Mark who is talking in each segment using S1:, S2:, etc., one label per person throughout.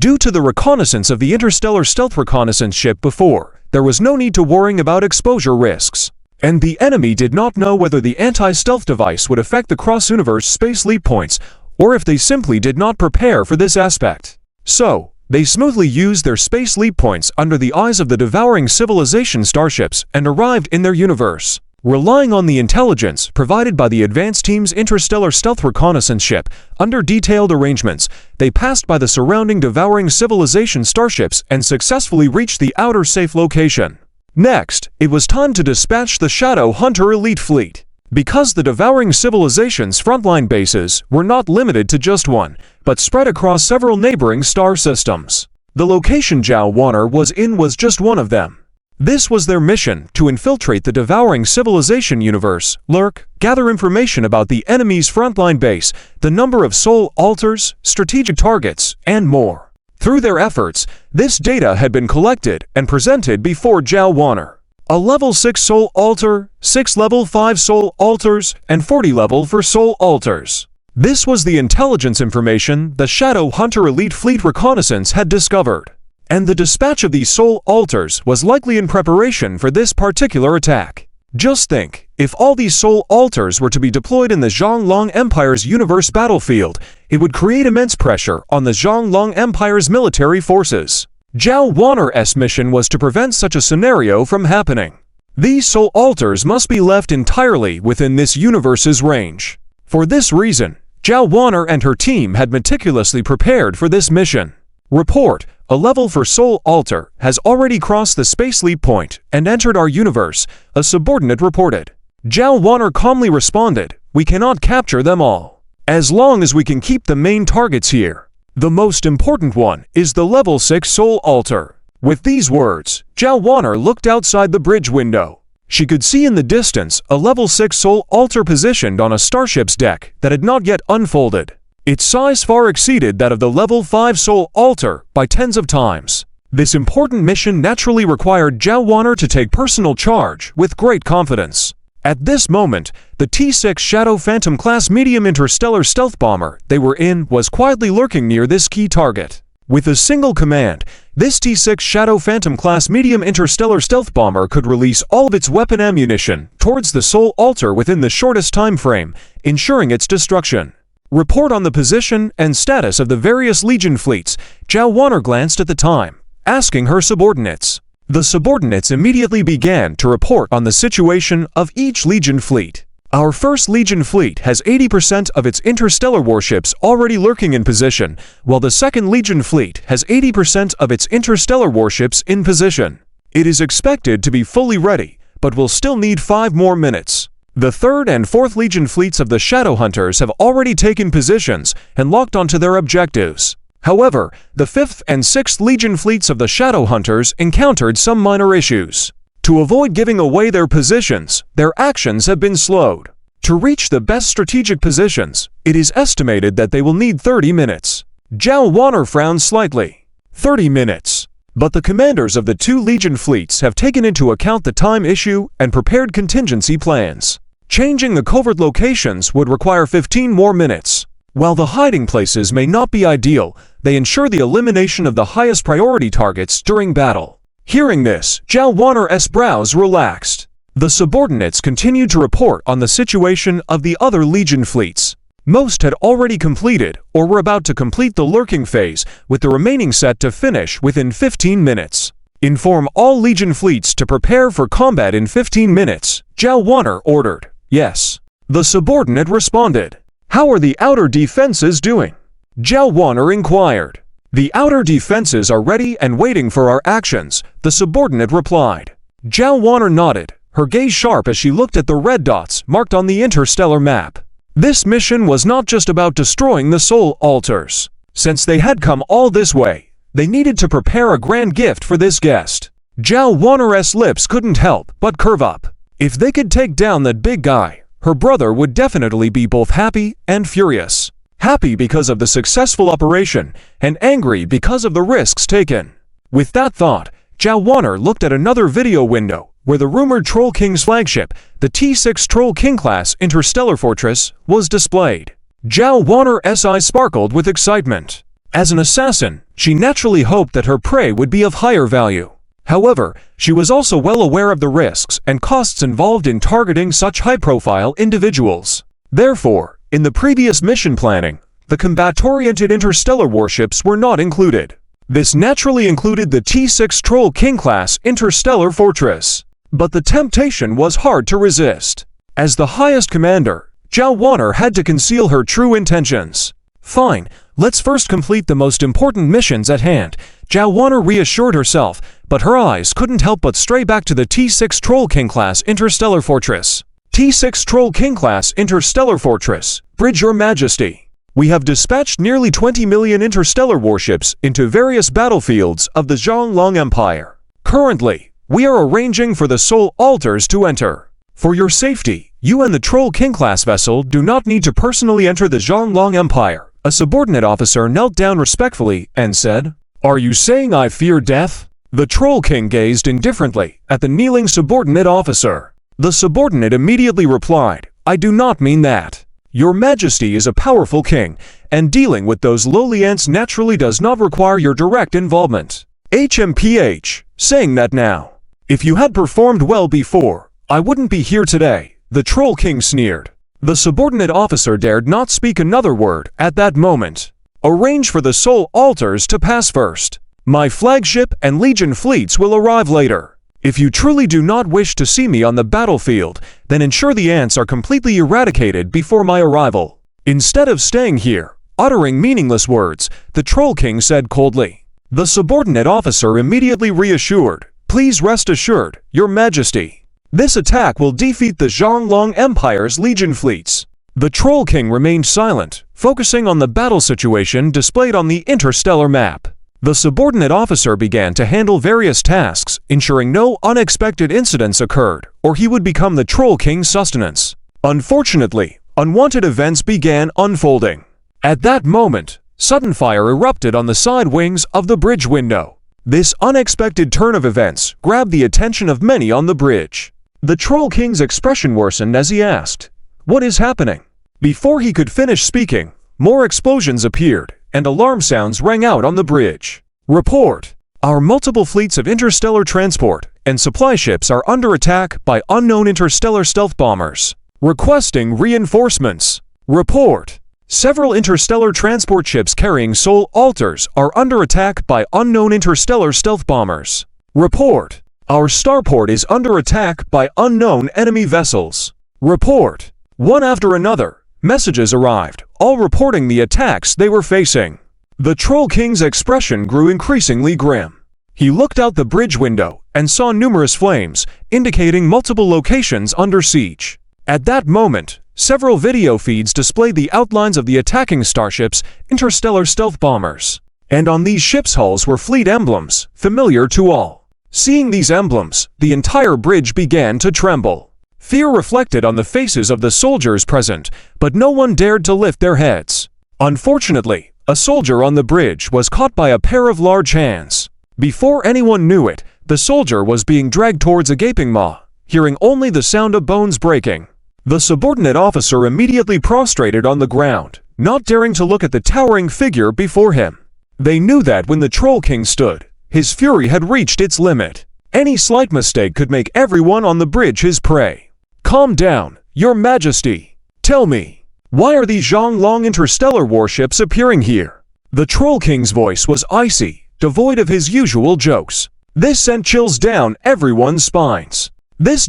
S1: Due to the reconnaissance of the interstellar stealth reconnaissance ship before, there was no need to worry about exposure risks. And the enemy did not know whether the anti-stealth device would affect the cross-universe space leap points, or if they simply did not prepare for this aspect. So, they smoothly used their space leap points under the eyes of the devouring civilization starships and arrived in their universe. Relying on the intelligence provided by the advanced team's interstellar stealth reconnaissance ship, under detailed arrangements, they passed by the surrounding devouring civilization starships and successfully reached the outer safe location. Next, it was time to dispatch the Shadow Hunter elite fleet. Because the devouring civilization's frontline bases were not limited to just one, but spread across several neighboring star systems. The location Zhao Wanner was in was just one of them. This was their mission, to infiltrate the devouring civilization universe, lurk, gather information about the enemy's frontline base, the number of soul altars, strategic targets, and more. Through their efforts, this data had been collected and presented before Zhao Wanner. A level 6 soul altar, 6 level 5 soul altars, and 40 level for soul altars. This was the intelligence information the Shadow Hunter Elite Fleet Reconnaissance had discovered. And the dispatch of these soul altars was likely in preparation for this particular attack. Just think, if all these soul altars were to be deployed in the Zhonglong Empire's universe battlefield, it would create immense pressure on the Zhonglong Empire's military forces. Zhao Wanner's mission was to prevent such a scenario from happening. These soul altars must be left entirely within this universe's range. For this reason, Zhao Wanner and her team had meticulously prepared for this mission. Report: a level for soul altar has already crossed the space leap point and entered our universe, a subordinate reported. Zhao Wanner calmly responded, "We cannot capture them all. As long as we can keep the main targets here. The most important one is the level 6 soul altar." With these words, Zhao Wanner looked outside the bridge window. She could see in the distance a level 6 soul altar positioned on a starship's deck that had not yet unfolded. Its size far exceeded that of the level 5 soul altar by tens of times. This important mission naturally required Zhao Wanner to take personal charge with great confidence. At this moment, the T-6 Shadow Phantom class medium interstellar stealth bomber they were in was quietly lurking near this key target. With a single command, this T-6 Shadow Phantom class medium interstellar stealth bomber could release all of its weapon ammunition towards the soul altar within the shortest time frame, ensuring its destruction. Report on the position and status of the various Legion fleets. Zhao Wanner glanced at the time, asking her subordinates. The subordinates immediately began to report on the situation of each Legion fleet. Our first Legion fleet has 80% of its interstellar warships already lurking in position, while the second Legion fleet has 80% of its interstellar warships in position. It is expected to be fully ready, but will still need 5 more minutes. The third and fourth Legion fleets of the Shadow Hunters have already taken positions and locked onto their objectives. However, the 5th and 6th Legion fleets of the Shadow Hunters encountered some minor issues. To avoid giving away their positions, their actions have been slowed. To reach the best strategic positions, it is estimated that they will need 30 minutes. Zhao Wanner frowned slightly. 30 minutes. But the commanders of the 2 Legion fleets have taken into account the time issue and prepared contingency plans. Changing the covert locations would require 15 more minutes. While the hiding places may not be ideal, they ensure the elimination of the highest priority targets during battle. Hearing this, Zhao Wanner's brows relaxed. The subordinates continued to report on the situation of the other Legion fleets. Most had already completed or were about to complete the lurking phase, with the remaining set to finish within 15 minutes. Inform all Legion fleets to prepare for combat in 15 minutes, Zhao Wanner ordered. Yes. The subordinate responded. How are the outer defenses doing? Zhao Wanner inquired. The outer defenses are ready and waiting for our actions, the subordinate replied. Zhao Wanner nodded, her gaze sharp as she looked at the red dots marked on the interstellar map. This mission was not just about destroying the soul altars. Since they had come all this way, they needed to prepare a grand gift for this guest. Zhao Wanner's lips couldn't help but curve up. If they could take down that big guy, her brother would definitely be both happy and furious. Happy because of the successful operation, and angry because of the risks taken. With that thought, Zhao Wanner looked at another video window, where the rumored Troll King's flagship, the T-6 Troll King class interstellar fortress, was displayed. Zhao Wanner's eyes sparkled with excitement. As an assassin, she naturally hoped that her prey would be of higher value. However, she was also well aware of the risks and costs involved in targeting such high-profile individuals. Therefore, in the previous mission planning, the combat-oriented interstellar warships were not included. This naturally included the T-6 Troll King-class interstellar fortress. But the temptation was hard to resist. As the highest commander, Zhao Wanner had to conceal her true intentions. Fine, let's first complete the most important missions at hand, Zhao Wanner reassured herself, but her eyes couldn't help but stray back to the T-6 Troll King-class interstellar fortress. T-6 Troll King-class interstellar fortress, Bridge Your Majesty. We have dispatched nearly 20 million interstellar warships into various battlefields of the Zhonglong Empire. Currently, we are arranging for the Soul Altars to enter. For your safety, you and the Troll King-class vessel do not need to personally enter the Zhonglong Empire. A subordinate officer knelt down respectfully and said, "Are you saying I fear death?" The Troll King gazed indifferently at the kneeling subordinate officer. The subordinate immediately replied, "I do not mean that. Your Majesty is a powerful king, and dealing with those lowly ants naturally does not require your direct involvement. HMPH, saying that now. If you had performed well before, I wouldn't be here today," the Troll King sneered. The subordinate officer dared not speak another word at that moment. "Arrange for the Soul Altars to pass first. My flagship and Legion fleets will arrive later. If you truly do not wish to see me on the battlefield, then ensure the ants are completely eradicated before my arrival." Instead of staying here, uttering meaningless words, the Troll King said coldly. The subordinate officer immediately reassured, "Please rest assured, Your Majesty. This attack will defeat the Zhonglong Empire's Legion fleets." The Troll King remained silent, focusing on the battle situation displayed on the interstellar map. The subordinate officer began to handle various tasks, ensuring no unexpected incidents occurred, or he would become the Troll King's sustenance. Unfortunately, unwanted events began unfolding. At that moment, sudden fire erupted on the side wings of the bridge window. This unexpected turn of events grabbed the attention of many on the bridge. The Troll King's expression worsened as he asked, "What is happening?" Before he could finish speaking, more explosions appeared, and alarm sounds rang out on the bridge. "Report! Our multiple fleets of interstellar transport and supply ships are under attack by unknown interstellar stealth bombers. Requesting reinforcements. Report! Several interstellar transport ships carrying Soul Altars are under attack by unknown interstellar stealth bombers. Report! Our starport is under attack by unknown enemy vessels. Report!" One after another, messages arrived, all reporting the attacks they were facing. The Troll King's expression grew increasingly grim. He looked out the bridge window and saw numerous flames, indicating multiple locations under siege. At that moment, several video feeds displayed the outlines of the attacking starships, interstellar stealth bombers. And on these ships' hulls were fleet emblems, familiar to all. Seeing these emblems, the entire bridge began to tremble. Fear reflected on the faces of the soldiers present, but no one dared to lift their heads. Unfortunately, a soldier on the bridge was caught by a pair of large hands. Before anyone knew it, the soldier was being dragged towards a gaping maw, hearing only the sound of bones breaking. The subordinate officer immediately prostrated on the ground, not daring to look at the towering figure before him. They knew that when the Troll King stood, his fury had reached its limit. Any slight mistake could make everyone on the bridge his prey. "Calm down, Your Majesty. Tell me, why are these Zhonglong interstellar warships appearing here?" The Troll King's voice was icy, devoid of his usual jokes. This sent chills down everyone's spines. This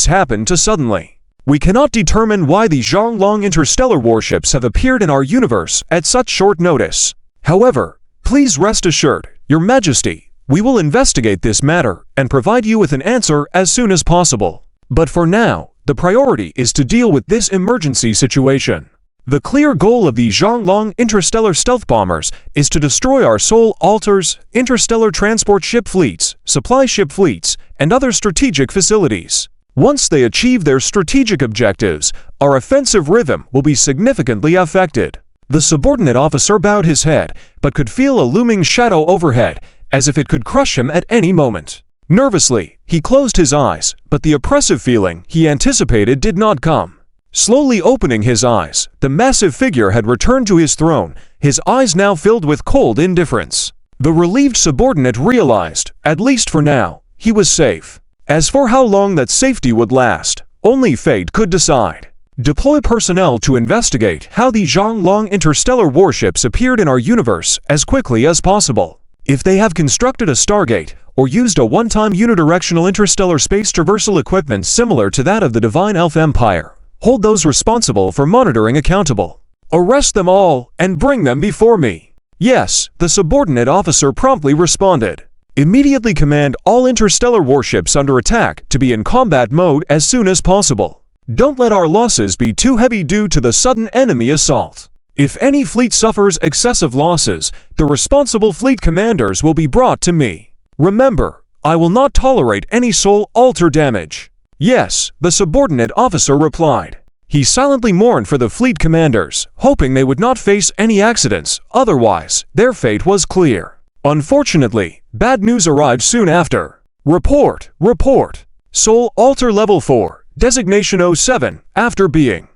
S1: happened too suddenly. We cannot determine why the Zhonglong interstellar warships have appeared in our universe at such short notice. However, please rest assured, Your Majesty, we will investigate this matter and provide you with an answer as soon as possible. But for now, the priority is to deal with this emergency situation. The clear goal of the Zhonglong interstellar stealth bombers is to destroy our Soul Altars, interstellar transport ship fleets, supply ship fleets, and other strategic facilities. Once they achieve their strategic objectives, our offensive rhythm will be significantly affected. The subordinate officer bowed his head, but could feel a looming shadow overhead, as if it could crush him at any moment. Nervously, he closed his eyes, but the oppressive feeling he anticipated did not come. Slowly opening his eyes, the massive figure had returned to his throne, his eyes now filled with cold indifference. The relieved subordinate realized, at least for now, he was safe. As for how long that safety would last, only fate could decide. Deploy personnel to investigate how the Zhonglong interstellar warships appeared in our universe as quickly as possible. If they have constructed a Stargate, or used a one-time unidirectional interstellar space traversal equipment similar to that of the Divine Elf Empire, hold those responsible for monitoring accountable. Arrest them all, and bring them before me. Yes, the subordinate officer promptly responded. Immediately command all interstellar warships under attack to be in combat mode as soon as possible. Don't let our losses be too heavy due to the sudden enemy assault. If any fleet suffers excessive losses, the responsible fleet commanders will be brought to me. Remember, I will not tolerate any soul alter damage. Yes, the subordinate officer replied. He silently mourned for the fleet commanders, hoping they would not face any accidents, otherwise, their fate was clear. Unfortunately, bad news arrived soon after. Report, report. Soul Alter Level 4, Designation 07, after being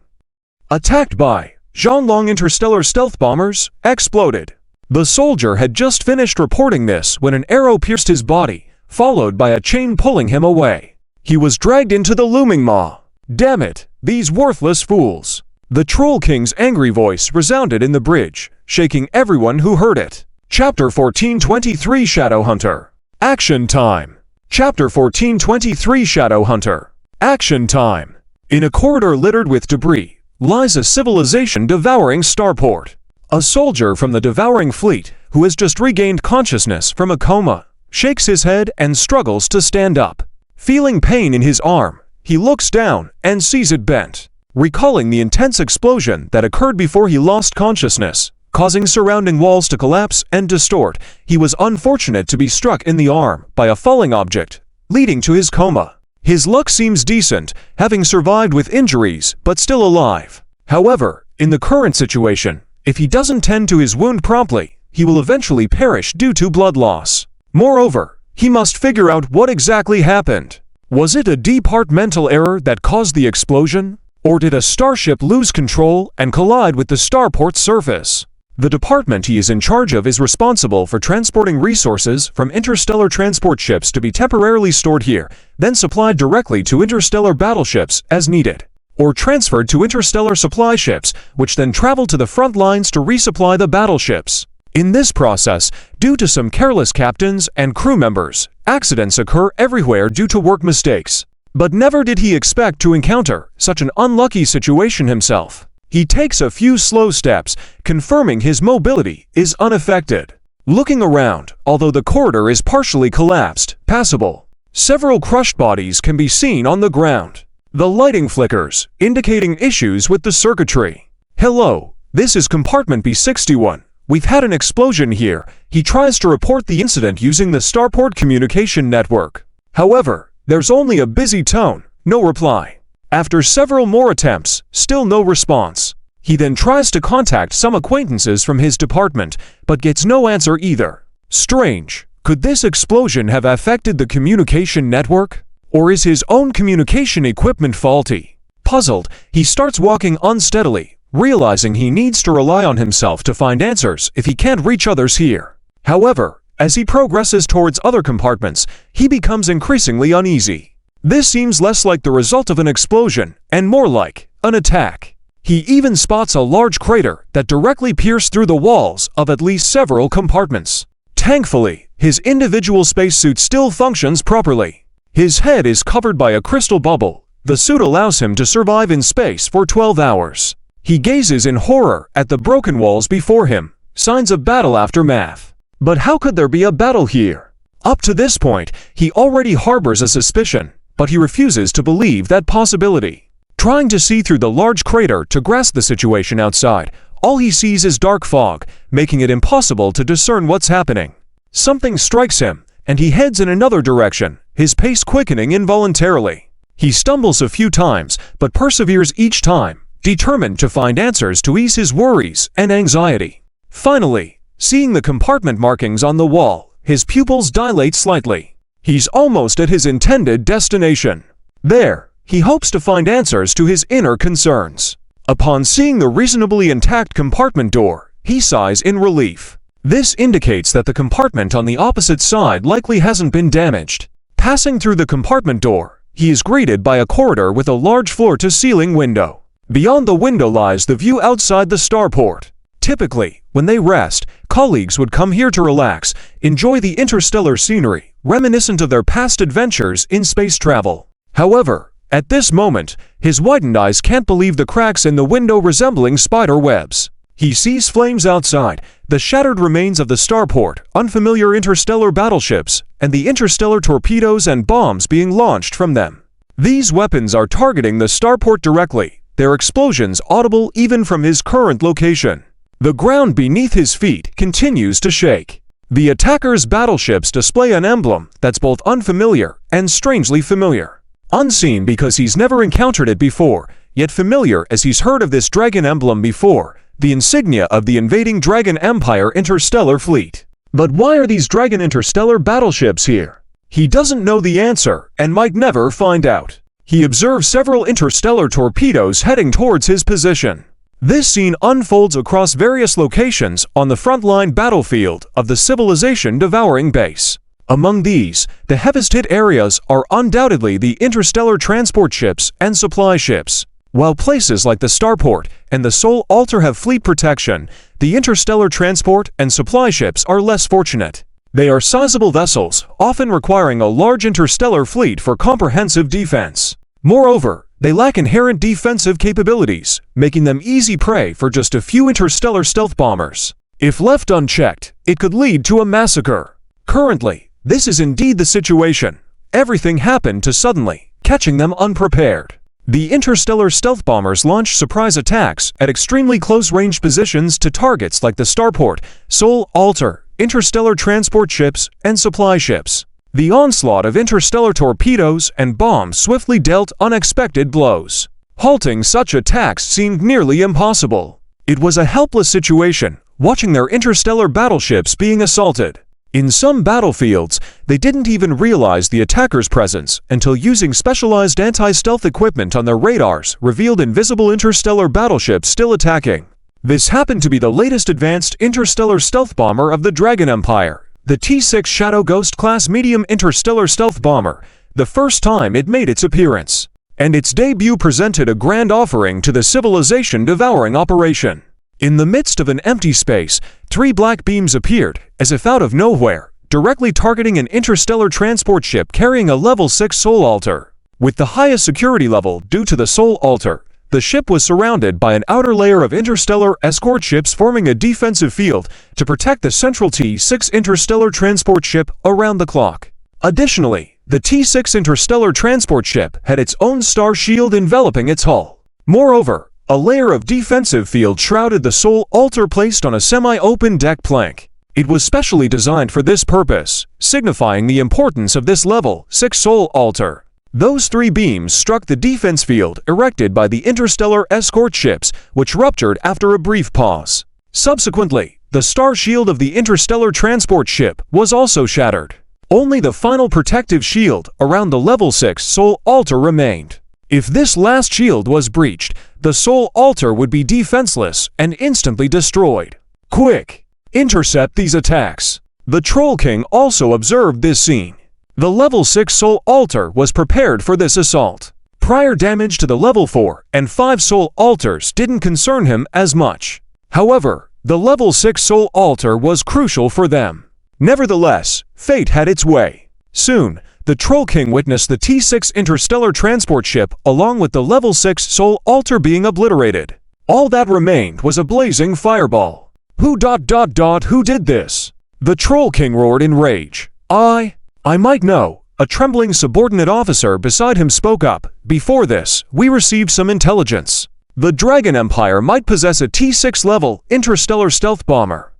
S1: attacked by Zhonglong interstellar stealth bombers, exploded. The soldier had just finished reporting this when an arrow pierced his body, followed by a chain pulling him away. He was dragged into the looming maw. Damn it, these worthless fools. The Troll King's angry voice resounded in the bridge, shaking everyone who heard it. Chapter 1423 Shadowhunter. Action time. Chapter 1423 Shadowhunter. Action time. In a corridor littered with debris, lies a civilization devouring starport. A soldier from the devouring fleet, who has just regained consciousness from a coma, shakes his head and struggles to stand up. Feeling pain in his arm, he looks down and sees it bent. Recalling the intense explosion that occurred before he lost consciousness, causing surrounding walls to collapse and distort, he was unfortunate to be struck in the arm by a falling object, leading to his coma. His luck seems decent, having survived with injuries but still alive. However, in the current situation, if he doesn't tend to his wound promptly, he will eventually perish due to blood loss. Moreover, he must figure out what exactly happened. Was it a departmental error that caused the explosion? Or did a starship lose control and collide with the starport's surface? The department he is in charge of is responsible for transporting resources from interstellar transport ships to be temporarily stored here, then supplied directly to interstellar battleships as needed, or transferred to interstellar supply ships, which then travel to the front lines to resupply the battleships. In this process, due to some careless captains and crew members, accidents occur everywhere due to work mistakes. But never did he expect to encounter such an unlucky situation himself. He takes a few slow steps, confirming his mobility is unaffected. Looking around, although the corridor is partially collapsed, passable, several crushed bodies can be seen on the ground. The lighting flickers, indicating issues with the circuitry. Hello, this is compartment B61. We've had an explosion here. He tries to report the incident using the starport communication network. However, there's only a busy tone, no reply. After several more attempts, still no response. He then tries to contact some acquaintances from his department, but gets no answer either. Strange. Could this explosion have affected the communication network? Or is his own communication equipment faulty? Puzzled, he starts walking unsteadily, realizing he needs to rely on himself to find answers if he can't reach others here. However, as he progresses towards other compartments, he becomes increasingly uneasy. This seems less like the result of an explosion and more like an attack. He even spots a large crater that directly pierced through the walls of at least several compartments. Thankfully, his individual spacesuit still functions properly. His head is covered by a crystal bubble. The suit allows him to survive in space for 12 hours. He gazes in horror at the broken walls before him, signs of battle aftermath. But how could there be a battle here? Up to this point, he already harbors a suspicion, but he refuses to believe that possibility. Trying to see through the large crater to grasp the situation outside, all he sees is dark fog, making it impossible to discern what's happening. Something strikes him, and he heads in another direction, his pace quickening involuntarily. He stumbles a few times, but perseveres each time, determined to find answers to ease his worries and anxiety. Finally, seeing the compartment markings on the wall, his pupils dilate slightly. He's almost at his intended destination. There, He hopes to find answers to his inner concerns. Upon seeing the reasonably intact compartment door, he sighs in relief. This indicates that the compartment on the opposite side likely hasn't been damaged. Passing through the compartment door, he is greeted by a corridor with a large floor-to-ceiling window. Beyond the window lies the view outside the starport. Typically, when they rest, colleagues would come here to relax, enjoy the interstellar scenery, reminiscent of their past adventures in space travel. However, at this moment, his widened eyes can't believe the cracks in the window resembling spider webs. He sees flames outside, the shattered remains of the starport, unfamiliar interstellar battleships, and the interstellar torpedoes and bombs being launched from them. These weapons are targeting the starport directly, their explosions audible even from his current location. The ground beneath his feet continues to shake. The attacker's battleships display an emblem that's both unfamiliar and strangely familiar. Unseen because he's never encountered it before, yet familiar as he's heard of this dragon emblem before, the insignia of the invading Dragon Empire interstellar fleet. But why are these Dragon interstellar battleships here? He doesn't know the answer and might never find out. He observes several interstellar torpedoes heading towards his position. This scene unfolds across various locations on the frontline battlefield of the civilization-devouring base. Among these, the heaviest hit areas are undoubtedly the interstellar transport ships and supply ships. While places like the starport and the Sol Altar have fleet protection, the interstellar transport and supply ships are less fortunate. They are sizable vessels, often requiring a large interstellar fleet for comprehensive defense. Moreover, they lack inherent defensive capabilities, making them easy prey for just a few interstellar stealth bombers. If left unchecked, it could lead to a massacre. Currently, this is indeed the situation. Everything happened to suddenly, catching them unprepared. The interstellar stealth bombers launch surprise attacks at extremely close-range positions to targets like the starport, Sol Altar, interstellar transport ships, and supply ships. The onslaught of interstellar torpedoes and bombs swiftly dealt unexpected blows. Halting such attacks seemed nearly impossible. It was a helpless situation, watching their interstellar battleships being assaulted. In some battlefields, they didn't even realize the attacker's presence until using specialized anti-stealth equipment on their radars revealed invisible interstellar battleships still attacking. This happened to be the latest advanced interstellar stealth bomber of the Dragon Empire, the T-6 Shadow Ghost-class medium interstellar stealth bomber, the first time it made its appearance. And its debut presented a grand offering to the civilization-devouring operation. In the midst of an empty space, 3 black beams appeared, as if out of nowhere, directly targeting an interstellar transport ship carrying a Level 6 Sol Altar. With the highest security level due to the Sol Altar, the ship was surrounded by an outer layer of interstellar escort ships forming a defensive field to protect the central T-6 interstellar transport ship around the clock. Additionally, the T-6 interstellar transport ship had its own star shield enveloping its hull. Moreover, a layer of defensive field shrouded the Sol Altar placed on a semi-open deck plank. It was specially designed for this purpose, signifying the importance of this Level 6 Sol Altar. Those 3 beams struck the defense field erected by the interstellar escort ships, which ruptured after a brief pause. Subsequently, the star shield of the interstellar transport ship was also shattered. Only the final protective shield around the Level 6 Sol Altar remained. If this last shield was breached, the Sol Altar would be defenseless and instantly destroyed. Quick! Intercept these attacks! The Troll King also observed this scene. The Level 6 Sol Altar was prepared for this assault. Prior damage to the Level 4 and 5 Sol Altars didn't concern him as much. However, the Level 6 Sol Altar was crucial for them. Nevertheless, fate had its way. Soon, the Troll King witnessed the T-6 interstellar transport ship along with the Level 6 Sol Altar being obliterated. All that remained was a blazing fireball. Who did this? The Troll King roared in rage. I might know. A trembling subordinate officer beside him spoke up. Before this, we received some intelligence. The Dragon Empire might possess a T-6 level interstellar stealth bomber.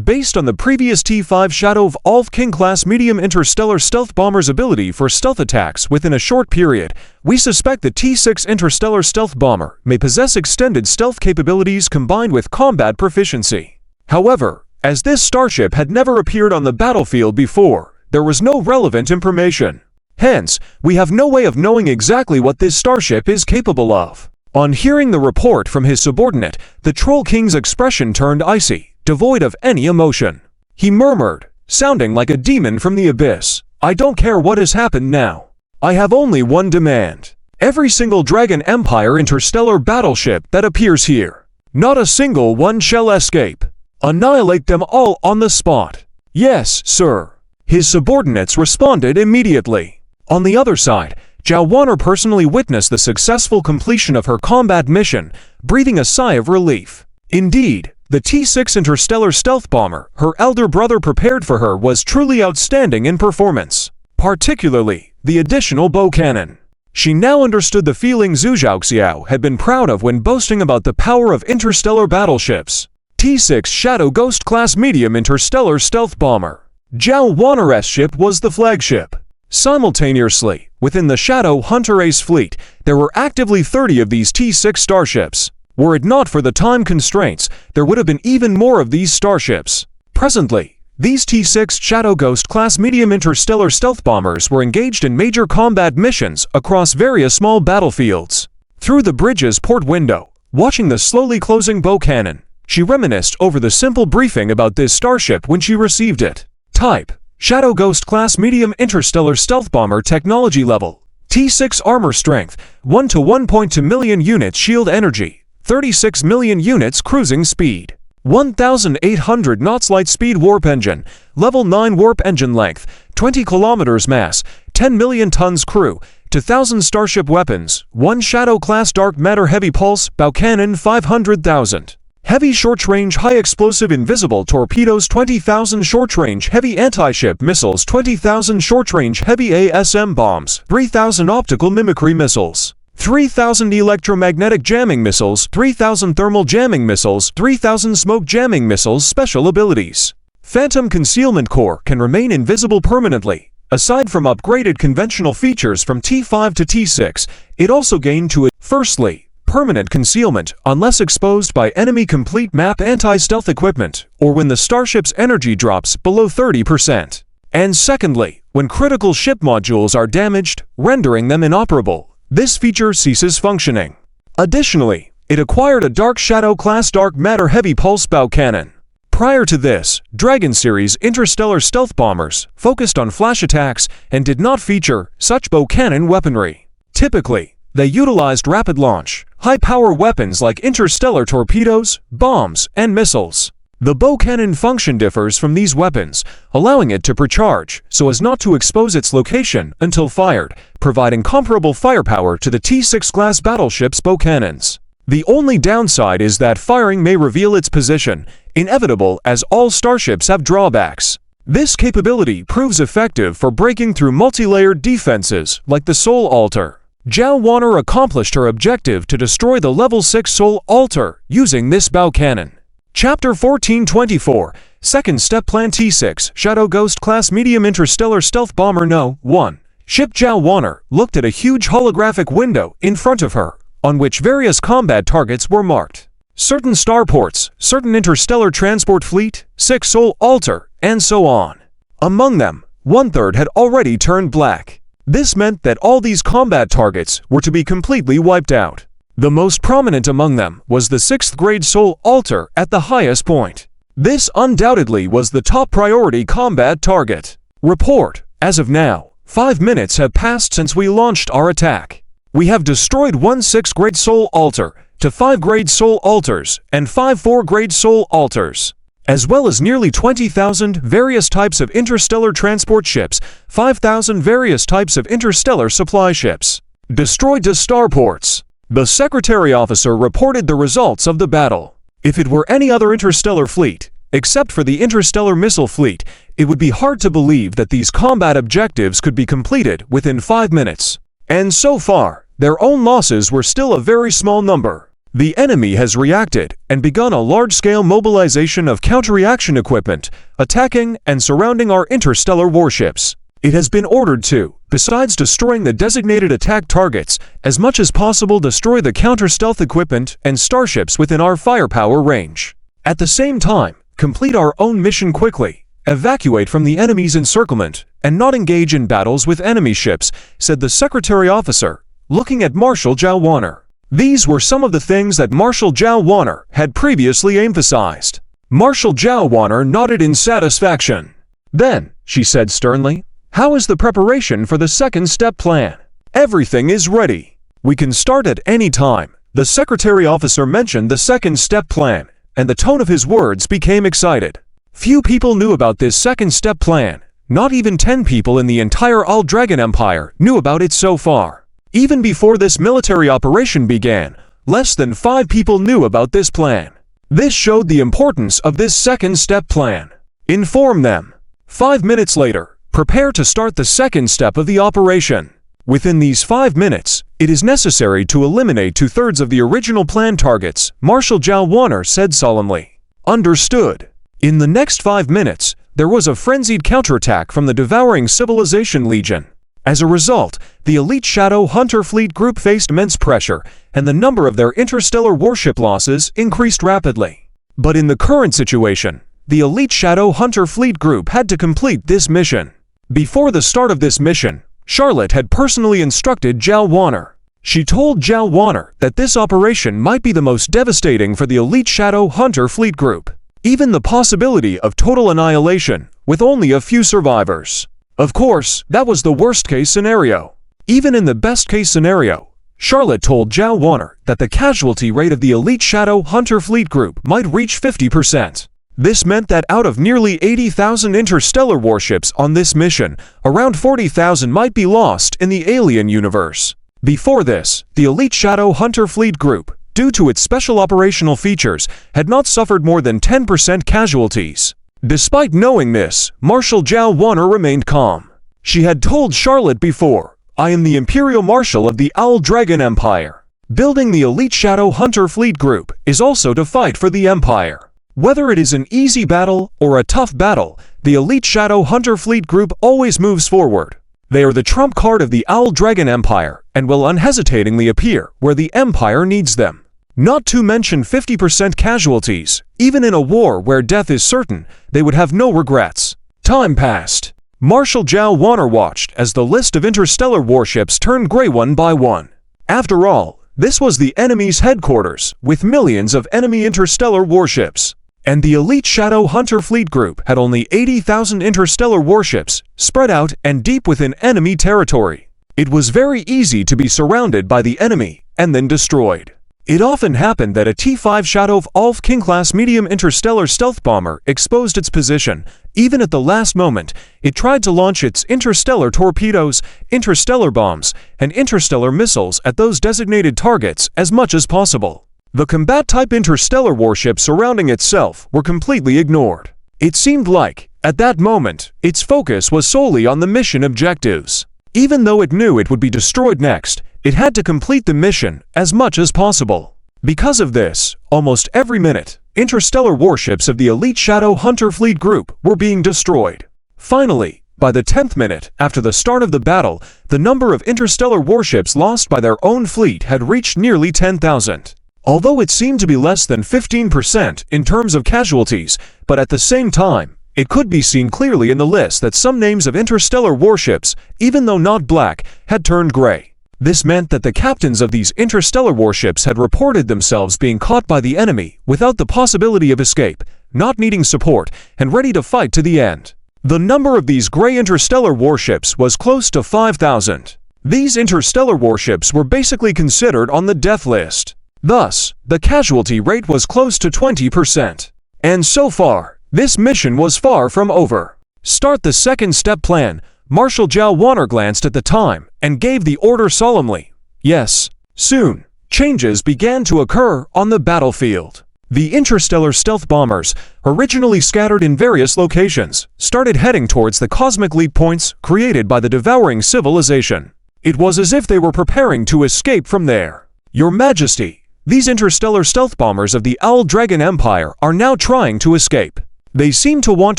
S1: Based on the previous T-5 Shadow of Alf King-class medium interstellar stealth bomber's ability for stealth attacks within a short period, we suspect the T-6 interstellar stealth bomber may possess extended stealth capabilities combined with combat proficiency. However, as this starship had never appeared on the battlefield before, there was no relevant information. Hence, we have no way of knowing exactly what this starship is capable of. On hearing the report from his subordinate, the Troll King's expression turned icy, devoid of any emotion. He murmured, sounding like a demon from the abyss, "I don't care what has happened now. I have only one demand. Every single Dragon Empire interstellar battleship that appears here, not a single one shall escape. Annihilate them all on the spot." "Yes, sir." His subordinates responded immediately. On the other side, Zhao Wanner personally witnessed the successful completion of her combat mission, breathing a sigh of relief. Indeed, the T-6 interstellar stealth bomber her elder brother prepared for her was truly outstanding in performance, particularly the additional bow cannon. She now understood the feeling Zhu Zhaoxiao had been proud of when boasting about the power of interstellar battleships. T-6 Shadow Ghost-class medium interstellar stealth bomber. Zhao Wanner's ship was the flagship. Simultaneously, within the Shadow Hunter Ace fleet, there were actively 30 of these T-6 starships. Were it not for the time constraints, there would have been even more of these starships. Presently, these T-6 Shadow Ghost-class medium interstellar stealth bombers were engaged in major combat missions across various small battlefields. Through the bridge's port window, watching the slowly closing bow cannon, she reminisced over the simple briefing about this starship when she received it. Type: Shadow Ghost-class medium interstellar stealth bomber technology level. T-6 armor strength, 1 to 1.2 million units shield energy, 36 million units cruising speed. 1,800 knots light speed warp engine, level 9 warp engine length, 20 kilometers mass, 10 million tons crew, 2,000 starship weapons, 1 Shadow-class dark matter heavy pulse bow cannon 500,000. Heavy short-range high-explosive invisible torpedoes 20,000 short-range heavy anti-ship missiles 20,000 short-range heavy ASM bombs 3,000 optical mimicry missiles 3,000 electromagnetic jamming missiles 3,000 thermal jamming missiles 3,000 smoke jamming missiles. Special abilities. Phantom Concealment Core can remain invisible permanently. Aside from upgraded conventional features from T5 to T6, it also gained to it, firstly, permanent concealment unless exposed by enemy complete map anti-stealth equipment or when the starship's energy drops below 30%. And secondly, when critical ship modules are damaged, rendering them inoperable, this feature ceases functioning. Additionally, it acquired a Dark Shadow-class dark matter heavy pulse bow cannon. Prior to this, Dragon Series interstellar stealth bombers focused on flash attacks and did not feature such bow cannon weaponry. Typically, they utilized rapid launch, high-power weapons like interstellar torpedoes, bombs, and missiles. The bow cannon function differs from these weapons, allowing it to precharge so as not to expose its location until fired, providing comparable firepower to the T-6 class battleship's bow cannons. The only downside is that firing may reveal its position, inevitable as all starships have drawbacks. This capability proves effective for breaking through multi-layered defenses like the Soul Altar. Zhao Wanner accomplished her objective to destroy the Level 6 Soul Altar using this bow cannon. Chapter 1424, Second Step Plan T6 Shadow Ghost Class Medium Interstellar Stealth Bomber No. 1. Ship Zhao Wanner looked at a huge holographic window in front of her, on which various combat targets were marked. Certain starports, certain interstellar transport fleet, 6 Soul Altar, and so on. Among them, 1/3 had already turned black. This meant that all these combat targets were to be completely wiped out. The most prominent among them was the 6th grade Soul Altar at the highest point. This undoubtedly was the top priority combat target. Report: as of now, 5 minutes have passed since we launched our attack. We have destroyed 1 6th grade Soul Altar, to 5 grade Soul Altars, and 5 4 grade Soul Altars, as well as nearly 20,000 various types of interstellar transport ships, 5,000 various types of interstellar supply ships. Destroyed to starports. The Secretary Officer reported the results of the battle. If it were any other interstellar fleet, except for the interstellar missile fleet, it would be hard to believe that these combat objectives could be completed within 5 minutes. And so far, their own losses were still a very small number. The enemy has reacted and begun a large-scale mobilization of counter-reaction equipment, attacking and surrounding our interstellar warships. It has been ordered to, besides destroying the designated attack targets, as much as possible destroy the counter-stealth equipment and starships within our firepower range. At the same time, complete our own mission quickly, evacuate from the enemy's encirclement, and not engage in battles with enemy ships, said the secretary officer, looking at Marshal Zhao Warner. These were some of the things that Marshal Zhao Warner had previously emphasized. Marshal Zhao Warner nodded in satisfaction. Then, she said sternly, "How is the preparation for the second step plan?" "Everything is ready. We can start at any time." The secretary officer mentioned the second step plan, and the tone of his words became excited. Few people knew about this second step plan. Not even 10 people in the entire All-Dragon Empire knew about it so far. Even before this military operation began, less than 5 people knew about this plan. This showed the importance of this second step plan. Inform them. 5 minutes later, prepare to start the second step of the operation. Within these 5 minutes, it is necessary to eliminate 2/3 of the original plan targets, Marshal Zhao Warner said solemnly. Understood. In the next 5 minutes, there was a frenzied counterattack from the devouring Civilization Legion. As a result, the elite Shadow Hunter Fleet Group faced immense pressure, and the number of their interstellar warship losses increased rapidly. But in the current situation, the elite Shadow Hunter Fleet Group had to complete this mission. Before the start of this mission, Charlotte had personally instructed Zhao Warner. She told Zhao Warner that this operation might be the most devastating for the elite Shadow Hunter Fleet Group. Even the possibility of total annihilation, with only a few survivors. Of course, that was the worst-case scenario. Even in the best-case scenario, Charlotte told Zhao Warner that the casualty rate of the elite Shadow Hunter Fleet Group might reach 50%. This meant that out of nearly 80,000 interstellar warships on this mission, around 40,000 might be lost in the alien universe. Before this, the elite Shadow Hunter Fleet Group, due to its special operational features, had not suffered more than 10% casualties. Despite knowing this, Marshal Zhao Warner remained calm. She had told Charlotte before, "I am the Imperial Marshal of the All-Dragon Empire. Building the elite Shadow Hunter Fleet Group is also to fight for the Empire. Whether it is an easy battle or a tough battle, the elite Shadow Hunter Fleet Group always moves forward. They are the trump card of the All-Dragon Empire and will unhesitatingly appear where the Empire needs them." Not to mention 50% casualties, even in a war where death is certain, they would have no regrets. Time passed. Marshal Zhao Warner watched as the list of interstellar warships turned gray one by one. After all, this was the enemy's headquarters, with millions of enemy interstellar warships. And the elite Shadow Hunter Fleet Group had only 80,000 interstellar warships, spread out and deep within enemy territory. It was very easy to be surrounded by the enemy and then destroyed. It often happened that a T-5 Shadow of King-class medium interstellar stealth bomber exposed its position. Even at the last moment, it tried to launch its interstellar torpedoes, interstellar bombs, and interstellar missiles at those designated targets as much as possible. The combat-type interstellar warships surrounding itself were completely ignored. It seemed like, at that moment, its focus was solely on the mission objectives. Even though it knew it would be destroyed next, it had to complete the mission as much as possible. Because of this, almost every minute, interstellar warships of the elite Shadow Hunter Fleet Group were being destroyed. Finally, by the 10th minute after the start of the battle, the number of interstellar warships lost by their own fleet had reached nearly 10,000. Although it seemed to be less than 15% in terms of casualties, but at the same time, it could be seen clearly in the list that some names of interstellar warships, even though not black, had turned gray. This meant that the captains of these interstellar warships had reported themselves being caught by the enemy without the possibility of escape, not needing support, and ready to fight to the end. The number of these gray interstellar warships was close to 5,000. These interstellar warships were basically considered on the death list. Thus, the casualty rate was close to 20%. And so far, this mission was far from over. Start the second step plan. Marshal Zhao Warner glanced at the time and gave the order solemnly. Yes. Soon, changes began to occur on the battlefield. The interstellar stealth bombers, originally scattered in various locations, started heading towards the cosmic leap points created by the devouring civilization. It was as if they were preparing to escape from there. Your Majesty, these interstellar stealth bombers of the All-Dragon Empire are now trying to escape. They seem to want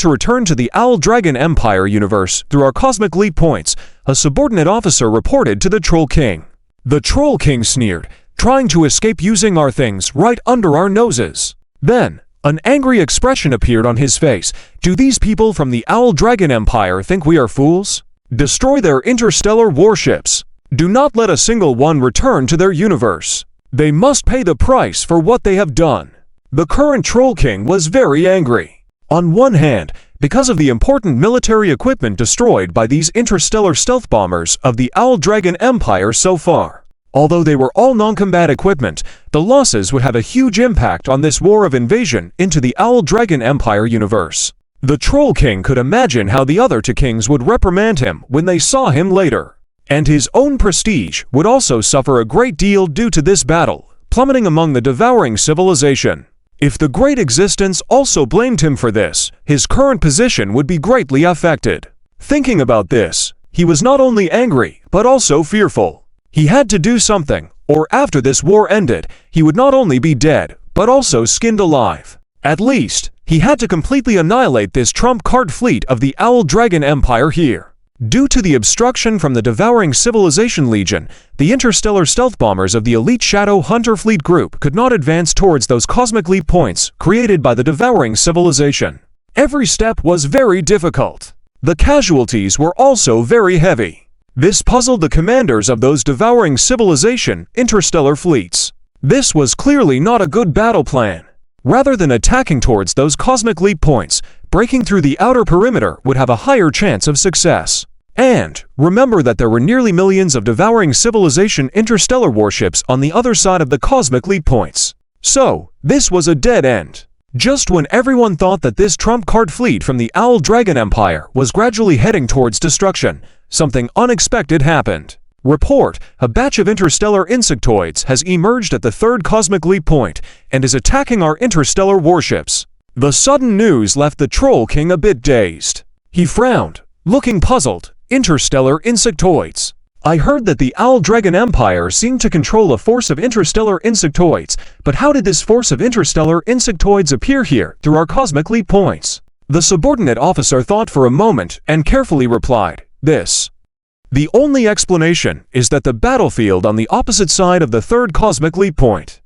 S1: to return to the All-Dragon Empire universe through our cosmic leap points, a subordinate officer reported to the Troll King. The Troll King sneered, trying to escape using our things right under our noses. Then, An angry expression appeared on his face. Do these people from the Owl Dragon Empire think we are fools? Destroy their interstellar warships. Do not let a single one return to their universe. They must pay the price for what they have done. The current Troll King was very angry. On one hand, because of the important military equipment destroyed by these interstellar stealth bombers of the Owl Dragon Empire so far. Although they were all non-combat equipment, the losses would have a huge impact on this war of invasion into the Owl Dragon Empire universe. The Troll King could imagine how the other two kings would reprimand him when they saw him later. And his own prestige would also suffer a great deal due to this battle, plummeting among the devouring civilization. If the Great Existence also blamed him for this, his current position would be greatly affected. Thinking about this, he was not only angry, but also fearful. He had to do something, or after this war ended, he would not only be dead, but also skinned alive. At least, he had to completely annihilate this trump card fleet of the Owl Dragon Empire here. Due to the obstruction from the devouring Civilization Legion, the interstellar stealth bombers of the elite Shadow Hunter Fleet group could not advance towards those cosmic leap points created by the devouring civilization. Every step was very difficult. The casualties were also very heavy. This puzzled the commanders of those devouring civilization interstellar fleets. This was clearly not a good battle plan. Rather than attacking towards those cosmic leap points, breaking through the outer perimeter would have a higher chance of success. And remember that there were nearly millions of devouring civilization interstellar warships on the other side of the cosmic leap points. So, this was a dead end. Just when everyone thought that this trump card fleet from the Owl Dragon Empire was gradually heading towards destruction, something unexpected happened. Report: a batch of interstellar insectoids has emerged at the third cosmic leap point and is attacking our interstellar warships. The sudden news left the Troll King a bit dazed. He frowned, looking puzzled. Interstellar insectoids. I heard that the Owl Dragon Empire seemed to control a force of interstellar insectoids, but how did this force of interstellar insectoids appear here through our cosmic leap points? The subordinate officer thought for a moment and carefully replied, this. The only explanation is that the battlefield on the opposite side of the third cosmic leap point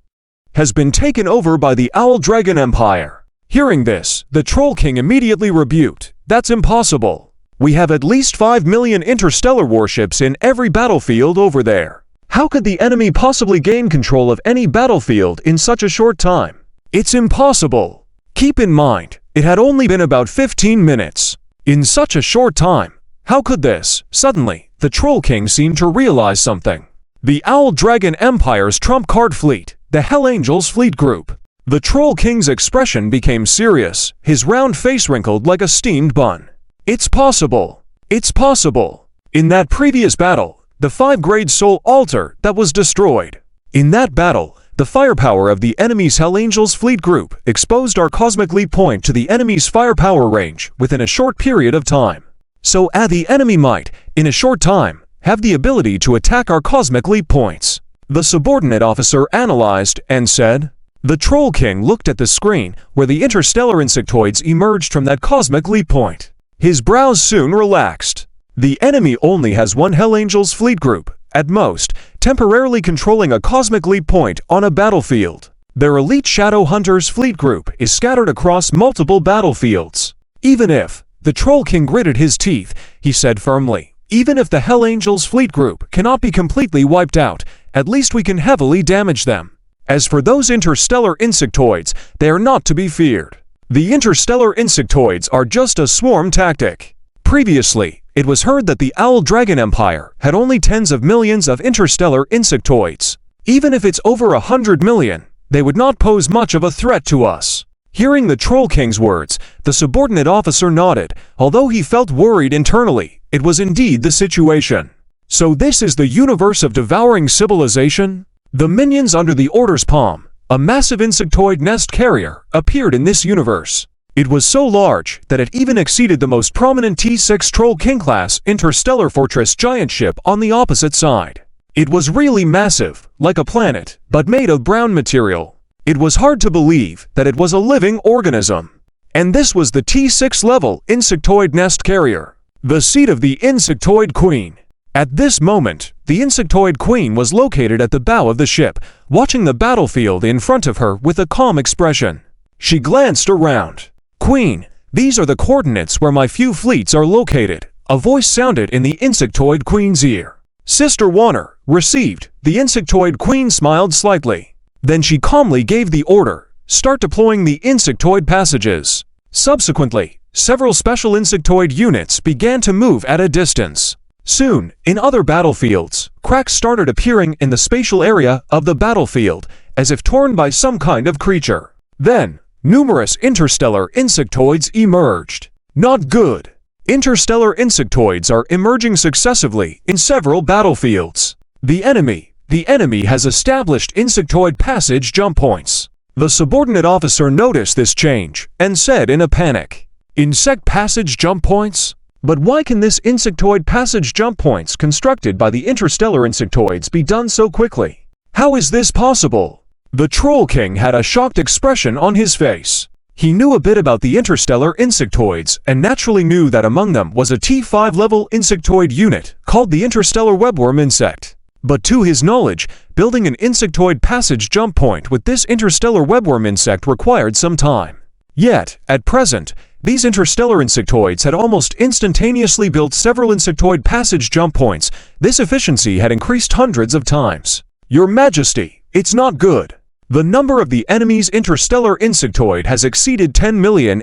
S1: has been taken over by the Owl Dragon Empire. Hearing this, the Troll King immediately rebuked, that's impossible. We have at least 5 million interstellar warships in every battlefield over there. How could the enemy possibly gain control of any battlefield in such a short time? It's impossible. Keep in mind, it had only been about 15 minutes. In such a short time, how could this? Suddenly, the Troll King seemed to realize something. The Owl Dragon Empire's trump card fleet, the Hell Angels fleet group. The Troll King's expression became serious, his round face wrinkled like a steamed bun. It's possible. It's possible. In that previous battle, the 5-grade soul altar that was destroyed. In that battle, the firepower of the enemy's Hell Angels fleet group exposed our cosmic leap point to the enemy's firepower range within a short period of time. So the enemy might, in a short time, have the ability to attack our cosmic leap points. The subordinate officer analyzed and said. The Troll King looked at the screen where the interstellar insectoids emerged from that cosmic leap point. His brows soon relaxed. The enemy only has one Hell Angels fleet group, at most, temporarily controlling a cosmic leap point on a battlefield. Their elite Shadow Hunters fleet group is scattered across multiple battlefields. Even if, the Troll King gritted his teeth, he said firmly, even if the Hell Angels fleet group cannot be completely wiped out, at least we can heavily damage them. As for those interstellar insectoids, they are not to be feared. The interstellar insectoids are just a swarm tactic. Previously, it was heard that the Owl Dragon Empire had only tens of millions of interstellar insectoids. Even if it's over 100 million, they would not pose much of a threat to us. Hearing the Troll King's words, the subordinate officer nodded. Although he felt worried internally, it was indeed the situation. So this is the universe of devouring civilization? The minions under the Order's palm, a massive insectoid nest carrier, appeared in this universe. It was so large that it even exceeded the most prominent T6 Troll King class interstellar fortress giant ship on the opposite side. It was really massive, like a planet, but made of brown material. It was hard to believe that it was a living organism. And this was the T6 level insectoid nest carrier, the seat of the insectoid queen. At this moment, the insectoid queen was located at the bow of the ship, watching the battlefield in front of her with a calm expression. She glanced around. "Queen, these are the coordinates where my few fleets are located," a voice sounded in the Insectoid Queen's ear. "Sister Warner, received." The Insectoid Queen smiled slightly. Then she calmly gave the order, "Start deploying the Insectoid passages." Subsequently, several special Insectoid units began to move at a distance. Soon, in other battlefields, cracks started appearing in the spatial area of the battlefield, as if torn by some kind of creature. Then, numerous interstellar insectoids emerged. Not good. Interstellar insectoids are emerging successively in several battlefields. The enemy has established insectoid passage jump points. The subordinate officer noticed this change and said in a panic, "Insect passage jump points? But why can this insectoid passage jump points constructed by the interstellar insectoids be done so quickly? How is this possible?" The Troll King had a shocked expression on his face. He knew a bit about the interstellar insectoids and naturally knew that among them was a T5 level insectoid unit called the interstellar webworm insect. But to his knowledge, building an insectoid passage jump point with this interstellar webworm insect required some time. Yet, at present, these interstellar insectoids had almost instantaneously built several insectoid passage jump points. This efficiency had increased hundreds of times. "Your Majesty, it's not good. The number of the enemy's interstellar insectoid has exceeded 10 million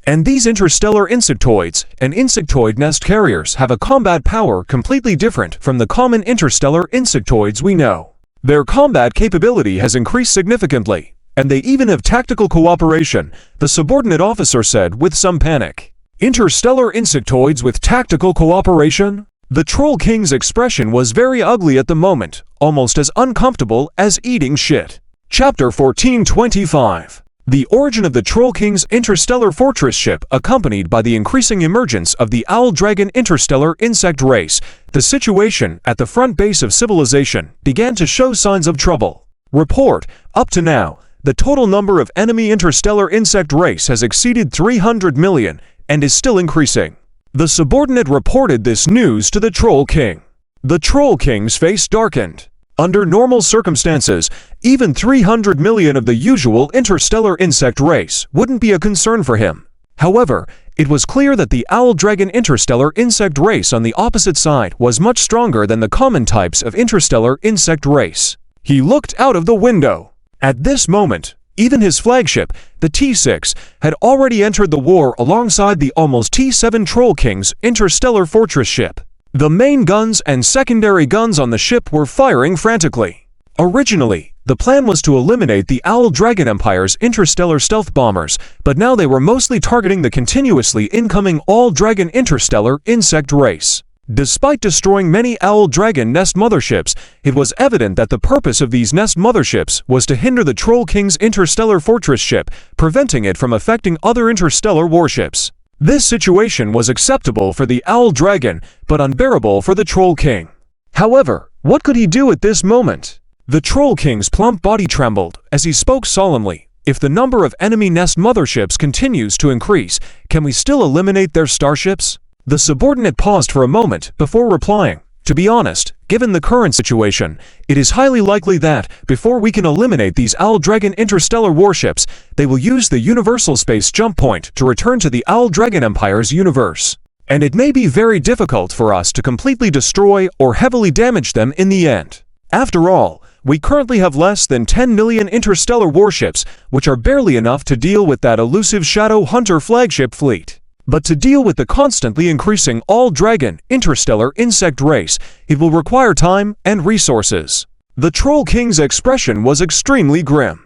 S1: and these interstellar insectoids and insectoid nest carriers have a combat power completely different from the common interstellar insectoids we know. Their combat capability has increased significantly, and they even have tactical cooperation," the subordinate officer said with some panic. "Interstellar insectoids with tactical cooperation?" The Troll King's expression was very ugly at the moment, almost as uncomfortable as eating shit. Chapter 1425. The origin of the Troll King's interstellar fortress ship accompanied by the increasing emergence of the Owl Dragon interstellar insect race. The situation at the front base of civilization began to show signs of trouble. Report, up to now, the total number of enemy interstellar insect race has exceeded 300 million and is still increasing. The subordinate reported this news to the Troll King. The Troll King's face darkened. Under normal circumstances, even 300 million of the usual interstellar insect race wouldn't be a concern for him. However, it was clear that the Owl Dragon interstellar insect race on the opposite side was much stronger than the common types of interstellar insect race. He looked out of the window. At this moment, even his flagship, the T6, had already entered the war alongside the almost T7 Troll King's interstellar fortress ship. The main guns and secondary guns on the ship were firing frantically. Originally, the plan was to eliminate the Owl Dragon Empire's interstellar stealth bombers, but now they were mostly targeting the continuously incoming Owl Dragon interstellar insect race. Despite destroying many Owl Dragon nest motherships, it was evident that the purpose of these nest motherships was to hinder the Troll King's interstellar fortress ship, preventing it from affecting other interstellar warships. This situation was acceptable for the Owl Dragon, but unbearable for the Troll King. However, what could he do at this moment? The Troll King's plump body trembled as he spoke solemnly. "If the number of enemy nest motherships continues to increase, can we still eliminate their starships?" The subordinate paused for a moment before replying. "To be honest, given the current situation, it is highly likely that, before we can eliminate these Owl Dragon interstellar warships, they will use the universal space jump point to return to the Owl Dragon Empire's universe. And it may be very difficult for us to completely destroy or heavily damage them in the end. After all, we currently have less than 10 million interstellar warships, which are barely enough to deal with that elusive Shadow Hunter flagship fleet. But to deal with the constantly increasing Owl Dragon interstellar insect race, it will require time and resources." The Troll King's expression was extremely grim.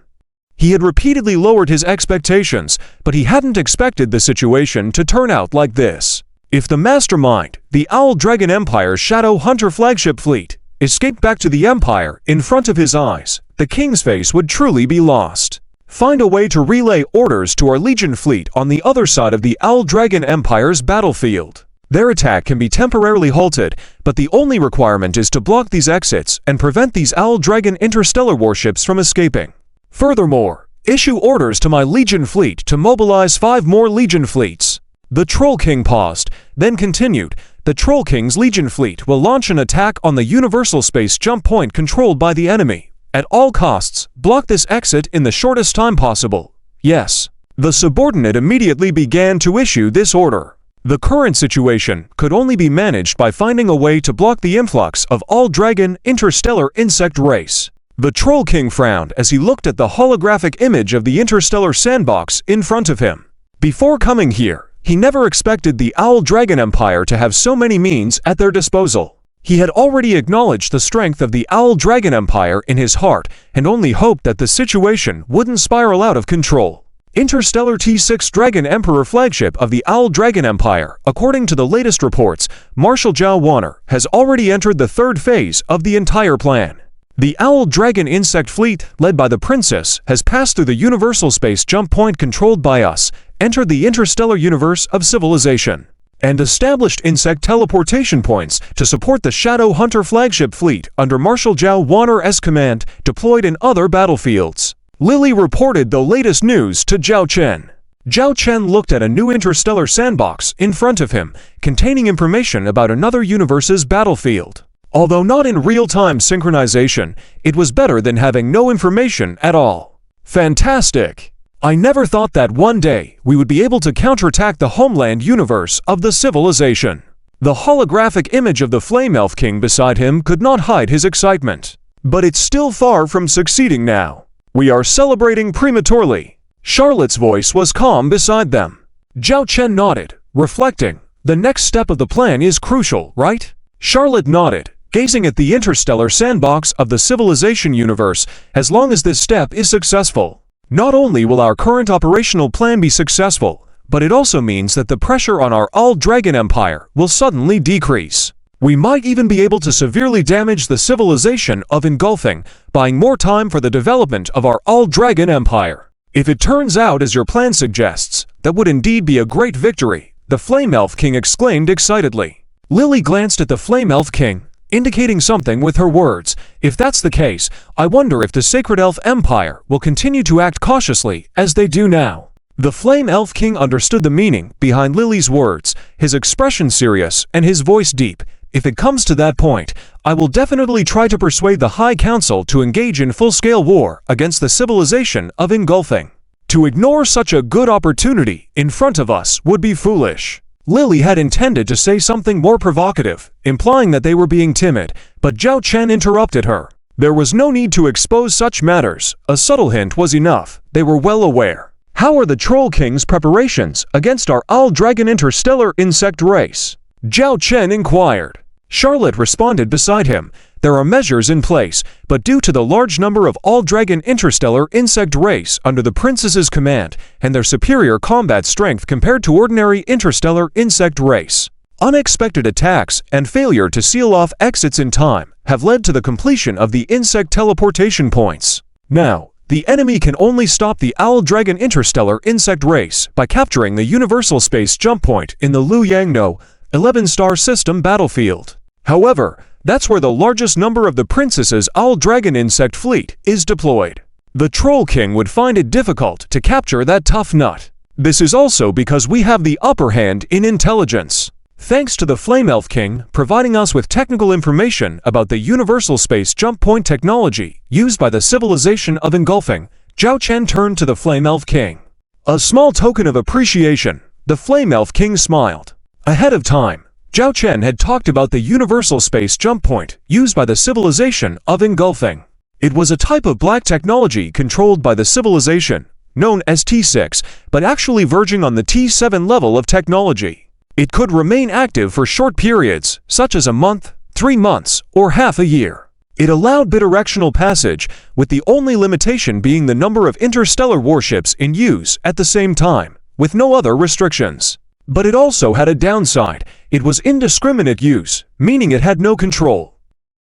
S1: He had repeatedly lowered his expectations, but he hadn't expected the situation to turn out like this. If the mastermind, the Owl Dragon Empire's Shadow Hunter flagship fleet, escaped back to the Empire in front of his eyes, the King's face would truly be lost. Find a way to relay orders to our Legion fleet on the other side of the Owl Dragon Empire's battlefield. Their attack can be temporarily halted, but the only requirement is to block these exits and prevent these Owl Dragon interstellar warships from escaping. Furthermore, issue orders to my Legion fleet to mobilize 5 more Legion fleets." The Troll King paused, then continued, "The Troll King's Legion fleet will launch an attack on the universal space jump point controlled by the enemy. At all costs, block this exit in the shortest time possible. Yes. The subordinate immediately began to issue this order. The current situation could only be managed by finding a way to block the influx of all dragon interstellar insect race. The Troll King frowned as he looked at the holographic image of the interstellar sandbox in front of him. Before coming here, he never expected the Owl Dragon Empire to have so many means at their disposal. He had already acknowledged the strength of the Owl Dragon Empire in his heart and only hoped that the situation wouldn't spiral out of control. Interstellar T6 Dragon Emperor flagship of the Owl Dragon Empire, according to the latest reports, Marshal Zhao Wanner has already entered the third phase of the entire plan. The Owl Dragon Insect Fleet, led by the Princess, has passed through the Universal Space Jump Point controlled by us, entered the interstellar universe of civilization, and established insect teleportation points to support the Shadow Hunter flagship fleet under Marshal Zhao Wanner's command, deployed in other battlefields. Lily reported the latest news to Zhao Chen. Zhao Chen looked at a new interstellar sandbox in front of him, containing information about another universe's battlefield. Although not in real-time synchronization, it was better than having no information at all. Fantastic! I never thought that one day we would be able to counterattack the homeland universe of the civilization. The holographic image of the Flame Elf King beside him could not hide his excitement. But it's still far from succeeding now. We are celebrating prematurely. Charlotte's voice was calm beside them. Zhao Chen nodded, reflecting. The next step of the plan is crucial, right? Charlotte nodded, gazing at the interstellar sandbox of the civilization universe. As long as this step is successful, not only will our current operational plan be successful, but it also means that the pressure on our Owl Dragon Empire will suddenly decrease. We might even be able to severely damage the civilization of Engulfing, buying more time for the development of our Owl Dragon Empire. If it turns out as your plan suggests, that would indeed be a great victory, the Flame Elf King exclaimed excitedly. Lily glanced at the Flame Elf King, indicating something with her words. If that's the case, I wonder if the Sacred Elf Empire will continue to act cautiously as they do now. The Flame Elf King understood the meaning behind Lily's words, his expression serious and his voice deep. If it comes to that point, I will definitely try to persuade the High Council to engage in full-scale war against the civilization of Engulfing. To ignore such a good opportunity in front of us would be foolish. Lily had intended to say something more provocative, implying that they were being timid, but Zhao Chen interrupted her. There was no need to expose such matters. A subtle hint was enough. They were well aware. How are the Troll King's preparations against our Owl Dragon interstellar insect race? Zhao Chen inquired. Charlotte responded beside him. There are measures in place, but due to the large number of Owl Dragon interstellar insect race under the Princess's command and their superior combat strength compared to ordinary interstellar insect race, unexpected attacks and failure to seal off exits in time have led to the completion of the insect teleportation points. Now, the enemy can only stop the Owl Dragon interstellar insect race by capturing the Universal Space Jump Point in the Lu Yangno 11-star system battlefield. However, that's where the largest number of the Princess's Owl Dragon insect fleet is deployed. The Troll King would find it difficult to capture that tough nut. This is also because we have the upper hand in intelligence. Thanks to the Flame Elf King providing us with technical information about the Universal Space Jump Point technology used by the civilization of Engulfing, Zhao Chen turned to the Flame Elf King. A small token of appreciation, the Flame Elf King smiled. Ahead of time, Zhao Chen had talked about the Universal Space Jump Point used by the civilization of Engulfing. It was a type of black technology controlled by the civilization, known as T6, but actually verging on the T7 level of technology. It could remain active for short periods, such as a month, 3 months, or half a year. It allowed bidirectional passage, with the only limitation being the number of interstellar warships in use at the same time, with no other restrictions. But it also had a downside. It was indiscriminate use, meaning it had no control.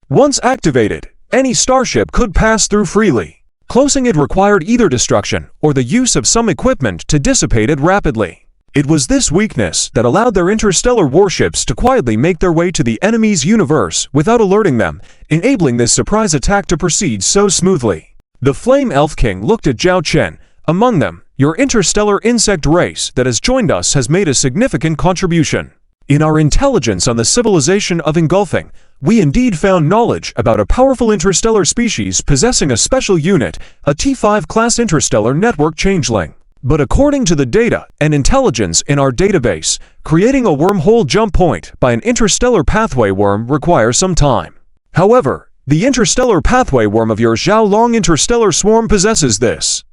S1: Once activated, any starship could pass through freely. Closing it required either destruction or the use of some equipment to dissipate it rapidly. It was this weakness that allowed their interstellar warships to quietly make their way to the enemy's universe without alerting them, enabling this surprise attack to proceed so smoothly. The Flame Elf King looked at Zhao Chen. Among them, your interstellar insect race that has joined us has made a significant contribution. In our intelligence on the civilization of Engulfing, we indeed found knowledge about a powerful interstellar species possessing a special unit, a T5 class interstellar network changeling. But according to the data and intelligence in our database, creating a wormhole jump point by an interstellar pathway worm requires some time. However, the interstellar pathway worm of your Xiaolong interstellar swarm possesses this.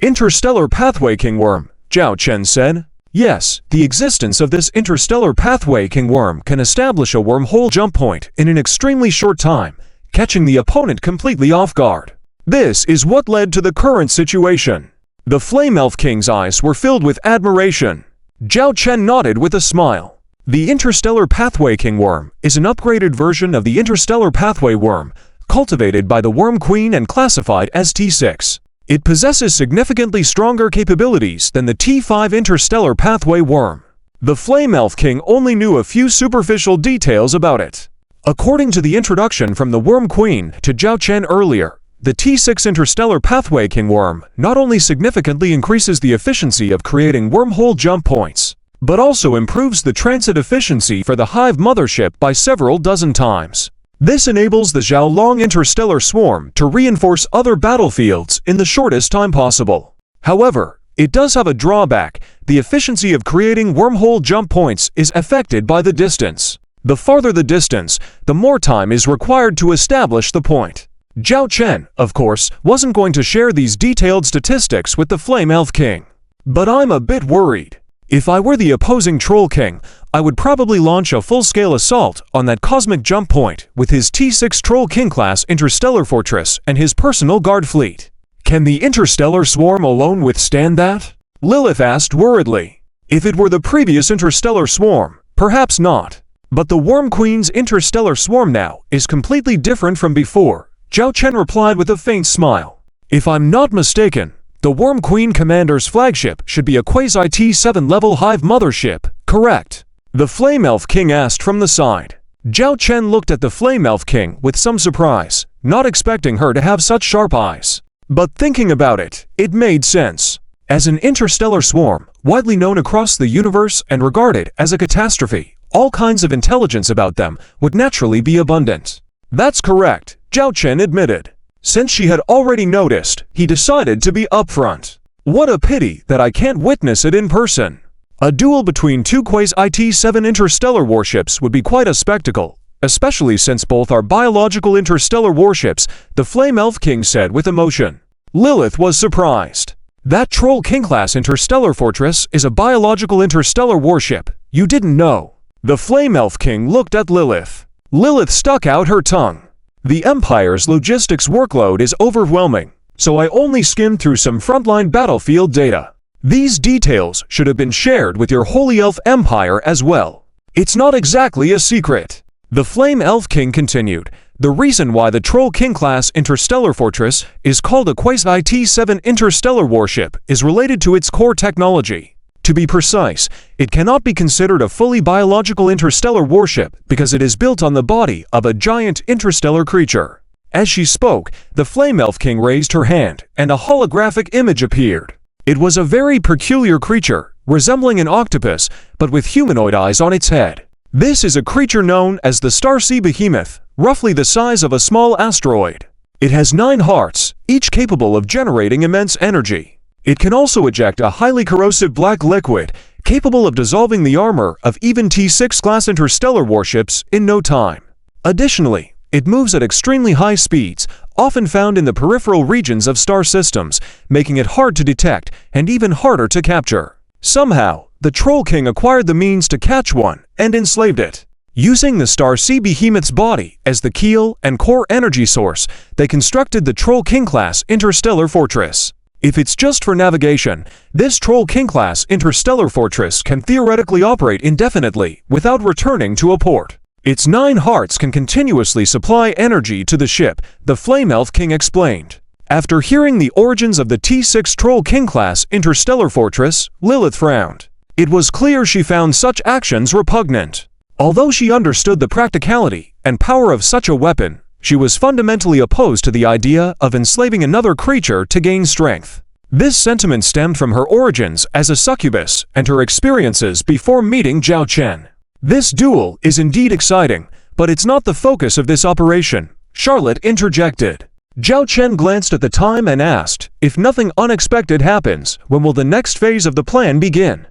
S1: Interstellar pathway king worm, Zhao Chen said. Yes, the existence of this interstellar pathway king worm can establish a wormhole jump point in an extremely short time, catching the opponent completely off guard. This is what led to the current situation. The Flame Elf King's eyes were filled with admiration. Zhao Chen nodded with a smile. The Interstellar Pathway King Worm is an upgraded version of the Interstellar Pathway Worm, cultivated by the Worm Queen and classified as T6. It possesses significantly stronger capabilities than the T5 Interstellar Pathway Worm. The Flame Elf King only knew a few superficial details about it. According to the introduction from the Worm Queen to Zhao Chen earlier, the T6 Interstellar Pathway King Worm not only significantly increases the efficiency of creating wormhole jump points, but also improves the transit efficiency for the Hive mothership by several dozen times. This enables the Xiaolong Interstellar Swarm to reinforce other battlefields in the shortest time possible. However, it does have a drawback. The efficiency of creating wormhole jump points is affected by the distance. The farther the distance, the more time is required to establish the point. Zhao Chen, of course, wasn't going to share these detailed statistics with the Flame Elf King. But I'm a bit worried. If I were the opposing Troll King, I would probably launch a full-scale assault on that cosmic jump point with his T6 Troll King-class Interstellar Fortress and his personal guard fleet. Can the Interstellar Swarm alone withstand that? Lilith asked worriedly. If it were the previous Interstellar Swarm, perhaps not. But the Worm Queen's Interstellar Swarm now is completely different from before. Zhao Chen replied with a faint smile. If I'm not mistaken, the Worm Queen Commander's flagship should be a quasi-T7 level Hive mothership, correct? The Flame Elf King asked from the side. Zhao Chen looked at the Flame Elf King with some surprise, not expecting her to have such sharp eyes. But thinking about it, it made sense. As an interstellar swarm, widely known across the universe and regarded as a catastrophe, all kinds of intelligence about them would naturally be abundant. That's correct, Zhao Chen admitted. Since she had already noticed, he decided to be upfront. What a pity that I can't witness it in person. A duel between two quasi-T7 interstellar warships would be quite a spectacle, especially since both are biological interstellar warships, the Flame Elf King said with emotion. Lilith was surprised. That Troll King-class interstellar fortress is a biological interstellar warship. You didn't know. The Flame Elf King looked at Lilith. Lilith stuck out her tongue. The Empire's logistics workload is overwhelming, so I only skimmed through some frontline battlefield data. These details should have been shared with your Holy Elf Empire as well. It's not exactly a secret. The Flame Elf King continued. The reason why the Troll King-class interstellar fortress is called a quasi-T7 interstellar warship is related to its core technology. To be precise, it cannot be considered a fully biological interstellar warship because it is built on the body of a giant interstellar creature. As she spoke, the Flame Elf King raised her hand, and a holographic image appeared. It was a very peculiar creature, resembling an octopus, but with humanoid eyes on its head. This is a creature known as the Starseed Behemoth, roughly the size of a small asteroid. It has 9 hearts, each capable of generating immense energy. It can also eject a highly corrosive black liquid, capable of dissolving the armor of even T6 class interstellar warships in no time. Additionally, it moves at extremely high speeds, often found in the peripheral regions of star systems, making it hard to detect and even harder to capture. Somehow, the Troll King acquired the means to catch one and enslaved it. Using the Starseed Behemoth's body as the keel and core energy source, they constructed the Troll King-class interstellar fortress. If it's just for navigation, this Troll King-class interstellar fortress can theoretically operate indefinitely without returning to a port. Its 9 hearts can continuously supply energy to the ship, the Flame Elf King explained. After hearing the origins of the T6 Troll King-class interstellar fortress, Lilith frowned. It was clear she found such actions repugnant. Although she understood the practicality and power of such a weapon, she was fundamentally opposed to the idea of enslaving another creature to gain strength. This sentiment stemmed from her origins as a succubus and her experiences before meeting Zhao Chen. This duel is indeed exciting, but it's not the focus of this operation, Charlotte interjected. Zhao Chen glanced at the time and asked, "If nothing unexpected happens, when will the next phase of the plan begin?"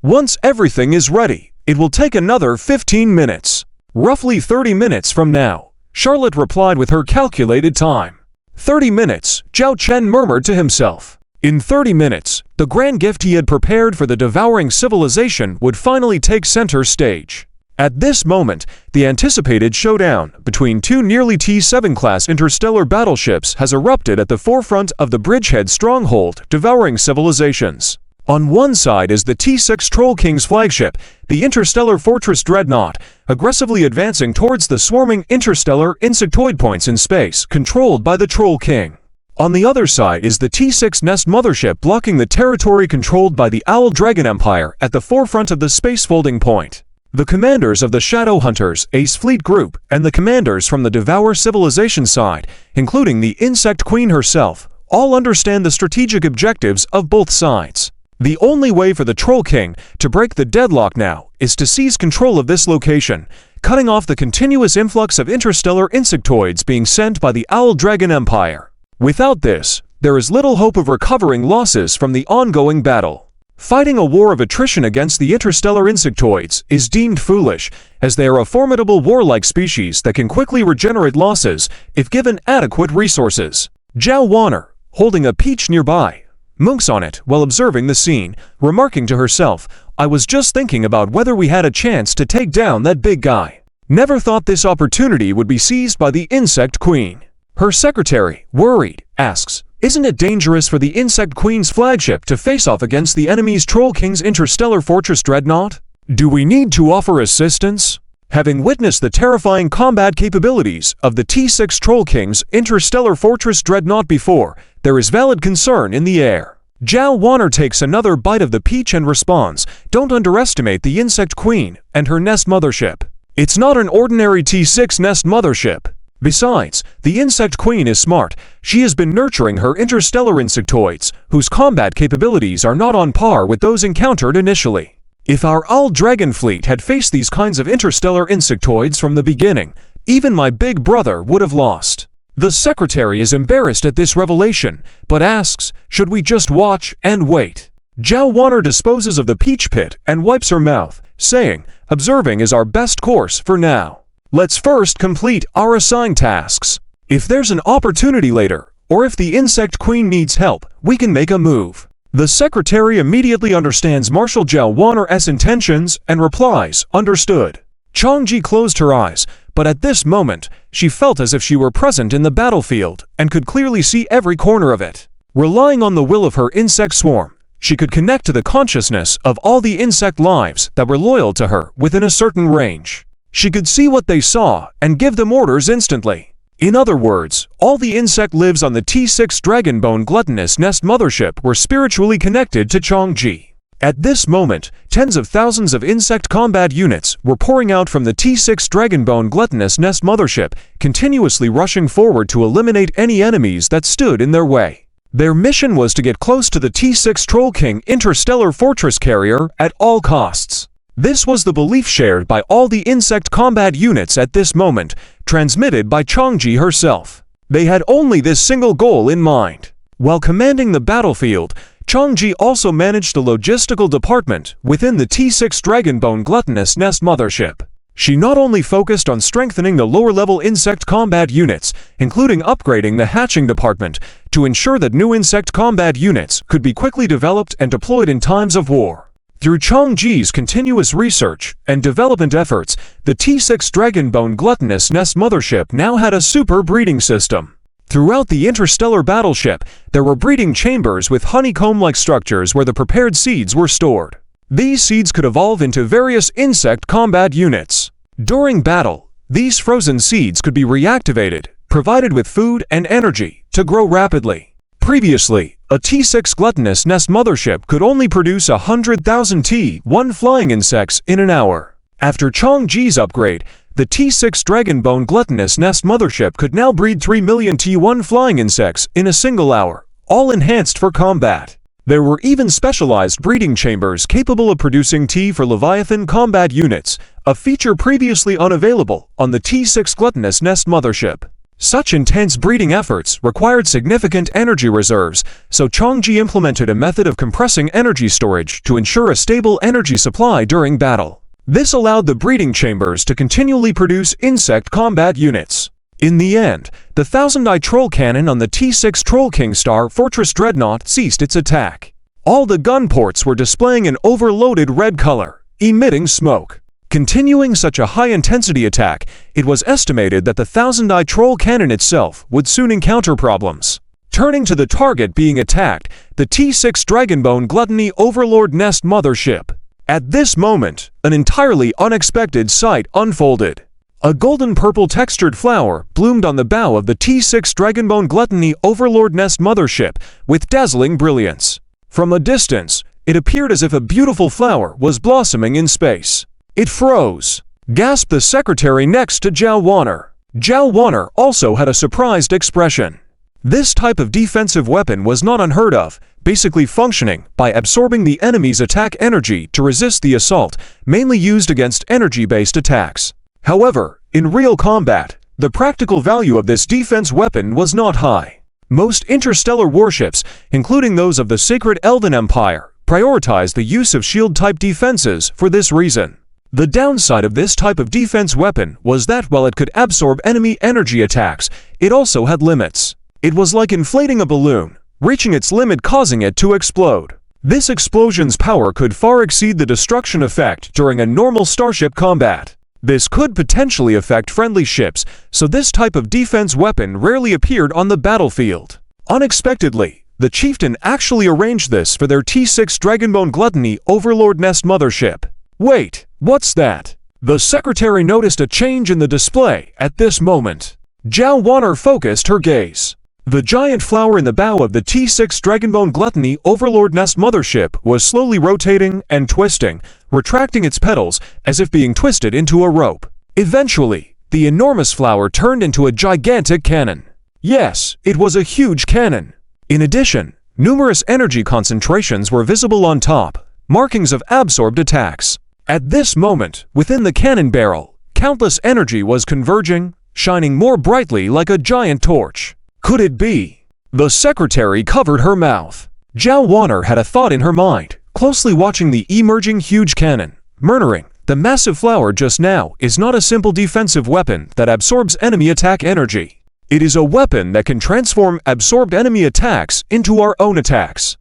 S1: "Once everything is ready, it will take another 15 minutes. Roughly 30 minutes from now," Charlotte replied with her calculated time. 30 minutes, Zhao Chen murmured to himself. In 30 minutes, the grand gift he had prepared for the devouring civilization would finally take center stage. At this moment, the anticipated showdown between two nearly T-7 class interstellar battleships has erupted at the forefront of the bridgehead stronghold, devouring civilizations. On one side is the T-6 Troll King's flagship, the interstellar fortress Dreadnought, aggressively advancing towards the swarming interstellar insectoid points in space controlled by the Troll King. On the other side is the T-6 Nest mothership blocking the territory controlled by the Owl Dragon Empire at the forefront of the space folding point. The commanders of the Shadow Hunters Ace Fleet Group and the commanders from the Devour Civilization side, including the Insect Queen herself, all understand the strategic objectives of both sides. The only way for the Troll King to break the deadlock now is to seize control of this location, cutting off the continuous influx of interstellar insectoids being sent by the Owl Dragon Empire. Without this, there is little hope of recovering losses from the ongoing battle. Fighting a war of attrition against the interstellar insectoids is deemed foolish, as they are a formidable warlike species that can quickly regenerate losses if given adequate resources. Zhao Wanner, holding a peach nearby, munks on it while observing the scene, remarking to herself, "I was just thinking about whether we had a chance to take down that big guy. Never thought this opportunity would be seized by the Insect Queen." Her secretary, worried, asks, "Isn't it dangerous for the Insect Queen's flagship to face off against the enemy's Troll King's interstellar fortress Dreadnought? Do we need to offer assistance?" Having witnessed the terrifying combat capabilities of the T-6 Troll King's interstellar fortress Dreadnought before, there is valid concern in the air. Zhao Wanner takes another bite of the peach and responds, "Don't underestimate the Insect Queen and her Nest mothership. It's not an ordinary T-6 Nest mothership. Besides, the Insect Queen is smart. She has been nurturing her interstellar insectoids, whose combat capabilities are not on par with those encountered initially. If our Owl Dragon fleet had faced these kinds of interstellar insectoids from the beginning, even my big brother would have lost." The secretary is embarrassed at this revelation, but asks, "Should we just watch and wait?" Zhao Wanner disposes of the peach pit and wipes her mouth, saying, "Observing is our best course for now. Let's first complete our assigned tasks. If there's an opportunity later, or if the Insect Queen needs help, we can make a move." The secretary immediately understands Marshal Zhao Wanner's intentions and replies, "Understood." Changji closed her eyes, but at this moment, she felt as if she were present in the battlefield and could clearly see every corner of it. Relying on the will of her insect swarm, she could connect to the consciousness of all the insect lives that were loyal to her within a certain range. She could see what they saw and give them orders instantly. In other words, all the insect lives on the T-6 Dragonbone Gluttonous Nest mothership were spiritually connected to Changji. At this moment, tens of thousands of insect combat units were pouring out from the T-6 Dragonbone Gluttonous Nest mothership, continuously rushing forward to eliminate any enemies that stood in their way. Their mission was to get close to the T-6 Troll King interstellar fortress carrier at all costs. This was the belief shared by all the insect combat units at this moment, transmitted by Changji herself. They had only this single goal in mind. While commanding the battlefield, Changji also managed the logistical department within the T-6 Dragonbone Gluttonous Nest mothership. She not only focused on strengthening the lower-level insect combat units, including upgrading the hatching department to ensure that new insect combat units could be quickly developed and deployed in times of war. Through Changji's continuous research and development efforts, the T-6 Dragonbone Gluttonous Nest mothership now had a super breeding system. Throughout the interstellar battleship, there were breeding chambers with honeycomb-like structures where the prepared seeds were stored. These seeds could evolve into various insect combat units. During battle, these frozen seeds could be reactivated, provided with food and energy, to grow rapidly. Previously, a T-6 Gluttonous Nest mothership could only produce 100,000 T-1 flying insects in an hour. After Changji's upgrade, the T-6 Dragonbone Gluttonous Nest mothership could now breed 3 million T-1 flying insects in a single hour, all enhanced for combat. There were even specialized breeding chambers capable of producing T for Leviathan combat units, a feature previously unavailable on the T-6 Gluttonous Nest mothership. Such intense breeding efforts required significant energy reserves, so Changji implemented a method of compressing energy storage to ensure a stable energy supply during battle. This allowed the breeding chambers to continually produce insect combat units. In the end, the 1000-eye troll cannon on the T6 Troll King Star Fortress Dreadnought ceased its attack. All the gun ports were displaying an overloaded red color, emitting smoke. Continuing such a high-intensity attack, it was estimated that the 1000-eye troll cannon itself would soon encounter problems. Turning to the target being attacked, the T6 Dragonbone Gluttony Overlord Nest mothership. At this moment, an entirely unexpected sight unfolded. A golden-purple textured flower bloomed on the bow of the T6 Dragonbone Gluttony Overlord Nest mothership with dazzling brilliance. From a distance, it appeared as if a beautiful flower was blossoming in space. It froze, gasped the secretary next to Zhao Wanner. Zhao Wanner also had a surprised expression. This type of defensive weapon was not unheard of, basically functioning by absorbing the enemy's attack energy to resist the assault, mainly used against energy-based attacks. However, in real combat, the practical value of this defense weapon was not high. Most interstellar warships, including those of the Sacred Elven Empire, prioritized the use of shield-type defenses for this reason. The downside of this type of defense weapon was that while it could absorb enemy energy attacks, it also had limits. It was like inflating a balloon, reaching its limit causing it to explode. This explosion's power could far exceed the destruction effect during a normal starship combat. This could potentially affect friendly ships, so this type of defense weapon rarely appeared on the battlefield. Unexpectedly, the chieftain actually arranged this for their T6 Dragonbone Gluttony Overlord Nest mothership. Wait, what's that? The secretary noticed a change in the display at this moment. Zhao Wanner focused her gaze. The giant flower in the bow of the T6 Dragonbone Gluttony Overlord Nest mothership was slowly rotating and twisting, retracting its petals as if being twisted into a rope. Eventually, the enormous flower turned into a gigantic cannon. Yes, it was a huge cannon. In addition, numerous energy concentrations were visible on top, markings of absorbed attacks. At this moment, within the cannon barrel, countless energy was converging, shining more brightly like a giant torch. Could it be? The secretary covered her mouth. Zhao Wanner had a thought in her mind, closely watching the emerging huge cannon, murmuring, the massive flower just now is not a simple defensive weapon that absorbs enemy attack energy. It is a weapon that can transform absorbed enemy attacks into our own attacks.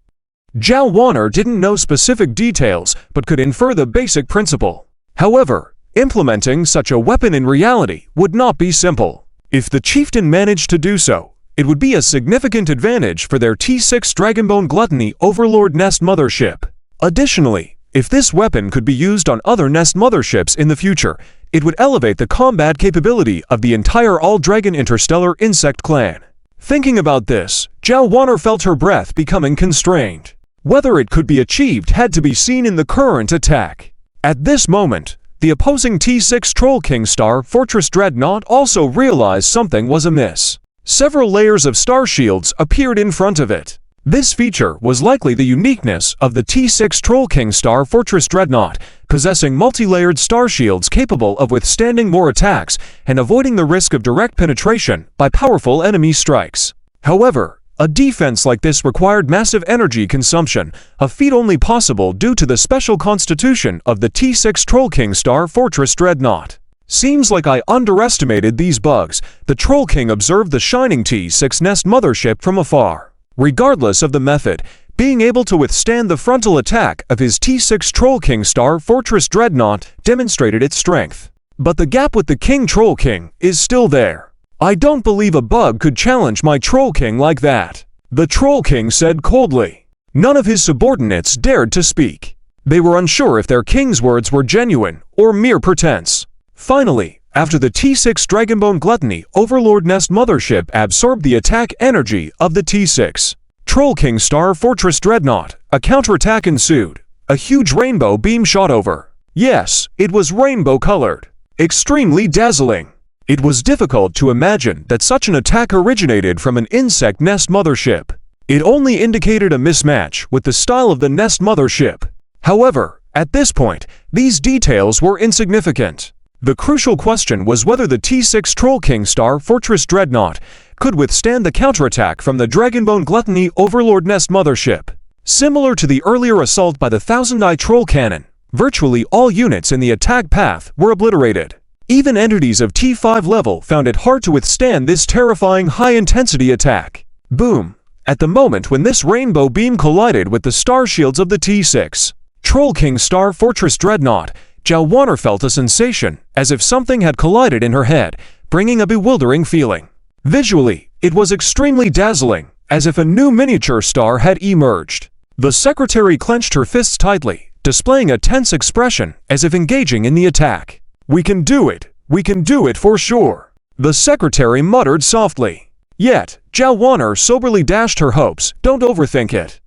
S1: Zhao Wanner didn't know specific details, but could infer the basic principle. However, implementing such a weapon in reality would not be simple. If the chieftain managed to do so, it would be a significant advantage for their T6 Dragonbone Gluttony Overlord Nest mothership. Additionally, if this weapon could be used on other Nest motherships in the future, it would elevate the combat capability of the entire All-Dragon Interstellar Insect Clan. Thinking about this, Zhao Wanner felt her breath becoming constrained. Whether it could be achieved had to be seen in the current attack. At this moment, the opposing T6 Troll King Star Fortress Dreadnought also realized something was amiss. Several layers of star shields appeared in front of it. This feature was likely the uniqueness of the T6 Troll King Star Fortress Dreadnought, possessing multi-layered star shields capable of withstanding more attacks and avoiding the risk of direct penetration by powerful enemy strikes. However, a defense like this required massive energy consumption, a feat only possible due to the special constitution of the T6 Troll King Star Fortress Dreadnought. Seems like I underestimated these bugs. The Troll King observed the shining T6 Nest mothership from afar. Regardless of the method, being able to withstand the frontal attack of his T6 Troll King Star Fortress Dreadnought demonstrated its strength. But the gap with the King Troll King is still there. I don't believe a bug could challenge my Troll King like that, the Troll King said coldly. None of his subordinates dared to speak. They were unsure if their king's words were genuine or mere pretense. Finally, after the T6 Dragonbone Gluttony Overlord Nest mothership absorbed the attack energy of the T6 Troll King Star Fortress Dreadnought, a counterattack ensued. A huge rainbow beam shot over. Yes, it was rainbow-colored. Extremely dazzling. It was difficult to imagine that such an attack originated from an insect nest mothership. It only indicated a mismatch with the style of the nest mothership. However, at this point, these details were insignificant. The crucial question was whether the T-6 Troll King Star Fortress Dreadnought could withstand the counterattack from the Dragonbone Gluttony Overlord Nest mothership. Similar to the earlier assault by the Thousand-Eye Troll Cannon, virtually all units in the attack path were obliterated. Even entities of T5 level found it hard to withstand this terrifying high-intensity attack. Boom! At the moment when this rainbow beam collided with the star shields of the T6 Troll King Star Fortress Dreadnought, Zhao Wanner felt a sensation, as if something had collided in her head, bringing a bewildering feeling. Visually, it was extremely dazzling, as if a new miniature star had emerged. The secretary clenched her fists tightly, displaying a tense expression, as if engaging in the attack. "We can do it! We can do it for sure!" the secretary muttered softly. Yet, Zhao Wanner soberly dashed her hopes. "Don't overthink it.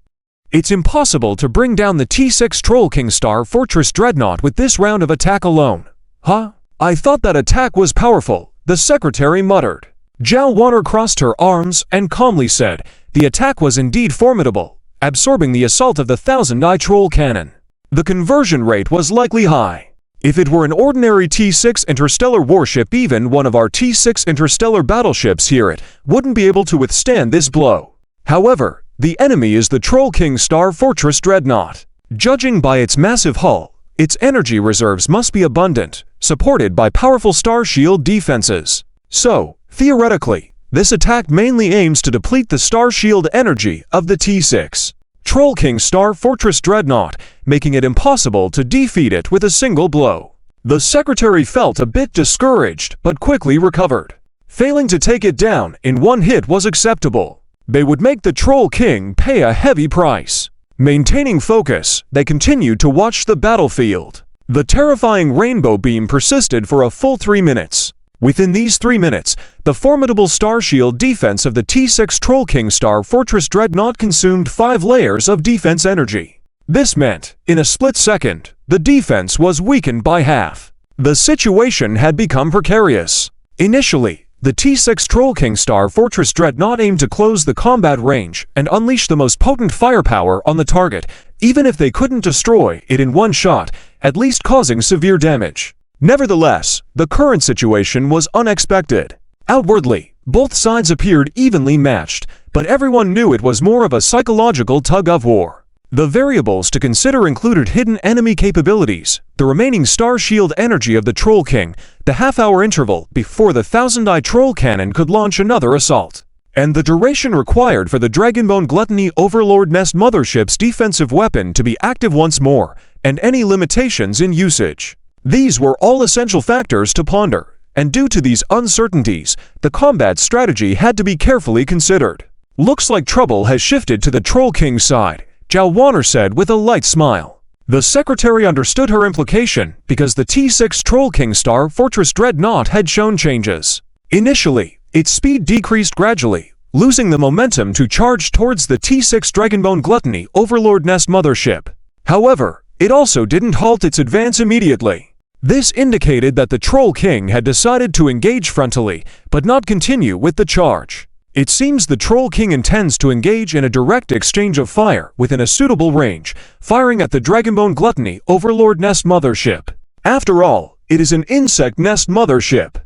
S1: It's impossible to bring down the T6 Troll King Star Fortress Dreadnought with this round of attack alone." "Huh? I thought that attack was powerful," the secretary muttered. Zhao Wanner crossed her arms and calmly said, "The attack was indeed formidable, absorbing the assault of the Thousand-Eye Troll Cannon. The conversion rate was likely high. If it were an ordinary T6 interstellar warship, even one of our T6 interstellar battleships here, it wouldn't be able to withstand this blow. However, the enemy is the Troll King Star Fortress Dreadnought. Judging by its massive hull, its energy reserves must be abundant, supported by powerful star shield defenses. So, theoretically, this attack mainly aims to deplete the star shield energy of the T6 Troll King Star Fortress Dreadnought, making it impossible to defeat it with a single blow." The secretary felt a bit discouraged, but quickly recovered. Failing to take it down in one hit was acceptable. They would make the Troll King pay a heavy price. Maintaining focus, they continued to watch the battlefield. The terrifying rainbow beam persisted for a full 3 minutes. Within these 3 minutes, the formidable star shield defense of the T6 Troll King Star Fortress Dreadnought consumed 5 layers of defense energy. This meant, in a split second, the defense was weakened by half. The situation had become precarious. Initially, the T6 Troll King Star Fortress Dreadnought aimed to close the combat range and unleash the most potent firepower on the target, even if they couldn't destroy it in one shot, at least causing severe damage. Nevertheless, the current situation was unexpected. Outwardly, both sides appeared evenly matched, but everyone knew it was more of a psychological tug-of-war. The variables to consider included hidden enemy capabilities, the remaining star shield energy of the Troll King, the half-hour interval before the Thousand-Eye Troll Cannon could launch another assault, and the duration required for the Dragonbone Gluttony Overlord Nest mothership's defensive weapon to be active once more, and any limitations in usage. These were all essential factors to ponder, and due to these uncertainties, the combat strategy had to be carefully considered. "Looks like trouble has shifted to the Troll King's side," Zhao Wanner said with a light smile. The secretary understood her implication because the T6 Troll King Star Fortress Dreadnought had shown changes. Initially, its speed decreased gradually, losing the momentum to charge towards the T6 Dragonbone Gluttony Overlord Nest mothership. However, it also didn't halt its advance immediately. This indicated that the Troll King had decided to engage frontally, but not continue with the charge. It seems the Troll King intends to engage in a direct exchange of fire within a suitable range, firing at the Dragonbone Gluttony Overlord Nest mothership. After all, it is an insect nest mothership.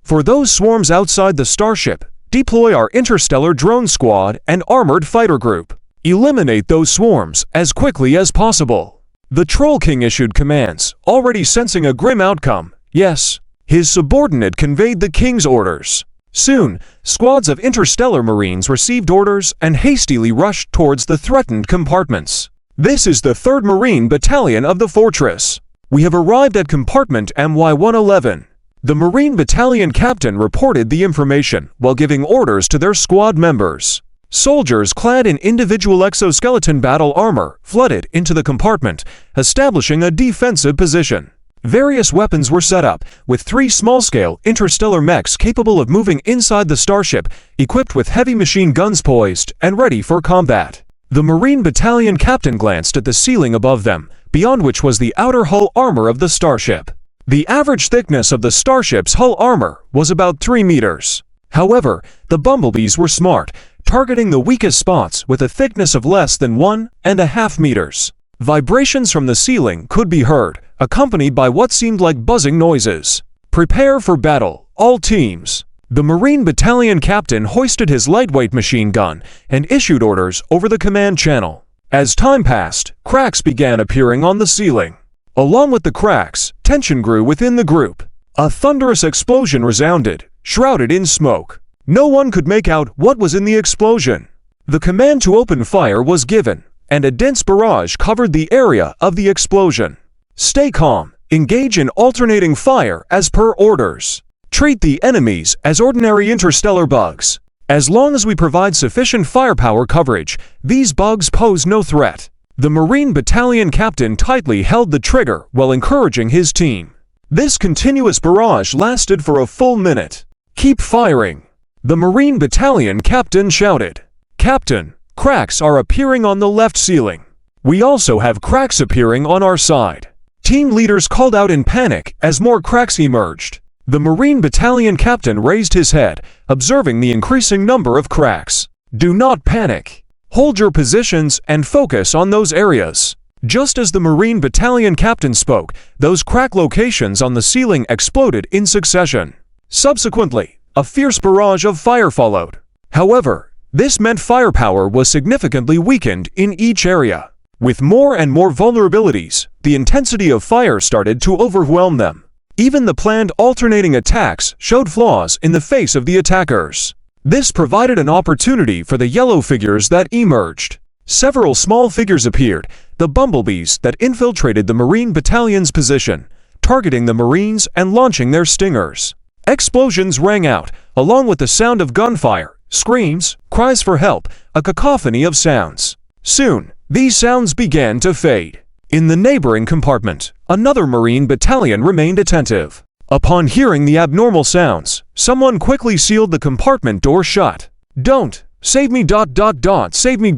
S1: For those swarms outside the starship, deploy our interstellar drone squad and armored fighter group. Eliminate those swarms as quickly as possible. The Troll King issued commands, already sensing a grim outcome. Yes, his subordinate conveyed the king's orders. Soon, squads of interstellar marines received orders and hastily rushed towards the threatened compartments. "This is the 3rd Marine Battalion of the fortress. We have arrived at compartment MY-111. The Marine Battalion captain reported the information while giving orders to their squad members. Soldiers clad in individual exoskeleton battle armor flooded into the compartment, establishing a defensive position. Various weapons were set up, with 3 small-scale interstellar mechs capable of moving inside the starship, equipped with heavy machine guns poised and ready for combat. The Marine Battalion captain glanced at the ceiling above them, beyond which was the outer hull armor of the starship. The average thickness of the starship's hull armor was about 3 meters. However, the bumblebees were smart, targeting the weakest spots with a thickness of less than 1.5 meters. Vibrations from the ceiling could be heard, accompanied by what seemed like buzzing noises. Prepare for battle, all teams. The Marine Battalion captain hoisted his lightweight machine gun and issued orders over the command channel. As time passed, cracks began appearing on the ceiling. Along with the cracks, tension grew within the group. A thunderous explosion resounded, shrouded in smoke. No one could make out what was in the explosion. The command to open fire was given, and a dense barrage covered the area of the explosion. Stay calm, engage in alternating fire as per orders. Treat the enemies as ordinary interstellar bugs. As long as we provide sufficient firepower coverage, these bugs pose no threat. The Marine Battalion captain tightly held the trigger while encouraging his team. This continuous barrage lasted for a full minute. Keep firing. The Marine Battalion captain shouted. Captain, cracks are appearing on the left ceiling. We also have cracks appearing on our side. Team leaders called out in panic as more cracks emerged. The Marine Battalion captain raised his head, observing the increasing number of cracks. Do not panic. Hold your positions and focus on those areas. Just as the Marine Battalion captain spoke, those crack locations on the ceiling exploded in succession. Subsequently, a fierce barrage of fire followed. However, this meant firepower was significantly weakened in each area. With more and more vulnerabilities, the intensity of fire started to overwhelm them. Even the planned alternating attacks showed flaws in the face of the attackers. This provided an opportunity for the yellow figures that emerged. Several small figures appeared, the bumblebees that infiltrated the Marine Battalion's position, targeting the Marines and launching their stingers. Explosions rang out, along with the sound of gunfire, screams, cries for help, a cacophony of sounds. Soon, these sounds began to fade. In the neighboring compartment, another Marine Battalion remained attentive. Upon hearing the abnormal sounds, someone quickly sealed the compartment door shut. Don't! Save me ... Save me ...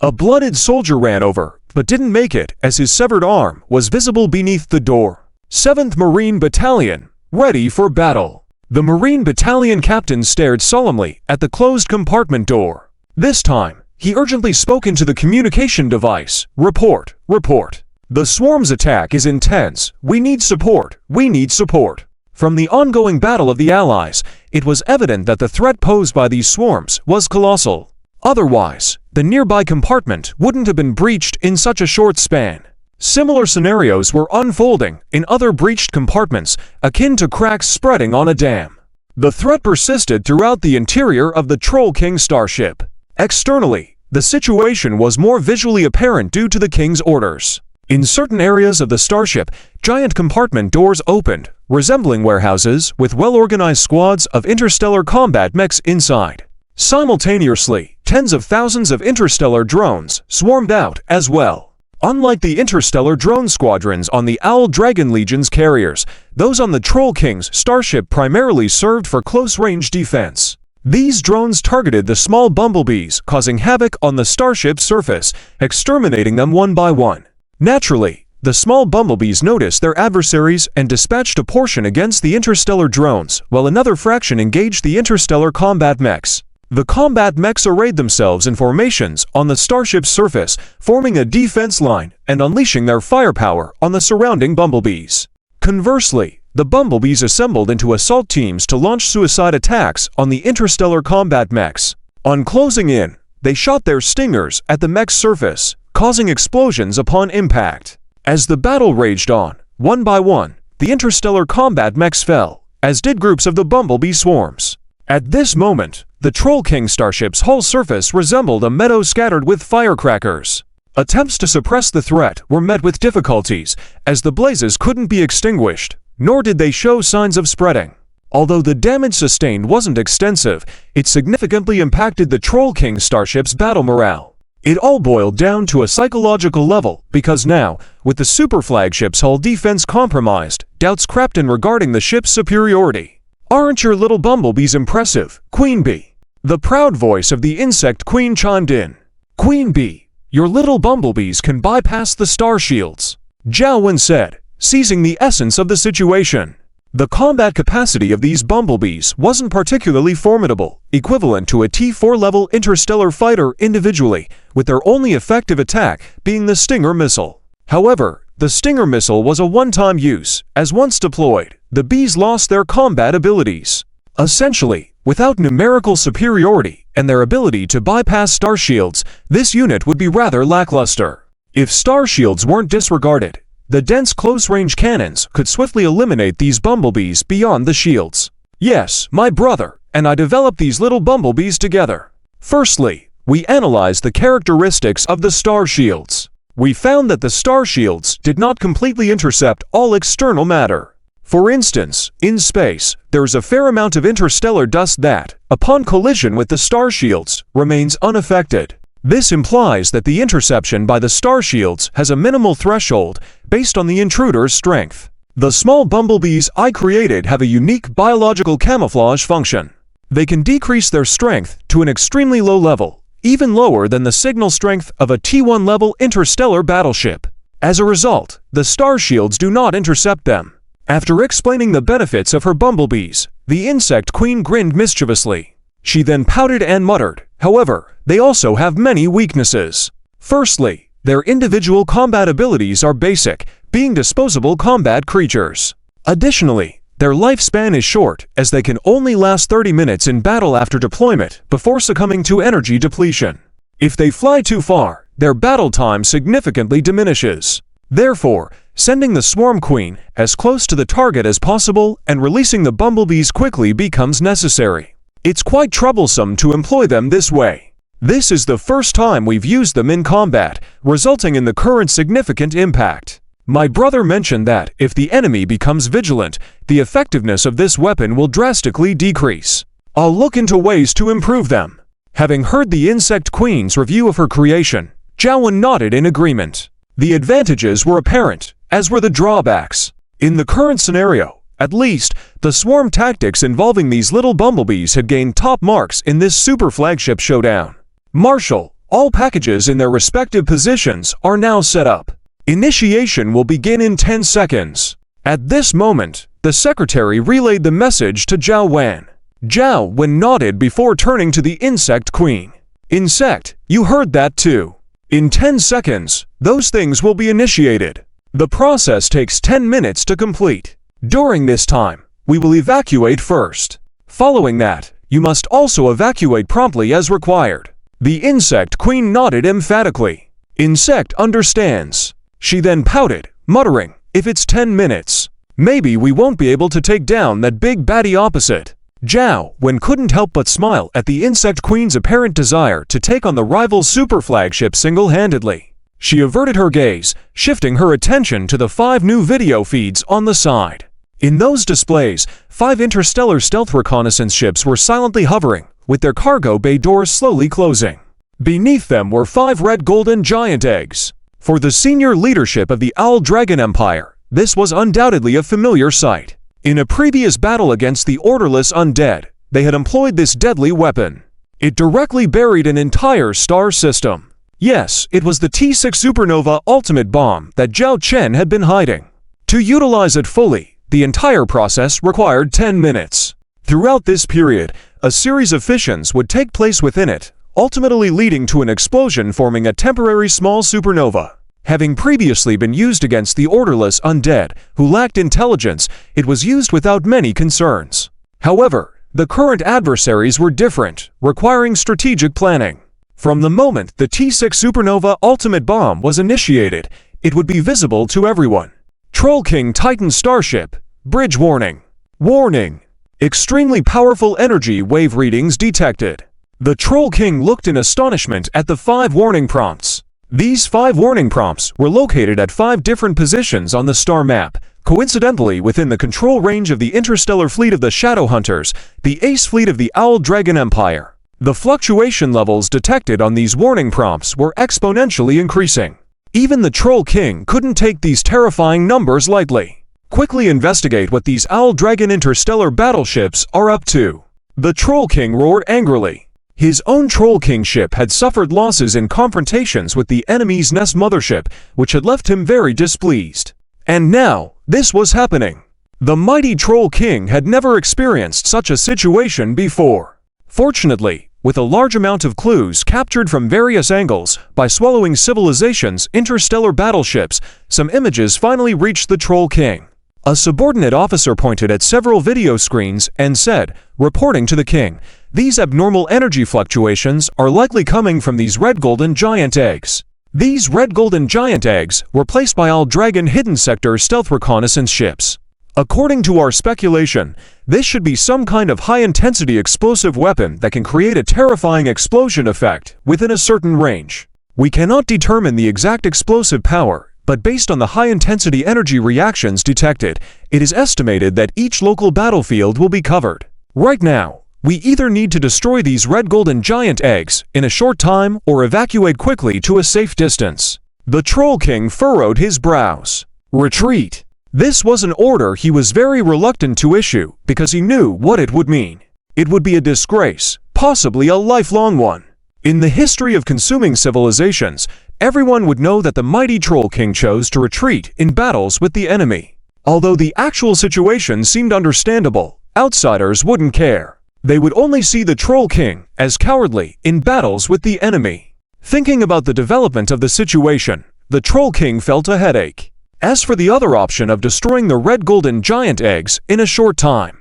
S1: A blooded soldier ran over, but didn't make it as his severed arm was visible beneath the door. 7th Marine Battalion, ready for battle. The Marine Battalion captain stared solemnly at the closed compartment door. This time, he urgently spoke into the communication device. Report, report. The swarm's attack is intense. We need support. We need support. From the ongoing battle of the Allies, it was evident that the threat posed by these swarms was colossal. Otherwise, the nearby compartment wouldn't have been breached in such a short span. Similar scenarios were unfolding in other breached compartments, akin to cracks spreading on a dam. The threat persisted throughout the interior of the Troll King starship. Externally, the situation was more visually apparent due to the King's orders. In certain areas of the starship, giant compartment doors opened, resembling warehouses with well-organized squads of interstellar combat mechs inside. Simultaneously, tens of thousands of interstellar drones swarmed out as well. Unlike the interstellar drone squadrons on the Owl Dragon Legion's carriers, those on the Troll King's starship primarily served for close-range defense. These drones targeted the small bumblebees, causing havoc on the starship's surface, exterminating them one by one. Naturally, the small bumblebees noticed their adversaries and dispatched a portion against the interstellar drones, while another fraction engaged the interstellar combat mechs. The combat mechs arrayed themselves in formations on the starship's surface, forming a defense line and unleashing their firepower on the surrounding bumblebees. Conversely, the bumblebees assembled into assault teams to launch suicide attacks on the interstellar combat mechs. On closing in, they shot their stingers at the mech's surface, causing explosions upon impact. As the battle raged on, one by one, the interstellar combat mechs fell, as did groups of the bumblebee swarms. At this moment, the Troll King starship's whole surface resembled a meadow scattered with firecrackers. Attempts to suppress the threat were met with difficulties, as the blazes couldn't be extinguished, nor did they show signs of spreading. Although the damage sustained wasn't extensive, it significantly impacted the Troll King starship's battle morale. It all boiled down to a psychological level, because now, with the super flagship's hull defense compromised, doubts crept in regarding the ship's superiority. Aren't your little bumblebees impressive, Queen Bee? The proud voice of the insect queen chimed in. Queen Bee, your little bumblebees can bypass the star shields, Zhao Wen said, seizing the essence of the situation. The combat capacity of these bumblebees wasn't particularly formidable, equivalent to a T-4 level interstellar fighter individually, with their only effective attack being the Stinger missile. However, the Stinger missile was a one-time use, as once deployed, the bees lost their combat abilities. Essentially, without numerical superiority and their ability to bypass star shields, this unit would be rather lackluster. If star shields weren't disregarded, the dense close-range cannons could swiftly eliminate these bumblebees beyond the shields. Yes, my brother and I developed these little bumblebees together. Firstly, we analyzed the characteristics of the star shields. We found that the star shields did not completely intercept all external matter. For instance, in space, there is a fair amount of interstellar dust that, upon collision with the star shields, remains unaffected. This implies that the interception by the star shields has a minimal threshold based on the intruder's strength. The small bumblebees I created have a unique biological camouflage function. They can decrease their strength to an extremely low level, even lower than the signal strength of a T1 level interstellar battleship. As a result, the star shields do not intercept them. After explaining the benefits of her bumblebees, the insect queen grinned mischievously. She then pouted and muttered, "However, they also have many weaknesses. Firstly, their individual combat abilities are basic, being disposable combat creatures. Additionally, their lifespan is short, as they can only last 30 minutes in battle after deployment before succumbing to energy depletion. If they fly too far, their battle time significantly diminishes. Therefore, sending the Swarm Queen as close to the target as possible and releasing the bumblebees quickly becomes necessary. It's quite troublesome to employ them this way. This is the first time we've used them in combat, resulting in the current significant impact. My brother mentioned that if the enemy becomes vigilant, the effectiveness of this weapon will drastically decrease. I'll look into ways to improve them." Having heard the Insect Queen's review of her creation, Jowen nodded in agreement. The advantages were apparent, as were the drawbacks. In the current scenario, at least, the swarm tactics involving these little bumblebees had gained top marks in this super flagship showdown. "Marshal, all packages in their respective positions are now set up. Initiation will begin in 10 seconds. At this moment, the secretary relayed the message to Zhao Wan. Zhao Wan nodded before turning to the Insect Queen. "Insect, you heard that too. In 10 seconds, those things will be initiated. The process takes 10 minutes to complete. During this time, we will evacuate first. Following that, you must also evacuate promptly as required." The Insect Queen nodded emphatically. Insect understands. She then pouted, muttering, "If it's 10 minutes, maybe we won't be able to take down that big baddie opposite." Zhao Wan couldn't help but smile at the Insect Queen's apparent desire to take on the rival super flagship single-handedly. She averted her gaze, shifting her attention to the 5 new video feeds on the side. In those displays, 5 interstellar stealth reconnaissance ships were silently hovering, with their cargo bay doors slowly closing. Beneath them were 5 red golden giant eggs. For the senior leadership of the Owl Dragon Empire, this was undoubtedly a familiar sight. In a previous battle against the orderless undead, they had employed this deadly weapon. It directly buried an entire star system. Yes, it was the T6 Supernova Ultimate Bomb that Zhao Chen had been hiding. To utilize it fully, the entire process required 10 minutes. Throughout this period, a series of fissions would take place within it, ultimately leading to an explosion forming a temporary small supernova. Having previously been used against the orderless undead, who lacked intelligence, it was used without many concerns. However, the current adversaries were different, requiring strategic planning. From the moment the T6 Supernova Ultimate Bomb was initiated, it would be visible to everyone. Troll King Titan Starship. Bridge warning. Warning. Extremely powerful energy wave readings detected. The Troll King looked in astonishment at the 5 warning prompts. These 5 warning prompts were located at 5 different positions on the star map, coincidentally within the control range of the interstellar fleet of the Shadowhunters, the ace fleet of the Owl Dragon Empire. The fluctuation levels detected on these warning prompts were exponentially increasing. Even the Troll King couldn't take these terrifying numbers lightly. Quickly investigate what these Owl Dragon interstellar battleships are up to. The Troll King roared angrily. His own Troll King ship had suffered losses in confrontations with the enemy's Nest mothership, which had left him very displeased. And now, this was happening. The mighty Troll King had never experienced such a situation before. Fortunately, with a large amount of clues captured from various angles by swallowing civilizations' interstellar battleships, some images finally reached the Troll King. A subordinate officer pointed at several video screens and said, reporting to the king, "These abnormal energy fluctuations are likely coming from these red golden giant eggs." These red golden giant eggs were placed by all Dragon Hidden Sector stealth reconnaissance ships. According to our speculation, this should be some kind of high-intensity explosive weapon that can create a terrifying explosion effect within a certain range. We cannot determine the exact explosive power, but based on the high-intensity energy reactions detected, it is estimated that each local battlefield will be covered. Right now, we either need to destroy these red golden giant eggs in a short time or evacuate quickly to a safe distance. The Troll King furrowed his brows. Retreat. This was an order he was very reluctant to issue because he knew what it would mean. It would be a disgrace, possibly a lifelong one. In the history of consuming civilizations, everyone would know that the mighty Troll King chose to retreat in battles with the enemy. Although the actual situation seemed understandable, outsiders wouldn't care. They would only see the Troll King as cowardly in battles with the enemy. Thinking about the development of the situation, the Troll King felt a headache. As for the other option of destroying the red golden giant eggs in a short time,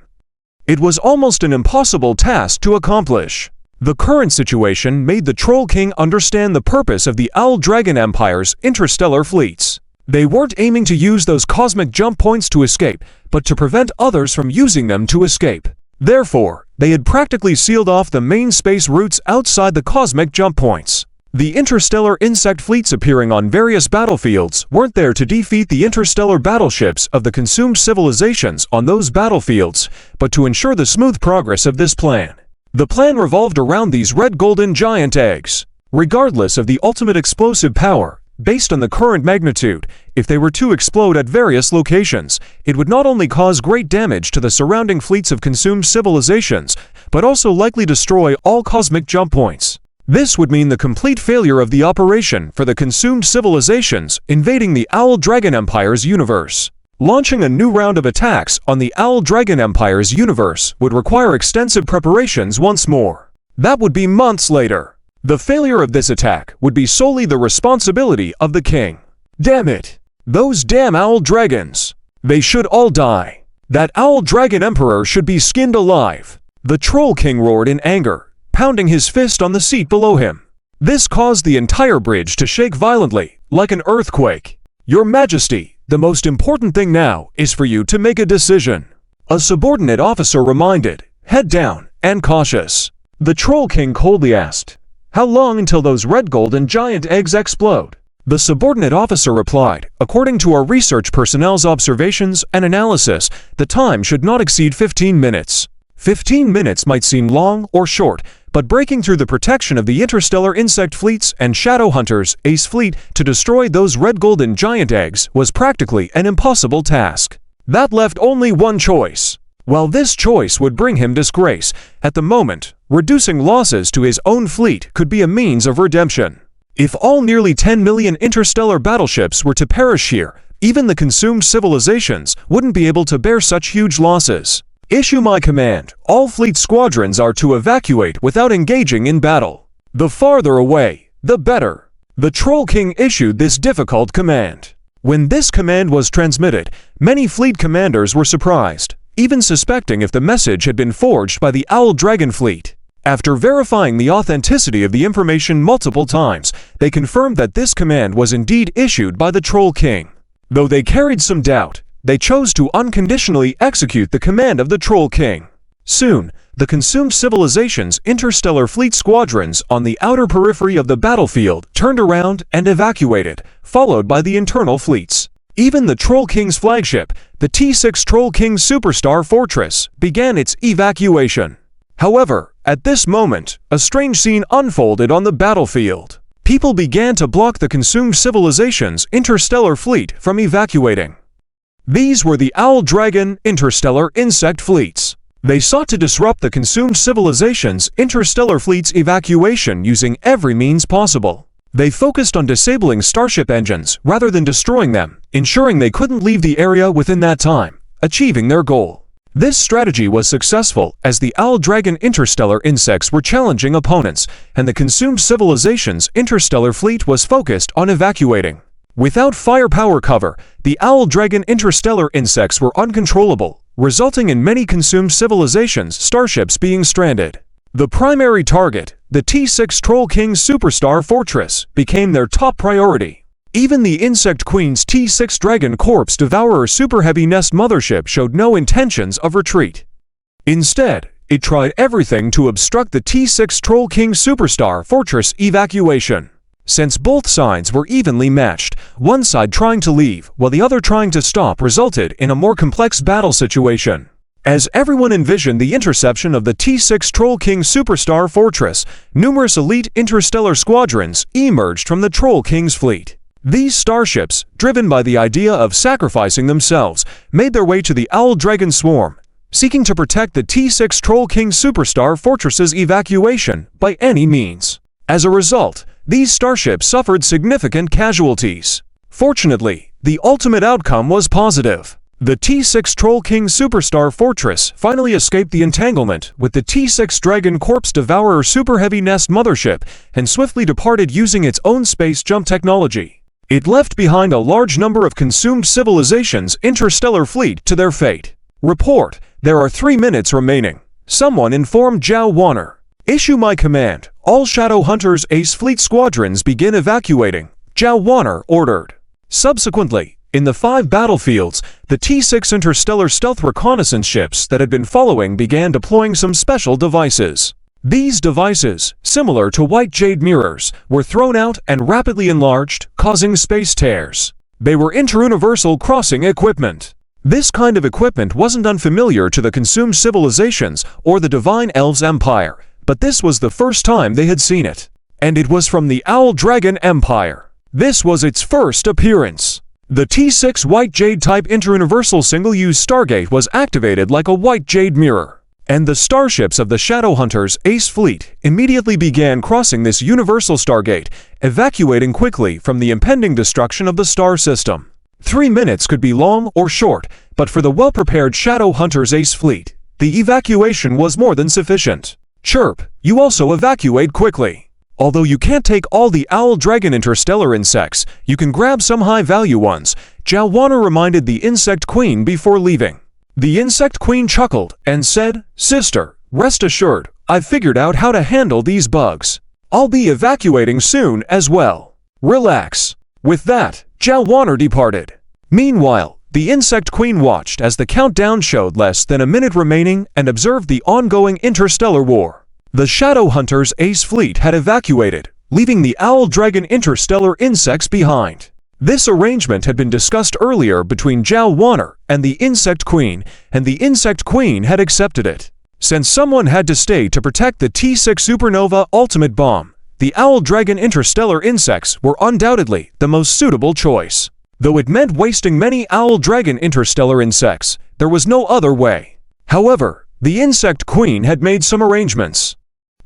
S1: it was almost an impossible task to accomplish. The current situation made the Troll King understand the purpose of the Owl Dragon Empire's interstellar fleets. They weren't aiming to use those cosmic jump points to escape, but to prevent others from using them to escape. Therefore, they had practically sealed off the main space routes outside the cosmic jump points. The interstellar insect fleets appearing on various battlefields weren't there to defeat the interstellar battleships of the consumed civilizations on those battlefields, but to ensure the smooth progress of this plan. The plan revolved around these red golden giant eggs. Regardless of the ultimate explosive power, based on the current magnitude, if they were to explode at various locations, it would not only cause great damage to the surrounding fleets of consumed civilizations, but also likely destroy all cosmic jump points. This would mean the complete failure of the operation for the consumed civilizations invading the Owl Dragon Empire's universe. Launching a new round of attacks on the Owl Dragon Empire's universe would require extensive preparations once more. That would be months later. The failure of this attack would be solely the responsibility of the king. Damn it! Those damn Owl Dragons! They should all die. That Owl Dragon Emperor should be skinned alive. The Troll King roared in anger, pounding his fist on the seat below him. This caused the entire bridge to shake violently, like an earthquake. "Your Majesty, the most important thing now is for you to make a decision," a subordinate officer reminded, head down and cautious. The Troll King coldly asked, "How long until those red golden giant eggs explode?" The subordinate officer replied, "According to our research personnel's observations and analysis, the time should not exceed 15 minutes. 15 minutes might seem long or short, but breaking through the protection of the interstellar insect fleets and Shadowhunters' Ace Fleet to destroy those red golden giant eggs was practically an impossible task. That left only one choice. While this choice would bring him disgrace, at the moment, reducing losses to his own fleet could be a means of redemption. If all nearly 10 million interstellar battleships were to perish here, even the consumed civilizations wouldn't be able to bear such huge losses. Issue my command. All fleet squadrons are to evacuate without engaging in battle. The farther away, the better. The Troll King issued this difficult command. When this command was transmitted, many fleet commanders were surprised, even suspecting if the message had been forged by the Owl Dragon fleet. After verifying the authenticity of the information multiple times, they confirmed that this command was indeed issued by the Troll King. Though they carried some doubt, they chose to unconditionally execute the command of the Troll King. Soon, the consumed civilization's interstellar fleet squadrons on the outer periphery of the battlefield turned around and evacuated, followed by the internal fleets. Even the Troll King's flagship, the T-6 Troll King Superstar Fortress, began its evacuation. However, at this moment, a strange scene unfolded on the battlefield. People began to block the consumed civilization's interstellar fleet from evacuating. These were the Owl Dragon interstellar insect fleets. They sought to disrupt the consumed civilization's interstellar fleet's evacuation using every means possible. They focused on disabling starship engines rather than destroying them, ensuring they couldn't leave the area within that time, achieving their goal. This strategy was successful as the Owl Dragon interstellar insects were challenging opponents, and the consumed civilization's interstellar fleet was focused on evacuating. Without firepower cover, the Owl Dragon interstellar insects were uncontrollable, resulting in many consumed civilizations' starships being stranded. The primary target, the T6 Troll King Superstar Fortress, became their top priority. Even the Insect Queen's T6 Dragon Corpse Devourer Super Heavy Nest mothership showed no intentions of retreat. Instead, it tried everything to obstruct the T6 Troll King Superstar Fortress evacuation. Since both sides were evenly matched, one side trying to leave while the other trying to stop resulted in a more complex battle situation. As everyone envisioned the interception of the T6 Troll King Superstar Fortress, numerous elite interstellar squadrons emerged from the Troll King's fleet. These starships, driven by the idea of sacrificing themselves, made their way to the Owl Dragon Swarm, seeking to protect the T6 Troll King Superstar Fortress's evacuation by any means. As a result, these starships suffered significant casualties. Fortunately, the ultimate outcome was positive. The T6 Troll King Superstar Fortress finally escaped the entanglement with the T6 Dragon Corpse Devourer Super Heavy Nest mothership and swiftly departed using its own space jump technology. It left behind a large number of consumed civilizations' interstellar fleet to their fate. Report, there are 3 minutes remaining. Someone informed Zhao Warner. Issue my command. All Shadow Hunters Ace Fleet squadrons begin evacuating, Zhao Warner ordered. Subsequently, in the 5 battlefields, the T6 interstellar stealth reconnaissance ships that had been following began deploying some special devices. These devices, similar to white jade mirrors, were thrown out and rapidly enlarged, causing space tears. They were interuniversal crossing equipment. This kind of equipment wasn't unfamiliar to the consumed civilizations or the Divine Elves Empire, but this was the first time they had seen it. And it was from the Owl Dragon Empire. This was its first appearance. The T6 White Jade type interuniversal single-use Stargate was activated like a white jade mirror, and the starships of the Shadowhunters Ace Fleet immediately began crossing this universal Stargate, evacuating quickly from the impending destruction of the star system. 3 minutes could be long or short, but for the well-prepared Shadowhunters Ace Fleet, the evacuation was more than sufficient. Chirp, you also evacuate quickly. Although you can't take all the Owl Dragon interstellar insects, you can grab some high-value ones, Zhao Warner reminded the Insect Queen before leaving. The Insect Queen chuckled and said, "Sister, rest assured, I've figured out how to handle these bugs. I'll be evacuating soon as well. Relax." With that, Zhao Warner departed. Meanwhile, the Insect Queen watched as the countdown showed less than a minute remaining and observed the ongoing interstellar war. The Shadowhunters Ace Fleet had evacuated, leaving the Owl Dragon interstellar insects behind. This arrangement had been discussed earlier between Zhao Warner and the Insect Queen, and the Insect Queen had accepted it. Since someone had to stay to protect the T6 Supernova Ultimate Bomb, the Owl Dragon interstellar insects were undoubtedly the most suitable choice. Though it meant wasting many Owl Dragon interstellar insects, there was no other way. However, the Insect Queen had made some arrangements.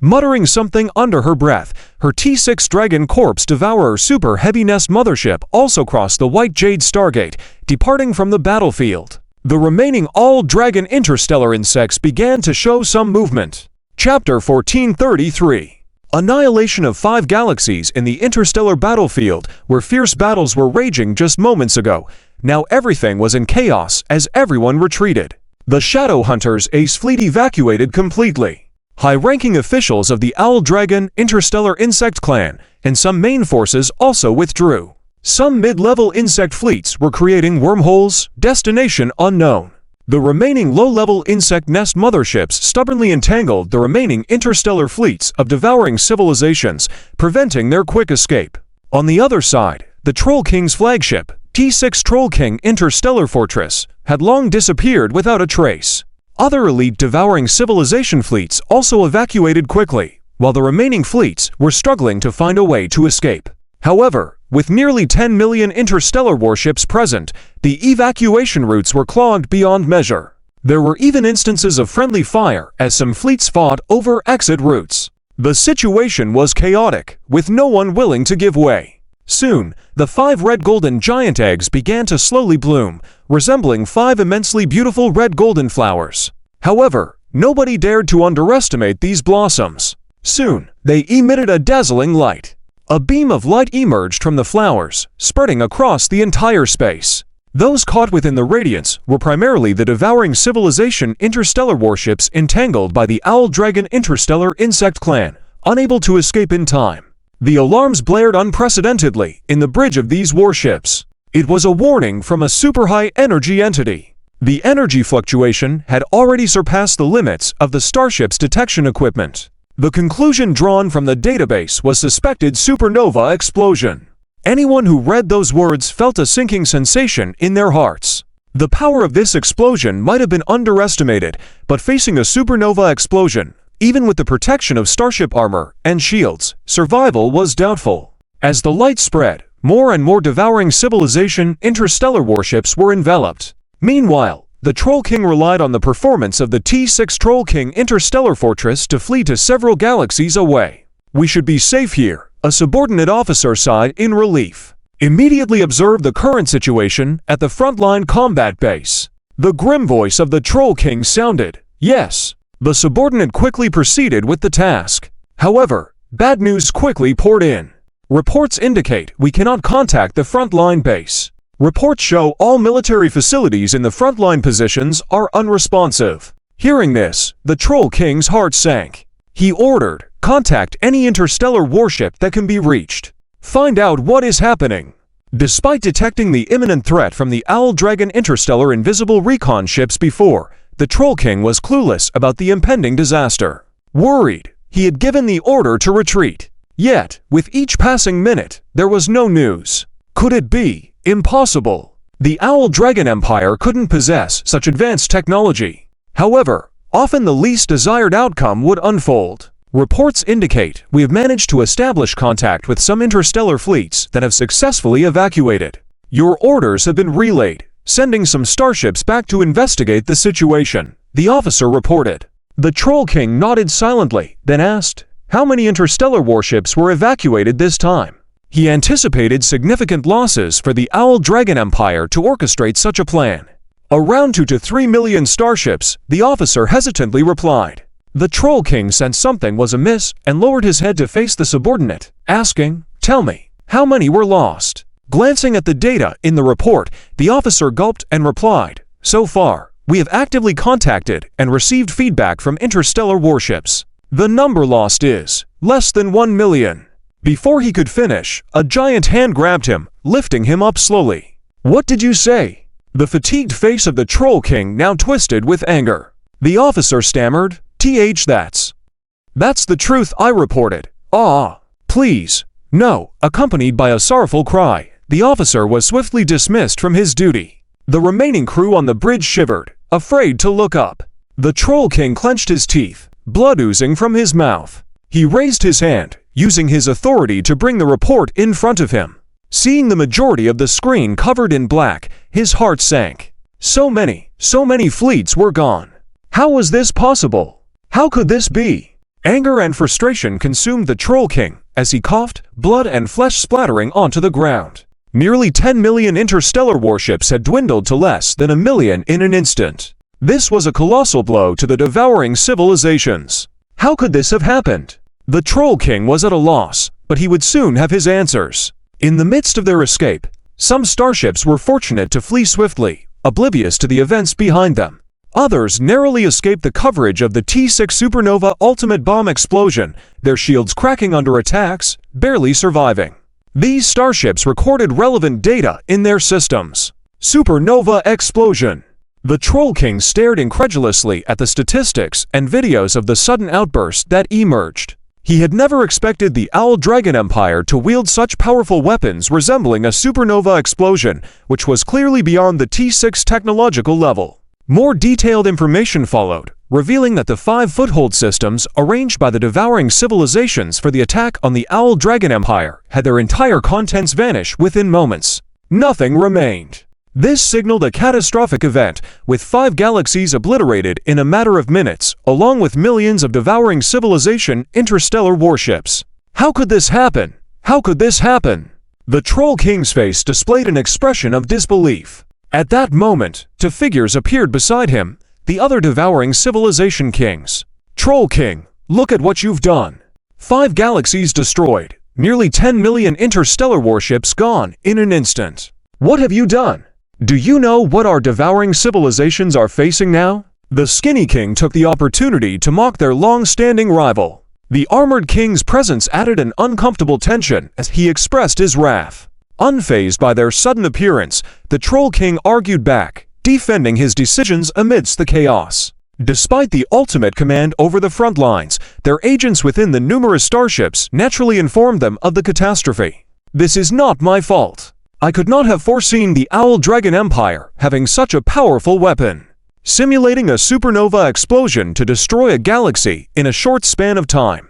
S1: Muttering something under her breath, her T6 Dragon Corpse Devourer Super Heavy Nest mothership also crossed the White Jade Stargate, departing from the battlefield. The remaining All Dragon interstellar insects began to show some movement. Chapter 1433. Annihilation of 5 galaxies in the interstellar battlefield, where fierce battles were raging just moments ago. Now everything was in chaos as everyone retreated. The Shadowhunters Ace Fleet evacuated completely. High-ranking officials of the Owl Dragon interstellar insect clan and some main forces also withdrew. Some mid-level insect fleets were creating wormholes, destination unknown. The remaining low-level insect nest motherships stubbornly entangled the remaining interstellar fleets of devouring civilizations, preventing their quick escape. On the other side, the Troll King's flagship, T6 Troll King Interstellar Fortress, had long disappeared without a trace. Other elite devouring civilization fleets also evacuated quickly, while the remaining fleets were struggling to find a way to escape. However, with nearly 10 million interstellar warships present, the evacuation routes were clogged beyond measure. There were even instances of friendly fire as some fleets fought over exit routes. The situation was chaotic, with no one willing to give way. Soon, the 5 red golden giant eggs began to slowly bloom, resembling 5 immensely beautiful red golden flowers. However, nobody dared to underestimate these blossoms. Soon, they emitted a dazzling light. A beam of light emerged from the flowers, spreading across the entire space. Those caught within the radiance were primarily the devouring civilization interstellar warships entangled by the Owl-Dragon interstellar insect clan, unable to escape in time. The alarms blared unprecedentedly in the bridge of these warships. It was a warning from a super-high energy entity. The energy fluctuation had already surpassed the limits of the starship's detection equipment. The conclusion drawn from the database was suspected supernova explosion. Anyone who read those words felt a sinking sensation in their hearts. The power of this explosion might have been underestimated, but facing a supernova explosion, even with the protection of starship armor and shields, survival was doubtful. As the light spread, more and more devouring civilization interstellar warships were enveloped. Meanwhile, the Troll King relied on the performance of the T-6 Troll King interstellar fortress to flee to several galaxies away. "We should be safe here," a subordinate officer sighed in relief. "Immediately observe the current situation at the frontline combat base." The grim voice of the Troll King sounded. "Yes." The subordinate quickly proceeded with the task. However, bad news quickly poured in. "Reports indicate we cannot contact the frontline base. Reports show all military facilities in the frontline positions are unresponsive." Hearing this, the Troll King's heart sank. He ordered, "Contact any interstellar warship that can be reached. Find out what is happening." Despite detecting the imminent threat from the Owl-Dragon interstellar invisible recon ships before, the Troll King was clueless about the impending disaster. Worried, he had given the order to retreat. Yet, with each passing minute, there was no news. Could it be? Impossible. The Owl-Dragon Empire couldn't possess such advanced technology. However, often the least desired outcome would unfold. Reports indicate we have managed to establish contact with some interstellar fleets that have successfully evacuated. Your orders have been relayed, sending some starships back to investigate the situation, the officer reported. The Troll King nodded silently, then asked, "How many interstellar warships were evacuated this time?" He anticipated significant losses for the Owl-Dragon Empire to orchestrate such a plan. "Around 2 to 3 million starships," the officer hesitantly replied. The Troll King sensed something was amiss and lowered his head to face the subordinate, asking, "Tell me, how many were lost?" Glancing at the data in the report, the officer gulped and replied, "So far, we have actively contacted and received feedback from interstellar warships. The number lost is less than 1 million. Before he could finish, a giant hand grabbed him, lifting him up slowly. "What did you say?" The fatigued face of the Troll King now twisted with anger. The officer stammered, That's the truth," I reported. "Ah, please, no," accompanied by a sorrowful cry. The officer was swiftly dismissed from his duty. The remaining crew on the bridge shivered, afraid to look up. The Troll King clenched his teeth, blood oozing from his mouth. He raised his hand, using his authority to bring the report in front of him. Seeing the majority of the screen covered in black, his heart sank. So many fleets were gone. How was this possible? How could this be? Anger and frustration consumed the Troll King as he coughed, blood and flesh splattering onto the ground. Nearly 10 million interstellar warships had dwindled to less than 1 million in an instant. This was a colossal blow to the devouring civilizations. How could this have happened? The Troll King was at a loss, but he would soon have his answers. In the midst of their escape, some starships were fortunate to flee swiftly, oblivious to the events behind them. Others narrowly escaped the coverage of the T-6 supernova ultimate bomb explosion, their shields cracking under attacks, barely surviving. These starships recorded relevant data in their systems. Supernova explosion. The Troll King stared incredulously at the statistics and videos of the sudden outburst that emerged. He had never expected the Owl-Dragon Empire to wield such powerful weapons resembling a supernova explosion, which was clearly beyond the T-6 technological level. More detailed information followed, revealing that the 5 foothold systems arranged by the devouring civilizations for the attack on the Owl-Dragon Empire had their entire contents vanish within moments. Nothing remained. This signaled a catastrophic event, with 5 galaxies obliterated in a matter of minutes, along with millions of devouring civilization interstellar warships. How could this happen? How could this happen? The Troll King's face displayed an expression of disbelief. At that moment, 2 figures appeared beside him, the other devouring civilization kings. "Troll King, look at what you've done. 5 galaxies destroyed, Nearly 10 million interstellar warships gone in an instant. What have you done? Do you know what our devouring civilizations are facing now? The Skinny King took the opportunity to mock their long-standing rival. The Armored King's presence added an uncomfortable tension as he expressed his wrath. Unfazed by their sudden appearance, the Troll King argued back, defending his decisions amidst the chaos. Despite the ultimate command over the front lines, their agents within the numerous starships naturally informed them of the catastrophe. This is not my fault. I could not have foreseen the Owl Dragon Empire having such a powerful weapon, simulating a supernova explosion to destroy a galaxy in a short span of time.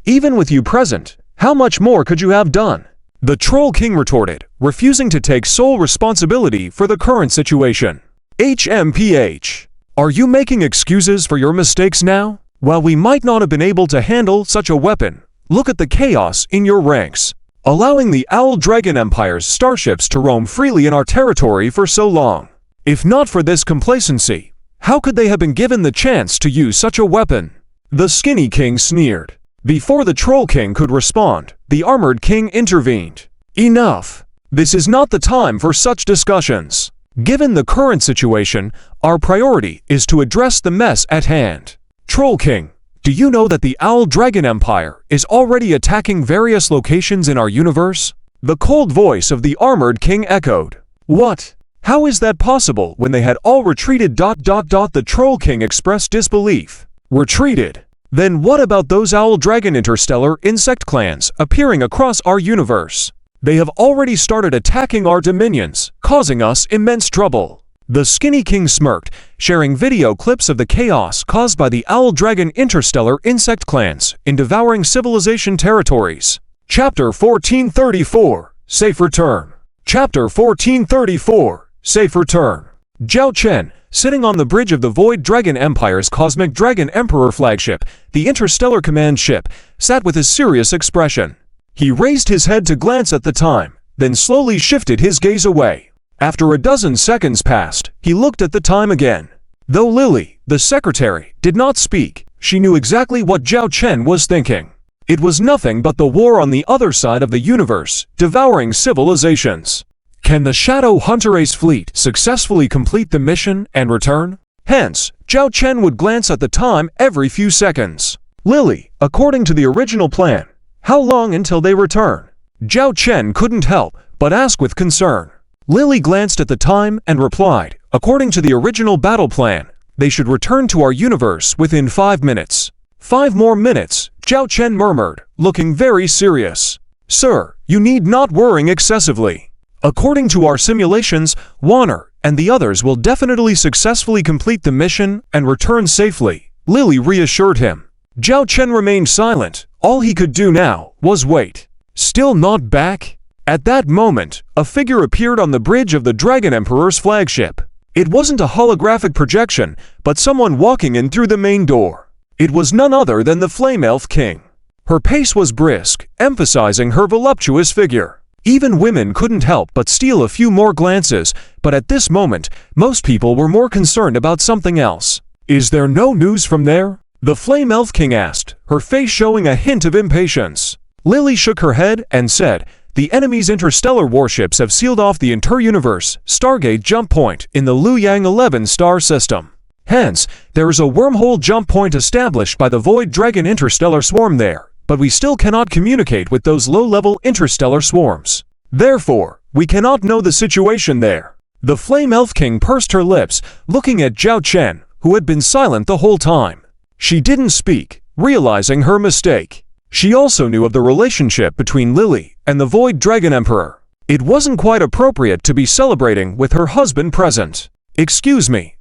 S1: Even with you present, how much more could you have done? The Troll King retorted, refusing to take sole responsibility for the current situation. HMPH. Are you making excuses for your mistakes now? While we might not have been able to handle such a weapon, look at the chaos in your ranks, allowing the Owl Dragon Empire's starships to roam freely in our territory for so long. If not for this complacency, how could they have been given the chance to use such a weapon? The Skinny King sneered. Before the Troll King could respond, the Armored King intervened. Enough! This is not the time for such discussions. Given the current situation, our priority is to address the mess at hand. Troll King, do you know that the Owl Dragon Empire is already attacking various locations in our universe? The cold voice of the Armored King echoed. What? How is that possible when they had all retreated? The Troll King expressed disbelief. Retreated? Then what about those Owl Dragon interstellar insect clans appearing across our universe? They have already started attacking our dominions, causing us immense trouble. The Skinny King smirked, sharing video clips of the chaos caused by the Owl Dragon interstellar insect clans in devouring civilization territories. Chapter 1434, Safe Return. Chapter 1434, Safe Return. Zhao Chen, sitting on the bridge of the Void Dragon Empire's Cosmic Dragon Emperor flagship, the Interstellar Command ship, sat with a serious expression. He raised his head to glance at the time, then slowly shifted his gaze away. After a dozen seconds passed, he looked at the time again. Though Lily, the secretary, did not speak, she knew exactly what Zhao Chen was thinking. It was nothing but the war on the other side of the universe, devouring civilizations. Can the Shadow Hunter Ace fleet successfully complete the mission and return? Hence, Zhao Chen would glance at the time every few seconds. Lily, according to the original plan, how long until they return? Zhao Chen couldn't help but ask with concern. Lily glanced at the time and replied, according to the original battle plan, they should return to our universe within 5 minutes. 5 more minutes, Zhao Chen murmured, looking very serious. Sir, you need not worry excessively. According to our simulations, Warner and the others will definitely successfully complete the mission and return safely, Lily reassured him. Zhao Chen remained silent. All he could do now was wait. Still not back? At that moment, a figure appeared on the bridge of the Dragon Emperor's flagship. It wasn't a holographic projection, but someone walking in through the main door. It was none other than the Flame Elf King. Her pace was brisk, emphasizing her voluptuous figure. Even women couldn't help but steal a few more glances, but at this moment, most people were more concerned about something else. Is there no news from there? The Flame Elf King asked, her face showing a hint of impatience. Lily shook her head and said, the enemy's interstellar warships have sealed off the inter-universe Stargate jump point in the Luoyang 11 star system. Hence, there is a wormhole jump point established by the Void Dragon interstellar swarm there, but we still cannot communicate with those low-level interstellar swarms. Therefore, we cannot know the situation there. The Flame Elf King pursed her lips, looking at Zhao Chen, who had been silent the whole time. She didn't speak, realizing her mistake. She also knew of the relationship between Lily and the Void Dragon Emperor. It wasn't quite appropriate to be celebrating with her husband present. Excuse me,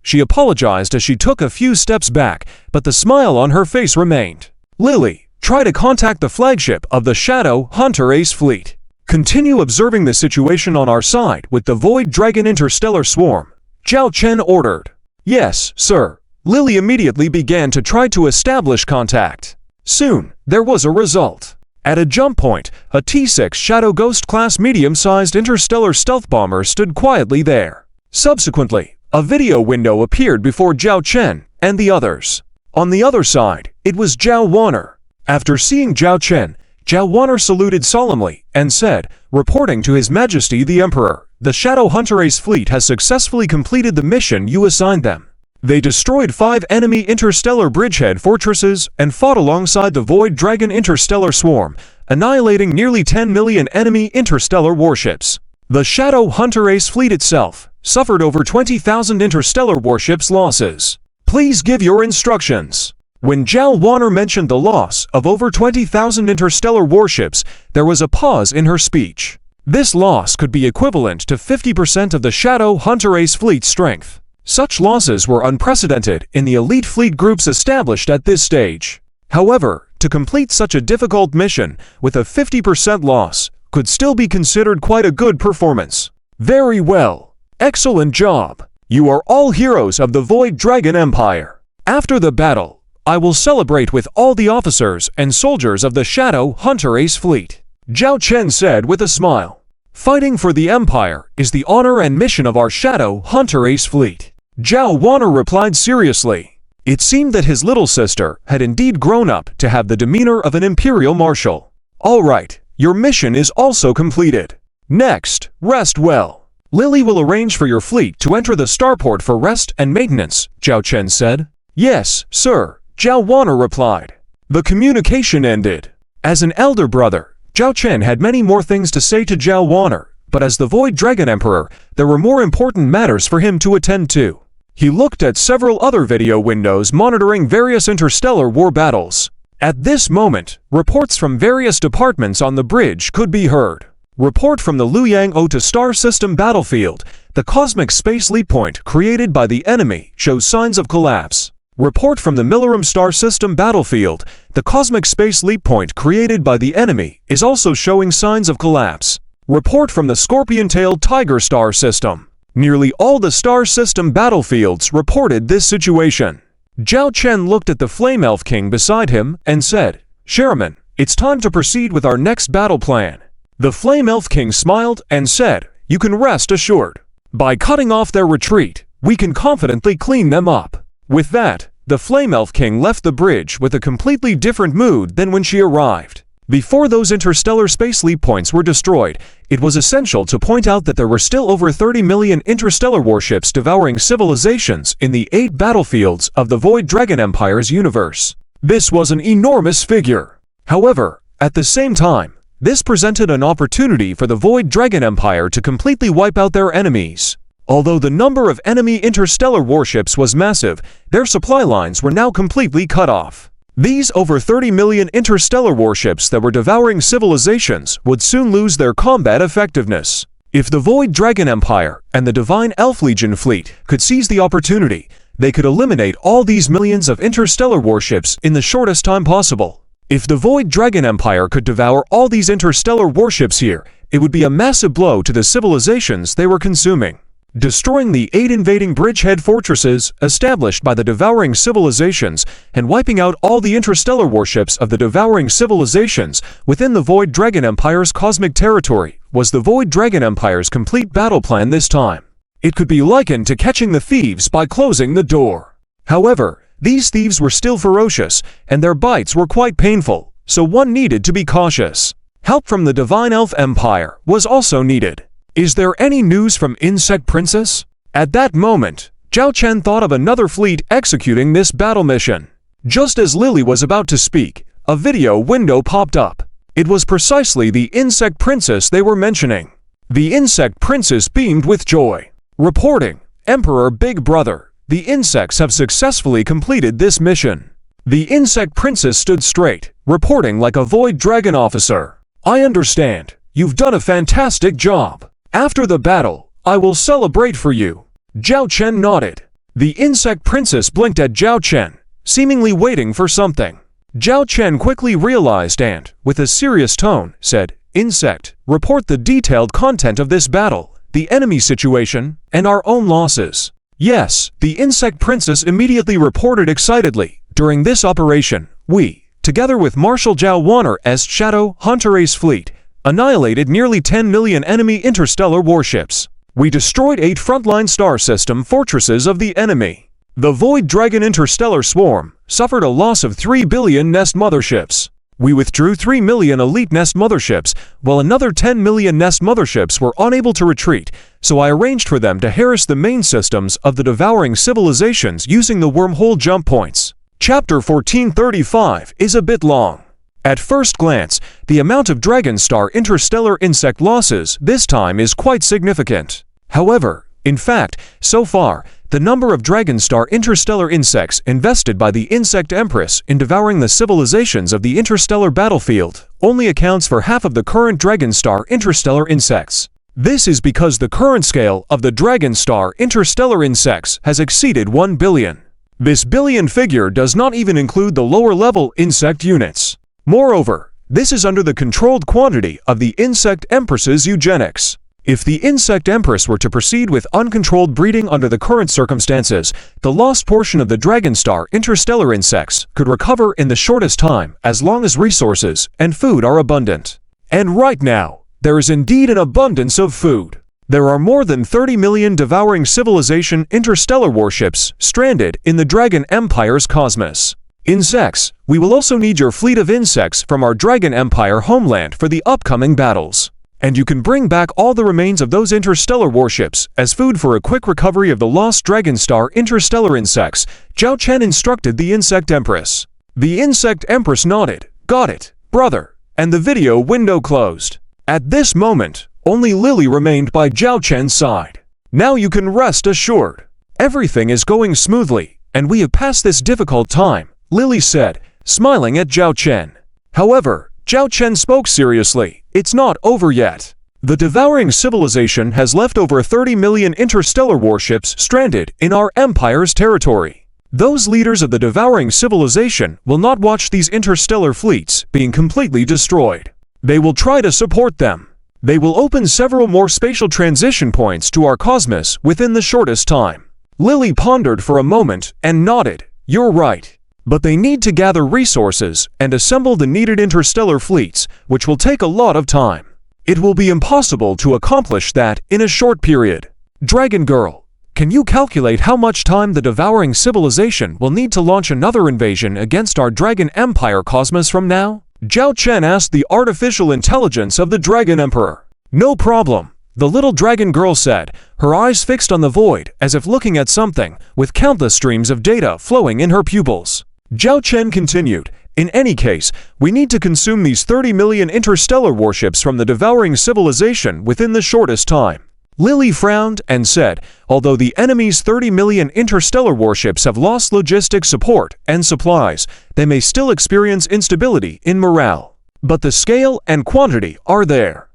S1: she apologized as she took a few steps back, but the smile on her face remained. Lily, try to contact the flagship of the Shadow Hunter Ace fleet. Continue observing the situation on our side with the Void Dragon interstellar swarm, Zhao Chen ordered. Yes, sir. Lily immediately began to try to establish contact. Soon, there was a result. At a jump point, a T-6 Shadow Ghost-class medium-sized interstellar stealth bomber stood quietly there. Subsequently, a video window appeared before Zhao Chen and the others. On the other side, it was Zhao Warner. After seeing Zhao Chen, Zhao Wanner saluted solemnly and said, reporting to His Majesty the Emperor, the Shadow Hunter Ace fleet has successfully completed the mission you assigned them. They destroyed 5 enemy interstellar bridgehead fortresses and fought alongside the Void Dragon interstellar swarm, annihilating nearly 10 million enemy interstellar warships. The Shadow Hunter Ace fleet itself suffered over 20,000 interstellar warships losses. Please give your instructions. When Zhao Wanner mentioned the loss of over 20,000 interstellar warships, there was a pause in her speech. This loss could be equivalent to 50% of the Shadow Hunter Ace fleet's strength. Such losses were unprecedented in the elite fleet groups established at this stage. However, to complete such a difficult mission with a 50% loss could still be considered quite a good performance. Very well. Excellent job. You are all heroes of the Void Dragon Empire. After the battle, I will celebrate with all the officers and soldiers of the Shadow Hunter Ace fleet. Zhao Chen said with a smile. Fighting for the Empire is the honor and mission of our Shadow Hunter Ace fleet. Zhao Wanner replied seriously. It seemed that his little sister had indeed grown up to have the demeanor of an imperial marshal. All right, your mission is also completed. Next, rest well. Lily will arrange for your fleet to enter the starport for rest and maintenance, Zhao Chen said. Yes, sir, Zhao Wanner replied. The communication ended. As an elder brother, Zhao Chen had many more things to say to Zhao Wanner, but as the Void Dragon Emperor, there were more important matters for him to attend to. He looked at several other video windows monitoring various interstellar war battles. At this moment, reports from various departments on the bridge could be heard. Report from the Luoyang Ota star system battlefield. The cosmic space leap point created by the enemy shows signs of collapse. Report from the Millennium star system battlefield. The cosmic space leap point created by the enemy is also showing signs of collapse. Report from the Scorpion-tailed Tiger star system. Nearly all the star system battlefields reported this situation. Zhao Chen looked at the Flame Elf King beside him and said, Sherman, it's time to proceed with our next battle plan. The Flame Elf King smiled and said, you can rest assured. By cutting off their retreat, we can confidently clean them up. With that, the Flame Elf King left the bridge with a completely different mood than when she arrived. Before those interstellar space leap points were destroyed, it was essential to point out that there were still over 30 million interstellar warships devouring civilizations in the 8 battlefields of the Void Dragon Empire's universe. This was an enormous figure. However, at the same time, this presented an opportunity for the Void Dragon Empire to completely wipe out their enemies. Although the number of enemy interstellar warships was massive, their supply lines were now completely cut off. These over 30 million interstellar warships that were devouring civilizations would soon lose their combat effectiveness. If the Void Dragon Empire and the Divine Elf Legion fleet could seize the opportunity, they could eliminate all these millions of interstellar warships in the shortest time possible. If the Void Dragon Empire could devour all these interstellar warships here, it would be a massive blow to the civilizations they were consuming. Destroying the 8 invading bridgehead fortresses established by the devouring civilizations and wiping out all the interstellar warships of the devouring civilizations within the Void Dragon Empire's cosmic territory was the Void Dragon Empire's complete battle plan this time. It could be likened to catching the thieves by closing the door. However, these thieves were still ferocious, and their bites were quite painful, so one needed to be cautious. Help from the Divine Elf Empire was also needed. Is there any news from Insect Princess? At that moment, Zhao Chen thought of another fleet executing this battle mission. Just as Lily was about to speak, a video window popped up. It was precisely the Insect Princess they were mentioning. The Insect Princess beamed with joy. Reporting, Emperor Big Brother, the insects have successfully completed this mission. The Insect Princess stood straight, reporting like a Void Dragon officer. I understand. You've done a fantastic job. After the battle, I will celebrate for you. Zhao Chen nodded. The Insect Princess blinked at Zhao Chen, seemingly waiting for something. Zhao Chen quickly realized and, with a serious tone, said, Insect, report the detailed content of this battle, the enemy situation, and our own losses. Yes, the Insect Princess immediately reported excitedly. During this operation, we, together with Marshal Zhao Wanner's Shadow Hunter Ace fleet, annihilated nearly 10 million enemy interstellar warships. We destroyed 8 frontline star system fortresses of the enemy. The Void Dragon interstellar swarm suffered a loss of 3 billion nest motherships. We withdrew 3 million elite nest motherships, while another 10 million nest motherships were unable to retreat, so I arranged for them to harass the main systems of the devouring civilizations using the wormhole jump points. Chapter 1435 is a bit long. At first glance, the amount of Dragon Star interstellar insect losses this time is quite significant. However, in fact, so far, the number of Dragon Star interstellar insects invested by the Insect Empress in devouring the civilizations of the interstellar battlefield only accounts for half of the current Dragon Star interstellar insects. This is because the current scale of the Dragon Star interstellar insects has exceeded 1 billion. This billion figure does not even include the lower-level insect units. Moreover, this is under the controlled quantity of the Insect Empress's eugenics. If the Insect Empress were to proceed with uncontrolled breeding under the current circumstances, the lost portion of the Dragon Star interstellar insects could recover in the shortest time as long as resources and food are abundant. And right now, there is indeed an abundance of food. There are more than 30 million devouring civilization interstellar warships stranded in the Dragon Empire's cosmos. Insects, we will also need your fleet of insects from our Dragon Empire homeland for the upcoming battles. And you can bring back all the remains of those interstellar warships as food for a quick recovery of the lost Dragon Star interstellar insects, Zhao Chen instructed the Insect Empress. The Insect Empress nodded. Got it, brother, and the video window closed. At this moment, only Lily remained by Zhao Chen's side. Now you can rest assured. Everything is going smoothly, and we have passed this difficult time, Lily said, smiling at Zhao Chen. However, Zhao Chen spoke seriously. It's not over yet. The devouring civilization has left over 30 million interstellar warships stranded in our empire's territory. Those leaders of the devouring civilization will not watch these interstellar fleets being completely destroyed. They will try to support them. They will open several more spatial transition points to our cosmos within the shortest time. Lily pondered for a moment and nodded. You're right. But they need to gather resources and assemble the needed interstellar fleets, which will take a lot of time. It will be impossible to accomplish that in a short period. Dragon Girl, can you calculate how much time the devouring civilization will need to launch another invasion against our Dragon Empire cosmos from now? Zhao Chen asked the artificial intelligence of the Dragon Emperor. No problem, the little Dragon Girl said, her eyes fixed on the void as if looking at something, with countless streams of data flowing in her pupils. Zhao Chen continued, in any case, we need to consume these 30 million interstellar warships from the devouring civilization within the shortest time. Lily frowned and said, although the enemy's 30 million interstellar warships have lost logistic support and supplies, they may still experience instability in morale. But the scale and quantity are there.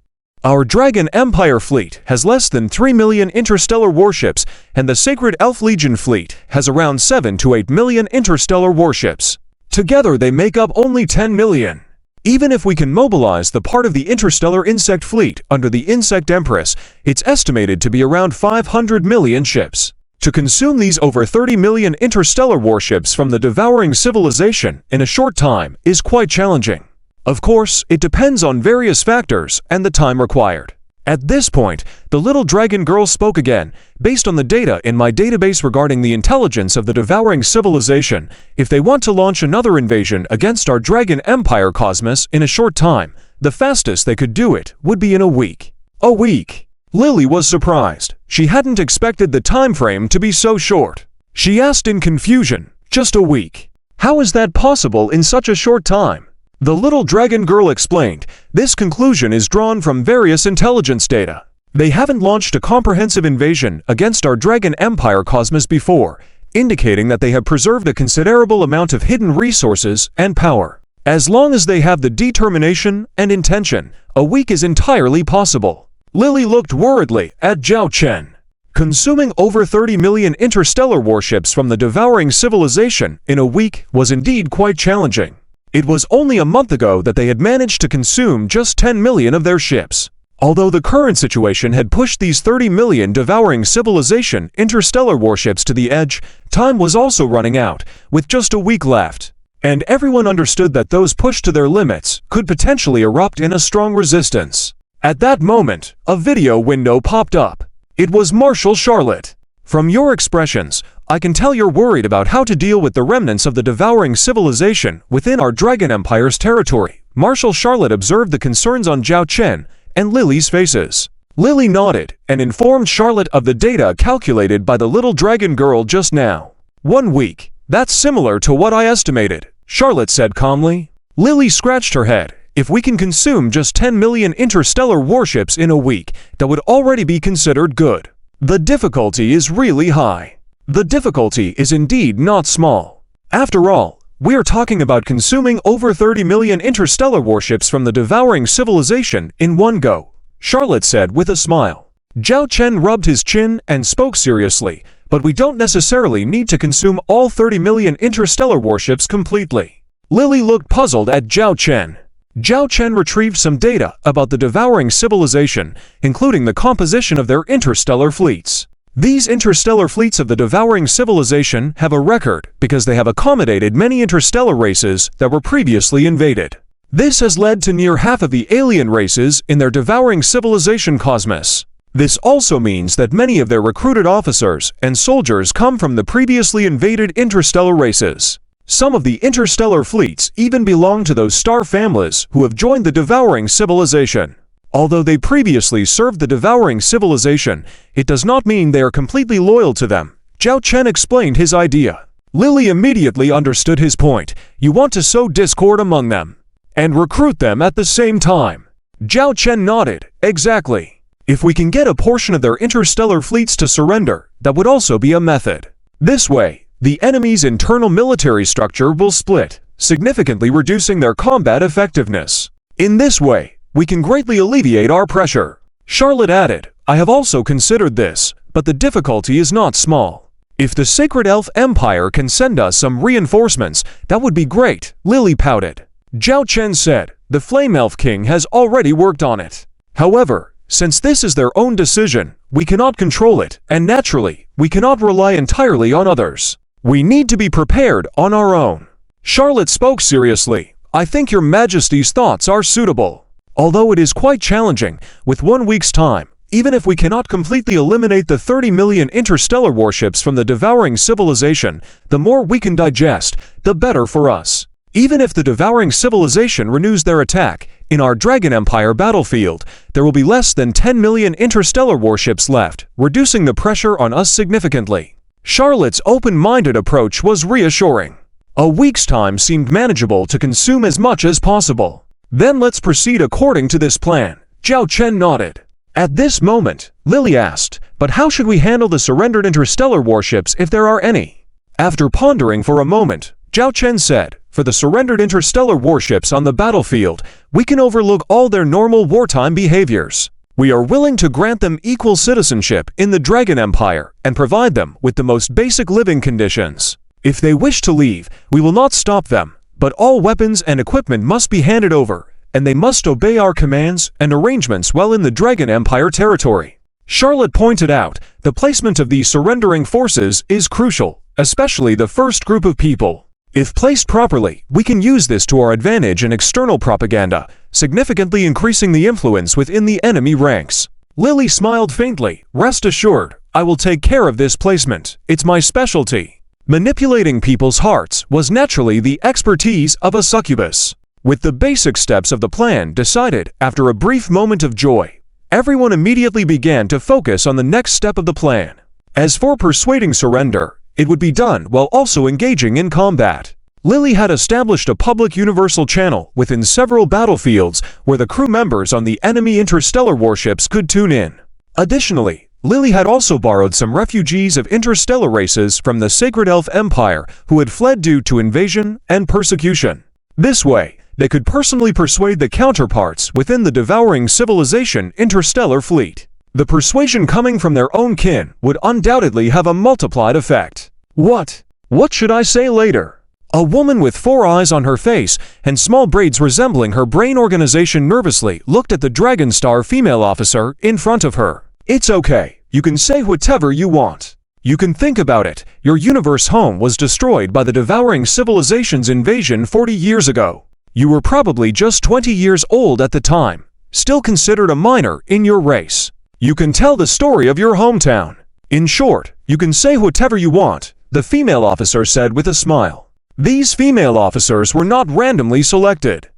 S1: Our Dragon Empire fleet has less than 3 million interstellar warships, and the Sacred Elf Legion fleet has around 7 to 8 million interstellar warships. Together they make up only 10 million. Even if we can mobilize the part of the interstellar insect fleet under the Insect Empress, it's estimated to be around 500 million ships. To consume these over 30 million interstellar warships from the devouring civilization in a short time is quite challenging. Of course, it depends on various factors and the time required. At this point, the little Dragon Girl spoke again. Based on the data in my database regarding the intelligence of the devouring civilization, if they want to launch another invasion against our Dragon Empire cosmos in a short time, the fastest they could do it would be in a week. A week? Lily was surprised. She hadn't expected the time frame to be so short. She asked in confusion, just a week? How is that possible in such a short time? The little Dragon Girl explained, this conclusion is drawn from various intelligence data. They haven't launched a comprehensive invasion against our Dragon Empire cosmos before, indicating that they have preserved a considerable amount of hidden resources and power. As long as they have the determination and intention, a week is entirely possible. Lily looked worriedly at Zhao Chen. Consuming over 30 million interstellar warships from the devouring civilization in a week was indeed quite challenging. It was only a month ago that they had managed to consume just 10 million of their ships. Although the current situation had pushed these 30 million devouring civilization interstellar warships to the edge, time was also running out, with just a week left. And everyone understood that those pushed to their limits could potentially erupt in a strong resistance. At that moment, a video window popped up. It was Marshal Charlotte. From your expressions, I can tell you're worried about how to deal with the remnants of the devouring civilization within our Dragon Empire's territory. Marshal Charlotte observed the concerns on Zhao Chen and Lily's faces. Lily nodded and informed Charlotte of the data calculated by the little dragon girl just now. 1 week. That's similar to what I estimated, Charlotte said calmly. Lily scratched her head. If we can consume just 10 million interstellar warships in a week, that would already be considered good. The difficulty is really high. The difficulty is indeed not small. After all, we are talking about consuming over 30 million interstellar warships from the devouring civilization in one go, Charlotte said with a smile. Zhao Chen rubbed his chin and spoke seriously, but we don't necessarily need to consume all 30 million interstellar warships completely. Lily looked puzzled at Zhao Chen. Zhao Chen retrieved some data about the devouring civilization, including the composition of their interstellar fleets. These interstellar fleets of the devouring civilization have a record because they have accommodated many interstellar races that were previously invaded. This has led to near half of the alien races in their devouring civilization cosmos. This also means that many of their recruited officers and soldiers come from the previously invaded interstellar races. Some of the interstellar fleets even belong to those star families who have joined the devouring civilization. Although they previously served the devouring civilization, it does not mean they are completely loyal to them. Zhao Chen explained his idea. Lily immediately understood his point. You want to sow discord among them and recruit them at the same time. Zhao Chen nodded. Exactly. If we can get a portion of their interstellar fleets to surrender, that would also be a method. This way, the enemy's internal military structure will split, significantly reducing their combat effectiveness. In this way, we can greatly alleviate our pressure. Charlotte added, I have also considered this, but the difficulty is not small. If the Sacred Elf Empire can send us some reinforcements, that would be great, Lily pouted. Zhao Chen said, the Flame Elf King has already worked on it. However, since this is their own decision, we cannot control it, and naturally, we cannot rely entirely on others. We need to be prepared on our own. Charlotte spoke seriously. I think your Majesty's thoughts are suitable. Although it is quite challenging, with 1 week's time, even if we cannot completely eliminate the 30 million interstellar warships from the devouring civilization, the more we can digest, the better for us. Even if the devouring civilization renews their attack, in our Dragon Empire battlefield, there will be less than 10 million interstellar warships left, reducing the pressure on us significantly. Charlotte's open-minded approach was reassuring. A week's time seemed manageable to consume as much as possible. Then let's proceed according to this plan. Zhao Chen nodded. At this moment, Lily asked, but how should we handle the surrendered interstellar warships if there are any? After pondering for a moment, Zhao Chen said, for the surrendered interstellar warships on the battlefield, we can overlook all their normal wartime behaviors. We are willing to grant them equal citizenship in the Dragon Empire and provide them with the most basic living conditions. If they wish to leave, we will not stop them. But all weapons and equipment must be handed over, and they must obey our commands and arrangements while in the Dragon Empire territory. Charlotte pointed out, the placement of these surrendering forces is crucial, especially the first group of people. If placed properly, we can use this to our advantage in external propaganda, significantly increasing the influence within the enemy ranks. Lily smiled faintly. Rest assured, I will take care of this placement. It's my specialty. Manipulating people's hearts was naturally the expertise of a succubus. With the basic steps of the plan decided after a brief moment of joy, everyone immediately began to focus on the next step of the plan. As for persuading surrender, it would be done while also engaging in combat. Lily had established a public universal channel within several battlefields where the crew members on the enemy interstellar warships could tune in. Additionally, Lily had also borrowed some refugees of interstellar races from the Sacred Elf Empire who had fled due to invasion and persecution. This way, they could personally persuade the counterparts within the devouring civilization interstellar fleet. The persuasion coming from their own kin would undoubtedly have a multiplied effect. What should I say later? A woman with 4 eyes on her face and small braids resembling her brain organization nervously looked at the Dragonstar female officer in front of her. It's okay. You can say whatever you want. You can think about it. Your universe home was destroyed by the devouring civilization's invasion 40 years ago. You were probably just 20 years old at the time, still considered a minor in your race. You can tell the story of your hometown. In short, you can say whatever you want, the female officer said with a smile. These female officers were not randomly selected.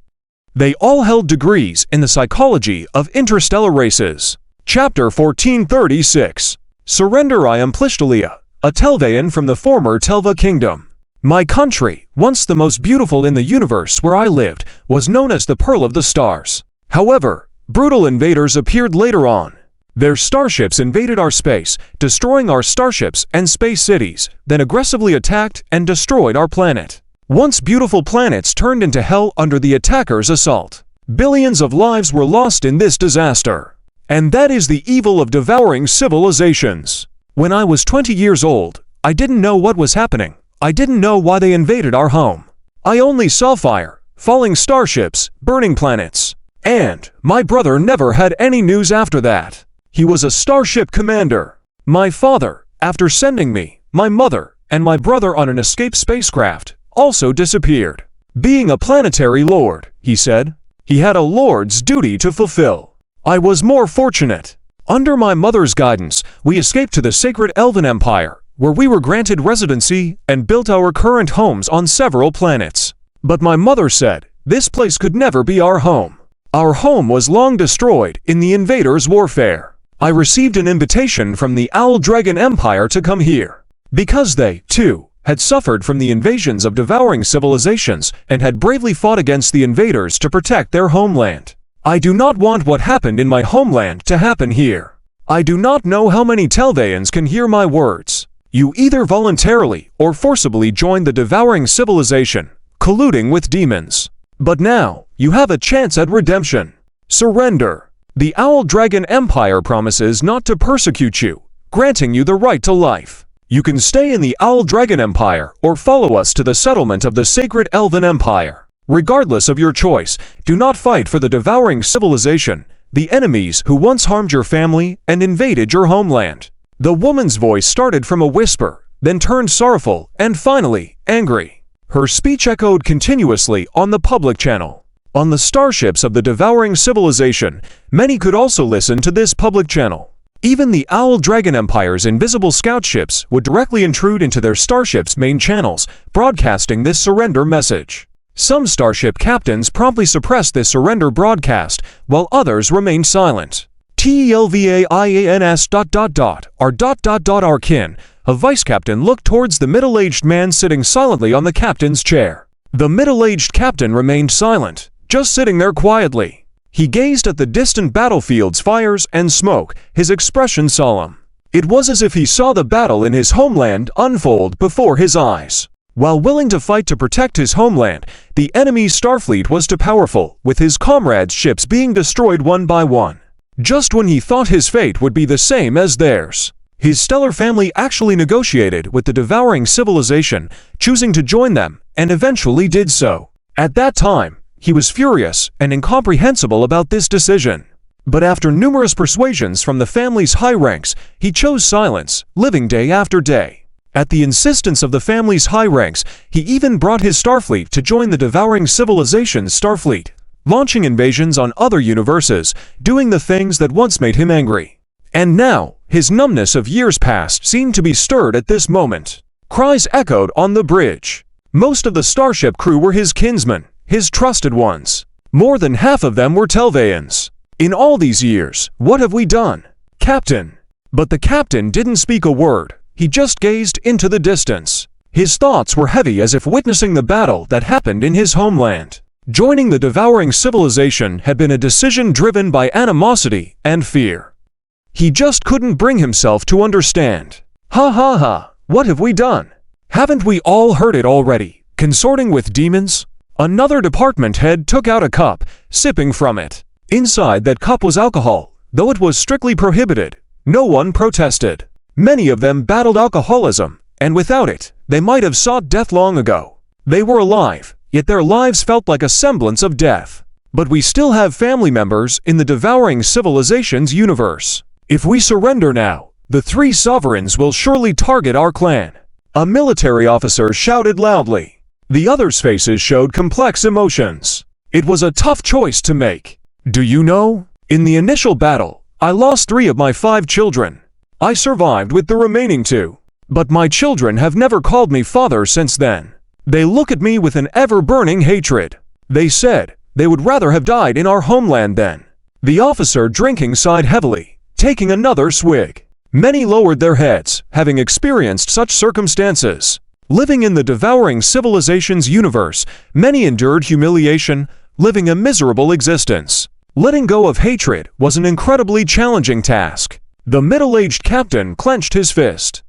S1: They all held degrees in the psychology of interstellar races. Chapter 1436. Surrender. I am Plishtalia, a Telvaean from the former Telva kingdom. My country, once the most beautiful in the universe where I lived, was known as the Pearl of the Stars. However, brutal invaders appeared later on. Their starships invaded our space, destroying our starships and space cities, then aggressively attacked and destroyed our planet. Once beautiful planets turned into hell under the attackers' assault. Billions of lives were lost in this disaster. And that is the evil of devouring civilizations. When I was 20 years old, I didn't know what was happening. I didn't know why they invaded our home. I only saw fire, falling starships, burning planets. And my brother never had any news after that. He was a starship commander. My father, after sending me, my mother, and my brother on an escape spacecraft, also disappeared. Being a planetary lord, he said, he had a lord's duty to fulfill. I was more fortunate. Under my mother's guidance, we escaped to the sacred Elven Empire, where we were granted residency and built our current homes on several planets. But my mother said, this place could never be our home. Our home was long destroyed in the invaders' warfare. I received an invitation from the Owl Dragon Empire to come here, because they, too, had suffered from the invasions of devouring civilizations and had bravely fought against the invaders to protect their homeland. I do not want what happened in my homeland to happen here. I do not know how many Telvaeans can hear my words. You either voluntarily or forcibly join the devouring civilization, colluding with demons. But now, you have a chance at redemption. Surrender. The Owl Dragon Empire promises not to persecute you, granting you the right to life. You can stay in the Owl Dragon Empire or follow us to the settlement of the sacred Elven Empire. Regardless of your choice, do not fight for the devouring civilization, the enemies who once harmed your family and invaded your homeland. The woman's voice started from a whisper, then turned sorrowful, and finally, angry. Her speech echoed continuously on the public channel. On the starships of the devouring civilization, many could also listen to this public channel. Even the Owl Dragon Empire's invisible scout ships would directly intrude into their starship's main channels, broadcasting this surrender message. Some starship captains promptly suppressed this surrender broadcast, while others remained silent. Our kin, a vice captain looked towards the middle-aged man sitting silently on the captain's chair. The middle-aged captain remained silent, just sitting there quietly. He gazed at the distant battlefield's fires and smoke, his expression solemn. It was as if he saw the battle in his homeland unfold before his eyes. While willing to fight to protect his homeland, the enemy Starfleet was too powerful, with his comrades' ships being destroyed one by one. Just when he thought his fate would be the same as theirs, his stellar family actually negotiated with the devouring civilization, choosing to join them, and eventually did so. At that time, he was furious and incomprehensible about this decision. But after numerous persuasions from the family's high ranks, he chose silence, living day after day. At the insistence of the family's high ranks, he even brought his Starfleet to join the devouring civilization's Starfleet, launching invasions on other universes, doing the things that once made him angry. And now, his numbness of years past seemed to be stirred at this moment. Cries echoed on the bridge. Most of the starship crew were his kinsmen, his trusted ones. More than half of them were Telvaeans. In all these years, what have we done? Captain. But the captain didn't speak a word. He just gazed into the distance. His thoughts were heavy as if witnessing the battle that happened in his homeland. Joining the devouring civilization had been a decision driven by animosity and fear. He just couldn't bring himself to understand. Ha ha ha, what have we done? Haven't we all heard it already? Consorting with demons? Another department head took out a cup, sipping from it. Inside that cup was alcohol, though it was strictly prohibited. No one protested. Many of them battled alcoholism, and without it, they might have sought death long ago. They were alive, yet their lives felt like a semblance of death. But we still have family members in the devouring civilization's universe. If we surrender now, the three sovereigns will surely target our clan. A military officer shouted loudly. The others' faces showed complex emotions. It was a tough choice to make. Do you know? In the initial battle, I lost 3 of my 5 children. I survived with the remaining 2. But my children have never called me father since then. They look at me with an ever-burning hatred. They said they would rather have died in our homeland than." The officer drinking sighed heavily, taking another swig. Many lowered their heads, having experienced such circumstances. Living in the devouring civilization's universe, many endured humiliation, living a miserable existence. Letting go of hatred was an incredibly challenging task. The middle-aged captain clenched his fist.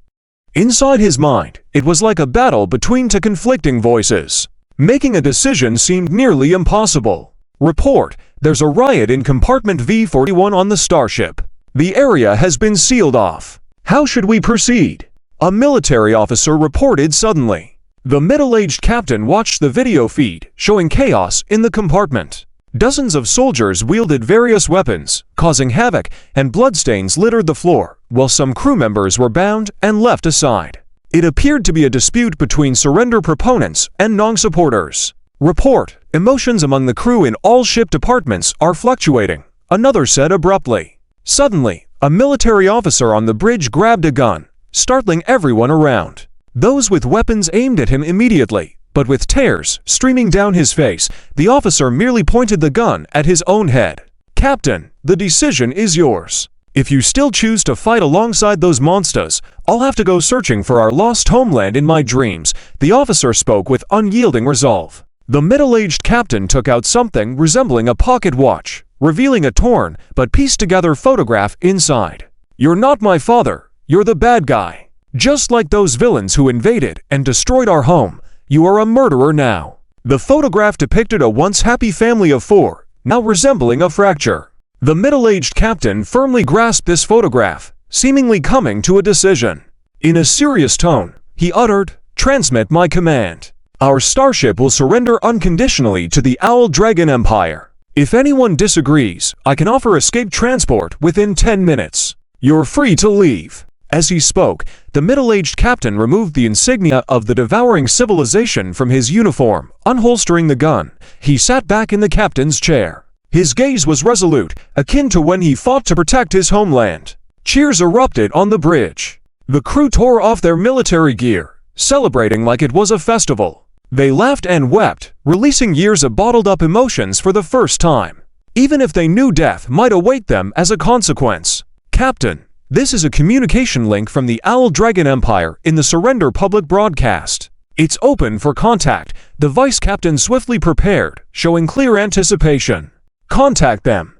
S1: Inside his mind, it was like a battle between two conflicting voices. Making a decision seemed nearly impossible. Report, there's a riot in compartment V41 on the starship. The area has been sealed off. How should we proceed? A military officer reported suddenly. The middle-aged captain watched the video feed, showing chaos in the compartment. Dozens of soldiers wielded various weapons, causing havoc, and bloodstains littered the floor, while some crew members were bound and left aside. It appeared to be a dispute between surrender proponents and non-supporters. Report, emotions among the crew in all ship departments are fluctuating, another said abruptly. Suddenly, a military officer on the bridge grabbed a gun, startling everyone around. Those with weapons aimed at him immediately, but with tears streaming down his face, the officer merely pointed the gun at his own head. "Captain, the decision is yours. If you still choose to fight alongside those monsters, I'll have to go searching for our lost homeland in my dreams," the officer spoke with unyielding resolve. The middle-aged captain took out something resembling a pocket watch, revealing a torn but pieced-together photograph inside. "You're not my father, you're the bad guy. Just like those villains who invaded and destroyed our home, you are a murderer now." The photograph depicted a once happy family of four, now resembling a fracture. The middle-aged captain firmly grasped this photograph, seemingly coming to a decision. In a serious tone, he uttered, "Transmit my command. Our starship will surrender unconditionally to the Owl Dragon Empire. If anyone disagrees, I can offer escape transport within 10 minutes. You're free to leave." As he spoke, the middle-aged captain removed the insignia of the devouring civilization from his uniform, unholstering the gun. He sat back in the captain's chair. His gaze was resolute, akin to when he fought to protect his homeland. Cheers erupted on the bridge. The crew tore off their military gear, celebrating like it was a festival. They laughed and wept, releasing years of bottled-up emotions for the first time, even if they knew death might await them as a consequence. "Captain, this is a communication link from the Owl Dragon Empire in the Surrender public broadcast. It's open for contact," the vice captain swiftly prepared, showing clear anticipation. "Contact them.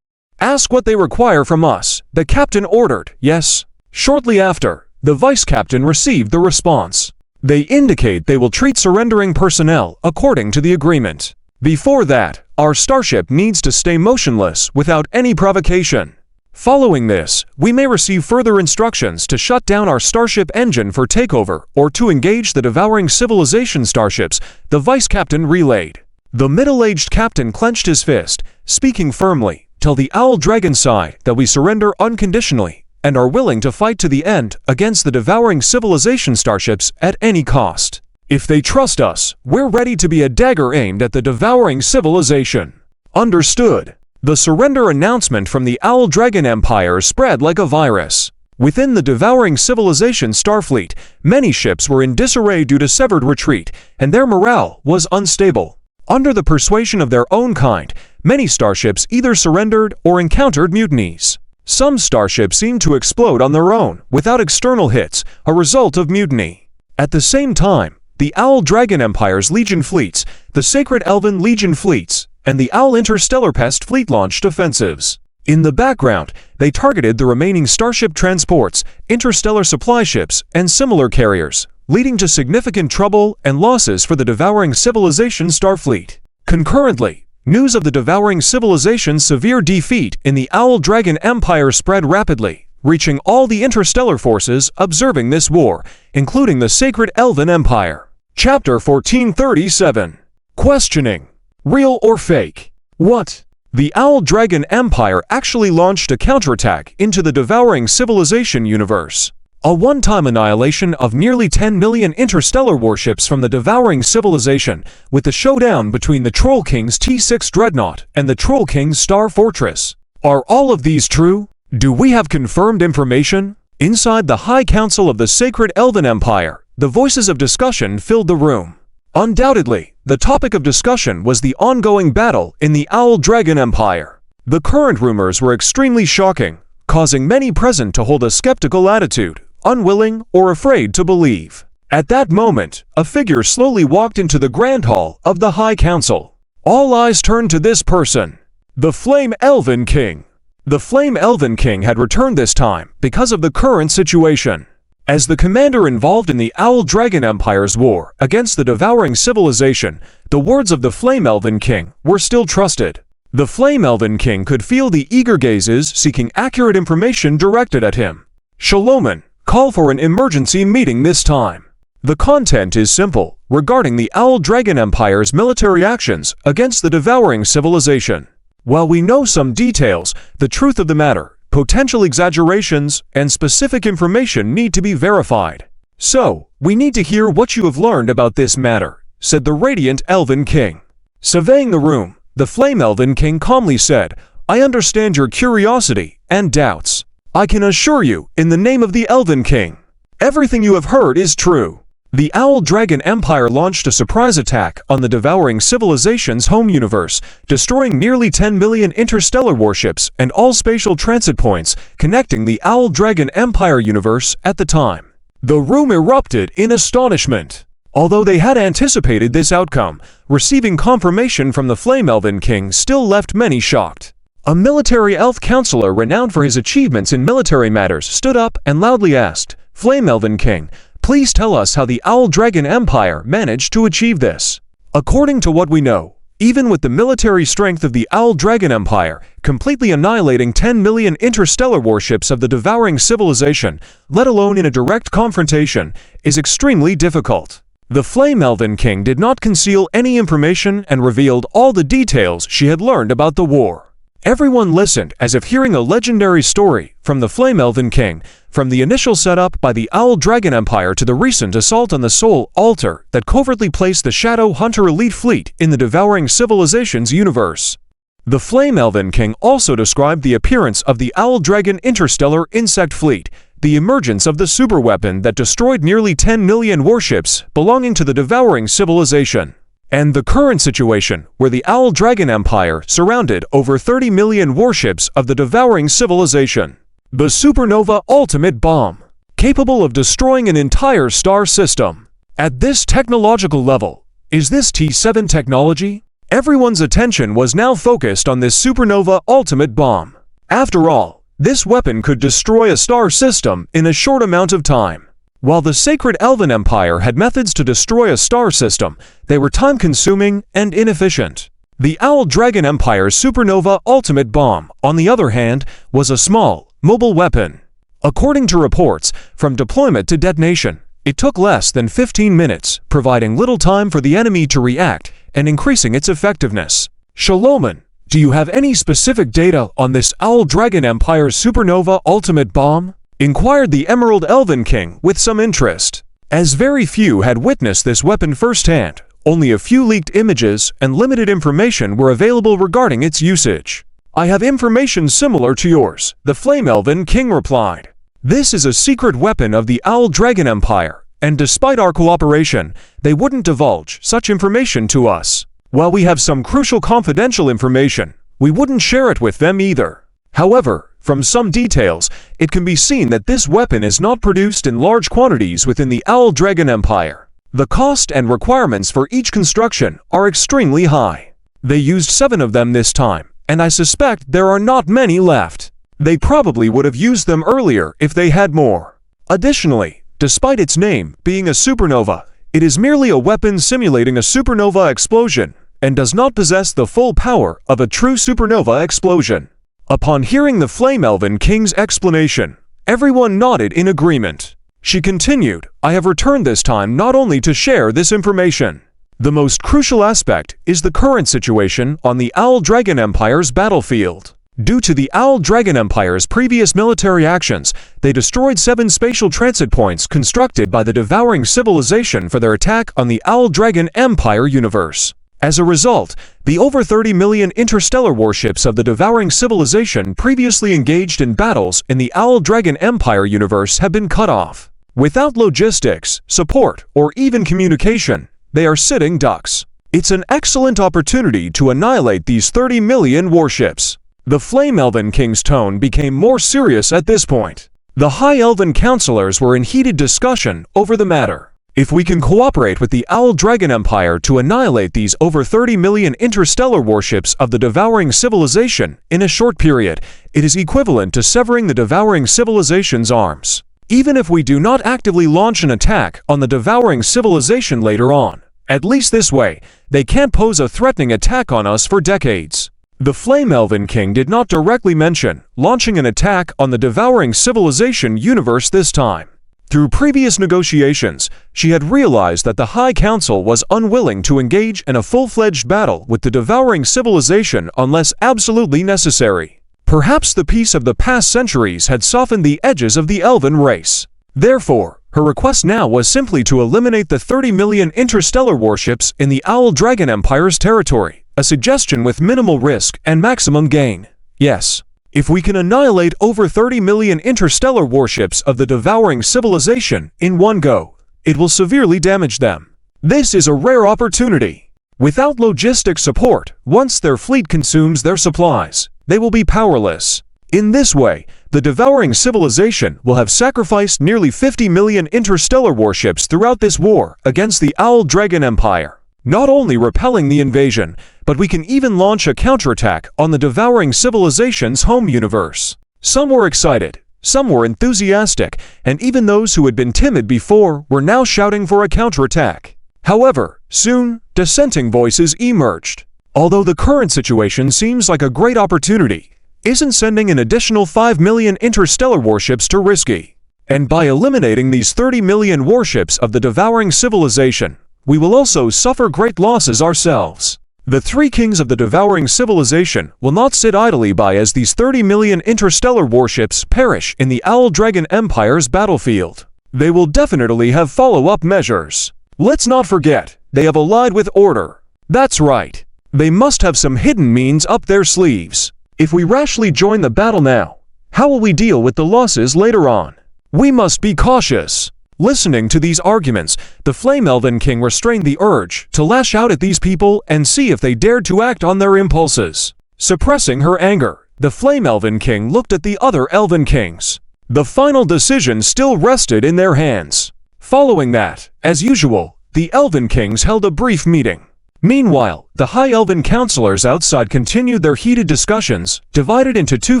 S1: Ask what they require from us," the captain ordered. "Yes." Shortly after, the vice captain received the response. They indicate they will treat surrendering personnel according to the agreement. Before that, our starship needs to stay motionless without any provocation. Following this, we may receive further instructions to shut down our starship engine for takeover or to engage the devouring civilization starships, the vice captain relayed. The middle-aged captain clenched his fist, speaking firmly, "Tell the Owl Dragon side that we surrender unconditionally and are willing to fight to the end against the devouring civilization starships at any cost. If they trust us, we're ready to be a dagger aimed at the devouring civilization." Understood. The surrender announcement from the Owl Dragon Empire spread like a virus. Within the devouring civilization Starfleet, many ships were in disarray due to severed retreat, and their morale was unstable. Under the persuasion of their own kind, many starships either surrendered or encountered mutinies. Some starships seemed to explode on their own, without external hits, a result of mutiny. At the same time, the Owl Dragon Empire's Legion fleets, the Sacred Elven Legion fleets, and the Owl Interstellar Pest fleet launched offensives. In the background, they targeted the remaining starship transports, interstellar supply ships, and similar carriers, leading to significant trouble and losses for the devouring civilization Starfleet. Concurrently, news of the devouring civilization's severe defeat in the Owl Dragon Empire spread rapidly, reaching all the interstellar forces observing this war, including the Sacred Elven Empire. Chapter 1437. Questioning. Real or fake? What? The Owl Dragon Empire actually launched a counterattack into the devouring civilization universe. A one-time annihilation of nearly 10 million interstellar warships from the devouring civilization, with the showdown between the Troll King's T6 Dreadnought and the Troll King's Star Fortress. Are all of these true? Do we have confirmed information? Inside the High Council of the Sacred Elven Empire, the voices of discussion filled the room. Undoubtedly, the topic of discussion was the ongoing battle in the Owl-Dragon Empire. The current rumors were extremely shocking, causing many present to hold a skeptical attitude, unwilling or afraid to believe. At that moment, a figure slowly walked into the Grand Hall of the High Council. All eyes turned to this person, the Flame Elven King. The Flame Elven King had returned this time because of the current situation. As the commander involved in the Owl-Dragon Empire's war against the devouring civilization, the words of the Flame Elven King were still trusted. The Flame Elven King could feel the eager gazes seeking accurate information directed at him. Shaloman, call for an emergency meeting this time. The content is simple, regarding the Owl-Dragon Empire's military actions against the devouring civilization. While we know some details, the truth of the matter, potential exaggerations, and specific information need to be verified. So, we need to hear what you have learned about this matter, said the Radiant Elven King. Surveying the room, the Flame Elven King calmly said, I understand your curiosity and doubts. I can assure you, in the name of the Elven King, everything you have heard is true. The Owl-Dragon Empire launched a surprise attack on the devouring civilization's home universe, destroying nearly 10 million interstellar warships and all spatial transit points connecting the Owl-Dragon Empire universe at the time. The room erupted in astonishment. Although they had anticipated this outcome, receiving confirmation from the Flame Elven King still left many shocked. A military elf counselor renowned for his achievements in military matters stood up and loudly asked, Flame Elven King, please tell us how the Owl-Dragon Empire managed to achieve this. According to what we know, even with the military strength of the Owl-Dragon Empire, completely annihilating 10 million interstellar warships of the devouring civilization, let alone in a direct confrontation, is extremely difficult. The Flame Elven King did not conceal any information and revealed all the details she had learned about the war. Everyone listened as if hearing a legendary story from the Flame Elven King, from the initial setup by the Owl-Dragon Empire to the recent assault on the Soul Altar that covertly placed the Shadow Hunter elite fleet in the devouring civilization's universe. The Flame Elven King also described the appearance of the Owl-Dragon interstellar insect fleet, the emergence of the superweapon that destroyed nearly 10 million warships belonging to the devouring civilization, and the current situation where the Owl-Dragon Empire surrounded over 30 million warships of the devouring civilization. The Supernova Ultimate Bomb, capable of destroying an entire star system. At this technological level, is this T7 technology? Everyone's attention was now focused on this Supernova Ultimate Bomb. After all, this weapon could destroy a star system in a short amount of time. While the Sacred Elven Empire had methods to destroy a star system, they were time-consuming and inefficient. The Owl-Dragon Empire's Supernova Ultimate Bomb, on the other hand, was a small, mobile weapon. According to reports, from deployment to detonation, it took less than 15 minutes, providing little time for the enemy to react and increasing its effectiveness. Shaloman, do you have any specific data on this Owl-Dragon Empire's Supernova Ultimate Bomb? Inquired the Emerald Elven King with some interest. As very few had witnessed this weapon firsthand, only a few leaked images and limited information were available regarding its usage. I have information similar to yours, the Flame Elven King replied. This is a secret weapon of the Owl-Dragon Empire, and despite our cooperation, they wouldn't divulge such information to us. While we have some crucial confidential information, we wouldn't share it with them either. However, from some details, it can be seen that this weapon is not produced in large quantities within the Owl-Dragon Empire. The cost and requirements for each construction are extremely high. They used 7 of them this time, and I suspect there are not many left. They probably would have used them earlier if they had more. Additionally, despite its name being a supernova, it is merely a weapon simulating a supernova explosion, and does not possess the full power of a true supernova explosion. Upon hearing the Flame Elven King's explanation, everyone nodded in agreement. She continued, I have returned this time not only to share this information. The most crucial aspect is the current situation on the Owl-Dragon Empire's battlefield. Due to the Owl-Dragon Empire's previous military actions, they destroyed 7 spatial transit points constructed by the devouring civilization for their attack on the Owl-Dragon Empire universe. As a result, the over 30 million interstellar warships of the devouring civilization previously engaged in battles in the Owl-Dragon Empire universe have been cut off. Without logistics, support, or even communication, they are sitting ducks. It's an excellent opportunity to annihilate these 30 million warships. The Flame Elven King's tone became more serious at this point. The High Elven Counselors were in heated discussion over the matter. If we can cooperate with the Owl-Dragon Empire to annihilate these over 30 million interstellar warships of the devouring civilization in a short period, it is equivalent to severing the devouring civilization's arms. Even if we do not actively launch an attack on the devouring civilization later on, at least this way, they can't pose a threatening attack on us for decades. The Flame Elven King did not directly mention launching an attack on the devouring civilization universe this time. Through previous negotiations, she had realized that the High Council was unwilling to engage in a full-fledged battle with the devouring civilization unless absolutely necessary. Perhaps the peace of the past centuries had softened the edges of the elven race. Therefore, her request now was simply to eliminate the 30 million interstellar warships in the Owl-Dragon Empire's territory, a suggestion with minimal risk and maximum gain. Yes. If we can annihilate over 30 million interstellar warships of the devouring civilization in one go, it will severely damage them. This is a rare opportunity. Without logistic support, once their fleet consumes their supplies, they will be powerless. In this way, the devouring civilization will have sacrificed nearly 50 million interstellar warships throughout this war against the Owl-Dragon Empire. Not only repelling the invasion, but we can even launch a counterattack on the devouring civilization's home universe. Some were excited, some were enthusiastic, and even those who had been timid before were now shouting for a counterattack. However, soon, dissenting voices emerged. Although the current situation seems like a great opportunity, isn't sending an additional 5 million interstellar warships too risky? And by eliminating these 30 million warships of the devouring civilization, we will also suffer great losses ourselves. The three kings of the devouring civilization will not sit idly by as these 30 million interstellar warships perish in the Owl-Dragon Empire's battlefield. They will definitely have follow-up measures. Let's not forget, they have allied with Order. That's right. They must have some hidden means up their sleeves. If we rashly join the battle now, how will we deal with the losses later on? We must be cautious. Listening to these arguments, the Flame Elven King restrained the urge to lash out at these people and see if they dared to act on their impulses. Suppressing her anger, the Flame Elven King looked at the other Elven Kings. The final decision still rested in their hands. Following that, as usual, the Elven Kings held a brief meeting. Meanwhile, the High Elven Counselors outside continued their heated discussions, divided into two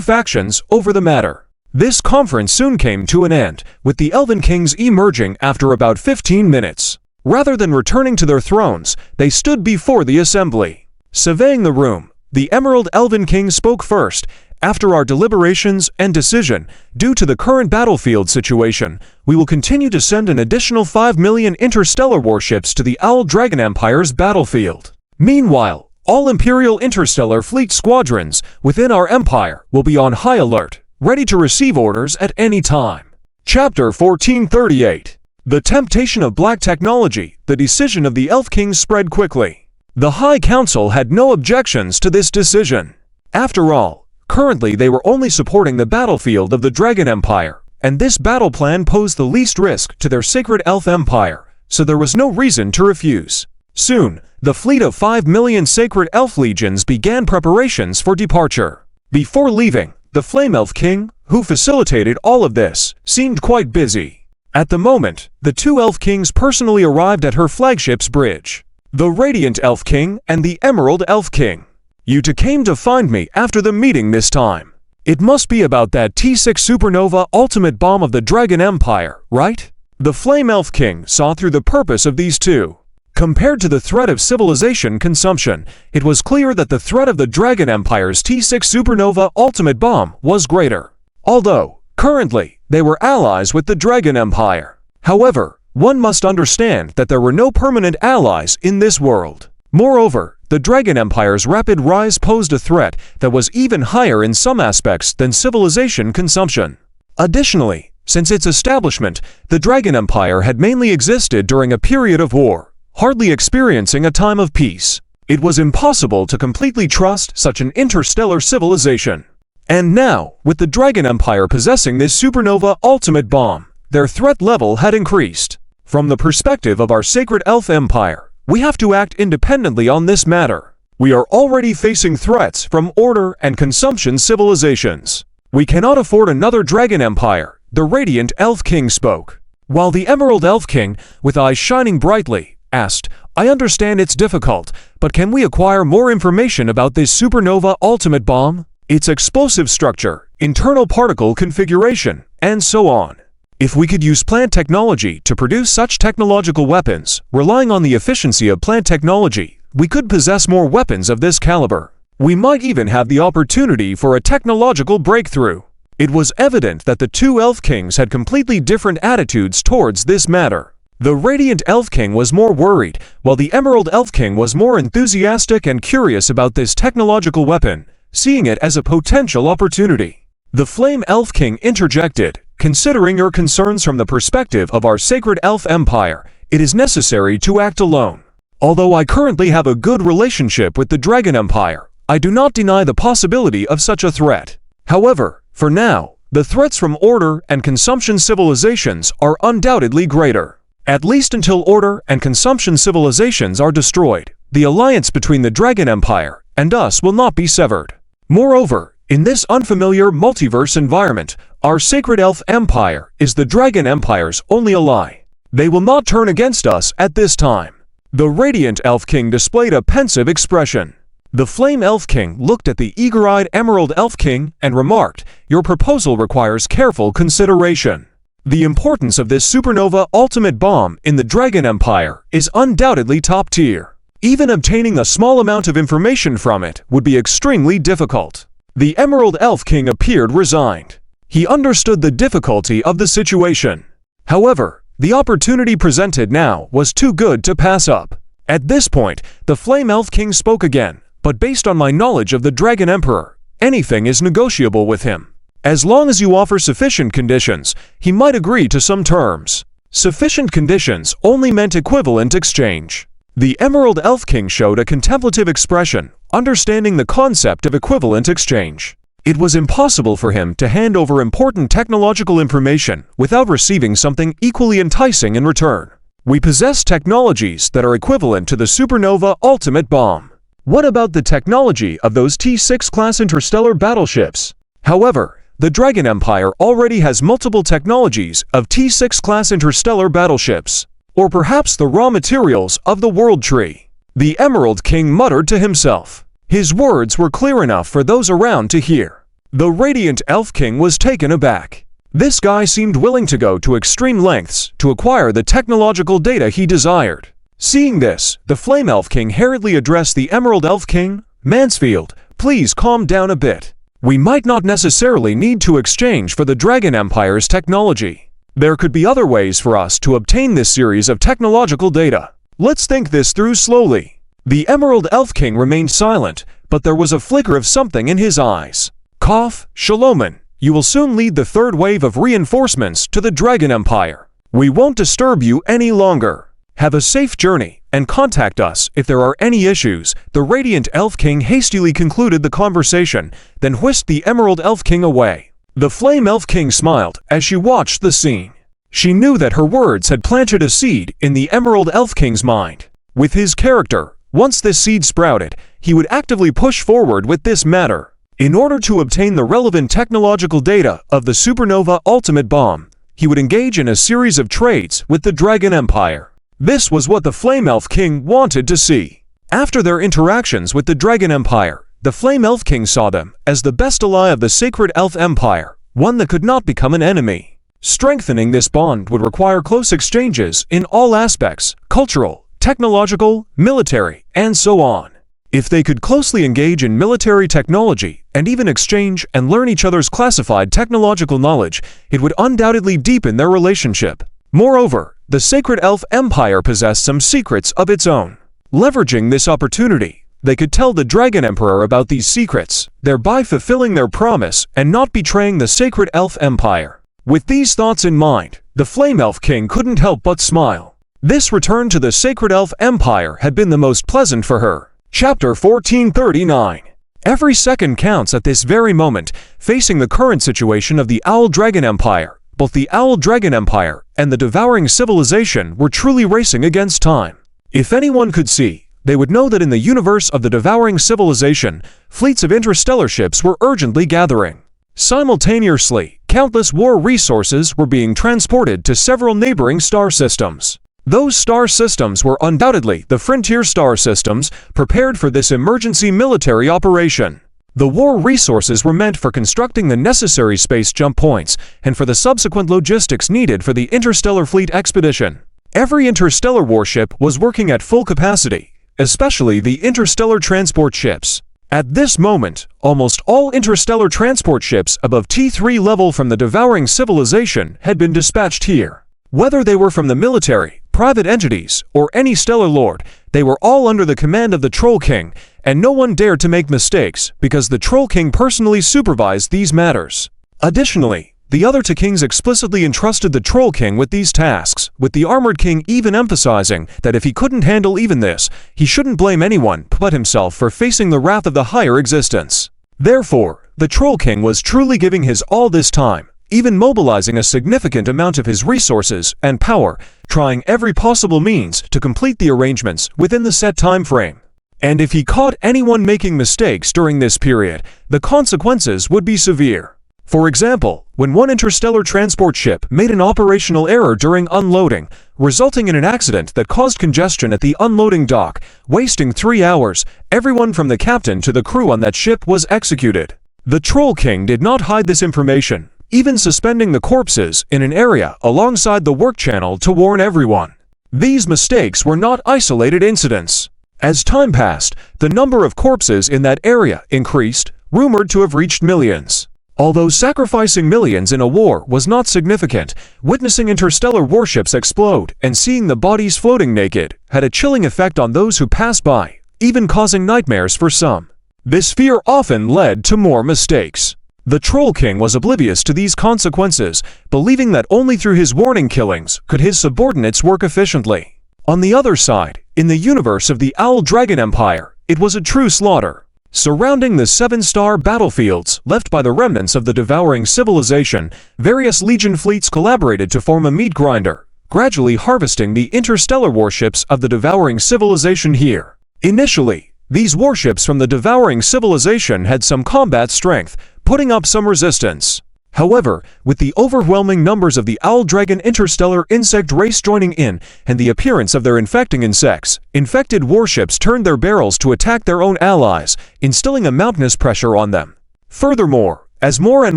S1: factions over the matter. This conference soon came to an end, with the Elven Kings emerging after about 15 minutes. Rather than returning to their thrones, they stood before the assembly. Surveying the room, the Emerald Elven King spoke first. After our deliberations and decision, due to the current battlefield situation, we will continue to send an additional 5 million interstellar warships to the Owl-Dragon Empire's battlefield. Meanwhile, all Imperial Interstellar Fleet squadrons within our empire will be on high alert, ready to receive orders at any time. Chapter 1438. The temptation of black technology. The decision of the Elf Kings spread quickly. The High Council had no objections to this decision. After all, currently they were only supporting the battlefield of the Dragon Empire, and this battle plan posed the least risk to their sacred elf empire, so there was no reason to refuse. Soon, the fleet of 5 million sacred elf legions began preparations for departure. Before leaving, the Flame Elf King, who facilitated all of this, seemed quite busy. At the moment, the two Elf Kings personally arrived at her flagship's bridge. The Radiant Elf King and the Emerald Elf King. You two came to find me after the meeting this time. It must be about that T6 supernova ultimate bomb of the Dragon Empire, right? The Flame Elf King saw through the purpose of these two. Compared to the threat of civilization consumption, it was clear that the threat of the Dragon Empire's T6 supernova ultimate bomb was greater. Although, currently, they were allies with the Dragon Empire. However, one must understand that there were no permanent allies in this world. Moreover, the Dragon Empire's rapid rise posed a threat that was even higher in some aspects than civilization consumption. Additionally, since its establishment, the Dragon Empire had mainly existed during a period of war, hardly experiencing a time of peace. It was impossible to completely trust such an interstellar civilization. And now, with the Dragon Empire possessing this supernova ultimate bomb, their threat level had increased. From the perspective of our sacred elf empire, we have to act independently on this matter. We are already facing threats from order and consumption civilizations. We cannot afford another Dragon Empire, the Radiant Elf King spoke. While the Emerald Elf King, with eyes shining brightly, asked, I understand it's difficult, but can we acquire more information about this supernova ultimate bomb? Its explosive structure, internal particle configuration, and so on. If we could use plant technology to produce such technological weapons, relying on the efficiency of plant technology, we could possess more weapons of this caliber. We might even have the opportunity for a technological breakthrough. It was evident that the two Elf Kings had completely different attitudes towards this matter. The Radiant Elf King was more worried, while the Emerald Elf King was more enthusiastic and curious about this technological weapon, seeing it as a potential opportunity. The Flame Elf King interjected, considering your concerns from the perspective of our sacred elf empire, it is necessary to act alone. Although I currently have a good relationship with the Dragon Empire, I do not deny the possibility of such a threat. However, for now, the threats from order and consumption civilizations are undoubtedly greater. At least until order and consumption civilizations are destroyed, the alliance between the Dragon Empire and us will not be severed. Moreover, in this unfamiliar multiverse environment, our sacred elf empire is the Dragon Empire's only ally. They will not turn against us at this time. The Radiant Elf King displayed a pensive expression. The Flame Elf King looked at the eager-eyed Emerald Elf King and remarked, your proposal requires careful consideration. The importance of this supernova ultimate bomb in the Dragon Empire is undoubtedly top tier. Even obtaining a small amount of information from it would be extremely difficult. The Emerald Elf King appeared resigned. He understood the difficulty of the situation. However, the opportunity presented now was too good to pass up. At this point, the Flame Elf King spoke again, but based on my knowledge of the Dragon Emperor, anything is negotiable with him. As long as you offer sufficient conditions, he might agree to some terms. Sufficient conditions only meant equivalent exchange. The Emerald Elf King showed a contemplative expression, understanding the concept of equivalent exchange. It was impossible for him to hand over important technological information without receiving something equally enticing in return. We possess technologies that are equivalent to the supernova ultimate bomb. What about the technology of those T6 class interstellar battleships? However, the Dragon Empire already has multiple technologies of T6 class interstellar battleships, or perhaps the raw materials of the World Tree. The Emerald King muttered to himself. His words were clear enough for those around to hear. The Radiant Elf King was taken aback. This guy seemed willing to go to extreme lengths to acquire the technological data he desired. Seeing this, the Flame Elf King hurriedly addressed the Emerald Elf King, Mansfield, please calm down a bit. We might not necessarily need to exchange for the Dragon Empire's technology. There could be other ways for us to obtain this series of technological data. Let's think this through slowly. The Emerald Elf King remained silent, but there was a flicker of something in his eyes. Cough, Shaloman, you will soon lead the third wave of reinforcements to the Dragon Empire. We won't disturb you any longer. Have a safe journey, and contact us if there are any issues. The Radiant Elf King hastily concluded the conversation, then whisked the Emerald Elf King away. The Flame Elf King smiled as she watched the scene. She knew that her words had planted a seed in the Emerald Elf King's mind. With his character, once this seed sprouted, he would actively push forward with this matter. In order to obtain the relevant technological data of the supernova ultimate bomb, he would engage in a series of trades with the Dragon Empire. This was what the Flame Elf King wanted to see. After their interactions with the Dragon Empire, the Flame Elf King saw them as the best ally of the Sacred Elf Empire, one that could not become an enemy. Strengthening this bond would require close exchanges in all aspects, cultural, technological, military, and so on. If they could closely engage in military technology and even exchange and learn each other's classified technological knowledge, it would undoubtedly deepen their relationship. Moreover, the Sacred Elf Empire possessed some secrets of its own. Leveraging this opportunity, they could tell the Dragon Emperor about these secrets, thereby fulfilling their promise and not betraying the Sacred Elf Empire. With these thoughts in mind, the Flame Elf King couldn't help but smile. This return to the Sacred Elf Empire had been the most pleasant for her. Chapter 1439. Every second counts at this very moment, facing the current situation of the Owl Dragon Empire. Both the Owl Dragon Empire and the devouring civilization were truly racing against time. If anyone could see, they would know that in the universe of the devouring civilization, fleets of interstellar ships were urgently gathering. Simultaneously, countless war resources were being transported to several neighboring star systems. Those star systems were undoubtedly the frontier star systems prepared for this emergency military operation. The war resources were meant for constructing the necessary space jump points and for the subsequent logistics needed for the interstellar fleet expedition. Every interstellar warship was working at full capacity, especially the interstellar transport ships. At this moment, almost all interstellar transport ships above T3 level from the devouring civilization had been dispatched here. Whether they were from the military, private entities, or any stellar lord, they were all under the command of the Troll King, and no one dared to make mistakes because the Troll King personally supervised these matters. Additionally, the other two kings explicitly entrusted the Troll King with these tasks, with the Armored King even emphasizing that if he couldn't handle even this, he shouldn't blame anyone but himself for facing the wrath of the higher existence. Therefore, the Troll King was truly giving his all this time, even mobilizing a significant amount of his resources and power, trying every possible means to complete the arrangements within the set time frame. And if he caught anyone making mistakes during this period, the consequences would be severe. For example, when one interstellar transport ship made an operational error during unloading, resulting in an accident that caused congestion at the unloading dock, wasting 3 hours, everyone from the captain to the crew on that ship was executed. The Troll King did not hide this information, even suspending the corpses in an area alongside the work channel to warn everyone. These mistakes were not isolated incidents. As time passed, the number of corpses in that area increased, rumored to have reached millions. Although sacrificing millions in a war was not significant, witnessing interstellar warships explode and seeing the bodies floating naked had a chilling effect on those who passed by, even causing nightmares for some. This fear often led to more mistakes. The Troll King was oblivious to these consequences, believing that only through his warning killings could his subordinates work efficiently. On the other side, in the universe of the Owl Dragon Empire, it was a true slaughter. Surrounding the 7-star battlefields left by the remnants of the devouring civilization, various Legion fleets collaborated to form a meat grinder, gradually harvesting the interstellar warships of the devouring civilization here. Initially, these warships from the devouring civilization had some combat strength, putting up some resistance. However, with the overwhelming numbers of the Owl Dragon interstellar insect race joining in and the appearance of their infecting insects, infected warships turned their barrels to attack their own allies, instilling a mountainous pressure on them. Furthermore, as more and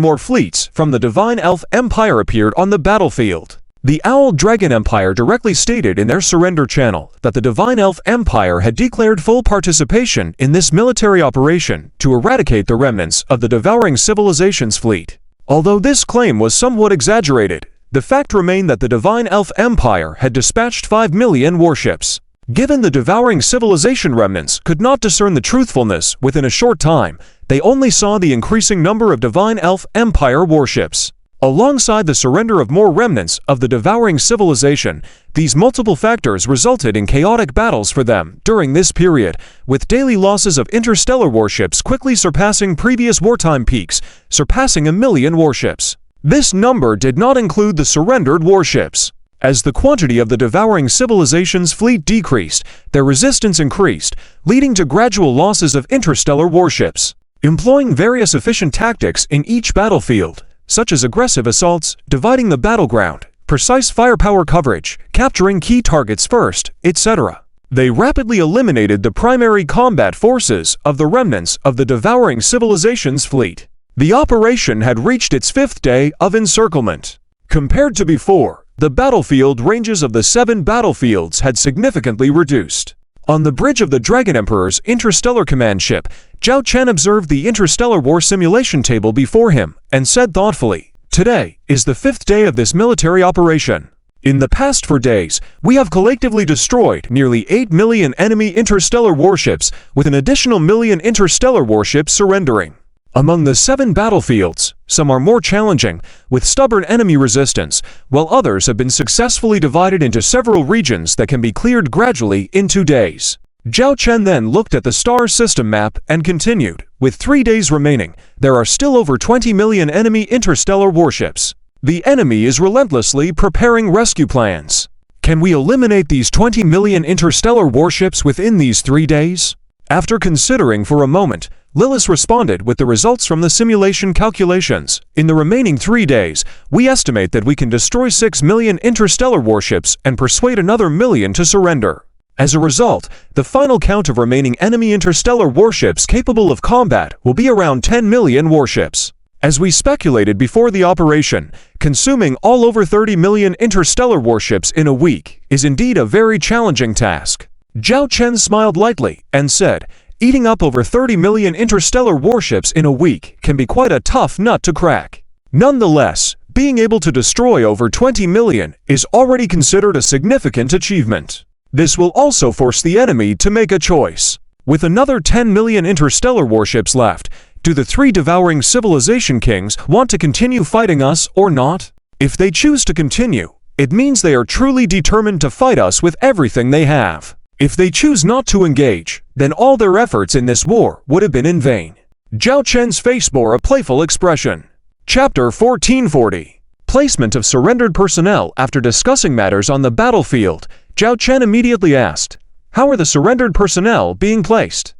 S1: more fleets from the Divine Elf Empire appeared on the battlefield, the Owl Dragon Empire directly stated in their surrender channel that the Divine Elf Empire had declared full participation in this military operation to eradicate the remnants of the devouring civilization's fleet. Although this claim was somewhat exaggerated, the fact remained that the Divine Elf Empire had dispatched 5 million warships. Given the devouring civilization remnants could not discern the truthfulness within a short time, they only saw the increasing number of Divine Elf Empire warships. Alongside the surrender of more remnants of the devouring civilization, these multiple factors resulted in chaotic battles for them during this period, with daily losses of interstellar warships quickly surpassing previous wartime peaks, surpassing 1 million warships. This number did not include the surrendered warships. As the quantity of the devouring civilization's fleet decreased, their resistance increased, leading to gradual losses of interstellar warships. Employing various efficient tactics in each battlefield, such as aggressive assaults, dividing the battleground, precise firepower coverage, capturing key targets first, etc. They rapidly eliminated the primary combat forces of the remnants of the devouring civilization's fleet. The operation had reached its 5th day of encirclement. Compared to before, the battlefield ranges of the 7 battlefields had significantly reduced. On the bridge of the Dragon Emperor's interstellar command ship, Zhao Chen observed the interstellar war simulation table before him and said thoughtfully, "Today is the 5th day of this military operation. In the past 4 days, we have collectively destroyed nearly 8 million enemy interstellar warships, with an additional million interstellar warships surrendering. Among the 7 battlefields, some are more challenging, with stubborn enemy resistance, while others have been successfully divided into several regions that can be cleared gradually in 2 days. Zhao Chen then looked at the star system map and continued, with 3 days remaining, there are still over 20 million enemy interstellar warships. The enemy is relentlessly preparing rescue plans. Can we eliminate these 20 million interstellar warships within these 3 days? After considering for a moment, Lilith responded with the results from the simulation calculations. In the remaining 3 days, we estimate that we can destroy 6 million interstellar warships and persuade another million to surrender. As a result, the final count of remaining enemy interstellar warships capable of combat will be around 10 million warships. As we speculated before the operation, consuming all over 30 million interstellar warships in a week is indeed a very challenging task. Zhao Chen smiled lightly and said, eating up over 30 million interstellar warships in a week can be quite a tough nut to crack. Nonetheless, being able to destroy over 20 million is already considered a significant achievement. This will also force the enemy to make a choice. With another 10 million interstellar warships left, do the 3 devouring civilization kings want to continue fighting us or not? If they choose to continue, it means they are truly determined to fight us with everything they have. If they choose not to engage, then all their efforts in this war would have been in vain. Zhao Chen's face bore a playful expression. Chapter 1440. Placement of surrendered personnel. After discussing matters on the battlefield, Zhao Chen immediately asked, how are the surrendered personnel being placed?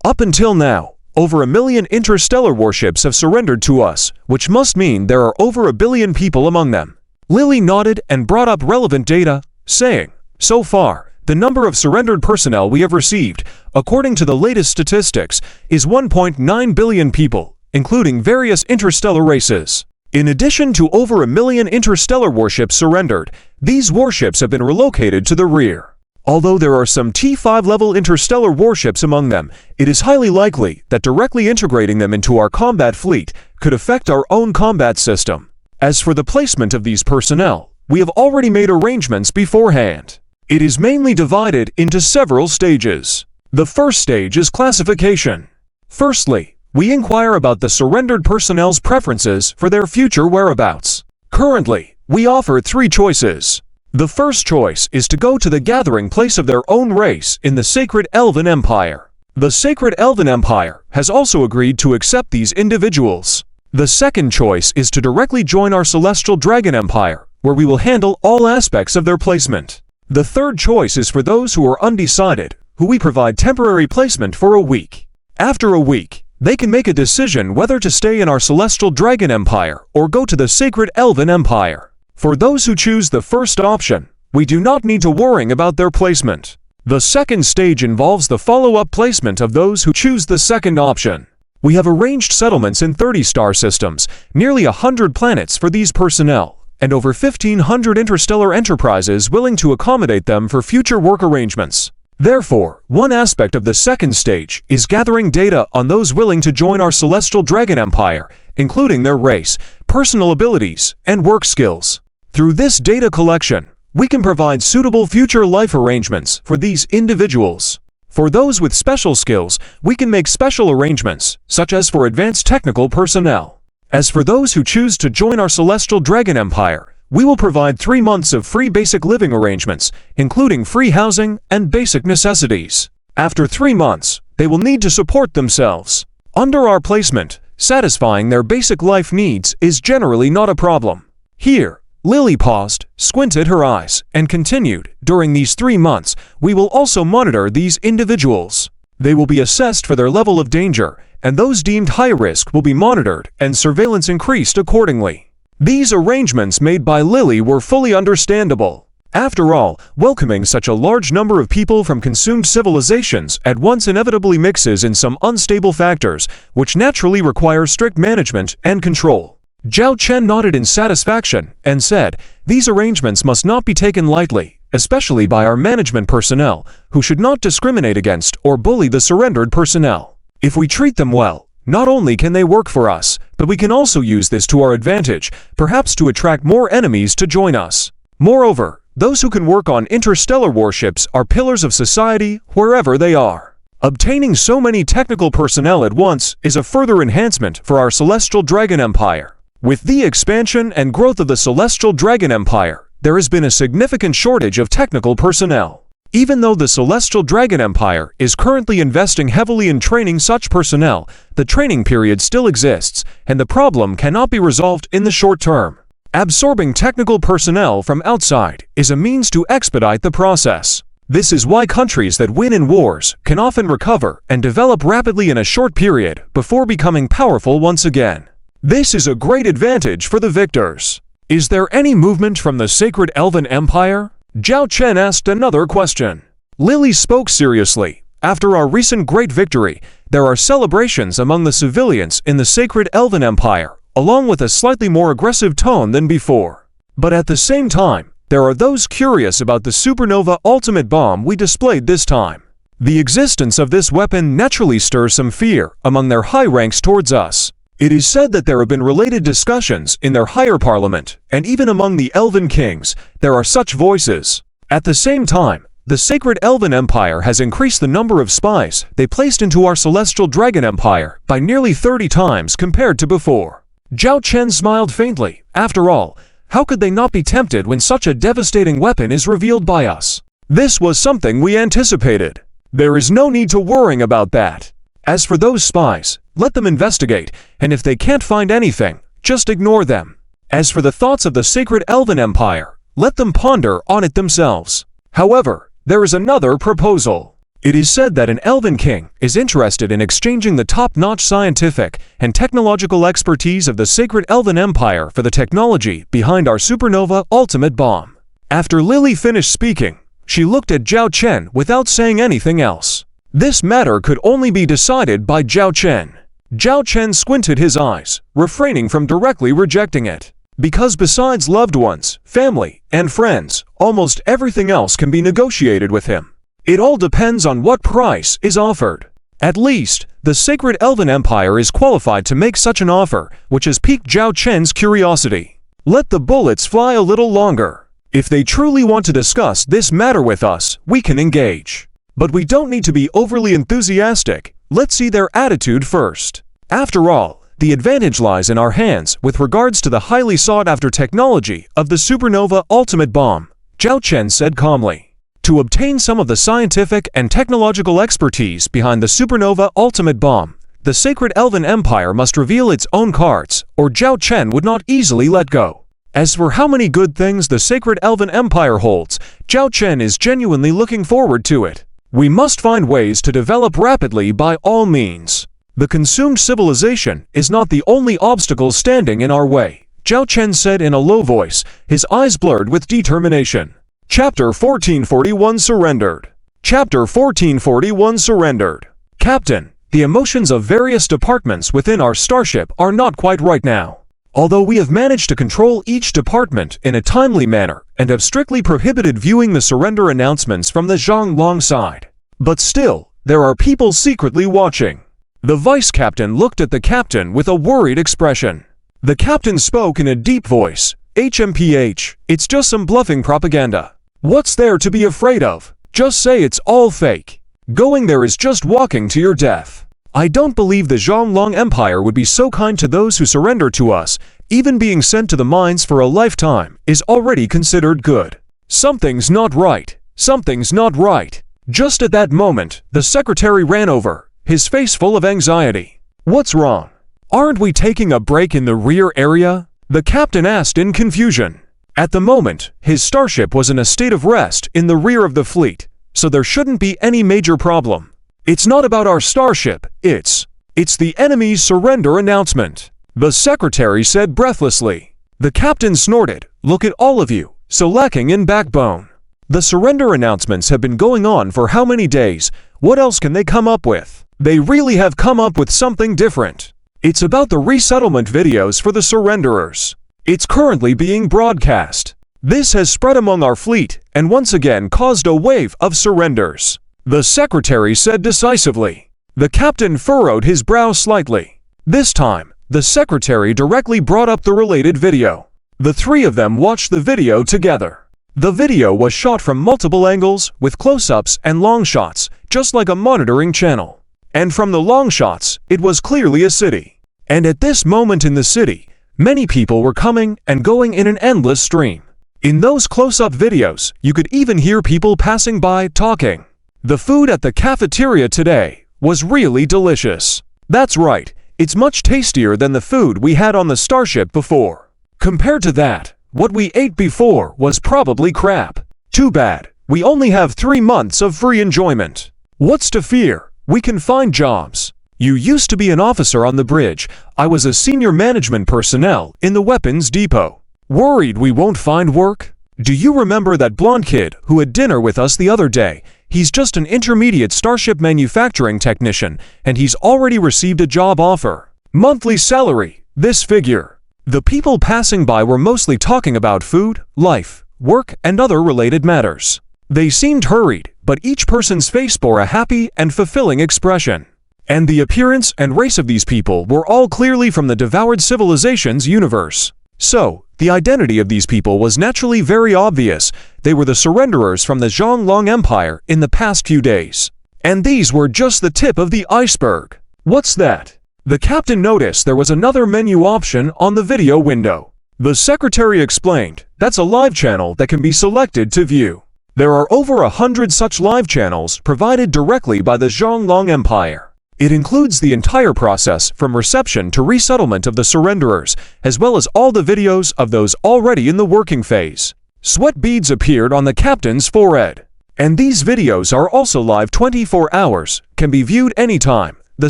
S1: Up until now, over 1 million interstellar warships have surrendered to us, which must mean there are over 1 billion people among them. Lily nodded and brought up relevant data, saying, so far, the number of surrendered personnel we have received, according to the latest statistics, is 1.9 billion people, including various interstellar races. In addition to over 1 million interstellar warships surrendered, these warships have been relocated to the rear. Although there are some T5 level interstellar warships among them, it is highly likely that directly integrating them into our combat fleet could affect our own combat system. As for the placement of these personnel, we have already made arrangements beforehand. It is mainly divided into several stages. The first stage is classification. Firstly, we inquire about the surrendered personnel's preferences for their future whereabouts. Currently, we offer 3 choices. The first choice is to go to the gathering place of their own race in the Sacred Elven Empire. The Sacred Elven Empire has also agreed to accept these individuals. The second choice is to directly join our Celestial Dragon Empire, where we will handle all aspects of their placement. The third choice is for those who are undecided, who we provide temporary placement for a week. After a week, they can make a decision whether to stay in our Celestial Dragon Empire or go to the Sacred Elven Empire. For those who choose the first option, we do not need to worry about their placement. The second stage involves the follow-up placement of those who choose the second option. We have arranged settlements in 30 star systems, nearly 100 planets for these personnel, and over 1,500 interstellar enterprises willing to accommodate them for future work arrangements. Therefore, one aspect of the second stage is gathering data on those willing to join our Celestial Dragon Empire, including their race, personal abilities, and work skills. Through this data collection, we can provide suitable future life arrangements for these individuals. For those with special skills, we can make special arrangements, such as for advanced technical personnel. As for those who choose to join our Celestial Dragon Empire, we will provide 3 months of free basic living arrangements, including free housing and basic necessities. After 3 months, they will need to support themselves. Under our placement, satisfying their basic life needs is generally not a problem. Here, Lily paused, squinted her eyes, and continued, during these 3 months, we will also monitor these individuals. They will be assessed for their level of danger, and those deemed high risk will be monitored and surveillance increased accordingly. These arrangements made by Lily were fully understandable. After all, welcoming such a large number of people from consumed civilizations at once inevitably mixes in some unstable factors, which naturally require strict management and control. Zhao Chen nodded in satisfaction and said, these arrangements must not be taken lightly, especially by our management personnel, who should not discriminate against or bully the surrendered personnel. If we treat them well, not only can they work for us, but we can also use this to our advantage, perhaps to attract more enemies to join us. Moreover, those who can work on interstellar warships are pillars of society wherever they are. Obtaining so many technical personnel at once is a further enhancement for our Celestial Dragon Empire. With the expansion and growth of the Celestial Dragon Empire, there has been a significant shortage of technical personnel. Even though the Celestial Dragon Empire is currently investing heavily in training such personnel, the training period still exists, and the problem cannot be resolved in the short term. Absorbing technical personnel from outside is a means to expedite the process. This is why countries that win in wars can often recover and develop rapidly in a short period before becoming powerful once again. This is a great advantage for the victors. Is there any movement from the Sacred Elven Empire? Zhao Chen asked another question. Lily spoke seriously. After our recent great victory, there are celebrations among the civilians in the Sacred Elven Empire, along with a slightly more aggressive tone than before. But at the same time, there are those curious about the supernova ultimate bomb we displayed this time. The existence of this weapon naturally stirs some fear among their high ranks towards us. It is said that there have been related discussions in their higher parliament, and even among the Elven Kings, there are such voices. At the same time, the Sacred Elven Empire has increased the number of spies they placed into our Celestial Dragon Empire by nearly 30 times compared to before. Zhao Chen smiled faintly. After all, how could they not be tempted when such a devastating weapon is revealed by us? This was something we anticipated. There is no need to worrying about that. As for those spies, let them investigate, and if they can't find anything, just ignore them. As for the thoughts of the Sacred Elven Empire, let them ponder on it themselves. However, there is another proposal. It is said that an Elven King is interested in exchanging the top-notch scientific and technological expertise of the Sacred Elven Empire for the technology behind our supernova ultimate bomb. After Lily finished speaking, she looked at Zhao Chen without saying anything else. This matter could only be decided by Zhao Chen. Zhao Chen squinted his eyes, refraining from directly rejecting it. Because besides loved ones, family, and friends, almost everything else can be negotiated with him. It all depends on what price is offered. At least, the Sacred Elven Empire is qualified to make such an offer, which has piqued Zhao Chen's curiosity. Let the bullets fly a little longer. If they truly want to discuss this matter with us, we can engage. But we don't need to be overly enthusiastic. Let's see their attitude first. After all, the advantage lies in our hands with regards to the highly sought-after technology of the supernova ultimate bomb, Zhao Chen said calmly. To obtain some of the scientific and technological expertise behind the supernova ultimate bomb, the Sacred Elven Empire must reveal its own cards, or Zhao Chen would not easily let go. As for how many good things the Sacred Elven Empire holds, Zhao Chen is genuinely looking forward to it. We must find ways to develop rapidly by all means. The consumed civilization is not the only obstacle standing in our way, Zhao Chen said in a low voice, his eyes blurred with determination. Chapter 1441 Surrendered. Chapter 1441 Surrendered. Captain, the emotions of various departments within our starship are not quite right now. Although we have managed to control each department in a timely manner and have strictly prohibited viewing the surrender announcements from the Zhonglong side. But still, there are people secretly watching. The vice captain looked at the captain with a worried expression. The captain spoke in a deep voice. HMPH, it's just some bluffing propaganda. What's there to be afraid of? Just say it's all fake. Going there is just walking to your death. I don't believe the Zhonglong Empire would be so kind to those who surrender to us. Even being sent to the mines for a lifetime is already considered good. Something's not right. Something's not right. Just at that moment, the secretary ran over, his face full of anxiety. What's wrong? Aren't we taking a break in the rear area? The captain asked in confusion. At the moment, his starship was in a state of rest in the rear of the fleet, so there shouldn't be any major problem. It's not about our starship, it's the enemy's surrender announcement, the secretary said breathlessly. The captain snorted, look at all of you, so lacking in backbone. The surrender announcements have been going on for how many days? What else can they come up with? They really have come up with something different. It's about the resettlement videos for the surrenderers. It's currently being broadcast. This has spread among our fleet and once again caused a wave of surrenders. The secretary said decisively. The captain furrowed his brow slightly. This time, the secretary directly brought up the related video. The three of them watched the video together. The video was shot from multiple angles with close-ups and long shots, just like a monitoring channel. And from the long shots, it was clearly a city. And at this moment in the city, many people were coming and going in an endless stream. In those close-up videos, you could even hear people passing by talking. The food at the cafeteria today was really delicious. That's right, it's much tastier than the food we had on the starship before. Compared to that, what we ate before was probably crap. Too bad, we only have 3 months of free enjoyment. What's to fear? We can find jobs. You used to be an officer on the bridge. I was a senior management personnel in the weapons depot. Worried we won't find work? Do you remember that blonde kid who had dinner with us the other day? He's just an intermediate starship manufacturing technician, and he's already received a job offer. Monthly salary, this figure. The people passing by were mostly talking about food, life, work, and other related matters. They seemed hurried, but each person's face bore a happy and fulfilling expression. And the appearance and race of these people were all clearly from the devoured civilization's universe. So, the identity of these people was naturally very obvious. They were the surrenderers from the Zhonglong Empire in the past few days. And these were just the tip of the iceberg. What's that? The captain noticed there was another menu option on the video window. The secretary explained, that's a live channel that can be selected to view. There are over 100 such live channels provided directly by the Zhonglong Empire. It includes the entire process from reception to resettlement of the surrenderers, as well as all the videos of those already in the working phase. Sweat beads appeared on the captain's forehead. And these videos are also live 24 hours, can be viewed anytime, the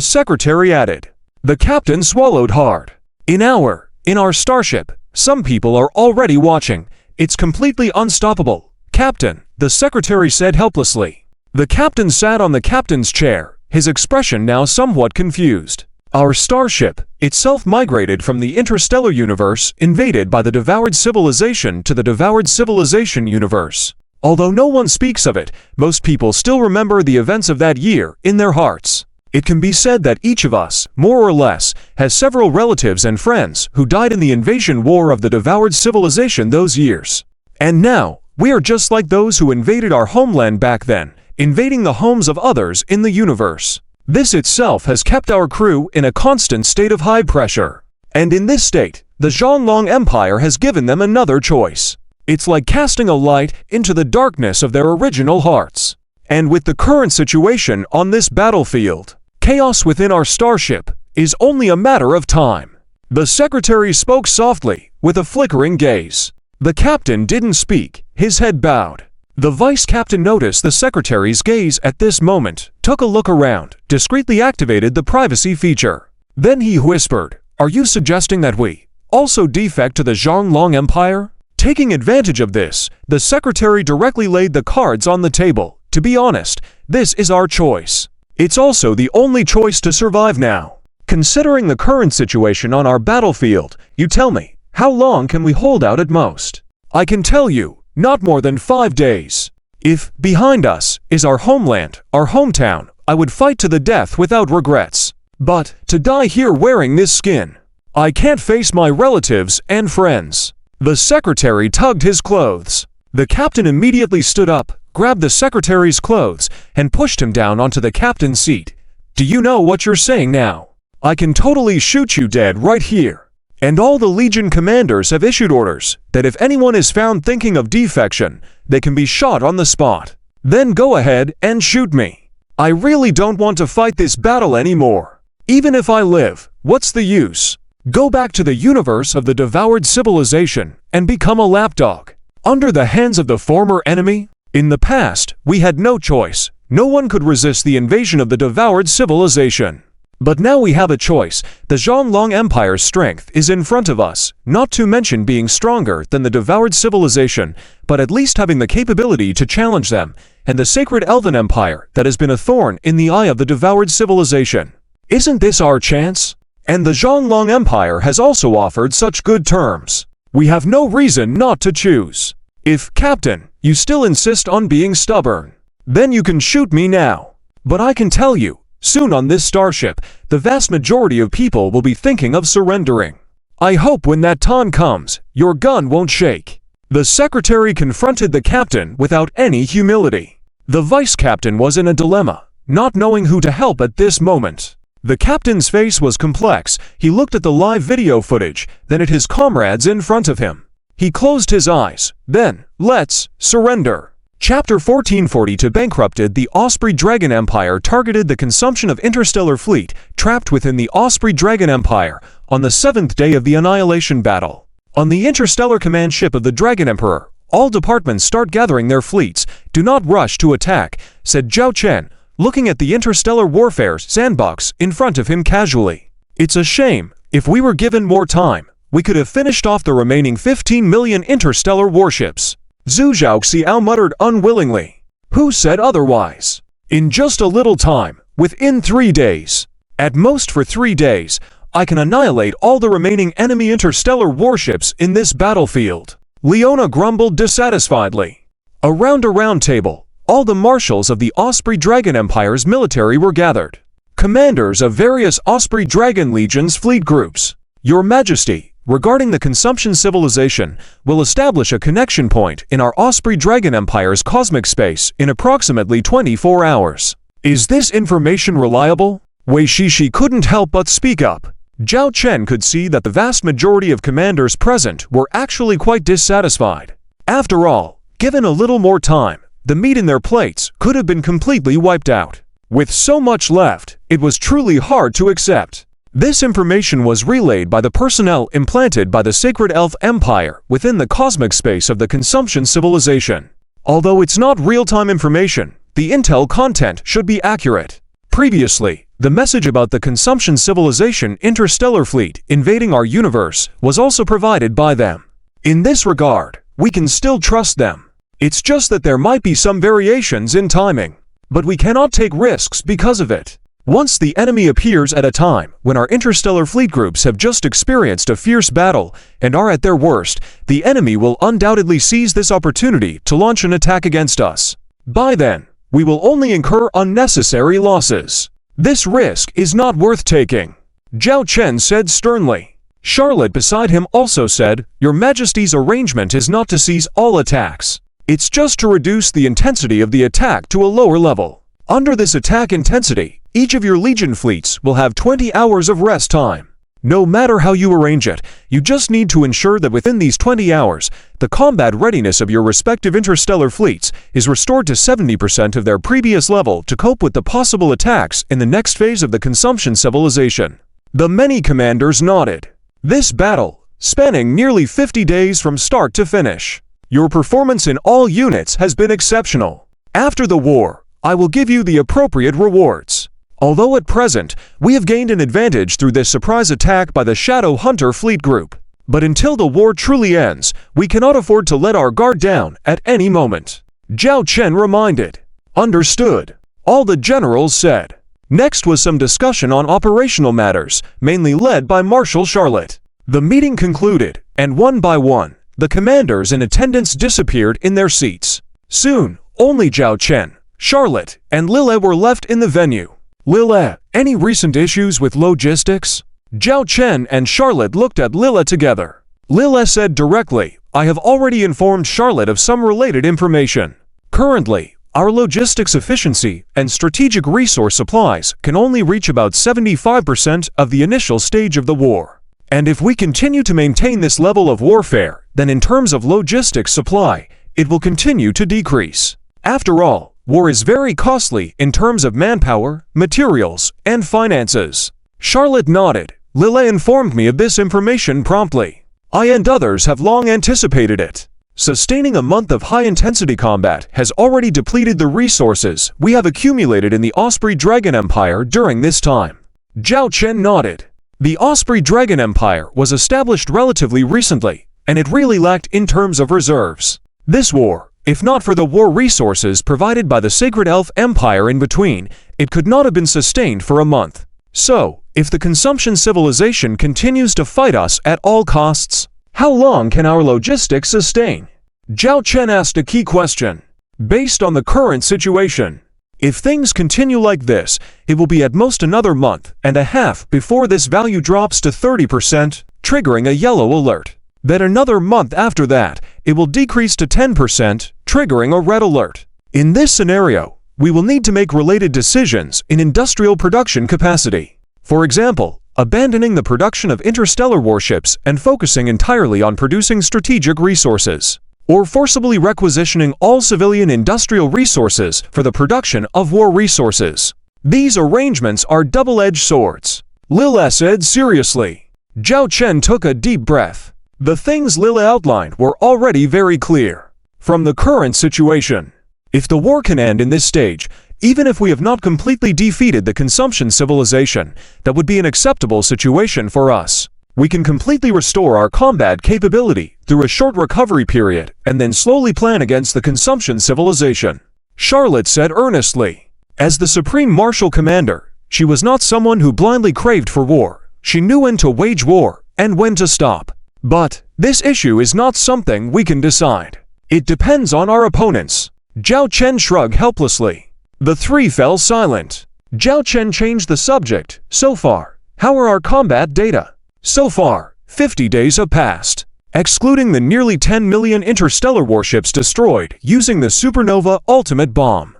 S1: secretary added. The captain swallowed hard. In our starship, some people are already watching. It's completely unstoppable. Captain, the secretary said helplessly. The captain sat on the captain's chair, his expression now somewhat confused. Our starship, itself migrated from the interstellar universe invaded by the devoured civilization to the devoured civilization universe. Although no one speaks of it, most people still remember the events of that year in their hearts. It can be said that each of us, more or less, has several relatives and friends who died in the invasion war of the devoured civilization those years. And now, we are just like those who invaded our homeland back then, invading the homes of others in the universe. This itself has kept our crew in a constant state of high pressure. And in this state, the Zhonglong Empire has given them another choice. It's like casting a light into the darkness of their original hearts. And with the current situation on this battlefield, chaos within our starship is only a matter of time. The secretary spoke softly, with a flickering gaze. The captain didn't speak, his head bowed. The vice captain noticed the secretary's gaze at this moment, took a look around, discreetly activated the privacy feature. Then he whispered, "Are you suggesting that we also defect to the Zhonglong Empire?" Taking advantage of this, the secretary directly laid the cards on the table. To be honest, this is our choice. It's also the only choice to survive now. Considering the current situation on our battlefield, you tell me, how long can we hold out at most? I can tell you, not more than 5 days. If behind us is our homeland, our hometown, I would fight to the death without regrets. But to die here wearing this skin, I can't face my relatives and friends. The secretary tugged his clothes. The captain immediately stood up, grabbed the secretary's clothes, and pushed him down onto the captain's seat. Do you know what you're saying now? I can totally shoot you dead right here. And all the Legion commanders have issued orders that if anyone is found thinking of defection, they can be shot on the spot. Then go ahead and shoot me. I really don't want to fight this battle anymore. Even if I live, what's the use? Go back to the universe of the devoured civilization and become a lapdog. Under the hands of the former enemy? In the past, we had no choice. No one could resist the invasion of the devoured civilization. But now we have a choice. The Zhonglong Empire's strength is in front of us, not to mention being stronger than the devoured civilization, but at least having the capability to challenge them, and the sacred Elven Empire that has been a thorn in the eye of the devoured civilization. Isn't this our chance? And the Zhonglong Empire has also offered such good terms. We have no reason not to choose. If, Captain, you still insist on being stubborn, then you can shoot me now. But I can tell you, soon on this starship, the vast majority of people will be thinking of surrendering. I hope when that time comes, your gun won't shake. The secretary confronted the captain without any humility. The vice captain was in a dilemma, not knowing who to help at this moment. The captain's face was complex. He looked at the live video footage, then at his comrades in front of him. He closed his eyes. Then, let's surrender. Chapter 1442 bankrupted. The Osprey Dragon Empire targeted the consumption of interstellar fleet trapped within the Osprey Dragon Empire on the 7th day of the Annihilation Battle. On the interstellar command ship of the Dragon Emperor, all departments start gathering their fleets. Do not rush to attack, said Zhao Chen, looking at the interstellar warfare sandbox in front of him casually. It's a shame. If we were given more time, we could have finished off the remaining 15 million interstellar warships. Zhu Zhaoxiao muttered unwillingly. Who said otherwise? In just a little time, within 3 days, at most for 3 days, I can annihilate all the remaining enemy interstellar warships in this battlefield. Leona grumbled dissatisfiedly. Around a round table, all the marshals of the Osprey Dragon Empire's military were gathered. Commanders of various Osprey Dragon Legions fleet groups. Your Majesty, regarding the consumption civilization, will establish a connection point in our Osprey Dragon Empire's cosmic space in approximately 24 hours. Is this information reliable? Wei Shishi couldn't help but speak up. Zhao Chen could see that the vast majority of commanders present were actually quite dissatisfied. After all, given a little more time, the meat in their plates could have been completely wiped out. With so much left, it was truly hard to accept. This information was relayed by the personnel implanted by the Sacred Elf Empire within the cosmic space of the consumption civilization. Although it's not real-time information, the intel content should be accurate. Previously, the message about the consumption civilization interstellar fleet invading our universe was also provided by them. In this regard, we can still trust them. It's just that there might be some variations in timing. But we cannot take risks because of it. Once the enemy appears at a time when our interstellar fleet groups have just experienced a fierce battle and are at their worst, the enemy will undoubtedly seize this opportunity to launch an attack against us. By then, we will only incur unnecessary losses. This risk is not worth taking, Zhao Chen said sternly. Charlotte beside him also said, Your Majesty's arrangement is not to seize all attacks. It's just to reduce the intensity of the attack to a lower level. Under this attack intensity, each of your Legion fleets will have 20 hours of rest time. No matter how you arrange it, you just need to ensure that within these 20 hours, the combat readiness of your respective interstellar fleets is restored to 70% of their previous level to cope with the possible attacks in the next phase of the consumption civilization. The many commanders nodded. This battle, spanning nearly 50 days from start to finish. Your performance in all units has been exceptional. After the war, I will give you the appropriate rewards. Although at present, we have gained an advantage through this surprise attack by the Shadow Hunter fleet group. But until the war truly ends, we cannot afford to let our guard down at any moment. Zhao Chen reminded. Understood. All the generals said. Next was some discussion on operational matters, mainly led by Marshal Charlotte. The meeting concluded, and one by one, the commanders in attendance disappeared in their seats. Soon, only Zhao Chen, Charlotte, and Lille were left in the venue. Lille, any recent issues with logistics? Zhao Chen and Charlotte looked at Lille together. Lille said directly, I have already informed Charlotte of some related information. Currently, our logistics efficiency and strategic resource supplies can only reach about 75% of the initial stage of the war. And if we continue to maintain this level of warfare, then in terms of logistics supply, it will continue to decrease. After all, war is very costly in terms of manpower, materials, and finances. Charlotte nodded. Lille informed me of this information promptly. I and others have long anticipated it. Sustaining a month of high-intensity combat has already depleted the resources we have accumulated in the Osprey Dragon Empire during this time. Zhao Chen nodded. The Osprey Dragon Empire was established relatively recently, and it really lacked in terms of reserves. This war, if not for the war resources provided by the Sacred Elf Empire in between, it could not have been sustained for a month. So, if the consumption civilization continues to fight us at all costs, how long can our logistics sustain? Zhao Chen asked a key question. Based on the current situation, if things continue like this, it will be at most another month and a half before this value drops to 30%, triggering a yellow alert. Then another month after that, it will decrease to 10%, triggering a red alert. In this scenario, we will need to make related decisions in industrial production capacity. For example, abandoning the production of interstellar warships and focusing entirely on producing strategic resources, or forcibly requisitioning all civilian industrial resources for the production of war resources. These arrangements are double-edged swords. Lila said seriously. Zhao Chen took a deep breath. The things Lila outlined were already very clear. From the current situation, if the war can end in this stage, even if we have not completely defeated the consumption civilization, that would be an acceptable situation for us. We can completely restore our combat capability through a short recovery period and then slowly plan against the consumption civilization, Charlotte said earnestly. As the Supreme Martial Commander, she was not someone who blindly craved for war. She knew when to wage war and when to stop. But this issue is not something we can decide. It depends on our opponents. Zhao Chen shrugged helplessly. The three fell silent. Zhao Chen changed the subject. So far, how are our combat data? So far, 50 days have passed. Excluding the nearly 10 million interstellar warships destroyed using the supernova ultimate bomb.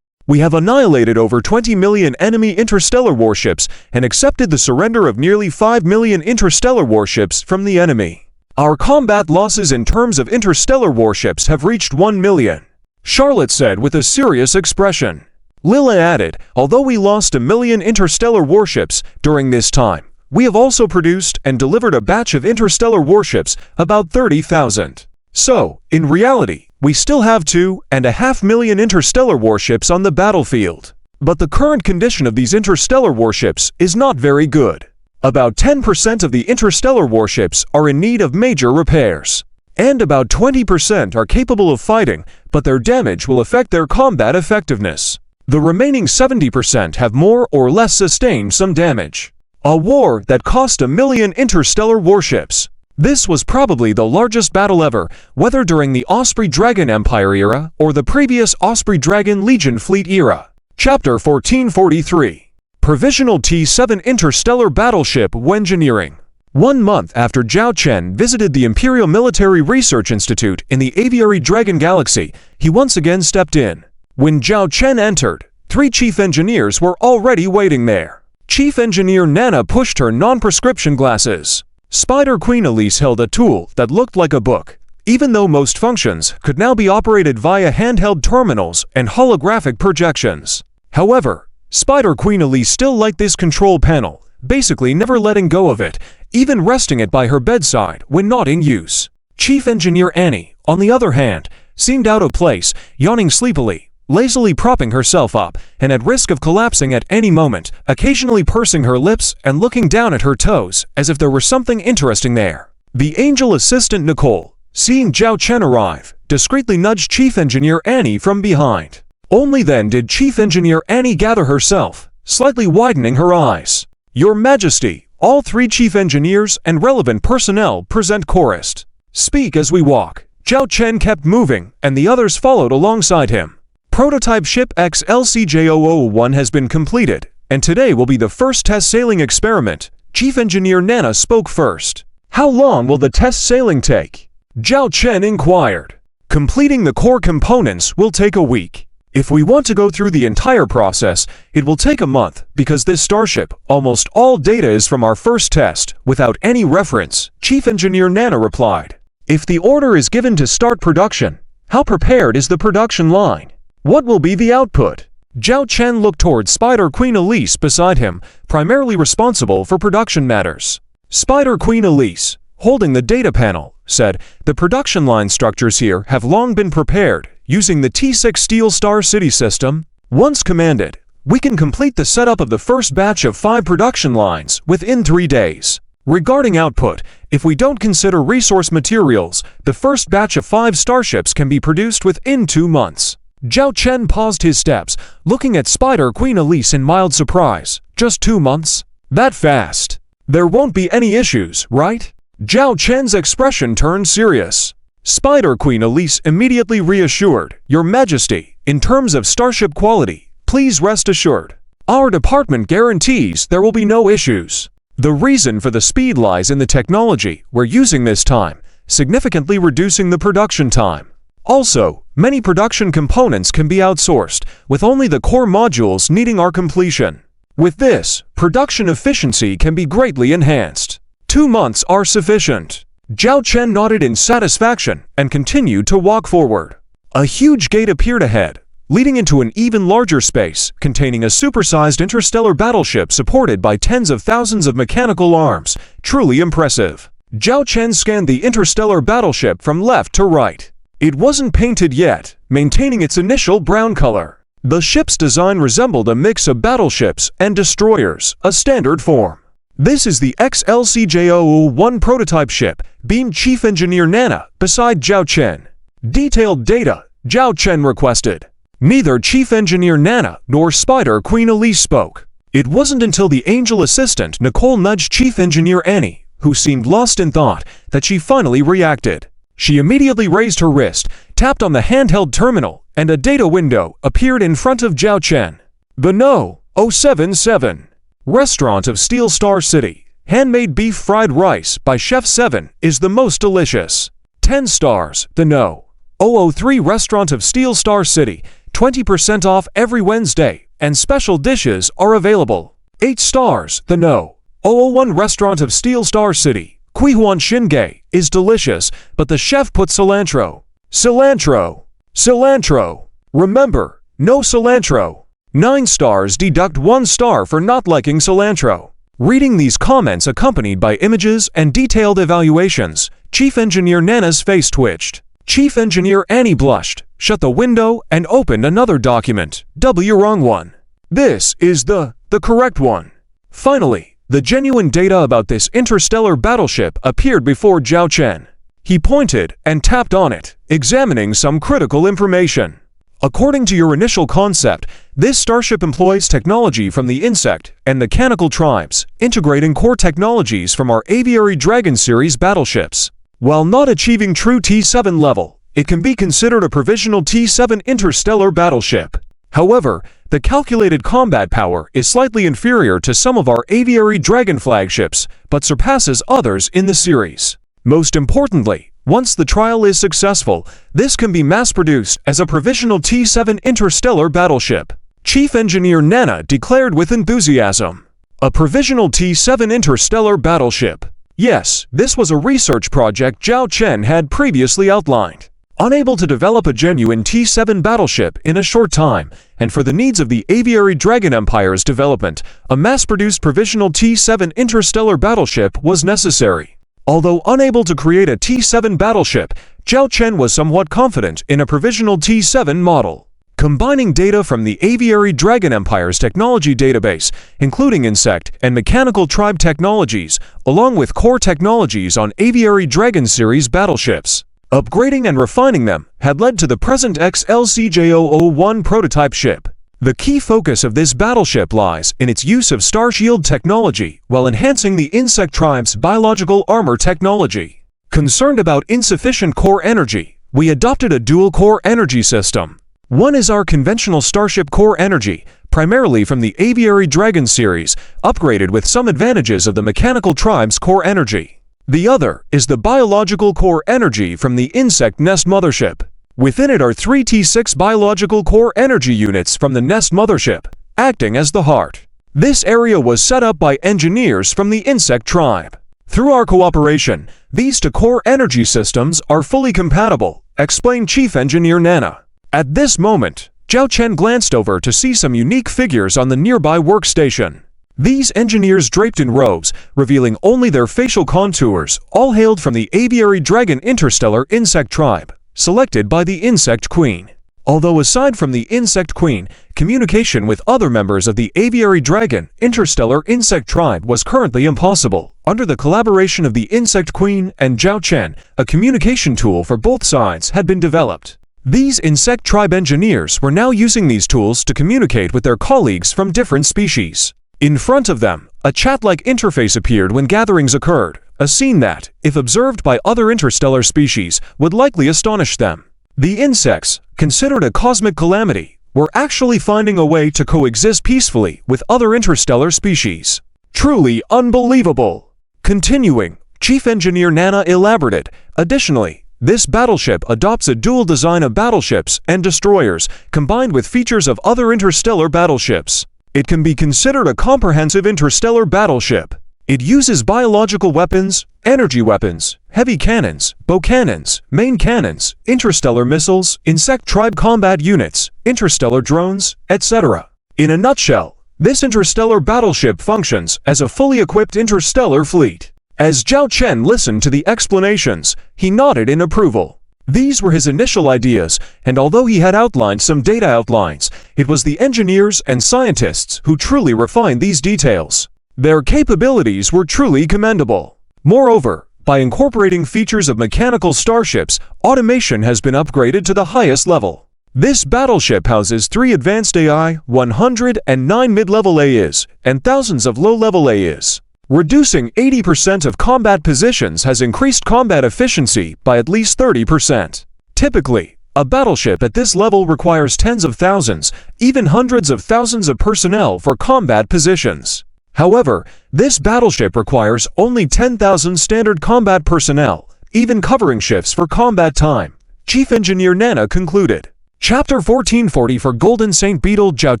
S1: We have annihilated over 20 million enemy interstellar warships and accepted the surrender of nearly 5 million interstellar warships from the enemy. Our combat losses in terms of interstellar warships have reached 1 million, Charlotte said with a serious expression. Lila added, although we lost 1 million interstellar warships during this time, we have also produced and delivered a batch of interstellar warships, about 30,000. So, in reality, we still have 2.5 million interstellar warships on the battlefield. But the current condition of these interstellar warships is not very good. About 10% of the interstellar warships are in need of major repairs. And about 20% are capable of fighting, but their damage will affect their combat effectiveness. The remaining 70% have more or less sustained some damage. A war that cost 1 million interstellar warships. This was probably the largest battle ever, whether during the Osprey Dragon Empire era or the previous Osprey Dragon Legion Fleet era. Chapter 1443. Provisional T-7 Interstellar Battleship Engineering. 1 month after Zhao Chen visited the Imperial Military Research Institute in the Aviary Dragon Galaxy, he once again stepped in. When Zhao Chen entered, 3 chief engineers were already waiting there. Chief Engineer Nana pushed her non-prescription glasses. Spider Queen Elise held a tool that looked like a book, even though most functions could now be operated via handheld terminals and holographic projections. However, Spider Queen Elise still liked this control panel, basically never letting go of it, even resting it by her bedside when not in use. Chief Engineer Annie, on the other hand, seemed out of place, yawning sleepily, lazily propping herself up, and at risk of collapsing at any moment, occasionally pursing her lips and looking down at her toes, as if there were something interesting there. The angel assistant Nicole, seeing Zhao Chen arrive, discreetly nudged Chief Engineer Annie from behind. Only then did Chief Engineer Annie gather herself, slightly widening her eyes. Your Majesty, all 3 Chief Engineers and relevant personnel present chorused. Speak as we walk. Zhao Chen kept moving, and the others followed alongside him. Prototype ship XLCJ001 has been completed, and today will be the first test sailing experiment. Chief Engineer Nana spoke first. How long will the test sailing take? Zhao Chen inquired. Completing the core components will take a week. If we want to go through the entire process, it will take a month, because this starship, almost all data is from our first test, without any reference, Chief Engineer Nana replied. If the order is given to start production, how prepared is the production line? What will be the output? Zhao Chen looked toward Spider Queen Elise beside him, primarily responsible for production matters. Spider Queen Elise, holding the data panel, said, the production line structures here have long been prepared, using the T6 Steel Star City system. Once commanded, we can complete the setup of the first batch of 5 production lines within 3 days. Regarding output, if we don't consider resource materials, the first batch of 5 starships can be produced within 2 months. Zhao Chen paused his steps, looking at Spider Queen Elise in mild surprise. Just 2 months? That fast? There won't be any issues, right? Zhao Chen's expression turned serious. Spider Queen Elise immediately reassured, Your Majesty, in terms of starship quality, please rest assured. Our department guarantees there will be no issues. The reason for the speed lies in the technology we're using this time, significantly reducing the production time. Also, many production components can be outsourced, with only the core modules needing our completion. With this, production efficiency can be greatly enhanced. 2 months are sufficient. Zhao Chen nodded in satisfaction and continued to walk forward. A huge gate appeared ahead, leading into an even larger space containing a supersized interstellar battleship supported by tens of thousands of mechanical arms. Truly impressive. Zhao Chen scanned the interstellar battleship from left to right. It wasn't painted yet, maintaining its initial brown color. The ship's design resembled a mix of battleships and destroyers, a standard form. This is the XLCJ-001 prototype ship, beamed Chief Engineer Nana beside Zhao Chen. Detailed data, Zhao Chen requested. Neither Chief Engineer Nana nor Spider Queen Elise spoke. It wasn't until the angel assistant Nicole nudged Chief Engineer Annie, who seemed lost in thought, that she finally reacted. She immediately raised her wrist, tapped on the handheld terminal, and a data window appeared in front of Zhao Chen. The No. 077 Restaurant of Steel Star City. Handmade beef fried rice by Chef 7 is the most delicious. 10 stars. The No. 003 Restaurant of Steel Star City. 20% off every Wednesday, and special dishes are available. 8 stars. The No. 001 Restaurant of Steel Star City. Quihuan Shinge is delicious, but the chef put cilantro. Cilantro. Cilantro. Remember, no cilantro. 9 stars. Deduct 1 star for not liking cilantro. Reading these comments accompanied by images and detailed evaluations, Chief Engineer Nana's face twitched. Chief Engineer Annie blushed, shut the window, and opened another document. Wrong one. This is the correct one. Finally, the genuine data about this interstellar battleship appeared before Zhao Chen. He pointed and tapped on it, examining some critical information. According to your initial concept, this starship employs technology from the insect and mechanical tribes, integrating core technologies from our Aviary Dragon series battleships. While not achieving true T7 level, it can be considered a provisional T7 interstellar battleship. However, the calculated combat power is slightly inferior to some of our Aviary Dragon flagships, but surpasses others in the series. Most importantly, once the trial is successful, this can be mass-produced as a provisional T7 interstellar battleship. Chief Engineer Nana declared with enthusiasm. A provisional T7 interstellar battleship. Yes, this was a research project Zhao Chen had previously outlined. Unable to develop a genuine T7 battleship in a short time, and for the needs of the Aviary Dragon Empire's development, a mass-produced provisional T7 interstellar battleship was necessary. Although unable to create a T7 battleship, Zhao Chen was somewhat confident in a provisional T7 model. Combining data from the Aviary Dragon Empire's technology database, including insect and mechanical tribe technologies, along with core technologies on Aviary Dragon series battleships. Upgrading and refining them had led to the present XLCJ-001 prototype ship. The key focus of this battleship lies in its use of Starshield technology while enhancing the insect tribe's biological armor technology. Concerned about insufficient core energy, we adopted a dual-core energy system. One is our conventional Starship core energy, primarily from the Aviary Dragon series, upgraded with some advantages of the mechanical tribe's core energy. The other is the biological core energy from the Insect Nest Mothership. Within it are 3 T6 biological core energy units from the Nest Mothership, acting as the heart. This area was set up by engineers from the Insect tribe. Through our cooperation, these two core energy systems are fully compatible, explained Chief Engineer Nana. At this moment, Zhao Chen glanced over to see some unique figures on the nearby workstation. These engineers draped in robes, revealing only their facial contours, all hailed from the Aviary Dragon Interstellar Insect Tribe, selected by the Insect Queen. Although aside from the Insect Queen, communication with other members of the Aviary Dragon Interstellar Insect Tribe was currently impossible. Under the collaboration of the Insect Queen and Zhao Chen, a communication tool for both sides had been developed. These Insect Tribe engineers were now using these tools to communicate with their colleagues from different species. In front of them, a chat-like interface appeared when gatherings occurred, a scene that, if observed by other interstellar species, would likely astonish them. The insects, considered a cosmic calamity, were actually finding a way to coexist peacefully with other interstellar species. Truly unbelievable! Continuing, Chief Engineer Nana elaborated, additionally, this battleship adopts a dual design of battleships and destroyers, combined with features of other interstellar battleships. It can be considered a comprehensive interstellar battleship. It uses biological weapons, energy weapons, heavy cannons, bow cannons, main cannons, interstellar missiles, insect tribe combat units, interstellar drones, etc. In a nutshell, this interstellar battleship functions as a fully equipped interstellar fleet. As Zhao Chen listened to the explanations, he nodded in approval. These were his initial ideas, and although he had outlined some data outlines, it was the engineers and scientists who truly refined these details. Their capabilities were truly commendable. Moreover, by incorporating features of mechanical starships, automation has been upgraded to the highest level. This battleship houses 3 advanced AI, 109 mid-level AIs, and thousands of low-level AIs. Reducing 80% of combat positions has increased combat efficiency by at least 30%. Typically, a battleship at this level requires tens of thousands, even hundreds of thousands of personnel for combat positions. However, this battleship requires only 10,000 standard combat personnel, even covering shifts for combat time, Chief Engineer Nana concluded. Chapter 1440 for Golden Saint Beetle. Zhao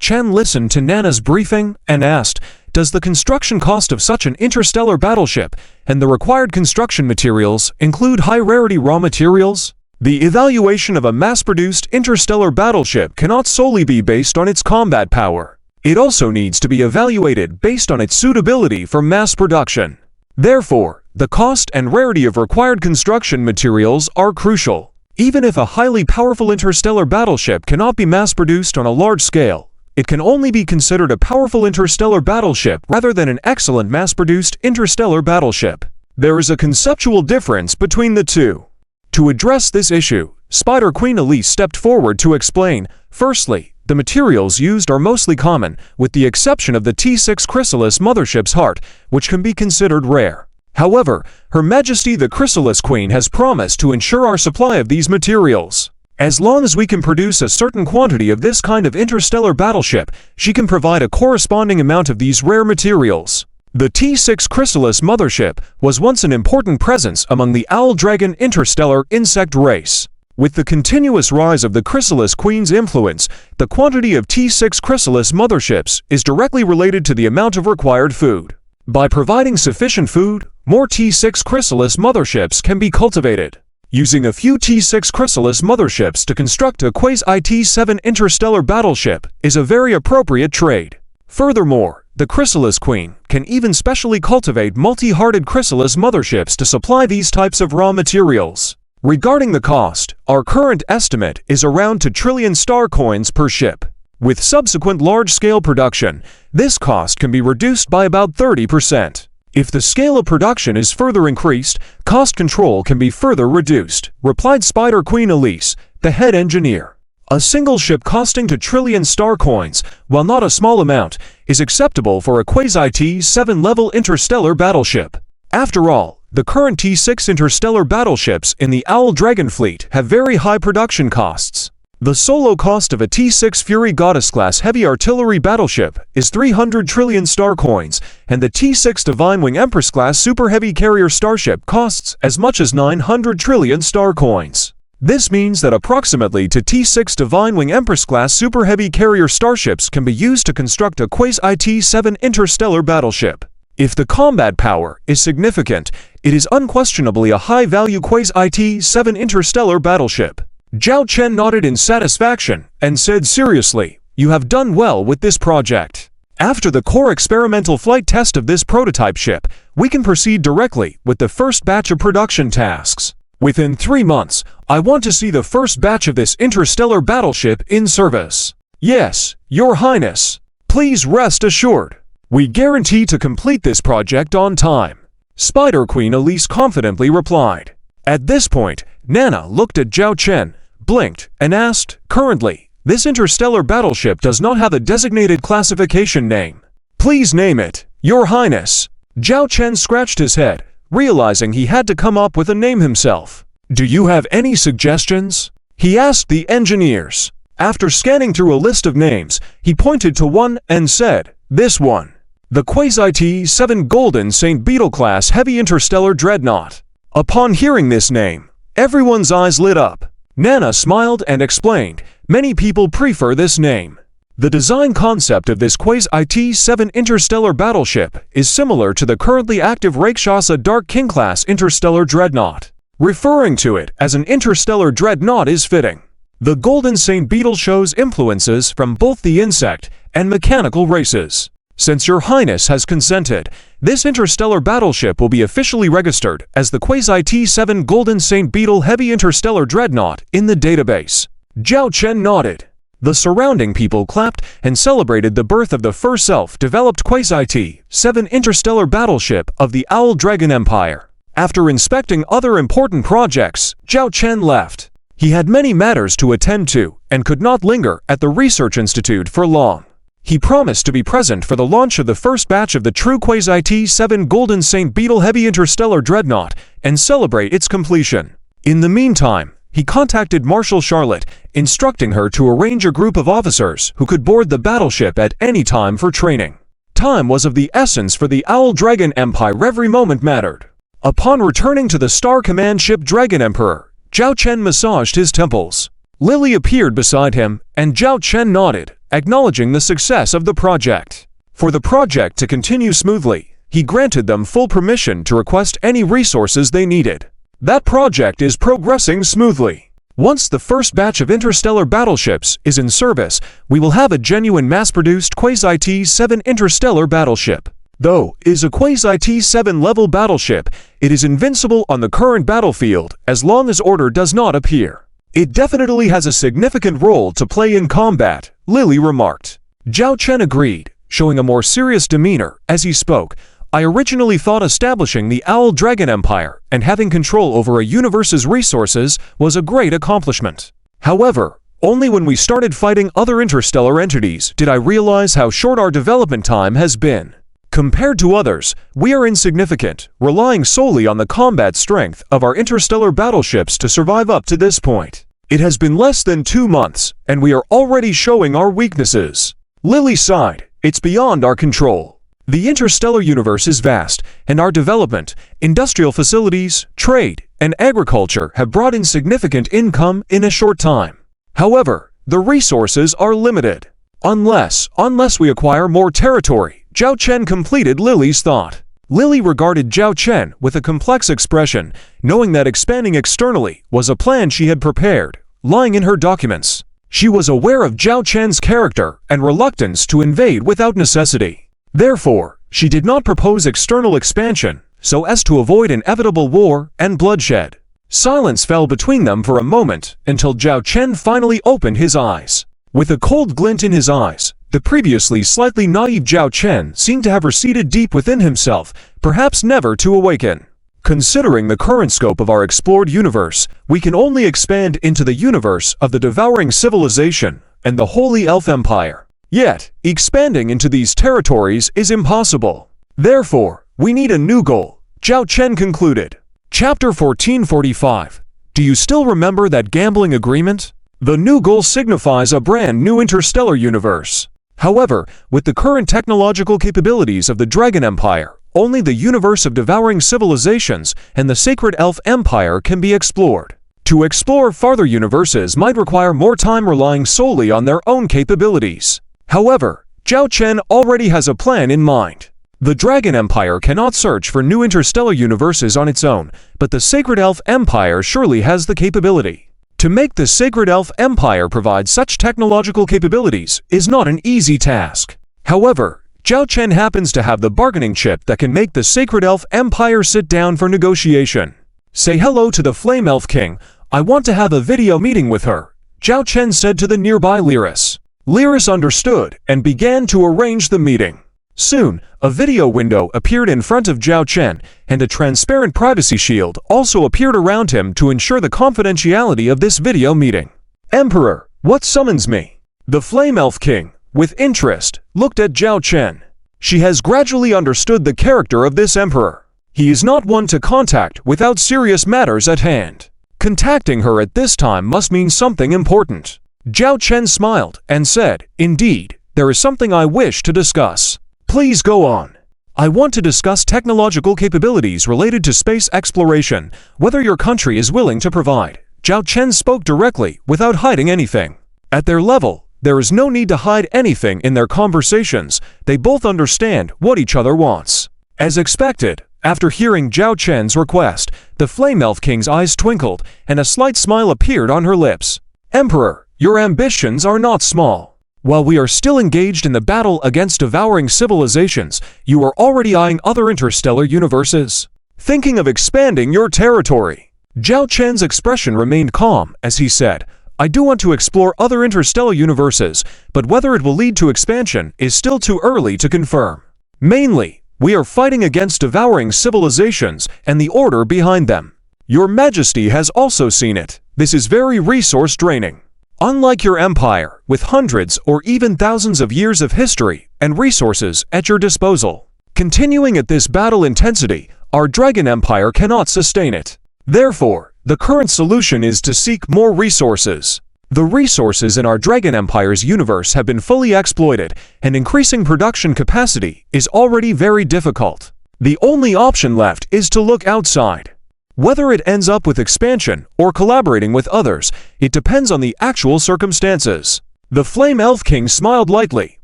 S1: Chen listened to Nana's briefing and asked, "Does the construction cost of such an interstellar battleship and the required construction materials include high-rarity raw materials?" The evaluation of a mass-produced interstellar battleship cannot solely be based on its combat power. It also needs to be evaluated based on its suitability for mass production. Therefore, the cost and rarity of required construction materials are crucial. Even if a highly powerful interstellar battleship cannot be mass-produced on a large scale, it can only be considered a powerful interstellar battleship rather than an excellent mass-produced interstellar battleship. There is a conceptual difference between the two. To address this issue, Spider Queen Elise stepped forward to explain, firstly, the materials used are mostly common, with the exception of the T6 Chrysalis mothership's heart, which can be considered rare. However, Her Majesty the Chrysalis Queen has promised to ensure our supply of these materials. As long as we can produce a certain quantity of this kind of interstellar battleship, she can provide a corresponding amount of these rare materials. The T6 Chrysalis mothership was once an important presence among the owl dragon interstellar insect race. With the continuous rise of the Chrysalis Queen's influence, the quantity of T6 Chrysalis motherships is directly related to the amount of required food. By providing sufficient food, more T6 Chrysalis motherships can be cultivated. Using a few T6 Chrysalis motherships to construct a Quasi-T7 interstellar battleship is a very appropriate trade. Furthermore, the Chrysalis Queen can even specially cultivate multi-hearted Chrysalis motherships to supply these types of raw materials. Regarding the cost, our current estimate is around 2 trillion star coins per ship. With subsequent large-scale production, this cost can be reduced by about 30%. If the scale of production is further increased, cost control can be further reduced, replied Spider Queen Elise, the head engineer. A single ship costing 2 trillion star coins, while not a small amount, is acceptable for a Quasi-T7 level interstellar battleship. After all, the current T6 interstellar battleships in the Owl Dragon fleet have very high production costs. The solo cost of a T6 Fury Goddess-class heavy artillery battleship is 300 trillion star coins, and the T6 Divine Wing Empress-class super heavy carrier starship costs as much as 900 trillion star coins. This means that approximately 2 T6 Divine Wing Empress-class super heavy carrier starships can be used to construct a Quasi-T7 interstellar battleship. If the combat power is significant, it is unquestionably a high-value Quasi-T7 interstellar battleship. Zhao Chen nodded in satisfaction and said seriously, "You have done well with this project. After the core experimental flight test of this prototype ship, we can proceed directly with the first batch of production tasks. Within 3 months, I want to see the first batch of this interstellar battleship in service." "Yes, Your Highness. Please rest assured. We guarantee to complete this project on time," Spider Queen Elise confidently replied. At this point, Nana looked at Zhao Chen, blinked, and asked, "Currently, this interstellar battleship does not have a designated classification name. Please name it, Your Highness." Zhao Chen scratched his head, realizing he had to come up with a name himself. "Do you have any suggestions?" he asked the engineers. After scanning through a list of names, he pointed to one and said, "This one. The Quasi-T7 Golden Saint Beetle-class heavy interstellar dreadnought." Upon hearing this name, everyone's eyes lit up. Nana smiled and explained, "Many people prefer this name. The design concept of this Quasi-IT-7 interstellar battleship is similar to the currently active Rakshasa Dark King-class interstellar dreadnought. Referring to it as an interstellar dreadnought is fitting. The Golden Saint Beetle shows influences from both the insect and mechanical races. Since Your Highness has consented, this interstellar battleship will be officially registered as the Quasi-IT-7 Golden Saint Beetle Heavy Interstellar Dreadnought in the database. Zhao Chen nodded. The surrounding people clapped and celebrated the birth of the first self-developed Quasi-IT-7 interstellar battleship of the Owl Dragon Empire. After inspecting other important projects, Zhao Chen left. He had many matters to attend to and could not linger at the Research Institute for long. He promised to be present for the launch of the first batch of the true Quasi-IT-7 Golden Saint Beetle Heavy Interstellar Dreadnought and celebrate its completion. In the meantime, he contacted Marshal Charlotte, instructing her to arrange a group of officers who could board the battleship at any time for training. Time was of the essence for the Owl Dragon Empire. Every moment mattered. Upon returning to the Star Command ship Dragon Emperor, Zhao Chen massaged his temples. Lily appeared beside him, and Zhao Chen nodded, acknowledging the success of the project. For the project to continue smoothly, he granted them full permission to request any resources they needed. That project is progressing smoothly. Once the first batch of interstellar battleships is in service, we will have a genuine mass-produced Quasi-IT-7 interstellar battleship. Though it is a Quasi-IT-7 level battleship, it is invincible on the current battlefield as long as order does not appear. It definitely has a significant role to play in combat, Lily remarked. Zhao Chen agreed, showing a more serious demeanor as he spoke. I originally thought establishing the Owl Dragon Empire and having control over a universe's resources was a great accomplishment. However, only when we started fighting other interstellar entities did I realize how short our development time has been. Compared to others, we are insignificant, relying solely on the combat strength of our interstellar battleships to survive up to this point. It has been less than 2 months, and we are already showing our weaknesses. Lily sighed. It's beyond our control. The interstellar universe is vast, and our development, industrial facilities, trade, and agriculture have brought in significant income in a short time. However, the resources are limited. Unless we acquire more territory, Zhao Chen completed Lily's thought. Lily regarded Zhao Chen with a complex expression, knowing that expanding externally was a plan she had prepared, lying in her documents. She was aware of Zhao Chen's character and reluctance to invade without necessity. Therefore, she did not propose external expansion so as to avoid inevitable war and bloodshed. Silence fell between them for a moment until Zhao Chen finally opened his eyes. With a cold glint in his eyes, the previously slightly naive Zhao Chen seemed to have receded deep within himself, perhaps never to awaken. Considering the current scope of our explored universe, we can only expand into the universe of the devouring civilization and the Holy Elf Empire. Yet, expanding into these territories is impossible. Therefore, we need a new goal, Zhao Chen concluded. Chapter 1445. Do you still remember that gambling agreement? The new goal signifies a brand new interstellar universe. However, with the current technological capabilities of the Dragon Empire, only the universe of devouring civilizations and the Sacred Elf Empire can be explored. To explore farther universes might require more time relying solely on their own capabilities. However, Zhao Chen already has a plan in mind. The Dragon Empire cannot search for new interstellar universes on its own, but the Sacred Elf Empire surely has the capability. To make the Sacred Elf Empire provide such technological capabilities is not an easy task. However, Zhao Chen happens to have the bargaining chip that can make the Sacred Elf Empire sit down for negotiation. Say hello to the Flame Elf King. I want to have a video meeting with her, Zhao Chen said to the nearby Lyris. Lyris understood and began to arrange the meeting. Soon, a video window appeared in front of Zhao Chen, and a transparent privacy shield also appeared around him to ensure the confidentiality of this video meeting. Emperor, what summons me? The Flame Elf King, with interest, looked at Zhao Chen. She has gradually understood the character of this emperor. He is not one to contact without serious matters at hand. Contacting her at this time must mean something important. Zhao Chen smiled and said, Indeed, there is something I wish to discuss. Please go on. I want to discuss technological capabilities related to space exploration, whether your country is willing to provide. Zhao Chen spoke directly without hiding anything. At their level, There is no need to hide anything in their conversations. They both understand what each other wants. As expected, after hearing Zhao Chen's request, the Flame Elf King's eyes twinkled, and a slight smile appeared on her lips. Emperor, your ambitions are not small. While we are still engaged in the battle against devouring civilizations, you are already eyeing other interstellar universes, thinking of expanding your territory. Zhao Chen's expression remained calm as he said, I do want to explore other interstellar universes, but whether it will lead to expansion is still too early to confirm. Mainly, we are fighting against devouring civilizations and the order behind them. Your Majesty has also seen it. This is very resource draining. Unlike your empire, with hundreds or even thousands of years of history and resources at your disposal. Continuing at this battle intensity, our Dragon Empire cannot sustain it. Therefore, the current solution is to seek more resources. The resources in our Dragon Empire's universe have been fully exploited, and increasing production capacity is already very difficult. The only option left is to look outside. Whether it ends up with expansion or collaborating with others, it depends on the actual circumstances. The Flame Elf King smiled lightly,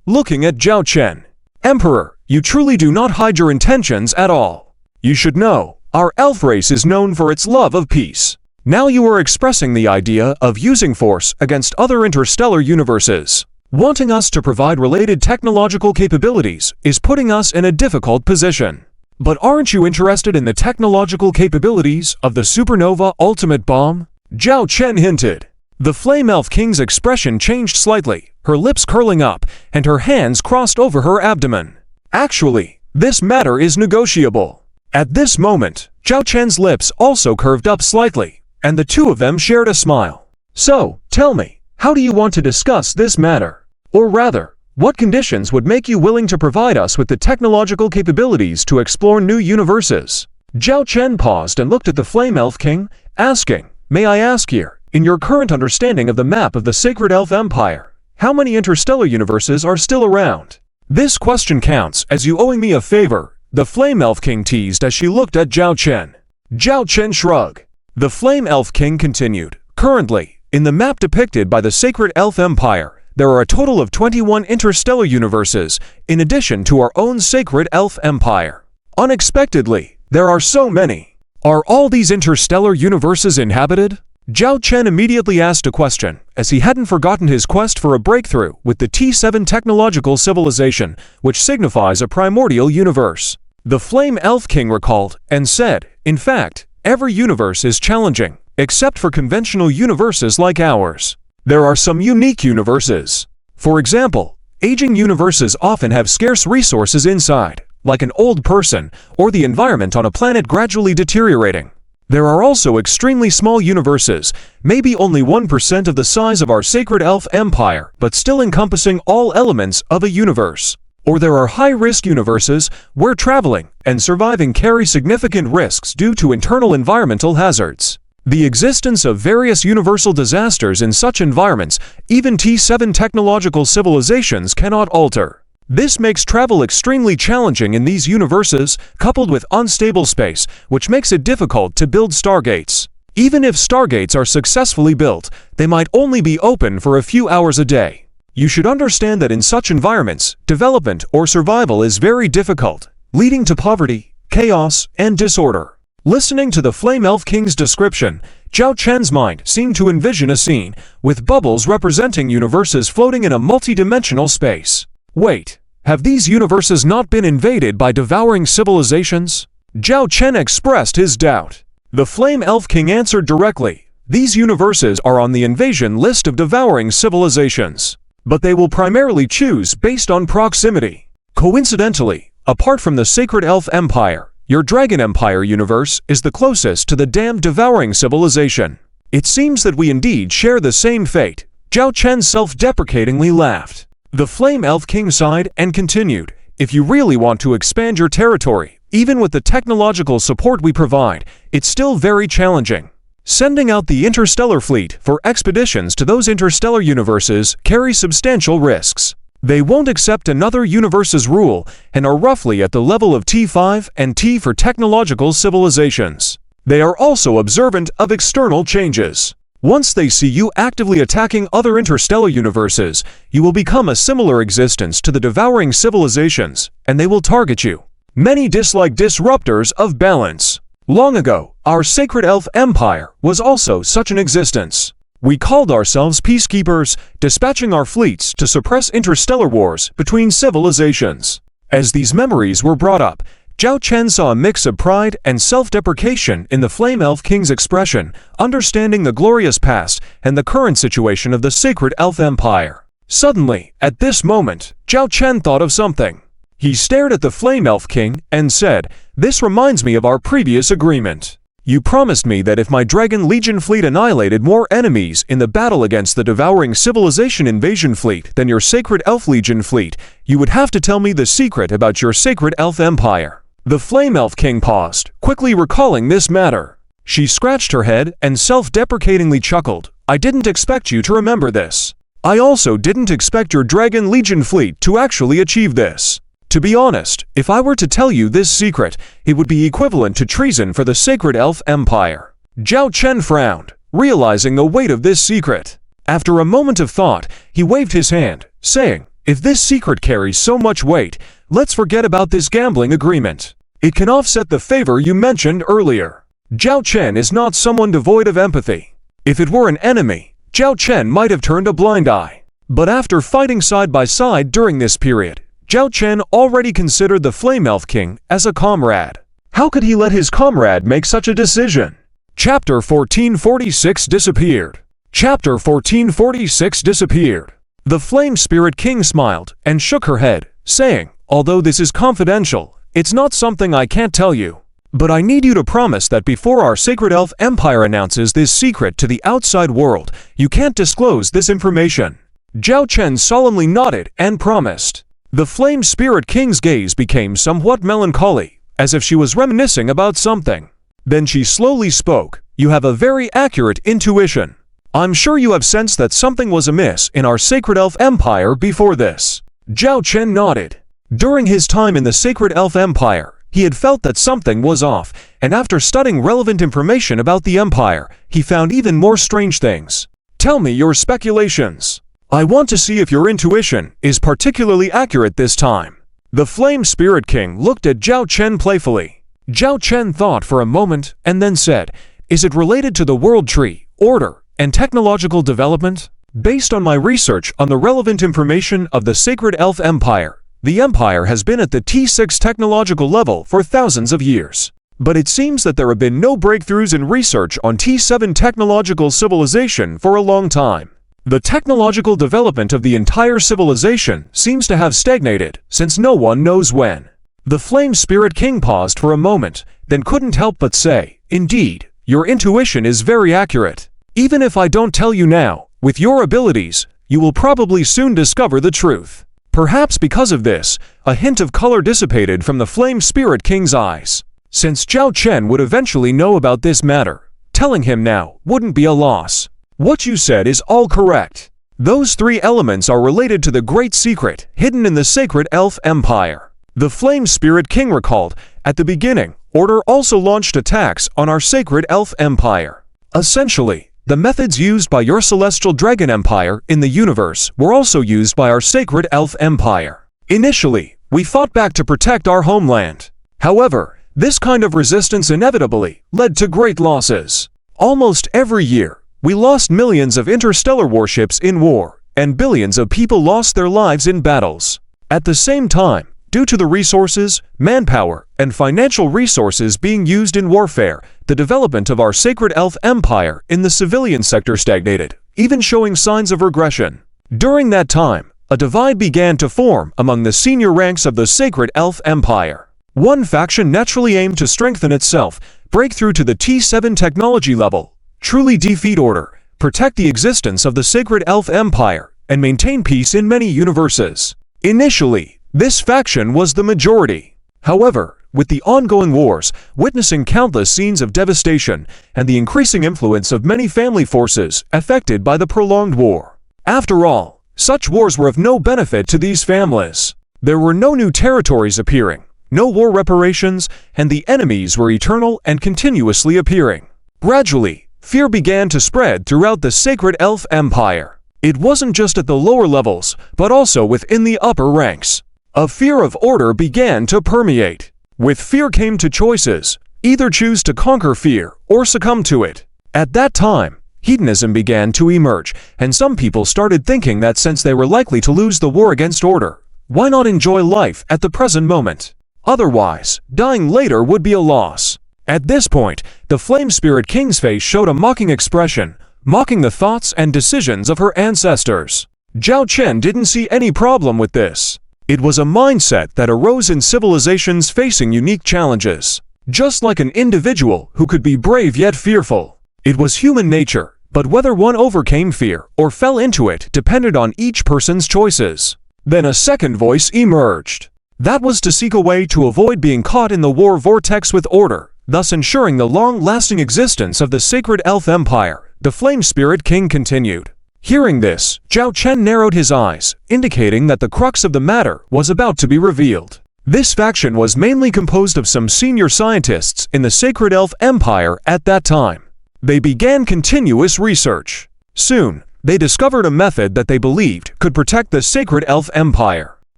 S1: looking at Zhao Chen. Emperor, you truly do not hide your intentions at all. You should know, our elf race is known for its love of peace. Now you are expressing the idea of using force against other interstellar universes. Wanting us to provide related technological capabilities is putting us in a difficult position. But aren't you interested in the technological capabilities of the supernova ultimate bomb? Zhao Chen hinted. The Flame Elf King's expression changed slightly, her lips curling up, and her hands crossed over her abdomen. Actually, this matter is negotiable. At this moment, Zhao Chen's lips also curved up slightly, and the two of them shared a smile. So, tell me, how do you want to discuss this matter? Or rather, what conditions would make you willing to provide us with the technological capabilities to explore new universes? Zhao Chen paused and looked at the Flame Elf King, asking, May I ask here, in your current understanding of the map of the Sacred Elf Empire, how many interstellar universes are still around? This question counts as you owing me a favor, the Flame Elf King teased as she looked at Zhao Chen. Zhao Chen shrugged. The Flame Elf King continued, Currently, in the map depicted by the Sacred Elf Empire, there are a total of 21 interstellar universes, in addition to our own Sacred Elf Empire. Unexpectedly, there are so many. Are all these interstellar universes inhabited? Zhao Chen immediately asked a question, as he hadn't forgotten his quest for a breakthrough with the T7 technological civilization, which signifies a primordial universe. The Flame Elf King recalled and said, In fact, every universe is challenging, except for conventional universes like ours. There are some unique universes. For example, aging universes often have scarce resources inside, like an old person or the environment on a planet gradually deteriorating. There are also extremely small universes, maybe only 1% of the size of our Sacred Elf Empire, but still encompassing all elements of a universe. Or there are high-risk universes where traveling and surviving carry significant risks due to internal environmental hazards. The existence of various universal disasters in such environments, even T7 technological civilizations cannot alter. This makes travel extremely challenging in these universes, coupled with unstable space, which makes it difficult to build stargates. Even if stargates are successfully built, they might only be open for a few hours a day. You should understand that in such environments, development or survival is very difficult, leading to poverty, chaos, and disorder. Listening to the Flame Elf King's description, Zhao Chen's mind seemed to envision a scene, with bubbles representing universes floating in a multi-dimensional space. Wait, have these universes not been invaded by devouring civilizations? Zhao Chen expressed his doubt. The Flame Elf King answered directly, These universes are on the invasion list of devouring civilizations. But they will primarily choose based on proximity. Coincidentally, apart from the Sacred Elf Empire, your Dragon Empire universe is the closest to the damned devouring civilization. It seems that we indeed share the same fate. Zhao Chen self-deprecatingly laughed. The Flame Elf King sighed and continued, If you really want to expand your territory, even with the technological support we provide, it's still very challenging. Sending out the interstellar fleet for expeditions to those interstellar universes carries substantial risks. They won't accept another universe's rule and are roughly at the level of T5 and T for technological civilizations. They are also observant of external changes. Once they see you actively attacking other interstellar universes, you will become a similar existence to the devouring civilizations, and they will target you. Many dislike disruptors of balance. Long ago, our sacred elf empire was also such an existence. We called ourselves peacekeepers, dispatching our fleets to suppress interstellar wars between civilizations. As these memories were brought up, Zhao Chen saw a mix of pride and self-deprecation in the Flame Elf King's expression, understanding the glorious past and the current situation of the sacred elf empire. Suddenly, at this moment, Zhao Chen thought of something. He stared at the Flame Elf King and said, "This reminds me of our previous agreement. You promised me that if my Dragon Legion fleet annihilated more enemies in the battle against the devouring civilization invasion fleet than your Sacred Elf Legion fleet, you would have to tell me the secret about your Sacred Elf Empire." The Flame Elf King paused, quickly recalling this matter. She scratched her head and self-deprecatingly chuckled. "I didn't expect you to remember this. I also didn't expect your Dragon Legion fleet to actually achieve this. To be honest, if I were to tell you this secret, it would be equivalent to treason for the Sacred Elf Empire." Zhao Chen frowned, realizing the weight of this secret. After a moment of thought, he waved his hand, saying, "If this secret carries so much weight, let's forget about this gambling agreement. It can offset the favor you mentioned earlier." Zhao Chen is not someone devoid of empathy. If it were an enemy, Zhao Chen might have turned a blind eye. But after fighting side by side during this period, Zhao Chen already considered the Flame Elf King as a comrade. How could he let his comrade make such a decision? Chapter 1446 disappeared. Chapter 1446 disappeared. The Flame Spirit King smiled and shook her head, saying, "Although this is confidential, it's not something I can't tell you. But I need you to promise that before our Sacred Elf Empire announces this secret to the outside world, you can't disclose this information." Zhao Chen solemnly nodded and promised. The Flame Spirit King's gaze became somewhat melancholy, as if she was reminiscing about something. Then she slowly spoke, "You have a very accurate intuition. I'm sure you have sensed that something was amiss in our Sacred Elf Empire before this." Zhao Chen nodded. During his time in the Sacred Elf Empire, he had felt that something was off, and after studying relevant information about the Empire, he found even more strange things. "Tell me your speculations. I want to see if your intuition is particularly accurate this time." The Flame Spirit King looked at Zhao Chen playfully. Zhao Chen thought for a moment and then said, "Is it related to the World Tree, Order, and technological development? Based on my research on the relevant information of the Sacred Elf Empire, the Empire has been at the T6 technological level for thousands of years. But it seems that there have been no breakthroughs in research on T7 technological civilization for a long time. The technological development of the entire civilization seems to have stagnated, since no one knows when." The Flame Spirit King paused for a moment, then couldn't help but say, "Indeed, your intuition is very accurate. Even if I don't tell you now, with your abilities, you will probably soon discover the truth." Perhaps because of this, a hint of color dissipated from the Flame Spirit King's eyes. Since Zhao Chen would eventually know about this matter, telling him now wouldn't be a loss. "What you said is all correct. Those three elements are related to the great secret hidden in the Sacred Elf Empire." The Flame Spirit King recalled, "At the beginning, Order also launched attacks on our Sacred Elf Empire. Essentially, the methods used by your Celestial Dragon Empire in the universe were also used by our Sacred Elf Empire. Initially, we fought back to protect our homeland. However, this kind of resistance inevitably led to great losses. Almost every year, we lost millions of interstellar warships in war, and billions of people lost their lives in battles. At the same time, due to the resources, manpower, and financial resources being used in warfare, the development of our Sacred Elf Empire in the civilian sector stagnated, even showing signs of regression. During that time, a divide began to form among the senior ranks of the Sacred Elf Empire. One faction naturally aimed to strengthen itself, break through to the T7 technology level, truly defeat Order, protect the existence of the Sacred Elf Empire, and maintain peace in many universes. Initially, this faction was the majority. However, with the ongoing wars, witnessing countless scenes of devastation, and the increasing influence of many family forces affected by the prolonged war. After all, such wars were of no benefit to these families. There were no new territories appearing, no war reparations, and the enemies were eternal and continuously appearing. Gradually, Fear began to spread throughout the Sacred Elf Empire. It wasn't just at the lower levels, but also within the upper ranks. A fear of order began to permeate. With fear came to choices: either choose to conquer fear or succumb to it. At that time, hedonism began to emerge, and some people started thinking that since they were likely to lose the war against order, why not enjoy life at the present moment? Otherwise, dying later would be a loss. At this point, the Flame Spirit King's face showed a mocking expression, mocking the thoughts and decisions of her ancestors. Zhao Chen didn't see any problem with this. It was a mindset that arose in civilizations facing unique challenges. Just like an individual who could be brave yet fearful. It was human nature, but whether one overcame fear or fell into it depended on each person's choices. Then a second voice emerged. That was to seek a way to avoid being caught in the war vortex with order, thus ensuring the long-lasting existence of the Sacred Elf Empire, the Flame Spirit King continued. Hearing this, Zhao Chen narrowed his eyes, indicating that the crux of the matter was about to be revealed. This faction was mainly composed of some senior scientists in the Sacred Elf Empire at that time. They began continuous research. Soon, they discovered a method that they believed could protect the Sacred Elf Empire.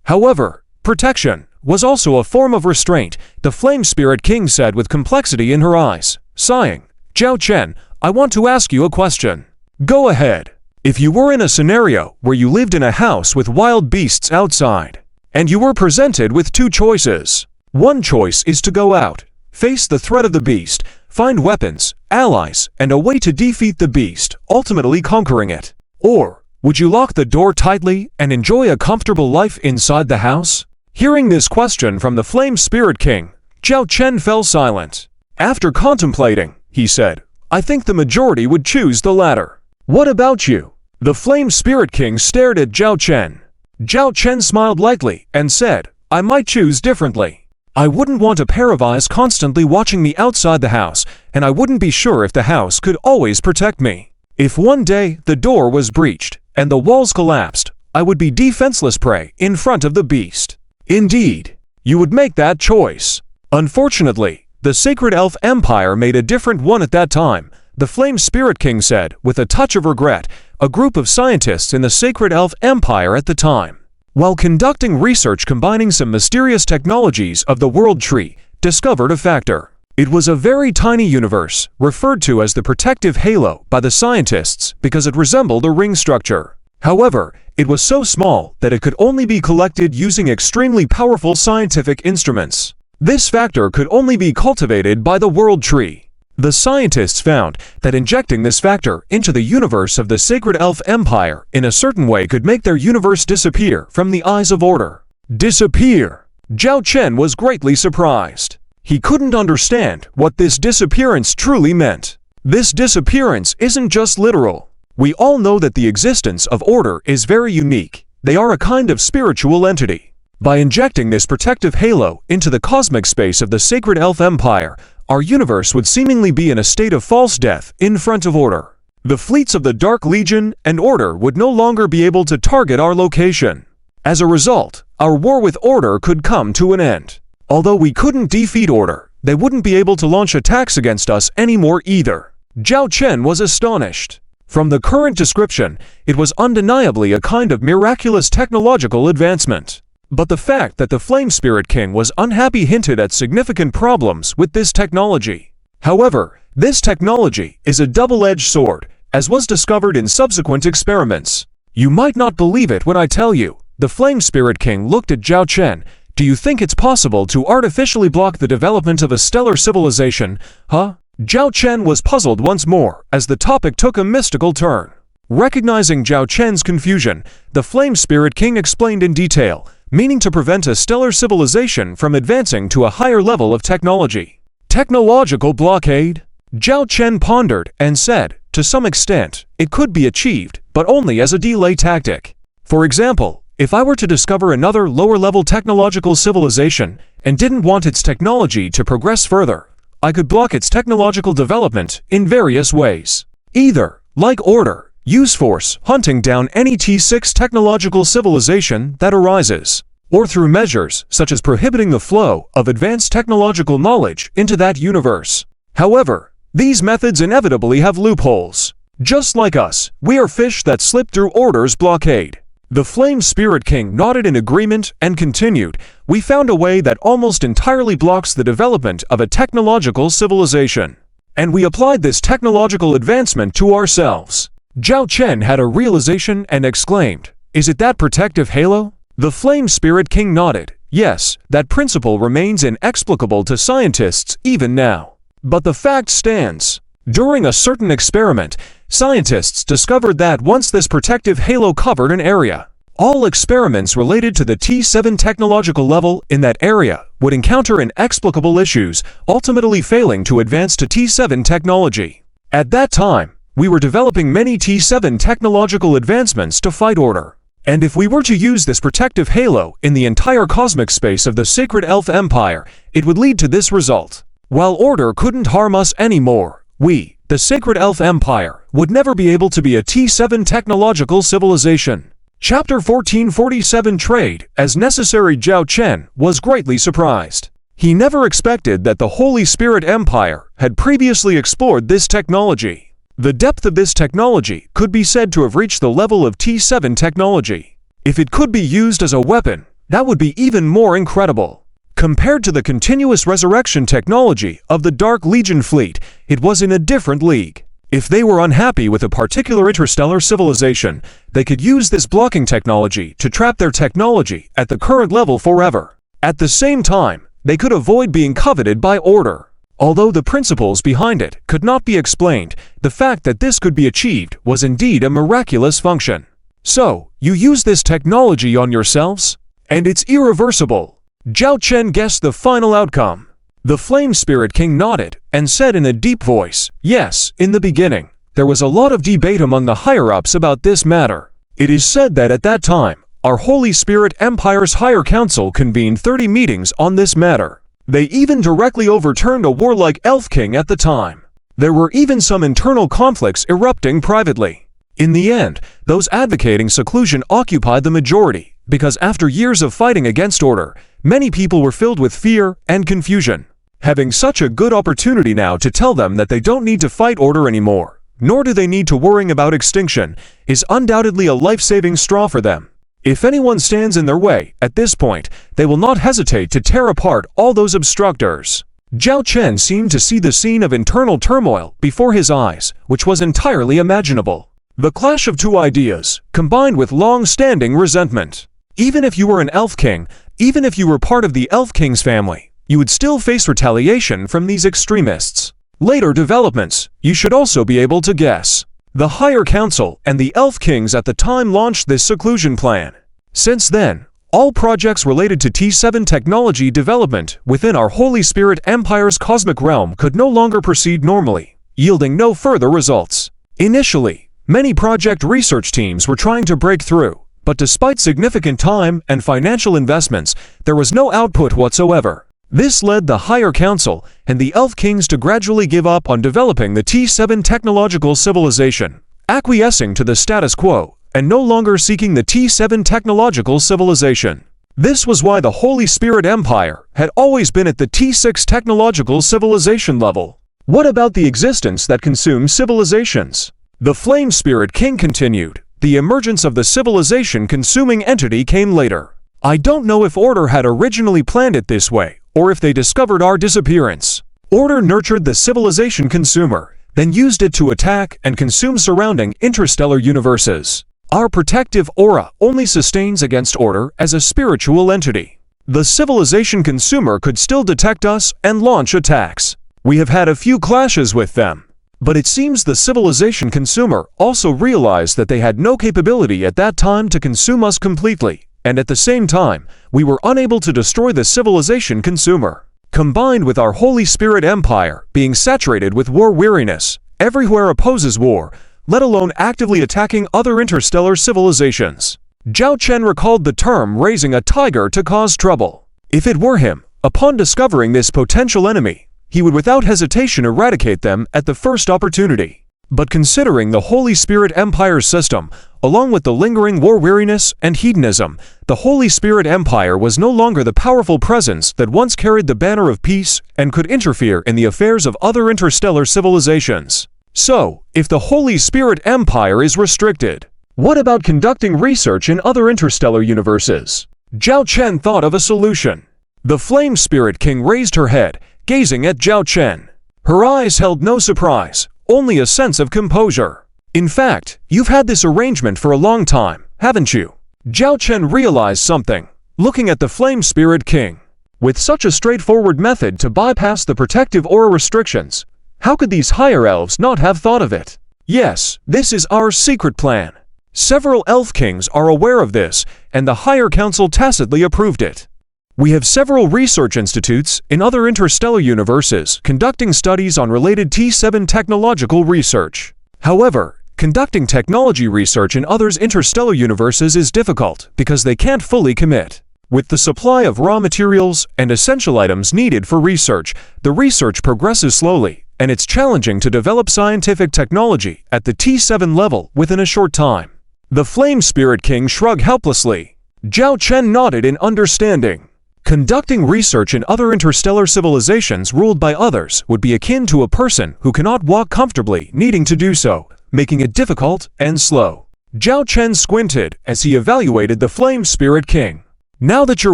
S1: However, protection was also a form of restraint, the Flame Spirit King said with complexity in her eyes. Sighing, Zhao Chen, I want to ask you a question. Go ahead. If you were in a scenario where you lived in a house with wild beasts outside, and you were presented with two choices. One choice is to go out, face the threat of the beast, find weapons, allies, and a way to defeat the beast, ultimately conquering it. Or, would you lock the door tightly and enjoy a comfortable life inside the house? Hearing this question from the Flame Spirit King, Zhao Chen fell silent. After contemplating, he said, I think the majority would choose the latter. What about you? The Flame Spirit King stared at Zhao Chen. Zhao Chen smiled lightly and said, I might choose differently. I wouldn't want a pair of eyes constantly watching me outside the house, and I wouldn't be sure if the house could always protect me. If one day the door was breached and the walls collapsed, I would be defenseless prey in front of the beast. Indeed, you would make that choice. Unfortunately, the Sacred Elf Empire made a different one at that time, the Flame Spirit King said, with a touch of regret, a group of scientists in the Sacred Elf Empire at the time, while conducting research combining some mysterious technologies of the World Tree, discovered a factor. It was a very tiny universe, referred to as the protective halo by the scientists because it resembled a ring structure. However, it was so small that it could only be collected using extremely powerful scientific instruments. This factor could only be cultivated by the World Tree. The scientists found that injecting this factor into the universe of the Sacred Elf Empire in a certain way could make their universe disappear from the eyes of order. Disappear! Zhao Chen was greatly surprised. He couldn't understand what this disappearance truly meant. This disappearance isn't just literal. We all know that the existence of order is very unique. They are a kind of spiritual entity. By injecting this protective halo into the cosmic space of the Sacred Elf Empire, our universe would seemingly be in a state of false death in front of order. The fleets of the Dark Legion and Order would no longer be able to target our location. As a result, our war with Order could come to an end. Although we couldn't defeat Order, they wouldn't be able to launch attacks against us anymore either. Zhao Chen was astonished. From the current description, it was undeniably a kind of miraculous technological advancement. But the fact that the Flame Spirit King was unhappy hinted at significant problems with this technology. However, this technology is a double-edged sword, as was discovered in subsequent experiments. You might not believe it when I tell you. The Flame Spirit King looked at Zhao Chen. Do you think it's possible to artificially block the development of a stellar civilization, huh? Zhao Chen was puzzled once more as the topic took a mystical turn. Recognizing Zhao Chen's confusion, the Flame Spirit King explained in detail, meaning to prevent a stellar civilization from advancing to a higher level of technology. Technological blockade? Zhao Chen pondered and said, to some extent, it could be achieved, but only as a delay tactic. For example, if I were to discover another lower-level technological civilization and didn't want its technology to progress further, I could block its technological development in various ways. Either, like Order, use force hunting down any T6 technological civilization that arises, or through measures such as prohibiting the flow of advanced technological knowledge into that universe. However, These methods inevitably have loopholes. Just like us, we are fish that slip through Order's blockade. The Flame Spirit King nodded in agreement and continued, "We found a way that almost entirely blocks the development of a technological civilization. And we applied this technological advancement to ourselves." Zhao Chen had a realization and exclaimed, "Is it that protective halo?" The Flame Spirit King nodded, "Yes, that principle remains inexplicable to scientists even now. But the fact stands. During a certain experiment, scientists discovered that once this protective halo covered an area, all experiments related to the T7 technological level in that area would encounter inexplicable issues, ultimately failing to advance to T7 technology. At that time, we were developing many T7 technological advancements to fight Order. And if we were to use this protective halo in the entire cosmic space of the Sacred Elf Empire, it would lead to this result. While Order couldn't harm us anymore, we, the Sacred Elf Empire, would never be able to be a T7 technological civilization." Chapter 1447 Trade as Necessary. Zhao Chen was greatly surprised. He never expected that the Holy Spirit Empire had previously explored this technology. The depth of this technology could be said to have reached the level of T7 technology. If it could be used as a weapon, that would be even more incredible. Compared to the continuous resurrection technology of the Dark Legion fleet, it was in a different league. If they were unhappy with a particular interstellar civilization, they could use this blocking technology to trap their technology at the current level forever. At the same time, they could avoid being coveted by Order. Although the principles behind it could not be explained, the fact that this could be achieved was indeed a miraculous function. "So, you use this technology on yourselves? And it's irreversible." Zhao Chen guessed the final outcome. The Flame Spirit King nodded and said in a deep voice, "Yes, in the beginning, there was a lot of debate among the higher-ups about this matter. It is said that at that time, our Holy Spirit Empire's Higher Council convened 30 meetings on this matter. They even directly overturned a warlike Elf King at the time. There were even some internal conflicts erupting privately. In the end, those advocating seclusion occupied the majority, because after years of fighting against Order, many people were filled with fear and confusion. Having such a good opportunity now to tell them that they don't need to fight Order anymore, nor do they need to worry about extinction, is undoubtedly a life-saving straw for them. If anyone stands in their way, at this point, they will not hesitate to tear apart all those obstructors." Zhao Chen seemed to see the scene of internal turmoil before his eyes, which was entirely imaginable. The clash of two ideas, combined with long-standing resentment. Even if you were an Elf King, even if you were part of the Elf King's family, you would still face retaliation from these extremists. Later developments, you should also be able to guess. The Higher Council and the Elf Kings at the time launched this seclusion plan. Since then, all projects related to T7 technology development within our Holy Spirit Empire's cosmic realm could no longer proceed normally, yielding no further results. Initially, many project research teams were trying to break through, but despite significant time and financial investments, there was no output whatsoever. This led the Higher Council and the Elf Kings to gradually give up on developing the T7 technological civilization, acquiescing to the status quo and no longer seeking the T7 technological civilization. This was why the Holy Spirit Empire had always been at the T6 technological civilization level. What about the existence that consumes civilizations? The Flame Spirit King continued, "The emergence of the civilization-consuming entity came later. I don't know if Order had originally planned it this way, or if they discovered our disappearance. Order nurtured the civilization consumer, then used it to attack and consume surrounding interstellar universes. Our protective aura only sustains against Order as a spiritual entity. The civilization consumer could still detect us and launch attacks. We have had a few clashes with them. But it seems the civilization consumer also realized that they had no capability at that time to consume us completely, and at the same time, we were unable to destroy the civilization consumer. Combined with our Holy Spirit Empire being saturated with war weariness, everywhere opposes war, let alone actively attacking other interstellar civilizations." Zhao Chen recalled the term raising a tiger to cause trouble. If it were him, upon discovering this potential enemy, he would without hesitation eradicate them at the first opportunity. But considering the Holy Spirit Empire's system, along with the lingering war weariness and hedonism, the Holy Spirit Empire was no longer the powerful presence that once carried the banner of peace and could interfere in the affairs of other interstellar civilizations. So, if the Holy Spirit Empire is restricted, what about conducting research in other interstellar universes? Zhao Chen thought of a solution. The Flame Spirit King raised her head, gazing at Zhao Chen. Her eyes held no surprise, only a sense of composure. In fact, you've had this arrangement for a long time, haven't you? Zhao Chen realized something, looking at the Flame Spirit King. With such a straightforward method to bypass the protective aura restrictions, how could these higher elves not have thought of it? Yes, this is our secret plan. Several elf kings are aware of this, and the higher council tacitly approved it. We have several research institutes in other interstellar universes conducting studies on related T7 technological research. However, conducting technology research in others' interstellar universes is difficult because they can't fully commit. With the supply of raw materials and essential items needed for research, the research progresses slowly, and it's challenging to develop scientific technology at the T7 level within a short time. The Flame Spirit King shrugged helplessly. Zhao Chen nodded in understanding. Conducting research in other interstellar civilizations ruled by others would be akin to a person who cannot walk comfortably needing to do so, making it difficult and slow. Zhao Chen squinted as he evaluated the Flame Spirit King. Now that you're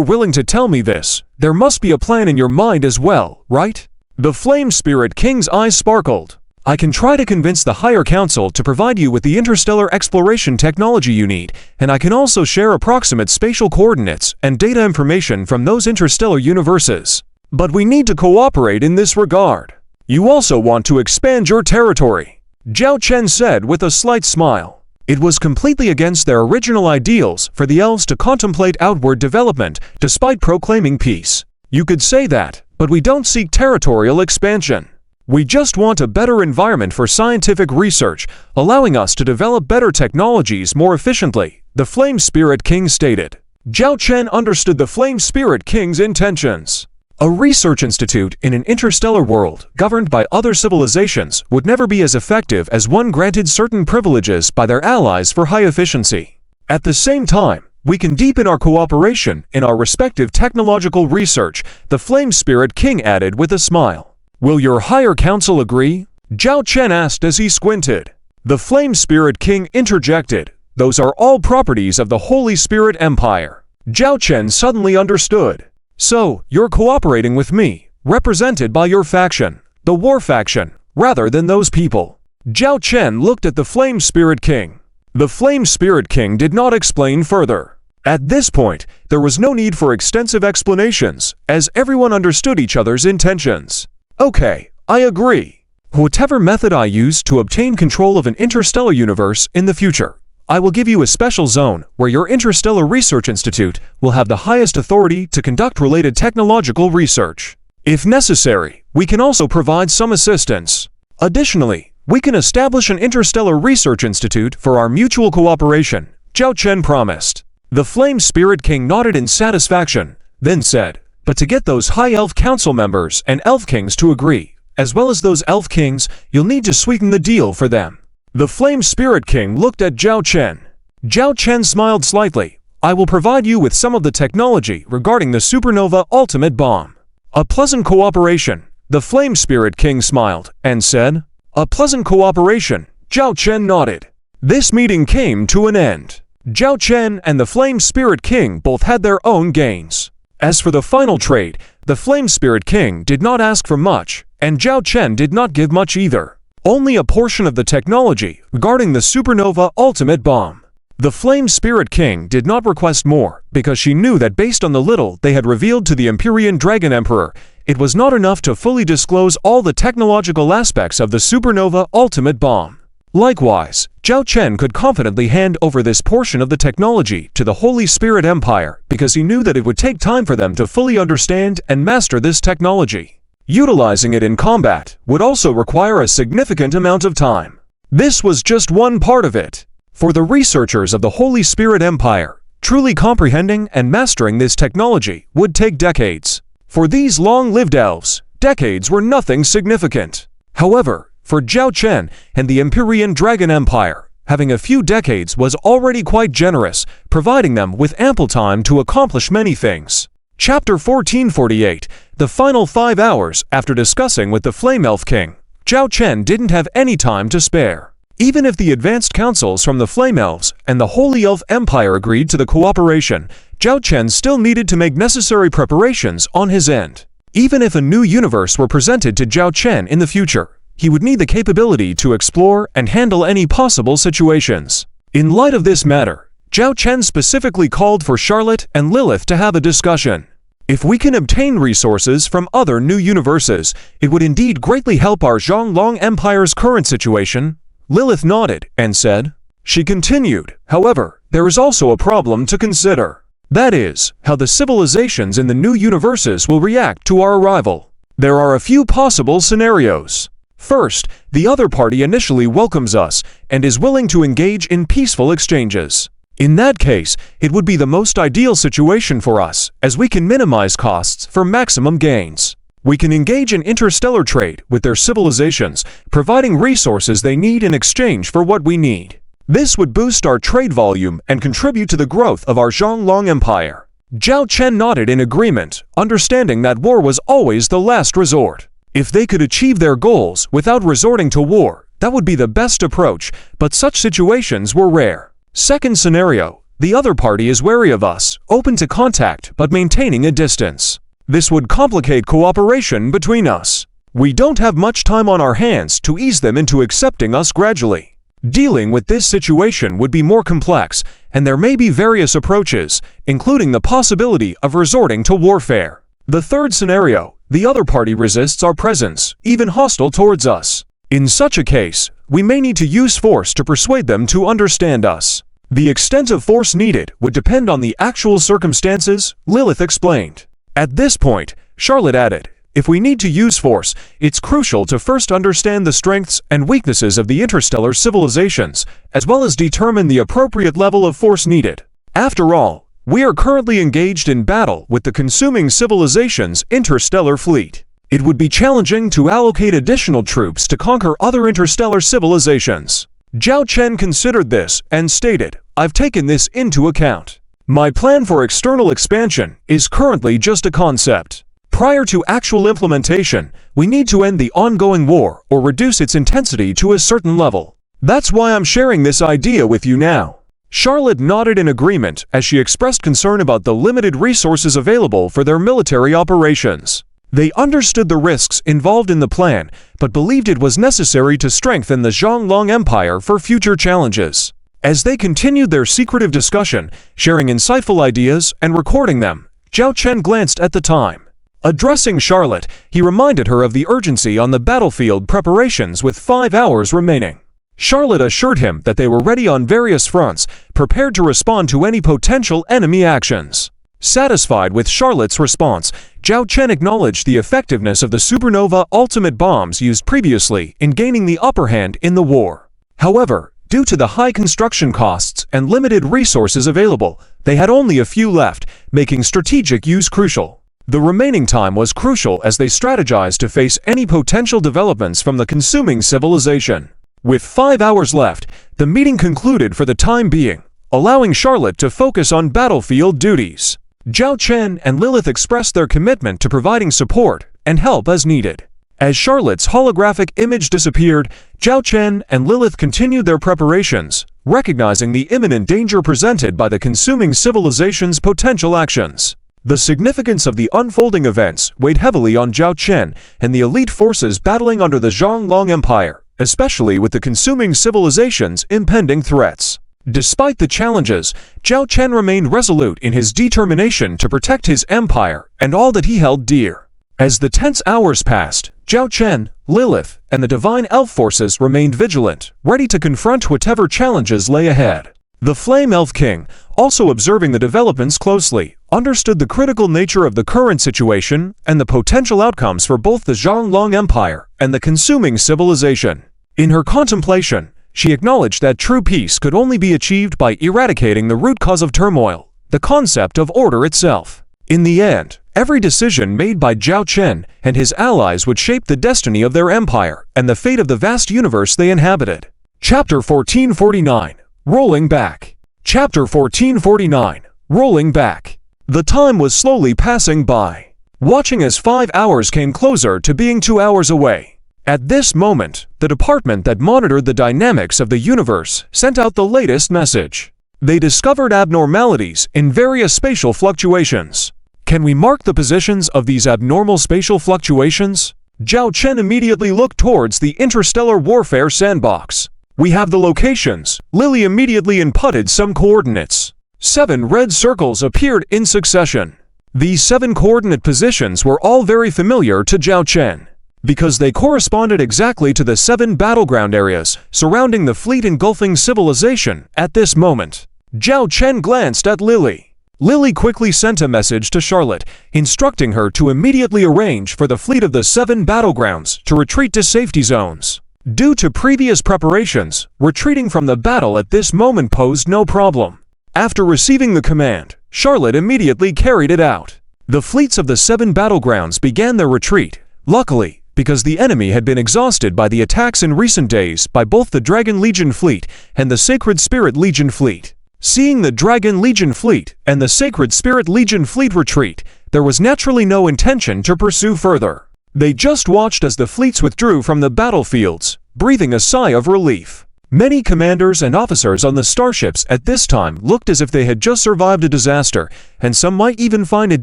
S1: willing to tell me this, there must be a plan in your mind as well, right? The Flame Spirit King's eyes sparkled. I can try to convince the higher council to provide you with the interstellar exploration technology you need, and I can also share approximate spatial coordinates and data information from those interstellar universes. But we need to cooperate in this regard. You also want to expand your territory, Zhao Chen said with a slight smile. It was completely against their original ideals for the elves to contemplate outward development despite proclaiming peace. You could say that, but we don't seek territorial expansion. We just want a better environment for scientific research, allowing us to develop better technologies more efficiently, the Flame Spirit King stated. Zhao Chen understood the Flame Spirit King's intentions. A research institute in an interstellar world governed by other civilizations would never be as effective as one granted certain privileges by their allies for high efficiency. At the same time, we can deepen our cooperation in our respective technological research, the Flame Spirit King added with a smile. Will your higher council agree? Zhao Chen asked as he squinted. The Flame Spirit King interjected. Those are all properties of the Holy Spirit Empire. Zhao Chen suddenly understood. So, you're cooperating with me, represented by your faction, the war faction, rather than those people. Zhao Chen looked at the Flame Spirit King. The Flame Spirit King did not explain further. At this point, there was no need for extensive explanations, as everyone understood each other's intentions. Okay, I agree. Whatever method I use to obtain control of an interstellar universe in the future, I will give you a special zone where your Interstellar Research Institute will have the highest authority to conduct related technological research. If necessary, we can also provide some assistance. Additionally, we can establish an Interstellar Research Institute for our mutual cooperation, Zhao Chen promised. The Flame Spirit King nodded in satisfaction, then said, but to get those High Elf Council members and Elf Kings to agree, as well as those Elf Kings, you'll need to sweeten the deal for them. The Flame Spirit King looked at Zhao Chen. Zhao Chen smiled slightly. I will provide you with some of the technology regarding the supernova ultimate bomb. A pleasant cooperation. The Flame Spirit King smiled and said, a pleasant cooperation. Zhao Chen nodded. This meeting came to an end. Zhao Chen and the Flame Spirit King both had their own gains. As for the final trade, the Flame Spirit King did not ask for much, and Zhao Chen did not give much either. Only a portion of the technology regarding the supernova ultimate bomb. The Flame Spirit King did not request more, because she knew that based on the little they had revealed to the Empyrean Dragon Emperor, it was not enough to fully disclose all the technological aspects of the supernova ultimate bomb. Likewise, Zhao Chen could confidently hand over this portion of the technology to the Holy Spirit Empire because he knew that it would take time for them to fully understand and master this technology. Utilizing it in combat would also require a significant amount of time. This was just one part of it. For the researchers of the Holy Spirit Empire, truly comprehending and mastering this technology would take decades. For these long-lived elves, decades were nothing significant. However, For Zhao Chen and the Empyrean Dragon Empire, having a few decades was already quite generous, providing them with ample time to accomplish many things. Chapter 1448. The final 5 hours after discussing with the Flame Elf King, Zhao Chen didn't have any time to spare. Even if the advanced councils from the Flame Elves and the Holy Elf Empire agreed to the cooperation, Zhao Chen still needed to make necessary preparations on his end. Even if a new universe were presented to Zhao Chen in the future, he would need the capability to explore and handle any possible situations. In light of this matter, Zhao Chen specifically called for Charlotte and Lilith to have a discussion. If we can obtain resources from other new universes, it would indeed greatly help our Zhonglong Empire's current situation. Lilith nodded and said. She continued, however, there is also a problem to consider. That is, how the civilizations in the new universes will react to our arrival. There are a few possible scenarios. First, the other party initially welcomes us and is willing to engage in peaceful exchanges. In that case, it would be the most ideal situation for us, as we can minimize costs for maximum gains. We can engage in interstellar trade with their civilizations, providing resources they need in exchange for what we need. This would boost our trade volume and contribute to the growth of our Zhonglong Empire. Zhao Chen nodded in agreement, understanding that war was always the last resort. If they could achieve their goals without resorting to war, that would be the best approach, but such situations were rare. Second scenario, the other party is wary of us, open to contact but maintaining a distance. This would complicate cooperation between us. We don't have much time on our hands to ease them into accepting us gradually. Dealing with this situation would be more complex, and there may be various approaches, including the possibility of resorting to warfare. The third scenario, the other party resists our presence, even hostile towards us. In such a case, we may need to use force to persuade them to understand us. The extent of force needed would depend on the actual circumstances, Lilith explained. At this point, Charlotte added, if we need to use force, it's crucial to first understand the strengths and weaknesses of the interstellar civilizations, as well as determine the appropriate level of force needed. After all, we are currently engaged in battle with the consuming civilization's interstellar fleet. It would be challenging to allocate additional troops to conquer other interstellar civilizations. Zhao Chen considered this and stated, I've taken this into account. My plan for external expansion is currently just a concept. Prior to actual implementation, we need to end the ongoing war or reduce its intensity to a certain level. That's why I'm sharing this idea with you now. Charlotte nodded in agreement as she expressed concern about the limited resources available for their military operations. They understood the risks involved in the plan, but believed it was necessary to strengthen the Zhonglong Empire for future challenges. As they continued their secretive discussion, sharing insightful ideas and recording them, Zhao Chen glanced at the time. Addressing Charlotte, he reminded her of the urgency on the battlefield preparations with 5 hours remaining. Charlotte assured him that they were ready on various fronts, prepared to respond to any potential enemy actions. Satisfied with Charlotte's response, Zhao Chen acknowledged the effectiveness of the supernova ultimate bombs used previously in gaining the upper hand in the war. However, due to the high construction costs and limited resources available, they had only a few left, making strategic use crucial. The remaining time was crucial as they strategized to face any potential developments from the consuming civilization. With 5 hours left, the meeting concluded for the time being, allowing Charlotte to focus on battlefield duties. Zhao Chen and Lilith expressed their commitment to providing support and help as needed. As Charlotte's holographic image disappeared, Zhao Chen and Lilith continued their preparations, recognizing the imminent danger presented by the consuming civilization's potential actions. The significance of the unfolding events weighed heavily on Zhao Chen and the elite forces battling under the Zhonglong Empire, especially with the consuming civilization's impending threats. Despite the challenges, Zhao Chen remained resolute in his determination to protect his empire and all that he held dear. As the tense hours passed, Zhao Chen, Lilith, and the Divine Elf forces remained vigilant, ready to confront whatever challenges lay ahead. The Flame Elf King, also observing the developments closely, understood the critical nature of the current situation and the potential outcomes for both the Zhonglong Empire and the consuming civilization. In her contemplation, she acknowledged that true peace could only be achieved by eradicating the root cause of turmoil, the concept of order itself. In the end, every decision made by Zhao Chen and his allies would shape the destiny of their empire and the fate of the vast universe they inhabited. Chapter 1449. Rolling Back. Chapter 1449. Rolling Back. The time was slowly passing by, watching as 5 hours came closer to being 2 hours away. At this moment, the department that monitored the dynamics of the universe sent out the latest message. They discovered abnormalities in various spatial fluctuations. Can we mark the positions of these abnormal spatial fluctuations? Zhao Chen immediately looked towards the interstellar warfare sandbox. We have the locations. Lily immediately inputted some coordinates. 7 red circles appeared in succession. These 7 coordinate positions were all very familiar to Zhao Chen, because they corresponded exactly to the 7 battleground areas surrounding the fleet engulfing civilization at this moment. Zhao Chen glanced at Lily. Lily quickly sent a message to Charlotte, instructing her to immediately arrange for the fleet of the 7 battlegrounds to retreat to safety zones. Due to previous preparations, retreating from the battle at this moment posed no problem. After receiving the command, Charlotte immediately carried it out. The fleets of the 7 battlegrounds began their retreat, luckily, because the enemy had been exhausted by the attacks in recent days by both the Dragon Legion fleet and the Sacred Spirit Legion fleet. Seeing the Dragon Legion fleet and the Sacred Spirit Legion fleet retreat, there was naturally no intention to pursue further. They just watched as the fleets withdrew from the battlefields, breathing a sigh of relief. Many commanders and officers on the starships at this time looked as if they had just survived a disaster, and some might even find it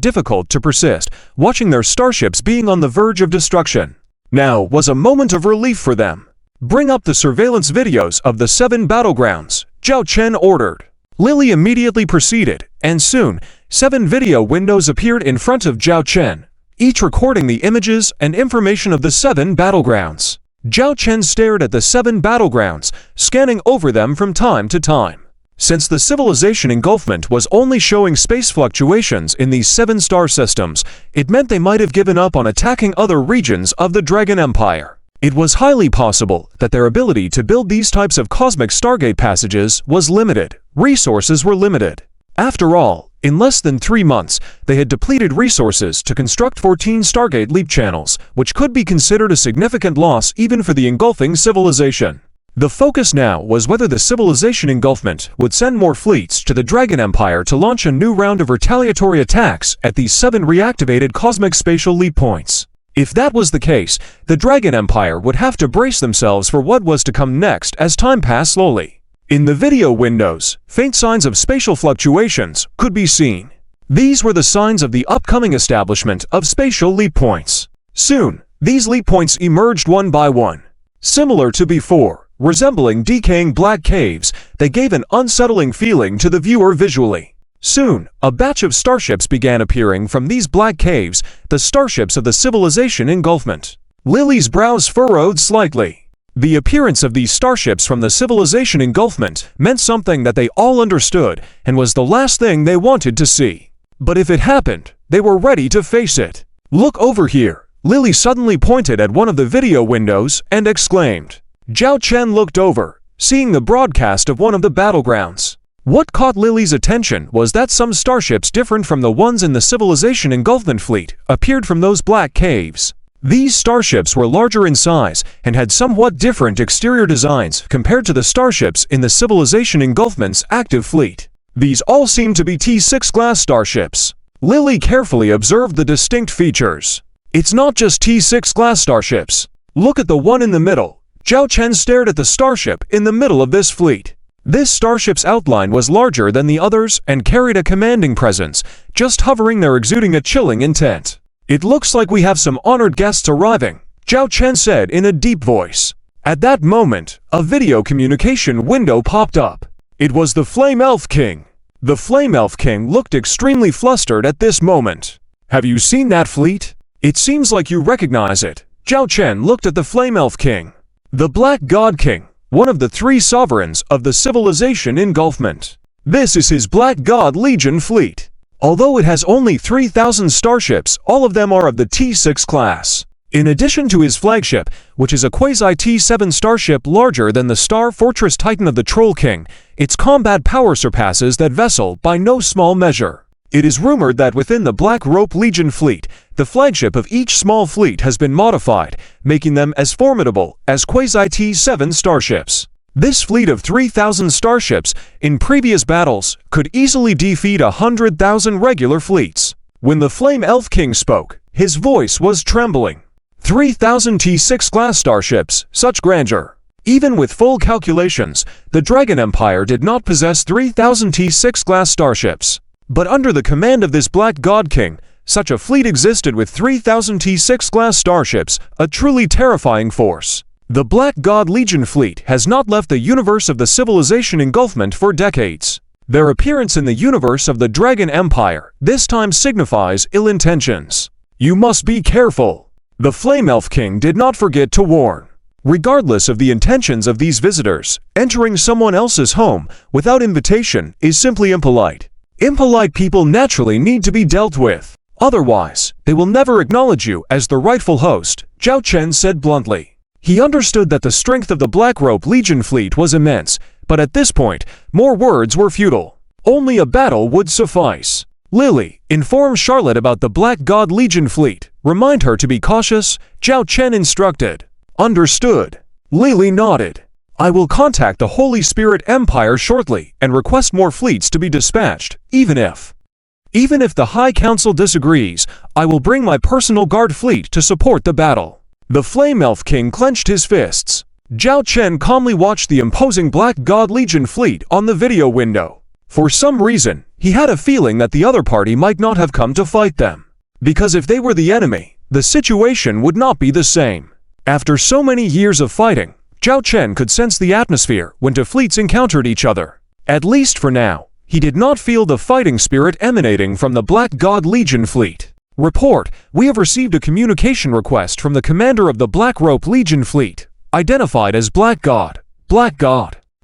S1: difficult to persist, watching their starships being on the verge of destruction. Now was a moment of relief for them. Bring up the surveillance videos of the 7 battlegrounds, Zhao Chen ordered. Lily immediately proceeded, and soon, 7 video windows appeared in front of Zhao Chen, each recording the images and information of the 7 battlegrounds. Zhao Chen stared at the 7 battlegrounds, scanning over them from time to time. Since the civilization engulfment was only showing space fluctuations in these 7 star systems, it meant they might have given up on attacking other regions of the Dragon Empire. It was highly possible that their ability to build these types of cosmic Stargate passages was limited. Resources were limited. After all, in less than 3 months, they had depleted resources to construct 14 Stargate leap channels, which could be considered a significant loss even for the engulfing civilization. The focus now was whether the civilization engulfment would send more fleets to the Dragon Empire to launch a new round of retaliatory attacks at these 7 reactivated cosmic spatial leap points. If that was the case, the Dragon Empire would have to brace themselves for what was to come next as time passed slowly. In the video windows, faint signs of spatial fluctuations could be seen. These were the signs of the upcoming establishment of spatial leap points. Soon, these leap points emerged one by one. Similar to before, resembling decaying black caves, they gave an unsettling feeling to the viewer visually. Soon, a batch of starships began appearing from these black caves, the starships of the civilization engulfment. Lily's brows furrowed slightly. The appearance of these starships from the civilization engulfment meant something that they all understood and was the last thing they wanted to see. But if it happened, they were ready to face it. "Look over here," Lily suddenly pointed at one of the video windows and exclaimed. Zhao Chen looked over, seeing the broadcast of one of the battlegrounds. What caught Lily's attention was that some starships different from the ones in the civilization engulfment fleet appeared from those black caves. These starships were larger in size and had somewhat different exterior designs compared to the starships in the civilization engulfment's active fleet. These all seemed to be T6 class starships. Lily carefully observed the distinct features. It's not just T6 class starships. Look at the one in the middle. Zhao Chen stared at the starship in the middle of this fleet. This starship's outline was larger than the others and carried a commanding presence, just hovering there exuding a chilling intent. "It looks like we have some honored guests arriving," Zhao Chen said in a deep voice. At that moment, a video communication window popped up. It was the Flame Elf King. The Flame Elf King looked extremely flustered at this moment. "Have you seen that fleet? It seems like you recognize it." Zhao Chen looked at the Flame Elf King. The Black God King, one of the 3 sovereigns of the civilization engulfment. This is his Black God Legion fleet. Although it has only 3,000 starships, all of them are of the T6 class. In addition to his flagship, which is a quasi-T7 starship larger than the Star Fortress Titan of the Troll King, its combat power surpasses that vessel by no small measure. It is rumored that within the Black Rope Legion fleet, the flagship of each small fleet has been modified, making them as formidable as Quasi-T-7 starships. This fleet of 3,000 starships in previous battles could easily defeat 100,000 regular fleets. When the Flame Elf King spoke, his voice was trembling. 3,000 T6 class starships, such grandeur. Even with full calculations, the Dragon Empire did not possess 3,000 T6 class starships. But under the command of this Black God King, such a fleet existed with 3,000 T6 class starships, a truly terrifying force. The Black God Legion fleet has not left the universe of the civilization engulfment for decades. Their appearance in the universe of the Dragon Empire this time signifies ill intentions. You must be careful. The Flame Elf King did not forget to warn. Regardless of the intentions of these visitors, entering someone else's home without invitation is simply impolite. Impolite people naturally need to be dealt with. Otherwise, they will never acknowledge you as the rightful host, Zhao Chen said bluntly. He understood that the strength of the Black Rope Legion fleet was immense, but at this point, more words were futile. Only a battle would suffice. Lily, inform Charlotte about the Black God Legion fleet. Remind her to be cautious, Zhao Chen instructed. Understood. Lily nodded. I will contact the Holy Spirit Empire shortly and request more fleets to be dispatched, even if the High Council disagrees, I will bring my personal guard fleet to support the battle. The Flame Elf King clenched his fists. Zhao Chen calmly watched the imposing Black God Legion fleet on the video window. For some reason, he had a feeling that the other party might not have come to fight them. Because if they were the enemy, the situation would not be the same. After so many years of fighting, Zhao Chen could sense the atmosphere when two fleets encountered each other. At least for now, he did not feel the fighting spirit emanating from the Black God Legion fleet. Report, we have received a communication request from the commander of the Black Rope Legion fleet, identified as Black God,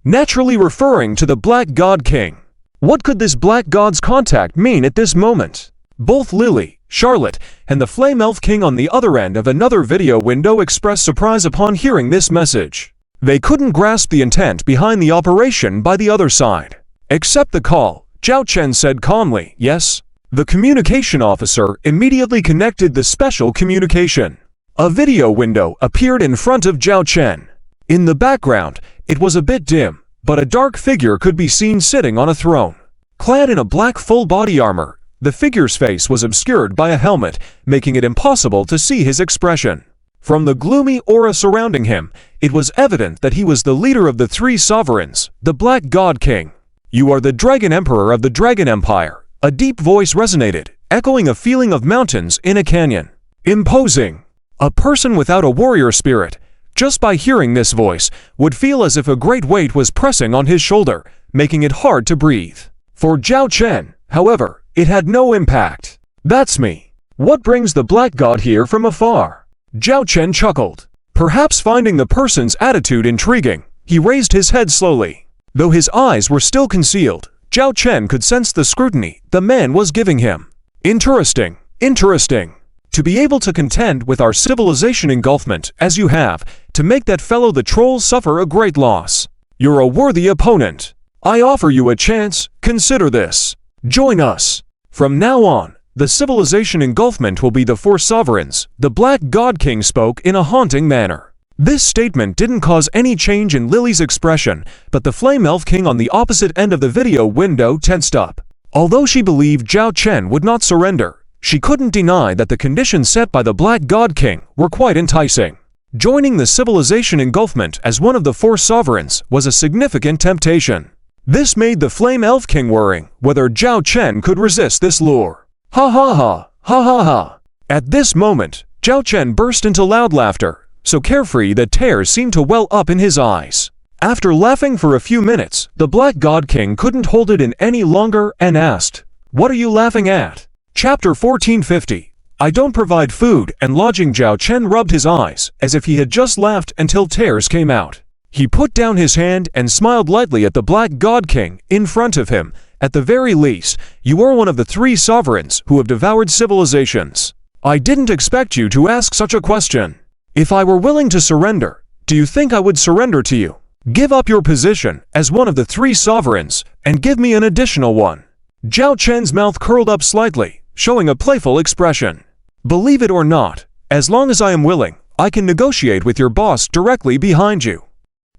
S1: naturally referring to the Black God King. What could this Black God's contact mean at this moment? Both Lily, Charlotte, and the Flame Elf King on the other end of another video window expressed surprise upon hearing this message. They couldn't grasp the intent behind the operation by the other side. Accept the call, Zhao Chen said calmly. Yes? The communication officer immediately connected the special communication. A video window appeared in front of Zhao Chen. In the background, it was a bit dim, but a dark figure could be seen sitting on a throne. Clad in a black full-body armor, the figure's face was obscured by a helmet, making it impossible to see his expression. From the gloomy aura surrounding him, it was evident that he was the leader of the three sovereigns, the Black God King. You are the Dragon Emperor of the Dragon Empire. A deep voice resonated, echoing a feeling of mountains in a canyon. Imposing. A person without a warrior spirit, just by hearing this voice, would feel as if a great weight was pressing on his shoulder, making it hard to breathe. For Zhao Chen, however, it had no impact. That's me. What brings the Black God here from afar? Zhao Chen chuckled. Perhaps finding the person's attitude intriguing, he raised his head slowly. Though his eyes were still concealed, Zhao Chen could sense the scrutiny the man was giving him. Interesting. To be able to contend with our civilization engulfment as you have, to make that fellow the troll suffer a great loss. You're a worthy opponent. I offer you a chance, consider this. Join us. From now on, the civilization engulfment will be the four sovereigns, the Black God King spoke in a haunting manner. This statement didn't cause any change in Lily's expression, but the Flame Elf King on the opposite end of the video window tensed up. Although she believed Zhao Chen would not surrender, she couldn't deny that the conditions set by the Black God King were quite enticing. Joining the civilization engulfment as one of the four sovereigns was a significant temptation. This made the Flame Elf King worrying whether Zhao Chen could resist this lure. Ha ha ha, ha ha ha. At this moment, Zhao Chen burst into loud laughter, so carefree that tears seemed to well up in his eyes. After laughing for a few minutes, the Black God King couldn't hold it in any longer and asked, "What are you laughing at?" Chapter 1450. I don't provide food and lodging. Zhao Chen rubbed his eyes, as if he had just laughed until tears came out. He put down his hand and smiled lightly at the Black God King in front of him. At the very least, you are one of the three sovereigns who have devoured civilizations. I didn't expect you to ask such a question. If I were willing to surrender, do you think I would surrender to you? Give up your position as one of the three sovereigns and give me an additional one. Zhao Chen's mouth curled up slightly, showing a playful expression. Believe it or not, as long as I am willing, I can negotiate with your boss directly behind you.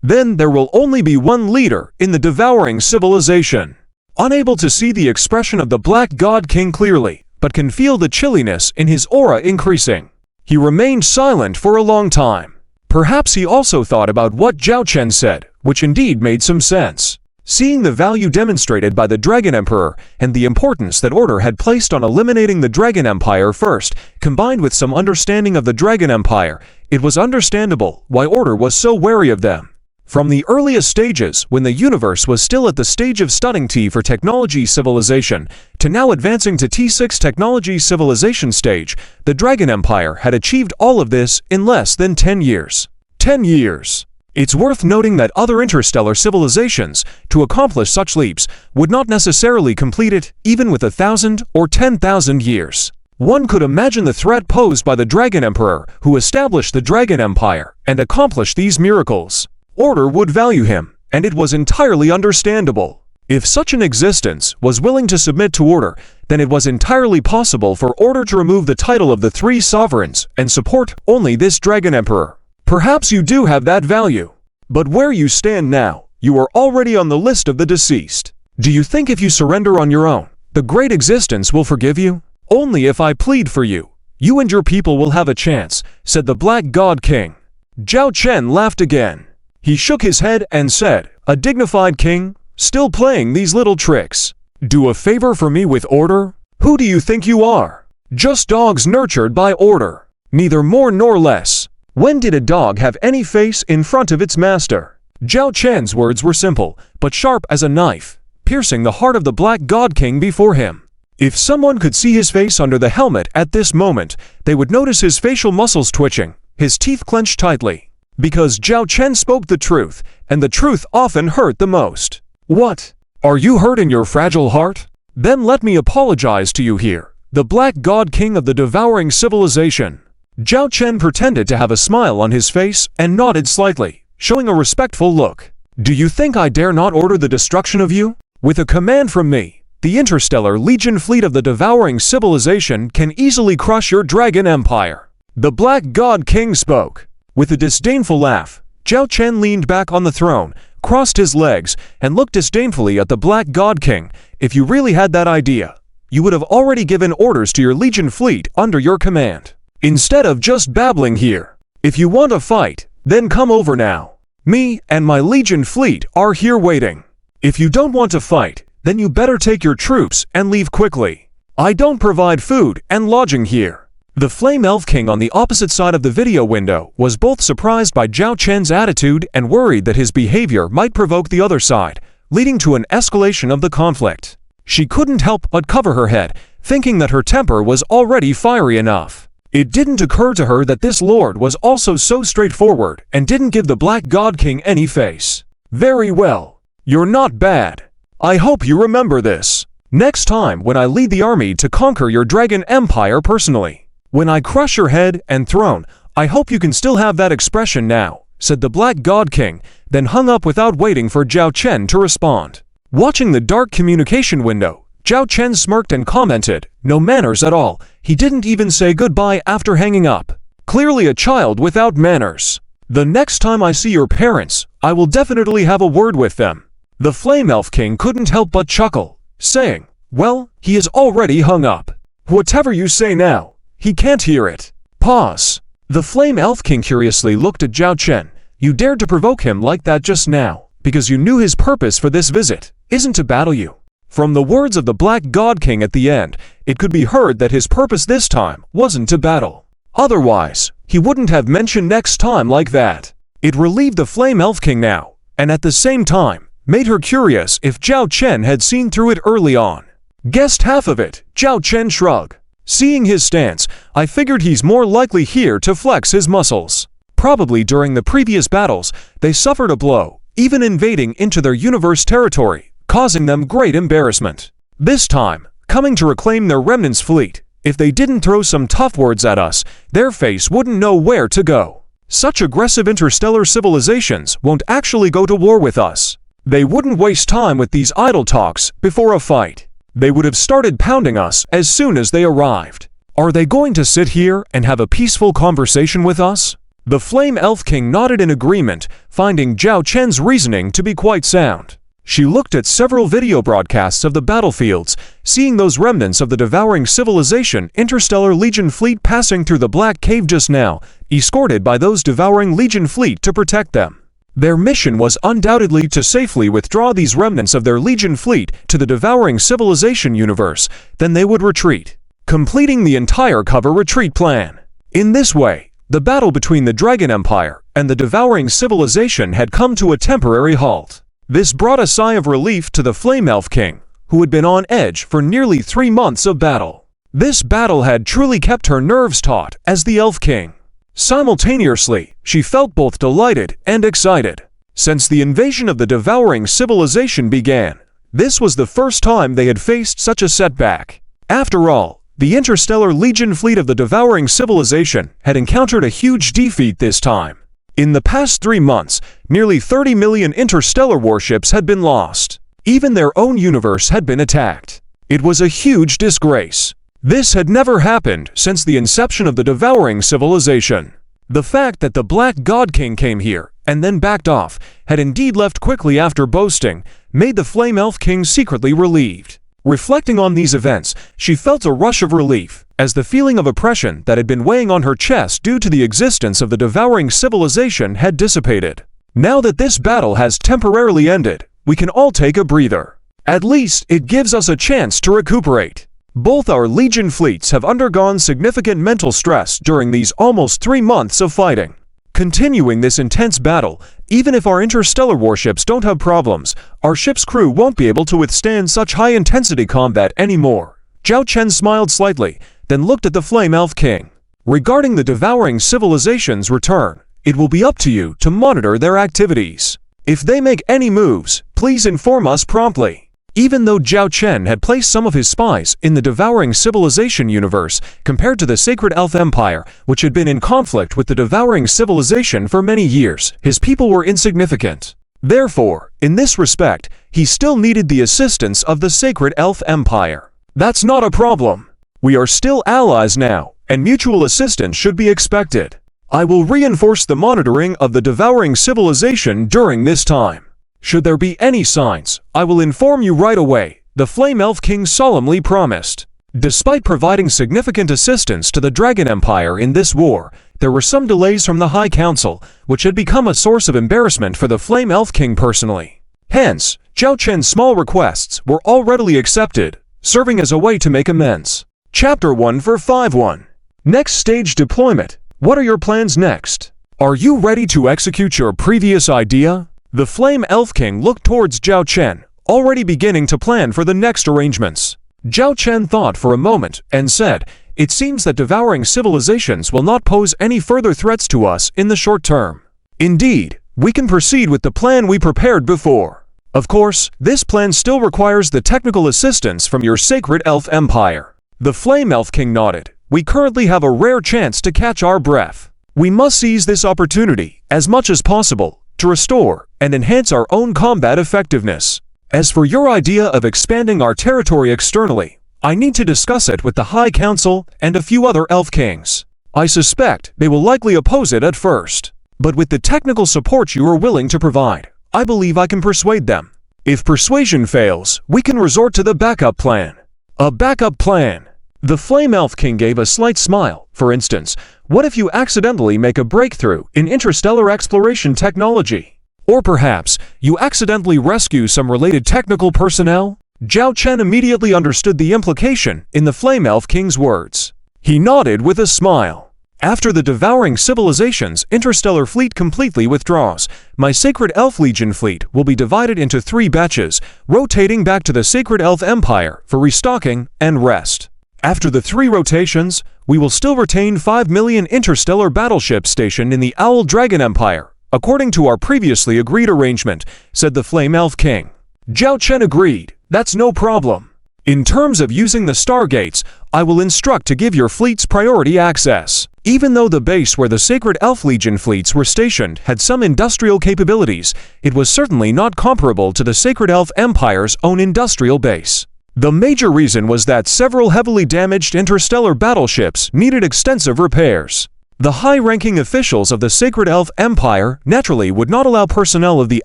S1: Then there will only be one leader in the devouring civilization. Unable to see the expression of the Black God King clearly, but can feel the chilliness in his aura increasing. He remained silent for a long time. Perhaps he also thought about what Zhao Chen said, which indeed made some sense. Seeing the value demonstrated by the Dragon Emperor and the importance that Order had placed on eliminating the Dragon Empire first, combined with some understanding of the Dragon Empire, it was understandable why Order was so wary of them. From the earliest stages, when the universe was still at the stage of studying T for technology civilization, to now advancing to T6 technology civilization stage, the Dragon Empire had achieved all of this in less than 10 years. 10 years! It's worth noting that other interstellar civilizations, to accomplish such leaps, would not necessarily complete it even with 1,000 or 10,000 years. One could imagine the threat posed by the Dragon Emperor, who established the Dragon Empire and accomplished these miracles. Order would value him, and it was entirely understandable. If such an existence was willing to submit to Order, then it was entirely possible for Order to remove the title of the three sovereigns and support only this Dragon Emperor. Perhaps you do have that value. But where you stand now, you are already on the list of the deceased. Do you think if you surrender on your own, the great existence will forgive you? Only if I plead for you. You and your people will have a chance, said the Black God King. Zhao Chen laughed again. He shook his head and said, a dignified king, still playing these little tricks. Do a favor for me with Order? Who do you think you are? Just dogs nurtured by Order. Neither more nor less. When did a dog have any face in front of its master? Zhao Chen's words were simple, but sharp as a knife, piercing the heart of the Black God King before him. If someone could see his face under the helmet at this moment, they would notice his facial muscles twitching, his teeth clenched tightly. Because Zhao Chen spoke the truth, and the truth often hurt the most. What? Are you hurt in your fragile heart? Then let me apologize to you here, the Black God King of the devouring civilization. Zhao Chen pretended to have a smile on his face and nodded slightly, showing a respectful look. Do you think I dare not order the destruction of you? With a command from me, the interstellar Legion fleet of the devouring civilization can easily crush your Dragon Empire. The Black God King spoke. With a disdainful laugh, Zhao Chen leaned back on the throne, crossed his legs, and looked disdainfully at the Black God King. If you really had that idea, you would have already given orders to your Legion fleet under your command. Instead of just babbling here. If you want a fight, then come over now. Me and my Legion fleet are here waiting. If you don't want to fight, then you better take your troops and leave quickly. I don't provide food and lodging here. The Flame Elf King on the opposite side of the video window was both surprised by Zhao Chen's attitude and worried that his behavior might provoke the other side, leading to an escalation of the conflict. She couldn't help but cover her head, thinking that her temper was already fiery enough. It didn't occur to her that this lord was also so straightforward and didn't give the Black God King any face. Very well. You're not bad. I hope you remember this. Next time when I lead the army to conquer your Dragon Empire personally. When I crush your head and throne, I hope you can still have that expression now, said the Black God King, then hung up without waiting for Zhao Chen to respond. Watching the dark communication window, Zhao Chen smirked and commented, no manners at all. He didn't even say goodbye after hanging up. Clearly a child without manners. The next time I see your parents, I will definitely have a word with them. The Flame Elf King couldn't help but chuckle, saying, well, he has already hung up. Whatever you say now, he can't hear it. Pause. The Flame Elf King curiously looked at Zhao Chen. You dared to provoke him like that just now, because you knew his purpose for this visit isn't to battle you. From the words of the Black God King at the end, it could be heard that his purpose this time wasn't to battle. Otherwise, he wouldn't have mentioned next time like that. It relieved the Flame Elf King now, and at the same time, made her curious if Zhao Chen had seen through it early on. Guessed half of it, Zhao Chen shrugged. Seeing his stance, I figured he's more likely here to flex his muscles. Probably during the previous battles, they suffered a blow, even invading into their universe territory, causing them great embarrassment. This time, coming to reclaim their remnants fleet, if they didn't throw some tough words at us, their face wouldn't know where to go. Such aggressive interstellar civilizations won't actually go to war with us. They wouldn't waste time with these idle talks before a fight. They would have started pounding us as soon as they arrived. Are they going to sit here and have a peaceful conversation with us? The Flame Elf King nodded in agreement, finding Zhao Chen's reasoning to be quite sound. She looked at several video broadcasts of the battlefields, seeing those remnants of the devouring civilization Interstellar Legion fleet passing through the Black Cave just now, escorted by those devouring Legion fleet to protect them. Their mission was undoubtedly to safely withdraw these remnants of their Legion fleet to the devouring civilization universe, then they would retreat, completing the entire cover retreat plan. In this way, the battle between the Dragon Empire and the devouring civilization had come to a temporary halt. This brought a sigh of relief to the Flame Elf King, who had been on edge for nearly 3 months of battle. This battle had truly kept her nerves taut as the Elf King. Simultaneously, she felt both delighted and excited. Since the invasion of the devouring civilization began, this was the first time they had faced such a setback. After all, the Interstellar Legion fleet of the devouring civilization had encountered a huge defeat this time. In the past 3 months, nearly 30 million interstellar warships had been lost. Even their own universe had been attacked. It was a huge disgrace. This had never happened since the inception of the devouring civilization. The fact that the Black God King came here and then backed off, had indeed left quickly after boasting, made the Flame Elf King secretly relieved. Reflecting on these events, she felt a rush of relief, as the feeling of oppression that had been weighing on her chest due to the existence of the devouring civilization had dissipated. Now that this battle has temporarily ended, we can all take a breather. At least it gives us a chance to recuperate. Both our Legion fleets have undergone significant mental stress during these almost 3 months of fighting. Continuing this intense battle, even if our interstellar warships don't have problems, our ship's crew won't be able to withstand such high-intensity combat anymore. Zhao Chen smiled slightly, then looked at the Flame Elf King. Regarding the devouring civilization's return, it will be up to you to monitor their activities. If they make any moves, please inform us promptly. Even though Zhao Chen had placed some of his spies in the devouring civilization universe compared to the Sacred Elf Empire, which had been in conflict with the devouring civilization for many years, his people were insignificant. Therefore, in this respect, he still needed the assistance of the Sacred Elf Empire. That's not a problem. We are still allies now, and mutual assistance should be expected. I will reinforce the monitoring of the devouring civilization during this time. Should there be any signs, I will inform you right away, the Flame Elf King solemnly promised. Despite providing significant assistance to the Dragon Empire in this war, there were some delays from the High Council, which had become a source of embarrassment for the Flame Elf King personally. Hence, Zhao Chen's small requests were all readily accepted, serving as a way to make amends. Chapter 1 for 5-1. Next stage deployment. What are your plans next? Are you ready to execute your previous idea? The Flame Elf King looked towards Zhao Chen, already beginning to plan for the next arrangements. Zhao Chen thought for a moment and said, "It seems that devouring civilizations will not pose any further threats to us in the short term. Indeed, we can proceed with the plan we prepared before. Of course, this plan still requires the technical assistance from your Sacred Elf Empire." The Flame Elf King nodded. "We currently have a rare chance to catch our breath. We must seize this opportunity as much as possible to restore and enhance our own combat effectiveness. As for your idea of expanding our territory externally, I need to discuss it with the High Council and a few other Elf Kings. I suspect they will likely oppose it at first, but with the technical support you are willing to provide, I believe I can persuade them. If persuasion fails, we can resort to the backup plan." A backup plan. The Flame Elf King gave a slight smile. For instance, what if you accidentally make a breakthrough in interstellar exploration technology? Or perhaps, you accidentally rescue some related technical personnel? Zhao Chen immediately understood the implication in the Flame Elf King's words. He nodded with a smile. "After the devouring civilization's interstellar fleet completely withdraws, my Sacred Elf Legion fleet will be divided into 3 batches, rotating back to the Sacred Elf Empire for restocking and rest. After the 3 rotations, we will still retain 5 million interstellar battleships stationed in the Owl Dragon Empire, according to our previously agreed arrangement," said the Flame Elf King. Zhao Chen agreed. "That's no problem. In terms of using the Stargates, I will instruct to give your fleets priority access. Even though the base where the Sacred Elf Legion fleets were stationed had some industrial capabilities, it was certainly not comparable to the Sacred Elf Empire's own industrial base. The major reason was that several heavily damaged interstellar battleships needed extensive repairs. The high-ranking officials of the Sacred Elf Empire naturally would not allow personnel of the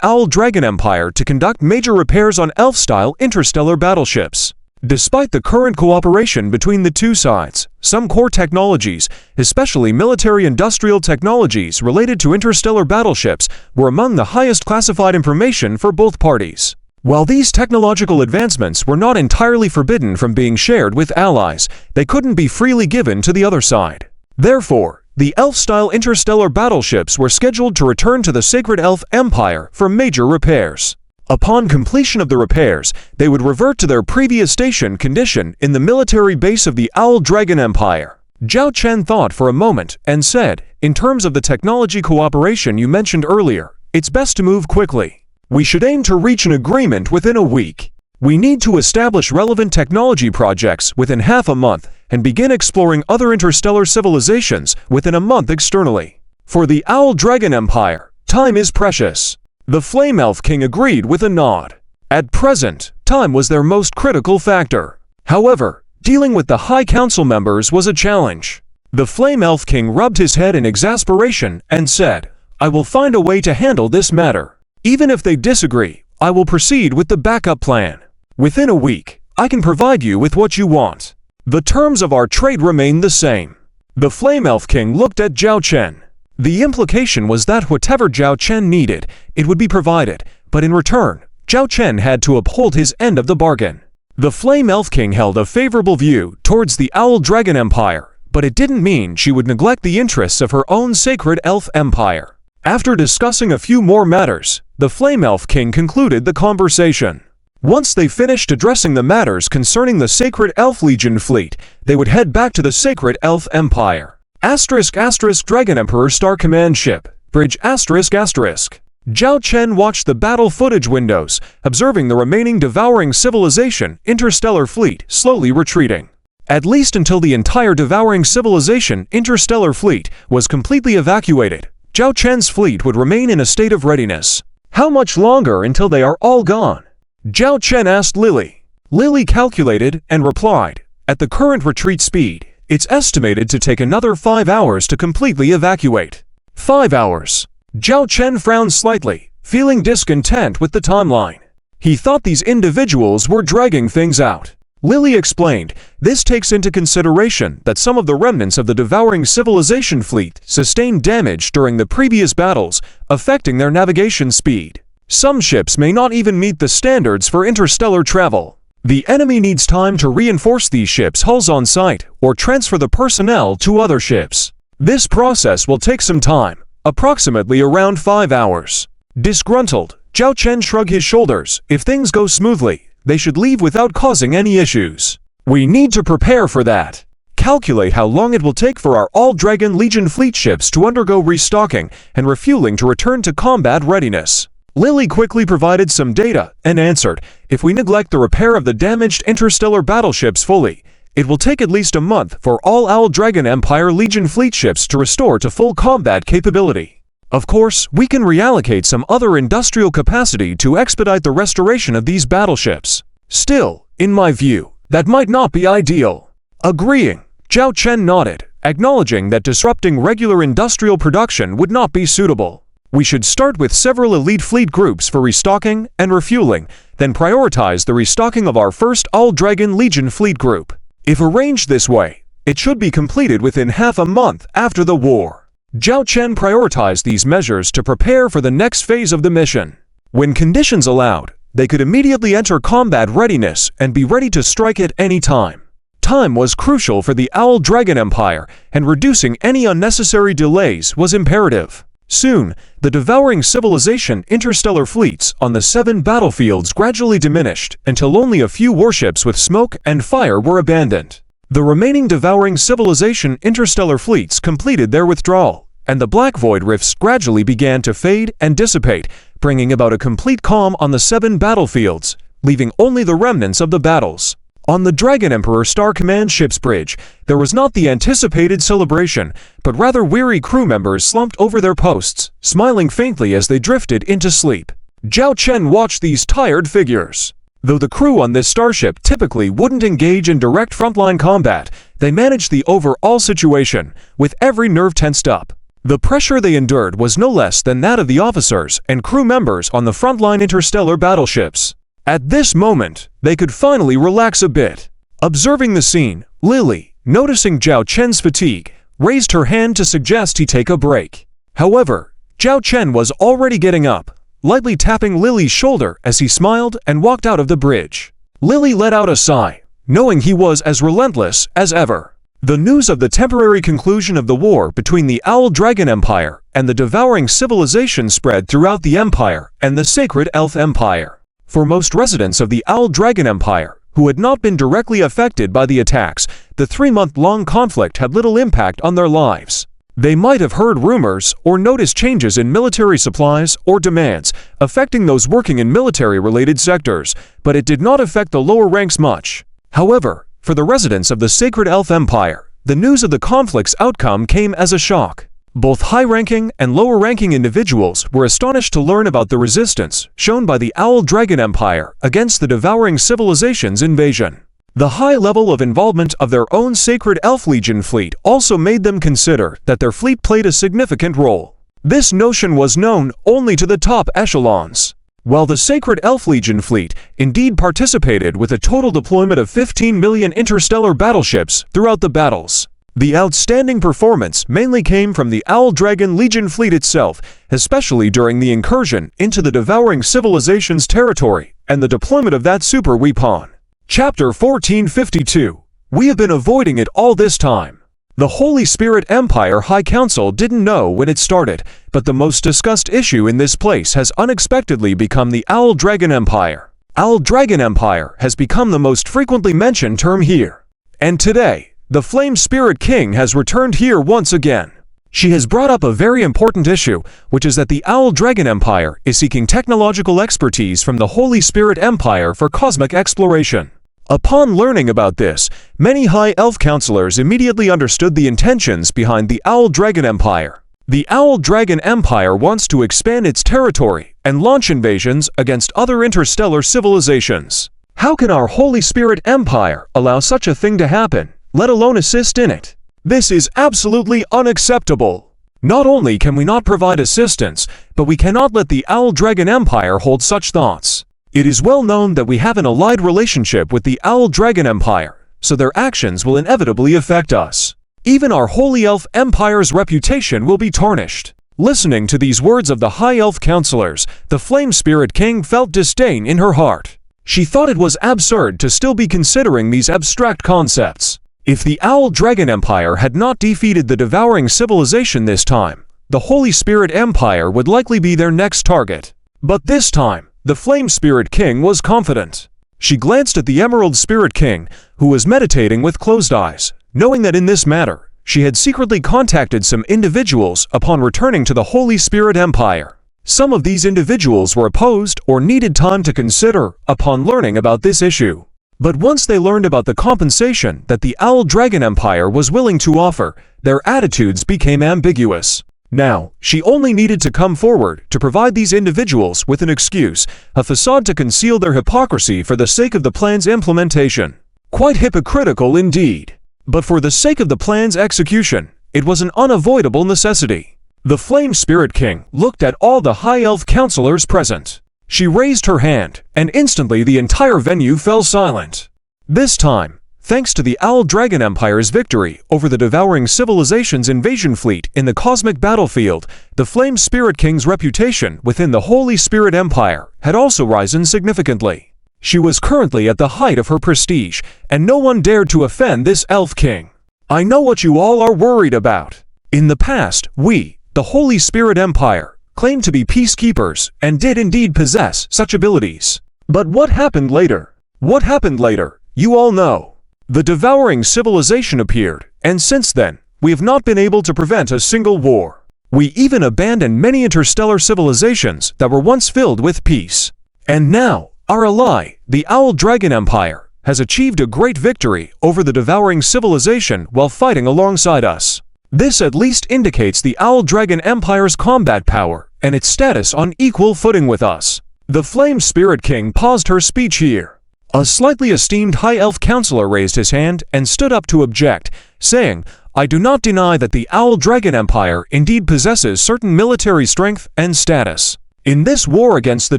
S1: Owl Dragon Empire to conduct major repairs on Elf-style interstellar battleships. Despite the current cooperation between the two sides, some core technologies, especially military-industrial technologies related to interstellar battleships, were among the highest classified information for both parties. While these technological advancements were not entirely forbidden from being shared with allies, they couldn't be freely given to the other side. Therefore, the Elf-style interstellar battleships were scheduled to return to the Sacred Elf Empire for major repairs. Upon completion of the repairs, they would revert to their previous station condition in the military base of the Owl Dragon Empire. Zhao Chen thought for a moment and said, "In terms of the technology cooperation you mentioned earlier, it's best to move quickly. We should aim to reach an agreement within a week. We need to establish relevant technology projects within half a month and begin exploring other interstellar civilizations within a month externally. For the Owl Dragon Empire, time is precious." The Flame Elf King agreed with a nod. At present, time was their most critical factor. However, dealing with the High Council members was a challenge. The Flame Elf King rubbed his head in exasperation and said, "I will find a way to handle this matter. Even if they disagree, I will proceed with the backup plan. Within a week, I can provide you with what you want. The terms of our trade remain the same." The Flame Elf King looked at Zhao Chen. The implication was that whatever Zhao Chen needed, it would be provided, but in return, Zhao Chen had to uphold his end of the bargain. The Flame Elf King held a favorable view towards the Owl Dragon Empire, but it didn't mean she would neglect the interests of her own Sacred Elf Empire. After discussing a few more matters, the Flame Elf King concluded the conversation. Once they finished addressing the matters concerning the Sacred Elf Legion fleet, they would head back to the Sacred Elf Empire. *** Dragon Emperor Star Command Ship, Bridge ***. Zhao Chen watched the battle footage windows, observing the remaining devouring civilization interstellar fleet slowly retreating. At least until the entire devouring civilization interstellar fleet was completely evacuated, Zhao Chen's fleet would remain in a state of readiness. How much longer until they are all gone? Zhao Chen asked Lily. Lily calculated and replied, "At the current retreat speed, it's estimated to take another 5 hours to completely evacuate." 5 hours. Zhao Chen frowned slightly, feeling discontent with the timeline. He thought these individuals were dragging things out. Lily explained, this takes into consideration that some of the remnants of the devouring civilization fleet sustained damage during the previous battles, affecting their navigation speed. Some ships may not even meet the standards for interstellar travel. The enemy needs time to reinforce these ships' hulls on site or transfer the personnel to other ships. This process will take some time, approximately around 5 hours. Disgruntled, Zhao Chen shrugged his shoulders. If things go smoothly, they should leave without causing any issues. We need to prepare for that. Calculate how long it will take for our All-Dragon Legion fleet ships to undergo restocking and refueling to return to combat readiness. Lily quickly provided some data and answered, if we neglect the repair of the damaged interstellar battleships fully, it will take at least a month for all Owl Dragon Empire Legion fleet ships to restore to full combat capability. Of course, we can reallocate some other industrial capacity to expedite the restoration of these battleships. Still, in my view, that might not be ideal. Agreeing, Zhao Chen nodded, acknowledging that disrupting regular industrial production would not be suitable. We should start with several elite fleet groups for restocking and refueling, then prioritize the restocking of our first All-Dragon Legion fleet group. If arranged this way, it should be completed within half a month after the war. Zhao Chen prioritized these measures to prepare for the next phase of the mission. When conditions allowed, they could immediately enter combat readiness and be ready to strike at any time. Time was crucial for the Owl Dragon Empire, and reducing any unnecessary delays was imperative. Soon, the devouring civilization interstellar fleets on the 7 battlefields gradually diminished until only a few warships with smoke and fire were abandoned. The remaining devouring civilization interstellar fleets completed their withdrawal, and the Black Void rifts gradually began to fade and dissipate, bringing about a complete calm on the 7 battlefields, leaving only the remnants of the battles. On the Dragon Emperor Star Command Ship's bridge, there was not the anticipated celebration, but rather weary crew members slumped over their posts, smiling faintly as they drifted into sleep. Zhao Chen watched these tired figures. Though the crew on this starship typically wouldn't engage in direct frontline combat, they managed the overall situation, with every nerve tensed up. The pressure they endured was no less than that of the officers and crew members on the frontline interstellar battleships. At this moment, they could finally relax a bit. Observing the scene, Lily, noticing Zhao Chen's fatigue, raised her hand to suggest he take a break. However, Zhao Chen was already getting up, lightly tapping Lily's shoulder as he smiled and walked out of the bridge. Lily let out a sigh, knowing he was as relentless as ever. The news of the temporary conclusion of the war between the Owl Dragon Empire and the devouring civilization spread throughout the Empire and the Sacred Elf Empire. For most residents of the Owl Dragon Empire, who had not been directly affected by the attacks, the 3-month-long conflict had little impact on their lives. They might have heard rumors or noticed changes in military supplies or demands affecting those working in military-related sectors, but it did not affect the lower ranks much. However, for the residents of the Sacred Elf Empire, the news of the conflict's outcome came as a shock. Both high-ranking and lower-ranking individuals were astonished to learn about the resistance shown by the Owl Dragon Empire against the devouring civilization's invasion. The high level of involvement of their own Sacred Elf Legion fleet also made them consider that their fleet played a significant role. This notion was known only to the top echelons. While the Sacred Elf Legion fleet indeed participated with a total deployment of 15 million interstellar battleships throughout the battles, the outstanding performance mainly came from the Owl Dragon Legion fleet itself, especially during the incursion into the devouring civilization's territory and the deployment of that super weapon. Chapter 1452. We have been avoiding it all this time. The Holy Spirit Empire High Council didn't know when it started, but the most discussed issue in this place has unexpectedly become the Owl Dragon Empire. Owl Dragon Empire has become the most frequently mentioned term here. And today, the Flame Spirit King has returned here once again. She has brought up a very important issue, which is that the Owl Dragon Empire is seeking technological expertise from the Holy Spirit Empire for cosmic exploration. Upon learning about this, many High Elf counselors immediately understood the intentions behind the Owl Dragon Empire. The Owl Dragon Empire wants to expand its territory and launch invasions against other interstellar civilizations. How can our Holy Spirit Empire allow such a thing to happen, let alone assist in it? This is absolutely unacceptable. Not only can we not provide assistance, but we cannot let the Owl Dragon Empire hold such thoughts. It is well known that we have an allied relationship with the Owl Dragon Empire, so their actions will inevitably affect us. Even our Holy Elf Empire's reputation will be tarnished. Listening to these words of the High Elf counselors, the Flame Spirit King felt disdain in her heart. She thought it was absurd to still be considering these abstract concepts. If the Owl Dragon Empire had not defeated the devouring civilization this time, the Holy Spirit Empire would likely be their next target. But this time, the Flame Spirit King was confident. She glanced at the Emerald Spirit King, who was meditating with closed eyes, knowing that in this matter, she had secretly contacted some individuals upon returning to the Holy Spirit Empire. Some of these individuals were opposed or needed time to consider upon learning about this issue. But once they learned about the compensation that the Owl Dragon Empire was willing to offer, their attitudes became ambiguous. Now, she only needed to come forward to provide these individuals with an excuse, a facade to conceal their hypocrisy for the sake of the plan's implementation. Quite hypocritical indeed. But for the sake of the plan's execution, it was an unavoidable necessity. The Flame Spirit King looked at all the High Elf counselors present. She raised her hand, and instantly the entire venue fell silent. This time, thanks to the Owl Dragon Empire's victory over the devouring civilization's invasion fleet in the cosmic battlefield, the Flame Spirit King's reputation within the Holy Spirit Empire had also risen significantly. She was currently at the height of her prestige, and no one dared to offend this Elf King. I know what you all are worried about. In the past, we, the Holy Spirit Empire, claimed to be peacekeepers and did indeed possess such abilities. But what happened later? What happened later? You all know. The devouring civilization appeared, and since then, we have not been able to prevent a single war. We even abandoned many interstellar civilizations that were once filled with peace. And now, our ally, the Owl Dragon Empire, has achieved a great victory over the devouring civilization while fighting alongside us. This at least indicates the Owl Dragon Empire's combat power and its status on equal footing with us. The Flame Spirit King paused her speech here. A slightly esteemed High Elf Counselor raised his hand and stood up to object, saying, "I do not deny that the Owl Dragon Empire indeed possesses certain military strength and status. In this war against the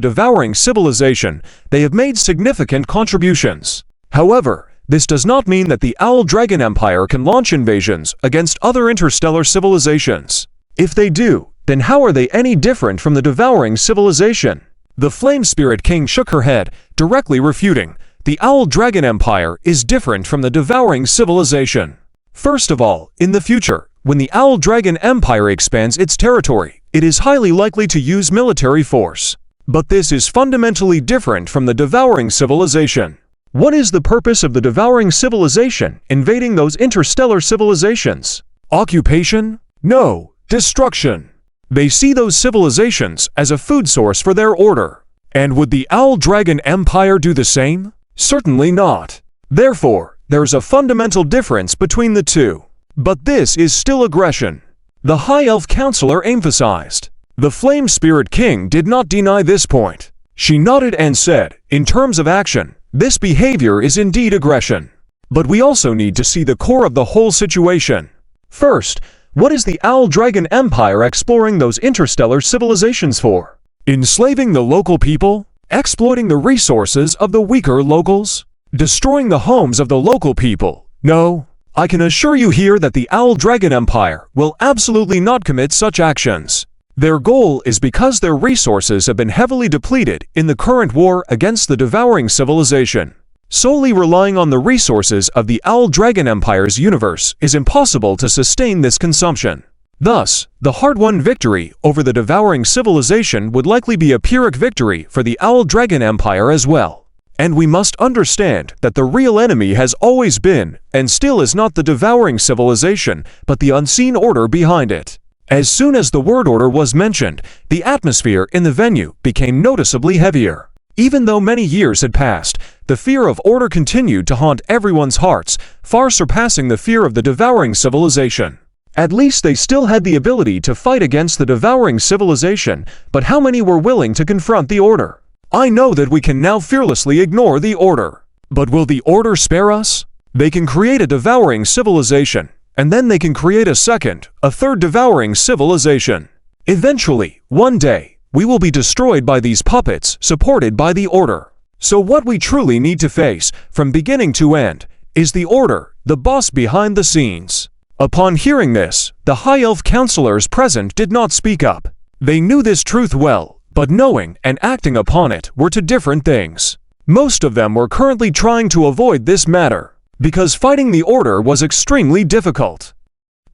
S1: devouring civilization, they have made significant contributions. However, this does not mean that the Owl Dragon Empire can launch invasions against other interstellar civilizations. If they do, then how are they any different from the devouring civilization?" The Flame Spirit King shook her head, directly refuting, "The Owl Dragon Empire is different from the devouring civilization. First of all, in the future, when the Owl Dragon Empire expands its territory, it is highly likely to use military force. But this is fundamentally different from the devouring civilization. What is the purpose of the devouring civilization invading those interstellar civilizations? Occupation? No, destruction. They see those civilizations as a food source for their order. And would the Owl Dragon Empire do the same? Certainly not. Therefore, there's a fundamental difference between the two. But this is still aggression," the High Elf Counselor emphasized. The Flame Spirit King did not deny this point. She nodded and said, "In terms of action, this behavior is indeed aggression. But we also need to see the core of the whole situation. First, what is the Owl Dragon Empire exploring those interstellar civilizations for? Enslaving the local people? Exploiting the resources of the weaker locals? Destroying the homes of the local people? No, I can assure you here that the Owl Dragon Empire will absolutely not commit such actions. Their goal is because their resources have been heavily depleted in the current war against the devouring civilization. Solely relying on the resources of the Owl Dragon Empire's universe is impossible to sustain this consumption. Thus, the hard-won victory over the devouring civilization would likely be a Pyrrhic victory for the Owl Dragon Empire as well. And we must understand that the real enemy has always been, and still is not the devouring civilization, but the unseen order behind it." As soon as the word order was mentioned, the atmosphere in the venue became noticeably heavier. Even though many years had passed, the fear of order continued to haunt everyone's hearts, far surpassing the fear of the devouring civilization. At least they still had the ability to fight against the devouring civilization, but how many were willing to confront the order? I know that we can now fearlessly ignore the order. But will the order spare us? They can create a devouring civilization, and then they can create a second, a third devouring civilization. Eventually, one day, we will be destroyed by these puppets supported by the order. So what we truly need to face, from beginning to end, is the order, the boss behind the scenes. Upon hearing this, the High Elf Counselors present did not speak up. They knew this truth well, but knowing and acting upon it were two different things. Most of them were currently trying to avoid this matter, because fighting the order was extremely difficult.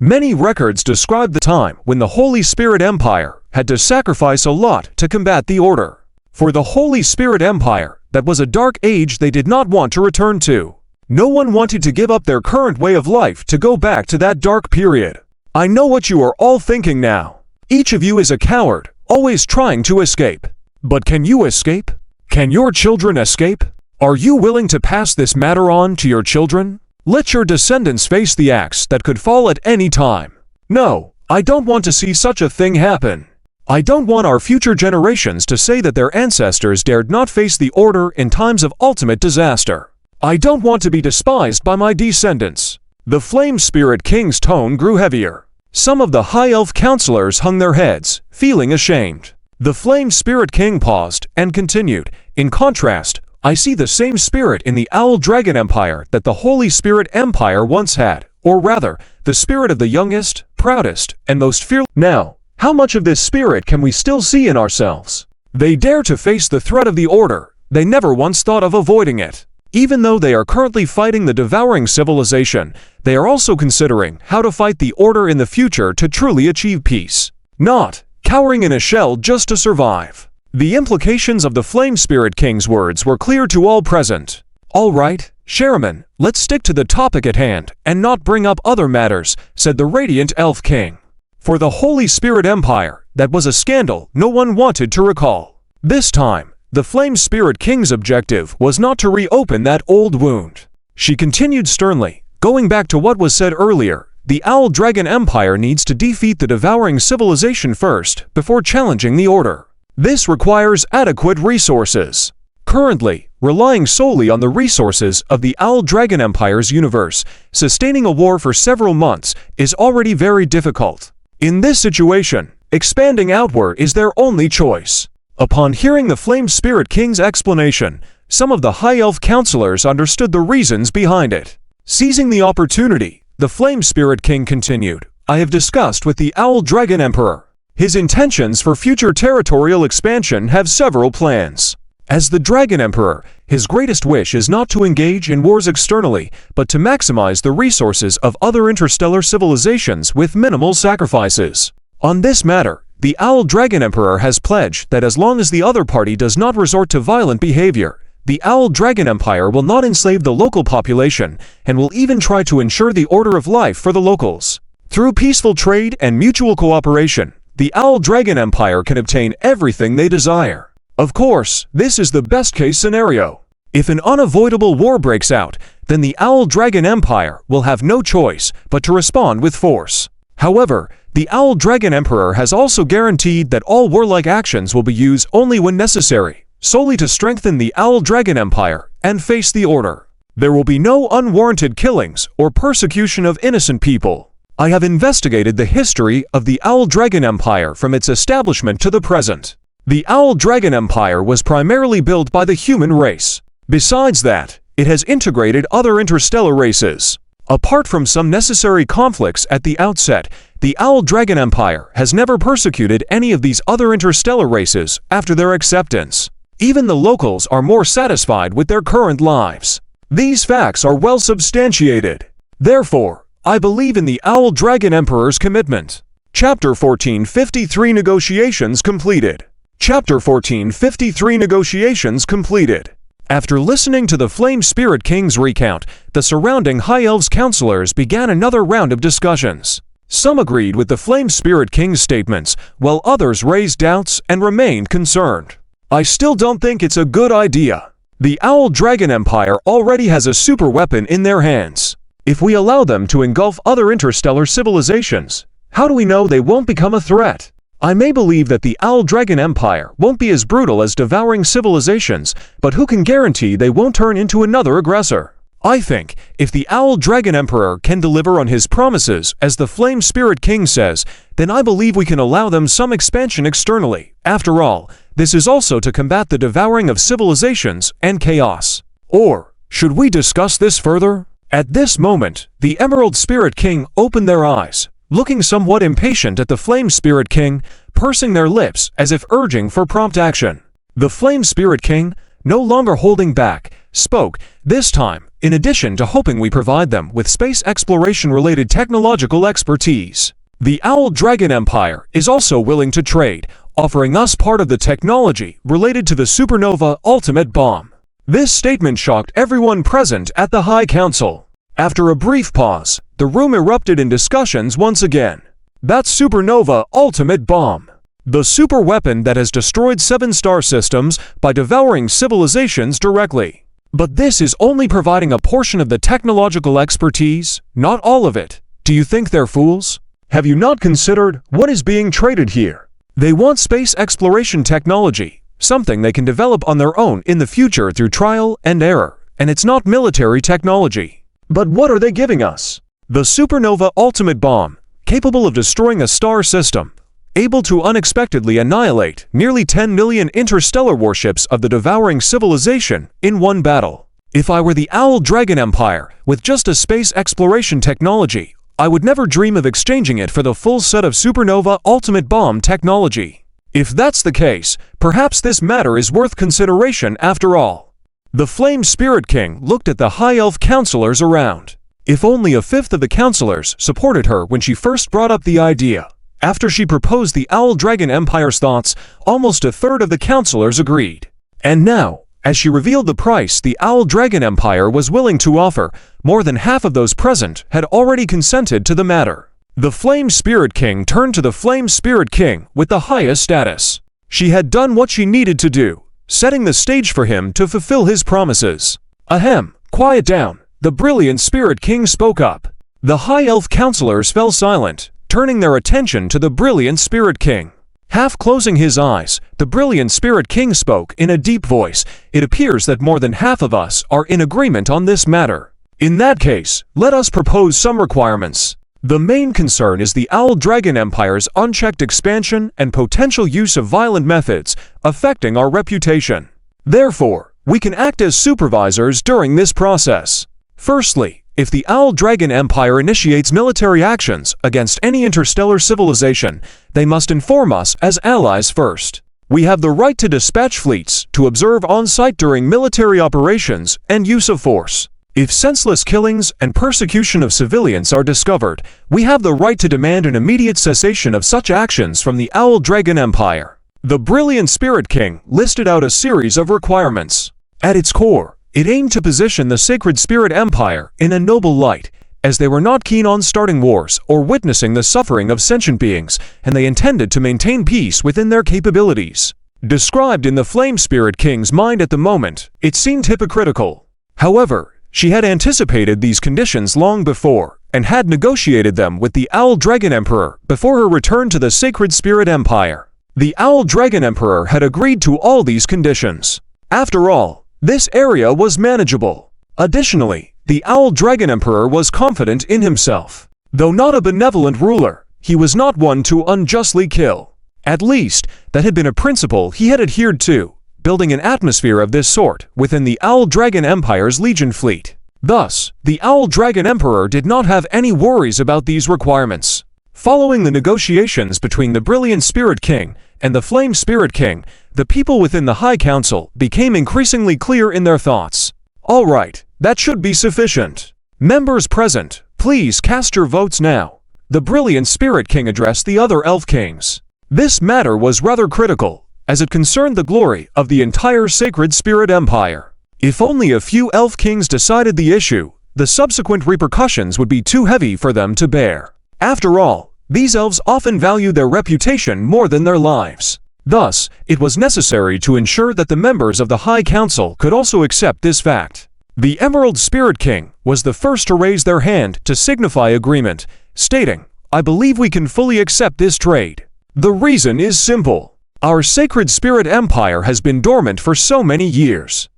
S1: Many records describe the time when the Holy Spirit Empire had to sacrifice a lot to combat the order. For the Holy Spirit Empire, that was a dark age they did not want to return to. No one wanted to give up their current way of life to go back to that dark period. I know what you are all thinking now. Each of you is a coward, always trying to escape. But can you escape? Can your children escape? Are you willing to pass this matter on to your children? Let your descendants face the axe that could fall at any time. No, I don't want to see such a thing happen. I don't want our future generations to say that their ancestors dared not face the order in times of ultimate disaster. I don't want to be despised by my descendants. The Flame Spirit King's tone grew heavier. Some of the High Elf Counselors hung their heads, feeling ashamed. The Flame Spirit King paused and continued, "In contrast, I see the same spirit in the Owl Dragon Empire that the Holy Spirit Empire once had, or rather, the spirit of the youngest, proudest, and most fearless. Now, how much of this spirit can we still see in ourselves? They dare to face the threat of the order. They never once thought of avoiding it. Even though they are currently fighting the devouring civilization, they are also considering how to fight the order in the future to truly achieve peace. Not cowering in a shell just to survive." The implications of the Flame Spirit King's words were clear to all present. "All right, Sheriman, let's stick to the topic at hand and not bring up other matters," said the Radiant Elf King. For the Holy Spirit Empire, that was a scandal no one wanted to recall. This time, the Flame Spirit King's objective was not to reopen that old wound. She continued sternly, going back to what was said earlier, the Owl Dragon Empire needs to defeat the devouring civilization first before challenging the order. This requires adequate resources. Currently, relying solely on the resources of the Owl Dragon Empire's universe, sustaining a war for several months is already very difficult. In this situation, expanding outward is their only choice. Upon hearing the Flame Spirit King's explanation, some of the High Elf counselors understood the reasons behind it. Seizing the opportunity, the Flame Spirit King continued, "I have discussed with the Owl Dragon Emperor. His intentions for future territorial expansion have several plans. As the Dragon Emperor, his greatest wish is not to engage in wars externally, but to maximize the resources of other interstellar civilizations with minimal sacrifices. On this matter, the Owl Dragon Emperor has pledged that as long as the other party does not resort to violent behavior, the Owl Dragon Empire will not enslave the local population and will even try to ensure the order of life for the locals. Through peaceful trade and mutual cooperation, the Owl Dragon Empire can obtain everything they desire. Of course, this is the best-case scenario. If an unavoidable war breaks out, then the Owl Dragon Empire will have no choice but to respond with force. However, the Owl Dragon Emperor has also guaranteed that all warlike actions will be used only when necessary, solely to strengthen the Owl Dragon Empire and face the order. There will be no unwarranted killings or persecution of innocent people. I have investigated the history of the Owl Dragon Empire from its establishment to the present. The Owl Dragon Empire was primarily built by the human race. Besides that, it has integrated other interstellar races. Apart from some necessary conflicts at the outset, the Owl Dragon Empire has never persecuted any of these other interstellar races after their acceptance. Even the locals are more satisfied with their current lives. These facts are well substantiated. Therefore, I believe in the Owl Dragon Emperor's commitment. Chapter 1453 Negotiations completed. Chapter 1453 Negotiations completed. After listening to the Flame Spirit King's recount, the surrounding High Elves counselors began another round of discussions. Some agreed with the Flame Spirit King's statements, while others raised doubts and remained concerned. I still don't think it's a good idea. The Owl Dragon Empire already has a super weapon in their hands. If we allow them to engulf other interstellar civilizations, how do we know they won't become a threat? I may believe that the Owl Dragon Empire won't be as brutal as devouring civilizations, but who can guarantee they won't turn into another aggressor? I think, if the Owl Dragon Emperor can deliver on his promises, as the Flame Spirit King says, then I believe we can allow them some expansion externally. After all, this is also to combat the devouring of civilizations and chaos. Or, should we discuss this further? At this moment, the Emerald Spirit King opened their eyes, looking somewhat impatient at the Flame Spirit King, pursing their lips as if urging for prompt action. The Flame Spirit King, no longer holding back, spoke, this time, in addition to hoping we provide them with space exploration-related technological expertise. The Owl Dragon Empire is also willing to trade, offering us part of the technology related to the supernova ultimate bomb. This statement shocked everyone present at the High Council. After a brief pause, the room erupted in discussions once again. That supernova ultimate bomb. The super weapon that has destroyed 7 star systems by devouring civilizations directly. But this is only providing a portion of the technological expertise, not all of it. Do you think they're fools? Have you not considered what is being traded here? They want space exploration technology, something they can develop on their own in the future through trial and error, and it's not military technology. But what are they giving us? The supernova ultimate bomb, capable of destroying a star system, able to unexpectedly annihilate nearly 10 million interstellar warships of the devouring civilization in one battle. If I were the Owl Dragon Empire, with just a space exploration technology, I would never dream of exchanging it for the full set of supernova ultimate bomb technology. If that's the case, perhaps this matter is worth consideration after all. The Flame Spirit King looked at the High Elf counselors around. If only a fifth of the counselors supported her when she first brought up the idea. After she proposed the Owl Dragon Empire's thoughts, almost a third of the counselors agreed. And now, as she revealed the price the Owl Dragon Empire was willing to offer, more than half of those present had already consented to the matter. The Flame Spirit King turned to the Flame Spirit King with the highest status. She had done what she needed to do, setting the stage for him to fulfill his promises. Ahem, quiet down, the brilliant Spirit King spoke up. The High Elf counselors fell silent, turning their attention to the brilliant Spirit King. Half closing his eyes, the brilliant Spirit King spoke in a deep voice. It appears that more than half of us are in agreement on this matter. In that case, let us propose some requirements. The main concern is the Owl Dragon Empire's unchecked expansion and potential use of violent methods, affecting our reputation. Therefore, we can act as supervisors during this process. Firstly, if the Owl Dragon Empire initiates military actions against any interstellar civilization, they must inform us as allies first. We have the right to dispatch fleets to observe on-site during military operations and use of force. If senseless killings and persecution of civilians are discovered, we have the right to demand an immediate cessation of such actions from the Owl Dragon Empire. The brilliant Spirit King listed out a series of requirements. At its core, it aimed to position the Sacred Spirit Empire in a noble light, as they were not keen on starting wars or witnessing the suffering of sentient beings, and they intended to maintain peace within their capabilities. Described in the Flame Spirit King's mind at the moment, it seemed hypocritical. However, she had anticipated these conditions long before, and had negotiated them with the Owl Dragon Emperor before her return to the Sacred Spirit Empire. The Owl Dragon Emperor had agreed to all these conditions. After all, this area was manageable. Additionally, the Owl Dragon Emperor was confident in himself. Though not a benevolent ruler, he was not one to unjustly kill. At least, that had been a principle he had adhered to, building an atmosphere of this sort within the Owl Dragon Empire's Legion fleet. Thus, the Owl Dragon Emperor did not have any worries about these requirements. Following the negotiations between the Brilliant Spirit King and the Flame Spirit King, the people within the High Council became increasingly clear in their thoughts. All right, that should be sufficient. Members present, please cast your votes now. The Brilliant Spirit King addressed the other Elf Kings. This matter was rather critical, as it concerned the glory of the entire Sacred Spirit Empire. If only a few Elf Kings decided the issue, the subsequent repercussions would be too heavy for them to bear. After all, these elves often value their reputation more than their lives. Thus, it was necessary to ensure that the members of the High Council could also accept this fact. The Emerald Spirit King was the first to raise their hand to signify agreement, stating, "I believe we can fully accept this trade. The reason is simple. Our Sacred Spirit Empire has been dormant for so many years.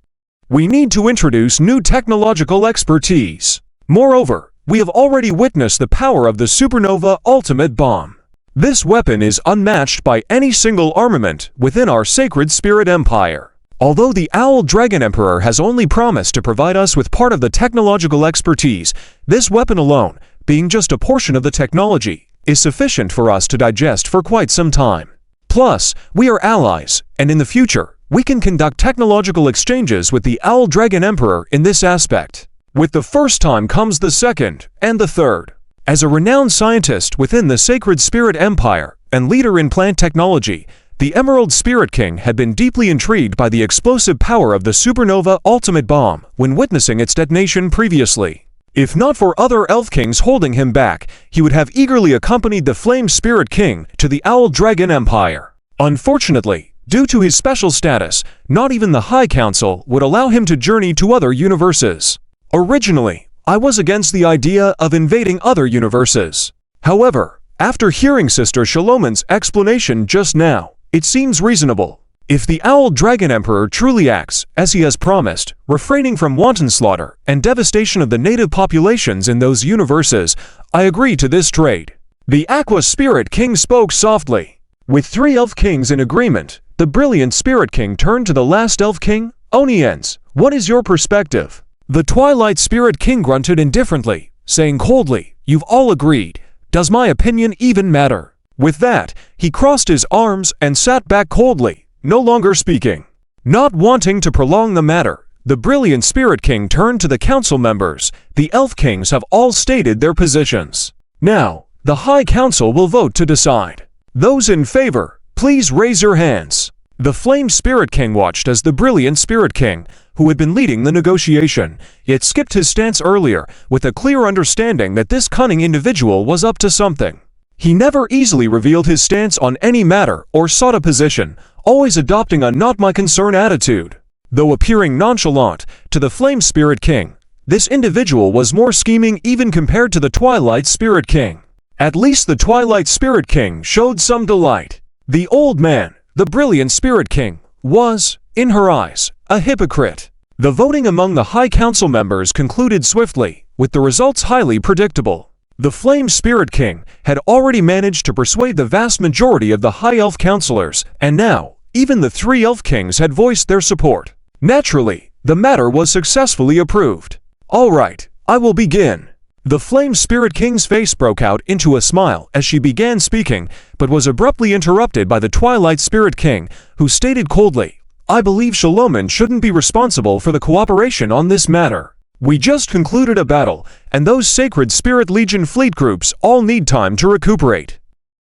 S1: We need to introduce new technological expertise. Moreover, we have already witnessed the power of the Supernova Ultimate Bomb. This weapon is unmatched by any single armament within our Sacred Spirit Empire. Although the Owl Dragon Emperor has only promised to provide us with part of the technological expertise, this weapon alone, being just a portion of the technology, is sufficient for us to digest for quite some time. Plus, we are allies, and in the future, we can conduct technological exchanges with the Owl Dragon Emperor in this aspect. With the first time comes the second, and the third. As a renowned scientist within the Sacred Spirit Empire and leader in plant technology, the Emerald Spirit King had been deeply intrigued by the explosive power of the Supernova Ultimate Bomb when witnessing its detonation previously. If not for other Elf Kings holding him back, he would have eagerly accompanied the Flame Spirit King to the Owl Dragon Empire. Unfortunately, due to his special status, not even the High Council would allow him to journey to other universes. Originally, I was against the idea of invading other universes. However, after hearing Sister Shalomon's explanation just now, it seems reasonable. If the Owl Dragon Emperor truly acts, as he has promised, refraining from wanton slaughter and devastation of the native populations in those universes, I agree to this trade. The Aqua Spirit King spoke softly. With 3 Elf Kings in agreement, the Brilliant Spirit King turned to the last Elf King. Oniens, what is your perspective? The Twilight Spirit King grunted indifferently, saying coldly, "You've all agreed. Does my opinion even matter?" With that, he crossed his arms and sat back coldly, no longer speaking. Not wanting to prolong the matter, the Brilliant Spirit King turned to the council members. The Elf Kings have all stated their positions. Now, the High Council will vote to decide. Those in favor, please raise your hands. The Flame Spirit King watched as the Brilliant Spirit King, who had been leading the negotiation, yet skipped his stance earlier, with a clear understanding that this cunning individual was up to something. He never easily revealed his stance on any matter or sought a position, always adopting a not-my-concern attitude. Though appearing nonchalant to the Flame Spirit King, this individual was more scheming even compared to the Twilight Spirit King. At least the Twilight Spirit King showed some delight. The old man, the brilliant Spirit King, was, in her eyes, a hypocrite. The voting among the High Council members concluded swiftly, with the results highly predictable. The Flame Spirit King had already managed to persuade the vast majority of the High Elf Councilors, and now, even the 3 Elf Kings had voiced their support. Naturally, the matter was successfully approved. All right, I will begin. The Flame Spirit King's face broke out into a smile as she began speaking, but was abruptly interrupted by the Twilight Spirit King, who stated coldly, I believe Shaloman shouldn't be responsible for the cooperation on this matter. We just concluded a battle, and those Sacred Spirit Legion fleet groups all need time to recuperate.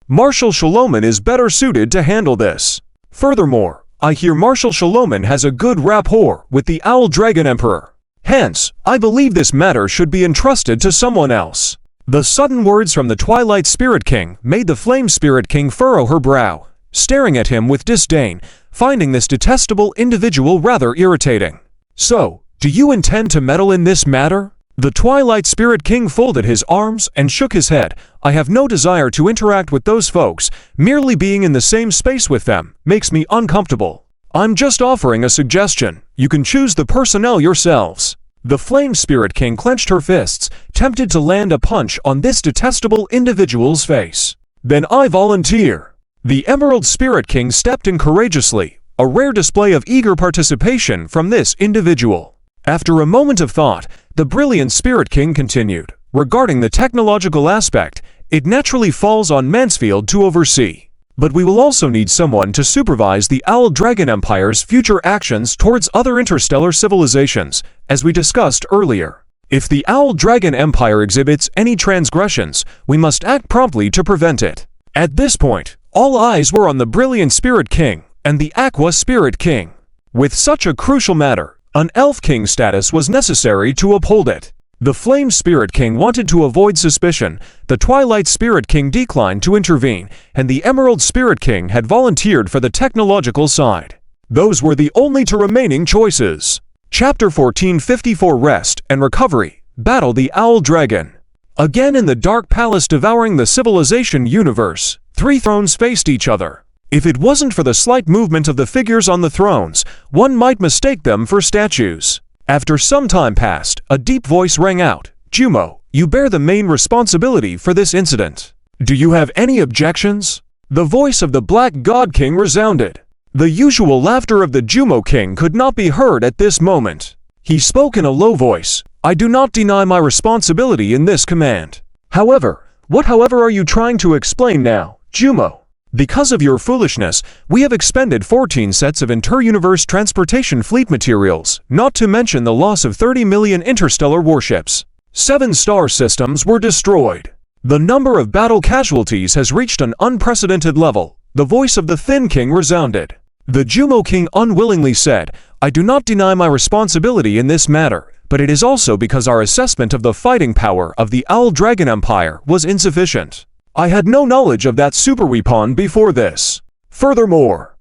S1: Marshal Shaloman is better suited to handle this. Furthermore, I hear Marshal Shaloman has a good rapport with the Owl Dragon Emperor. Hence, I believe this matter should be entrusted to someone else. The sudden words from the Twilight Spirit King made the Flame Spirit King furrow her brow, staring at him with disdain, finding this detestable individual rather irritating. So, do you intend to meddle in this matter? The Twilight Spirit King folded his arms and shook his head. I have no desire to interact with those folks. Merely being in the same space with them makes me uncomfortable. I'm just offering a suggestion. You can choose the personnel yourselves. The Flame Spirit King clenched her fists, tempted to land a punch on this detestable individual's face. Then I volunteer. The Emerald Spirit King stepped in courageously, a rare display of eager participation from this individual. After a moment of thought, the Brilliant Spirit King continued, regarding the technological aspect, it naturally falls on Mansfield to oversee. But we will also need someone to supervise the Owl Dragon Empire's future actions towards other interstellar civilizations, as we discussed earlier. If the Owl Dragon Empire exhibits any transgressions, we must act promptly to prevent it. At this point, all eyes were on the Brilliant Spirit King and the Aqua Spirit King. With such a crucial matter, an Elf King status was necessary to uphold it. The Flame Spirit King wanted to avoid suspicion, the Twilight Spirit King declined to intervene, and the Emerald Spirit King had volunteered for the technological side. Those were the only 2 remaining choices. Chapter 1454 Rest and Recovery, Battle the Owl Dragon. Again in the Dark Palace devouring the civilization universe, 3 thrones faced each other. If it wasn't for the slight movement of the figures on the thrones, one might mistake them for statues. After some time passed, a deep voice rang out, Jumo, you bear the main responsibility for this incident. Do you have any objections? The voice of the Black God King resounded. The usual laughter of the Jumo King could not be heard at this moment. He spoke in a low voice, I do not deny my responsibility in this command. However, what are you trying to explain now, Jumo? Because of your foolishness, we have expended 14 sets of inter-universe transportation fleet materials, not to mention the loss of 30 million interstellar warships. 7 star systems were destroyed. The number of battle casualties has reached an unprecedented level. The voice of the Thin King resounded. The Jumo King unwillingly said, I do not deny my responsibility in this matter, but it is also because our assessment of the fighting power of the Owl Dragon Empire was insufficient. I had no knowledge of that superweapon before this. Furthermore,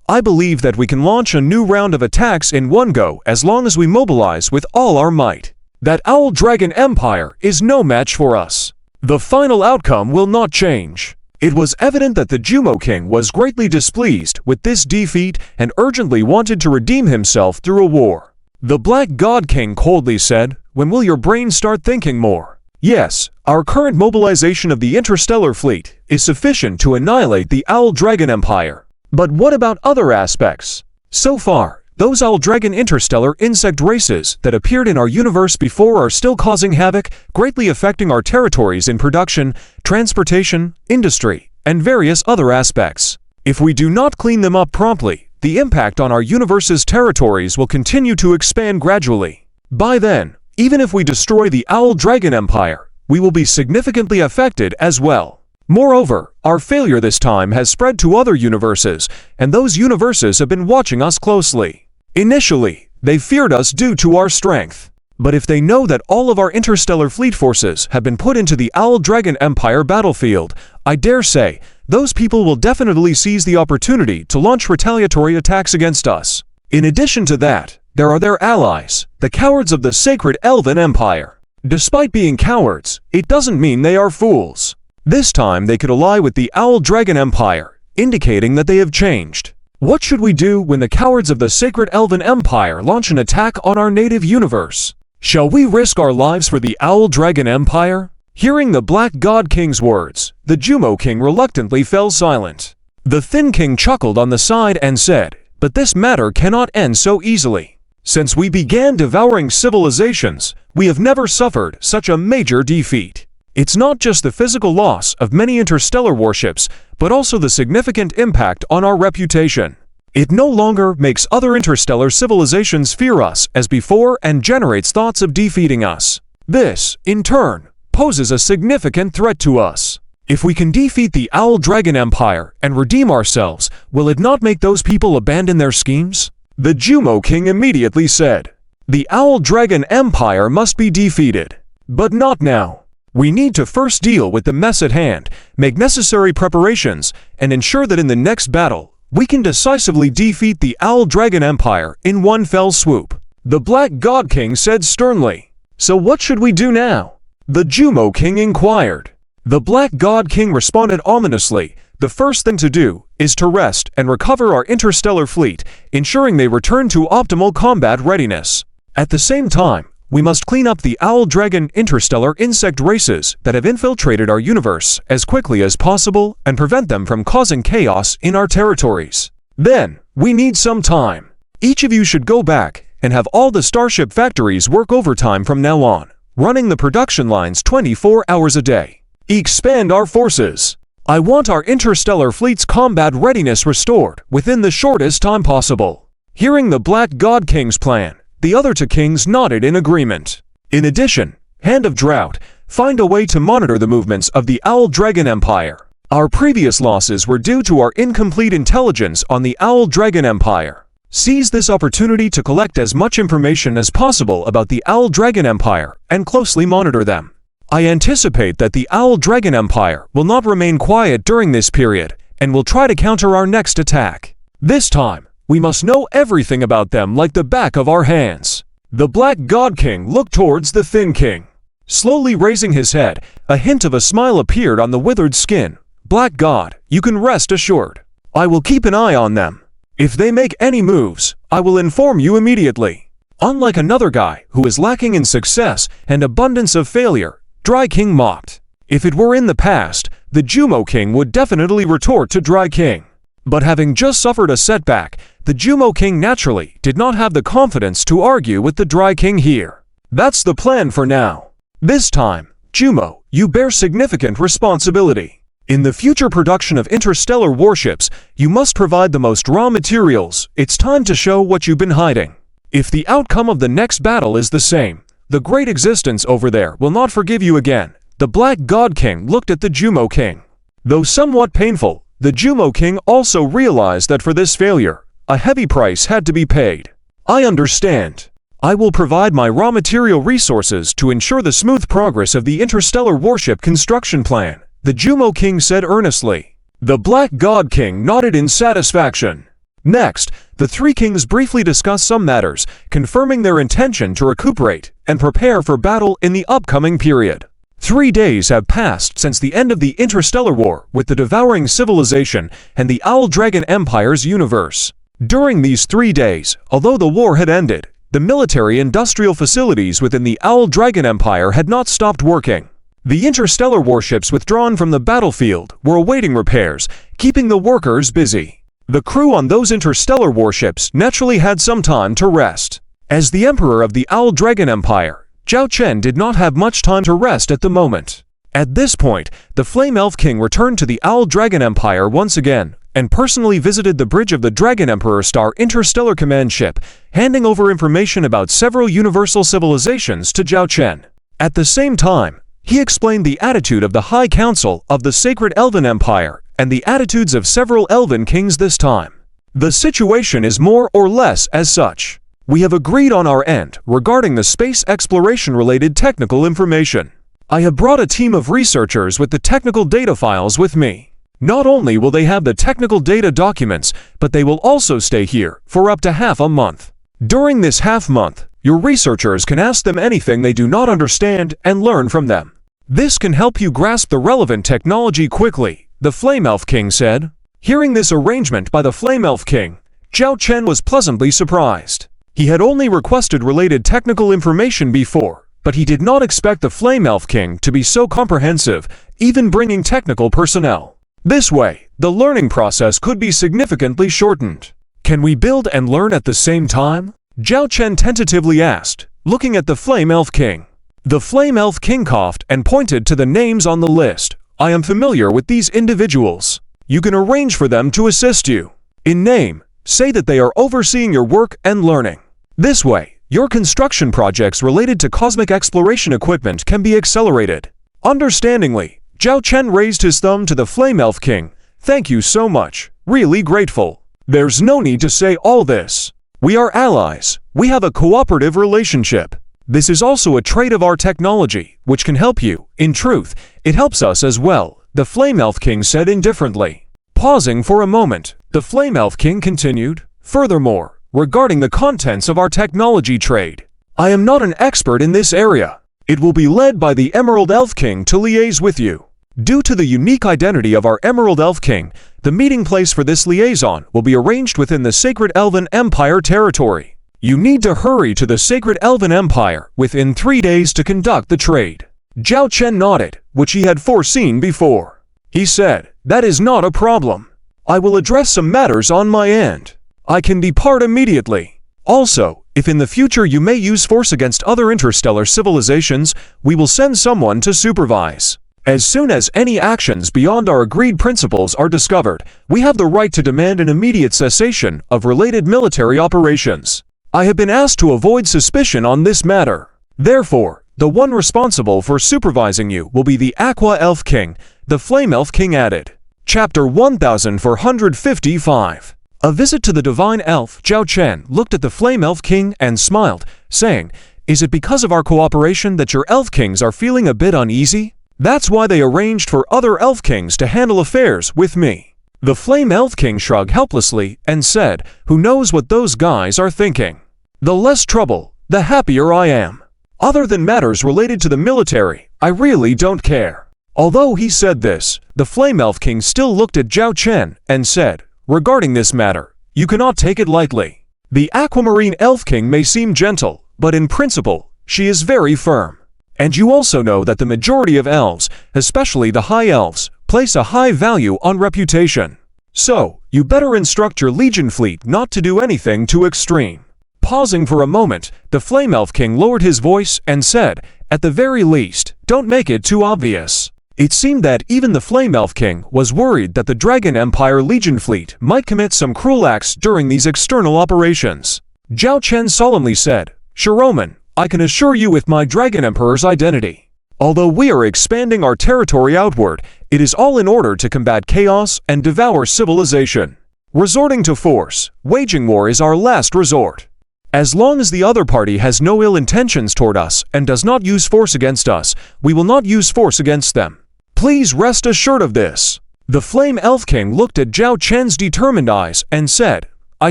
S1: I believe that we can launch a new round of attacks in one go as long as we mobilize with all our might. That Owl Dragon Empire is no match for us. The final outcome will not change. It was evident that the Jumo King was greatly displeased with this defeat and urgently wanted to redeem himself through a war. The Black God King coldly said, when will your brain start thinking more? Yes, our current mobilization of the interstellar fleet is sufficient to annihilate the Owl Dragon Empire. But what about other aspects? So far, those Owl Dragon interstellar insect races that appeared in our universe before are still causing havoc, greatly affecting our territories in production, transportation, industry, and various other aspects. If we do not clean them up promptly, the impact on our universe's territories will continue to expand gradually. By then, even if we destroy the Owl Dragon Empire, we will be significantly affected as well. Moreover, our failure this time has spread to other universes, and those universes have been watching us closely. Initially, they feared us due to our strength. But if they know that all of our interstellar fleet forces have been put into the Owl Dragon Empire battlefield, I dare say, those people will definitely seize the opportunity to launch retaliatory attacks against us. In addition to that, there are their allies, the cowards of the Sacred Elven Empire. Despite being cowards, it doesn't mean they are fools. This time they could ally with the Owl Dragon Empire, indicating that they have changed. What should we do when the cowards of the Sacred Elven Empire launch an attack on our native universe? Shall we risk our lives for the Owl Dragon Empire? Hearing the Black God King's words, the Jumo King reluctantly fell silent. The Thin King chuckled on the side and said, "But this matter cannot end so easily. Since we began devouring civilizations, we have never suffered such a major defeat. It's not just the physical loss of many interstellar warships, but also the significant impact on our reputation. It no longer makes other interstellar civilizations fear us as before and generates thoughts of defeating us. This, in turn, poses a significant threat to us. If we can defeat the Owl Dragon Empire and redeem ourselves, will it not make those people abandon their schemes?" The Jumo King immediately said, "The Owl Dragon Empire must be defeated. But not now. We need to first deal with the mess at hand, make necessary preparations, and ensure that in the next battle, we can decisively defeat the Owl Dragon Empire in one fell swoop." The Black God King said sternly, "So what should we do now?" The Jumo King inquired. The Black God King responded ominously, "The first thing to do is to rest and recover our interstellar fleet, ensuring they return to optimal combat readiness. At the same time, we must clean up the Owl Dragon interstellar insect races that have infiltrated our universe as quickly as possible and prevent them from causing chaos in our territories. Then, we need some time. Each of you should go back and have all the Starship factories work overtime from now on, running the production lines 24 hours a day. Expand our forces. I want our interstellar fleet's combat readiness restored within the shortest time possible." Hearing the Black God King's plan, the other two kings nodded in agreement. In addition, Hand of Drought, find a way to monitor the movements of the Owl Dragon Empire. Our previous losses were due to our incomplete intelligence on the Owl Dragon Empire. Seize this opportunity to collect as much information as possible about the Owl Dragon Empire and closely monitor them. I anticipate that the Owl Dragon Empire will not remain quiet during this period and will try to counter our next attack. This time, we must know everything about them like the back of our hands." The Black God King looked towards the Thin King. Slowly raising his head, a hint of a smile appeared on the withered skin. "Black God, you can rest assured. I will keep an eye on them. If they make any moves, I will inform you immediately." Unlike another guy who is lacking in success and abundance of failure, Dry King mocked. If it were in the past, the Jumo King would definitely retort to Dry King. But having just suffered a setback, the Jumo King naturally did not have the confidence to argue with the Dry King here. "That's the plan for now. This time, Jumo, you bear significant responsibility. In the future production of interstellar warships, you must provide the most raw materials. It's time to show what you've been hiding. If the outcome of the next battle is the same, the great existence over there will not forgive you again." The Black God King looked at the Jumo King. Though somewhat painful, the Jumo King also realized that for this failure, a heavy price had to be paid. "I understand. I will provide my raw material resources to ensure the smooth progress of the interstellar warship construction plan," the Jumo King said earnestly. The Black God King nodded in satisfaction. Next, the three kings briefly discussed some matters, confirming their intention to recuperate and prepare for battle in the upcoming period. 3 days have passed since the end of the interstellar war with the devouring civilization and the Owl Dragon Empire's universe. During these 3 days, although the war had ended, the military-industrial facilities within the Owl Dragon Empire had not stopped working. The interstellar warships withdrawn from the battlefield were awaiting repairs, keeping the workers busy. The crew on those interstellar warships naturally had some time to rest. As the Emperor of the Owl Dragon Empire, Zhao Chen did not have much time to rest at the moment. At this point, the Flame Elf King returned to the Owl Dragon Empire once again, and personally visited the bridge of the Dragon Emperor Star Interstellar Command Ship, handing over information about several universal civilizations to Zhao Chen. At the same time, he explained the attitude of the High Council of the Sacred Elven Empire, and the attitudes of several Elven kings this time. The situation is more or less as such. We have agreed on our end regarding the space exploration-related technical information. I have brought a team of researchers with the technical data files with me. Not only will they have the technical data documents, but they will also stay here for up to half a month. During this half month, your researchers can ask them anything they do not understand and learn from them. This can help you grasp the relevant technology quickly, the Flame Elf King said. Hearing this arrangement by the Flame Elf King, Zhao Chen was pleasantly surprised. He had only requested related technical information before, but he did not expect the Flame Elf King to be so comprehensive, even bringing technical personnel. This way, the learning process could be significantly shortened. Can we build and learn at the same time? Zhao Chen tentatively asked, looking at the Flame Elf King. The Flame Elf King coughed and pointed to the names on the list. I am familiar with these individuals. You can arrange for them to assist you. In name, say that they are overseeing your work and learning. This way, your construction projects related to cosmic exploration equipment can be accelerated. Understandingly, Zhao Chen raised his thumb to the Flame Elf King. Thank you so much. Really grateful. There's no need to say all this. We are allies. We have a cooperative relationship. This is also a trait of our technology, which can help you. In truth, it helps us as well, the Flame Elf King said indifferently. Pausing for a moment, the Flame Elf King continued. Furthermore, regarding the contents of our technology trade, I am not an expert in this area. It will be led by the Emerald Elf King to liaise with you. Due to the unique identity of our Emerald Elf King, the meeting place for this liaison will be arranged within the Sacred Elven Empire territory. You need to hurry to the Sacred Elven Empire within 3 days to conduct the trade. Zhao Chen nodded, which he had foreseen before. He said, that is not a problem. I will address some matters on my end. I can depart immediately. Also, if in the future you may use force against other interstellar civilizations, we will send someone to supervise. As soon as any actions beyond our agreed principles are discovered, we have the right to demand an immediate cessation of related military operations. I have been asked to avoid suspicion on this matter. Therefore, the one responsible for supervising you will be the Aqua Elf King, the Flame Elf King added. Chapter 1455. A visit to the Divine Elf. Zhao Chen looked at the Flame Elf King and smiled, saying, Is it because of our cooperation that your Elf Kings are feeling a bit uneasy? That's why they arranged for other Elf Kings to handle affairs with me. The Flame Elf King shrugged helplessly and said, Who knows what those guys are thinking? The less trouble, the happier I am. Other than matters related to the military, I really don't care. Although he said this, the Flame Elf King still looked at Zhao Chen and said, Regarding this matter, you cannot take it lightly. The Aquamarine Elf King may seem gentle, but in principle, she is very firm. And you also know that the majority of elves, especially the high elves, place a high value on reputation. So, you better instruct your Legion fleet not to do anything too extreme. Pausing for a moment, the Flame Elf King lowered his voice and said, At the very least, don't make it too obvious. It seemed that even the Flame Elf King was worried that the Dragon Empire Legion fleet might commit some cruel acts during these external operations. Zhao Chen solemnly said, Shiroman, I can assure you with my Dragon Emperor's identity. Although we are expanding our territory outward, it is all in order to combat chaos and devour civilization. Resorting to force, waging war is our last resort. As long as the other party has no ill intentions toward us and does not use force against us, we will not use force against them. Please rest assured of this. The Flame Elf King looked at Zhao Chen's determined eyes and said, I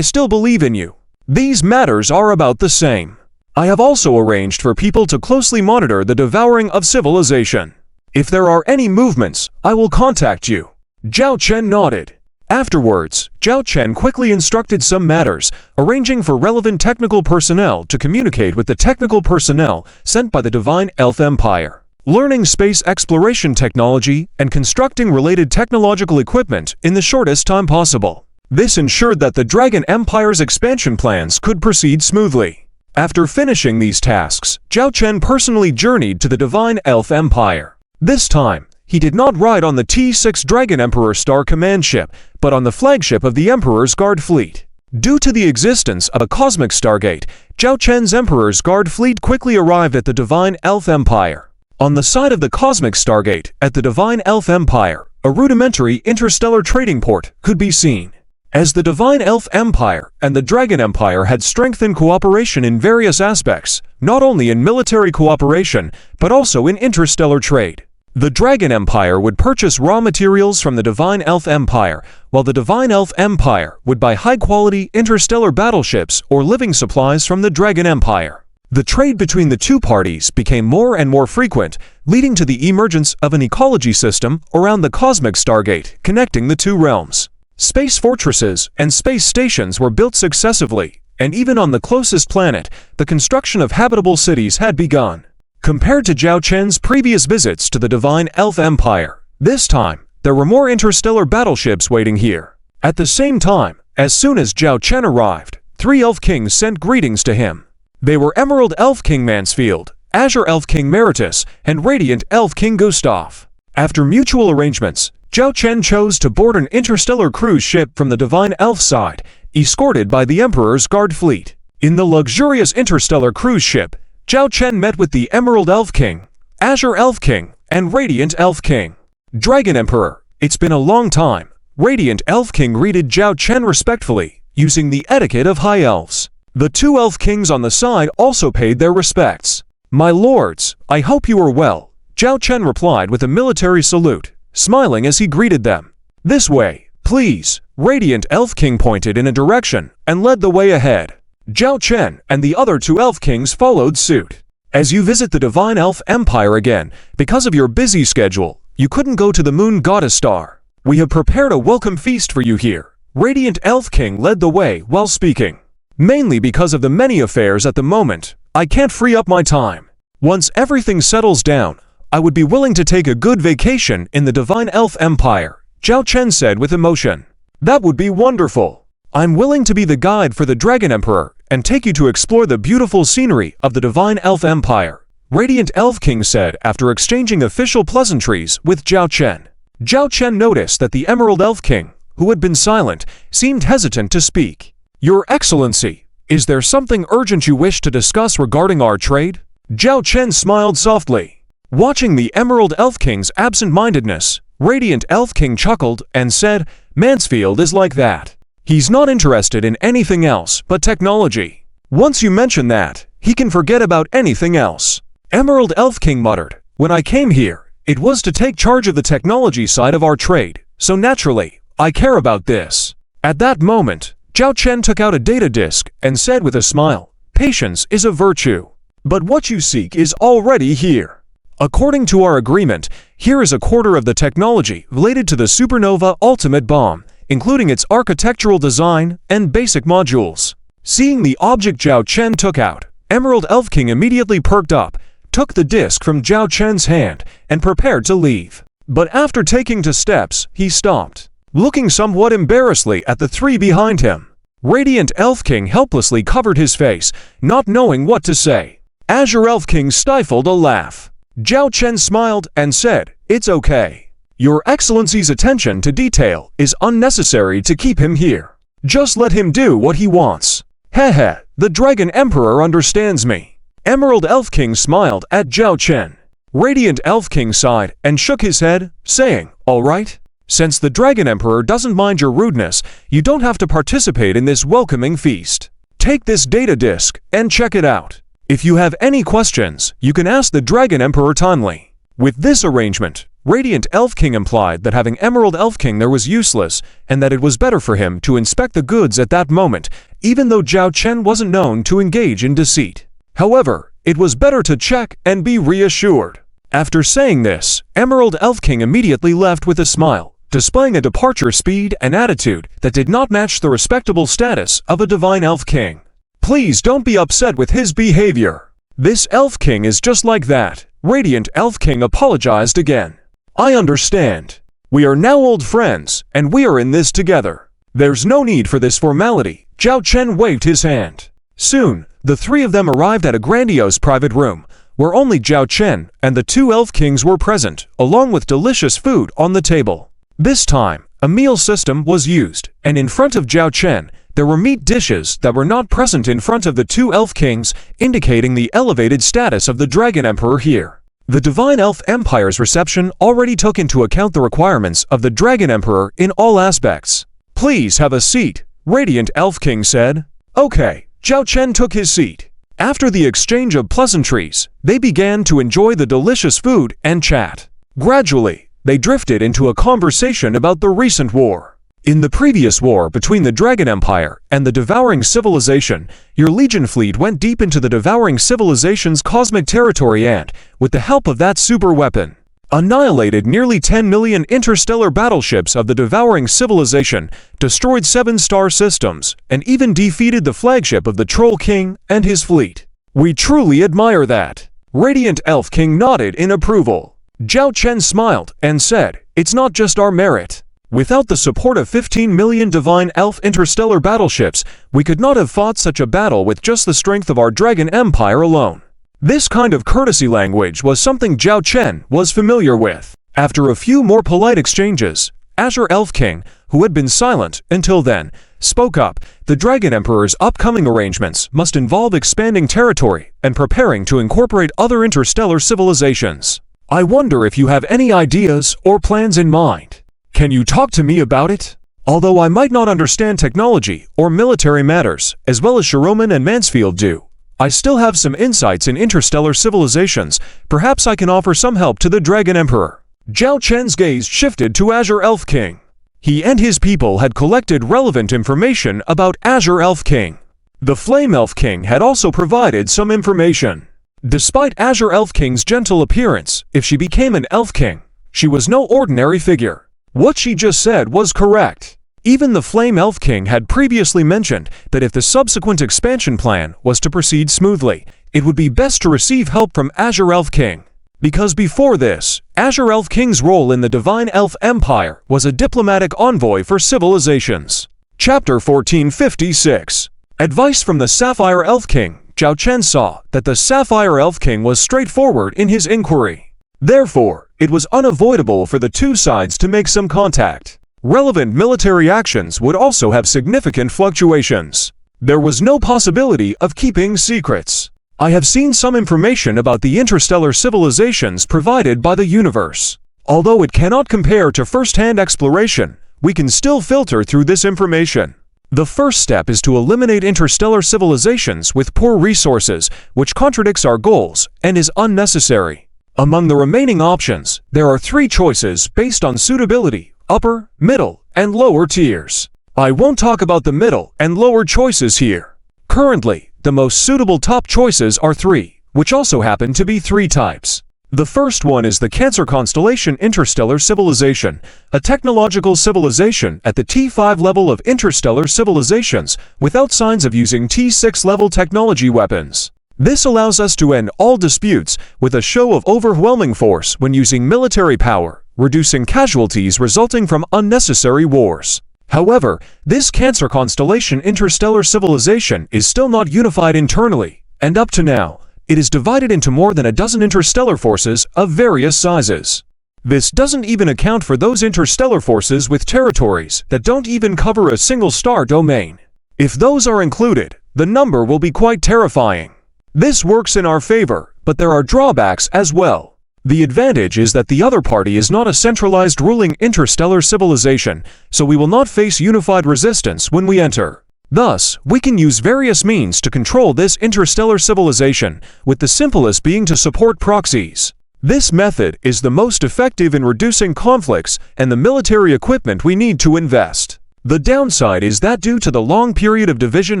S1: still believe in you. These matters are about the same. I have also arranged for people to closely monitor the devouring of civilization. If there are any movements, I will contact you. Zhao Chen nodded. Afterwards, Zhao Chen quickly instructed some matters, arranging for relevant technical personnel to communicate with the technical personnel sent by the Divine Elf Empire, learning space exploration technology and constructing related technological equipment in the shortest time possible. This ensured that the Dragon Empire's expansion plans could proceed smoothly. After finishing these tasks, Zhao Chen personally journeyed to the Divine Elf Empire. This time, he did not ride on the T6 Dragon Emperor Star command ship, but on the flagship of the Emperor's Guard fleet. Due to the existence of a cosmic stargate, Zhao Chen's Emperor's Guard fleet quickly arrived at the Divine Elf Empire. On the side of the cosmic stargate at the Divine Elf Empire, a rudimentary interstellar trading port could be seen. As the Divine Elf Empire and the Dragon Empire had strengthened cooperation in various aspects, not only in military cooperation, but also in interstellar trade. The Dragon Empire would purchase raw materials from the Divine Elf Empire, while the Divine Elf Empire would buy high-quality interstellar battleships or living supplies from the Dragon Empire. The trade between the two parties became more and more frequent, leading to the emergence of an ecology system around the cosmic Stargate connecting the two realms. Space fortresses and space stations were built successively, and even on the closest planet, the construction of habitable cities had begun. Compared to Zhao Chen's previous visits to the Divine Elf Empire, this time, there were more interstellar battleships waiting here. At the same time, as soon as Zhao Chen arrived, 3 Elf Kings sent greetings to him. They were Emerald Elf King Mansfield, Azure Elf King Meritus, and Radiant Elf King Gustav. After mutual arrangements, Zhao Chen chose to board an interstellar cruise ship from the Divine Elf side, escorted by the Emperor's guard fleet. In the luxurious interstellar cruise ship, Zhao Chen met with the Emerald Elf King, Azure Elf King, and Radiant Elf King. Dragon Emperor, it's been a long time. Radiant Elf King greeted Zhao Chen respectfully, using the etiquette of high elves. The 2 Elf Kings on the side also paid their respects. My lords, I hope you are well, Zhao Chen replied with a military salute, smiling as he greeted them. This way, please. Radiant Elf King pointed in a direction and led the way ahead. Zhao Chen and the other 2 Elf Kings followed suit. As you visit the Divine Elf Empire again, because of your busy schedule, you couldn't go to the Moon Goddess Star. We have prepared a welcome feast for you here. Radiant Elf King led the way while speaking. Mainly because of the many affairs at the moment, I can't free up my time. Once everything settles down, I would be willing to take a good vacation in the Divine Elf Empire, Zhao Chen said with emotion. That would be wonderful. I'm willing to be the guide for the Dragon Emperor and take you to explore the beautiful scenery of the Divine Elf Empire, Radiant Elf King said after exchanging official pleasantries with Zhao Chen. Zhao Chen noticed that the Emerald Elf King, who had been silent, seemed hesitant to speak. Your Excellency, is there something urgent you wish to discuss regarding our trade? Zhao Chen smiled softly. Watching the Emerald Elf King's absent-mindedness, Radiant Elf King chuckled and said, Mansfield is like that. He's not interested in anything else but technology. Once you mention that, he can forget about anything else. Emerald Elf King muttered, when I came here, it was to take charge of the technology side of our trade, so naturally, I care about this. At that moment, Zhao Chen took out a data disk and said with a smile, patience is a virtue. But what you seek is already here. According to our agreement, here is a quarter of the technology related to the Supernova Ultimate Bomb, including its architectural design and basic modules. Seeing the object Zhao Chen took out, Emerald Elf King immediately perked up, took the disc from Zhao Chen's hand, and prepared to leave. But after taking 2 steps, he stopped, looking somewhat embarrassedly at the 3 behind him. Radiant Elf King helplessly covered his face, not knowing what to say. Azure Elf King stifled a laugh. Zhao Chen smiled and said, it's okay. Your Excellency's attention to detail is unnecessary to keep him here. Just let him do what he wants. Heh, the Dragon Emperor understands me. Emerald Elf King smiled at Zhao Chen. Radiant Elf King sighed and shook his head, saying, all right. Since the Dragon Emperor doesn't mind your rudeness, you don't have to participate in this welcoming feast. Take this data disk and check it out. If you have any questions, you can ask the Dragon Emperor timely. With this arrangement, Radiant Elf King implied that having Emerald Elf King there was useless, and that it was better for him to inspect the goods at that moment, even though Zhao Chen wasn't known to engage in deceit. However, it was better to check and be reassured. After saying this, Emerald Elf King immediately left with a smile, displaying a departure speed and attitude that did not match the respectable status of a Divine Elf King. Please don't be upset with his behavior. This Elf King is just like that. Radiant Elf King apologized again. I understand. We are now old friends, and we are in this together. There's no need for this formality. Zhao Chen waved his hand. Soon, the 3 of them arrived at a grandiose private room, where only Zhao Chen and the 2 Elf Kings were present, along with delicious food on the table. This time, a meal system was used, and in front of Zhao Chen, there were meat dishes that were not present in front of the 2 Elf Kings, indicating the elevated status of the Dragon Emperor here. The Divine Elf Empire's reception already took into account the requirements of the Dragon Emperor in all aspects. Please have a seat, Radiant Elf King said. Okay, Zhao Chen took his seat. After the exchange of pleasantries, they began to enjoy the delicious food and chat. Gradually, they drifted into a conversation about the recent war. In the previous war between the Dragon Empire and the Devouring Civilization, your Legion fleet went deep into the Devouring Civilization's cosmic territory and, with the help of that super weapon, annihilated nearly 10 million interstellar battleships of the Devouring Civilization, destroyed 7 star systems, and even defeated the flagship of the Troll King and his fleet. We truly admire that. Radiant Elf King nodded in approval. Zhao Chen smiled and said, "It's not just our merit. Without the support of 15 million Divine Elf interstellar battleships, we could not have fought such a battle with just the strength of our Dragon Empire alone." This kind of courtesy language was something Zhao Chen was familiar with. After a few more polite exchanges, Azure Elf King, who had been silent until then, spoke up. The Dragon Emperor's upcoming arrangements must involve expanding territory and preparing to incorporate other interstellar civilizations. I wonder if you have any ideas or plans in mind. Can you talk to me about it? Although I might not understand technology or military matters as well as Shiroman and Mansfield do, I still have some insights in interstellar civilizations. Perhaps I can offer some help to the Dragon Emperor. Zhao Chen's gaze shifted to Azure Elf King. He and his people had collected relevant information about Azure Elf King. The Flame Elf King had also provided some information. Despite Azure Elf King's gentle appearance, if she became an Elf King, she was no ordinary figure. What she just said was correct. Even the Flame Elf King had previously mentioned that if the subsequent expansion plan was to proceed smoothly, it would be best to receive help from Azure Elf King. Because before this, Azure Elf King's role in the Divine Elf Empire was a diplomatic envoy for civilizations. Chapter 1456. Advice from the Sapphire Elf King. Zhao Chen saw that the Sapphire Elf King was straightforward in his inquiry. Therefore, it was unavoidable for the two sides to make some contact. Relevant military actions would also have significant fluctuations. There was no possibility of keeping secrets. I have seen some information about the interstellar civilizations provided by the universe. Although it cannot compare to first-hand exploration, we can still filter through this information. The first step is to eliminate interstellar civilizations with poor resources, which contradicts our goals and is unnecessary. Among the remaining options, there are 3 choices based on suitability: upper, middle, and lower tiers. I won't talk about the middle and lower choices here. Currently, the most suitable top choices are 3, which also happen to be 3 types. The first one is the Cancer Constellation Interstellar Civilization, a technological civilization at the T5 level of interstellar civilizations without signs of using T6 level technology weapons. This allows us to end all disputes with a show of overwhelming force when using military power, reducing casualties resulting from unnecessary wars. However, this Cancer Constellation interstellar civilization is still not unified internally, and up to now, it is divided into more than a dozen interstellar forces of various sizes. This doesn't even account for those interstellar forces with territories that don't even cover a single star domain. If those are included, the number will be quite terrifying. This works in our favor, but there are drawbacks as well. The advantage is that the other party is not a centralized ruling interstellar civilization, so we will not face unified resistance when we enter. Thus, we can use various means to control this interstellar civilization, with the simplest being to support proxies. This method is the most effective in reducing conflicts and the military equipment we need to invest. The downside is that due to the long period of division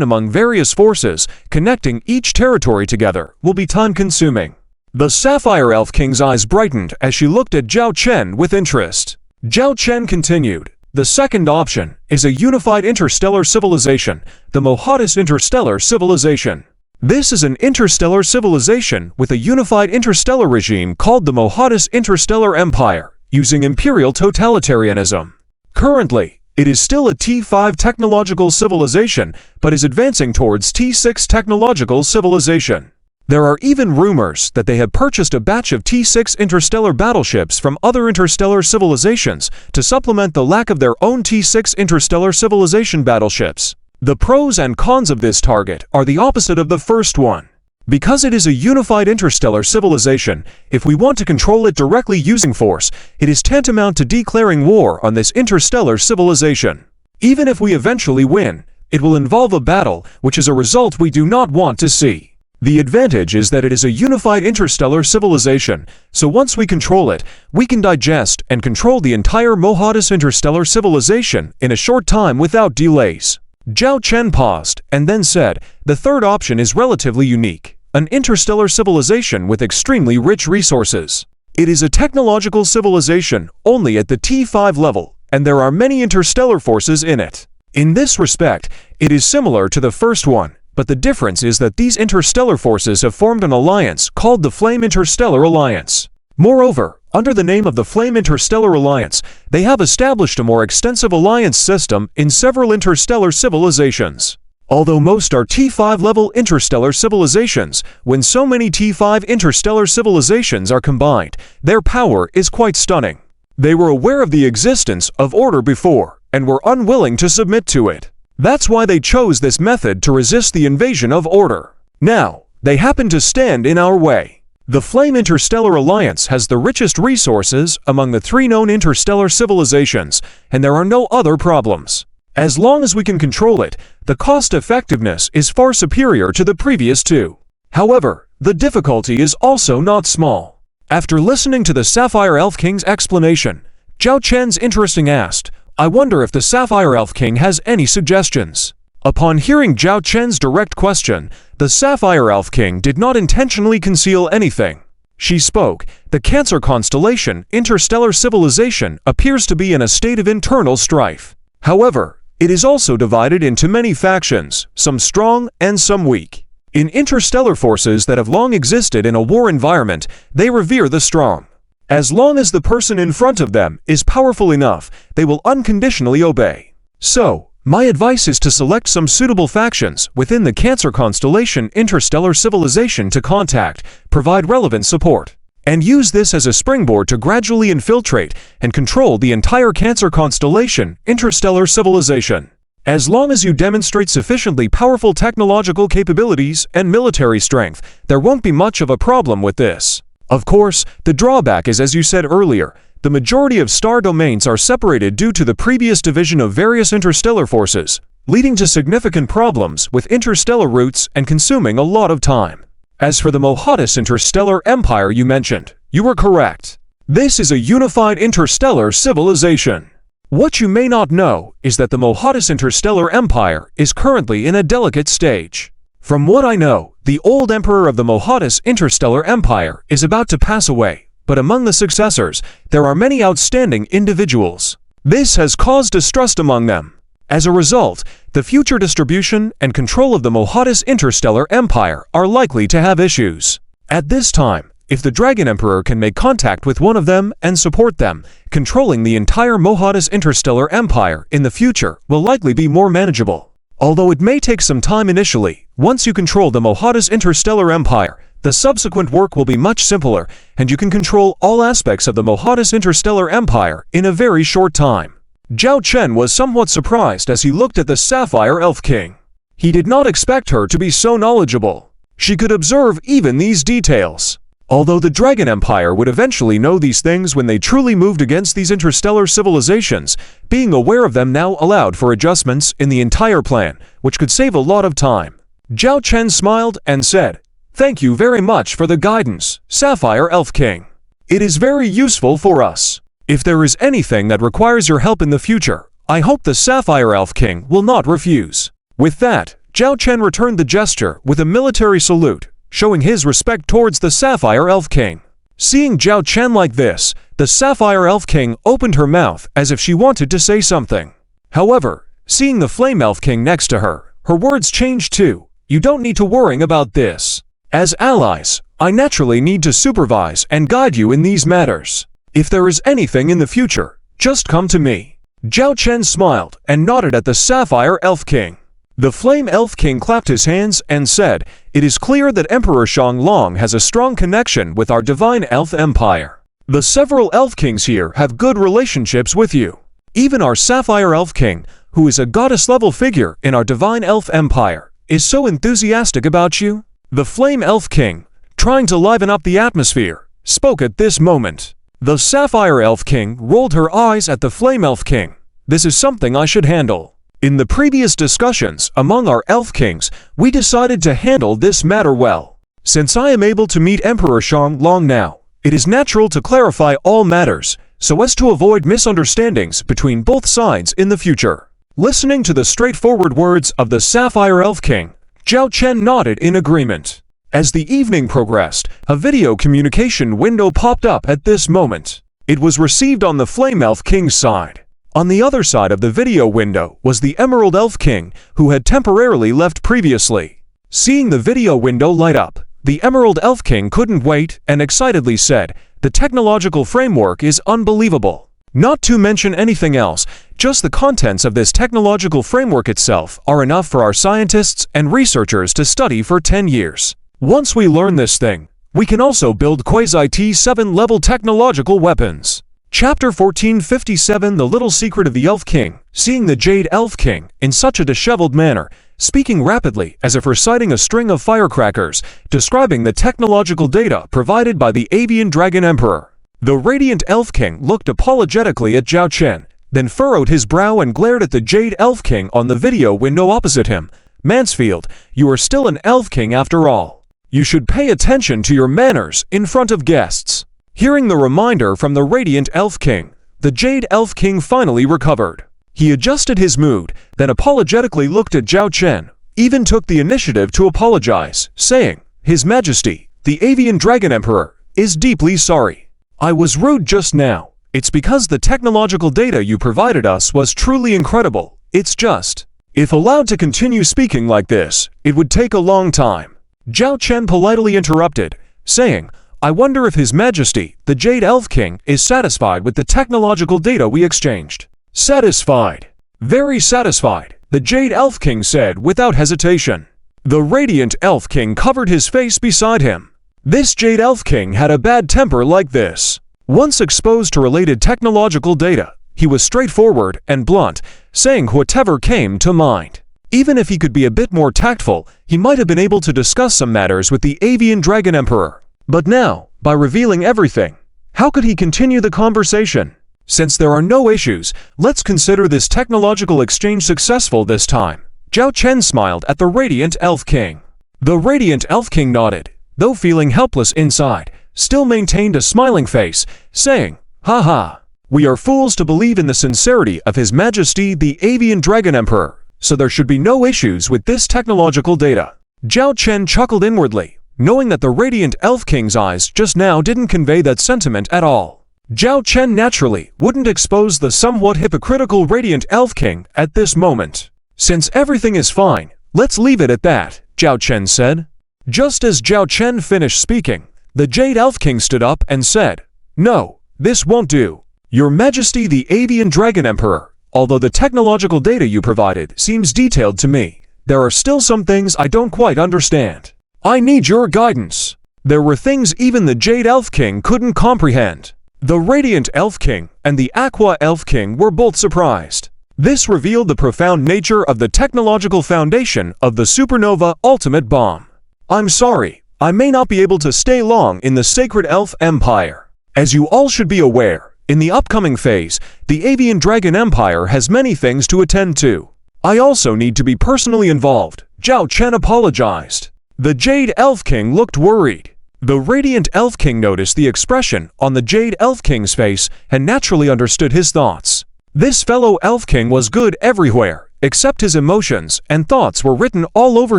S1: among various forces, connecting each territory together will be time-consuming. The Sapphire Elf King's eyes brightened as she looked at Zhao Chen with interest. Zhao Chen continued, "The second option is a unified interstellar civilization, the Mohatis Interstellar Civilization. This is an interstellar civilization with a unified interstellar regime called the Mohatis Interstellar Empire, using imperial totalitarianism. Currently, it is still a T5 technological civilization, but is advancing towards T6 technological civilization. There are even rumors that they have purchased a batch of T6 interstellar battleships from other interstellar civilizations to supplement the lack of their own T6 interstellar civilization battleships. The pros and cons of this target are the opposite of the first one. Because it is a unified interstellar civilization, if we want to control it directly using force, it is tantamount to declaring war on this interstellar civilization. Even if we eventually win, it will involve a battle, which is a result we do not want to see. The advantage is that it is a unified interstellar civilization, so once we control it, we can digest and control the entire Mohatis interstellar civilization in a short time without delays. Zhao Chen paused and then said, the third option is relatively unique, an interstellar civilization with extremely rich resources. It is a technological civilization only at the T5 level, and there are many interstellar forces in it. In this respect, it is similar to the first one, but the difference is that these interstellar forces have formed an alliance called the Flame Interstellar Alliance. Moreover, under the name of the Flame Interstellar Alliance, they have established a more extensive alliance system in several interstellar civilizations. Although most are T5-level interstellar civilizations, when so many T5 interstellar civilizations are combined, their power is quite stunning. They were aware of the existence of order before, and were unwilling to submit to it. That's why they chose this method to resist the invasion of order. Now, they happen to stand in our way. The Flame Interstellar Alliance has the richest resources among the 3 known interstellar civilizations, and there are no other problems. As long as we can control it, the cost-effectiveness is far superior to the previous 2. However, the difficulty is also not small. After listening to the Sapphire Elf King's explanation, Zhao Chen's interesting asked, I wonder if the Sapphire Elf King has any suggestions. Upon hearing Zhao Chen's direct question, the Sapphire Elf King did not intentionally conceal anything. She spoke, the Cancer Constellation interstellar civilization appears to be in a state of internal strife. However, it is also divided into many factions, some strong and some weak. In interstellar forces that have long existed in a war environment, they revere the strong. As long as the person in front of them is powerful enough, they will unconditionally obey. So, my advice is to select some suitable factions within the Cancer Constellation interstellar civilization to contact, provide relevant support, and use this as a springboard to gradually infiltrate and control the entire Cancer Constellation interstellar civilization. As long as you demonstrate sufficiently powerful technological capabilities and military strength, there won't be much of a problem with this. Of course, the drawback is, as you said earlier, the majority of star domains are separated due to the previous division of various interstellar forces, leading to significant problems with interstellar routes and consuming a lot of time. As for the Mohatis interstellar empire you mentioned, you were correct. This is a unified interstellar civilization. What you may not know is that the Mohatis interstellar empire is currently in a delicate stage. From what I know, the old emperor of the Mohatis interstellar empire is about to pass away, but among the successors, there are many outstanding individuals. This has caused distrust among them. As a result, the future distribution and control of the Mohatis interstellar empire are likely to have issues. At this time, if the Dragon Emperor can make contact with one of them and support them, controlling the entire Mohatis interstellar empire in the future will likely be more manageable. Although it may take some time initially, once you control the Mohatis interstellar empire, the subsequent work will be much simpler, and you can control all aspects of the Mohatis interstellar empire in a very short time. Zhao Chen was somewhat surprised as he looked at the Sapphire Elf King. He did not expect her to be so knowledgeable. She could observe even these details. Although the Dragon Empire would eventually know these things when they truly moved against these interstellar civilizations, being aware of them now allowed for adjustments in the entire plan, which could save a lot of time. Zhao Chen smiled and said, "Thank you very much for the guidance, Sapphire Elf King. It is very useful for us. If there is anything that requires your help in the future, I hope the Sapphire Elf King will not refuse." With that, Zhao Chen returned the gesture with a military salute, showing his respect towards the Sapphire Elf King. Seeing Zhao Chen like this, the Sapphire Elf King opened her mouth as if she wanted to say something. However, seeing the Flame Elf King next to her, her words changed too. "You don't need to worry about this. As allies, I naturally need to supervise and guide you in these matters. If there is anything in the future, just come to me." Zhao Chen smiled and nodded at the Sapphire Elf King. The Flame Elf King clapped his hands and said, "It is clear that Emperor Xianglong has a strong connection with our Divine Elf Empire. The several Elf Kings here have good relationships with you. Even our Sapphire Elf King, who is a goddess-level figure in our Divine Elf Empire, is so enthusiastic about you." The Flame Elf King, trying to liven up the atmosphere, spoke at this moment. The Sapphire Elf King rolled her eyes at the Flame Elf King. "This is something I should handle. In the previous discussions among our Elf Kings, we decided to handle this matter well. Since I am able to meet Emperor Shang Long now, it is natural to clarify all matters, so as to avoid misunderstandings between both sides in the future. Listening to the straightforward words of the Sapphire Elf King, Zhao Chen nodded in agreement. As the evening progressed, a video communication window popped up at this moment. It was received on the Flame Elf King's side. On the other side of the video window was the Emerald Elf King, who had temporarily left previously. Seeing the video window light up, the Emerald Elf King couldn't wait and excitedly said, "The technological framework is unbelievable. Not to mention anything else, just the contents of this technological framework itself are enough for our scientists and researchers to study for 10 years. Once we learn this thing, we can also build quasi-T7 level technological weapons." Chapter 1457 The Little Secret of the Elf King. Seeing the Jade Elf King in such a disheveled manner, speaking rapidly as if reciting a string of firecrackers, describing the technological data provided by the Avian Dragon Emperor. The Radiant Elf King looked apologetically at Zhao Chen, then furrowed his brow and glared at the Jade Elf King on the video window opposite him. "Mansfield, you are still an Elf King after all. You should pay attention to your manners in front of guests." Hearing the reminder from the Radiant Elf King, the Jade Elf King finally recovered. He adjusted his mood, then apologetically looked at Zhao Chen, even took the initiative to apologize, saying, "His Majesty, the Avian Dragon Emperor, is deeply sorry. I was rude just now. It's because the technological data you provided us was truly incredible. It's just, if allowed to continue speaking like this, it would take a long time." Zhao Chen politely interrupted, saying, "I wonder if His Majesty, the Jade Elf King, is satisfied with the technological data we exchanged." "Satisfied. Very satisfied," the Jade Elf King said without hesitation. The Radiant Elf King covered his face beside him. This Jade Elf King had a bad temper like this. Once exposed to related technological data, he was straightforward and blunt, saying whatever came to mind. Even if he could be a bit more tactful, he might have been able to discuss some matters with the Avian Dragon Emperor. But now, by revealing everything, how could he continue the conversation? Since there are no issues, let's consider this technological exchange successful this time. Zhao Chen smiled at the Radiant Elf King. The Radiant Elf King nodded, though feeling helpless inside, still maintained a smiling face, saying, "Haha, we are fools to believe in the sincerity of His Majesty the Avian Dragon Emperor, so there should be no issues with this technological data." Zhao Chen chuckled inwardly, knowing that the Radiant Elf King's eyes just now didn't convey that sentiment at all. Zhao Chen naturally wouldn't expose the somewhat hypocritical Radiant Elf King at this moment. "Since everything is fine, let's leave it at that," Zhao Chen said. Just as Zhao Chen finished speaking, the Jade Elf King stood up and said, "No, this won't do. Your Majesty the Avian Dragon Emperor, although the technological data you provided seems detailed to me, there are still some things I don't quite understand. I need your guidance." There were things even the Jade Elf King couldn't comprehend. The Radiant Elf King and the Aqua Elf King were both surprised. This revealed the profound nature of the technological foundation of the Supernova Ultimate Bomb. "I'm sorry, I may not be able to stay long in the Sacred Elf Empire. As you all should be aware, in the upcoming phase, the Avian Dragon Empire has many things to attend to. I also need to be personally involved," Zhao Chen apologized. The Jade Elf King looked worried. The Radiant Elf King noticed the expression on the Jade Elf King's face and naturally understood his thoughts. This fellow Elf King was good everywhere, except his emotions and thoughts were written all over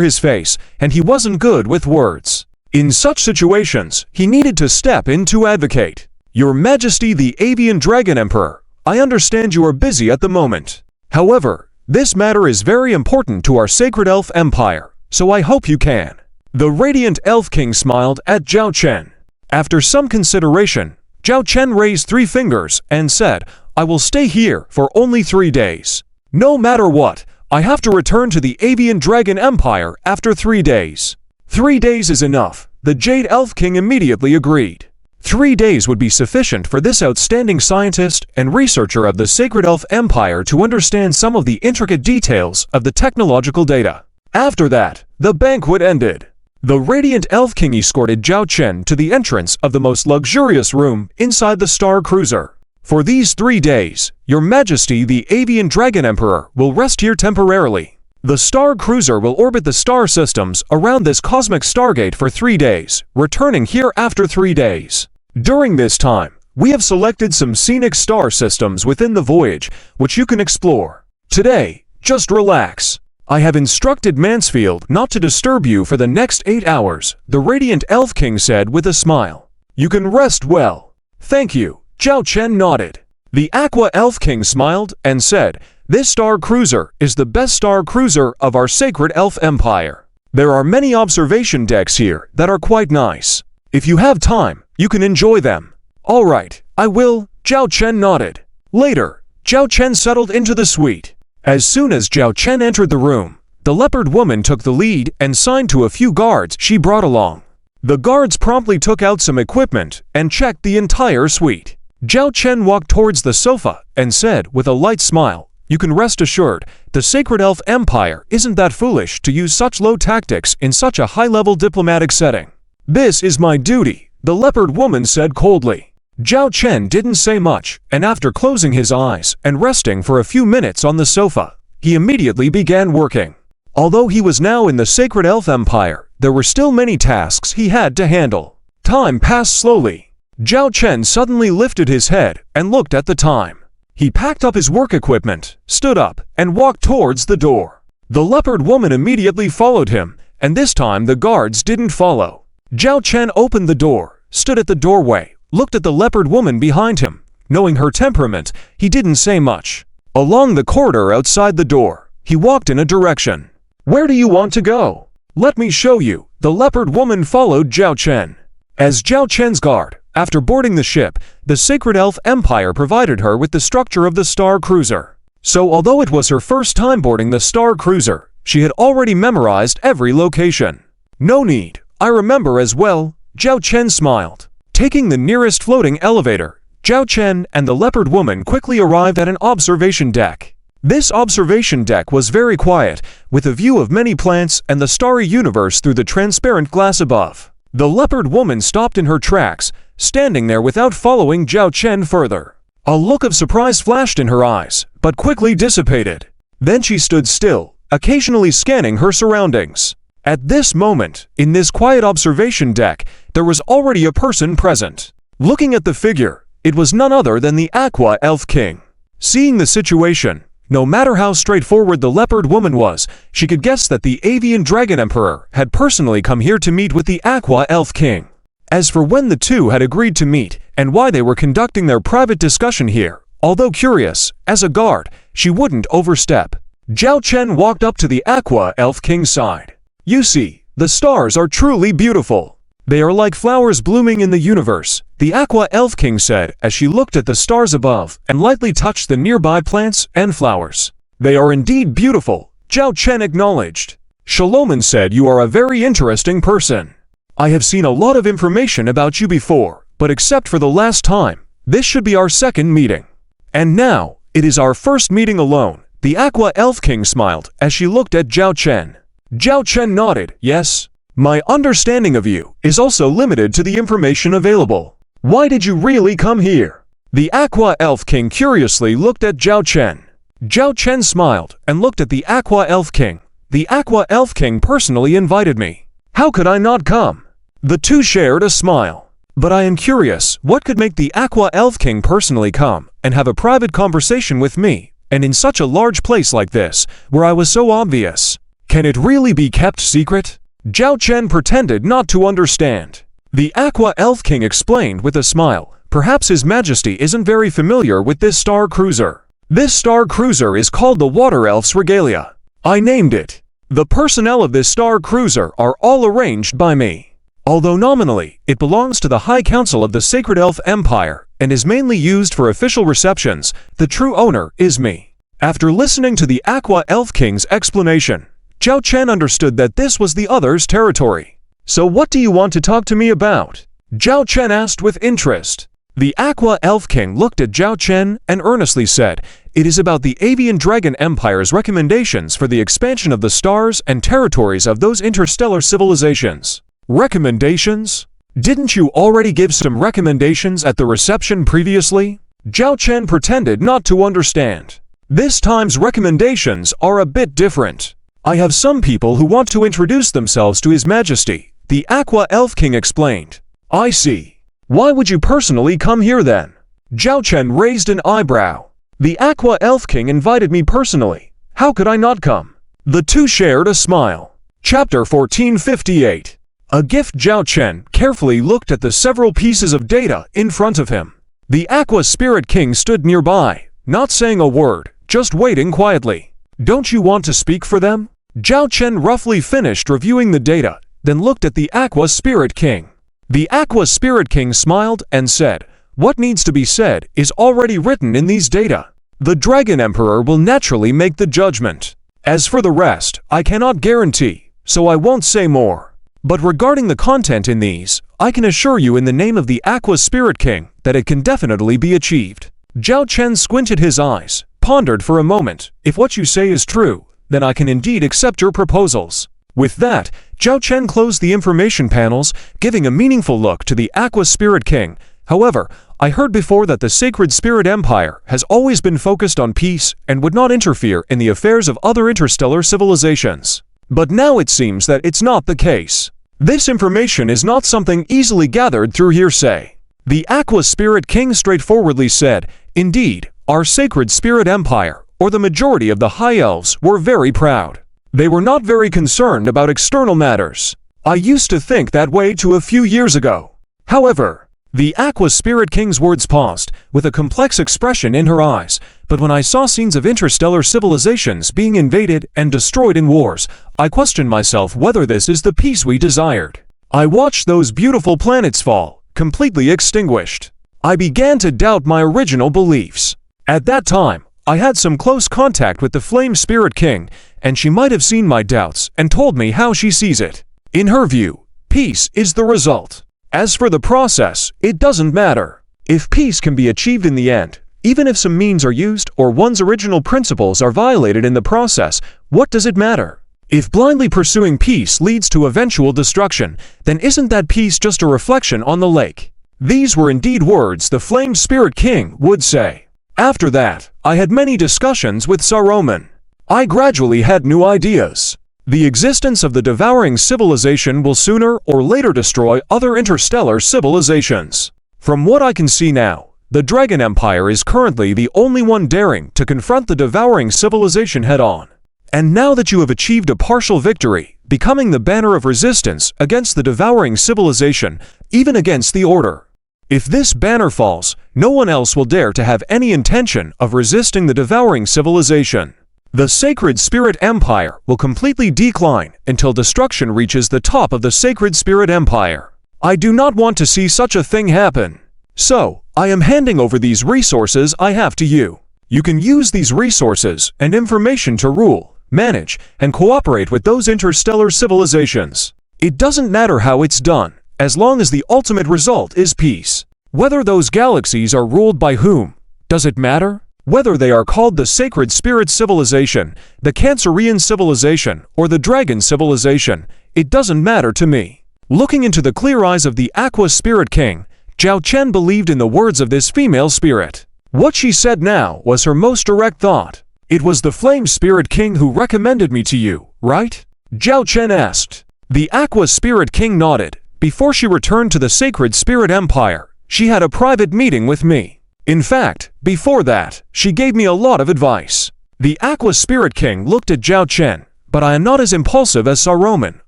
S1: his face, and he wasn't good with words. In such situations, he needed to step in to advocate. "Your Majesty the Avian Dragon Emperor, I understand you are busy at the moment. However, this matter is very important to our Sacred Elf Empire, so I hope you can." The Radiant Elf King smiled at Zhao Chen. After some consideration, Zhao Chen raised 3 fingers and said, "I will stay here for only 3 days. No matter what, I have to return to the Avian Dragon Empire after 3 days." 3 days is enough, the Jade Elf King immediately agreed. 3 days would be sufficient for this outstanding scientist and researcher of the Sacred Elf Empire to understand some of the intricate details of the technological data. After that, the banquet ended. The Radiant Elf King escorted Zhao Chen to the entrance of the most luxurious room inside the Star Cruiser. "For these 3 days, Your Majesty the Avian Dragon Emperor will rest here temporarily. The star cruiser will orbit the star systems around this cosmic stargate for 3 days, returning here after 3 days. During this time, we have selected some scenic star systems within the voyage, which you can explore. Today, just relax. I have instructed Mansfield not to disturb you for the next 8 hours, the Radiant Elf King said with a smile. You can rest well. Thank you, Zhao Chen nodded. The Aqua Elf King smiled and said, this star cruiser is the best star cruiser of our sacred elf empire. There are many observation decks here that are quite nice. If you have time, you can enjoy them. All right, I will, Zhao Chen nodded. Later, Zhao Chen settled into the suite. As soon as Zhao Chen entered the room, the leopard woman took the lead and signed to a few guards she brought along. The guards promptly took out some equipment and checked the entire suite. Zhao Chen walked towards the sofa and said with a light smile, you can rest assured, the Sacred Elf Empire isn't that foolish to use such low tactics in such a high-level diplomatic setting. This is my duty, the leopard woman said coldly. Zhao Chen didn't say much, and after closing his eyes and resting for a few minutes on the sofa, he immediately began working. Although he was now in the Sacred Elf Empire, there were still many tasks he had to handle. Time passed slowly. Zhao Chen suddenly lifted his head and looked at the time. He packed up his work equipment, stood up, and walked towards the door. The leopard woman immediately followed him, and this time the guards didn't follow. Zhao Chen opened the door, stood at the doorway, looked at the leopard woman behind him. Knowing her temperament, he didn't say much. Along the corridor outside the door, he walked in a direction. Where do you want to go? Let me show you. The leopard woman followed Zhao Chen. As Zhao Chen's guard, after boarding the ship, the Sacred Elf Empire provided her with the structure of the Star Cruiser. So although it was her first time boarding the Star Cruiser, she had already memorized every location. No need, I remember as well, Zhao Chen smiled. Taking the nearest floating elevator, Zhao Chen and the leopard woman quickly arrived at an observation deck. This observation deck was very quiet, with a view of many plants and the starry universe through the transparent glass above. The leopard woman stopped in her tracks, standing there without following Zhao Chen further. A look of surprise flashed in her eyes, but quickly dissipated. Then she stood still, occasionally scanning her surroundings. At this moment, in this quiet observation deck, there was already a person present. Looking at the figure, it was none other than the Aqua Elf King. Seeing the situation, no matter how straightforward the leopard woman was, she could guess that the Avian Dragon Emperor had personally come here to meet with the Aqua Elf King. As for when the two had agreed to meet, and why they were conducting their private discussion here, although curious, as a guard, she wouldn't overstep. Zhao Chen walked up to the Aqua Elf King's side. You see, the stars are truly beautiful. They are like flowers blooming in the universe, the Aqua Elf King said as she looked at the stars above and lightly touched the nearby plants and flowers. They are indeed beautiful, Zhao Chen acknowledged. Shaloman said you are a very interesting person. I have seen a lot of information about you before, but except for the last time, this should be our second meeting. And now, it is our first meeting alone, the Aqua Elf King smiled as she looked at Zhao Chen. Zhao Chen nodded, yes. My understanding of you is also limited to the information available. Why did you really come here? The Aqua Elf King curiously looked at Zhao Chen. Zhao Chen smiled and looked at the Aqua Elf King. The Aqua Elf King personally invited me. How could I not come? The two shared a smile. But I am curious, what could make the Aqua Elf King personally come and have a private conversation with me, and in such a large place like this, where I was so obvious? Can it really be kept secret? Zhao Chen pretended not to understand. The Aqua Elf King explained with a smile, perhaps His Majesty isn't very familiar with this star cruiser. This star cruiser is called the Water Elf's Regalia. I named it. The personnel of this star cruiser are all arranged by me. Although nominally, it belongs to the High Council of the Sacred Elf Empire and is mainly used for official receptions, the true owner is me. After listening to the Aqua Elf King's explanation, Zhao Chen understood that this was the other's territory. So what do you want to talk to me about? Zhao Chen asked with interest. The Aqua Elf King looked at Zhao Chen and earnestly said, it is about the Avian Dragon Empire's recommendations for the expansion of the stars and territories of those interstellar civilizations. Recommendations? Didn't you already give some recommendations at the reception previously? Zhao Chen pretended not to understand. This time's recommendations are a bit different. I have some people who want to introduce themselves to His Majesty, the Aqua Elf King explained. I see. Why would you personally come here then? Zhao Chen raised an eyebrow. The Aqua Elf King invited me personally. How could I not come? The two shared a smile. Chapter 1458. A gift. Zhao Chen carefully looked at the several pieces of data in front of him. The Aqua Spirit King stood nearby, not saying a word, just waiting quietly. Don't you want to speak for them? Zhao Chen roughly finished reviewing the data, then looked at the Aqua Spirit King. The Aqua Spirit King smiled and said, "What needs to be said is already written in these data. The Dragon Emperor will naturally make the judgment. As for the rest, I cannot guarantee, so I won't say more. But regarding the content in these, I can assure you in the name of the Aqua Spirit King that it can definitely be achieved." Zhao Chen squinted his eyes, pondered for a moment. If what you say is true, then I can indeed accept your proposals. With that, Zhao Chen closed the information panels, giving a meaningful look to the Aqua Spirit King. However, I heard before that the Sacred Spirit Empire has always been focused on peace and would not interfere in the affairs of other interstellar civilizations. But now it seems that it's not the case. This information is not something easily gathered through hearsay. The Aqua Spirit King straightforwardly said, "Indeed, our Sacred Spirit Empire, or the majority of the High Elves, were very proud. They were not very concerned about external matters. I used to think that way too a few years ago." However, the Aqua Spirit King's words paused, with a complex expression in her eyes. But when I saw scenes of interstellar civilizations being invaded and destroyed in wars, I questioned myself whether this is the peace we desired. I watched those beautiful planets fall, completely extinguished. I began to doubt my original beliefs. At that time, I had some close contact with the Flame Spirit King, and she might have seen my doubts and told me how she sees it. In her view, peace is the result. As for the process, it doesn't matter. If peace can be achieved in the end, even if some means are used or one's original principles are violated in the process, what does it matter? If blindly pursuing peace leads to eventual destruction, then isn't that peace just a reflection on the lake? These were indeed words the Flame Spirit King would say. After that, I had many discussions with Saruman. I gradually had new ideas. The existence of the devouring civilization will sooner or later destroy other interstellar civilizations. From what I can see now, the Dragon Empire is currently the only one daring to confront the devouring civilization head-on. And now that you have achieved a partial victory, becoming the banner of resistance against the devouring civilization, even against the Order. If this banner falls, no one else will dare to have any intention of resisting the devouring civilization. The Sacred Spirit Empire will completely decline until destruction reaches the top of the Sacred Spirit Empire. I do not want to see such a thing happen. So, I am handing over these resources I have to you. You can use these resources and information to rule, manage, and cooperate with those interstellar civilizations. It doesn't matter how it's done, as long as the ultimate result is peace. Whether those galaxies are ruled by whom, does it matter? Whether they are called the Sacred Spirit Civilization, the Cancerian Civilization, or the Dragon Civilization, it doesn't matter to me. Looking into the clear eyes of the Aqua Spirit King, Zhao Chen believed in the words of this female spirit. What she said now was her most direct thought. "It was the Flame Spirit King who recommended me to you, right?" Zhao Chen asked. The Aqua Spirit King nodded. Before she returned to the Sacred Spirit Empire, she had a private meeting with me. In fact, before that, she gave me a lot of advice. The Aqua Spirit King looked at Zhao Chen. "But I am not as impulsive as Saruman.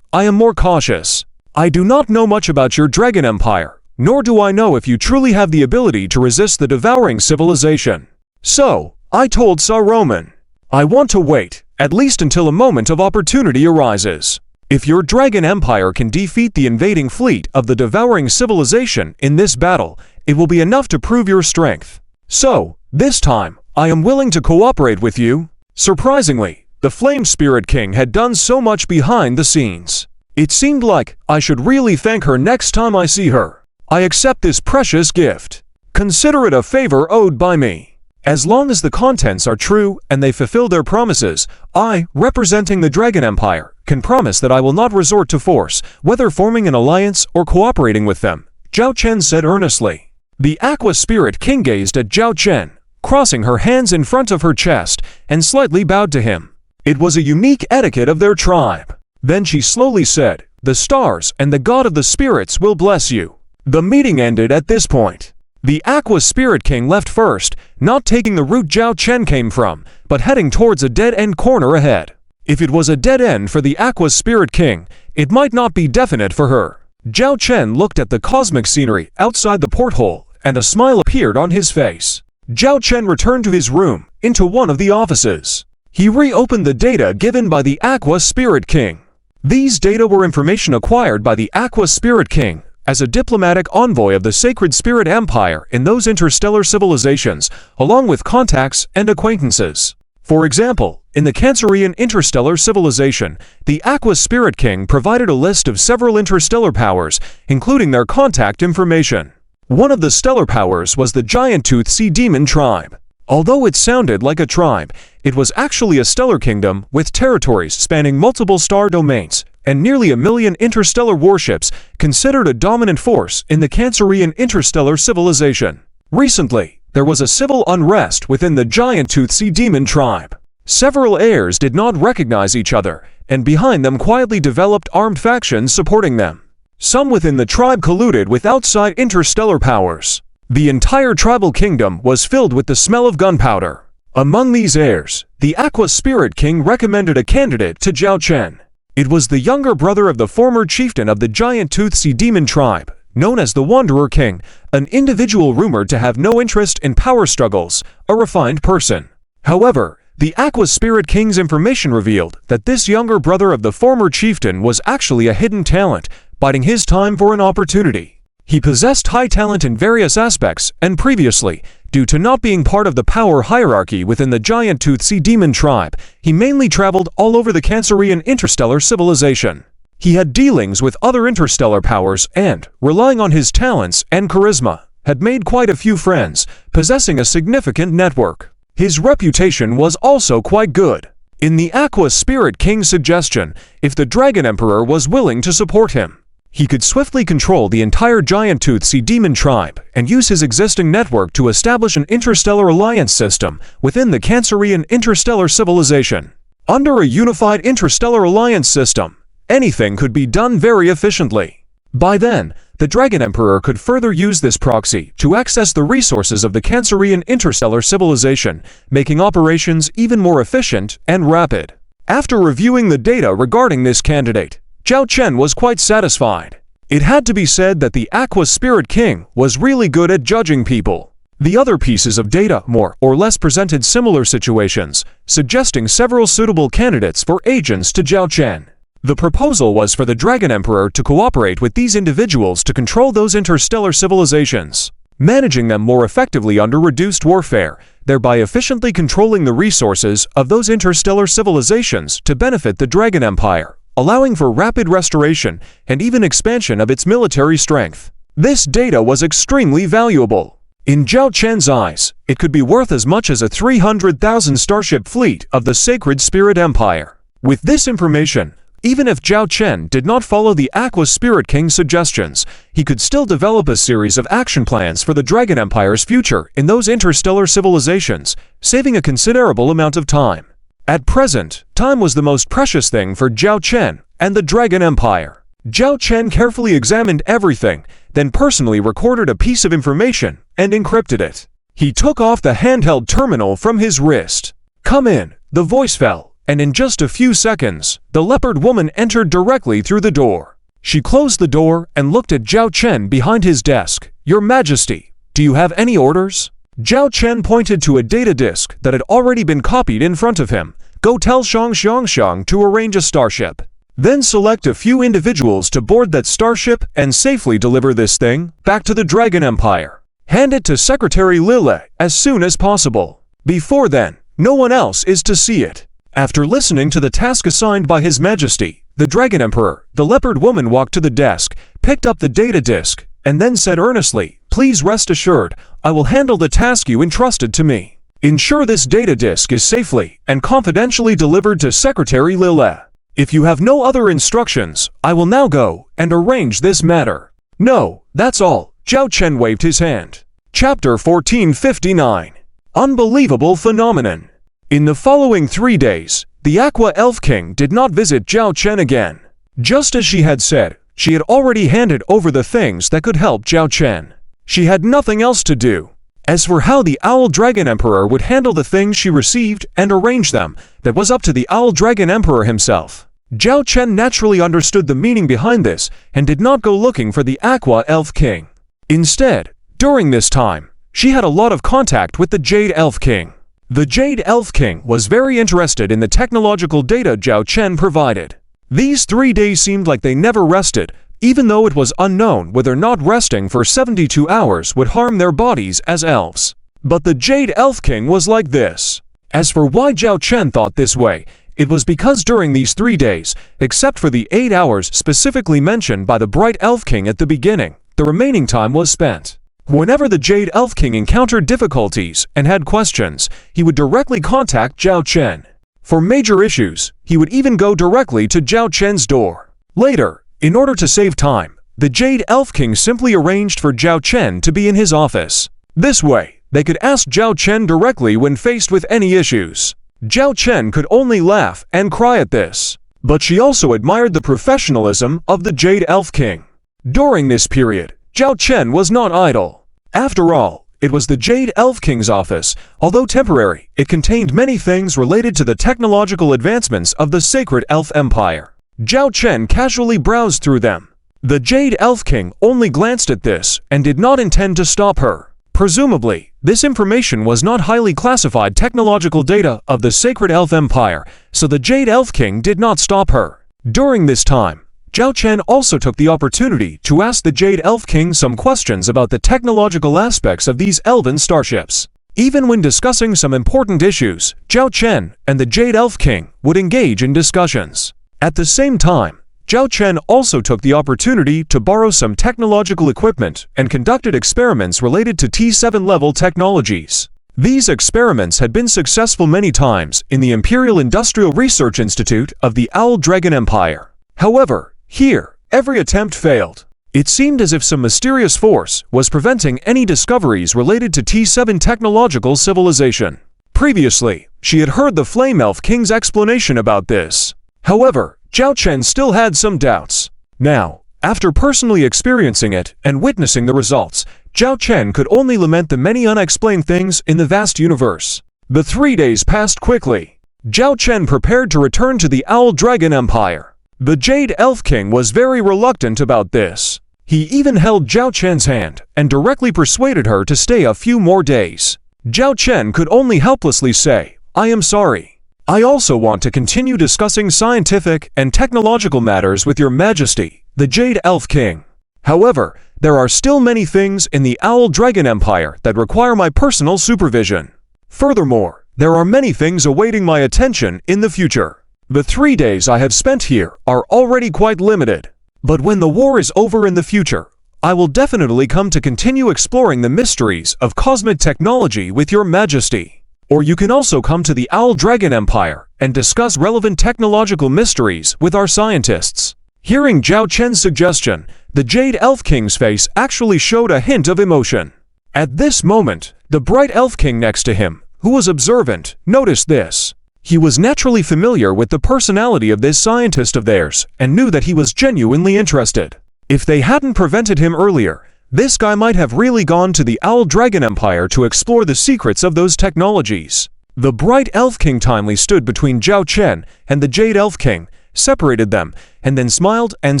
S1: I am more cautious. I do not know much about your Dragon Empire, nor do I know if you truly have the ability to resist the devouring civilization. So, I told Saruman, I want to wait, at least until a moment of opportunity arises. If your Dragon Empire can defeat the invading fleet of the devouring civilization in this battle, it will be enough to prove your strength. So, this time, I am willing to cooperate with you." Surprisingly, the Flame Spirit King had done so much behind the scenes. It seemed like I should really thank her next time I see her. I accept this precious gift. Consider it a favor owed by me. As long as the contents are true and they fulfill their promises, I, representing the Dragon Empire, can promise that I will not resort to force, whether forming an alliance or cooperating with them, Zhao Chen said earnestly. The Aqua Spirit King gazed at Zhao Chen, crossing her hands in front of her chest, and slightly bowed to him. It was a unique etiquette of their tribe. Then she slowly said, "The stars and the god of the spirits will bless you." The meeting ended at this point. The Aqua Spirit King left first, not taking the route Zhao Chen came from, but heading towards a dead-end corner ahead. If it was a dead end for the Aqua Spirit King, it might not be definite for her. Zhao Chen looked at the cosmic scenery outside the porthole, and a smile appeared on his face. Zhao Chen returned to his room, into one of the offices. He reopened the data given by the Aqua Spirit King. These data were information acquired by the Aqua Spirit King as a diplomatic envoy of the Sacred Spirit Empire in those interstellar civilizations, along with contacts and acquaintances. For example, in the Cancerian interstellar civilization, the Aqua Spirit King provided a list of several interstellar powers, including their contact information. One of the stellar powers was the giant-toothed sea demon tribe. Although it sounded like a tribe, it was actually a stellar kingdom with territories spanning multiple star domains and nearly 1 million interstellar warships, considered a dominant force in the Cancerian interstellar civilization. Recently, there was a civil unrest within the giant-toothed sea demon tribe. Several heirs did not recognize each other, and behind them quietly developed armed factions supporting them. Some within the tribe colluded with outside interstellar powers. The entire tribal kingdom was filled with the smell of gunpowder. Among these heirs, the Aqua Spirit King recommended a candidate to Zhao Chen. It was the younger brother of the former chieftain of the giant-toothed sea demon tribe, known as the Wanderer King, an individual rumored to have no interest in power struggles, a refined person. However, the Aqua Spirit King's information revealed that this younger brother of the former chieftain was actually a hidden talent, biding his time for an opportunity. He possessed high talent in various aspects, and previously, due to not being part of the power hierarchy within the giant-toothed sea demon tribe, he mainly traveled all over the Cancerian interstellar civilization. He had dealings with other interstellar powers and, relying on his talents and charisma, had made quite a few friends, possessing a significant network. His reputation was also quite good. In the Aqua Spirit King's suggestion, if the Dragon Emperor was willing to support him, he could swiftly control the entire giant-toothed sea demon tribe and use his existing network to establish an interstellar alliance system within the Cancerian interstellar civilization. Under a unified interstellar alliance system, anything could be done very efficiently. By then, the Dragon Emperor could further use this proxy to access the resources of the Cancerian interstellar civilization, making operations even more efficient and rapid. After reviewing the data regarding this candidate, Zhao Chen was quite satisfied. It had to be said that the Aqua Spirit King was really good at judging people. The other pieces of data more or less presented similar situations, suggesting several suitable candidates for agents to Zhao Chen. The proposal was for the Dragon Emperor to cooperate with these individuals to control those interstellar civilizations, managing them more effectively under reduced warfare, thereby efficiently controlling the resources of those interstellar civilizations to benefit the Dragon Empire, allowing for rapid restoration and even expansion of its military strength. This data was extremely valuable. In Zhao Chen's eyes, it could be worth as much as a 300,000 starship fleet of the Sacred Spirit Empire. With this information, even if Zhao Chen did not follow the Aqua Spirit King's suggestions, he could still develop a series of action plans for the Dragon Empire's future in those interstellar civilizations, saving a considerable amount of time. At present, time was the most precious thing for Zhao Chen and the Dragon Empire. Zhao Chen carefully examined everything, then personally recorded a piece of information and encrypted it. He took off the handheld terminal from his wrist. "Come in," the voice fell, and in just a few seconds, the leopard woman entered directly through the door. She closed the door and looked at Zhao Chen behind his desk. "Your Majesty, do you have any orders?" Zhao Chen pointed to a data disk that had already been copied in front of him. "Go tell Xiang to arrange a starship. Then select a few individuals to board that starship and safely deliver this thing back to the Dragon Empire. Hand it to Secretary Lille as soon as possible. Before then, no one else is to see it." After listening to the task assigned by His Majesty, the Dragon Emperor, the leopard woman walked to the desk, picked up the data disk, and then said earnestly, "Please rest assured, I will handle the task you entrusted to me. Ensure this data disk is safely and confidentially delivered to Secretary Lille. If you have no other instructions, I will now go and arrange this matter." "No, that's all." Zhao Chen waved his hand. Chapter 1459. Unbelievable Phenomenon. In the following 3 days, the Aqua Elf King did not visit Zhao Chen again. Just as she had said, she had already handed over the things that could help Zhao Chen. She had nothing else to do. As for how the Owl Dragon Emperor would handle the things she received and arrange them, that was up to the Owl Dragon Emperor himself. Zhao Chen naturally understood the meaning behind this and did not go looking for the Aqua Elf King. Instead, during this time, she had a lot of contact with the Jade Elf King. The Jade Elf King was very interested in the technological data Zhao Chen provided. These 3 days seemed like they never rested, even though it was unknown whether not resting for 72 hours would harm their bodies as elves. But the Jade Elf King was like this. As for why Zhao Chen thought this way, it was because during these 3 days, except for the 8 hours specifically mentioned by the Bright Elf King at the beginning, the remaining time was spent. Whenever the Jade Elf King encountered difficulties and had questions, he would directly contact Zhao Chen. For major issues, he would even go directly to Zhao Chen's door. Later, in order to save time, the Jade Elf King simply arranged for Zhao Chen to be in his office. This way, they could ask Zhao Chen directly when faced with any issues. Zhao Chen could only laugh and cry at this. But she also admired the professionalism of the Jade Elf King. During this period, Zhao Chen was not idle. After all, it was the Jade Elf King's office. Although temporary, it contained many things related to the technological advancements of the Sacred Elf Empire. Zhao Chen casually browsed through them. The Jade Elf King only glanced at this and did not intend to stop her. Presumably, this information was not highly classified technological data of the Sacred Elf Empire, so the Jade Elf King did not stop her. During this time, Zhao Chen also took the opportunity to ask the Jade Elf King some questions about the technological aspects of these elven starships. Even when discussing some important issues, Zhao Chen and the Jade Elf King would engage in discussions. At the same time, Zhao Chen also took the opportunity to borrow some technological equipment and conducted experiments related to T7 level technologies. These experiments had been successful many times in the Imperial Industrial Research Institute of the Owl Dragon Empire. However, here, every attempt failed. It seemed as if some mysterious force was preventing any discoveries related to T7 technological civilization. Previously, she had heard the Flame Elf King's explanation about this. However, Zhao Chen still had some doubts. Now, after personally experiencing it and witnessing the results, Zhao Chen could only lament the many unexplained things in the vast universe. The 3 days passed quickly. Zhao Chen prepared to return to the Owl Dragon Empire. The Jade Elf King was very reluctant about this. He even held Zhao Chen's hand and directly persuaded her to stay a few more days. Zhao Chen could only helplessly say, "I am sorry. I also want to continue discussing scientific and technological matters with Your Majesty, the Jade Elf King. However, there are still many things in the Owl Dragon Empire that require my personal supervision. Furthermore, there are many things awaiting my attention in the future. The 3 days I have spent here are already quite limited. But when the war is over in the future, I will definitely come to continue exploring the mysteries of cosmic technology with Your Majesty. Or you can also come to the Owl Dragon Empire and discuss relevant technological mysteries with our scientists." Hearing Zhao Chen's suggestion, the Jade Elf King's face actually showed a hint of emotion. At this moment, the Bright Elf King next to him, who was observant, noticed this. He was naturally familiar with the personality of this scientist of theirs and knew that he was genuinely interested. If they hadn't prevented him earlier, this guy might have really gone to the Owl Dragon Empire to explore the secrets of those technologies. The Bright Elf King timely stood between Zhao Chen and the Jade Elf King, separated them, and then smiled and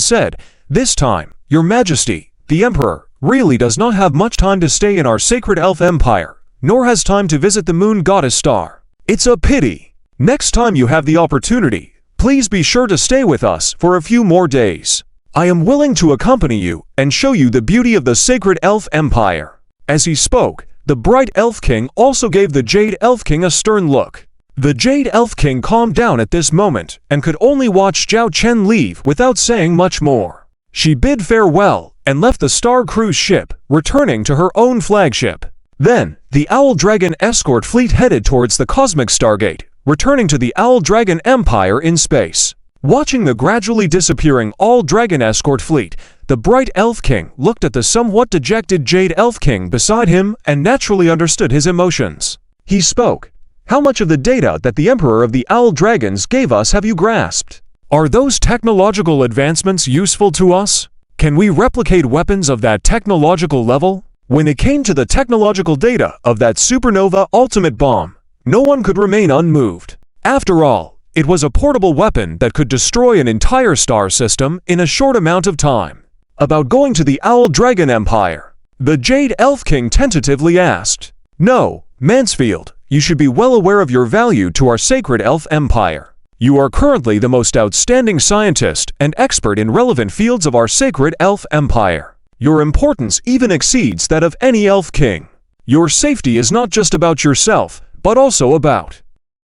S1: said, "This time, Your Majesty, the Emperor, really does not have much time to stay in our Sacred Elf Empire, nor has time to visit the Moon Goddess Star. It's a pity. Next time you have the opportunity, please be sure to stay with us for a few more days. I am willing to accompany you and show you the beauty of the Sacred Elf Empire." As he spoke, the Bright Elf King also gave the Jade Elf King a stern look. The Jade Elf King calmed down at this moment and could only watch Zhao Chen leave without saying much more. She bid farewell and left the Star Cruise ship, returning to her own flagship. Then, the Owl Dragon escort fleet headed towards the Cosmic Stargate, returning to the Owl Dragon Empire in space. Watching the gradually disappearing Owl Dragon escort fleet, the Bright Elf King looked at the somewhat dejected Jade Elf King beside him and naturally understood his emotions. He spoke, How much of the data that the Emperor of the Owl Dragons gave us have you grasped? Are those technological advancements useful to us? Can we replicate weapons of that technological level? When it came to the technological data of that supernova ultimate bomb, no one could remain unmoved. After all, it was a portable weapon that could destroy an entire star system in a short amount of time. About going to the Owl Dragon Empire, the Jade Elf King tentatively asked. No, Mansfield, you should be well aware of your value to our sacred elf empire. You are currently the most outstanding scientist and expert in relevant fields of our sacred elf empire. Your importance even exceeds that of any elf king. Your safety is not just about yourself, but also about.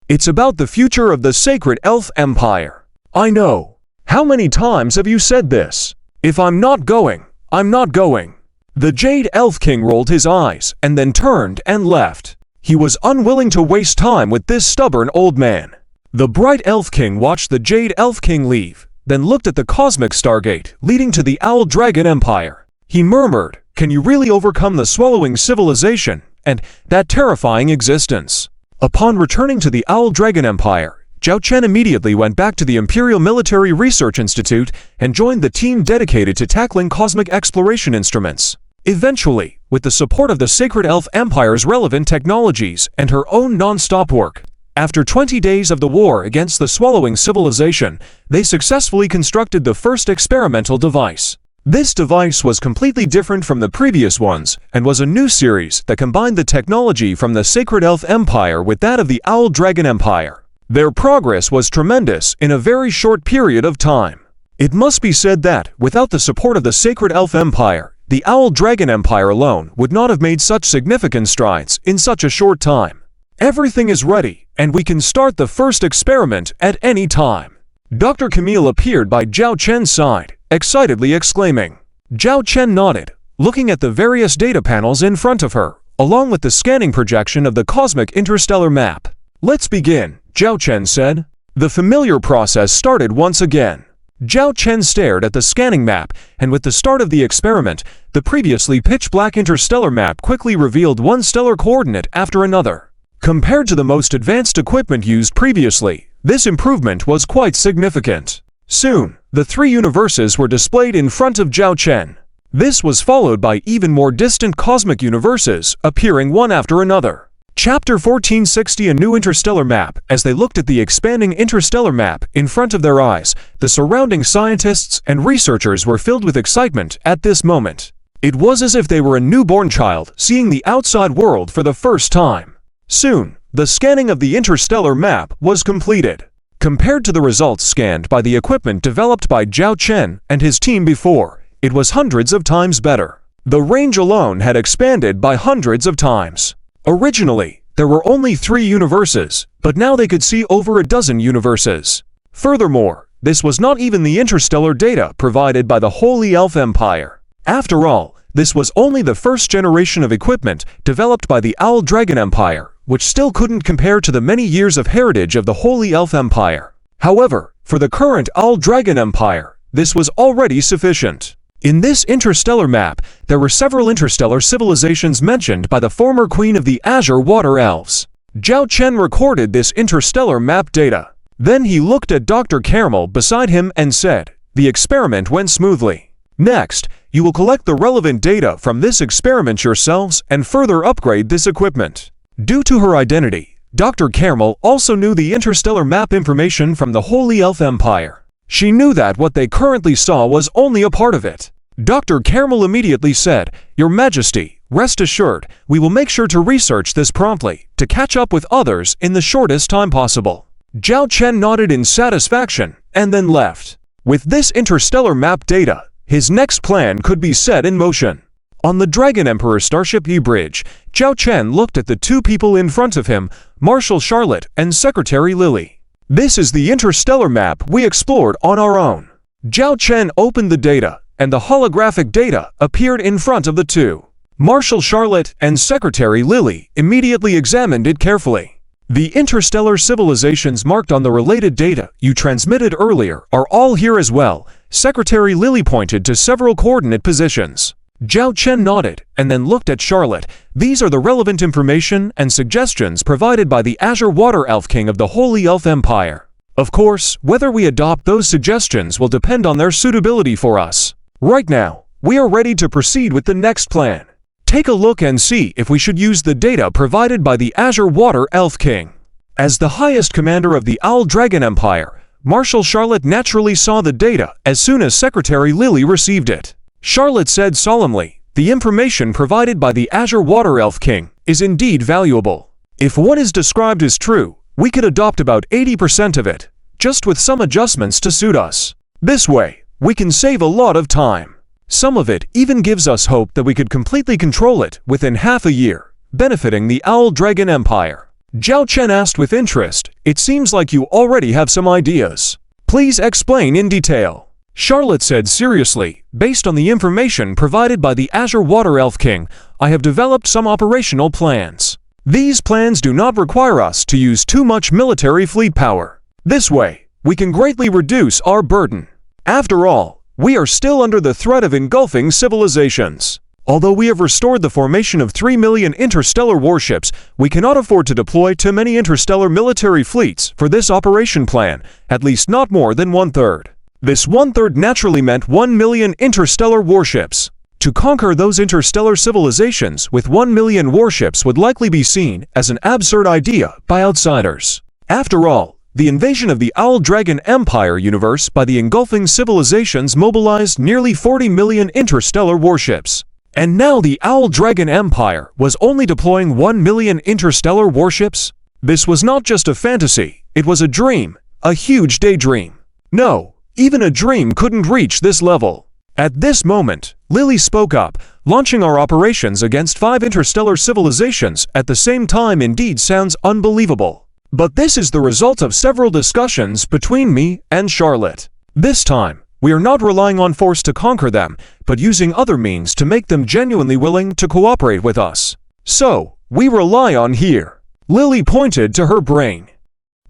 S1: It's about the future of the sacred elf empire. I know. How many times have you said this? If I'm not going, I'm not going. The Jade Elf King rolled his eyes and then turned and left. He was unwilling to waste time with this stubborn old man. The Bright Elf King watched the Jade Elf King leave, then looked at the cosmic stargate leading to the Owl Dragon Empire. He murmured, "Can you really overcome the swallowing civilization and that terrifying existence?" Upon returning to the Owl Dragon Empire, Zhao Chen immediately went back to the Imperial Military Research Institute and joined the team dedicated to tackling cosmic exploration instruments. Eventually, with the support of the Sacred Elf Empire's relevant technologies and her own non-stop work, after 20 days of the war against the swallowing civilization, they successfully constructed the first experimental device. This device was completely different from the previous ones and was a new series that combined the technology from the Sacred Elf Empire with that of the Owl Dragon Empire. Their progress was tremendous in a very short period of time. It must be said that, without the support of the Sacred Elf Empire, the Owl Dragon Empire alone would not have made such significant strides in such a short time. Everything is ready, and we can start the first experiment at any time. Dr. Camille appeared by Zhao Chen's side, excitedly exclaiming. Zhao Chen nodded, looking at the various data panels in front of her, along with the scanning projection of the cosmic interstellar map. Let's begin, Zhao Chen said. The familiar process started once again. Zhao Chen stared at the scanning map, and with the start of the experiment, the previously pitch-black interstellar map quickly revealed one stellar coordinate after another. Compared to the most advanced equipment used previously, this improvement was quite significant. Soon, the three universes were displayed in front of Zhao Chen. This was followed by even more distant cosmic universes appearing one after another. Chapter 1460 A New Interstellar Map. As they looked at the expanding interstellar map in front of their eyes, the surrounding scientists and researchers were filled with excitement at this moment. It was as if they were a newborn child seeing the outside world for the first time. Soon, the scanning of the interstellar map was completed. Compared to the results scanned by the equipment developed by Zhao Chen and his team before, it was hundreds of times better. The range alone had expanded by hundreds of times. Originally, there were only 3 universes, but now they could see over a dozen universes. Furthermore, this was not even the interstellar data provided by the Holy Elf Empire. After all, this was only the first generation of equipment developed by the Owl Dragon Empire, which still couldn't compare to the many years of heritage of the Holy Elf Empire. However, for the current Owl Dragon Empire, this was already sufficient. In this interstellar map, there were several interstellar civilizations mentioned by the former queen of the Azure Water Elves. Zhao Chen recorded this interstellar map data. Then he looked at Dr. Caramel beside him and said, "The experiment went smoothly. Next, you will collect the relevant data from this experiment yourselves and further upgrade this equipment." Due to her identity, Dr. Caramel also knew the interstellar map information from the Holy Elf Empire. She knew that what they currently saw was only a part of it. Dr. Caramel immediately said, "Your Majesty, rest assured, we will make sure to research this promptly, to catch up with others in the shortest time possible." Zhao Chen nodded in satisfaction, and then left. With this interstellar map data, his next plan could be set in motion. On the Dragon Emperor Starship E-Bridge, Zhao Chen looked at the 2 people in front of him, Marshal Charlotte and Secretary Lily. "This is the interstellar map we explored on our own." Zhao Chen opened the data, and the holographic data appeared in front of the 2. Marshal Charlotte and Secretary Lily immediately examined it carefully. The interstellar civilizations marked on the related data you transmitted earlier are all here as well. Secretary Lily pointed to several coordinate positions. Zhao Chen nodded and then looked at Charlotte. These are the relevant information and suggestions provided by the Azure Water Elf King of the Holy Elf Empire. Of course, whether we adopt those suggestions will depend on their suitability for us. Right now, we are ready to proceed with the next plan. Take a look and see if we should use the data provided by the Azure Water Elf King. As the highest commander of the Owl Dragon Empire, Marshal Charlotte naturally saw the data as soon as Secretary Lily received it. Charlotte said solemnly, "The information provided by the Azure Water Elf King is indeed valuable. If what is described is true, we could adopt about 80% of it, just with some adjustments to suit us. This way, we can save a lot of time. Some of it even gives us hope that we could completely control it within half a year, benefiting the Owl Dragon Empire." Zhao Chen asked with interest, "It seems like you already have some ideas. Please explain in detail." Charlotte said seriously, "Based on the information provided by the Azure Water Elf King, I have developed some operational plans. These plans do not require us to use too much military fleet power. This way, we can greatly reduce our burden. After all, we are still under the threat of engulfing civilizations. Although we have restored the formation of 3 million interstellar warships, we cannot afford to deploy too many interstellar military fleets for this operation plan, at least not more than 1/3. This 1/3 naturally meant 1 million interstellar warships. To conquer those interstellar civilizations with 1 million warships would likely be seen as an absurd idea by outsiders. After all, the invasion of the Owl Dragon Empire universe by the engulfing civilizations mobilized nearly 40 million interstellar warships. And now the Owl Dragon Empire was only deploying 1 million interstellar warships? This was not just a fantasy, it was a dream, a huge daydream. No, even a dream couldn't reach this level. At this moment, Lily spoke up. "Launching our operations against 5 interstellar civilizations at the same time indeed sounds unbelievable. But this is the result of several discussions between me and Charlotte. This time, we are not relying on force to conquer them, but using other means to make them genuinely willing to cooperate with us. So, we rely on here." Lily pointed to her brain.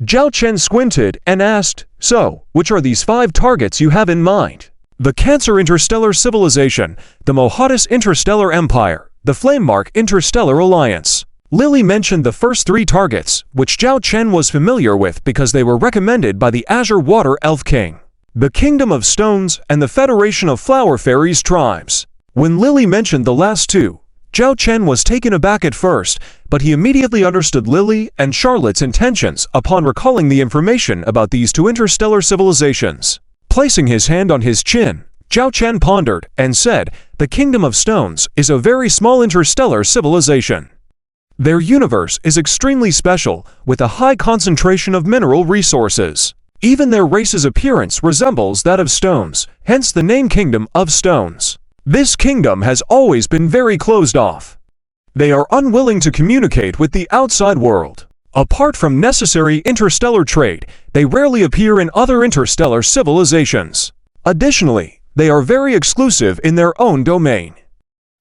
S1: Zhao Chen squinted and asked, "So, which are these 5 targets you have in mind?" "The Cancer Interstellar Civilization, the Mohatis Interstellar Empire, the Flamemark Interstellar Alliance." Lily mentioned the first 3 targets, which Zhao Chen was familiar with because they were recommended by the Azure Water Elf King. The Kingdom of Stones and the Federation of Flower Fairies Tribes. When Lily mentioned the last 2, Zhao Chen was taken aback at first, but he immediately understood Lily and Charlotte's intentions upon recalling the information about these 2 interstellar civilizations. Placing his hand on his chin, Zhao Chen pondered and said, "The Kingdom of Stones is a very small interstellar civilization. Their universe is extremely special, with a high concentration of mineral resources. Even their race's appearance resembles that of stones, hence the name Kingdom of Stones. This kingdom has always been very closed off. They are unwilling to communicate with the outside world. Apart from necessary interstellar trade, they rarely appear in other interstellar civilizations. Additionally, they are very exclusive in their own domain.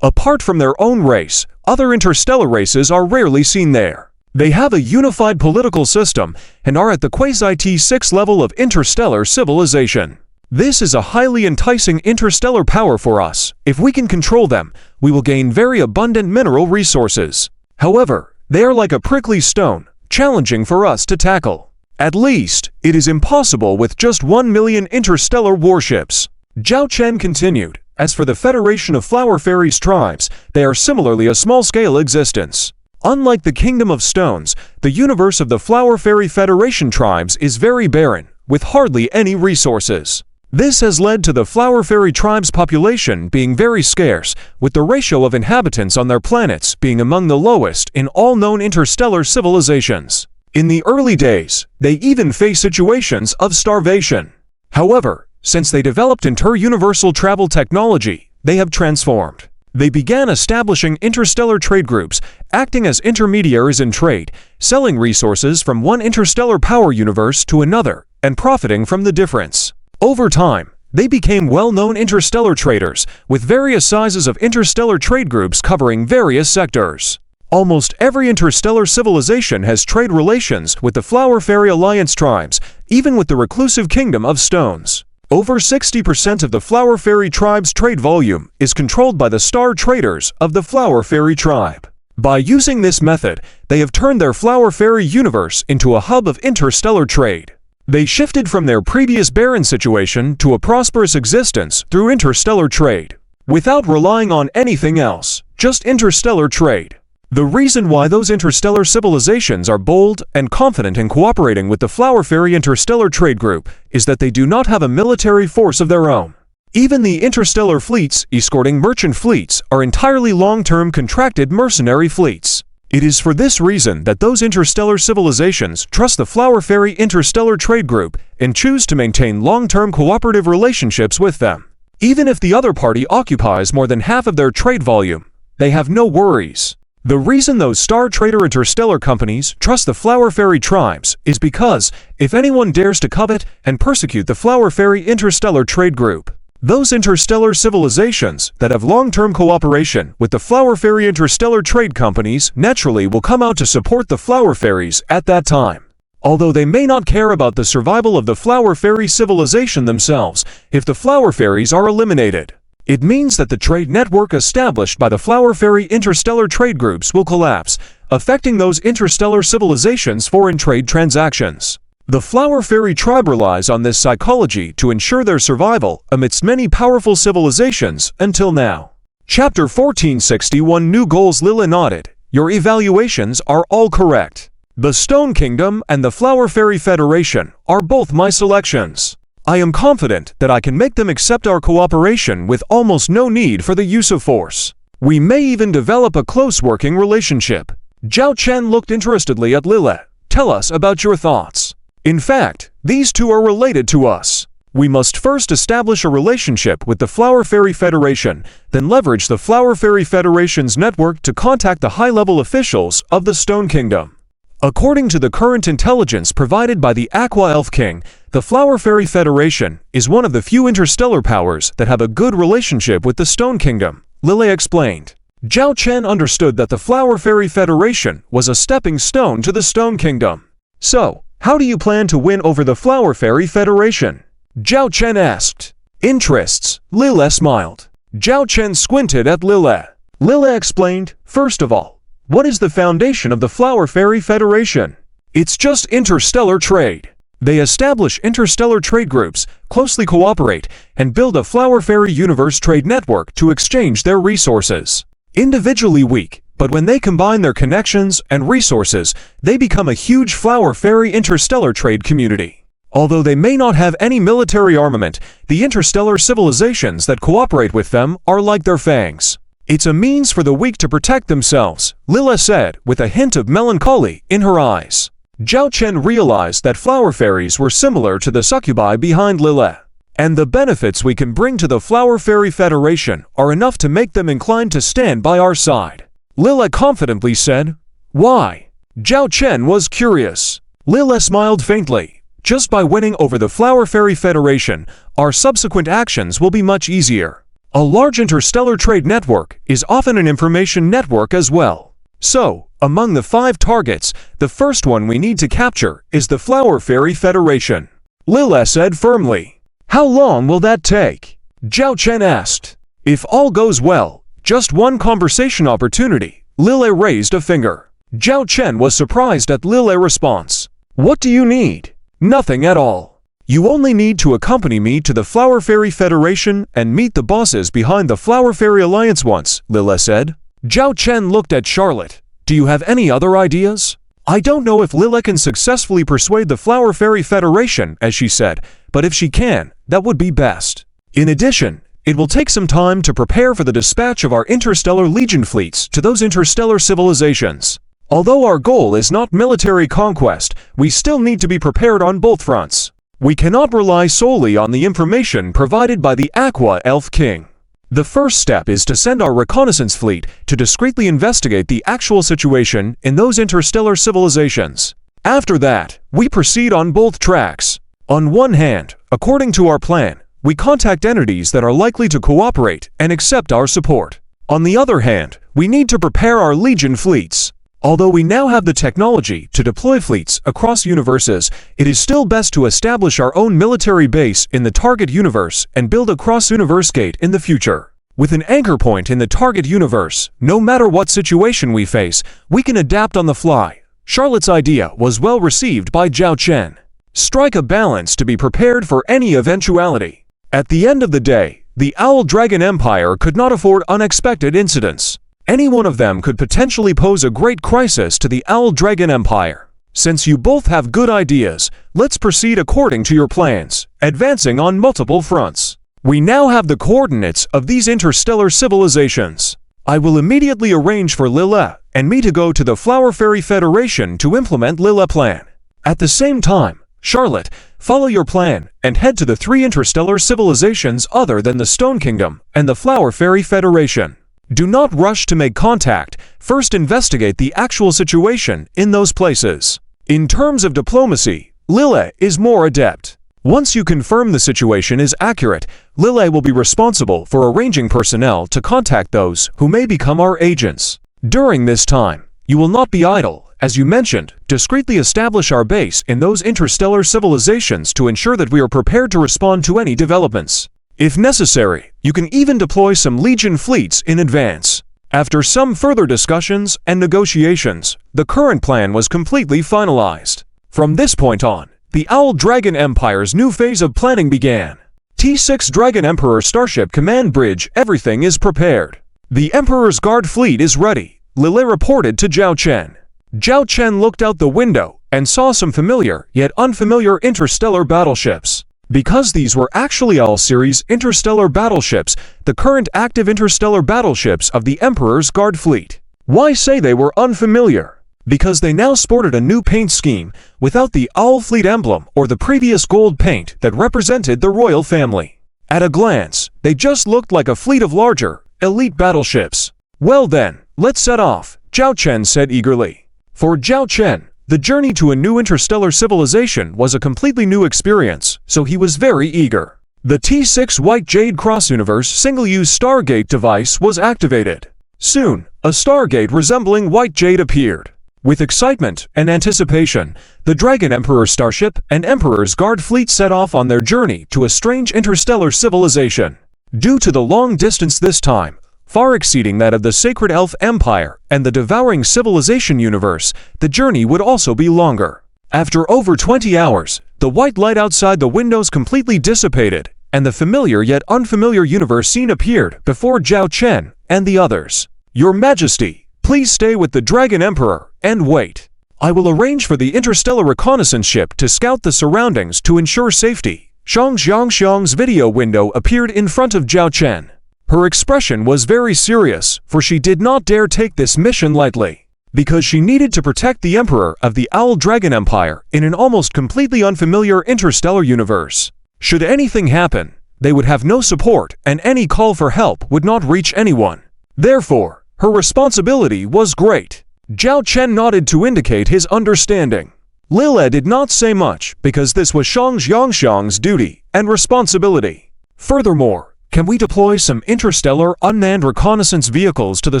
S1: Apart from their own race, other interstellar races are rarely seen there. They have a unified political system and are at the quasi-T6 level of interstellar civilization. This is a highly enticing interstellar power for us. If we can control them, we will gain very abundant mineral resources. However, they are like a prickly stone, challenging for us to tackle. At least, it is impossible with just 1 million interstellar warships." Zhao Chen continued, "As for the Federation of Flower Fairies Tribes, they are similarly a small-scale existence. Unlike the Kingdom of Stones, the universe of the Flower Fairy Federation tribes is very barren, with hardly any resources. This has led to the Flower Fairy tribes' population being very scarce, with the ratio of inhabitants on their planets being among the lowest in all known interstellar civilizations. In the early days, they even face situations of starvation. However, since they developed inter-universal travel technology, they have transformed. They began establishing interstellar trade groups, acting as intermediaries in trade, selling resources from one interstellar power universe to another, and profiting from the difference. Over time, they became well-known interstellar traders, with various sizes of interstellar trade groups covering various sectors. Almost every interstellar civilization has trade relations with the Flower Fairy Alliance tribes, even with the reclusive Kingdom of Stones. Over 60% of the Flower Fairy tribe's trade volume is controlled by the star traders of the Flower Fairy tribe. By using this method, they have turned their Flower Fairy universe into a hub of interstellar trade. They shifted from their previous barren situation to a prosperous existence through interstellar trade, without relying on anything else, just interstellar trade. The reason why those interstellar civilizations are bold and confident in cooperating with the Flower Fairy Interstellar Trade Group is that they do not have a military force of their own. Even the interstellar fleets escorting merchant fleets are entirely long-term contracted mercenary fleets. It is for this reason that those interstellar civilizations trust the Flower Fairy Interstellar Trade Group and choose to maintain long-term cooperative relationships with them. Even if the other party occupies more than half of their trade volume, they have no worries. The reason those Star Trader interstellar companies trust the Flower Fairy tribes is because if anyone dares to covet and persecute the Flower Fairy Interstellar Trade Group, those interstellar civilizations that have long-term cooperation with the Flower Fairy Interstellar Trade Companies naturally will come out to support the Flower Fairies at that time. Although they may not care about the survival of the Flower Fairy civilization themselves if the Flower Fairies are eliminated. It means that the trade network established by the Flower Fairy Interstellar Trade Groups will collapse, affecting those interstellar civilizations' foreign trade transactions. The Flower Fairy tribe relies on this psychology to ensure their survival amidst many powerful civilizations until now. Chapter 1461 New Goals. Lila nodded. Your evaluations are all correct. The Stone Kingdom and the Flower Fairy Federation are both my selections. I am confident that I can make them accept our cooperation with almost no need for the use of force. We may even develop a close working relationship. Zhao Chen looked interestedly at Lila. Tell us about your thoughts. In fact, these two are related to us. We must first establish a relationship with the Flower Fairy Federation, then leverage the Flower Fairy Federation's network to contact the high-level officials of the Stone Kingdom. According to the current intelligence provided by the Aqua Elf King, the Flower Fairy Federation is one of the few interstellar powers that have a good relationship with the Stone Kingdom, Lily explained. Zhao Chen understood that the Flower Fairy Federation was a stepping stone to the Stone Kingdom. So, how do you plan to win over the Flower Fairy Federation? Zhao Chen asked. Interests, Lila smiled. Zhao Chen squinted at Lila. Lila explained, first of all, what is the foundation of the Flower Fairy Federation? It's just interstellar trade. They establish interstellar trade groups, closely cooperate, and build a Flower Fairy universe trade network to exchange their resources. Individually weak, but when they combine their connections and resources, they become a huge Flower Fairy interstellar trade community. Although they may not have any military armament, the interstellar civilizations that cooperate with them are like their fangs. It's a means for the weak to protect themselves, Lila said, with a hint of melancholy in her eyes. Zhao Chen realized that Flower Fairies were similar to the succubi behind Lila, and the benefits we can bring to the Flower Fairy Federation are enough to make them inclined to stand by our side. Lila confidently said. Why? Zhao Chen was curious. Lila smiled faintly. Just by winning over the Flower Fairy Federation, our subsequent actions will be much easier. A large interstellar trade network is often an information network as well. So, among the 5 targets, the first one we need to capture is the Flower Fairy Federation. Lila said firmly. How long will that take? Zhao Chen asked. If all goes well, just one conversation opportunity. Lila raised a finger. Zhao Chen was surprised at Lila's response. What do you need? Nothing at all. You only need to accompany me to the Flower Fairy Federation and meet the bosses behind the Flower Fairy Alliance once, Lila said. Zhao Chen looked at Charlotte. Do you have any other ideas? I don't know if Lila can successfully persuade the Flower Fairy Federation, as she said, but if she can, that would be best. In addition, it will take some time to prepare for the dispatch of our interstellar legion fleets to those interstellar civilizations. Although our goal is not military conquest, we still need to be prepared on both fronts. We cannot rely solely on the information provided by the Aqua Elf King. The first step is to send our reconnaissance fleet to discreetly investigate the actual situation in those interstellar civilizations. After that, we proceed on both tracks. On one hand, according to our plan, we contact entities that are likely to cooperate and accept our support. On the other hand, we need to prepare our legion fleets. Although we now have the technology to deploy fleets across universes, it is still best to establish our own military base in the target universe and build a cross-universe gate in the future. With an anchor point in the target universe, no matter what situation we face, we can adapt on the fly. Charlotte's idea was well received by Zhao Chen. Strike a balance to be prepared for any eventuality. At the end of the day, the Owl Dragon Empire could not afford unexpected incidents. Any one of them could potentially pose a great crisis to the Owl Dragon Empire. Since you both have good ideas, let's proceed according to your plans, advancing on multiple fronts. We now have the coordinates of these interstellar civilizations. I will immediately arrange for Lila and me to go to the Flower Fairy Federation to implement Lila plan. At the same time, Charlotte, follow your plan and head to the 3 interstellar civilizations other than the Stone Kingdom and the Flower Fairy Federation. Do not rush to make contact, first investigate the actual situation in those places. In terms of diplomacy, Lila is more adept. Once you confirm the situation is accurate, Lila will be responsible for arranging personnel to contact those who may become our agents. During this time, you will not be idle. As you mentioned, discreetly establish our base in those interstellar civilizations to ensure that we are prepared to respond to any developments. If necessary, you can even deploy some Legion fleets in advance. After some further discussions and negotiations, the current plan was completely finalized. From this point on, the Owl Dragon Empire's new phase of planning began. T6 Dragon Emperor Starship Command Bridge, everything is prepared. The Emperor's Guard fleet is ready, Lily reported to Zhao Chen. Zhao Chen looked out the window and saw some familiar yet unfamiliar interstellar battleships. Because these were actually all-series interstellar battleships, the current active interstellar battleships of the Emperor's Guard fleet. Why say they were unfamiliar? Because they now sported a new paint scheme without the Owl Fleet emblem or the previous gold paint that represented the royal family. At a glance, they just looked like a fleet of larger, elite battleships. Well then, let's set off, Zhao Chen said eagerly. For Zhao Chen, the journey to a new interstellar civilization was a completely new experience, so he was very eager. The T6 White Jade Cross-Universe single-use Stargate device was activated. Soon, a Stargate resembling White Jade appeared. With excitement and anticipation, the Dragon Emperor Starship and Emperor's Guard fleet set off on their journey to a strange interstellar civilization. Due to the long distance this time, far exceeding that of the Sacred Elf Empire and the Devouring Civilization universe, the journey would also be longer. After over 20 hours, the white light outside the windows completely dissipated, and the familiar yet unfamiliar universe scene appeared before Zhao Chen and the others. Your Majesty, please stay with the Dragon Emperor and wait. I will arrange for the interstellar reconnaissance ship to scout the surroundings to ensure safety. Shang Xiang's video window appeared in front of Zhao Chen. Her expression was very serious, for she did not dare take this mission lightly. Because she needed to protect the Emperor of the Owl Dragon Empire in an almost completely unfamiliar interstellar universe. Should anything happen, they would have no support and any call for help would not reach anyone. Therefore, her responsibility was great. Zhao Chen nodded to indicate his understanding. Lila did not say much because this was Shang Xiang's duty and responsibility. Furthermore, can we deploy some interstellar unmanned reconnaissance vehicles to the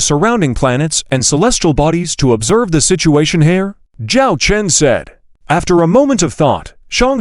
S1: surrounding planets and celestial bodies to observe the situation here? Zhao Chen said. After a moment of thought, Shang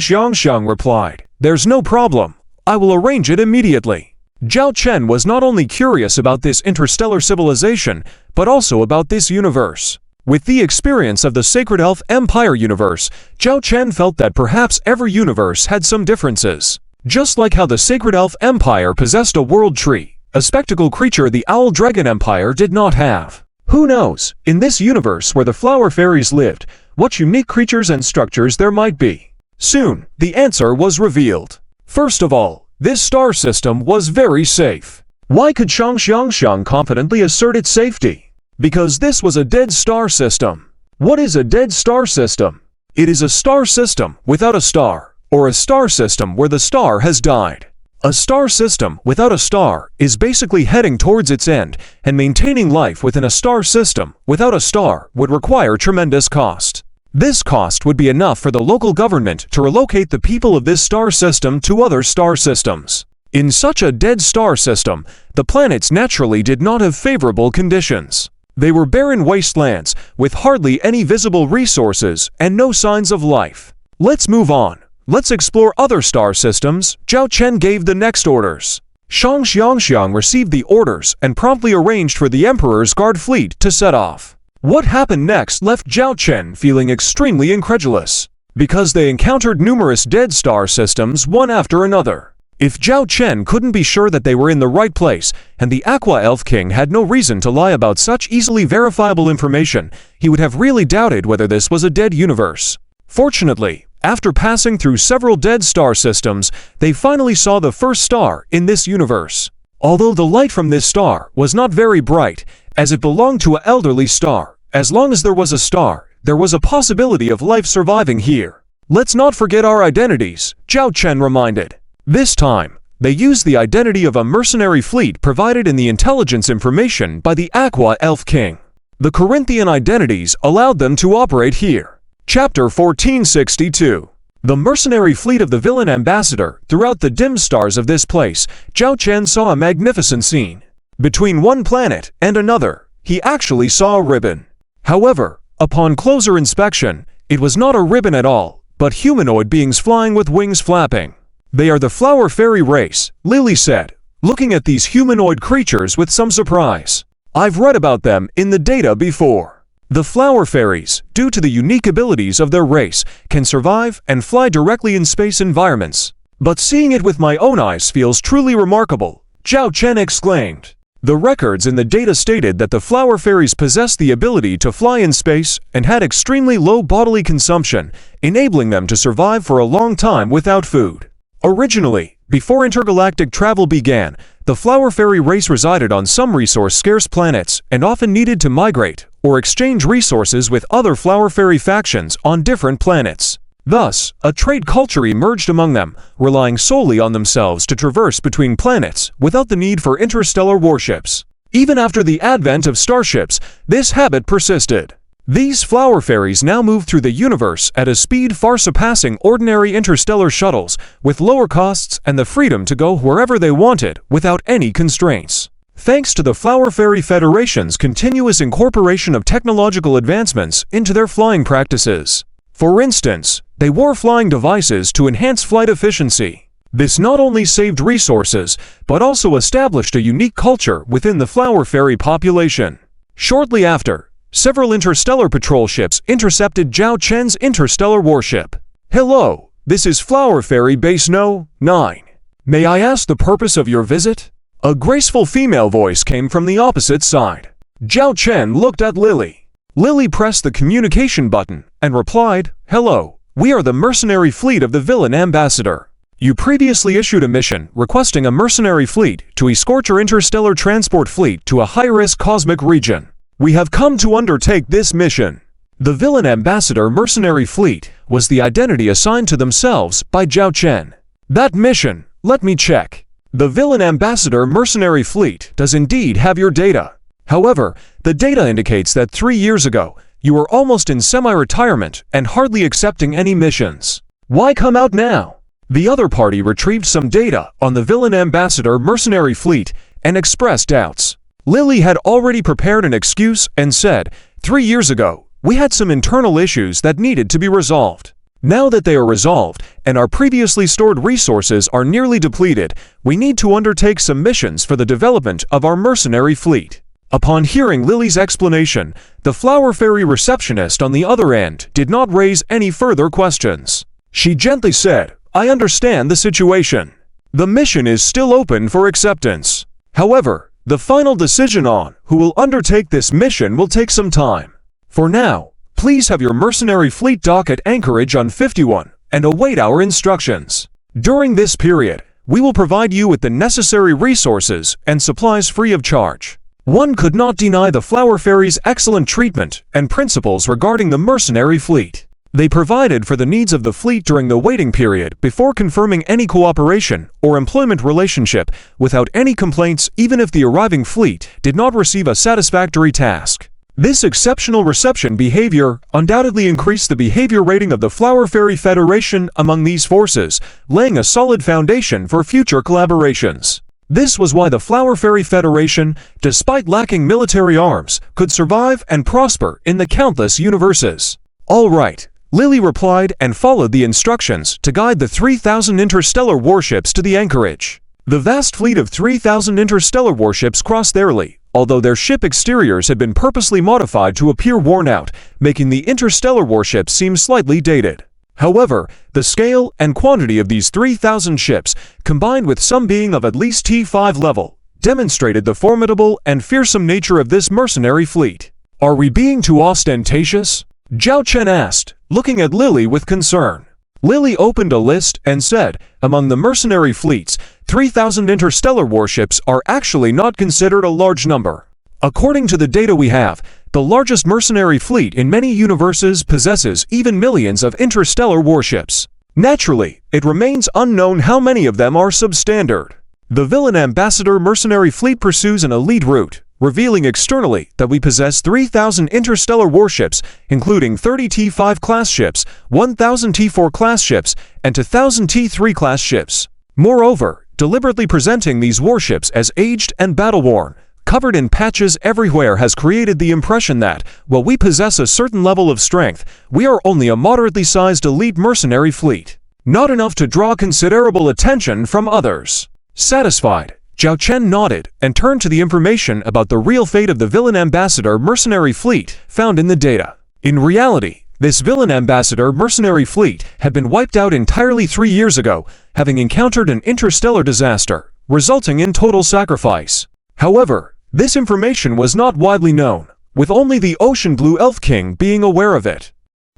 S1: replied, "There's no problem. I will arrange it immediately." Zhao Chen was not only curious about this interstellar civilization, but also about this universe. With the experience of the Sacred Elf Empire universe, Zhao Chen felt that perhaps every universe had some differences. Just like how the Sacred Elf Empire possessed a world tree, a spectacle creature the Owl Dragon Empire did not have. Who knows, in this universe where the flower fairies lived, what unique creatures and structures there might be. Soon, the answer was revealed. First of all, this star system was very safe. Why could Shang confidently assert its safety? Because this was a dead star system. What is a dead star system? It is a star system without a star, or a star system where the star has died. A star system without a star is basically heading towards its end, and maintaining life within a star system without a star would require tremendous cost. This cost would be enough for the local government to relocate the people of this star system to other star systems. In such a dead star system, the planets naturally did not have favorable conditions. They were barren wastelands, with hardly any visible resources and no signs of life. Let's move on. Let's explore other star systems. Zhao Chen gave the next orders. Shang Xiangxiang received the orders and promptly arranged for the Emperor's guard fleet to set off. What happened next left Zhao Chen feeling extremely incredulous, because they encountered numerous dead star systems one after another. If Zhao Chen couldn't be sure that they were in the right place, and the Aqua Elf King had no reason to lie about such easily verifiable information, he would have really doubted whether this was a dead universe. Fortunately, after passing through several dead star systems, they finally saw the first star in this universe. Although the light from this star was not very bright, as it belonged to an elderly star, as long as there was a star, there was a possibility of life surviving here. Let's not forget our identities, Zhao Chen reminded. This time, they used the identity of a mercenary fleet provided in the intelligence information by the Aqua Elf King. The Corinthian identities allowed them to operate here. Chapter 1462. The mercenary fleet of the villain ambassador. Throughout the dim stars of this place, Zhao Chen saw a magnificent scene. Between one planet and another, he actually saw a ribbon. However, upon closer inspection, it was not a ribbon at all, but humanoid beings flying with wings flapping. They are the flower fairy race, Lily said, looking at these humanoid creatures with some surprise. I've read about them in the data before. The flower fairies, due to the unique abilities of their race, can survive and fly directly in space environments. But seeing it with my own eyes feels truly remarkable, Zhao Chen exclaimed. The records in the data stated that the flower fairies possessed the ability to fly in space and had extremely low bodily consumption, enabling them to survive for a long time without food. Originally, before intergalactic travel began, the flower fairy race resided on some resource-scarce planets and often needed to migrate or exchange resources with other flower fairy factions on different planets. Thus, a trade culture emerged among them, relying solely on themselves to traverse between planets without the need for interstellar warships. Even after the advent of starships, this habit persisted. These flower fairies now move through the universe at a speed far surpassing ordinary interstellar shuttles, with lower costs and the freedom to go wherever they wanted without any constraints. Thanks to the Flower Fairy Federation's continuous incorporation of technological advancements into their flying practices. For instance, they wore flying devices to enhance flight efficiency. This not only saved resources, but also established a unique culture within the flower fairy population. Shortly after, several interstellar patrol ships intercepted Zhao Chen's interstellar warship. Hello, this is Flower Fairy Base No. 9. May I ask the purpose of your visit? A graceful female voice came from the opposite side. Zhao Chen looked at Lily. Lily pressed the communication button and replied, "Hello, we are the mercenary fleet of the villain ambassador. You previously issued a mission requesting a mercenary fleet to escort your interstellar transport fleet to a high-risk cosmic region. We have come to undertake this mission." The villain ambassador mercenary fleet was the identity assigned to themselves by Zhao Chen. That mission, let me check. The villain ambassador mercenary fleet does indeed have your data. However, the data indicates that 3 years ago, you were almost in semi-retirement and hardly accepting any missions. Why come out now? The other party retrieved some data on the villain ambassador mercenary fleet and expressed doubts. Lily had already prepared an excuse and said, 3 years ago, we had some internal issues that needed to be resolved. Now that they are resolved and our previously stored resources are nearly depleted, we need to undertake some missions for the development of our mercenary fleet. Upon hearing Lily's explanation, the Flower Fairy receptionist on the other end did not raise any further questions. She gently said, "I understand the situation. The mission is still open for acceptance. However, the final decision on who will undertake this mission will take some time. For now, please have your mercenary fleet dock at Anchorage on 51 and await our instructions. During this period, we will provide you with the necessary resources and supplies free of charge." One could not deny the Flower Fairy's excellent treatment and principles regarding the mercenary fleet. They provided for the needs of the fleet during the waiting period before confirming any cooperation or employment relationship without any complaints, even if the arriving fleet did not receive a satisfactory task. This exceptional reception behavior undoubtedly increased the behavior rating of the Flower Fairy Federation among these forces, laying a solid foundation for future collaborations. This was why the Flower Fairy Federation, despite lacking military arms, could survive and prosper in the countless universes. "All right," Lily replied and followed the instructions to guide the 3,000 interstellar warships to the anchorage. The vast fleet of 3,000 interstellar warships crossed early, although their ship exteriors had been purposely modified to appear worn out, making the interstellar warships seem slightly dated. However, the scale and quantity of these 3,000 ships, combined with some being of at least T5 level, demonstrated the formidable and fearsome nature of this mercenary fleet. "Are we being too ostentatious?" Zhao Chen asked, looking at Lily with concern. Lily opened a list and said, "Among the mercenary fleets, 3,000 interstellar warships are actually not considered a large number. According to the data we have, the largest mercenary fleet in many universes possesses even millions of interstellar warships. Naturally, it remains unknown how many of them are substandard. The villain ambassador mercenary fleet pursues an elite route, revealing externally that we possess 3,000 interstellar warships, including 30 T5 class ships, 1,000 T4 class ships, and 2,000 T3 class ships. Moreover, deliberately presenting these warships as aged and battle-worn, covered in patches everywhere has created the impression that, while we possess a certain level of strength, we are only a moderately sized elite mercenary fleet. Not enough to draw considerable attention from others." Satisfied, Zhao Chen nodded and turned to the information about the real fate of the villain ambassador mercenary fleet found in the data. In reality, this villain ambassador mercenary fleet had been wiped out entirely 3 years ago, having encountered an interstellar disaster, resulting in total sacrifice. However, this information was not widely known, with only the Ocean Blue Elf King being aware of it.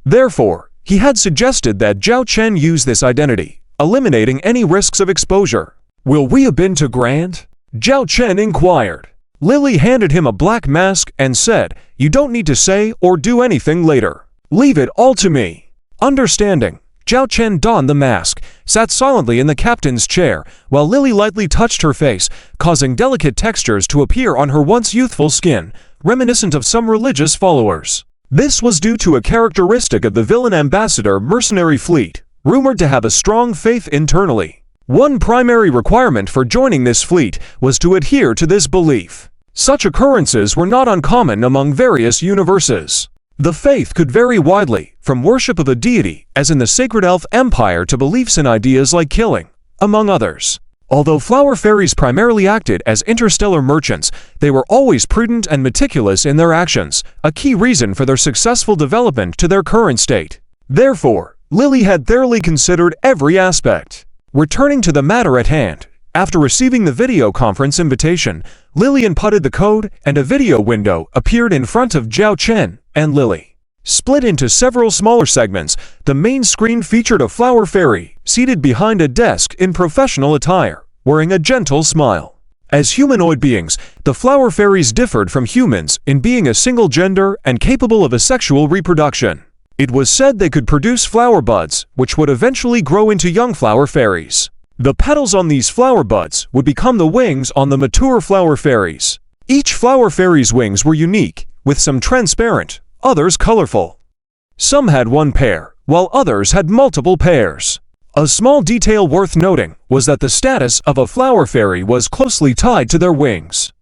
S1: Therefore, he had suggested that Zhao Chen use this identity, eliminating any risks of exposure. "Will we have been to Grand?" Zhao Chen inquired. Lily handed him a black mask and said, "You don't need to say or do anything later. Leave it all to me." Understanding, Zhao Chen donned the mask, sat silently in the captain's chair, while Lily lightly touched her face, causing delicate textures to appear on her once youthful skin, reminiscent of some religious followers. This was due to a characteristic of the villain ambassador mercenary fleet, rumored to have a strong faith internally. One primary requirement for joining this fleet was to adhere to this belief. Such occurrences were not uncommon among various universes. The faith could vary widely, from worship of a deity, as in the Sacred Elf Empire, to beliefs in ideas like killing, among others. Although flower fairies primarily acted as interstellar merchants, they were always prudent and meticulous in their actions, a key reason for their successful development to their current state. Therefore, Lily had thoroughly considered every aspect. Returning to the matter at hand, after receiving the video conference invitation, Lily inputted the code and a video window appeared in front of Zhao Chen and Lily. Split into several smaller segments, the main screen featured a flower fairy seated behind a desk in professional attire, wearing a gentle smile. As humanoid beings, the flower fairies differed from humans in being a single gender and capable of asexual reproduction. It was said they could produce flower buds, which would eventually grow into young flower fairies. The petals on these flower buds would become the wings on the mature flower fairies. Each flower fairy's wings were unique, with some transparent, others colorful. Some had one pair, while others had multiple pairs. A small detail worth noting was that the status of a flower fairy was closely tied to their wings.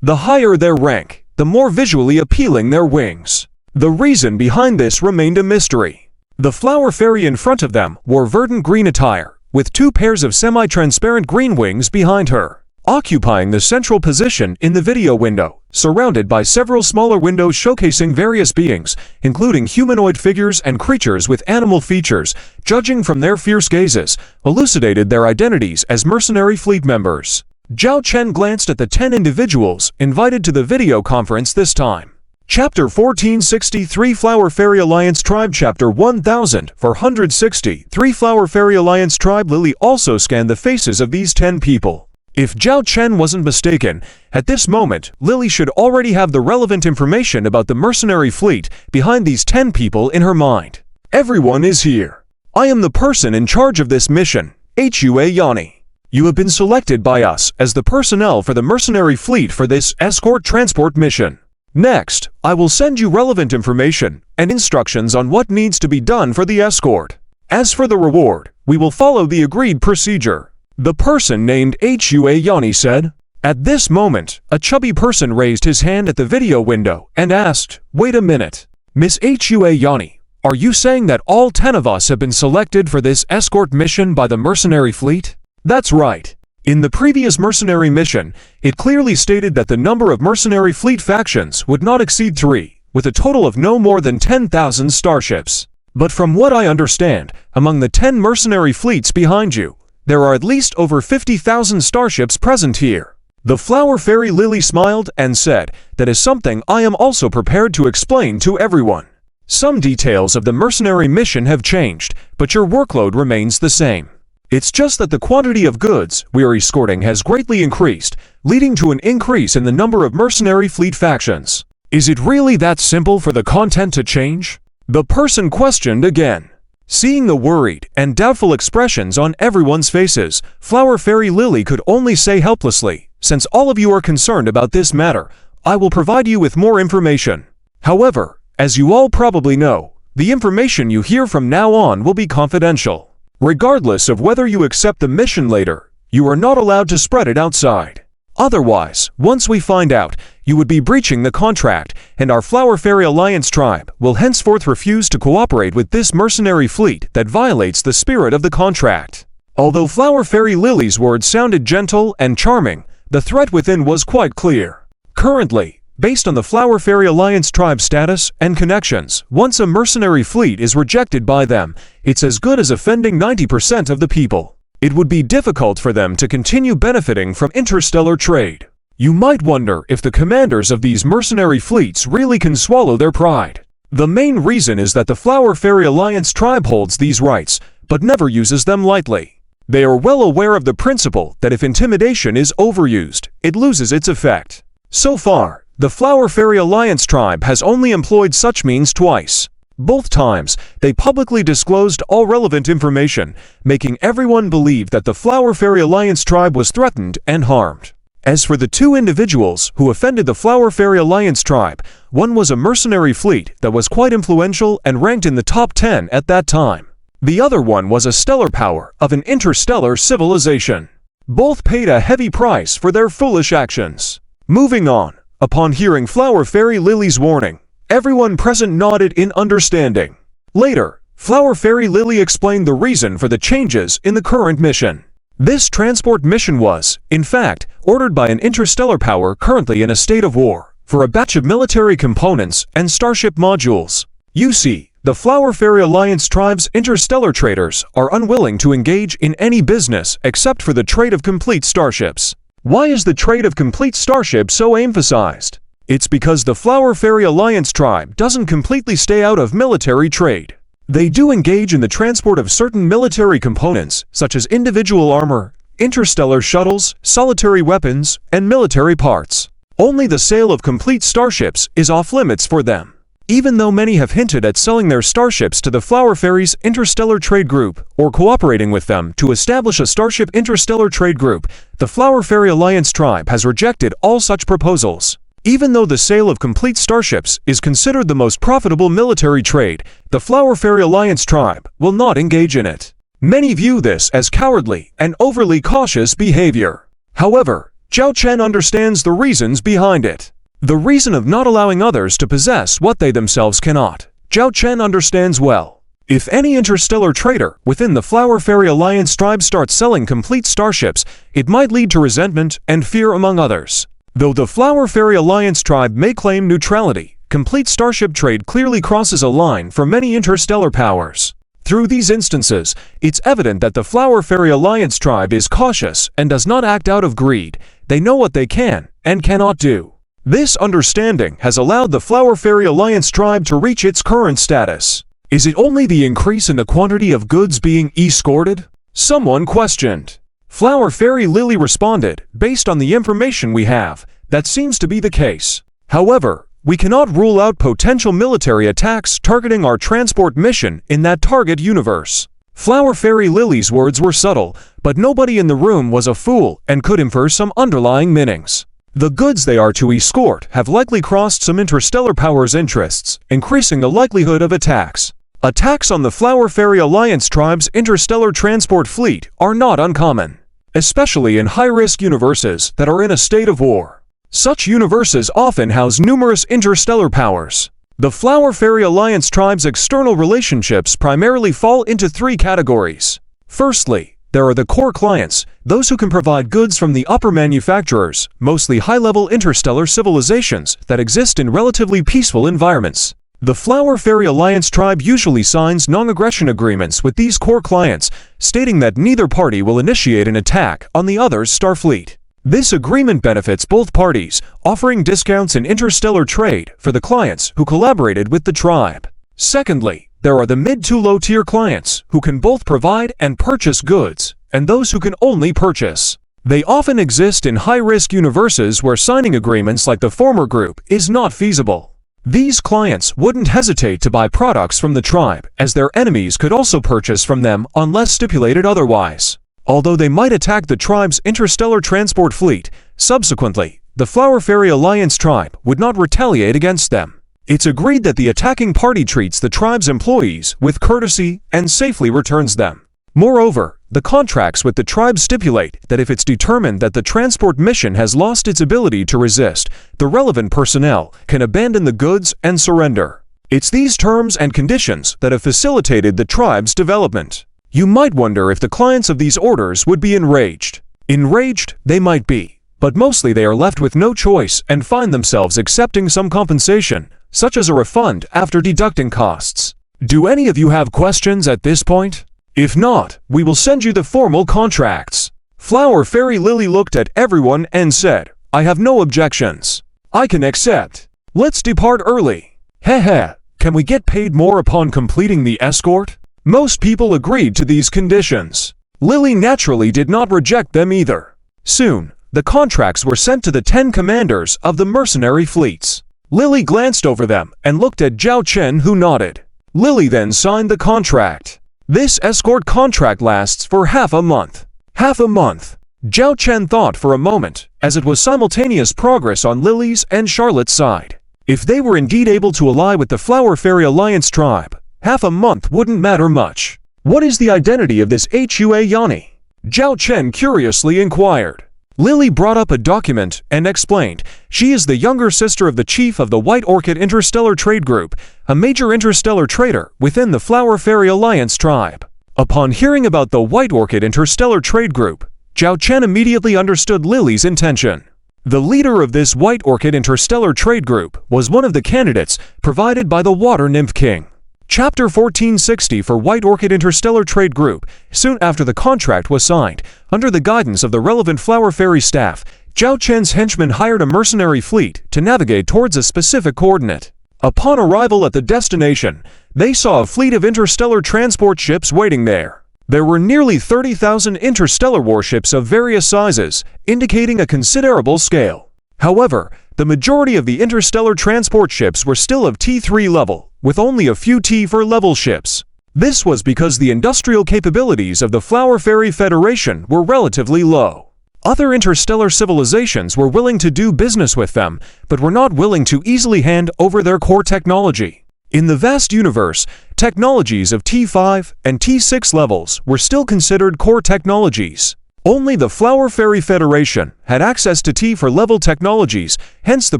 S1: The higher their rank, the more visually appealing their wings. The reason behind this remained a mystery. The flower fairy in front of them wore verdant green attire, with 2 pairs of semi-transparent green wings behind her, occupying the central position in the video window, surrounded by several smaller windows showcasing various beings, including humanoid figures and creatures with animal features. Judging from their fierce gazes, elucidated their identities as mercenary fleet members. Zhao Chen glanced at the 10 individuals invited to the video conference this time. Chapter 1463 Flower Fairy Alliance Tribe Chapter 1463 Flower Fairy Alliance Tribe. Lily also scanned the faces of these 10 people. If Zhao Chen wasn't mistaken, at this moment, Lily should already have the relevant information about the mercenary fleet behind these 10 people in her mind. "Everyone is here. I am the person in charge of this mission, Hua Yani. You have been selected by us as the personnel for the mercenary fleet for this escort transport mission. Next, I will send you relevant information and instructions on what needs to be done for the escort. As for the reward, we will follow the agreed procedure." The person named Hua Yanni said. At this moment, a chubby person raised his hand at the video window and asked, "Wait a minute. Miss Hua Yanni, are you saying that all 10 of us have been selected for this escort mission by the mercenary fleet?" That's right. In the previous mercenary mission, it clearly stated that the number of mercenary fleet factions would not exceed 3, with a total of no more than 10,000 starships. But from what I understand, among the 10 mercenary fleets behind you, there are at least over 50,000 starships present here. The Flower Fairy Lily smiled and said, "That is something I am also prepared to explain to everyone. Some details of the mercenary mission have changed, but your workload remains the same. It's just that the quantity of goods we are escorting has greatly increased, leading to an increase in the number of mercenary fleet factions. Is it really that simple for the content to change?" The person questioned again. Seeing the worried and doubtful expressions on everyone's faces, Flower Fairy Lily could only say helplessly, "Since all of you are concerned about this matter, I will provide you with more information. However, as you all probably know, the information you hear from now on will be confidential. Regardless of whether you accept the mission later, you are not allowed to spread it outside. Otherwise, once we find out, you would be breaching the contract, and our Flower Fairy Alliance tribe will henceforth refuse to cooperate with this mercenary fleet that violates the spirit of the contract." Although Flower Fairy Lily's words sounded gentle and charming, the threat within was quite clear. Currently, based on the Flower Fairy Alliance tribe status and connections, once a mercenary fleet is rejected by them, it's as good as offending 90% of the people. It would be difficult for them to continue benefiting from interstellar trade. You might wonder if the commanders of these mercenary fleets really can swallow their pride. The main reason is that the Flower Fairy Alliance tribe holds these rights, but never uses them lightly. They are well aware of the principle that if intimidation is overused, it loses its effect. So far, the Flower Fairy Alliance tribe has only employed such means twice. Both times, they publicly disclosed all relevant information, making everyone believe that the Flower Fairy Alliance tribe was threatened and harmed. As for the 2 individuals who offended the Flower Fairy Alliance tribe, one was a mercenary fleet that was quite influential and ranked in the top 10 at that time. The other one was a stellar power of an interstellar civilization. Both paid a heavy price for their foolish actions. Moving on, upon hearing Flower Fairy Lily's warning, everyone present nodded in understanding. Later, Flower Fairy Lily explained the reason for the changes in the current mission. This transport mission was, in fact, ordered by an interstellar power currently in a state of war, for a batch of military components and starship modules. You see, the Flower Fairy Alliance tribe's interstellar traders are unwilling to engage in any business except for the trade of complete starships. Why is the trade of complete starships so emphasized? It's because the Flower Fairy Alliance tribe doesn't completely stay out of military trade. They do engage in the transport of certain military components, such as individual armor, interstellar shuttles, solitary weapons, and military parts. Only the sale of complete starships is off-limits for them. Even though many have hinted at selling their starships to the Flower Fairy's Interstellar Trade Group, or cooperating with them to establish a Starship Interstellar Trade Group, the Flower Fairy Alliance tribe has rejected all such proposals. Even though the sale of complete starships is considered the most profitable military trade, the Flower Fairy Alliance tribe will not engage in it. Many view this as cowardly and overly cautious behavior. However, Zhao Chen understands the reasons behind it. The reason of not allowing others to possess what they themselves cannot, Zhao Chen understands well. If any interstellar trader within the Flower Fairy Alliance tribe starts selling complete starships, it might lead to resentment and fear among others. Though the Flower Fairy Alliance tribe may claim neutrality, complete starship trade clearly crosses a line for many interstellar powers. Through these instances, it's evident that the Flower Fairy Alliance tribe is cautious and does not act out of greed. They know what they can and cannot do. This understanding has allowed the Flower Fairy Alliance tribe to reach its current status. Is it only the increase in the quantity of goods being escorted? Someone questioned. Flower Fairy Lily responded, based on the information we have, that seems to be the case. However, we cannot rule out potential military attacks targeting our transport mission in that target universe. Flower Fairy Lily's words were subtle, but nobody in the room was a fool and could infer some underlying meanings. The goods they are to escort have likely crossed some interstellar powers' interests, increasing the likelihood of attacks. Attacks on the Flower Fairy Alliance tribe's interstellar transport fleet are not uncommon. especially in high-risk universes that are in a state of war. Such universes often house numerous interstellar powers. The Flower Fairy Alliance tribe's external relationships primarily fall into three categories. Firstly, there are the core clients, those who can provide goods from the upper manufacturers, mostly high-level interstellar civilizations that exist in relatively peaceful environments. The Flower Fairy Alliance tribe usually signs non-aggression agreements with these core clients, stating that neither party will initiate an attack on the other's Starfleet. This agreement benefits both parties, offering discounts in interstellar trade for the clients who collaborated with the tribe. Secondly, there are the mid to low-tier clients who can both provide and purchase goods, and those who can only purchase. They often exist in high-risk universes where signing agreements like the former group is not feasible. These clients wouldn't hesitate to buy products from the tribe, as their enemies could also purchase from them unless stipulated otherwise. Although they might attack the tribe's interstellar transport fleet, subsequently, the Flower Fairy Alliance tribe would not retaliate against them. It's agreed that the attacking party treats the tribe's employees with courtesy and safely returns them. Moreover, the contracts with the tribe stipulate that if it's determined that the transport mission has lost its ability to resist, the relevant personnel can abandon the goods and surrender. It's these terms and conditions that have facilitated the tribe's development. You might wonder if the clients of these orders would be enraged. Enraged, they might be, but mostly they are left with no choice and find themselves accepting some compensation, such as a refund after deducting costs. Do any of you have questions at this point? If not, we will send you the formal contracts. Flower Fairy Lily looked at everyone and said, I have no objections. I can accept. Let's depart early. Heh, can we get paid more upon completing the escort? Most people agreed to these conditions. Lily naturally did not reject them either. Soon, the contracts were sent to the 10 commanders of the mercenary fleets. Lily glanced over them and looked at Zhao Chen, who nodded. Lily then signed the contract. This escort contract lasts for half a month. Half a month. Zhao Chen thought for a moment, as it was simultaneous progress on Lily's and Charlotte's side. If they were indeed able to ally with the Flower Fairy Alliance tribe, half a month wouldn't matter much. What is the identity of this Hua Yani? Zhao Chen curiously inquired. Lily brought up a document and explained, she is the younger sister of the chief of the White Orchid Interstellar Trade Group, a major interstellar trader within the Flower Fairy Alliance tribe. Upon hearing about the White Orchid Interstellar Trade Group, Zhao Chen immediately understood Lily's intention. The leader of this White Orchid Interstellar Trade Group was one of the candidates provided by the Water Nymph King. Chapter 1460 for White Orchid Interstellar Trade Group. Soon after the contract was signed, under the guidance of the relevant Flower Fairy staff, Zhao Chen's henchmen hired a mercenary fleet to navigate towards a specific coordinate. Upon arrival at the destination, they saw a fleet of interstellar transport ships waiting there. There were nearly 30,000 interstellar warships of various sizes, indicating a considerable scale. However, the majority of the interstellar transport ships were still of T3 level, with only a few T4 level ships. This was because the industrial capabilities of the Flower Fairy Federation were relatively low. Other interstellar civilizations were willing to do business with them, but were not willing to easily hand over their core technology. In the vast universe, technologies of T5 and T6 levels were still considered core technologies. Only the Flower Fairy Federation had access to T4 level technologies, hence the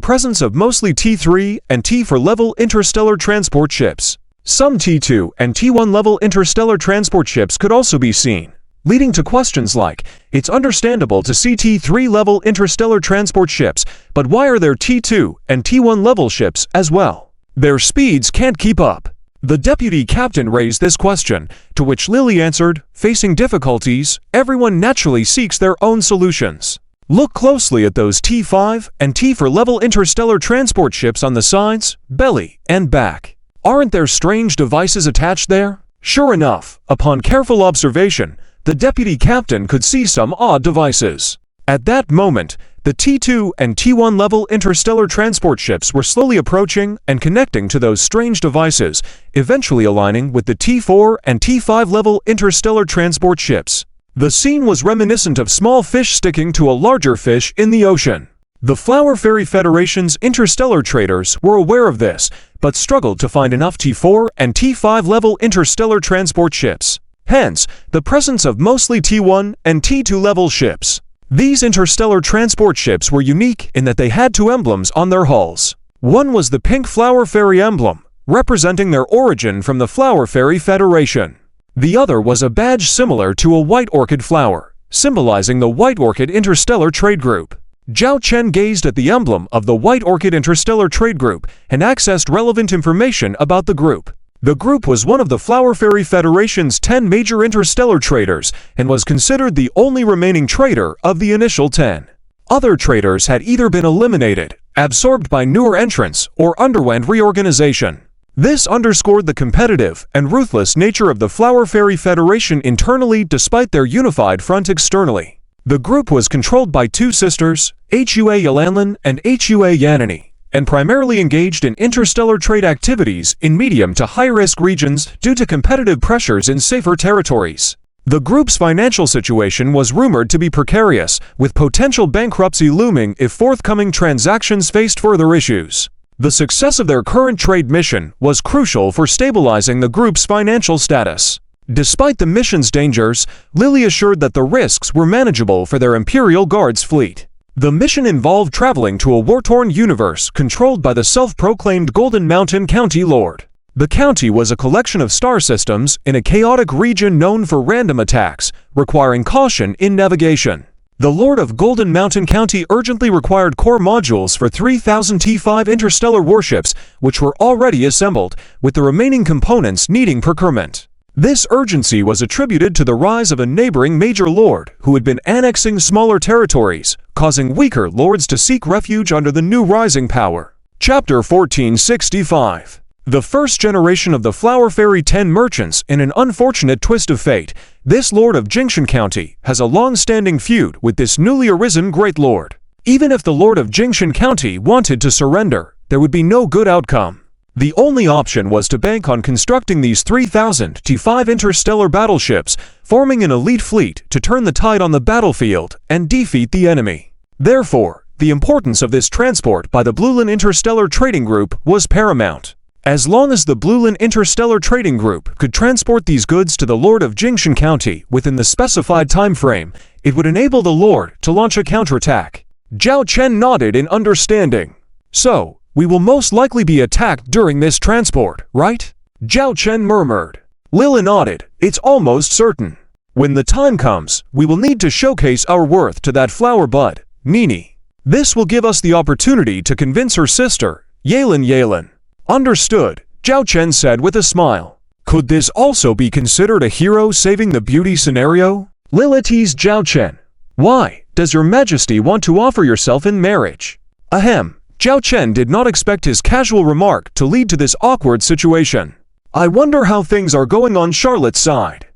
S1: presence of mostly T3 and T4 level interstellar transport ships. Some T2 and T1 level interstellar transport ships could also be seen, leading to questions like, it's understandable to see T3 level interstellar transport ships, but why are there T2 and T1 level ships as well? Their speeds can't keep up. The deputy captain raised this question, to which Lily answered, facing difficulties, everyone naturally seeks their own solutions. Look closely at those T5 and T4 level interstellar transport ships on the sides, belly, and back. Aren't there strange devices attached there? Sure enough, upon careful observation, the deputy captain could see some odd devices. At that moment, the T2 and T1 level interstellar transport ships were slowly approaching and connecting to those strange devices, eventually aligning with the T4 and T5 level interstellar transport ships. The scene was reminiscent of small fish sticking to a larger fish in the ocean. The Flower Fairy Federation's interstellar traders were aware of this, but struggled to find enough T4 and T5 level interstellar transport ships. Hence, the presence of mostly T1 and T2 level ships. These interstellar transport ships were unique in that they had two emblems on their hulls. One was the pink Flower Fairy emblem, representing their origin from the Flower Fairy Federation. The other was a badge similar to a white orchid flower, symbolizing the White Orchid Interstellar Trade Group. Zhao Chen gazed at the emblem of the White Orchid Interstellar Trade Group and accessed relevant information about the group. The group was one of the Flower Fairy Federation's 10 major interstellar traders and was considered the only remaining trader of the initial 10. Other traders had either been eliminated, absorbed by newer entrants, or underwent reorganization. This underscored the competitive and ruthless nature of the Flower Fairy Federation internally despite their unified front externally. The group was controlled by two sisters, Hua Yalanlan and Hua Yanani, and primarily engaged in interstellar trade activities in medium to high-risk regions due to competitive pressures in safer territories. The group's financial situation was rumored to be precarious, with potential bankruptcy looming if forthcoming transactions faced further issues. The success of their current trade mission was crucial for stabilizing the group's financial status. Despite the mission's dangers, Lily assured that the risks were manageable for their Imperial Guards fleet. The mission involved traveling to a war-torn universe controlled by the self-proclaimed Golden Mountain County Lord. The county was a collection of star systems in a chaotic region known for random attacks, requiring caution in navigation. The Lord of Golden Mountain County urgently required core modules for 3,000 T5 interstellar warships, which were already assembled, with the remaining components needing procurement. This urgency was attributed to the rise of a neighboring major lord who had been annexing smaller territories, causing weaker lords to seek refuge under the new rising power. Chapter 1465. The first generation of the Flower Fairy 10 merchants. In an unfortunate twist of fate, this lord of Jingshan County has a long-standing feud with this newly arisen great lord. Even if the lord of Jingshan County wanted to surrender, there would be no good outcome. The only option was to bank on constructing these 3,000 T5 interstellar battleships, forming an elite fleet to turn the tide on the battlefield and defeat the enemy. Therefore, the importance of this transport by the Bluelin Interstellar Trading Group was paramount. As long as the Bluelin Interstellar Trading Group could transport these goods to the Lord of Jingshan County within the specified time frame, it would enable the Lord to launch a counterattack. Zhao Chen nodded in understanding. So, we will most likely be attacked during this transport, right? Zhao Chen murmured. Lila nodded. It's almost certain. When the time comes, we will need to showcase our worth to that flower bud, Nini. This will give us the opportunity to convince her sister, Yalan. Understood, Zhao Chen said with a smile. Could this also be considered a hero saving the beauty scenario? Lila teased Zhao Chen. Why, does your majesty want to offer yourself in marriage? Ahem. Zhao Chen did not expect his casual remark to lead to this awkward situation. I wonder how things are going on Charlotte's side.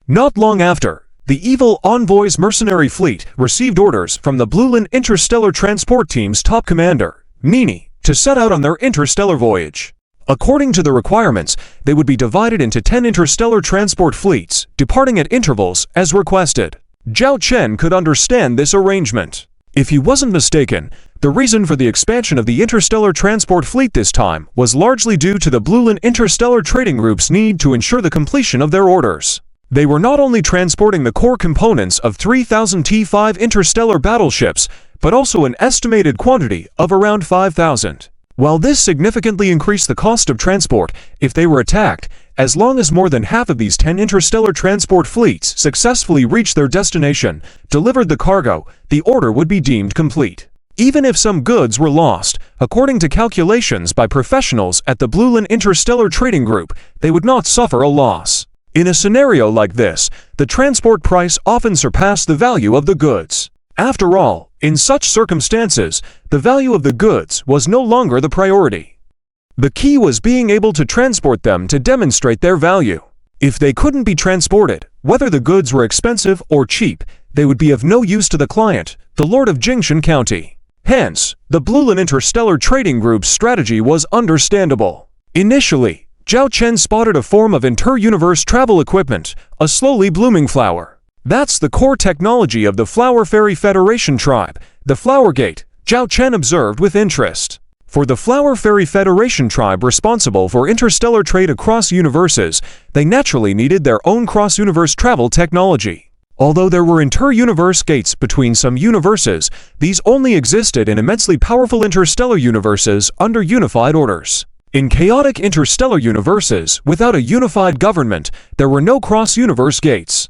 S1: Not long after, the evil Envoy's mercenary fleet received orders from the Bluelin Interstellar Transport Team's top commander, Nini, to set out on their interstellar voyage. According to the requirements, they would be divided into 10 interstellar transport fleets, departing at intervals as requested. Zhao Chen could understand this arrangement. If he wasn't mistaken, the reason for the expansion of the interstellar transport fleet this time was largely due to the Bluelin Interstellar Trading Group's need to ensure the completion of their orders. They were not only transporting the core components of 3,000 T5 interstellar battleships, but also an estimated quantity of around 5,000. While this significantly increased the cost of transport if they were attacked, as long as more than half of these 10 interstellar transport fleets successfully reached their destination, delivered the cargo, the order would be deemed complete. Even if some goods were lost, according to calculations by professionals at the Bluelin Interstellar Trading Group, they would not suffer a loss. In a scenario like this, the transport price often surpassed the value of the goods. After all, in such circumstances, the value of the goods was no longer the priority. The key was being able to transport them to demonstrate their value. If they couldn't be transported, whether the goods were expensive or cheap, they would be of no use to the client, the Lord of Jingshan County. Hence, the Bluelin Interstellar Trading Group's strategy was understandable. Initially, Zhao Chen spotted a form of inter-universe travel equipment, a slowly blooming flower. That's the core technology of the Flower Fairy Federation tribe, the Flower Gate, Zhao Chen observed with interest. For the Flower Fairy Federation tribe responsible for interstellar trade across universes, they naturally needed their own cross-universe travel technology. Although there were inter-universe gates between some universes, these only existed in immensely powerful interstellar universes under unified orders. In chaotic interstellar universes, without a unified government, there were no cross-universe gates.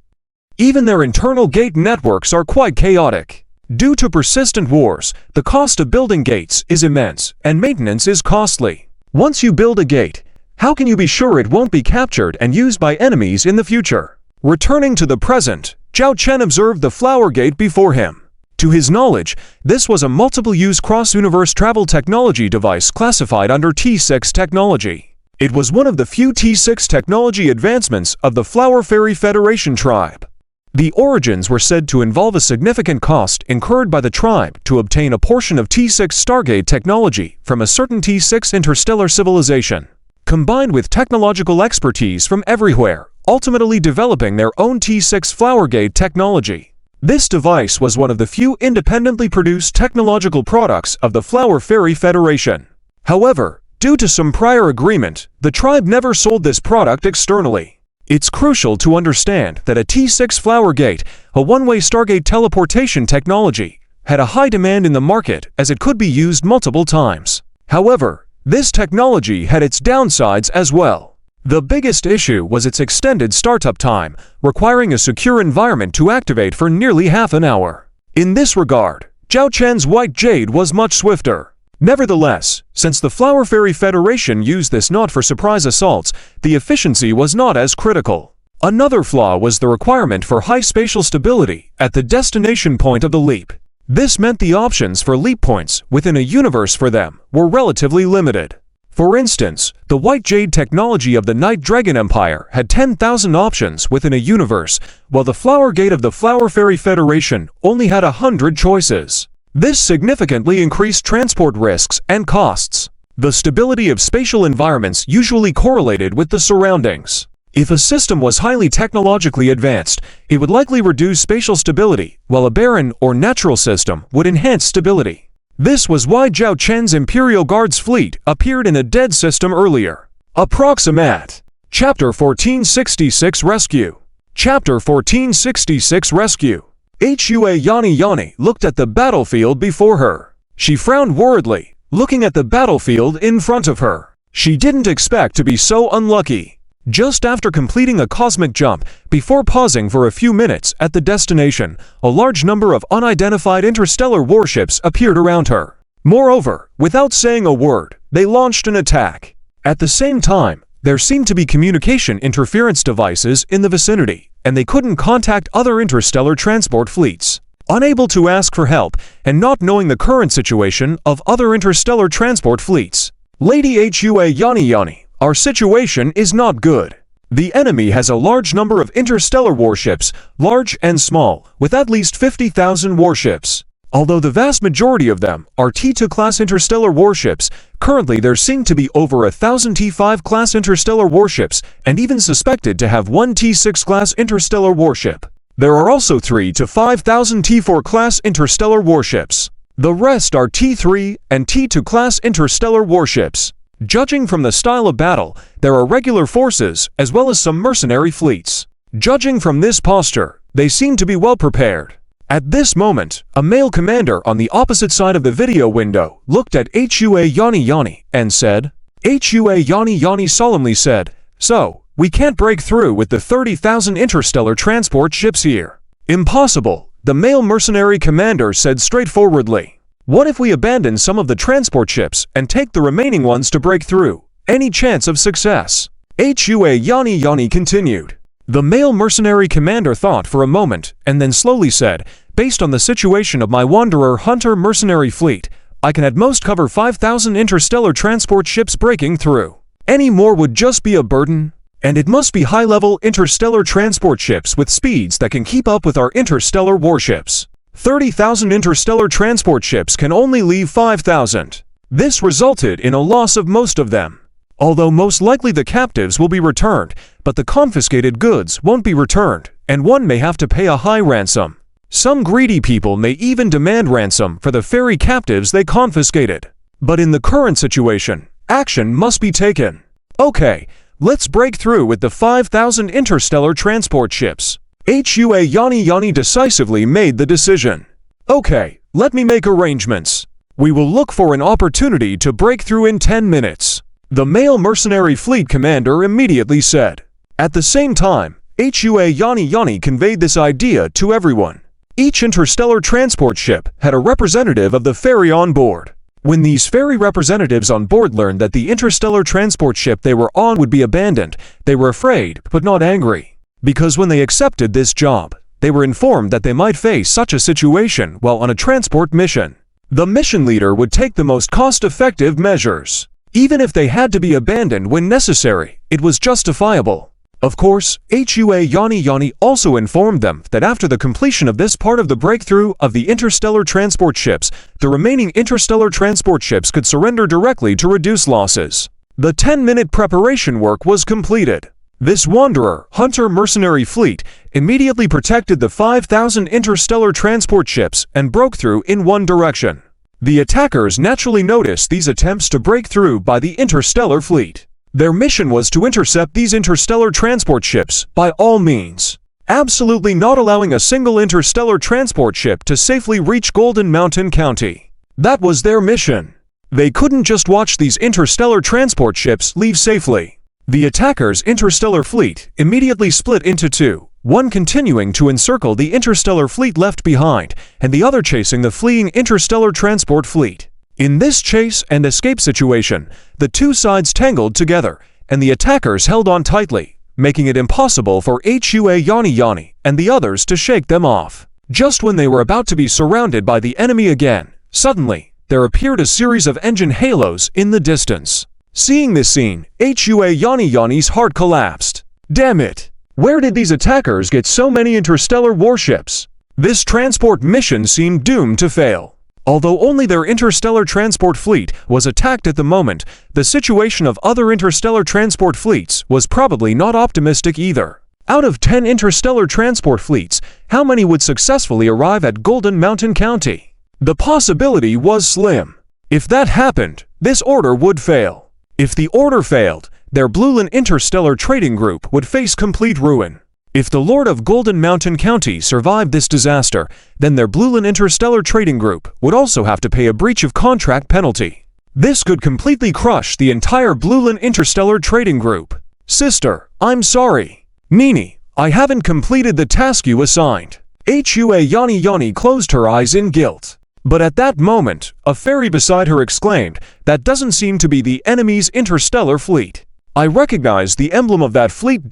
S1: Even their internal gate networks are quite chaotic. Due to persistent wars, the cost of building gates is immense, and maintenance is costly. Once you build a gate, how can you be sure it won't be captured and used by enemies in the future? Returning to the present, Zhao Chen observed the flower gate before him. To his knowledge, this was a multiple-use cross-universe travel technology device classified under T6 technology. It was one of the few T6 technology advancements of the Flower Fairy Federation tribe. The origins were said to involve a significant cost incurred by the tribe to obtain a portion of T6 Stargate technology from a certain T6 interstellar civilization, combined with technological expertise from everywhere, ultimately developing their own T6 Flowergate technology. This device was one of the few independently produced technological products of the Flower Fairy Federation. However, due to some prior agreement, the tribe never sold this product externally. It's crucial to understand that a T6 Flowergate, a one-way Stargate teleportation technology, had a high demand in the market as it could be used multiple times. However, this technology had its downsides as well. The biggest issue was its extended startup time, requiring a secure environment to activate for nearly half an hour. In this regard, Zhao Chen's White Jade was much swifter. Nevertheless, since the Flower Fairy Federation used this not for surprise assaults, the efficiency was not as critical. Another flaw was the requirement for high spatial stability at the destination point of the leap. This meant the options for leap points within a universe for them were relatively limited. For instance, the White Jade technology of the Night Dragon Empire had 10,000 options within a universe, while the Flower Gate of the Flower Fairy Federation only had 100 choices. This significantly increased transport risks and costs. The stability of spatial environments usually correlated with the surroundings. If a system was highly technologically advanced, it would likely reduce spatial stability, while a barren or natural system would enhance stability. This was why Zhao Chen's Imperial Guards fleet appeared in a dead system earlier. Approximate. Chapter 1466 Rescue. Chapter 1466 Rescue. Hua Yani looked at the battlefield before her. She frowned worriedly, looking at the battlefield in front of her. She didn't expect to be so unlucky. Just after completing a cosmic jump, before pausing for a few minutes at the destination, a large number of unidentified interstellar warships appeared around her. Moreover, without saying a word, they launched an attack. At the same time, there seemed to be communication interference devices in the vicinity, and they couldn't contact other interstellar transport fleets. Unable to ask for help, and not knowing the current situation of other interstellar transport fleets, Lady Hua Yani, our situation is not good. The enemy has a large number of interstellar warships, large and small, with at least 50,000 warships. Although the vast majority of them are T2 class interstellar warships, currently there seem to be over 1,000 T5 class interstellar warships, and even suspected to have one T6 class interstellar warship. There are also 3 to 5,000 T4 class interstellar warships. The rest are T3 and T2 class interstellar warships. Judging from the style of battle, there are regular forces as well as some mercenary fleets. Judging from this posture, they seem to be well prepared. At this moment, a male commander on the opposite side of the video window looked at Hua Yani and said, Hua Yani solemnly said, "So, we can't break through with the 30,000 interstellar transport ships here." "Impossible," the male mercenary commander said straightforwardly. "What if we abandon some of the transport ships and take the remaining ones to break through? Any chance of success?" Hua Yani continued. The male mercenary commander thought for a moment and then slowly said, "Based on the situation of my Wanderer Hunter mercenary fleet, I can at most cover 5,000 interstellar transport ships breaking through. Any more would just be a burden. And it must be high-level interstellar transport ships with speeds that can keep up with our interstellar warships. 30,000 interstellar transport ships can only leave 5,000. This resulted in a loss of most of them. Although most likely the captives will be returned, but the confiscated goods won't be returned, and one may have to pay a high ransom. Some greedy people may even demand ransom for the fairy captives they confiscated. But in the current situation, action must be taken. Okay, let's break through with the 5,000 interstellar transport ships. HUA Yani decisively made the decision. Okay, let me make arrangements. We will look for an opportunity to break through in 10 minutes. The male mercenary fleet commander immediately said. At the same time, HUA Yani conveyed this idea to everyone. Each interstellar transport ship had a representative of the ferry on board. When these ferry representatives on board learned that the interstellar transport ship they were on would be abandoned, they were afraid but not angry. Because when they accepted this job, they were informed that they might face such a situation while on a transport mission. The mission leader would take the most cost-effective measures. Even if they had to be abandoned when necessary, it was justifiable. Of course, HUA Yani also informed them that after the completion of this part of the breakthrough of the interstellar transport ships, the remaining interstellar transport ships could surrender directly to reduce losses. The 10-minute preparation work was completed. This Wanderer Hunter mercenary fleet immediately protected the 5,000 interstellar transport ships and broke through in one direction. The attackers naturally noticed these attempts to break through by the interstellar fleet. Their mission was to intercept these interstellar transport ships by all means, absolutely not allowing a single interstellar transport ship to safely reach Golden Mountain County. That was their mission. They couldn't just watch these interstellar transport ships leave safely. The attackers' interstellar fleet immediately split into two, one continuing to encircle the interstellar fleet left behind, and the other chasing the fleeing interstellar transport fleet. In this chase and escape situation, the two sides tangled together, and the attackers held on tightly, making it impossible for HUA Yani and the others to shake them off. Just when they were about to be surrounded by the enemy again, suddenly, there appeared a series of engine halos in the distance. Seeing this scene, HUA Yani's heart collapsed. Damn it! Where did these attackers get so many interstellar warships? This transport mission seemed doomed to fail. Although only their interstellar transport fleet was attacked at the moment, the situation of other interstellar transport fleets was probably not optimistic either. Out of 10 interstellar transport fleets, how many would successfully arrive at Golden Mountain County? The possibility was slim. If that happened, this order would fail. If the order failed, their Bluelin Interstellar Trading Group would face complete ruin. If the Lord of Golden Mountain County survived this disaster, then their Bluelin Interstellar Trading Group would also have to pay a breach of contract penalty. This could completely crush the entire Bluelin Interstellar Trading Group. Sister, I'm sorry. Nini, I haven't completed the task you assigned. HUA Yani closed her eyes in guilt. But at that moment, a fairy beside her exclaimed, "That doesn't seem to be the enemy's interstellar fleet. I recognize the emblem of that fleet ...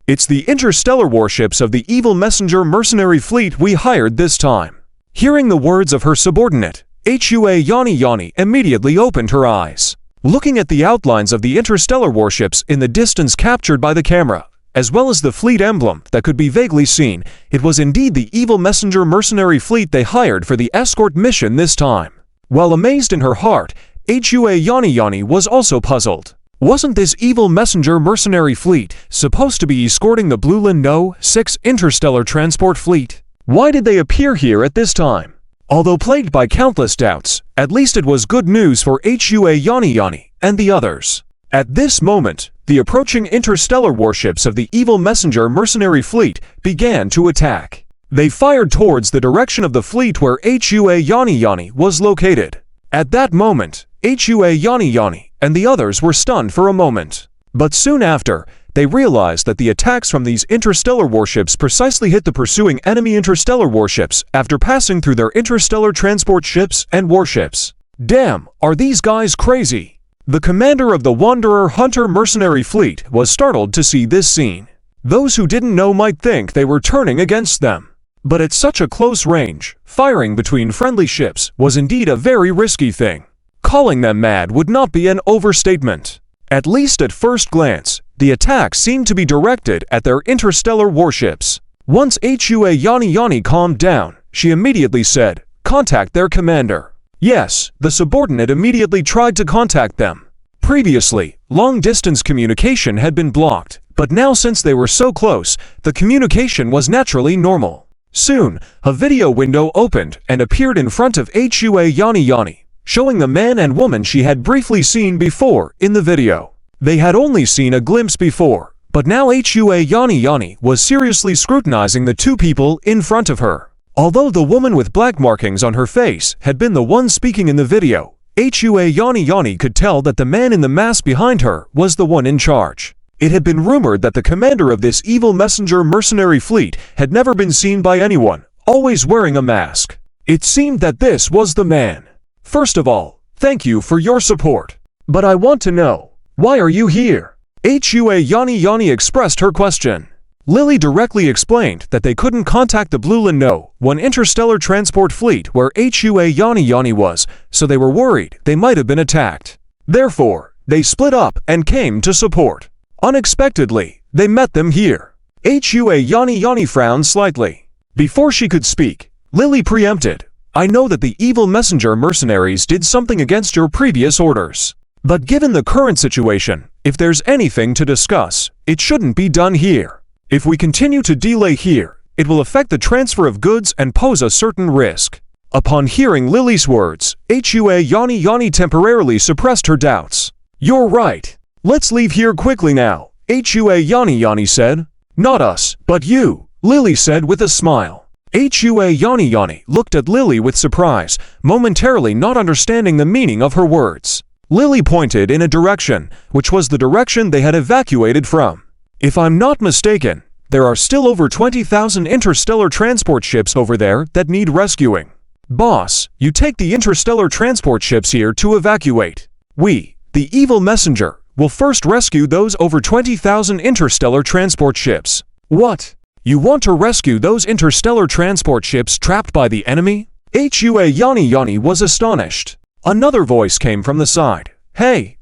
S1: It's the interstellar warships of the evil messenger mercenary fleet we hired this time." Hearing the words of her subordinate, HUA Yani immediately opened her eyes. Looking at the outlines of the interstellar warships in the distance captured by the camera, as well as the fleet emblem that could be vaguely seen, it was indeed the evil messenger mercenary fleet they hired for the escort mission this time. While amazed in her heart, HUA Yani was also puzzled. Wasn't this evil messenger mercenary fleet supposed to be escorting the Bluelin No. 6 interstellar transport fleet? Why did they appear here at this time? Although plagued by countless doubts, at least it was good news for HUA Yani and the others. At this moment, the approaching interstellar warships of the evil messenger mercenary fleet began to attack. They fired towards the direction of the fleet where HUA Yani was located. At that moment, HUA Yani and the others were stunned for a moment. But soon after, they realized that the attacks from these interstellar warships precisely hit the pursuing enemy interstellar warships after passing through their interstellar transport ships and warships. Damn, are these guys crazy? The commander of the Wanderer Hunter mercenary fleet was startled to see this scene. Those who didn't know might think they were turning against them. But at such a close range, firing between friendly ships was indeed a very risky thing. Calling them mad would not be an overstatement. At least at first glance, the attacks seemed to be directed at their interstellar warships. Once HUA Yani calmed down, she immediately said, "Contact their commander." Yes, the subordinate immediately tried to contact them. Previously, long-distance communication had been blocked, but now since they were so close, the communication was naturally normal. Soon, a video window opened and appeared in front of HUA Yani, showing the man and woman she had briefly seen before in the video. They had only seen a glimpse before, but now Hua Yani was seriously scrutinizing the two people in front of her. Although the woman with black markings on her face had been the one speaking in the video, Hua Yani could tell that the man in the mask behind her was the one in charge. It had been rumored that the commander of this evil messenger mercenary fleet had never been seen by anyone, always wearing a mask. It seemed that this was the man. First of all, thank you for your support. But I want to know, why are you here? Hua Yani expressed her question. Lily directly explained that they couldn't contact the Blue Lin one interstellar transport fleet where Hua Yani was, so they were worried they might have been attacked. Therefore, they split up and came to support. Unexpectedly, they met them here. Hua Yani frowned slightly. Before she could speak, Lily preempted, I know that the evil messenger mercenaries did something against your previous orders. But given the current situation, if there's anything to discuss, it shouldn't be done here. If we continue to delay here, it will affect the transfer of goods and pose a certain risk. Upon hearing Lily's words, Hua Yani temporarily suppressed her doubts. You're right. Let's leave here quickly now, Hua Yani said. Not us, but you, Lily said with a smile. Hua Yani looked at Lily with surprise, momentarily not understanding the meaning of her words. Lily pointed in a direction, which was the direction they had evacuated from. If I'm not mistaken, there are still over 20,000 interstellar transport ships over there that need rescuing. Boss, you take the interstellar transport ships here to evacuate. We, the evil messenger, will first rescue those over 20,000 interstellar transport ships. What? You want to rescue those interstellar transport ships trapped by the enemy? Hua Yani was astonished. Another voice came from the side. Hey,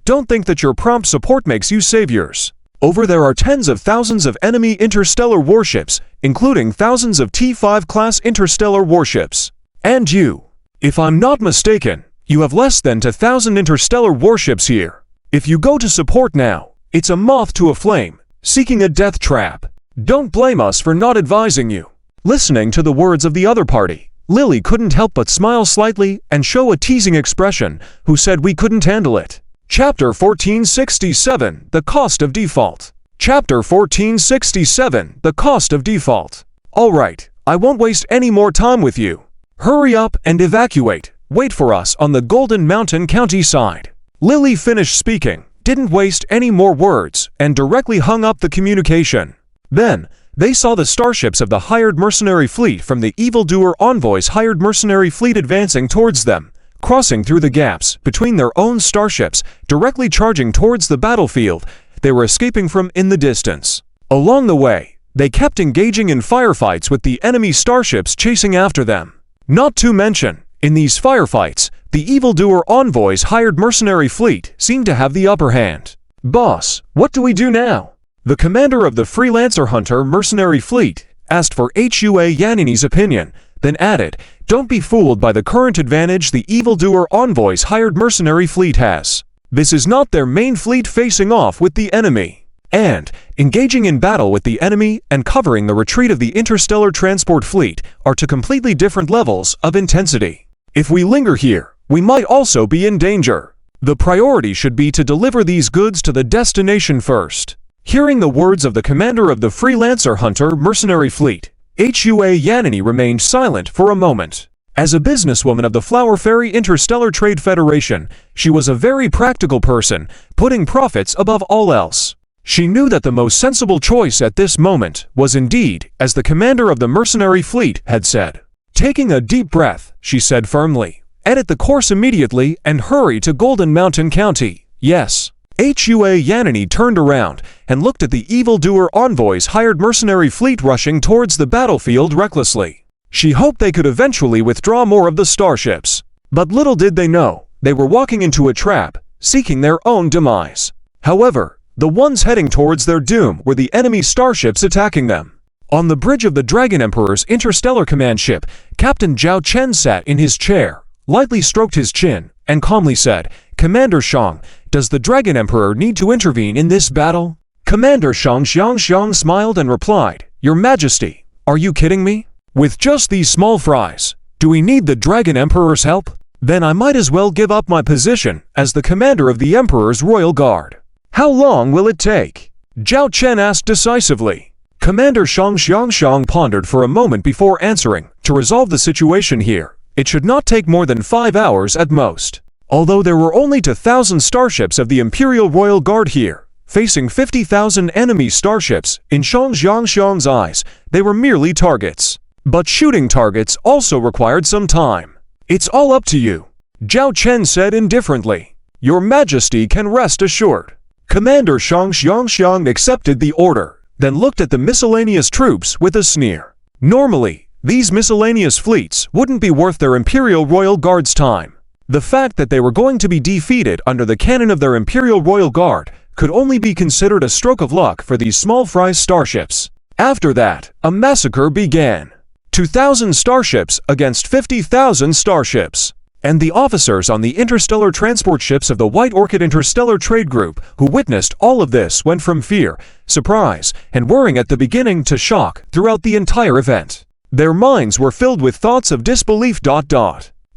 S1: don't think that your prompt support makes you saviors. Over there are tens of thousands of enemy interstellar warships, including thousands of T5 class interstellar warships. And you. If I'm not mistaken, you have less than 2,000 interstellar warships here. If you go to support now, it's a moth to a flame, seeking a death trap. Don't blame us for not advising you. Listening to the words of the other party, Lily couldn't help but smile slightly and show a teasing expression, who said we couldn't handle it. Chapter 1467, The Cost of Default. Chapter 1467, The Cost of Default. Alright, I won't waste any more time with you. Hurry up and evacuate. Wait for us on the Golden Mountain County side. Lily finished speaking, didn't waste any more words, and directly hung up the communication. Then, they saw the starships of the hired mercenary fleet from the evildoer envoy's hired mercenary fleet advancing towards them, crossing through the gaps between their own starships, directly charging towards the battlefield they were escaping from in the distance. Along the way, they kept engaging in firefights with the enemy starships chasing after them. Not to mention, in these firefights, the evildoer envoy's hired mercenary fleet seemed to have the upper hand. Boss, what do we do now? The commander of the freelancer hunter mercenary fleet asked for Hua Yani's opinion, then added, don't be fooled by the current advantage the evildoer envoy's hired mercenary fleet has. This is not their main fleet facing off with the enemy. And, engaging in battle with the enemy and covering the retreat of the interstellar transport fleet are two completely different levels of intensity. If we linger here, we might also be in danger. The priority should be to deliver these goods to the destination first. Hearing the words of the commander of the freelancer hunter mercenary fleet, Hua Yani remained silent for a moment. As a businesswoman of the Flower Fairy Interstellar Trade Federation, she was a very practical person, putting profits above all else. She knew that the most sensible choice at this moment was indeed, as the commander of the mercenary fleet had said. Taking a deep breath, she said firmly, edit the course immediately and hurry to Golden Mountain County. Yes. Hua Yani turned around and looked at the evildoer envoy's hired mercenary fleet rushing towards the battlefield recklessly. She hoped they could eventually withdraw more of the starships. But little did they know, they were walking into a trap, seeking their own demise. However, the ones heading towards their doom were the enemy starships attacking them. On the bridge of the Dragon Emperor's interstellar command ship, Captain Zhao Chen sat in his chair, lightly stroked his chin, and calmly said, Commander Shang, does the Dragon Emperor need to intervene in this battle? Commander Xiang smiled and replied, Your Majesty, are you kidding me? With just these small fries, do we need the Dragon Emperor's help? Then I might as well give up my position as the commander of the Emperor's Royal Guard. How long will it take? Zhao Chen asked decisively. Commander Shang Xiangxiang pondered for a moment before answering. To resolve the situation here, it should not take more than 5 hours at most. Although there were only 2,000 starships of the Imperial Royal Guard here, facing 50,000 enemy starships, in Shang Xiangxiang's eyes, they were merely targets. But shooting targets also required some time. It's all up to you, Zhao Chen said indifferently. Your Majesty can rest assured. Commander Shang Xiangxiang accepted the order, then looked at the miscellaneous troops with a sneer. Normally, these miscellaneous fleets wouldn't be worth their Imperial Royal Guard's time. The fact that they were going to be defeated under the cannon of their Imperial Royal Guard could only be considered a stroke of luck for these small fry starships. After that, a massacre began. 2,000 starships against 50,000 starships. And the officers on the interstellar transport ships of the White Orchid Interstellar Trade Group who witnessed all of this went from fear, surprise, and worrying at the beginning to shock throughout the entire event. Their minds were filled with thoughts of disbelief.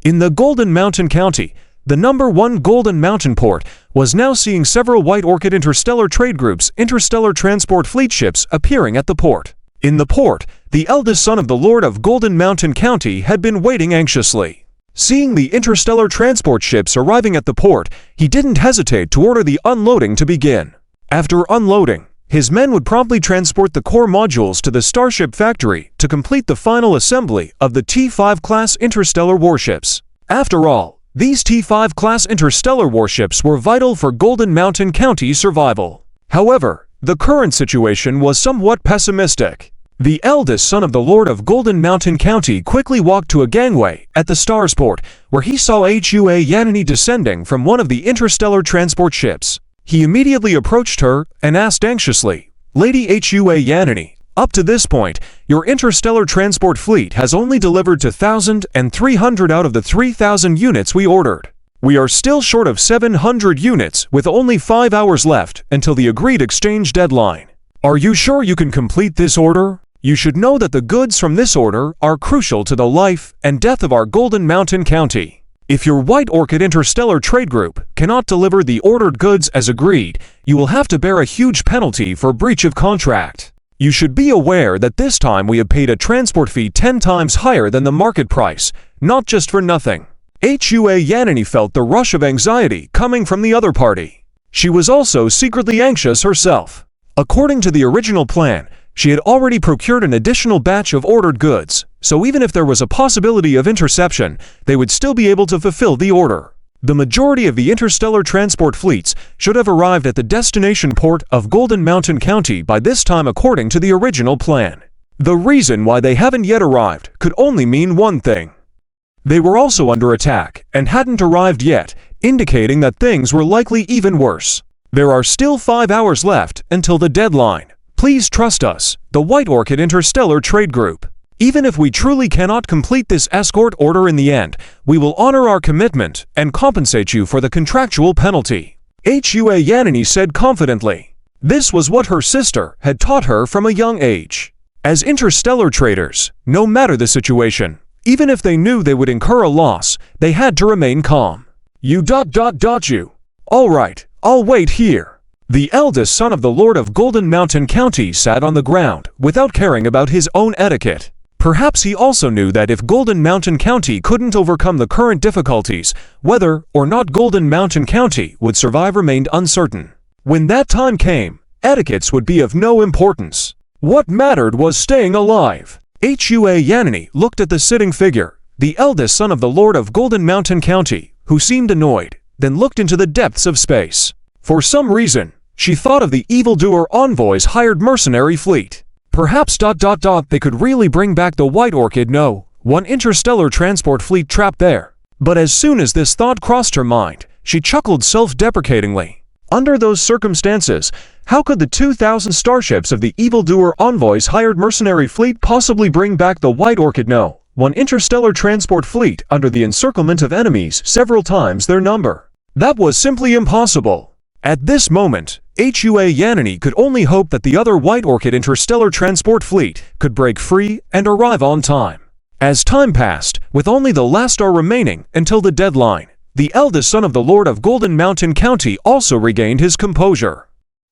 S1: In the Golden Mountain County, the #1 Golden Mountain port was now seeing several White Orchid Interstellar Trade Group's interstellar transport fleet ships appearing at the port. In the port, the eldest son of the Lord of Golden Mountain County had been waiting anxiously. Seeing the interstellar transport ships arriving at the port, he didn't hesitate to order the unloading to begin. After unloading, his men would promptly transport the core modules to the Starship factory to complete the final assembly of the T5 class interstellar warships. After all, these T5 class interstellar warships were vital for Golden Mountain County's survival. However, the current situation was somewhat pessimistic. The eldest son of the Lord of Golden Mountain County quickly walked to a gangway at the Starsport, where he saw Hua Yanni descending from one of the interstellar transport ships. He immediately approached her and asked anxiously, "Lady Hua Yanni, up to this point, your interstellar transport fleet has only delivered 2,300 out of the 3,000 units we ordered. We are still short of 700 units with only 5 hours left until the agreed exchange deadline. Are you sure you can complete this order? You should know that the goods from this order are crucial to the life and death of our Golden Mountain County. If your White Orchid Interstellar Trade Group cannot deliver the ordered goods as agreed, you will have to bear a huge penalty for breach of contract. You should be aware that this time we have paid a transport fee 10 times higher than the market price, not just for nothing." Hua Yanni felt the rush of anxiety coming from the other party. She was also secretly anxious herself. According to the original plan, she had already procured an additional batch of ordered goods, so even if there was a possibility of interception, they would still be able to fulfill the order. The majority of the interstellar transport fleets should have arrived at the destination port of Golden Mountain County by this time according to the original plan. The reason why they haven't yet arrived could only mean one thing. They were also under attack and hadn't arrived yet, indicating that things were likely even worse. There are still 5 hours left until the deadline. Please trust us, the White Orchid Interstellar Trade Group. Even if we truly cannot complete this escort order in the end, we will honor our commitment and compensate you for the contractual penalty," Hua Yanni said confidently. This was what her sister had taught her from a young age. As interstellar traders, no matter the situation, even if they knew they would incur a loss, they had to remain calm. You. All right, I'll wait here." The eldest son of the Lord of Golden Mountain County sat on the ground without caring about his own etiquette. Perhaps he also knew that if Golden Mountain County couldn't overcome the current difficulties, whether or not Golden Mountain County would survive remained uncertain. When that time came, etiquettes would be of no importance. What mattered was staying alive. Hua Yanni looked at the sitting figure, the eldest son of the Lord of Golden Mountain County, who seemed annoyed, then looked into the depths of space. For some reason, she thought of the evildoer envoy's hired mercenary fleet. Perhaps ... they could really bring back the White Orchid one interstellar transport fleet trapped there. But as soon as this thought crossed her mind, she chuckled self-deprecatingly. Under those circumstances, how could the 2,000 starships of the evildoer envoy's hired mercenary fleet possibly bring back the White Orchid one interstellar transport fleet under the encirclement of enemies several times their number? That was simply impossible. At this moment, Hua Yanni could only hope that the other White Orchid Interstellar Transport Fleet could break free and arrive on time. As time passed, with only the last star remaining until the deadline, the eldest son of the Lord of Golden Mountain County also regained his composure.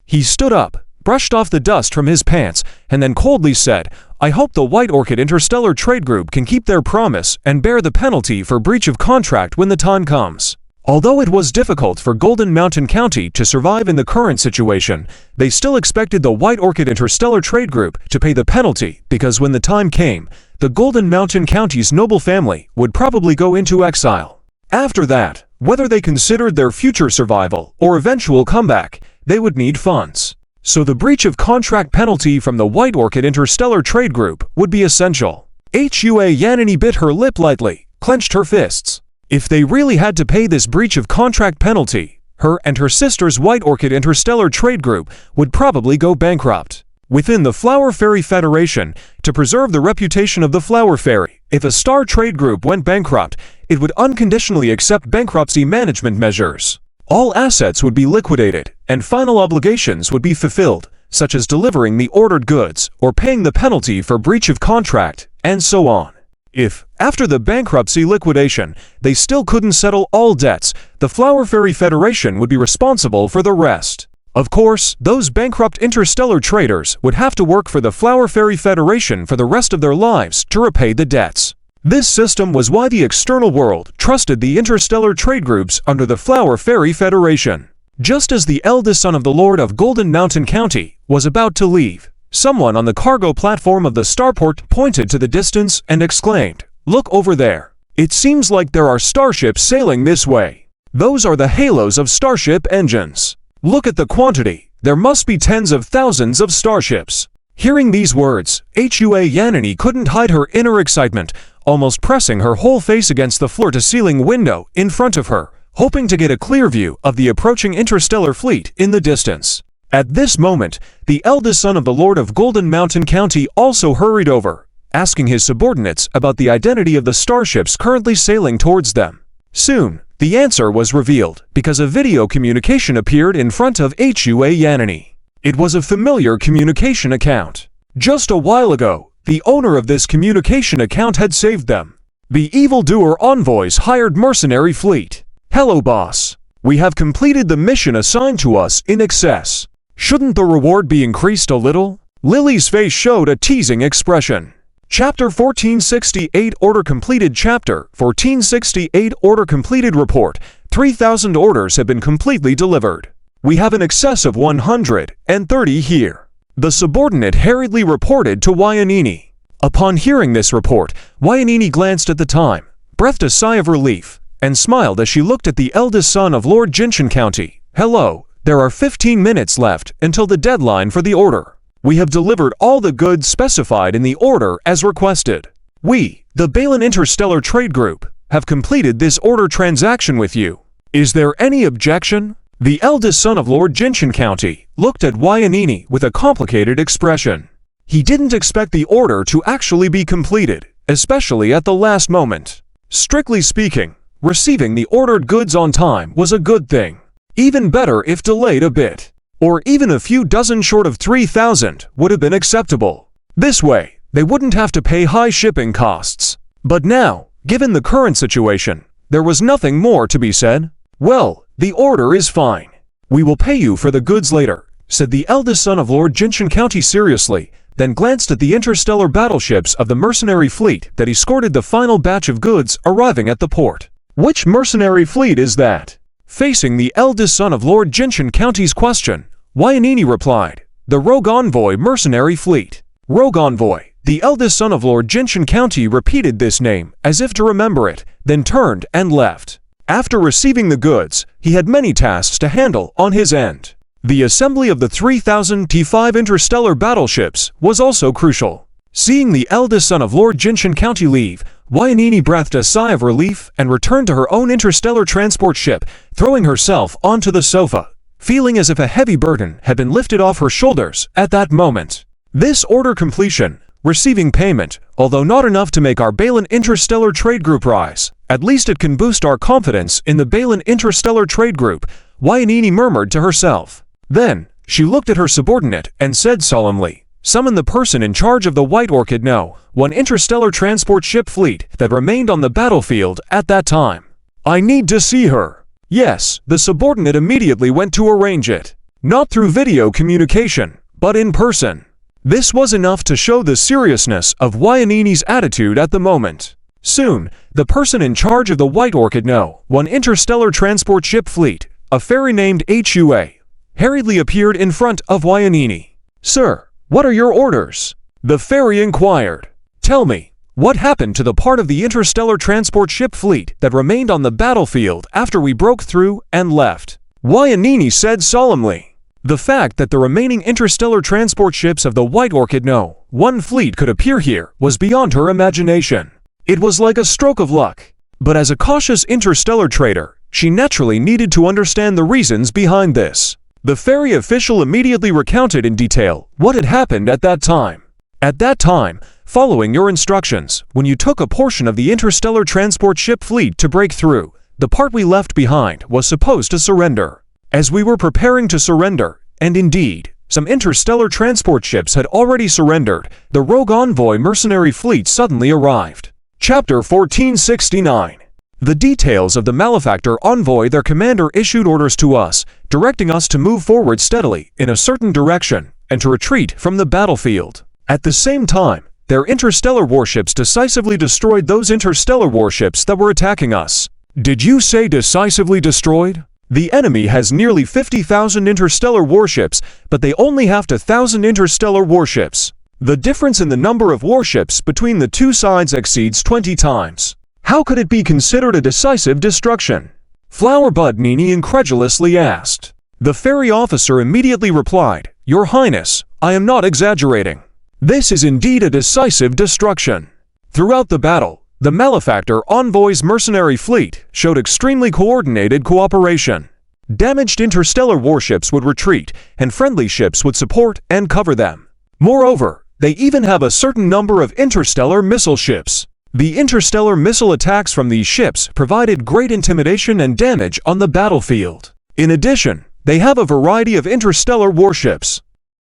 S1: He stood up, brushed off the dust from his pants, and then coldly said, "I hope the White Orchid Interstellar Trade Group can keep their promise and bear the penalty for breach of contract when the time comes." Although it was difficult for Golden Mountain County to survive in the current situation, they still expected the White Orchid Interstellar Trade Group to pay the penalty because when the time came, the Golden Mountain County's noble family would probably go into exile. After that, whether they considered their future survival or eventual comeback, they would need funds. So the breach of contract penalty from the White Orchid Interstellar Trade Group would be essential. Hua Yanini bit her lip lightly, clenched her fists. If they really had to pay this breach of contract penalty, her and her sister's White Orchid Interstellar Trade Group would probably go bankrupt. Within the Flower Fairy Federation, to preserve the reputation of the Flower Fairy, if a star trade group went bankrupt, it would unconditionally accept bankruptcy management measures. All assets would be liquidated, and final obligations would be fulfilled, such as delivering the ordered goods or paying the penalty for breach of contract, and so on. If, after the bankruptcy liquidation, they still couldn't settle all debts, the Flower Fairy Federation would be responsible for the rest. Of course, those bankrupt interstellar traders would have to work for the Flower Fairy Federation for the rest of their lives to repay the debts. This system was why the external world trusted the interstellar trade groups under the Flower Fairy Federation. Just as the eldest son of the Lord of Golden Mountain County was about to leave, someone on the cargo platform of the starport pointed to the distance and exclaimed, "Look over there. It seems like there are starships sailing this way. Those are the halos of starship engines. Look at the quantity. There must be tens of thousands of starships." Hearing these words, Hua Yanini couldn't hide her inner excitement, almost pressing her whole face against the floor-to-ceiling window in front of her, hoping to get a clear view of the approaching interstellar fleet in the distance. At this moment, the eldest son of the Lord of Golden Mountain County also hurried over, asking his subordinates about the identity of the starships currently sailing towards them. Soon, the answer was revealed because a video communication appeared in front of Hua Yanini. It was a familiar communication account. Just a while ago, the owner of this communication account had saved them. The evildoer envoys hired mercenary fleet. "Hello, boss. We have completed the mission assigned to us in excess. Shouldn't the reward be increased a little?" Lily's face showed a teasing expression. Chapter 1468 Order Completed. Chapter 1468 Order Completed. Report: 3,000 orders have been completely delivered. We have an excess of 130 here. The subordinate hurriedly reported to Yanini. Upon hearing this report, Yanini glanced at the time, breathed a sigh of relief, and smiled as she looked at the eldest son of Lord Jinshan County. "Hello. There are 15 minutes left until the deadline for the order. We have delivered all the goods specified in the order as requested. We, the Balin Interstellar Trade Group, have completed this order transaction with you. Is there any objection?" The eldest son of Lord Jinshan County looked at Yanini with a complicated expression. He didn't expect the order to actually be completed, especially at the last moment. Strictly speaking, receiving the ordered goods on time was a good thing. Even better if delayed a bit, or even a few dozen short of 3,000 would have been acceptable. This way, they wouldn't have to pay high shipping costs. But now, given the current situation, there was nothing more to be said. "Well, the order is fine. We will pay you for the goods later," said the eldest son of Lord Jinshan County seriously, then glanced at the interstellar battleships of the mercenary fleet that escorted the final batch of goods arriving at the port. "Which mercenary fleet is that?" Facing the eldest son of Lord Jinshan County's question, Yanini replied, "The Rogue Envoy Mercenary Fleet." Rogue Envoy. The eldest son of Lord Jinshan County repeated this name as if to remember it, then turned and left. After receiving the goods, he had many tasks to handle on his end. The assembly of the 3,000 T5 interstellar battleships was also crucial. Seeing the eldest son of Lord Jinshan County leave, Yanini breathed a sigh of relief and returned to her own interstellar transport ship, throwing herself onto the sofa, feeling as if a heavy burden had been lifted off her shoulders at that moment. This order completion, receiving payment, although not enough to make our Balin Interstellar Trade Group rise, at least it can boost our confidence in the Balin Interstellar Trade Group, Yanini murmured to herself. Then, she looked at her subordinate and said solemnly, summon the person in charge of the White Orchid No. 1 interstellar transport ship fleet that remained on the battlefield at that time. I need to see her. Yes, the subordinate immediately went to arrange it. Not through video communication, but in person. This was enough to show the seriousness of Wyanini's attitude at the moment. Soon, the person in charge of the White Orchid No. 1 interstellar transport ship fleet, a fairy named Hua, hurriedly appeared in front of Wyanini. Sir, what are your orders? The fairy inquired. Tell me, what happened to the part of the interstellar transport ship fleet that remained on the battlefield after we broke through and left? Wyanini said solemnly. The fact that the remaining interstellar transport ships of the White Orchid No. 1 fleet could appear here was beyond her imagination. It was like a stroke of luck. But as a cautious interstellar trader, she naturally needed to understand the reasons behind this. The fairy official immediately recounted in detail what had happened at that time. At that time, following your instructions, when you took a portion of the interstellar transport ship fleet to break through, the part we left behind was supposed to surrender. As we were preparing to surrender, and indeed, some interstellar transport ships had already surrendered, the rogue envoy mercenary fleet suddenly arrived. Chapter 1469. The details of the malefactor envoy. Their commander issued orders to us, directing us to move forward steadily in a certain direction and to retreat from the battlefield. At the same time, their interstellar warships decisively destroyed those interstellar warships that were attacking us. Did you say decisively destroyed? The enemy has nearly 50,000 interstellar warships, but they only have 1,000 interstellar warships. The difference in the number of warships between the two sides exceeds 20 times. How could it be considered a decisive destruction? Flowerbud Nini incredulously asked. The ferry officer immediately replied, Your Highness, I am not exaggerating. This is indeed a decisive destruction. Throughout the battle, the malefactor envoy's mercenary fleet showed extremely coordinated cooperation. Damaged interstellar warships would retreat, and friendly ships would support and cover them. Moreover, they even have a certain number of interstellar missile ships. The interstellar missile attacks from these ships provided great intimidation and damage on the battlefield. In addition, they have a variety of interstellar warships.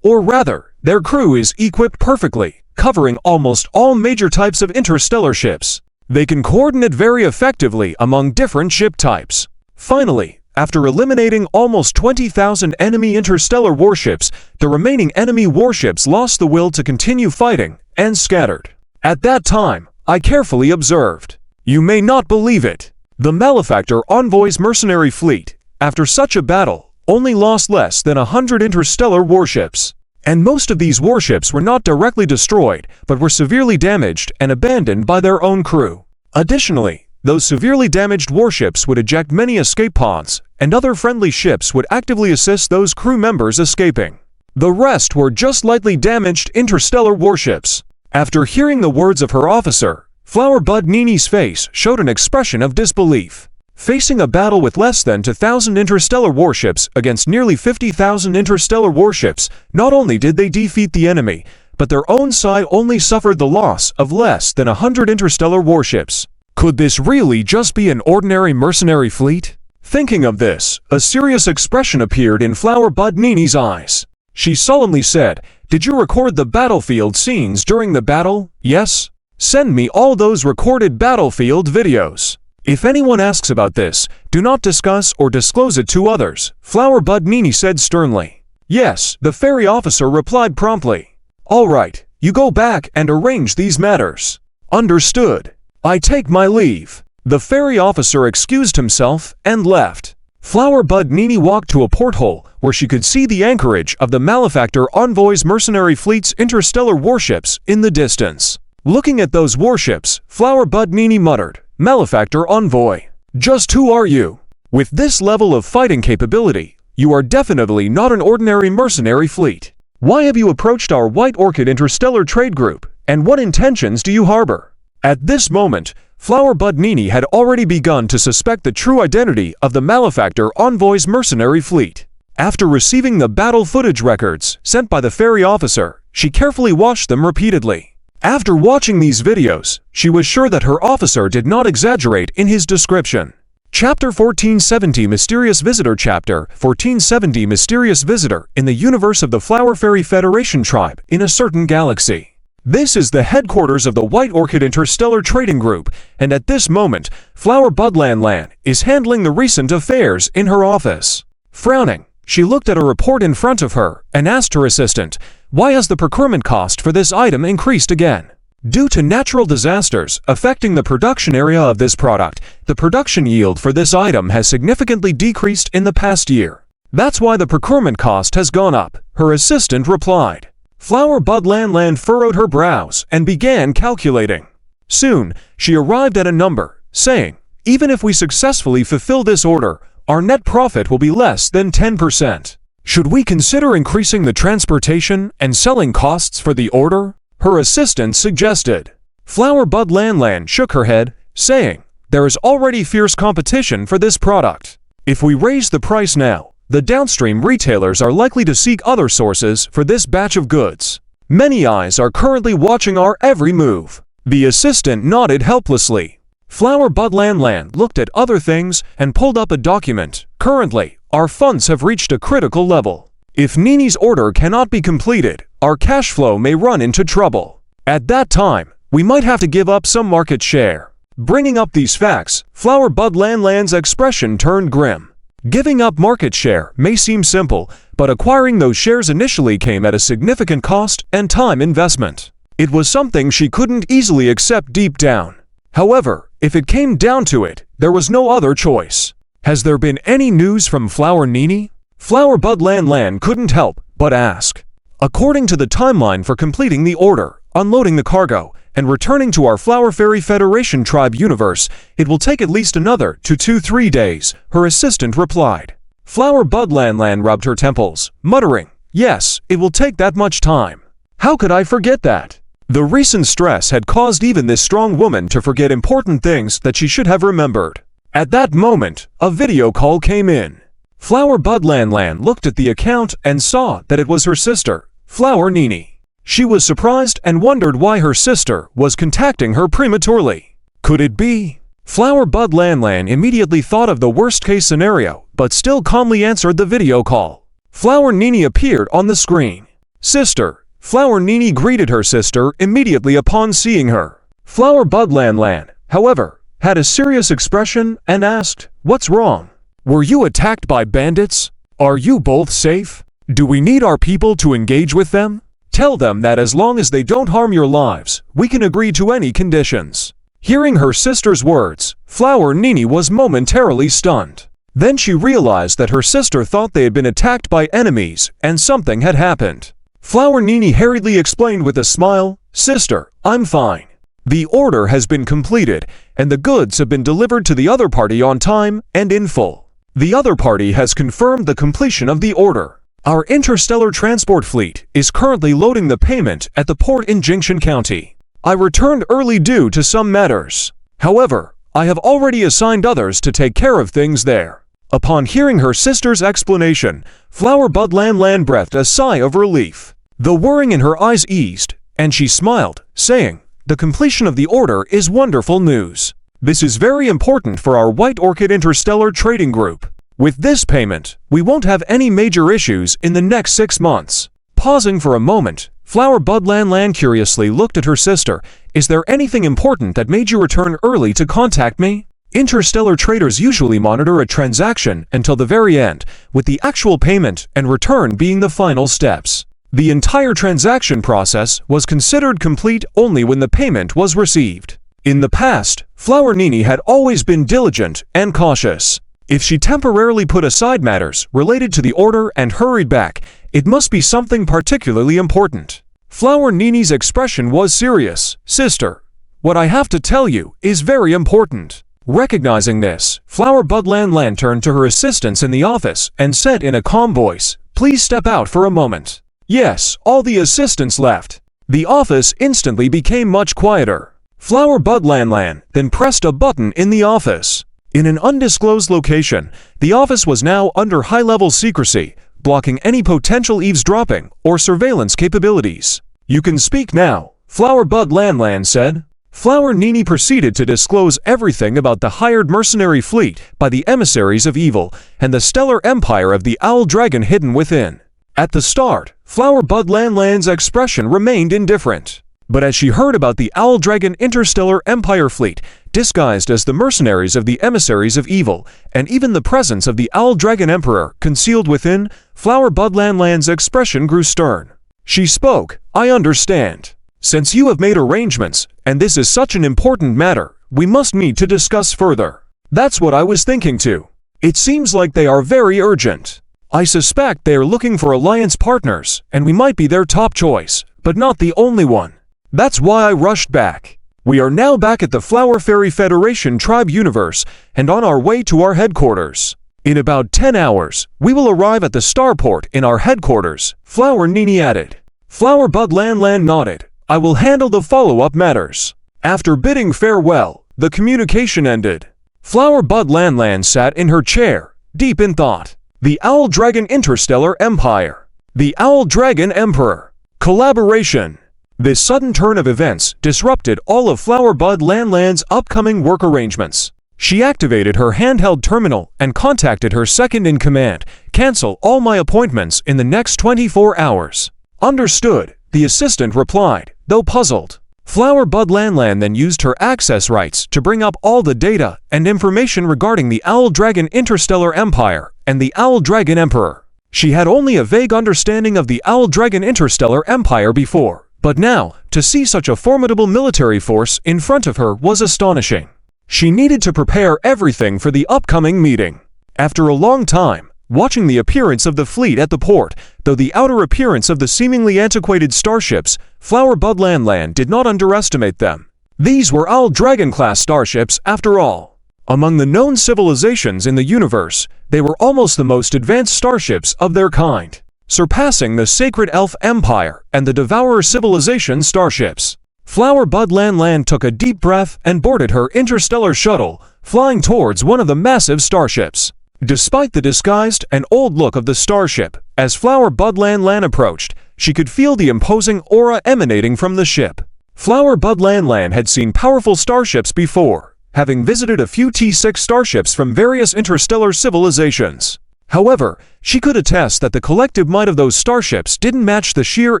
S1: Or rather, their crew is equipped perfectly, covering almost all major types of interstellar ships. They can coordinate very effectively among different ship types. Finally, after eliminating almost 20,000 enemy interstellar warships, the remaining enemy warships lost the will to continue fighting and scattered. At that time, I carefully observed. You may not believe it. The malefactor envoy's mercenary fleet, after such a battle, only lost less than 100 interstellar warships. And most of these warships were not directly destroyed, but were severely damaged and abandoned by their own crew. Additionally, those severely damaged warships would eject many escape pods, and other friendly ships would actively assist those crew members escaping. The rest were just lightly damaged interstellar warships. After hearing the words of her officer, Flowerbud Nini's face showed an expression of disbelief. Facing a battle with less than 2,000 interstellar warships against nearly 50,000 interstellar warships, not only did they defeat the enemy, but their own side only suffered the loss of less than 100 interstellar warships. Could this really just be an ordinary mercenary fleet? Thinking of this, a serious expression appeared in Flowerbud Nini's eyes. She solemnly said, Did you record the battlefield scenes during the battle? Yes? Send me all those recorded battlefield videos. If anyone asks about this, do not discuss or disclose it to others, Flowerbud Nini said sternly. Yes, the ferry officer replied promptly. All right, you go back and arrange these matters. Understood. I take my leave. The ferry officer excused himself and left. Flowerbud Nini walked to a porthole where she could see the anchorage of the malefactor envoy's mercenary fleet's interstellar warships in the distance. Looking at those warships, Flowerbud Nini muttered, Malefactor envoy. Just who are you? With this level of fighting capability, you are definitely not an ordinary mercenary fleet. Why have you approached our White Orchid Interstellar Trade Group, and what intentions do you harbor? At this moment, Flowerbud Nini had already begun to suspect the true identity of the malefactor envoy's mercenary fleet. After receiving the battle footage records sent by the ferry officer, she carefully watched them repeatedly. After watching these videos, she was sure that her officer did not exaggerate in his description. Chapter 1470 Mysterious Visitor Chapter 1470 Mysterious Visitor in the universe of the Flower Fairy Federation tribe in a certain galaxy. This is the headquarters of the White Orchid Interstellar Trading Group, and at this moment, Flower Budlanlan is handling the recent affairs in her office. Frowning, she looked at a report in front of her and asked her assistant, "Why has the procurement cost for this item increased again?" Due to natural disasters affecting the production area of this product, the production yield for this item has significantly decreased in the past year. That's why the procurement cost has gone up, her assistant replied. Flower Budlanlan furrowed her brows and began calculating. Soon, she arrived at a number, saying, "Even if we successfully fulfill this order, our net profit will be less than 10%. Should we consider increasing the transportation and selling costs for the order?" her assistant suggested. Flower Budlanlan shook her head, saying, "There is already fierce competition for this product. If we raise the price now, the downstream retailers are likely to seek other sources for this batch of goods. Many eyes are currently watching our every move." The assistant nodded helplessly. Flower Budlanlan looked at other things and pulled up a document. "Currently, our funds have reached a critical level. If Nini's order cannot be completed, our cash flow may run into trouble. At that time, we might have to give up some market share." Bringing up these facts, Flower Budlanlan's expression turned grim. Giving up market share may seem simple, but acquiring those shares initially came at a significant cost and time investment. It was something she couldn't easily accept deep down. However, if it came down to it, there was no other choice. "Has there been any news from Flower Nini?" Flower Budlanlan couldn't help but ask. "According to the timeline for completing the order, unloading the cargo, and returning to our Flower Fairy Federation tribe universe, it will take at least another 2 to 3 days, her assistant replied. Flower Budlanlan rubbed her temples, muttering, "Yes, it will take that much time. How could I forget that?" The recent stress had caused even this strong woman to forget important things that she should have remembered. At that moment, a video call came in. Flower Budlanlan looked at the account and saw that it was her sister, Flower Nini. She was surprised and wondered why her sister was contacting her prematurely. Could it be? Flower Budlanlan immediately thought of the worst-case scenario, but still calmly answered the video call. Flower Nini appeared on the screen. "Sister." Flower Nini greeted her sister immediately upon seeing her. Flower Budlanlan, however, had a serious expression and asked, "What's wrong? Were you attacked by bandits? Are you both safe? Do we need our people to engage with them? Tell them that as long as they don't harm your lives, we can agree to any conditions." Hearing her sister's words, Flower Nini was momentarily stunned. Then she realized that her sister thought they had been attacked by enemies and something had happened. Flower Nini hurriedly explained with a smile, "Sister, I'm fine. The order has been completed, and the goods have been delivered to the other party on time and in full. The other party has confirmed the completion of the order. Our interstellar transport fleet is currently loading the payment at the port in Junction County. I returned early due to some matters. However, I have already assigned others to take care of things there." Upon hearing her sister's explanation, Flower Budlanlan breathed a sigh of relief. The worrying in her eyes eased, and she smiled, saying, "The completion of the order is wonderful news. This is very important for our White Orchid Interstellar Trading Group. With this payment, we won't have any major issues in the next 6 months." Pausing for a moment, Flower Budlanlan curiously looked at her sister. "Is there anything important that made you return early to contact me?" Interstellar traders usually monitor a transaction until the very end, with the actual payment and return being the final steps. The entire transaction process was considered complete only when the payment was received. In the past, Flower Nini had always been diligent and cautious. If she temporarily put aside matters related to the order and hurried back, it must be something particularly important. Flower Nini's expression was serious. "Sister, what I have to tell you is very important." Recognizing this, Flower Budlanlan turned to her assistants in the office and said in a calm voice, "Please step out for a moment." Yes, all the assistants left. The office instantly became much quieter. Flower Budlanlan then pressed a button in the office. In an undisclosed location, the office was now under high-level secrecy, blocking any potential eavesdropping or surveillance capabilities. "You can speak now," Flower Budlanlan said. Flower Nini proceeded to disclose everything about the hired mercenary fleet by the emissaries of evil and the stellar empire of the Owl Dragon hidden within. At the start, Flower Bud Lanland's expression remained indifferent. But as she heard about the Owl Dragon Interstellar Empire fleet, disguised as the mercenaries of the emissaries of evil, and even the presence of the Owl Dragon Emperor concealed within, Flower Bud Lanland's expression grew stern. She spoke, "I understand. Since you have made arrangements, and this is such an important matter, we must meet to discuss further." "That's what I was thinking too. It seems like they are very urgent. I suspect they are looking for alliance partners, and we might be their top choice, but not the only one. That's why I rushed back. We are now back at the Flower Fairy Federation Tribe Universe and on our way to our headquarters. In about 10 hours, we will arrive at the starport in our headquarters," Flower Nini added. Flower Bud Landland nodded. "I will handle the follow-up matters." After bidding farewell, the communication ended. Flower Bud Landland sat in her chair, deep in thought. The Owl Dragon Interstellar Empire. The Owl Dragon Emperor. Collaboration. This sudden turn of events disrupted all of Flower Bud Landland's upcoming work arrangements. She activated her handheld terminal and contacted her second-in-command. "Cancel all my appointments in the next 24 hours. "Understood," the assistant replied, though puzzled. Flower Bud Landland then used her access rights to bring up all the data and information regarding the Owl Dragon Interstellar Empire and the Owl Dragon Emperor. She had only a vague understanding of the Owl Dragon Interstellar Empire before, but now, to see such a formidable military force in front of her was astonishing. She needed to prepare everything for the upcoming meeting. After a long time, watching the appearance of the fleet at the port, though the outer appearance of the seemingly antiquated starships, Flower Bud Landland did not underestimate them. These were Owl Dragon-class starships after all. Among the known civilizations in the universe, they were almost the most advanced starships of their kind, surpassing the Sacred Elf Empire and the Devourer Civilization starships. Flower Bud Landland took a deep breath and boarded her interstellar shuttle, flying towards one of the massive starships. Despite the disguised and old look of the starship, as Flower Bud Landland approached, she could feel the imposing aura emanating from the ship. Flower Bud Landland had seen powerful starships before, having visited a few T6 starships from various interstellar civilizations. However, she could attest that the collective might of those starships didn't match the sheer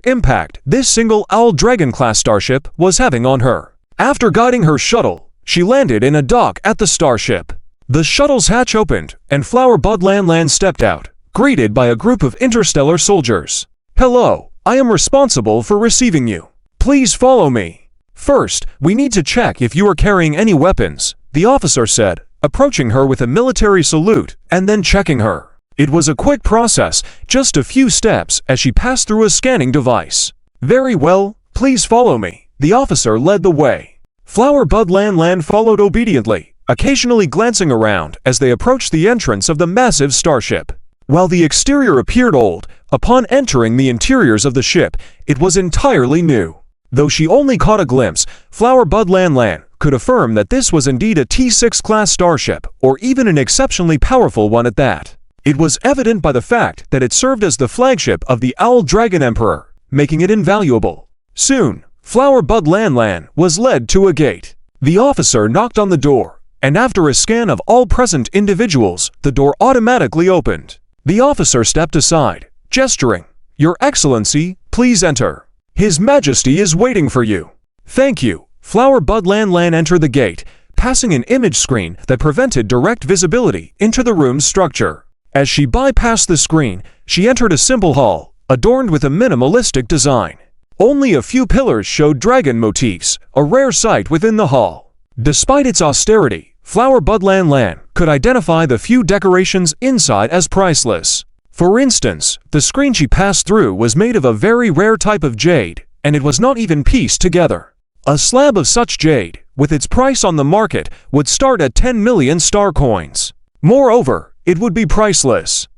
S1: impact this single Owl Dragon-class starship was having on her. After guiding her shuttle, she landed in a dock at the starship. The shuttle's hatch opened, and Flower Bud Landland stepped out, greeted by a group of interstellar soldiers. "Hello, I am responsible for receiving you. Please follow me. First, we need to check if you are carrying any weapons," the officer said, approaching her with a military salute and then checking her. It was a quick process, just a few steps as she passed through a scanning device. "Very well, please follow me," the officer led the way. Flower Bud Landland followed obediently, occasionally glancing around as they approached the entrance of the massive starship. While the exterior appeared old, upon entering the interiors of the ship, it was entirely new. Though she only caught a glimpse, Flower Bud Landland could affirm that this was indeed a T6 class starship, or even an exceptionally powerful one at that. It was evident by the fact that it served as the flagship of the Owl Dragon Emperor, making it invaluable. Soon, Flower Bud Landland was led to a gate. The officer knocked on the door, and after a scan of all present individuals, the door automatically opened. The officer stepped aside, gesturing, "Your Excellency, please enter. His Majesty is waiting for you." "Thank you." Flower Bud Landland entered the gate, passing an image screen that prevented direct visibility into the room's structure. As she bypassed the screen, she entered a simple hall, adorned with a minimalistic design. Only a few pillars showed dragon motifs, a rare sight within the hall. Despite its austerity, Flower Bud Landland could identify the few decorations inside as priceless. For instance, the screen she passed through was made of a very rare type of jade, and it was not even pieced together. A slab of such jade, with its price on the market, would start at 10 million star coins. Moreover, it would be priceless.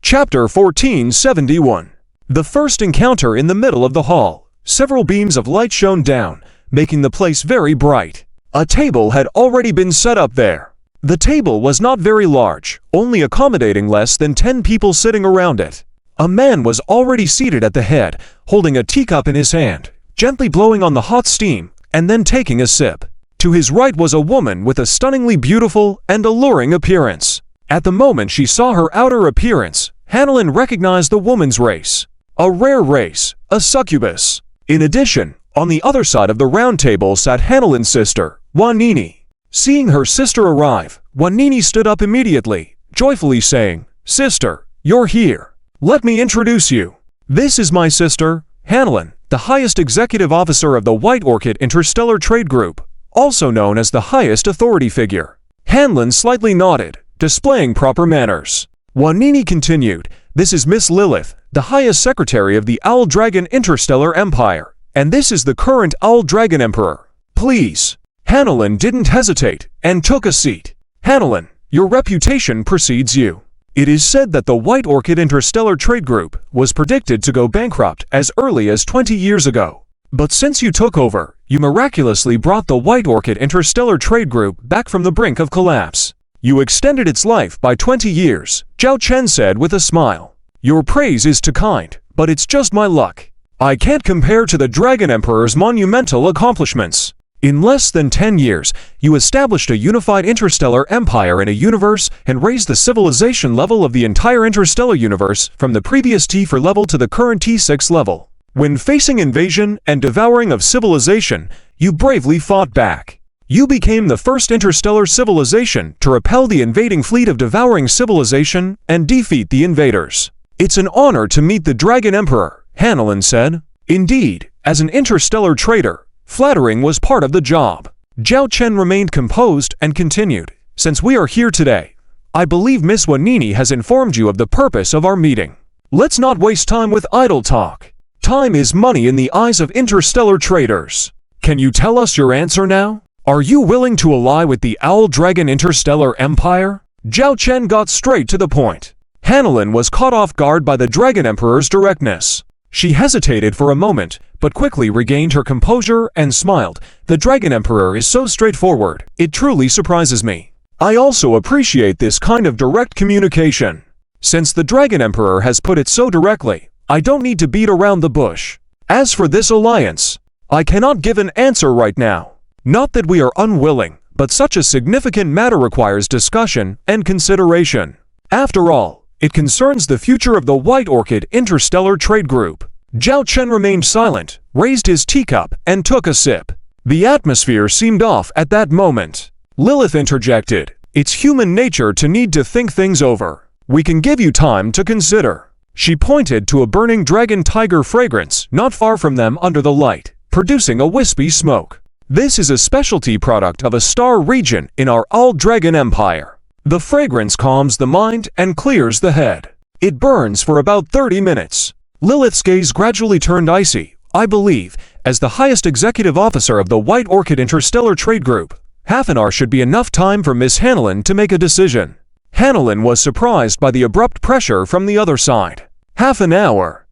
S1: Chapter 1471. The first encounter in the middle of the hall. Several beams of light shone down, making the place very bright. A table had already been set up there. The table was not very large, only accommodating less than 10 people sitting around it. A man was already seated at the head, holding a teacup in his hand, gently blowing on the hot steam and then taking a sip. To his right was a woman with a stunningly beautiful and alluring appearance. At the moment she saw her outer appearance, Hanalin recognized the woman's race. A rare race, a succubus. In addition, on the other side of the round table sat Hanalin's sister, Wanini. Seeing her sister arrive, Wanini stood up immediately, joyfully saying, "Sister, you're here. Let me introduce you. This is my sister, Hanalin, the highest executive officer of the White Orchid Interstellar Trade Group, also known as the highest authority figure." Hanalin slightly nodded, displaying proper manners. Wanini continued, "This is Miss Lilith, the highest secretary of the Owl Dragon Interstellar Empire, and this is the current Owl Dragon Emperor. Please." Hanalin didn't hesitate, and took a seat. "Hanalin, your reputation precedes you. It is said that the White Orchid Interstellar Trade Group was predicted to go bankrupt as early as 20 years ago. But since you took over, you miraculously brought the White Orchid Interstellar Trade Group back from the brink of collapse. You extended its life by 20 years, Zhao Chen said with a smile. Your praise is too kind, but it's just my luck. I can't compare to the Dragon Emperor's monumental accomplishments. In less than 10 years, you established a unified interstellar empire in a universe and raised the civilization level of the entire interstellar universe from the previous T4 level to the current T6 level. When facing invasion and devouring of civilization, you bravely fought back. You became the first interstellar civilization to repel the invading fleet of devouring civilization and defeat the invaders. It's an honor to meet the Dragon Emperor, Hanalin said. Indeed, as an interstellar trader, flattering was part of the job. Zhao Chen remained composed and continued, "Since we are here today, I believe Miss Wanini has informed you of the purpose of our meeting. Let's not waste time with idle talk. Time is money in the eyes of interstellar traders. Can you tell us your answer now? Are you willing to ally with the Owl Dragon Interstellar Empire?" Zhao Chen got straight to the point. Hanalin was caught off guard by the Dragon Emperor's directness. She hesitated for a moment, but quickly regained her composure and smiled. "The Dragon Emperor is so straightforward, it truly surprises me. I also appreciate this kind of direct communication. Since the Dragon Emperor has put it so directly, I don't need to beat around the bush. As for this alliance, I cannot give an answer right now. Not that we are unwilling, but such a significant matter requires discussion and consideration. After all, it concerns the future of the White Orchid Interstellar Trade Group." Zhao Chen remained silent, raised his teacup, and took a sip. The atmosphere seemed off at that moment. Lilith interjected, "It's human nature to need to think things over. We can give you time to consider." She pointed to a burning dragon tiger fragrance not far from them under the light, producing a wispy smoke. "This is a specialty product of a star region in our Owl Dragon Empire. The fragrance calms the mind and clears the head. It burns for about 30 minutes. Lilith's gaze gradually turned icy. "I believe, as the highest executive officer of the White Orchid Interstellar Trade Group, half an hour should be enough time for Miss Hanalin to make a decision." Hanalin was surprised by the abrupt pressure from the other side. "Half an hour?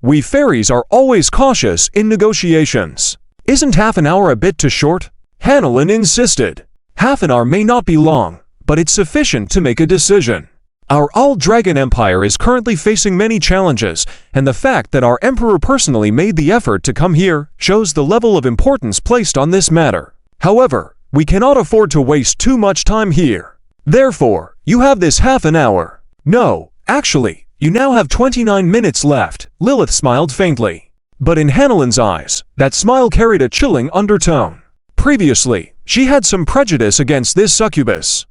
S1: We fairies are always cautious in negotiations. Isn't half an hour a bit too short?" Hanalin insisted. "Half an hour may not be long, but it's sufficient to make a decision. Our Owl Dragon Empire is currently facing many challenges, and the fact that our Emperor personally made the effort to come here shows the level of importance placed on this matter. However, we cannot afford to waste too much time here. Therefore, you have this half an hour. No, actually, you now have 29 minutes left." Lilith smiled faintly. But in Hanalin's eyes, that smile carried a chilling undertone. Previously, she had some prejudice against this succubus.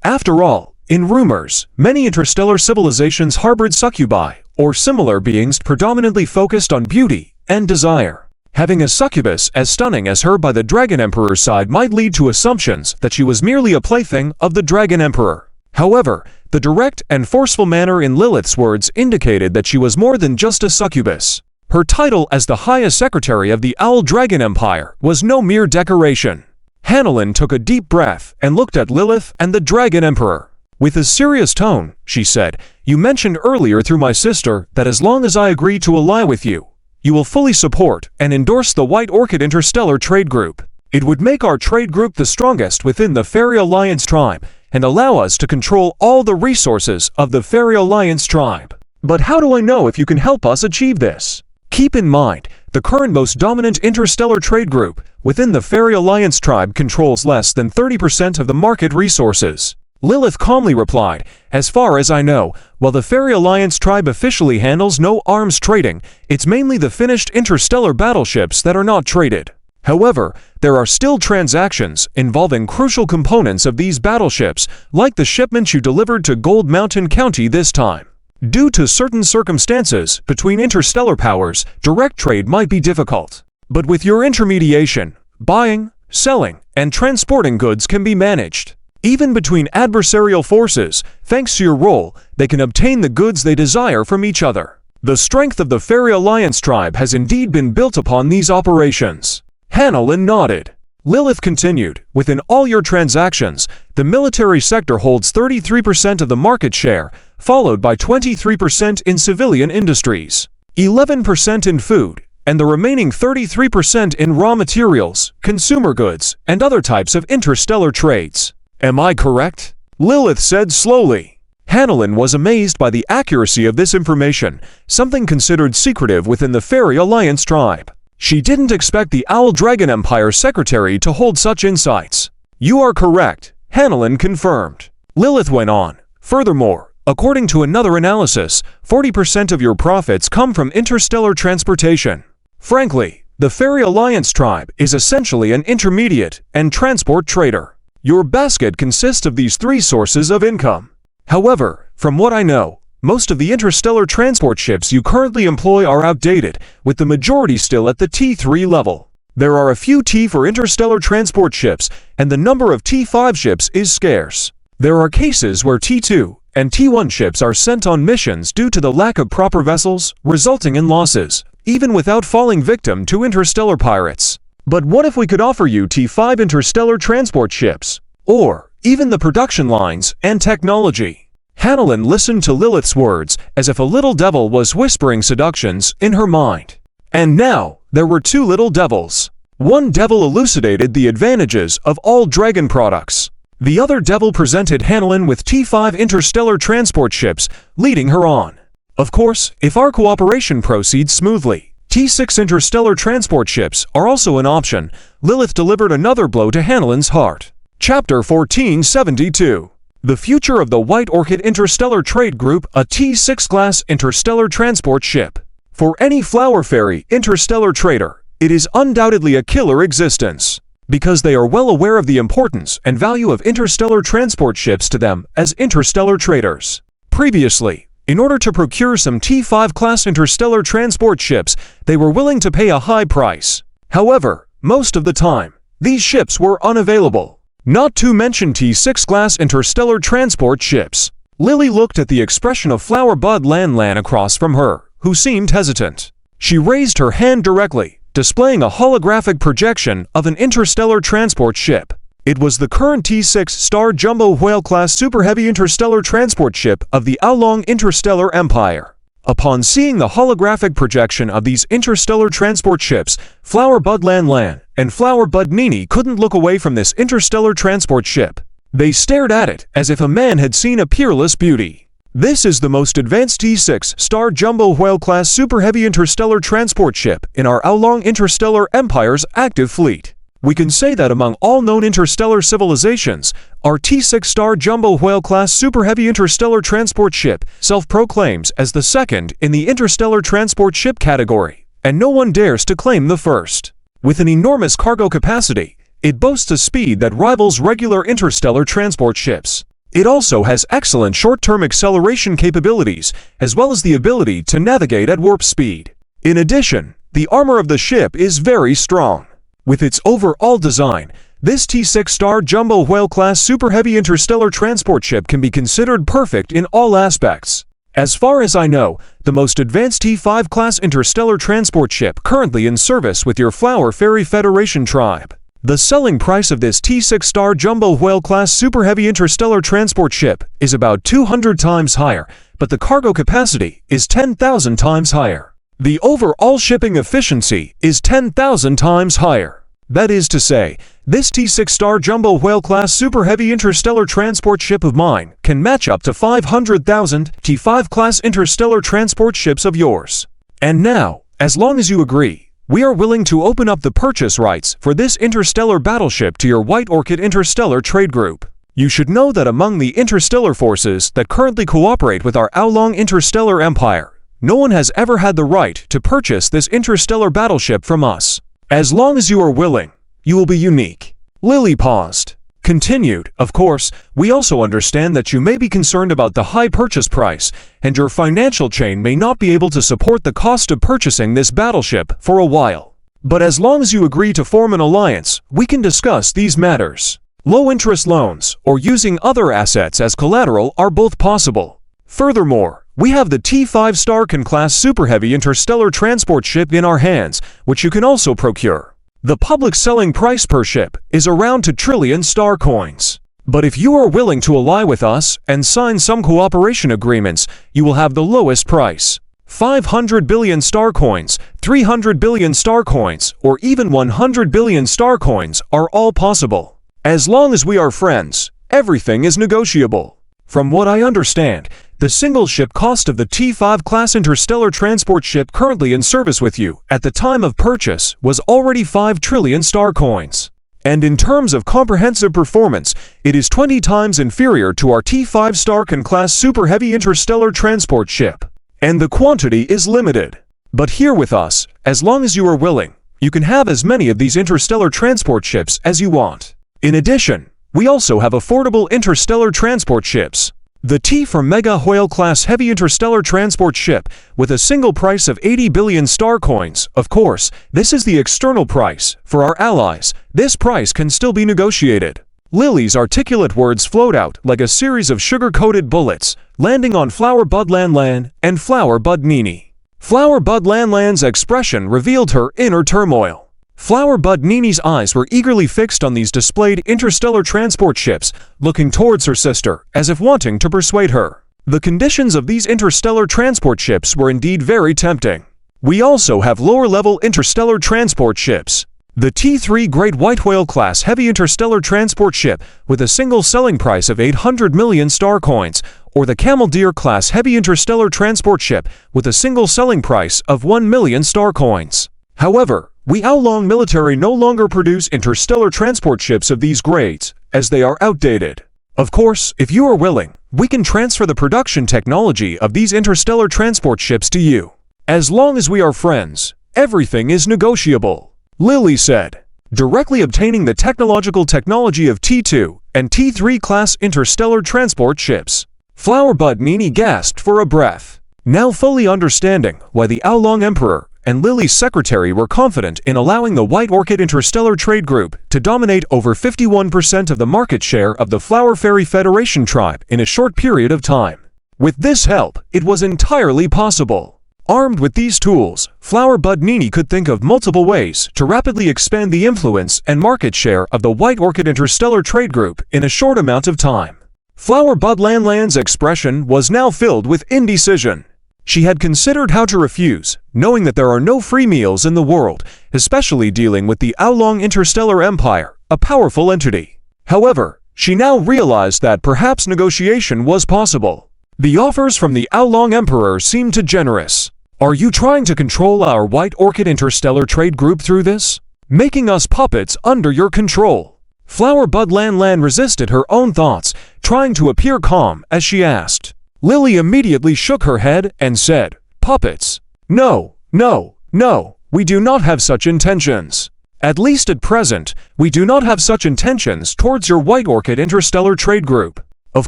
S1: After all, in rumors, many interstellar civilizations harbored succubi, or similar beings predominantly focused on beauty and desire. Having a succubus as stunning as her by the Dragon Emperor's side might lead to assumptions that she was merely a plaything of the Dragon Emperor. However, the direct and forceful manner in Lilith's words indicated that she was more than just a succubus. Her title as the highest secretary of the Owl Dragon Empire was no mere decoration. Hanalin took a deep breath and looked at Lilith and the Dragon Emperor. With a serious tone, she said, "You mentioned earlier through my sister that as long as I agree to ally with you, you will fully support and endorse the White Orchid Interstellar Trade Group. It would make our trade group the strongest within the Fairy Alliance tribe and allow us to control all the resources of the Fairy Alliance tribe. But how do I know if you can help us achieve this? Keep in mind, the current most dominant interstellar trade group within the Fairy Alliance tribe controls less than 30% of the market resources. Lilith calmly replied, "As far as I know, while the Fairy Alliance tribe officially handles no arms trading, it's mainly the finished interstellar battleships that are not traded. However, there are still transactions involving crucial components of these battleships, like the shipment you delivered to Gold Mountain County this time. Due to certain circumstances between interstellar powers, direct trade might be difficult. But with your intermediation, buying, selling, and transporting goods can be managed. Even between adversarial forces, thanks to your role, they can obtain the goods they desire from each other. The strength of the Fairy Alliance tribe has indeed been built upon these operations." Hanalin nodded. Lilith continued, "Within all your transactions, the military sector holds 33% of the market share, followed by 23% in civilian industries, 11% in food, and the remaining 33% in raw materials, consumer goods, and other types of interstellar trades. Am I correct?" Lilith said slowly. Hanalin was amazed by the accuracy of this information, something considered secretive within the Fairy Alliance tribe. She didn't expect the Owl Dragon Empire secretary to hold such insights. "You are correct," Hanalin confirmed. Lilith went on, "Furthermore, according to another analysis, 40% of your profits come from interstellar transportation. Frankly, the Fairy Alliance tribe is essentially an intermediate and transport trader. Your basket consists of these three sources of income. However, from what I know, most of the interstellar transport ships you currently employ are outdated, with the majority still at the T3 level. There are a few T4 interstellar transport ships, and the number of T5 ships is scarce. There are cases where T2 and T1 ships are sent on missions due to the lack of proper vessels, resulting in losses, even without falling victim to interstellar pirates. But what if we could offer you T5 interstellar transport ships? Or even the production lines and technology?" Hanalin listened to Lilith's words as if a little devil was whispering seductions in her mind. And now, there were two little devils. One devil elucidated the advantages of all dragon products. The other devil presented Hanalin with T5 interstellar transport ships, leading her on. Of course, if our cooperation proceeds smoothly, T6 interstellar transport ships are also an option. Lilith delivered another blow to Hanalin's heart. Chapter 1472. The future of the White Orchid Interstellar Trade Group, a T6 class interstellar transport ship. For any Flower Fairy interstellar trader, it is undoubtedly a killer existence, because they are well aware of the importance and value of interstellar transport ships to them as interstellar traders. Previously, in order to procure some T5 class interstellar transport ships, they were willing to pay a high price. However, most of the time, these ships were unavailable. Not to mention T6 class interstellar transport ships. Lily looked at the expression of Flower Bud Lan across from her, who seemed hesitant. She raised her hand directly, displaying a holographic projection of an interstellar transport ship. It was the current T6 Star Jumbo Whale class super heavy interstellar transport ship of the Oolong Interstellar Empire. Upon seeing the holographic projection of these interstellar transport ships, Flower Bud Lan and Flower Bud Nini couldn't look away from this interstellar transport ship. They stared at it as if a man had seen a peerless beauty. This is the most advanced T6 Star Jumbo Whale class super heavy interstellar transport ship in our Oolong Interstellar Empire's active fleet. We can say that among all known interstellar civilizations, our T6 Star Jumbo Whale class super heavy interstellar transport ship self-proclaims as the second in the interstellar transport ship category, and no one dares to claim the first. With an enormous cargo capacity, it boasts a speed that rivals regular interstellar transport ships. It also has excellent short-term acceleration capabilities, as well as the ability to navigate at warp speed. In addition, the armor of the ship is very strong. With its overall design, this T6 Star Jumbo Whale class super heavy interstellar transport ship can be considered perfect in all aspects. As far as I know, the most advanced T5 class interstellar transport ship currently in service with your Flower Fairy Federation tribe. The selling price of this T6 Star Jumbo Whale class super heavy interstellar transport ship is about 200 times higher, but the cargo capacity is 10,000 times higher. The overall shipping efficiency is 10,000 times higher. That is to say, this T6 Star Jumbo Whale class super heavy interstellar transport ship of mine can match up to 500,000 T5 class interstellar transport ships of yours. And now, As long as you agree, we are willing to open up the purchase rights for this interstellar battleship to your White Orchid Interstellar Trade Group. You should know that among the interstellar forces that currently cooperate with our Oolong Interstellar Empire, no one has ever had the right to purchase this interstellar battleship from us. As long as you are willing, you will be unique. Lily paused. Continued, of course, we also understand that you may be concerned about the high purchase price, and your financial chain may not be able to support the cost of purchasing this battleship for a while. But as long as you agree to form an alliance, we can discuss these matters. Low-interest loans, or using other assets as collateral are both possible. Furthermore, we have the T5 Starkin-class Super Heavy Interstellar Transport Ship in our hands, which you can also procure. The public selling price per ship is around 2 trillion star coins. But if you are willing to ally with us and sign some cooperation agreements, you will have the lowest price. 500 billion star coins, 300 billion star coins, or even 100 billion star coins are all possible. As long as we are friends, everything is negotiable. From what I understand, the single ship cost of the T5 class interstellar transport ship currently in service with you at the time of purchase was already 5 trillion star coins. And in terms of comprehensive performance, it is 20 times inferior to our T5 Starkin class super heavy interstellar transport ship. And the quantity is limited. But here with us, as long as you are willing, you can have as many of these interstellar transport ships as you want. In addition, we also have affordable interstellar transport ships. The T for Mega Hoyle class heavy interstellar transport ship with a single price of 80 billion star coins. Of course, this is the external price. For our allies, this price can still be negotiated. Lily's articulate words flowed out like a series of sugar-coated bullets, landing on Flower Bud Lan and Flower Bud Nini. Flower Bud Lan's expression revealed her inner turmoil. Flower Bud Nini's eyes were eagerly fixed on these displayed interstellar transport ships, looking towards her sister, as if wanting to persuade her. The conditions of these interstellar transport ships were indeed very tempting. We also have lower-level interstellar transport ships. The T3 Great White Whale class heavy interstellar transport ship with a single selling price of 800 million star coins, or the Camel Deer class heavy interstellar transport ship with a single selling price of 1 million star coins. However, we Oolong military no longer produce interstellar transport ships of these grades, as they are outdated. Of course, if you are willing, we can transfer the production technology of these interstellar transport ships to you. As long as we are friends, everything is negotiable, Lily said. Directly obtaining the technology of T2 and T3 class interstellar transport ships. Flower Bud Nini gasped for a breath, now fully understanding why the Oolong Emperor and Lily's secretary were confident in allowing the White Orchid Interstellar Trade Group to dominate over 51% of the market share of the Flower Fairy Federation tribe in a short period of time. With this help, it was entirely possible. Armed with these tools, Flower Bud Nini could think of multiple ways to rapidly expand the influence and market share of the White Orchid Interstellar Trade Group in a short amount of time. Flower Bud Lan's expression was now filled with indecision. She had considered how to refuse, knowing that there are no free meals in the world, especially dealing with the Oolong Interstellar Empire, a powerful entity. However, she now realized that perhaps negotiation was possible. The offers from the Oolong Emperor seemed too generous. Are you trying to control our White Orchid Interstellar Trade Group through this? Making us puppets under your control? Flower Bud Lan resisted her own thoughts, trying to appear calm as she asked. Lily immediately shook her head and said, "Puppets? No, no, no, we do not have such intentions. At least at present, we do not have such intentions towards your White Orchid Interstellar Trade Group. Of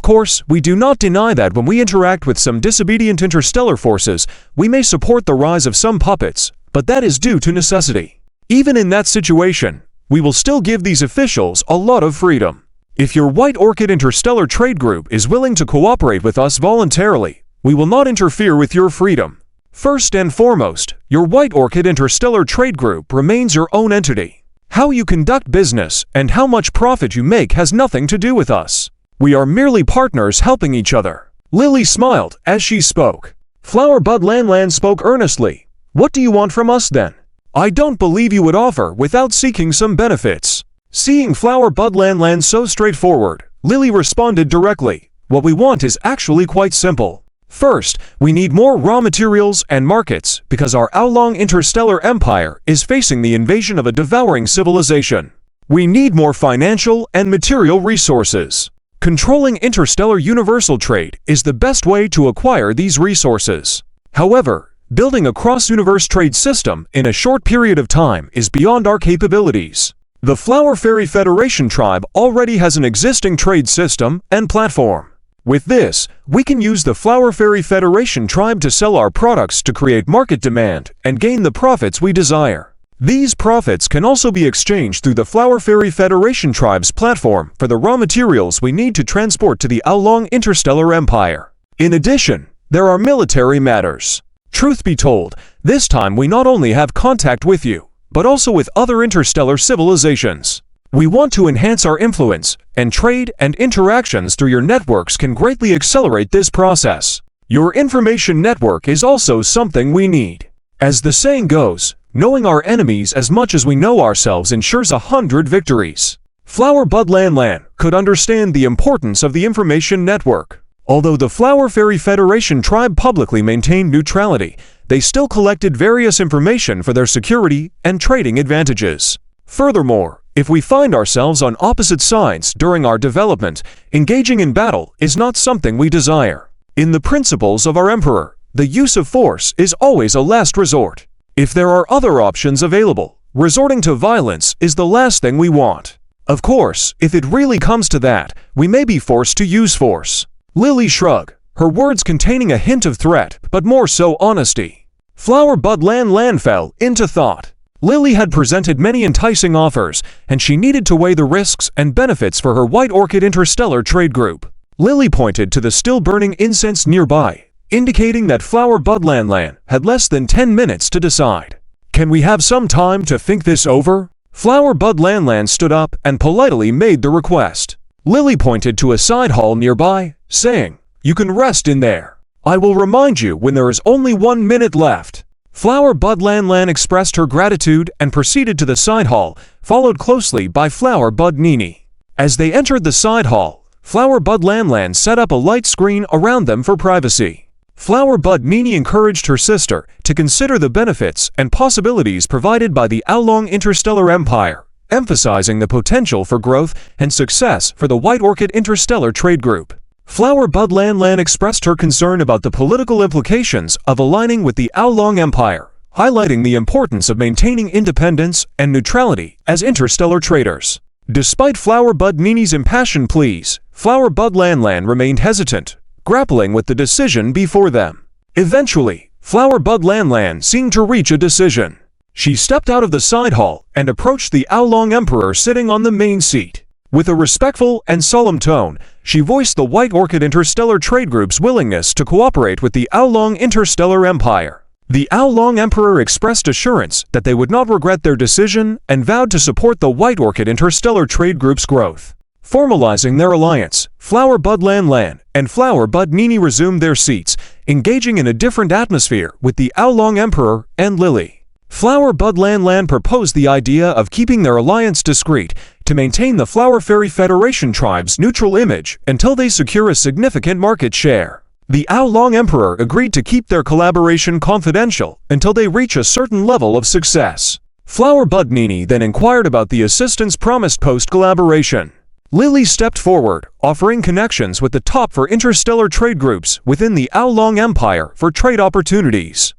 S1: course, we do not deny that when we interact with some disobedient interstellar forces, we may support the rise of some puppets, but that is due to necessity. Even in that situation, we will still give these officials a lot of freedom. If your White Orchid Interstellar Trade Group is willing to cooperate with us voluntarily, we will not interfere with your freedom. First and foremost, your White Orchid Interstellar Trade Group remains your own entity. How you conduct business and how much profit you make has nothing to do with us. We are merely partners helping each other." Lily smiled as she spoke. Flower Bud Lan spoke earnestly. "What do you want from us then? I don't believe you would offer without seeking some benefits." Seeing Flower Bud Lan so straightforward, Lily responded directly, "What we want is actually quite simple. First, we need more raw materials and markets because our Oolong interstellar empire is facing the invasion of a devouring civilization. We need more financial and material resources. Controlling interstellar universal trade is the best way to acquire these resources. However, building a cross-universe trade system in a short period of time is beyond our capabilities. The Flower Fairy Federation tribe already has an existing trade system and platform. With this, we can use the Flower Fairy Federation tribe to sell our products to create market demand and gain the profits we desire. These profits can also be exchanged through the Flower Fairy Federation tribe's platform for the raw materials we need to transport to the Oolong interstellar empire. In addition, there are military matters. Truth be told, this time we not only have contact with you, but also with other interstellar civilizations. We want to enhance our influence, and trade and interactions through your networks can greatly accelerate this process. Your information network is also something we need. As the saying goes, knowing our enemies as much as we know ourselves ensures 100 victories. Flower Bud Lan could understand the importance of the information network. Although the Flower Fairy Federation tribe publicly maintained neutrality, they still collected various information for their security and trading advantages. Furthermore, if we find ourselves on opposite sides during our development, engaging in battle is not something we desire. In the principles of our Emperor, the use of force is always a last resort. If there are other options available, resorting to violence is the last thing we want. Of course, if it really comes to that, we may be forced to use force. Lily shrugged, her words containing a hint of threat, but more so honesty. Flower Bud Lan fell into thought. Lily had presented many enticing offers, and she needed to weigh the risks and benefits for her White Orchid Interstellar Trade Group. Lily pointed to the still burning incense nearby, indicating that Flower Bud Lan had less than 10 minutes to decide. Can we have some time to think this over? Flower Bud Lan stood up and politely made the request. Lily pointed to a side hall nearby, saying, "You can rest in there. I will remind you when there is only 1 minute left." Flower Bud Lan expressed her gratitude and proceeded to the side hall, followed closely by Flower Bud Nini. As they entered the side hall, Flower Bud Lan set up a light screen around them for privacy. Flower Bud Nini encouraged her sister to consider the benefits and possibilities provided by the Oolong Interstellar Empire, emphasizing the potential for growth and success for the White Orchid Interstellar Trade Group. Flower Bud Lan expressed her concern about the political implications of aligning with the Oolong Empire, highlighting the importance of maintaining independence and neutrality as interstellar traders. Despite Flower Bud Nini's impassioned pleas, Flower Bud Lan remained hesitant, grappling with the decision before them. Eventually, Flower Bud Lan seemed to reach a decision. She stepped out of the side hall and approached the Oolong Emperor sitting on the main seat. With a respectful and solemn tone, she voiced the White Orchid Interstellar Trade Group's willingness to cooperate with the Oolong Interstellar Empire. The Oolong Emperor expressed assurance that they would not regret their decision and vowed to support the White Orchid Interstellar Trade Group's growth. Formalizing their alliance, Flower Bud Lan and Flower Bud Nini resumed their seats, engaging in a different atmosphere with the Oolong Emperor and Lily. Flower Bud Lan proposed the idea of keeping their alliance discreet to maintain the Flower Fairy Federation tribe's neutral image until they secure a significant market share. The Oolong Emperor agreed to keep their collaboration confidential until they reach a certain level of success. Flower Bud Nini then inquired about the assistance promised post-collaboration. Lily stepped forward, offering connections with the top for interstellar trade groups within the Oolong Empire for trade opportunities.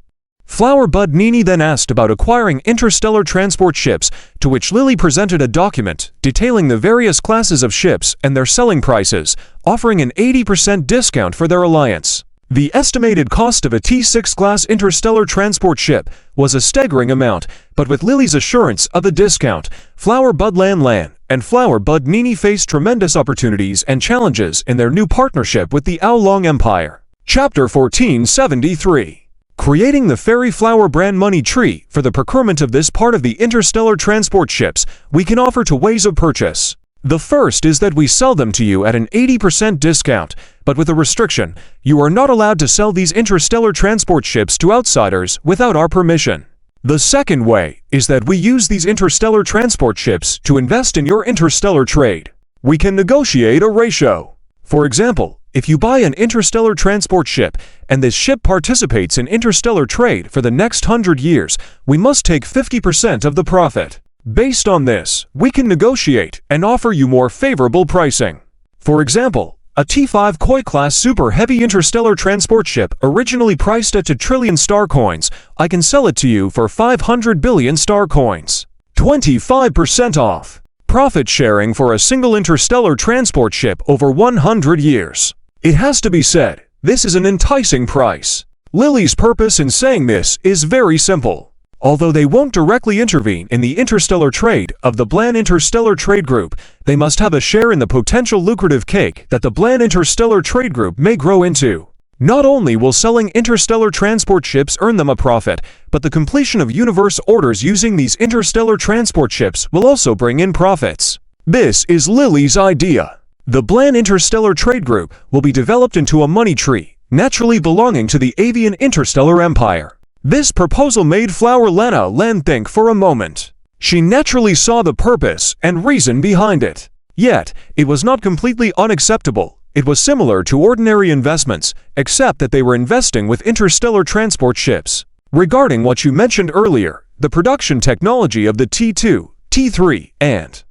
S1: Flower Bud Nini then asked about acquiring interstellar transport ships, to which Lily presented a document detailing the various classes of ships and their selling prices, offering an 80% discount for their alliance. The estimated cost of a T6 class interstellar transport ship was a staggering amount, but with Lily's assurance of a discount, Flower Bud Lan and Flower Bud Nini faced tremendous opportunities and challenges in their new partnership with the Oolong Empire. Chapter 1473. Creating the Fairy Flower brand money tree for the procurement of this part of the interstellar transport ships, we can offer two ways of purchase. The first is that we sell them to you at an 80% discount, but with a restriction: you are not allowed to sell these interstellar transport ships to outsiders without our permission. The second way is that we use these interstellar transport ships to invest in your interstellar trade. We can negotiate a ratio. For example, if you buy an interstellar transport ship, and this ship participates in interstellar trade for the next 100 years, we must take 50% of the profit. Based on this, we can negotiate and offer you more favorable pricing. For example, a T5 Koi-class super heavy interstellar transport ship originally priced at 2 trillion star coins, I can sell it to you for 500 billion star coins. 25% off. Profit sharing for a single interstellar transport ship over 100 years. It has to be said, this is an enticing price. Lily's purpose in saying this is very simple. Although they won't directly intervene in the interstellar trade of the Blan Interstellar Trade Group, they must have a share in the potential lucrative cake that the Blan Interstellar Trade Group may grow into. Not only will selling interstellar transport ships earn them a profit, but the completion of universe orders using these interstellar transport ships will also bring in profits. This is Lily's idea. The Blan Interstellar Trade Group will be developed into a money tree, naturally belonging to the Avian Interstellar Empire. This proposal made Flower Lena Len think for a moment. She naturally saw the purpose and reason behind it. Yet, it was not completely unacceptable. It was similar to ordinary investments, except that they were investing with interstellar transport ships. Regarding what you mentioned earlier, the production technology of the T2, T3, and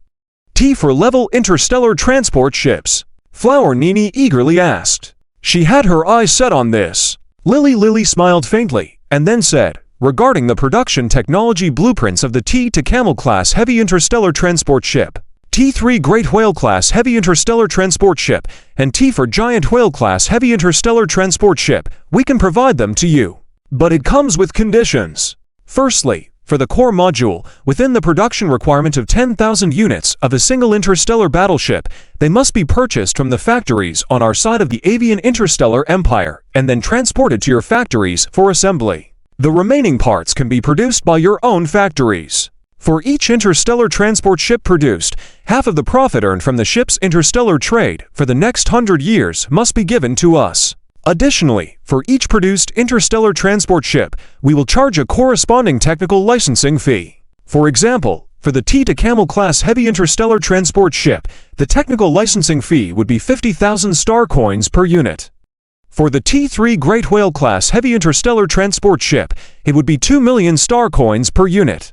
S1: T4 level interstellar transport ships, Flower Nini eagerly asked. She had her eyes set on this. Lily smiled faintly, and then said, regarding the production technology blueprints of the T to Camel class heavy interstellar transport ship, T3 Great Whale class heavy interstellar transport ship, and T4 Giant Whale class heavy interstellar transport ship, we can provide them to you. But it comes with conditions. Firstly, for the core module, within the production requirement of 10,000 units of a single interstellar battleship, they must be purchased from the factories on our side of the Avian Interstellar Empire, and then transported to your factories for assembly. The remaining parts can be produced by your own factories. For each interstellar transport ship produced, half of the profit earned from the ship's interstellar trade for the next 100 years must be given to us. Additionally, for each produced interstellar transport ship, we will charge a corresponding technical licensing fee. For example, for the T to Camel class heavy interstellar transport ship, the technical licensing fee would be 50,000 star coins per unit. For the T3 Great Whale class heavy interstellar transport ship, it would be 2 million star coins per unit.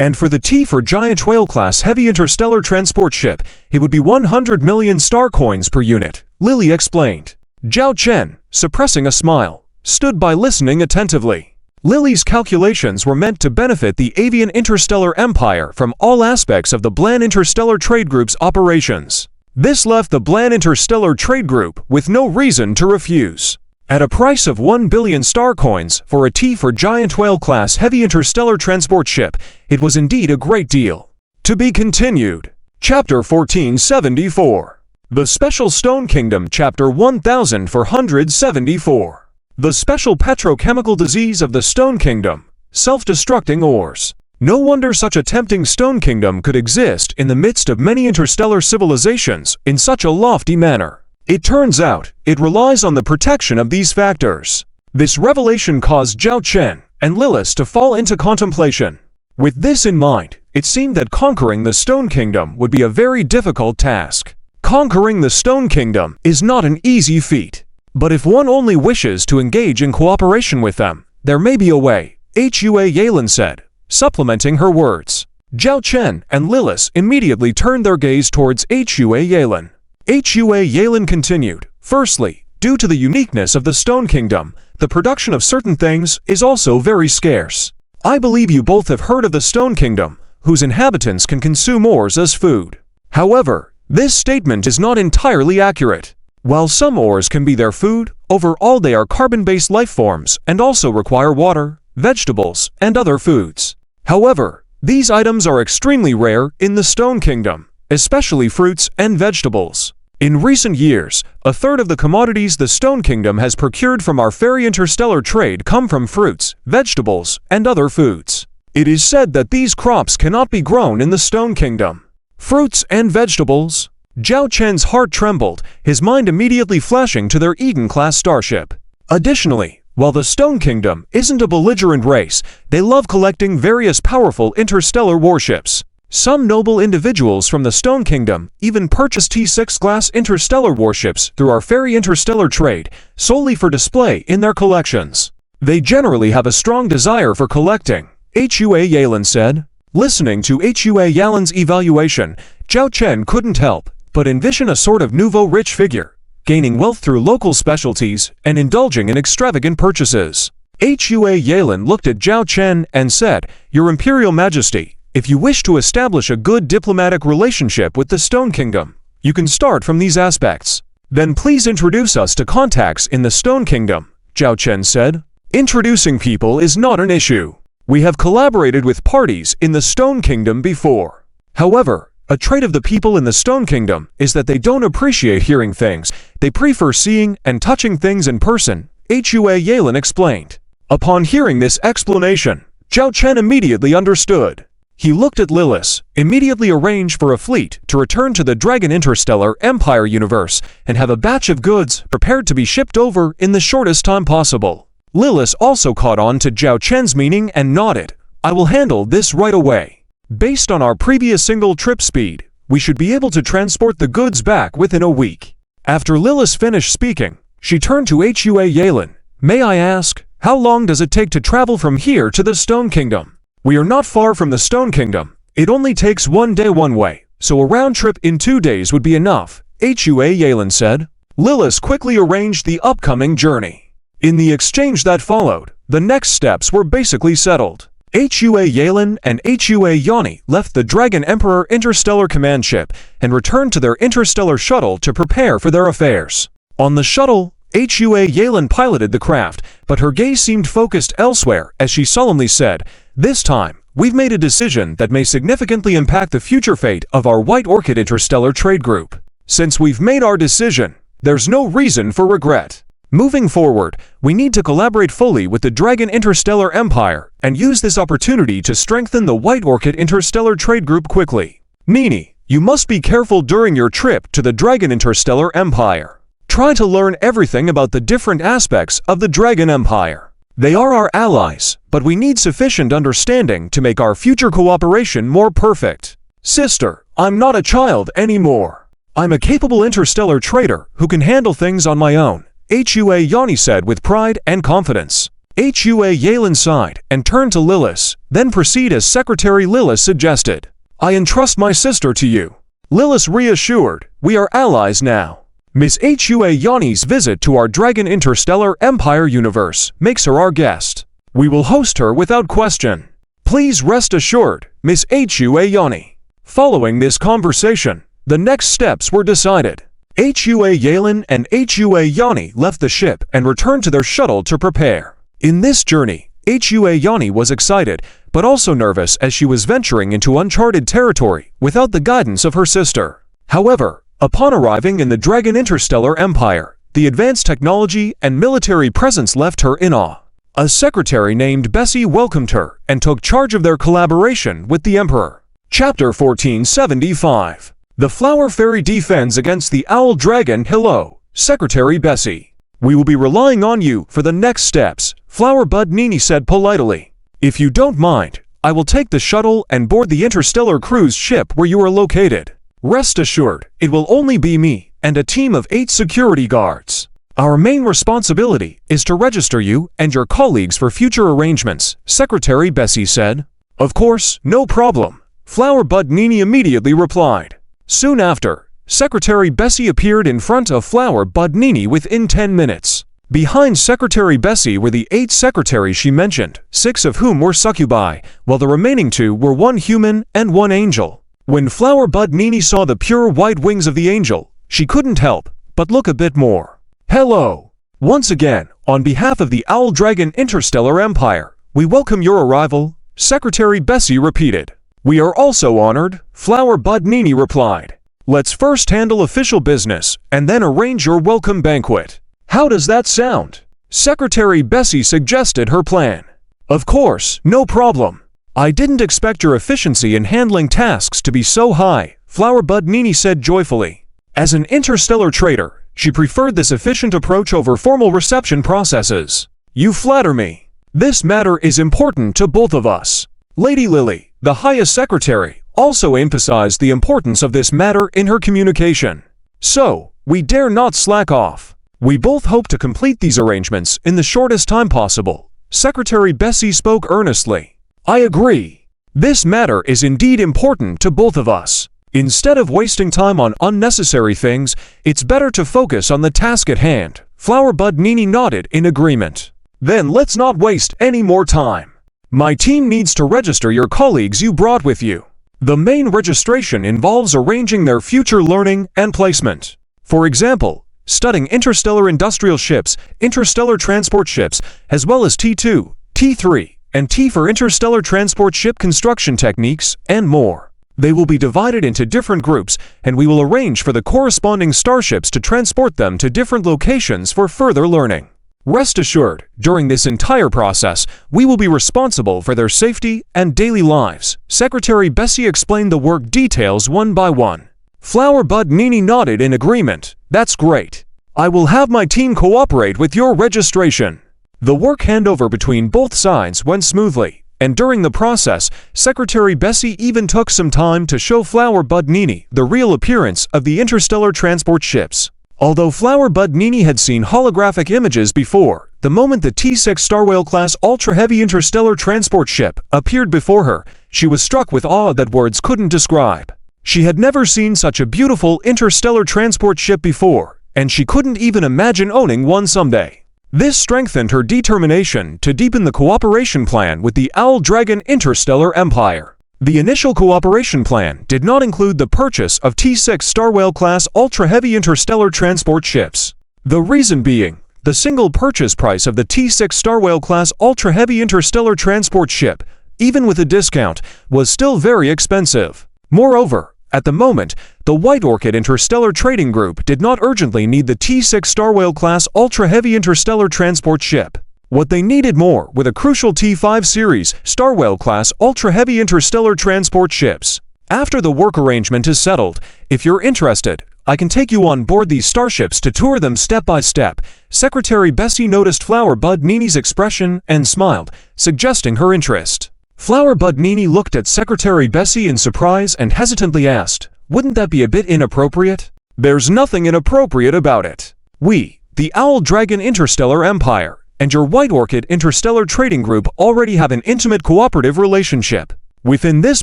S1: And for the T4 Giant Whale class heavy interstellar transport ship, it would be 100 million star coins per unit, Lily explained. Zhao Chen, suppressing a smile, stood by listening attentively. Lily's calculations were meant to benefit the Avian Interstellar Empire from all aspects of the Blan Interstellar Trade Group's operations. This left the Blan Interstellar Trade Group with no reason to refuse. At a price of 1 billion star coins for a T4 Giant Whale class heavy interstellar transport ship, it was indeed a great deal. To be continued. Chapter 1474. The Special Stone Kingdom, Chapter 1474. The Special Petrochemical Disease of the Stone Kingdom, Self-Destructing Ores. No wonder such a tempting Stone Kingdom could exist in the midst of many interstellar civilizations in such a lofty manner. It turns out, it relies on the protection of these factors. This revelation caused Zhao Chen and Lilith to fall into contemplation. With this in mind, it seemed that conquering the Stone Kingdom would be a very difficult task. Conquering the Stone Kingdom is not an easy feat. But if one only wishes to engage in cooperation with them, there may be a way, Hua Yalen said, supplementing her words. Zhao Chen and Lilith immediately turned their gaze towards Hua Yalen. Hua Yalen continued, firstly, due to the uniqueness of the Stone Kingdom, the production of certain things is also very scarce. I believe you both have heard of the Stone Kingdom, whose inhabitants can consume ores as food. However, this statement is not entirely accurate. While some ores can be their food, overall they are carbon-based life forms and also require water, vegetables, and other foods. However, these items are extremely rare in the Stone Kingdom, especially fruits and vegetables. In recent years, a third of the commodities the Stone Kingdom has procured from our fairy interstellar trade come from fruits, vegetables, and other foods. It is said that these crops cannot be grown in the Stone Kingdom. Fruits and vegetables. Zhao Chen's heart trembled, his mind immediately flashing to their Eden-class starship. Additionally, while the Stone Kingdom isn't a belligerent race, they love collecting various powerful interstellar warships. Some noble individuals from the Stone Kingdom even purchased T6 class interstellar warships through our ferry interstellar trade solely for display in their collections. They generally have a strong desire for collecting, Hua Yalin said. Listening to Hua Yalin's evaluation, Zhao Chen couldn't help but envision a sort of nouveau rich figure, gaining wealth through local specialties and indulging in extravagant purchases. Hua Yalin looked at Zhao Chen and said, "Your Imperial Majesty, if you wish to establish a good diplomatic relationship with the Stone Kingdom, you can start from these aspects. Then please introduce us to contacts in the Stone Kingdom," Zhao Chen said. "Introducing people is not an issue. We have collaborated with parties in the Stone Kingdom before. However, a trait of the people in the Stone Kingdom is that they don't appreciate hearing things. They prefer seeing and touching things in person," Hua Yalin explained. Upon hearing this explanation, Zhao Chen immediately understood. He looked at Lilith, immediately arranged for a fleet to return to the Dragon Interstellar Empire universe and have a batch of goods prepared to be shipped over in the shortest time possible. Lilith also caught on to Zhao Chen's meaning and nodded. "I will handle this right away. Based on our previous single trip speed, we should be able to transport the goods back within a week." After Lilith finished speaking, she turned to Hua Yalin. "May I ask, how long does it take to travel from here to the Stone Kingdom?" "We are not far from the Stone Kingdom. It only takes 1 day one way, so a round trip in 2 days would be enough," Hua Yalin said. Lilith quickly arranged the upcoming journey. In the exchange that followed, the next steps were basically settled. Hua Yalin and Hua Yanni left the Dragon Emperor Interstellar Command Ship and returned to their interstellar shuttle to prepare for their affairs. On the shuttle, Hua Yalin piloted the craft, but her gaze seemed focused elsewhere as she solemnly said, "This time, we've made a decision that may significantly impact the future fate of our White Orchid Interstellar Trade Group. Since we've made our decision, there's no reason for regret. Moving forward, we need to collaborate fully with the Dragon Interstellar Empire and use this opportunity to strengthen the White Orchid Interstellar Trade Group quickly. Nini, you must be careful during your trip to the Dragon Interstellar Empire. Try to learn everything about the different aspects of the Dragon Empire. They are our allies, but we need sufficient understanding to make our future cooperation more perfect. Sister, I'm not a child anymore. I'm a capable interstellar trader who can handle things on my own," Hua Yanni said with pride and confidence. Hua Yalin sighed and turned to Lilith, then proceed as Secretary Lilith suggested. "I entrust my sister to you." Lilith reassured, "We are allies now." Miss Hua Yanni's visit to our Dragon Interstellar Empire universe makes her our guest. We will host her without question. Please rest assured, Miss Hua Yanni. Following this conversation, the next steps were decided. Hua Yalin and Hua Yanni left the ship and returned to their shuttle to prepare. In this journey, Hua Yanni was excited, but also nervous as she was venturing into uncharted territory without the guidance of her sister. However, upon arriving in the Dragon Interstellar Empire, the advanced technology and military presence left her in awe. A secretary named Bessie welcomed her and took charge of their collaboration with the Emperor. Chapter 1475. The Flower Fairy defends against the Owl Dragon. "Hello, Secretary Bessie. We will be relying on you for the next steps," Flower Bud Nini said politely. "If you don't mind, I will take the shuttle and board the interstellar cruise ship where you are located. Rest assured, it will only be me and a team of 8 security guards. Our main responsibility is to register you and your colleagues for future arrangements," Secretary Bessie said. "Of course, no problem," Flower Bud Nini immediately replied. Soon after, Secretary Bessie appeared in front of Flower Bud Nini within 10 minutes. Behind Secretary Bessie were the 8 secretaries she mentioned, 6 of whom were succubi, while the remaining 2 were 1 human and 1 angel. When Flower Bud Nini saw the pure white wings of the angel, she couldn't help but look a bit more. "Hello! Once again, on behalf of the Owl Dragon Interstellar Empire, we welcome your arrival," Secretary Bessie repeated. "We are also honored," Flower Bud Nini replied. "Let's first handle official business and then arrange your welcome banquet. How does that sound?" Secretary Bessie suggested her plan. "Of course, no problem. I didn't expect your efficiency in handling tasks to be so high," Flower Bud Nini said joyfully. As an interstellar trader, she preferred this efficient approach over formal reception processes. "You flatter me. This matter is important to both of us." Lady Lily, the highest secretary, also emphasized the importance of this matter in her communication. So, we dare not slack off. We both hope to complete these arrangements in the shortest time possible. Secretary Bessie spoke earnestly. I agree. This matter is indeed important to both of us. Instead of wasting time on unnecessary things, it's better to focus on the task at hand. Flower Bud Nini nodded in agreement. Then let's not waste any more time. My team needs to register your colleagues you brought with you. The main registration involves arranging their future learning and placement. For example, studying interstellar industrial ships, interstellar transport ships, as well as T2, T3, and T for interstellar transport ship construction techniques, and more. They will be divided into different groups, and we will arrange for the corresponding starships to transport them to different locations for further learning. Rest assured, during this entire process, we will be responsible for their safety and daily lives. Secretary Bessie explained the work details one by one. Flower Bud Nini nodded in agreement. That's great. I will have my team cooperate with your registration. The work handover between both sides went smoothly, and during the process, Secretary Bessie even took some time to show Flower Bud Nini the real appearance of the interstellar transport ships. Although Flower Bud Nini had seen holographic images before, the moment the T6 Starwhale-class ultra-heavy interstellar transport ship appeared before her, she was struck with awe that words couldn't describe. She had never seen such a beautiful interstellar transport ship before, and she couldn't even imagine owning one someday. This strengthened her determination to deepen the cooperation plan with the Owl Dragon Interstellar Empire. The initial cooperation plan did not include the purchase of T6 Starwhale-class ultra-heavy interstellar transport ships. The reason being, the single purchase price of the T6 Starwhale-class ultra-heavy interstellar transport ship, even with a discount, was still very expensive. Moreover, at the moment, the White Orchid Interstellar Trading Group did not urgently need the T6 Starwhale-class ultra-heavy interstellar transport ship. What they needed more were the crucial T5 series Starwhale-class ultra-heavy interstellar transport ships. After the work arrangement is settled, if you're interested, I can take you on board these starships to tour them step by step. Secretary Bessie noticed Flower Bud Nini's expression and smiled, suggesting her interest. Flower Bud Nini looked at Secretary Bessie in surprise and hesitantly asked, "Wouldn't that be a bit inappropriate?" "There's nothing inappropriate about it. We, the Owl Dragon Interstellar Empire, and your White Orchid Interstellar Trading Group already have an intimate cooperative relationship. Within this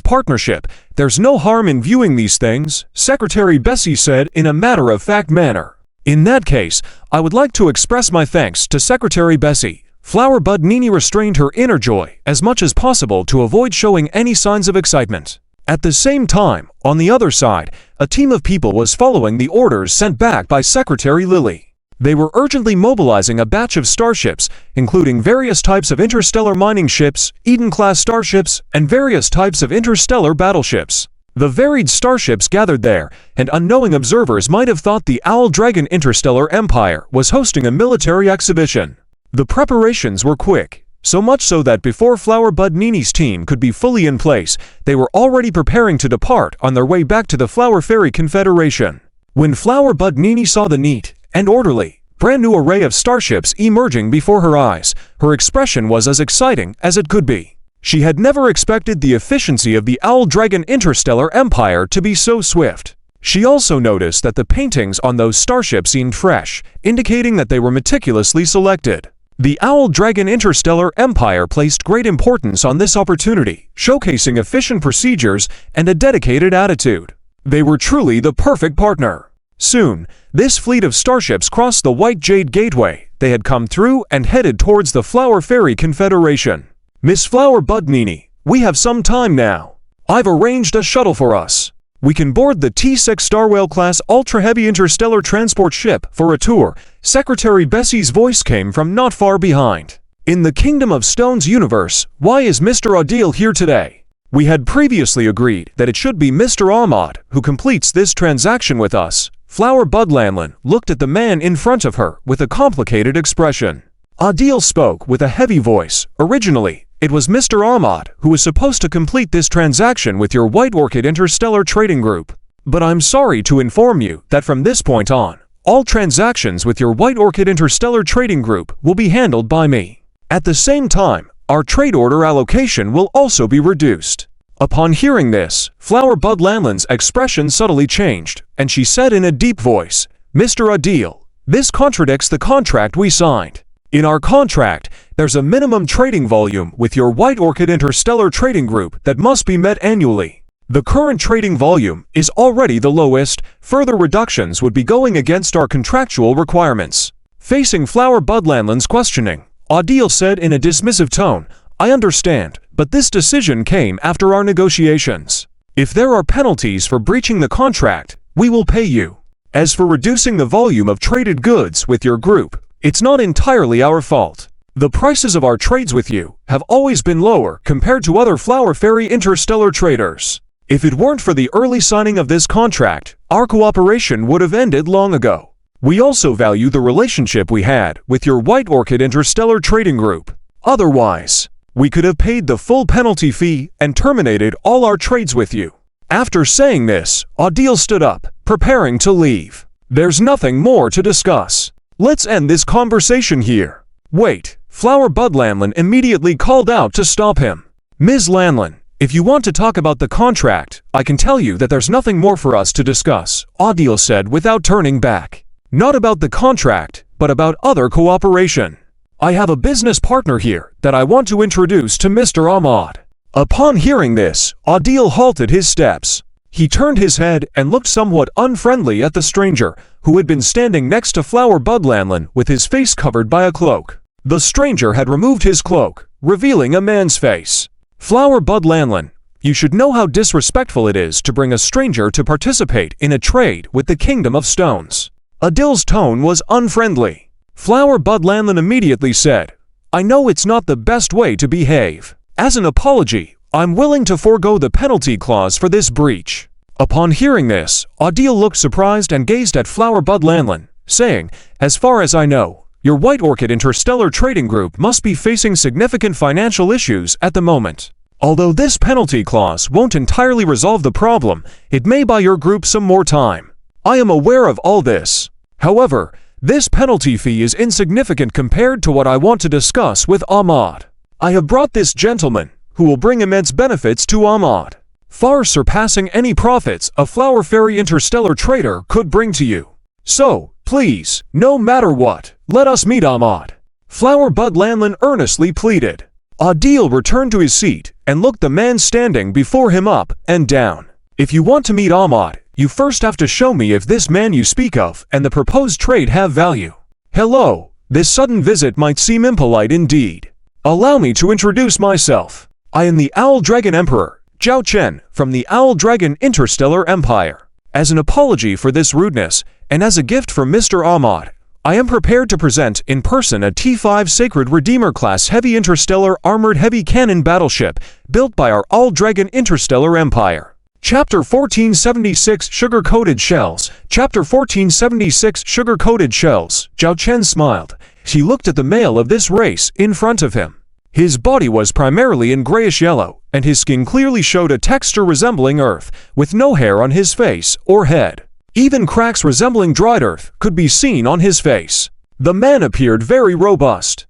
S1: partnership, there's no harm in viewing these things," Secretary Bessie said in a matter-of-fact manner. "In that case, I would like to express my thanks to Secretary Bessie." Flower Bud Nini restrained her inner joy as much as possible to avoid showing any signs of excitement. At the same time, on the other side, a team of people was following the orders sent back by Secretary Lily. They were urgently mobilizing a batch of starships, including various types of interstellar mining ships, Eden-class starships, and various types of interstellar battleships. The varied starships gathered there, and unknowing observers might have thought the Owl Dragon Interstellar Empire was hosting a military exhibition. The preparations were quick, so much so that before Flower Bud Nini's team could be fully in place, they were already preparing to depart on their way back to the Flower Fairy Confederation. When Flower Bud Nini saw the neat and orderly, brand new array of starships emerging before her eyes, her expression was as exciting as it could be. She had never expected the efficiency of the Owl Dragon Interstellar Empire to be so swift. She also noticed that the paintings on those starships seemed fresh, indicating that they were meticulously selected. The Owl Dragon Interstellar Empire placed great importance on this opportunity, showcasing efficient procedures and a dedicated attitude. They were truly the perfect partner. Soon, this fleet of starships crossed the White Jade Gateway. They had come through and headed towards the Flower Fairy Confederation. "Miss Flower Bud Nini, we have some time now. I've arranged a shuttle for us. We can board the T6 Starwhale-class ultra-heavy interstellar transport ship for a tour." Secretary Bessie's voice came from not far behind. "In the Kingdom of Stone's universe, why is Mr. Adil here today? We had previously agreed that it should be Mr. Ahmad who completes this transaction with us." Flower Bud Lanlin looked at the man in front of her with a complicated expression. Adil spoke with a heavy voice. "Originally, it was Mr. Ahmad who was supposed to complete this transaction with your White Orchid Interstellar Trading Group. But I'm sorry to inform you that from this point on, all transactions with your White Orchid Interstellar Trading Group will be handled by me. At the same time, our trade order allocation will also be reduced. Upon hearing this, Flower Bud Lanlin's expression subtly changed, and she said in a deep voice, "Mr. Adil, this contradicts the contract we signed. In our contract, there's a minimum trading volume with your White Orchid Interstellar Trading Group that must be met annually. The current trading volume is already the lowest. Further reductions would be going against our contractual requirements." Facing Flower Bud Lanlin's questioning, Adil said in a dismissive tone, "I understand, but this decision came after our negotiations. If there are penalties for breaching the contract, we will pay you. As for reducing the volume of traded goods with your group, it's not entirely our fault. The prices of our trades with you have always been lower compared to other Flower Fairy interstellar traders. If it weren't for the early signing of this contract, our cooperation would have ended long ago. We also value the relationship we had with your White Orchid Interstellar Trading Group. Otherwise, we could have paid the full penalty fee and terminated all our trades with you." After saying this, Adil stood up, preparing to leave. "There's nothing more to discuss. Let's end this conversation here." "Wait," Flower Bud Lanlin immediately called out to stop him. "Ms. Lanlin, if you want to talk about the contract, I can tell you that there's nothing more for us to discuss," Adil said without turning back. "Not about the contract, but about other cooperation. I have a business partner here that I want to introduce to Mr. Ahmad." Upon hearing this, Adil halted his steps. He turned his head and looked somewhat unfriendly at the stranger, who had been standing next to Flower Bud Lanlin with his face covered by a cloak. The stranger had removed his cloak, revealing a man's face. "Flower Bud Lanlin, you should know how disrespectful it is to bring a stranger to participate in a trade with the Kingdom of Stones." Adil's tone was unfriendly. Flower Bud Lanlin immediately said, "I know it's not the best way to behave. As an apology, I'm willing to forego the penalty clause for this breach." Upon hearing this, Adil looked surprised and gazed at Flower Bud Lanlin, saying, "As far as I know, your White Orchid Interstellar Trading Group must be facing significant financial issues at the moment. Although this penalty clause won't entirely resolve the problem, it may buy your group some more time. I am aware of all this. However, this penalty fee is insignificant compared to what I want to discuss with Ahmad. I have brought this gentleman, who will bring immense benefits to Ahmad, far surpassing any profits a Flower Fairy interstellar trader could bring to you. So, please, no matter what, let us meet Ahmad." Flower Bud Lanlin earnestly pleaded. Adil returned to his seat and looked the man standing before him up and down. "If you want to meet Ahmad, you first have to show me if this man you speak of and the proposed trade have value. Hello, this sudden visit might seem impolite indeed. Allow me to introduce myself. I am the Owl Dragon Emperor, Zhao Chen, from the Owl Dragon Interstellar Empire. As an apology for this rudeness, and as a gift from Mr. Ahmad, I am prepared to present in person a T5 Sacred Redeemer class heavy interstellar armored heavy cannon battleship built by our Owl Dragon Interstellar Empire. Chapter 1476 Sugar-Coated Shells. Chapter 1476 Sugar-Coated Shells. Zhao Chen smiled. He looked at the male of this race in front of him. His body was primarily in grayish-yellow, and his skin clearly showed a texture resembling earth, with no hair on his face or head. Even cracks resembling dried earth could be seen on his face. The man appeared very robust.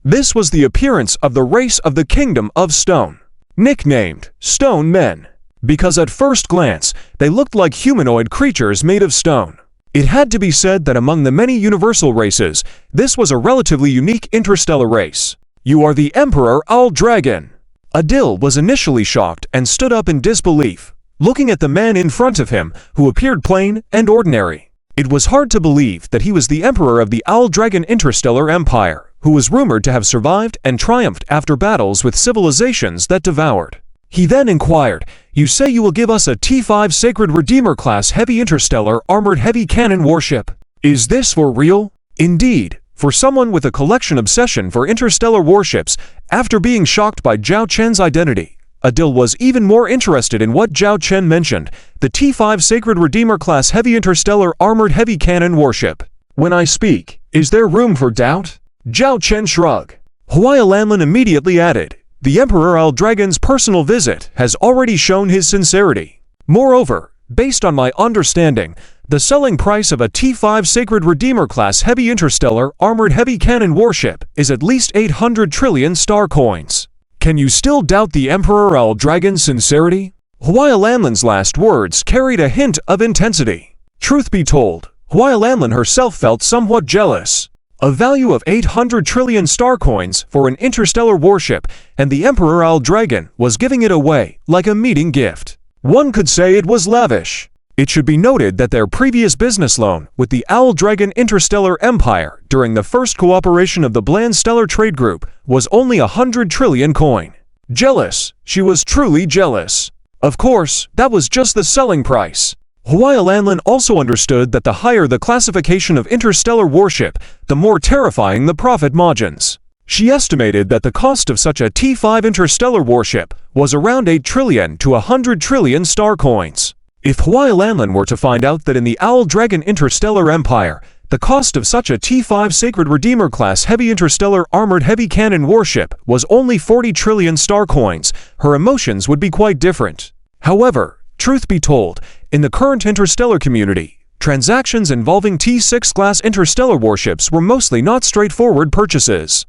S1: This was the appearance of the race of the Kingdom of Stone, nicknamed Stone Men, because at first glance, they looked like humanoid creatures made of stone. It had to be said that among the many universal races, this was a relatively unique interstellar race. "You are the Emperor Owl Dragon." Adil was initially shocked and stood up in disbelief, looking at the man in front of him, who appeared plain and ordinary. It was hard to believe that he was the Emperor of the Owl Dragon Interstellar Empire, who was rumored to have survived and triumphed after battles with civilizations that devoured. He then inquired, "You say you will give us a T5 Sacred Redeemer class heavy interstellar armored heavy cannon warship. Is this for real?" Indeed, for someone with a collection obsession for interstellar warships, after being shocked by Zhao Chen's identity, Adil was even more interested in what Zhao Chen mentioned, the T5 Sacred Redeemer class heavy interstellar armored heavy cannon warship. "When I speak, is there room for doubt?" Zhao Chen shrugged. Huaya Lanlin immediately added, "The Emperor Owl Dragon's personal visit has already shown his sincerity. Moreover, based on my understanding, the selling price of a T5 Sacred Redeemer class heavy interstellar armored heavy cannon warship is at least 800 trillion star coins. Can you still doubt the Emperor Al Dragon's sincerity? Hwaya Lanlin's last words carried a hint of intensity. Truth be told, Hwaya Lanlin herself felt somewhat jealous. A value of 800 trillion star coins for an interstellar warship, and the Emperor Al Dragon was giving it away like a meeting gift. One could say it was lavish. It should be noted that their previous business loan with the Al Dragon Interstellar Empire during the first cooperation of the Bland Stellar Trade Group was only 100 trillion coin. Jealous, she was truly jealous. Of course, that was just the selling price. Hwaya Lanlin also understood that the higher the classification of interstellar warship, the more terrifying the profit margins. She estimated that the cost of such a T5 interstellar warship was around 8 trillion to 100 trillion star coins. If Hwaya Lanlin were to find out that in the Al Dragon Interstellar Empire, the cost of such a T5 Sacred Redeemer class heavy interstellar armored heavy cannon warship was only 40 trillion star coins, her emotions would be quite different. However, truth be told, in the current interstellar community, transactions involving T6 class interstellar warships were mostly not straightforward purchases.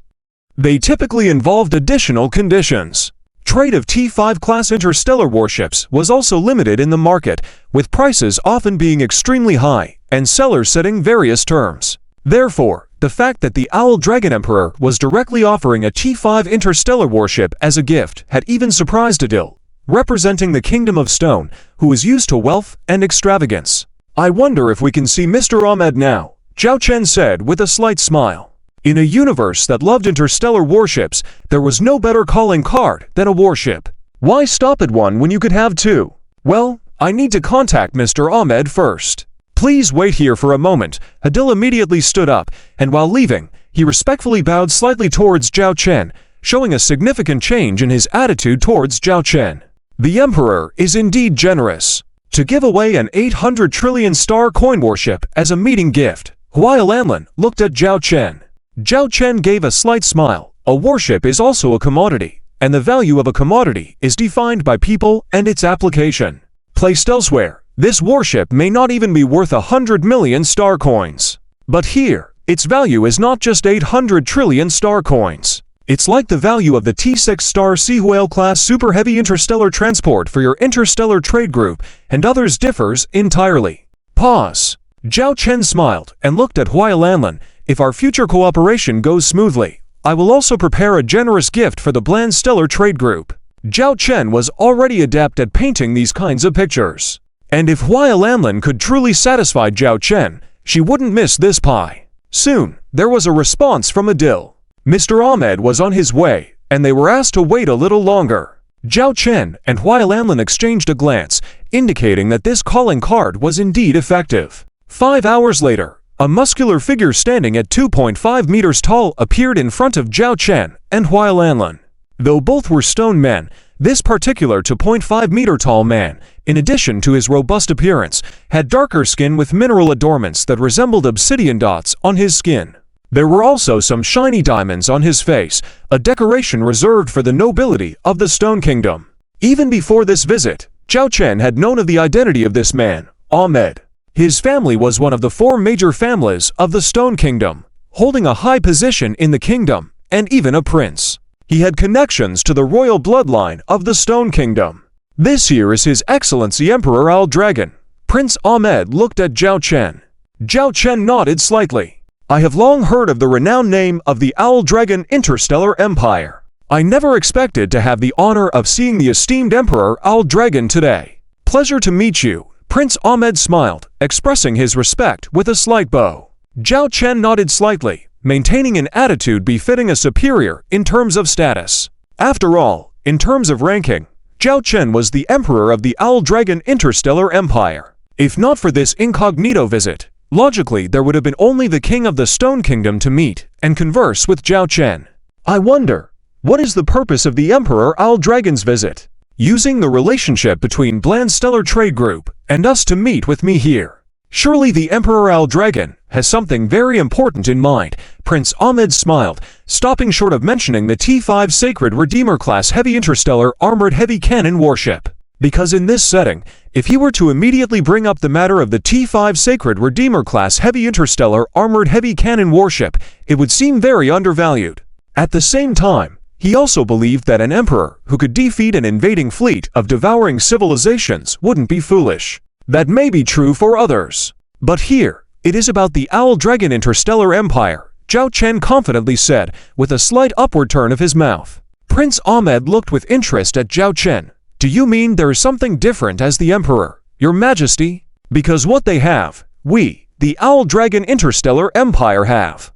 S1: They typically involved additional conditions. Trade of T5 class interstellar warships was also limited in the market, with prices often being extremely high and sellers setting various terms. Therefore, the fact that the Owl Dragon Emperor was directly offering a T5 interstellar warship as a gift had even surprised Adil, representing the Kingdom of Stone, who was used to wealth and extravagance. "I wonder if we can see Mr. Ahmed now," Zhao Chen said with a slight smile. In a universe that loved interstellar warships, there was no better calling card than a warship. Why stop at one when you could have two? "Well, I need to contact Mr. Ahmed first. Please wait here for a moment." Adil immediately stood up, and while leaving, he respectfully bowed slightly towards Zhao Chen, showing a significant change in his attitude towards Zhao Chen. The Emperor is indeed generous. To give away an 800 trillion star coin warship as a meeting gift, Hwaya Lanlin looked at Zhao Chen. Zhao Chen gave a slight smile. A warship is also a commodity, and the value of a commodity is defined by people and its application. Placed elsewhere, this warship may not even be worth 100 million star coins. But here, its value is not just 800 trillion star coins. It's like the value of the T6 Star Sea Whale class super heavy interstellar transport for your interstellar trade group, and others differs entirely. Pause. Zhao Chen smiled and looked at Hwaya Lanlin. "If our future cooperation goes smoothly, I will also prepare a generous gift for the Bland Stellar Trade Group." Zhao Chen was already adept at painting these kinds of pictures. And if Hwaya Lanlin could truly satisfy Zhao Chen, she wouldn't miss this pie. Soon, there was a response from Adil. Mr. Ahmed was on his way, and they were asked to wait a little longer. Zhao Chen and Hwaya Lanlin exchanged a glance, indicating that this calling card was indeed effective. 5 hours later, a muscular figure standing at 2.5 meters tall appeared in front of Zhao Chen and Hwaya Lanlin. Though both were stone men, this particular 2.5 meter tall man, in addition to his robust appearance, had darker skin with mineral adornments that resembled obsidian dots on his skin. There were also some shiny diamonds on his face, a decoration reserved for the nobility of the Stone Kingdom. Even before this visit, Zhao Chen had known of the identity of this man, Ahmed. His family was one of the 4 major families of the Stone Kingdom, holding a high position in the kingdom, and even a prince. He had connections to the royal bloodline of the Stone Kingdom. "This here is His Excellency Emperor Al Dragon." Prince Ahmed looked at Zhao Chen. Zhao Chen nodded slightly. "I have long heard of the renowned name of the Owl Dragon Interstellar Empire. I never expected to have the honor of seeing the esteemed Emperor Al Dragon today. Pleasure to meet you." Prince Ahmed smiled, expressing his respect with a slight bow. Zhao Chen nodded slightly, maintaining an attitude befitting a superior in terms of status. After all, in terms of ranking, Zhao Chen was the emperor of the Owl Dragon Interstellar Empire. If not for this incognito visit, logically there would have been only the king of the Stone Kingdom to meet and converse with Zhao Chen. "I wonder, what is the purpose of the Emperor Owl Dragon's visit? Using the relationship between Bland Stellar Trade Group and us to meet with me here. Surely the Emperor Al Dragon has something very important in mind." Prince Ahmed smiled, stopping short of mentioning the T5 Sacred Redeemer class heavy interstellar armored heavy cannon warship. Because in this setting, if he were to immediately bring up the matter of the T5 Sacred Redeemer class heavy interstellar armored heavy cannon warship, it would seem very undervalued. At the same time, He also believed that an emperor who could defeat an invading fleet of devouring civilizations wouldn't be foolish. That may be true for others. But here, it is about the Owl Dragon Interstellar Empire, Zhao Chen confidently said, with a slight upward turn of his mouth. Prince Ahmed looked with interest at Zhao Chen. Do you mean there is something different as the emperor, Your Majesty? Because what they have, we, the Owl Dragon Interstellar Empire have.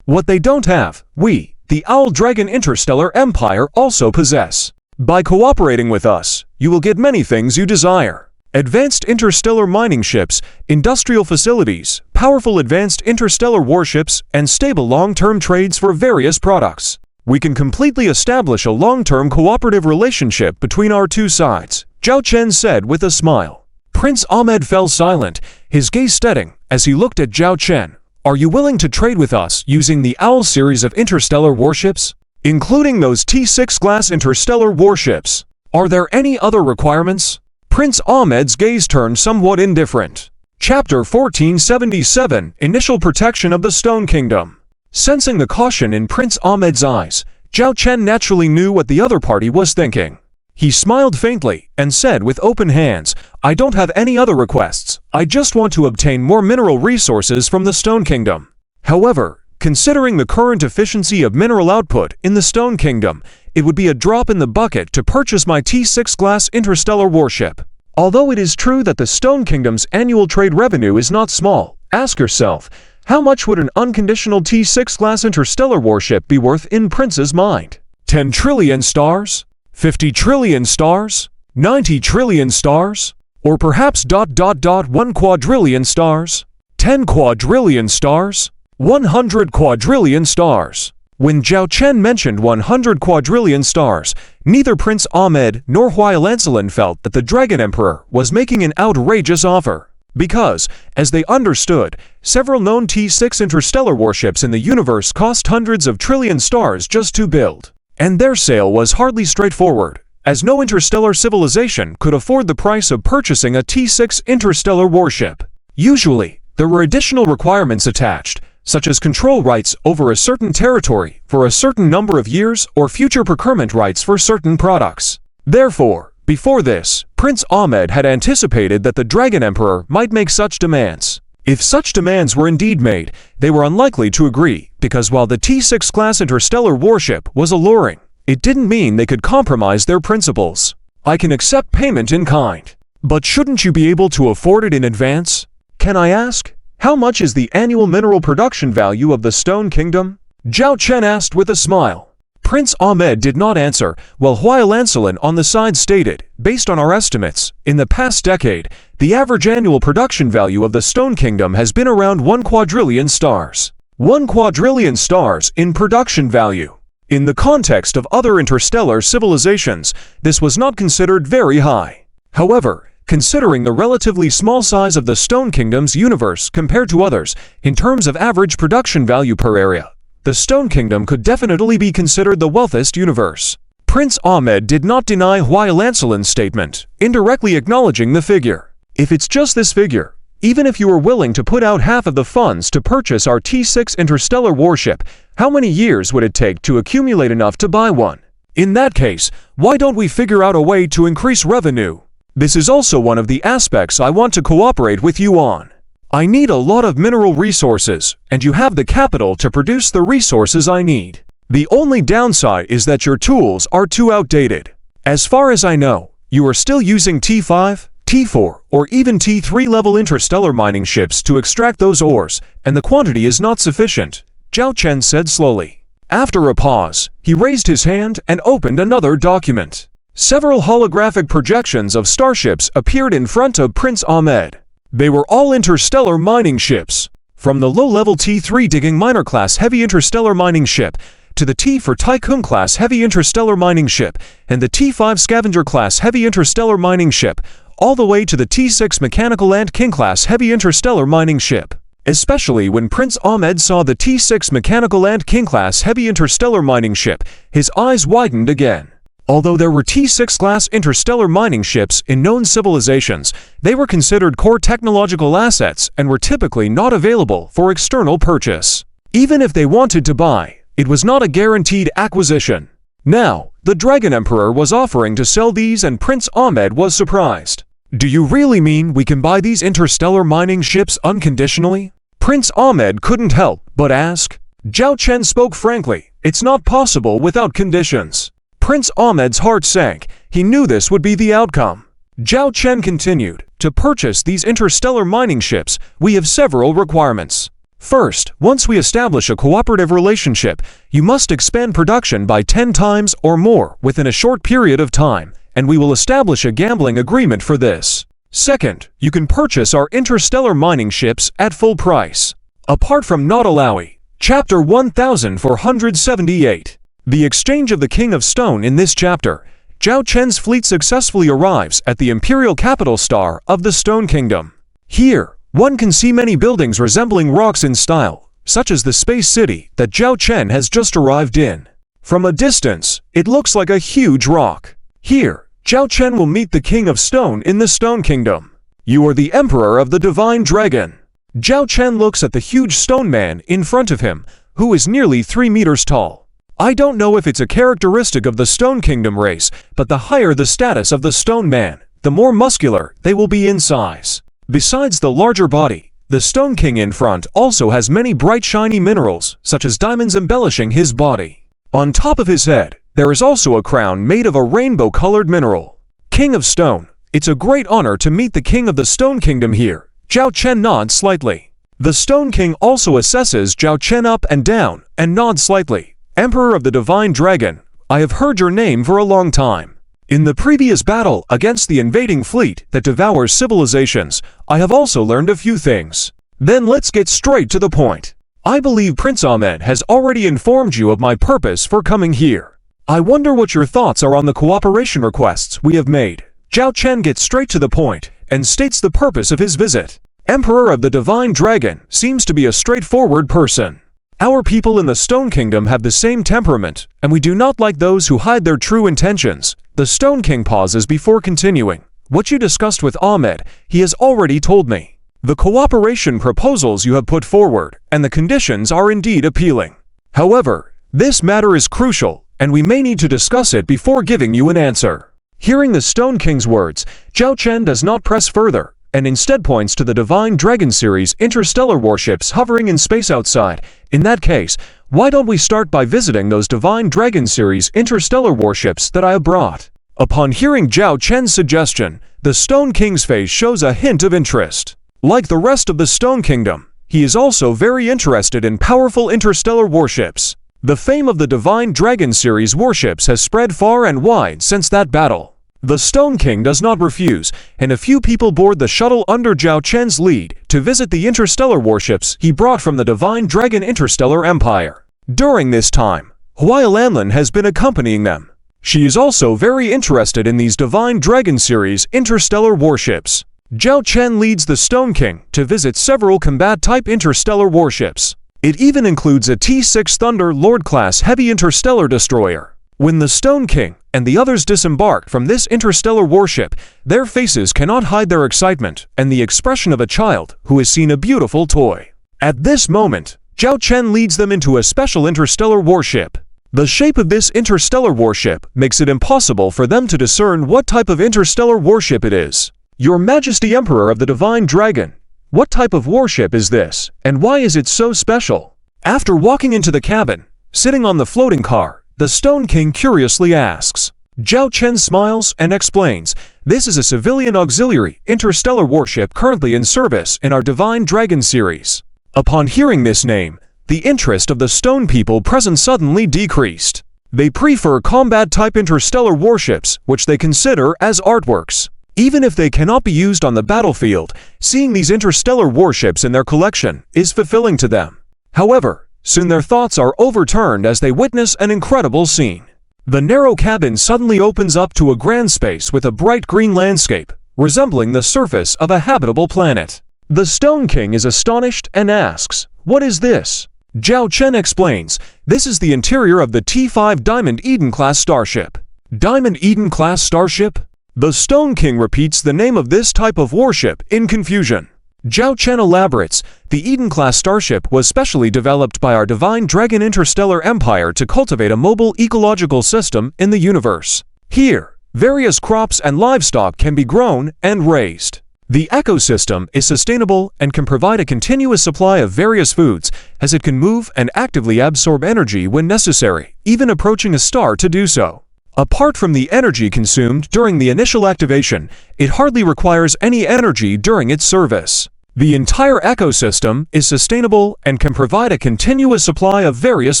S1: What they don't have, we, the Owl Dragon Interstellar Empire also possess. By cooperating with us, you will get many things you desire. Advanced interstellar mining ships, industrial facilities, powerful advanced interstellar warships, and stable long-term trades for various products. We can completely establish a long-term cooperative relationship between our two sides, Zhao Chen said with a smile. Prince Ahmed fell silent, his gaze steadying as he looked at Zhao Chen. Are you willing to trade with us using the Owl series of interstellar warships, including those T6 class interstellar warships? Are there any other requirements? Prince Ahmed's gaze turned somewhat indifferent. Chapter 1477, Initial Protection of the Stone Kingdom. Sensing the caution in Prince Ahmed's eyes, Zhao Chen naturally knew what the other party was thinking. He smiled faintly and said with open hands, I don't have any other requests, I just want to obtain more mineral resources from the Stone Kingdom. However, considering the current efficiency of mineral output in the Stone Kingdom, it would be a drop in the bucket to purchase my T6 class interstellar warship. Although it is true that the Stone Kingdom's annual trade revenue is not small, ask yourself, how much would an unconditional T6 class interstellar warship be worth in Prince's mind? 10 trillion stars? 50 trillion stars? 90 trillion stars? Or perhaps ... 1 quadrillion stars? 10 quadrillion stars? 100 quadrillion stars? When Zhao Chen mentioned 100 quadrillion stars, neither Prince Ahmed nor Huailancelin felt that the Dragon Emperor was making an outrageous offer. Because, as they understood, several known T6 interstellar warships in the universe cost hundreds of trillion stars just to build. And their sale was hardly straightforward, as no interstellar civilization could afford the price of purchasing a T6 interstellar warship. Usually, there were additional requirements attached, such as control rights over a certain territory for a certain number of years or future procurement rights for certain products. Therefore, before this, Prince Ahmed had anticipated that the Dragon Emperor might make such demands. If such demands were indeed made, they were unlikely to agree, because while the T6 class interstellar warship was alluring, it didn't mean they could compromise their principles. I can accept payment in kind. But shouldn't you be able to afford it in advance? Can I ask, how much is the annual mineral production value of the Stone Kingdom? Zhao Chen asked with a smile. Prince Ahmed did not answer, while Huailancelin on the side stated, based on our estimates, in the past decade, the average annual production value of the Stone Kingdom has been around 1 quadrillion stars. 1 quadrillion stars in production value. In the context of other interstellar civilizations, this was not considered very high. However, considering the relatively small size of the Stone Kingdom's universe compared to others, in terms of average production value per area, the Stone Kingdom could definitely be considered the wealthiest universe. Prince Ahmed did not deny Huailancelin's statement, indirectly acknowledging the figure. If it's just this figure, even if you were willing to put out half of the funds to purchase our T6 interstellar warship, how many years would it take to accumulate enough to buy one? In that case, why don't we figure out a way to increase revenue? This is also one of the aspects I want to cooperate with you on. I need a lot of mineral resources, and you have the capital to produce the resources I need. The only downside is that your tools are too outdated. As far as I know, you are still using T5, T4, or even T3 level interstellar mining ships to extract those ores, and the quantity is not sufficient, Zhao Chen said slowly. After a pause, he raised his hand and opened another document. Several holographic projections of starships appeared in front of Prince Ahmed. They were all interstellar mining ships, from the low-level T3 Digging Miner class heavy interstellar mining ship, to the T4 Tycoon class heavy interstellar mining ship, and the T5 Scavenger class heavy interstellar mining ship, all the way to the T6 Mechanical Ant King class heavy interstellar mining ship. Especially when Prince Ahmed saw the T6 Mechanical Ant King class heavy interstellar mining ship, his eyes widened again. Although there were T6 class interstellar mining ships in known civilizations, they were considered core technological assets and were typically not available for external purchase. Even if they wanted to buy, it was not a guaranteed acquisition. Now, the Dragon Emperor was offering to sell these and Prince Ahmed was surprised. "Do you really mean we can buy these interstellar mining ships unconditionally?" Prince Ahmed couldn't help but ask. Zhao Chen spoke frankly, "It's not possible without conditions." Prince Ahmed's heart sank. He knew this would be the outcome. Zhao Chen continued, "To purchase these interstellar mining ships, we have several requirements. First, once we establish a cooperative relationship, you must expand production by 10 times or more within a short period of time, and we will establish a gambling agreement for this. Second, you can purchase our interstellar mining ships at full price. Apart from not allowing. Chapter 1478. The exchange of the King of Stone. In this chapter, Zhao Chen's fleet successfully arrives at the imperial capital Star of the Stone Kingdom. Here, one can see many buildings resembling rocks in style, such as the space city that Zhao Chen has just arrived in. From a distance, it looks like a huge rock. Here, Zhao Chen will meet the King of Stone in the Stone Kingdom. "You are the Emperor of the Divine Dragon." Zhao Chen looks at the huge stone man in front of him, who is nearly 3 meters tall. I don't know if it's a characteristic of the Stone Kingdom race, but the higher the status of the stone man, the more muscular they will be in size. Besides the larger body, the Stone King in front also has many bright shiny minerals, such as diamonds embellishing his body. On top of his head, there is also a crown made of a rainbow-colored mineral. King of Stone, it's a great honor to meet the King of the Stone Kingdom here. Zhao Chen nods slightly. The Stone King also assesses Zhao Chen up and down, and nods slightly. "Emperor of the Divine Dragon, I have heard your name for a long time. In the previous battle against the invading fleet that devours civilizations, I have also learned a few things. Then let's get straight to the point. I believe Prince Ahmed has already informed you of my purpose for coming here. I wonder what your thoughts are on the cooperation requests we have made." Zhao Chen gets straight to the point and states the purpose of his visit. Emperor of the Divine Dragon seems to be a straightforward person. Our people in the Stone Kingdom have the same temperament, and we do not like those who hide their true intentions. The Stone King pauses before continuing. "What you discussed with Ahmed, he has already told me. The cooperation proposals you have put forward and the conditions are indeed appealing. However, this matter is crucial, and we may need to discuss it before giving you an answer." Hearing the Stone King's words, Zhao Chen does not press further, and instead points to the Divine Dragon series interstellar warships hovering in space outside. "In that case, why don't we start by visiting those Divine Dragon series interstellar warships that I have brought?" Upon hearing Zhao Chen's suggestion, the Stone King's face shows a hint of interest. Like the rest of the Stone Kingdom, he is also very interested in powerful interstellar warships. The fame of the Divine Dragon series warships has spread far and wide since that battle. The Stone King does not refuse, and a few people board the shuttle under Zhao Chen's lead to visit the interstellar warships he brought from the Divine Dragon Interstellar Empire. During this time, Huai Lanlin has been accompanying them. She is also very interested in these Divine Dragon series interstellar warships. Zhao Chen leads the Stone King to visit several combat-type interstellar warships. It even includes a T-6 Thunder Lord-class heavy interstellar destroyer. When the Stone King and the others disembark from this interstellar warship, their faces cannot hide their excitement and the expression of a child who has seen a beautiful toy. At this moment, Zhao Chen leads them into a special interstellar warship. The shape of this interstellar warship makes it impossible for them to discern what type of interstellar warship it is. "Your Majesty, Emperor of the Divine Dragon, what type of warship is this, and why is it so special?" After walking into the cabin, sitting on the floating car, the Stone King curiously asks. Zhao Chen smiles and explains, "This is a civilian auxiliary interstellar warship currently in service in our Divine Dragon series." Upon hearing this name, the interest of the stone people present suddenly decreased. They prefer combat-type interstellar warships, which they consider as artworks. Even if they cannot be used on the battlefield, seeing these interstellar warships in their collection is fulfilling to them. However, soon their thoughts are overturned as they witness an incredible scene. The narrow cabin suddenly opens up to a grand space with a bright green landscape, resembling the surface of a habitable planet. The Stone King is astonished and asks, "What is this?" Zhao Chen explains, "This is the interior of the T5 Diamond Eden-class starship." Diamond Eden-class starship? The Stone King repeats the name of this type of warship in confusion. Zhao Chen elaborates, the Eden-class starship was specially developed by our Divine Dragon Interstellar Empire to cultivate a mobile ecological system in the universe. Here, various crops and livestock can be grown and raised. The ecosystem is sustainable and can provide a continuous supply of various foods, as it can move and actively absorb energy when necessary, even approaching a star to do so. Apart from the energy consumed during the initial activation, it hardly requires any energy during its service. The entire ecosystem is sustainable and can provide a continuous supply of various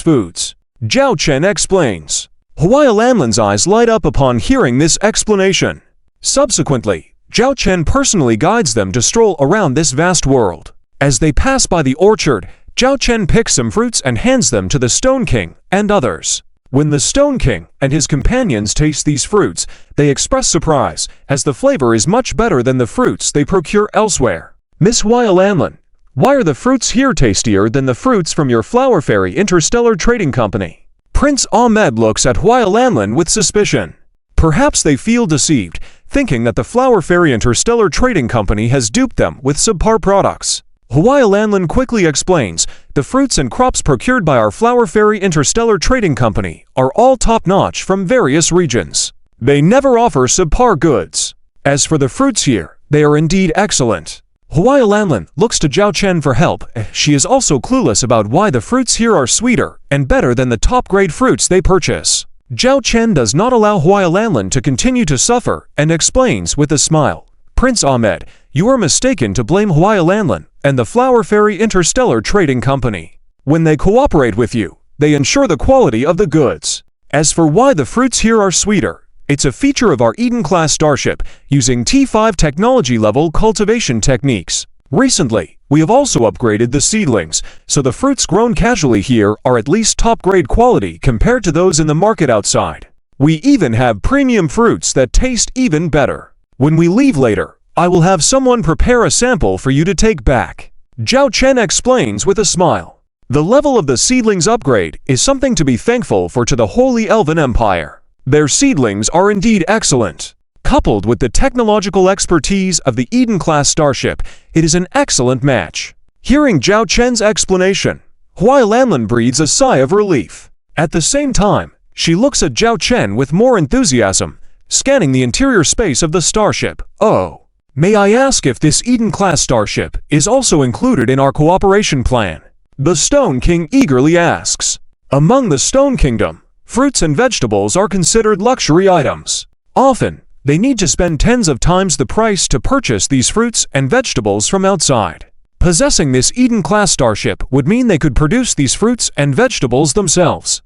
S1: foods. Zhao Chen explains. Huaya Lanlin's eyes light up upon hearing this explanation. Subsequently, Zhao Chen personally guides them to stroll around this vast world. As they pass by the orchard, Zhao Chen picks some fruits and hands them to the Stone King and others. When the Stone King and his companions taste these fruits, they express surprise, as the flavor is much better than the fruits they procure elsewhere. Miss Huaya Lanlin, why are the fruits here tastier than the fruits from your Flower Fairy Interstellar Trading Company? Prince Ahmed looks at Huaya Lanlin with suspicion. Perhaps they feel deceived, thinking that the Flower Fairy Interstellar Trading Company has duped them with subpar products. Huaya Lanlin quickly explains, the fruits and crops procured by our Flower Fairy Interstellar Trading Company are all top-notch from various regions. They never offer subpar goods. As for the fruits here, they are indeed excellent. Huaya Lanlin looks to Zhao Chen for help. She is also clueless about why the fruits here are sweeter and better than the top-grade fruits they purchase. Zhao Chen does not allow Huaya Lanlin to continue to suffer and explains with a smile. Prince Ahmed, you are mistaken to blame Huaya Lanlin and the Flower Fairy Interstellar Trading Company. When they cooperate with you, they ensure the quality of the goods. As for why the fruits here are sweeter, it's a feature of our Eden-class starship, using T5 technology-level cultivation techniques. Recently, we have also upgraded the seedlings, so the fruits grown casually here are at least top-grade quality compared to those in the market outside. We even have premium fruits that taste even better. When we leave later, I will have someone prepare a sample for you to take back. Zhao Chen explains with a smile. The level of the seedlings upgrade is something to be thankful for to the Holy Elven Empire. Their seedlings are indeed excellent. Coupled with the technological expertise of the Eden-class starship, it is an excellent match. Hearing Zhao Chen's explanation, Huaya Lanlin breathes a sigh of relief. At the same time, she looks at Zhao Chen with more enthusiasm, scanning the interior space of the starship. Oh, may I ask if this Eden-class starship is also included in our cooperation plan? The Stone King eagerly asks. Among the Stone Kingdom, fruits and vegetables are considered luxury items. Often, they need to spend tens of times the price to purchase these fruits and vegetables from outside. Possessing this Eden-class starship would mean they could produce these fruits and vegetables themselves.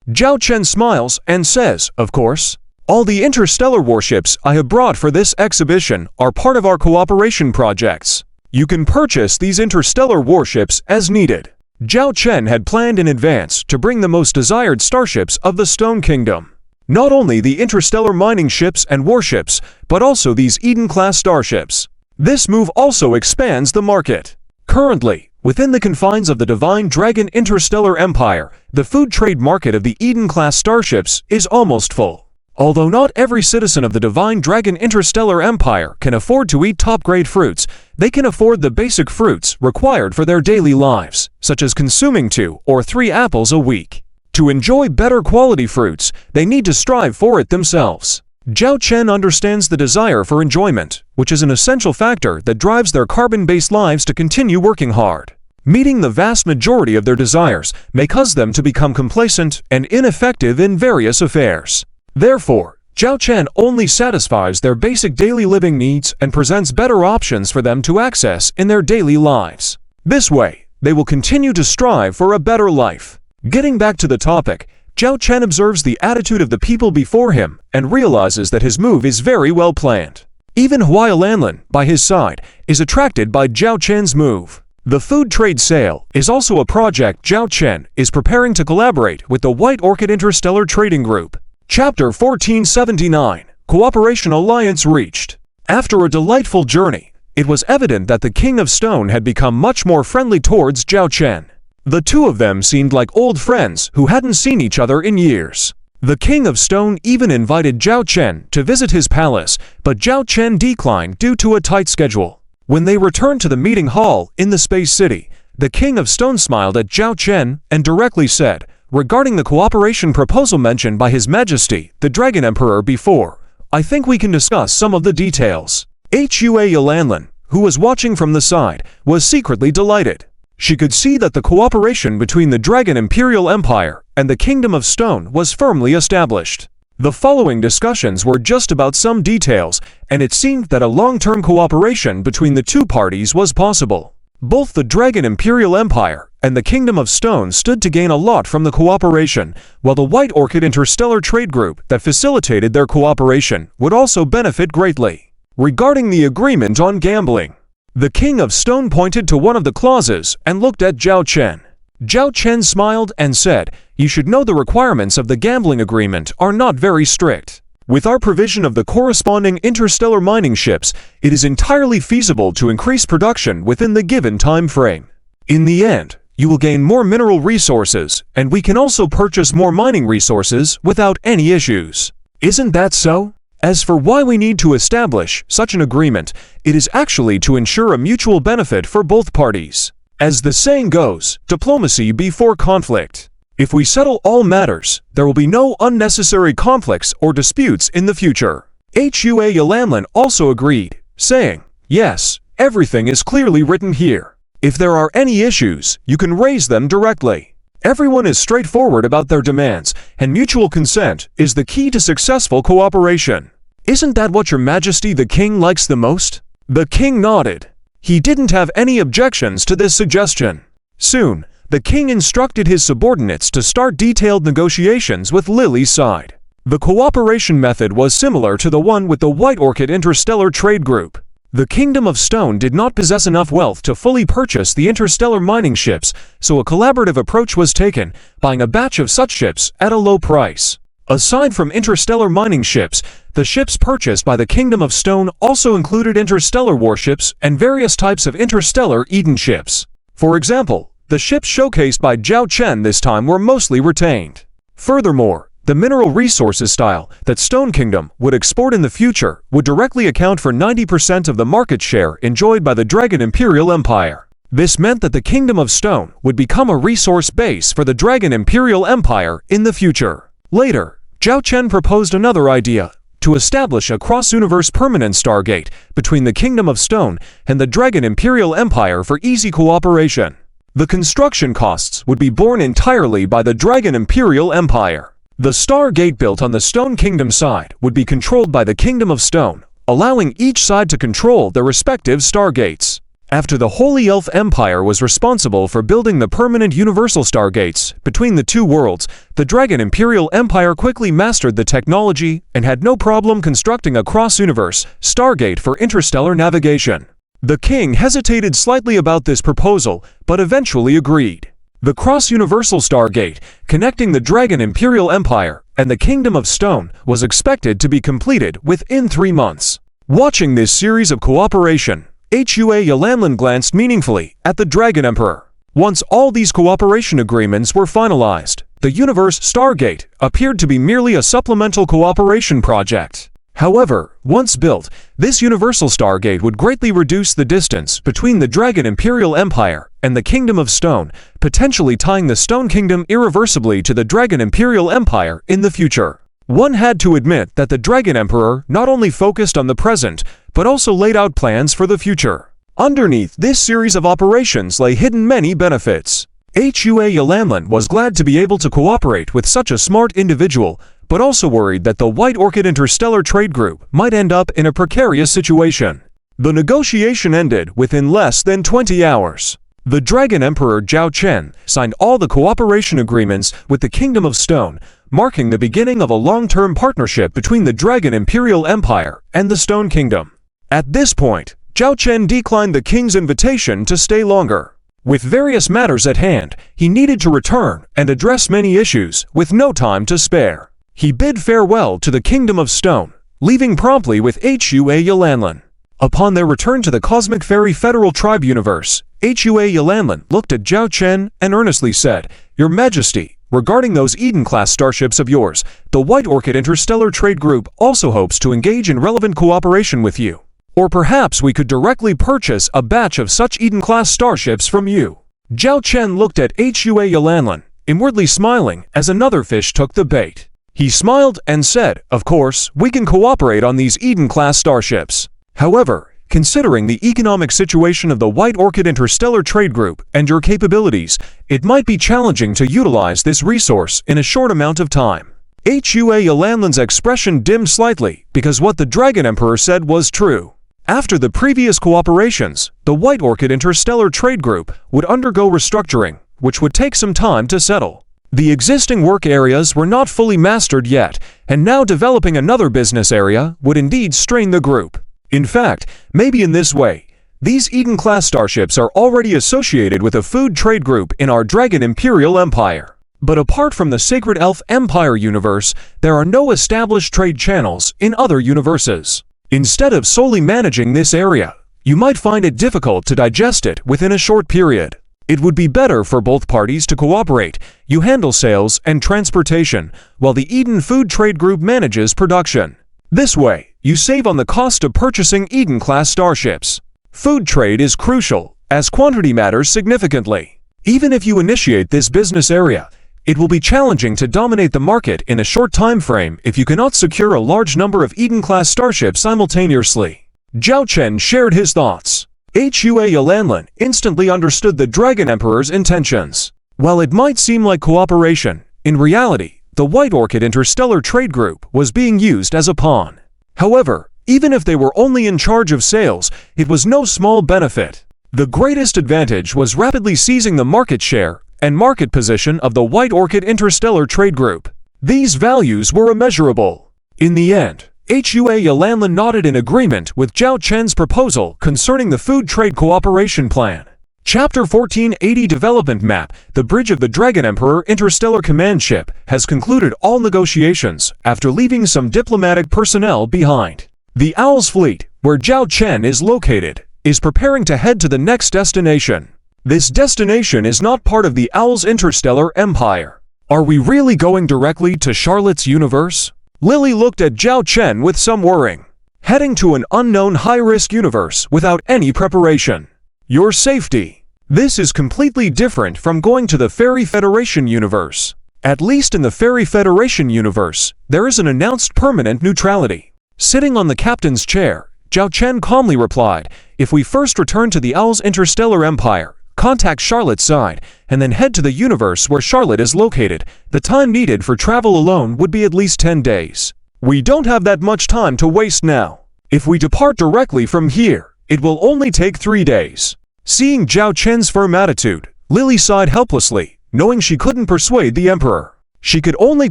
S1: Zhao Chen smiles and says, of course, all the interstellar warships I have brought for this exhibition are part of our cooperation projects. You can purchase these interstellar warships as needed. Zhao Chen had planned in advance to bring the most desired starships of the Stone Kingdom. Not only the interstellar mining ships and warships, but also these Eden-class starships. This move also expands the market. Currently, within the confines of the Divine Dragon Interstellar Empire, the food trade market of the Eden-class starships is almost full. Although not every citizen of the Divine Dragon Interstellar Empire can afford to eat top-grade fruits, they can afford the basic fruits required for their daily lives, such as consuming 2 or 3 apples a week. To enjoy better quality fruits, they need to strive for it themselves. Zhao Chen understands the desire for enjoyment, which is an essential factor that drives their carbon-based lives to continue working hard. Meeting the vast majority of their desires may cause them to become complacent and ineffective in various affairs. Therefore, Zhao Chen only satisfies their basic daily living needs and presents better options for them to access in their daily lives. This way, they will continue to strive for a better life. Getting back to the topic, Zhao Chen observes the attitude of the people before him and realizes that his move is very well planned. Even Huaya Lanlin, by his side, is attracted by Zhao Chen's move. The food trade sale is also a project Zhao Chen is preparing to collaborate with the White Orchid Interstellar Trading Group. Chapter 1479, Cooperation Alliance reached. After a delightful journey, it was evident that the King of Stone had become much more friendly towards Zhao Chen. The two of them seemed like old friends who hadn't seen each other in years. The King of Stone even invited Zhao Chen to visit his palace, but Zhao Chen declined due to a tight schedule. When they returned to the meeting hall in the Space City, the King of Stone smiled at Zhao Chen and directly said, regarding the cooperation proposal mentioned by His Majesty, the Dragon Emperor before, I think we can discuss some of the details. Hua Yalanlan, who was watching from the side, was secretly delighted. She could see that the cooperation between the Dragon Imperial Empire and the Kingdom of Stone was firmly established. The following discussions were just about some details, and it seemed that a long-term cooperation between the two parties was possible. Both the Dragon Imperial Empire and the Kingdom of Stone stood to gain a lot from the cooperation, while the White Orchid Interstellar Trade Group that facilitated their cooperation would also benefit greatly. Regarding the agreement on gambling, the King of Stone pointed to one of the clauses and looked at Zhao Chen. Zhao Chen smiled and said, "You should know the requirements of the gambling agreement are not very strict. With our provision of the corresponding interstellar mining ships, it is entirely feasible to increase production within the given time frame. In the end, you will gain more mineral resources, and we can also purchase more mining resources without any issues. Isn't that so? As for why we need to establish such an agreement, it is actually to ensure a mutual benefit for both parties. As the saying goes, diplomacy before conflict. If we settle all matters, there will be no unnecessary conflicts or disputes in the future." Hua Yalanlan also agreed, saying, "Yes, everything is clearly written here. If there are any issues, you can raise them directly. Everyone is straightforward about their demands, and mutual consent is the key to successful cooperation. Isn't that what Your Majesty the King likes the most?" The king nodded. He didn't have any objections to this suggestion. Soon, the king instructed his subordinates to start detailed negotiations with Lily's side. The cooperation method was similar to the one with the White Orchid Interstellar Trade Group. The Kingdom of Stone did not possess enough wealth to fully purchase the interstellar mining ships, so a collaborative approach was taken, buying a batch of such ships at a low price. Aside from interstellar mining ships, the ships purchased by the Kingdom of Stone also included interstellar warships and various types of interstellar Eden ships. For example, the ships showcased by Zhao Chen this time were mostly retained. Furthermore, the mineral resources style that Stone Kingdom would export in the future would directly account for 90% of the market share enjoyed by the Dragon Imperial Empire. This meant that the Kingdom of Stone would become a resource base for the Dragon Imperial Empire in the future. Later, Zhao Chen proposed another idea, to establish a cross-universe permanent Stargate between the Kingdom of Stone and the Dragon Imperial Empire for easy cooperation. The construction costs would be borne entirely by the Dragon Imperial Empire. The Stargate built on the Stone Kingdom side would be controlled by the Kingdom of Stone, allowing each side to control their respective Stargates. After the Holy Elf Empire was responsible for building the permanent universal Stargates between the two worlds, the Dragon Imperial Empire quickly mastered the technology and had no problem constructing a cross-universe Stargate for interstellar navigation. The king hesitated slightly about this proposal, but eventually agreed. The cross-universal Stargate, connecting the Dragon Imperial Empire and the Kingdom of Stone, was expected to be completed within 3 months. Watching this series of cooperation, Hua Yalanlan glanced meaningfully at the Dragon Emperor. Once all these cooperation agreements were finalized, the Universe Stargate appeared to be merely a supplemental cooperation project. However, once built, this Universal Stargate would greatly reduce the distance between the Dragon Imperial Empire and the Kingdom of Stone, potentially tying the Stone Kingdom irreversibly to the Dragon Imperial Empire in the future. One had to admit that the Dragon Emperor not only focused on the present, but also laid out plans for the future. Underneath this series of operations lay hidden many benefits. Hua Yalanlan was glad to be able to cooperate with such a smart individual, but also worried that the White Orchid Interstellar Trade Group might end up in a precarious situation. The negotiation ended within less than 20 hours. The Dragon Emperor Zhao Chen signed all the cooperation agreements with the Kingdom of Stone, marking the beginning of a long-term partnership between the Dragon Imperial Empire and the Stone Kingdom. At this point, Zhao Chen declined the king's invitation to stay longer. With various matters at hand, he needed to return and address many issues with no time to spare. He bid farewell to the Kingdom of Stone, leaving promptly with Hua Yalanlan. Upon their return to the Cosmic Fairy Federal Tribe universe, Hua Yalanlan looked at Zhao Chen and earnestly said, "Your Majesty, regarding those Eden-class starships of yours, the White Orchid Interstellar Trade Group also hopes to engage in relevant cooperation with you. Or perhaps we could directly purchase a batch of such Eden-class starships from you. Zhao Chen looked at Hua Yalanlan, inwardly smiling as another fish took the bait. He smiled and said, "Of course, we can cooperate on these Eden-class starships. However, considering the economic situation of the White Orchid Interstellar Trade Group and your capabilities, it might be challenging to utilize this resource in a short amount of time." Hua Yalanlan's expression dimmed slightly because what the Dragon Emperor said was true. After the previous cooperations, the White Orchid Interstellar Trade Group would undergo restructuring, which would take some time to settle. The existing work areas were not fully mastered yet, and now developing another business area would indeed strain the group. In fact, maybe in this way, these Eden-class starships are already associated with a food trade group in our Dragon Imperial Empire. But apart from the Sacred Elf Empire universe, there are no established trade channels in other universes. Instead of solely managing this area, you might find it difficult to digest it within a short period. It would be better for both parties to cooperate. You handle sales and transportation, while the Eden Food Trade Group manages production. This way, you save on the cost of purchasing Eden-class starships. Food trade is crucial, as quantity matters significantly. Even if you initiate this business area, it will be challenging to dominate the market in a short time frame if you cannot secure a large number of Eden-class starships simultaneously. Zhao Chen shared his thoughts. Hua Yalanlan instantly understood the Dragon Emperor's intentions. While it might seem like cooperation, in reality, the White Orchid Interstellar Trade Group was being used as a pawn. However, even if they were only in charge of sales, it was no small benefit. The greatest advantage was rapidly seizing the market share and market position of the White Orchid Interstellar Trade Group. These values were immeasurable. In the end, Hua Yalanlan nodded in agreement with Zhao Chen's proposal concerning the food trade cooperation plan. Chapter 1480 Development Map. The Bridge of the Dragon Emperor Interstellar Command Ship has concluded all negotiations after leaving some diplomatic personnel behind. The Owl's fleet, where Zhao Chen is located, is preparing to head to the next destination. This destination is not part of the Owl's interstellar empire. Are we really going directly to Charlotte's universe? Lily looked at Zhao Chen with some worrying. Heading to an unknown high-risk universe without any preparation. Your safety. This is completely different from going to the Fairy Federation universe. At least in the Fairy Federation universe, there is an announced permanent neutrality. Sitting on the captain's chair, Zhao Chen calmly replied, "If we first return to the Owl's interstellar empire, contact Charlotte's side, and then head to the universe where Charlotte is located, the time needed for travel alone would be at least 10 days. We don't have that much time to waste now. If we depart directly from here, it will only take 3 days." Seeing Zhao Chen's firm attitude, Lily sighed helplessly, knowing she couldn't persuade the emperor. She could only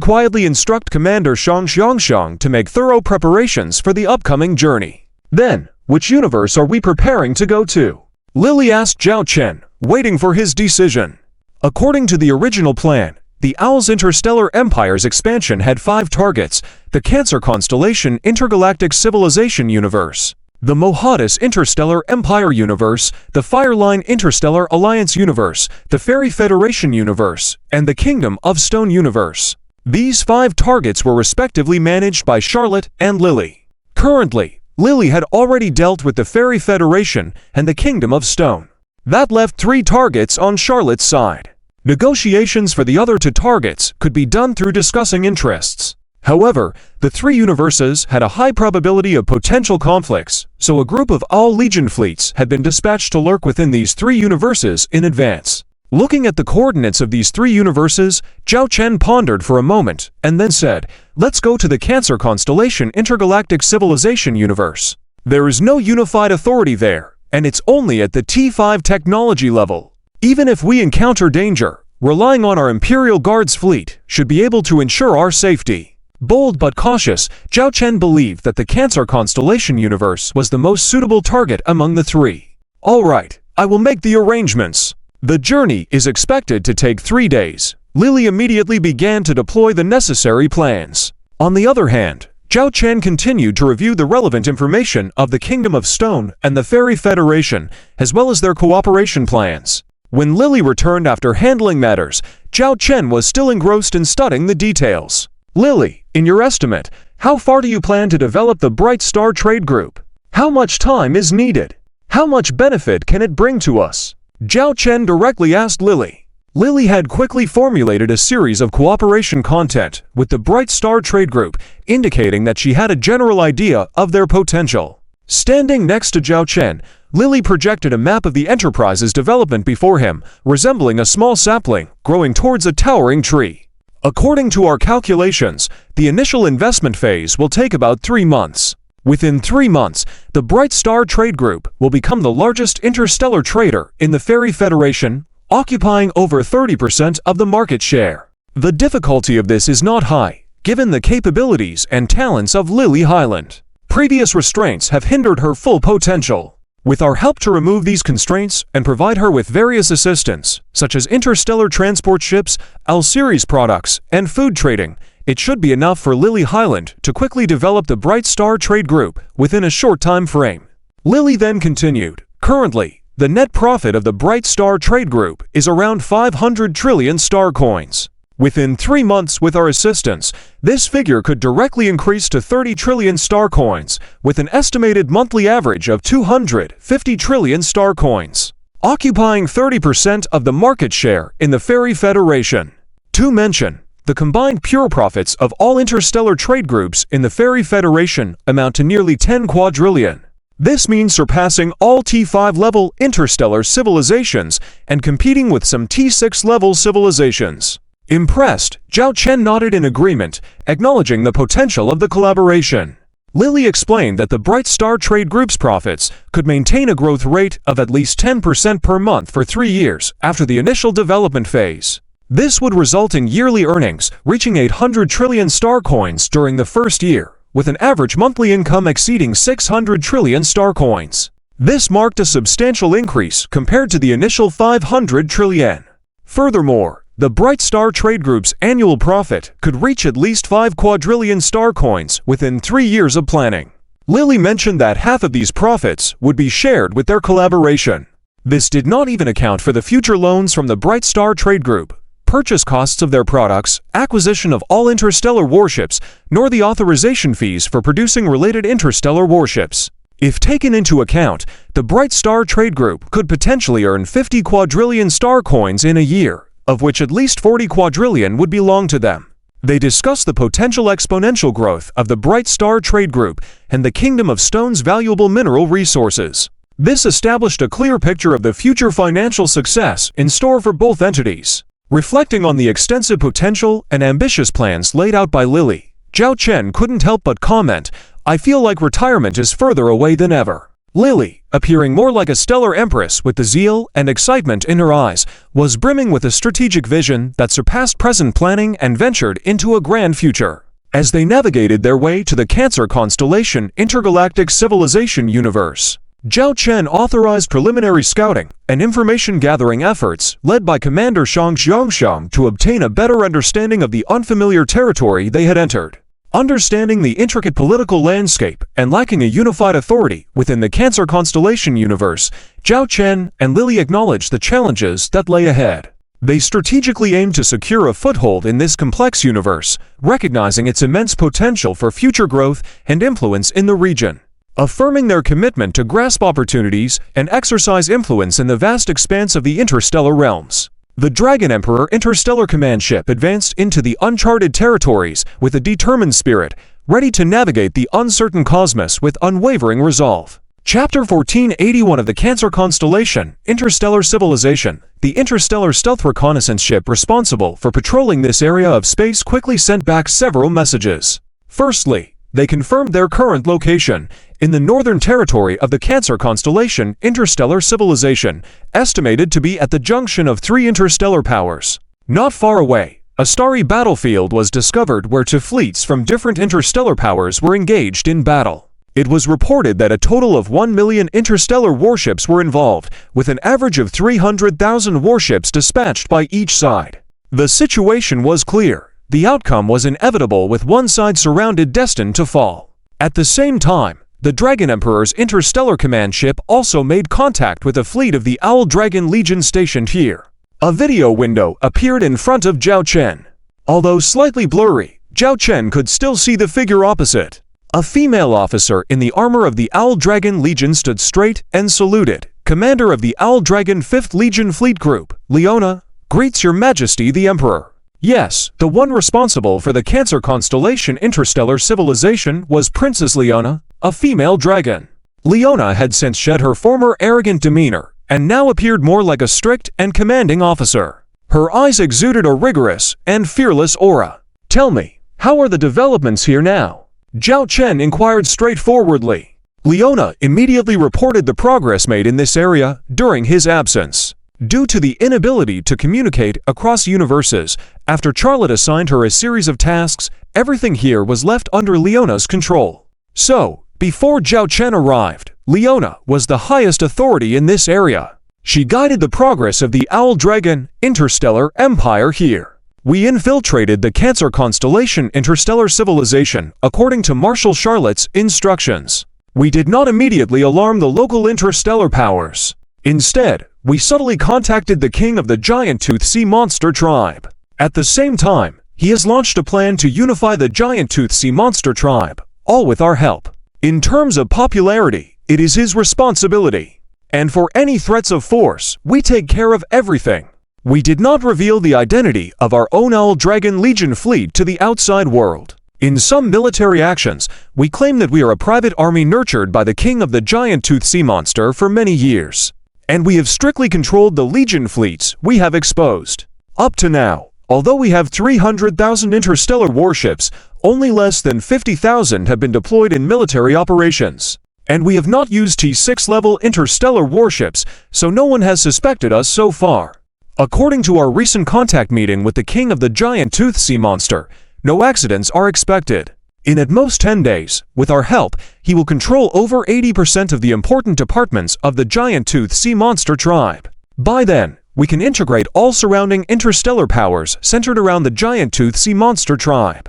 S1: quietly instruct Commander Shang Xiangxiang to make thorough preparations for the upcoming journey. Then, which universe are we preparing to go to? Lily asked Zhao Chen, waiting for his decision. According to the original plan, the Owl's interstellar empire's expansion had 5 targets: the Cancer Constellation Intergalactic Civilization Universe, the Mohadis Interstellar Empire Universe, the Fireline Interstellar Alliance Universe, the Fairy Federation Universe, and the Kingdom of Stone Universe. These 5 targets were respectively managed by Charlotte and Lily. Currently, Lily had already dealt with the Fairy Federation and the Kingdom of Stone. That left 3 targets on Charlotte's side. Negotiations for the other 2 targets could be done through discussing interests. However, the 3 universes had a high probability of potential conflicts, so a group of Owl Legion fleets had been dispatched to lurk within these 3 universes in advance. Looking at the coordinates of these 3 universes, Zhao Chen pondered for a moment, and then said, "Let's go to the Cancer Constellation Intergalactic Civilization Universe. There is no unified authority there, and it's only at the T5 technology level. Even if we encounter danger, relying on our Imperial Guards fleet should be able to ensure our safety." Bold but cautious, Zhao Chen believed that the Cancer Constellation Universe was the most suitable target among the 3. "All right, I will make the arrangements." The journey is expected to take 3 days. Lily immediately began to deploy the necessary plans. On the other hand, Zhao Chen continued to review the relevant information of the Kingdom of Stone and the Fairy Federation, as well as their cooperation plans. When Lily returned after handling matters, Zhao Chen was still engrossed in studying the details. "Lily, in your estimate, how far do you plan to develop the Bright Star Trade Group?" How much time is needed? How much benefit can it bring to us? Zhao Chen directly asked Lily. Lily had quickly formulated a series of cooperation content with the Bright Star Trade Group, indicating that she had a general idea of their potential. Standing next to Zhao Chen, Lily projected a map of the Enterprise's development before him, resembling a small sapling growing towards a towering tree. According to our calculations, the initial investment phase will take about 3 months. Within 3 months, the Bright Star Trade Group will become the largest interstellar trader in the Fairy Federation, occupying over 30% of the market share. The difficulty of this is not high, given the capabilities and talents of Lily Highland. Previous restraints have hindered her full potential. With our help to remove these constraints and provide her with various assistance, such as interstellar transport ships, L-Series products, and food trading, it should be enough for Lily Highland to quickly develop the Bright Star Trade Group within a short time frame. Lily then continued, currently, the net profit of the Bright Star Trade Group is around 500 trillion star coins. Within 3 months with our assistance, this figure could directly increase to 30 trillion star coins, with an estimated monthly average of 250 trillion star coins, occupying 30% of the market share in the Fairy Federation. To mention, the combined pure profits of all interstellar trade groups in the Fairy Federation amount to nearly 10 quadrillion. This means surpassing all T5-level interstellar civilizations and competing with some T6-level civilizations. Impressed, Zhao Chen nodded in agreement, acknowledging the potential of the collaboration. Lily explained that the Bright Star Trade Group's profits could maintain a growth rate of at least 10% per month for 3 years after the initial development phase. This would result in yearly earnings reaching 800 trillion star coins during the first year, with an average monthly income exceeding 600 trillion star coins. This marked a substantial increase compared to the initial 500 trillion. Furthermore, the Bright Star Trade Group's annual profit could reach at least 5 quadrillion star coins within 3 years of planning. Lily mentioned that half of these profits would be shared with their collaboration. This did not even account for the future loans from the Bright Star Trade Group, purchase costs of their products, acquisition of all interstellar warships, nor the authorization fees for producing related interstellar warships. If taken into account, the Bright Star Trade Group could potentially earn 50 quadrillion star coins in a year, of which at least 40 quadrillion would belong to them. They discussed the potential exponential growth of the Bright Star Trade Group and the Kingdom of Stone's valuable mineral resources. This established a clear picture of the future financial success in store for both entities. Reflecting on the extensive potential and ambitious plans laid out by Lily, Zhao Chen couldn't help but comment, "I feel like retirement is further away than ever." Lily, appearing more like a stellar empress with the zeal and excitement in her eyes, was brimming with a strategic vision that surpassed present planning and ventured into a grand future. As they navigated their way to the Cancer constellation intergalactic civilization universe, Zhao Chen authorized preliminary scouting and information-gathering efforts led by Commander Shang Xiangshang to obtain a better understanding of the unfamiliar territory they had entered. Understanding the intricate political landscape and lacking a unified authority within the Cancer constellation universe, Zhao Chen and Lily acknowledged the challenges that lay ahead. They strategically aimed to secure a foothold in this complex universe, recognizing its immense potential for future growth and influence in the region. Affirming their commitment to grasp opportunities and exercise influence in the vast expanse of the interstellar realms, the Dragon Emperor Interstellar Command Ship advanced into the uncharted territories with a determined spirit, ready to navigate the uncertain cosmos with unwavering resolve. Chapter 1481 of the Cancer Constellation, Interstellar Civilization. The interstellar stealth reconnaissance ship responsible for patrolling this area of space quickly sent back several messages. Firstly, they confirmed their current location in the northern territory of the Cancer Constellation Interstellar Civilization, estimated to be at the junction of 3 interstellar powers. Not far away, a starry battlefield was discovered where 2 fleets from different interstellar powers were engaged in battle. It was reported that a total of 1 million interstellar warships were involved, with an average of 300,000 warships dispatched by each side. The situation was clear. The outcome was inevitable, with one side surrounded destined to fall. At the same time, the Dragon Emperor's Interstellar Command Ship also made contact with a fleet of the Owl Dragon Legion stationed here. A video window appeared in front of Zhao Chen. Although slightly blurry, Zhao Chen could still see the figure opposite. A female officer in the armor of the Owl Dragon Legion stood straight and saluted. "Commander of the Owl Dragon 5th Legion Fleet Group, Leona, greets Your Majesty the Emperor." Yes, the one responsible for the Cancer Constellation interstellar civilization was Princess Leona, a female dragon. Leona had since shed her former arrogant demeanor, and now appeared more like a strict and commanding officer. Her eyes exuded a rigorous and fearless aura. "Tell me, how are the developments here now?" Zhao Chen inquired straightforwardly. Leona immediately reported the progress made in this area during his absence. Due to the inability to communicate across universes, after Charlotte assigned her a series of tasks, everything here was left under Leona's control. So, before Zhao Chen arrived, Leona was the highest authority in this area. She guided the progress of the Owl Dragon interstellar empire here. We infiltrated the Cancer Constellation interstellar civilization according to Marshal Charlotte's instructions. We did not immediately alarm the local interstellar powers. Instead, we subtly contacted the king of the giant-toothed sea monster tribe. At the same time, he has launched a plan to unify the giant-toothed sea monster tribe, all with our help. In terms of popularity, it is his responsibility. And for any threats of force, we take care of everything. We did not reveal the identity of our own Owl Dragon Legion fleet to the outside world. In some military actions, we claim that we are a private army nurtured by the king of the giant-toothed sea monster for many years. And we have strictly controlled the Legion fleets we have exposed. Up to now, although we have 300,000 interstellar warships, only less than 50,000 have been deployed in military operations. And we have not used T6 level interstellar warships, so no one has suspected us so far. According to our recent contact meeting with the king of the giant-toothed sea monster, no accidents are expected. In at most 10 days, with our help, he will control over 80% of the important departments of the giant-toothed sea monster tribe. By then, we can integrate all surrounding interstellar powers centered around the giant-toothed sea monster tribe.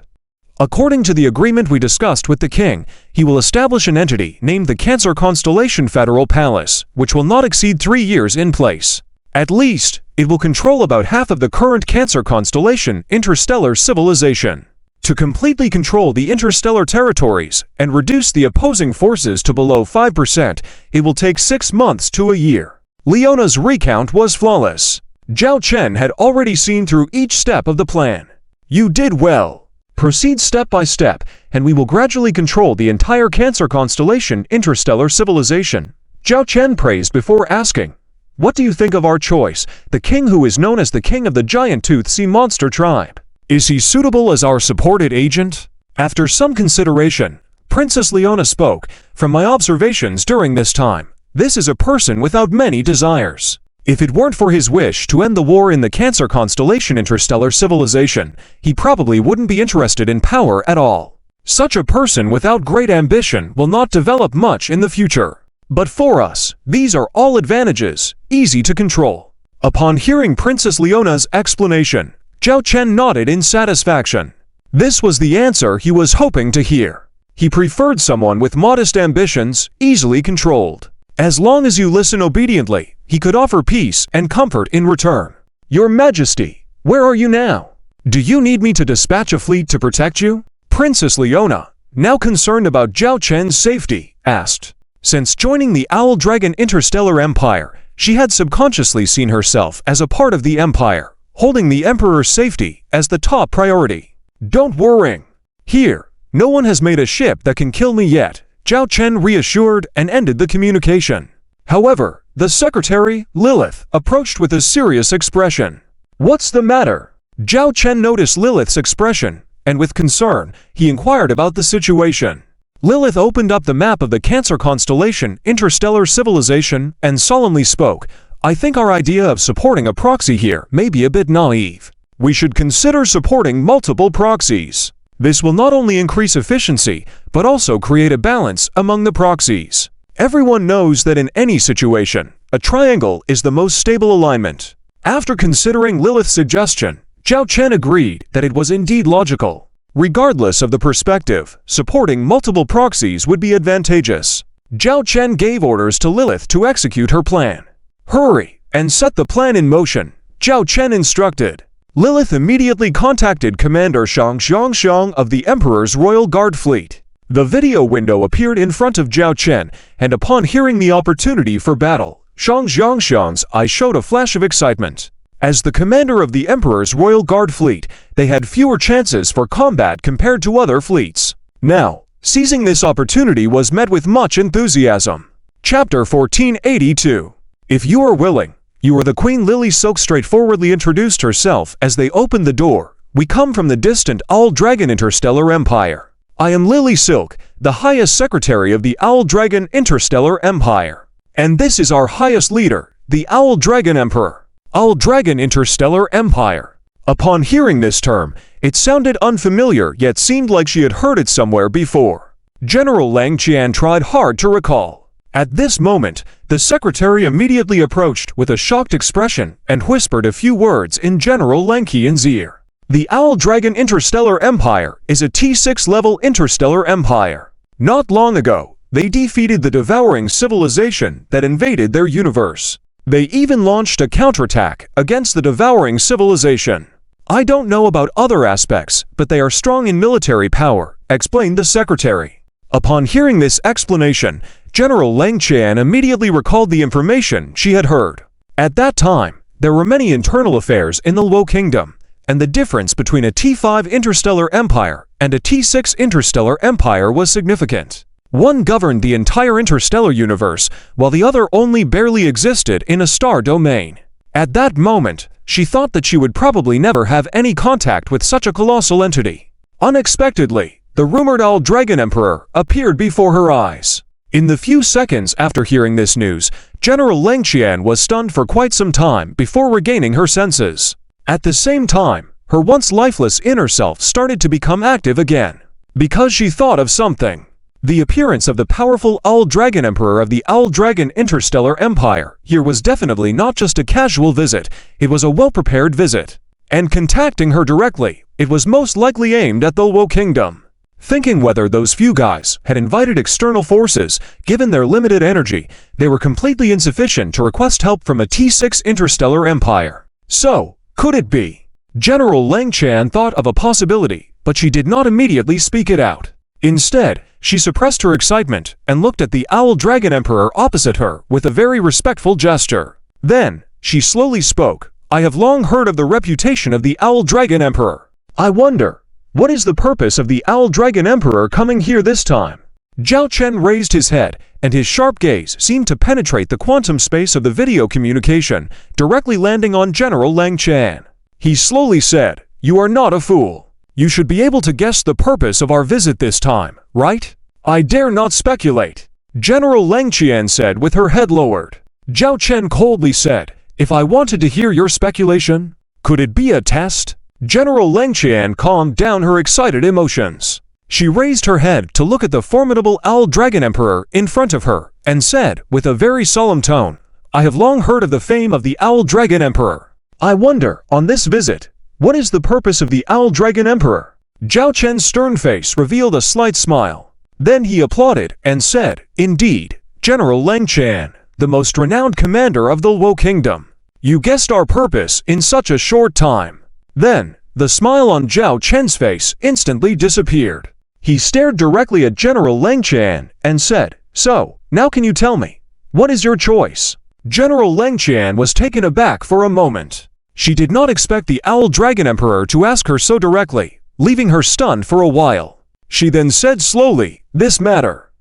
S1: According to the agreement we discussed with the king, he will establish an entity named the Cancer Constellation Federal Palace, which will not exceed 3 years in place. At least, it will control about half of the current Cancer Constellation interstellar civilization. To completely control the interstellar territories and reduce the opposing forces to below 5%, it will take 6 months to a year. Leona's recount was flawless. Zhao Chen had already seen through each step of the plan. "You did well. Proceed step by step, and we will gradually control the entire Cancer Constellation interstellar civilization." Zhao Chen praised before asking, "What do you think of our choice, the king who is known as the king of the giant-toothed sea monster tribe? Is he suitable as our supported agent?" After some consideration, Princess Leona spoke. "From my observations during this time, this is a person without many desires. If it weren't for his wish to end the war in the Cancer Constellation interstellar civilization, he probably wouldn't be interested in power at all. Such a person without great ambition will not develop much in the future. But for us, these are all advantages, easy to control." Upon hearing Princess Leona's explanation, Zhao Chen nodded in satisfaction. This was the answer he was hoping to hear. He preferred someone with modest ambitions, easily controlled. As long as you listen obediently, he could offer peace and comfort in return. "Your Majesty, where are you now? Do you need me to dispatch a fleet to protect you?" Princess Leona, now concerned about Zhao Chen's safety, asked. Since joining the Owl Dragon Interstellar Empire, she had subconsciously seen herself as a part of the Empire, holding the Emperor's safety as the top priority. "Don't worry. Here, no one has made a ship that can kill me yet," Zhao Chen reassured and ended the communication. However, the secretary, Lilith, approached with a serious expression. "What's the matter?" Zhao Chen noticed Lilith's expression, and with concern, he inquired about the situation. Lilith opened up the map of the Cancer Constellation interstellar civilization and solemnly spoke. "I think our idea of supporting a proxy here may be a bit naive. We should consider supporting multiple proxies. This will not only increase efficiency, but also create a balance among the proxies. Everyone knows that in any situation, a triangle is the most stable alignment." After considering Lilith's suggestion, Zhao Chen agreed that it was indeed logical. Regardless of the perspective, supporting multiple proxies would be advantageous. Zhao Chen gave orders to Lilith to execute her plan. "Hurry and set the plan in motion," Zhao Chen instructed. Lilith immediately contacted Commander Shang Xiang of the Emperor's Royal Guard Fleet. The video window appeared in front of Zhao Chen, and upon hearing the opportunity for battle, Zhang Xiangxiang's eyes showed a flash of excitement. As the commander of the Emperor's Royal Guard fleet, they had fewer chances for combat compared to other fleets. Now, seizing this opportunity was met with much enthusiasm. Chapter 1482. If you are willing, you are the Queen. Lily Silk straightforwardly introduced herself as they opened the door. We come from the distant Owl Dragon Interstellar Empire. I am Lily Silk, the highest secretary of the Owl Dragon Interstellar Empire. And this is our highest leader, the Owl Dragon Emperor. Owl Dragon Interstellar Empire. Upon hearing this term, it sounded unfamiliar yet seemed like she had heard it somewhere before. General Lang Qian tried hard to recall. At this moment, the secretary immediately approached with a shocked expression and whispered a few words in General Lang Qian's ear. The Owl Dragon Interstellar Empire is a T6 level interstellar empire. Not long ago, they defeated the devouring civilization that invaded their universe. They even launched a counterattack against the devouring civilization. I don't know about other aspects, but they are strong in military power, explained the secretary. Upon hearing this explanation, General Lang Qian immediately recalled the information she had heard. At that time, there were many internal affairs in the Luo Kingdom, and the difference between a T5 interstellar empire and a T6 interstellar empire was significant. One governed the entire interstellar universe, while the other only barely existed in a star domain. At that moment, she thought that she would probably never have any contact with such a colossal entity. Unexpectedly, the rumored Owl Dragon Emperor appeared before her eyes. In the few seconds after hearing this news, General Lang Qian was stunned for quite some time before regaining her senses. At the same time, her once lifeless inner self started to become active again. Because she thought of something. The appearance of the powerful Owl Dragon Emperor of the Owl Dragon Interstellar Empire here was definitely not just a casual visit, it was a well-prepared visit. And contacting her directly, it was most likely aimed at the Luo Kingdom. Thinking whether those few guys had invited external forces, given their limited energy, they were completely insufficient to request help from a T6 interstellar empire. So, could it be? General Lang Qian thought of a possibility, but she did not immediately speak it out. Instead, she suppressed her excitement and looked at the Owl Dragon Emperor opposite her with a very respectful gesture. Then, she slowly spoke. I have long heard of the reputation of the Owl Dragon Emperor. I wonder, what is the purpose of the Owl Dragon Emperor coming here this time? Zhao Chen raised his head, and his sharp gaze seemed to penetrate the quantum space of the video communication, directly landing on General Lang Qian. He slowly said, You are not a fool. You should be able to guess the purpose of our visit this time, right? I dare not speculate. General Lang Qian said with her head lowered. Zhao Chen coldly said, If I wanted to hear your speculation, could it be a test? General Lang Qian calmed down her excited emotions. She raised her head to look at the formidable Owl Dragon Emperor in front of her, and said, with a very solemn tone, I have long heard of the fame of the Owl Dragon Emperor. I wonder, on this visit, what is the purpose of the Owl Dragon Emperor? Zhao Chen's stern face revealed a slight smile. Then he applauded and said, Indeed, General Lang Qian, the most renowned commander of the Luo Kingdom. You guessed our purpose in such a short time. Then, the smile on Zhao Chen's face instantly disappeared. He stared directly at General Lang Qian and said, So, now can you tell me, what is your choice? General Lang Qian was taken aback for a moment. She did not expect the Owl Dragon Emperor to ask her so directly, leaving her stunned for a while. She then said slowly, This matter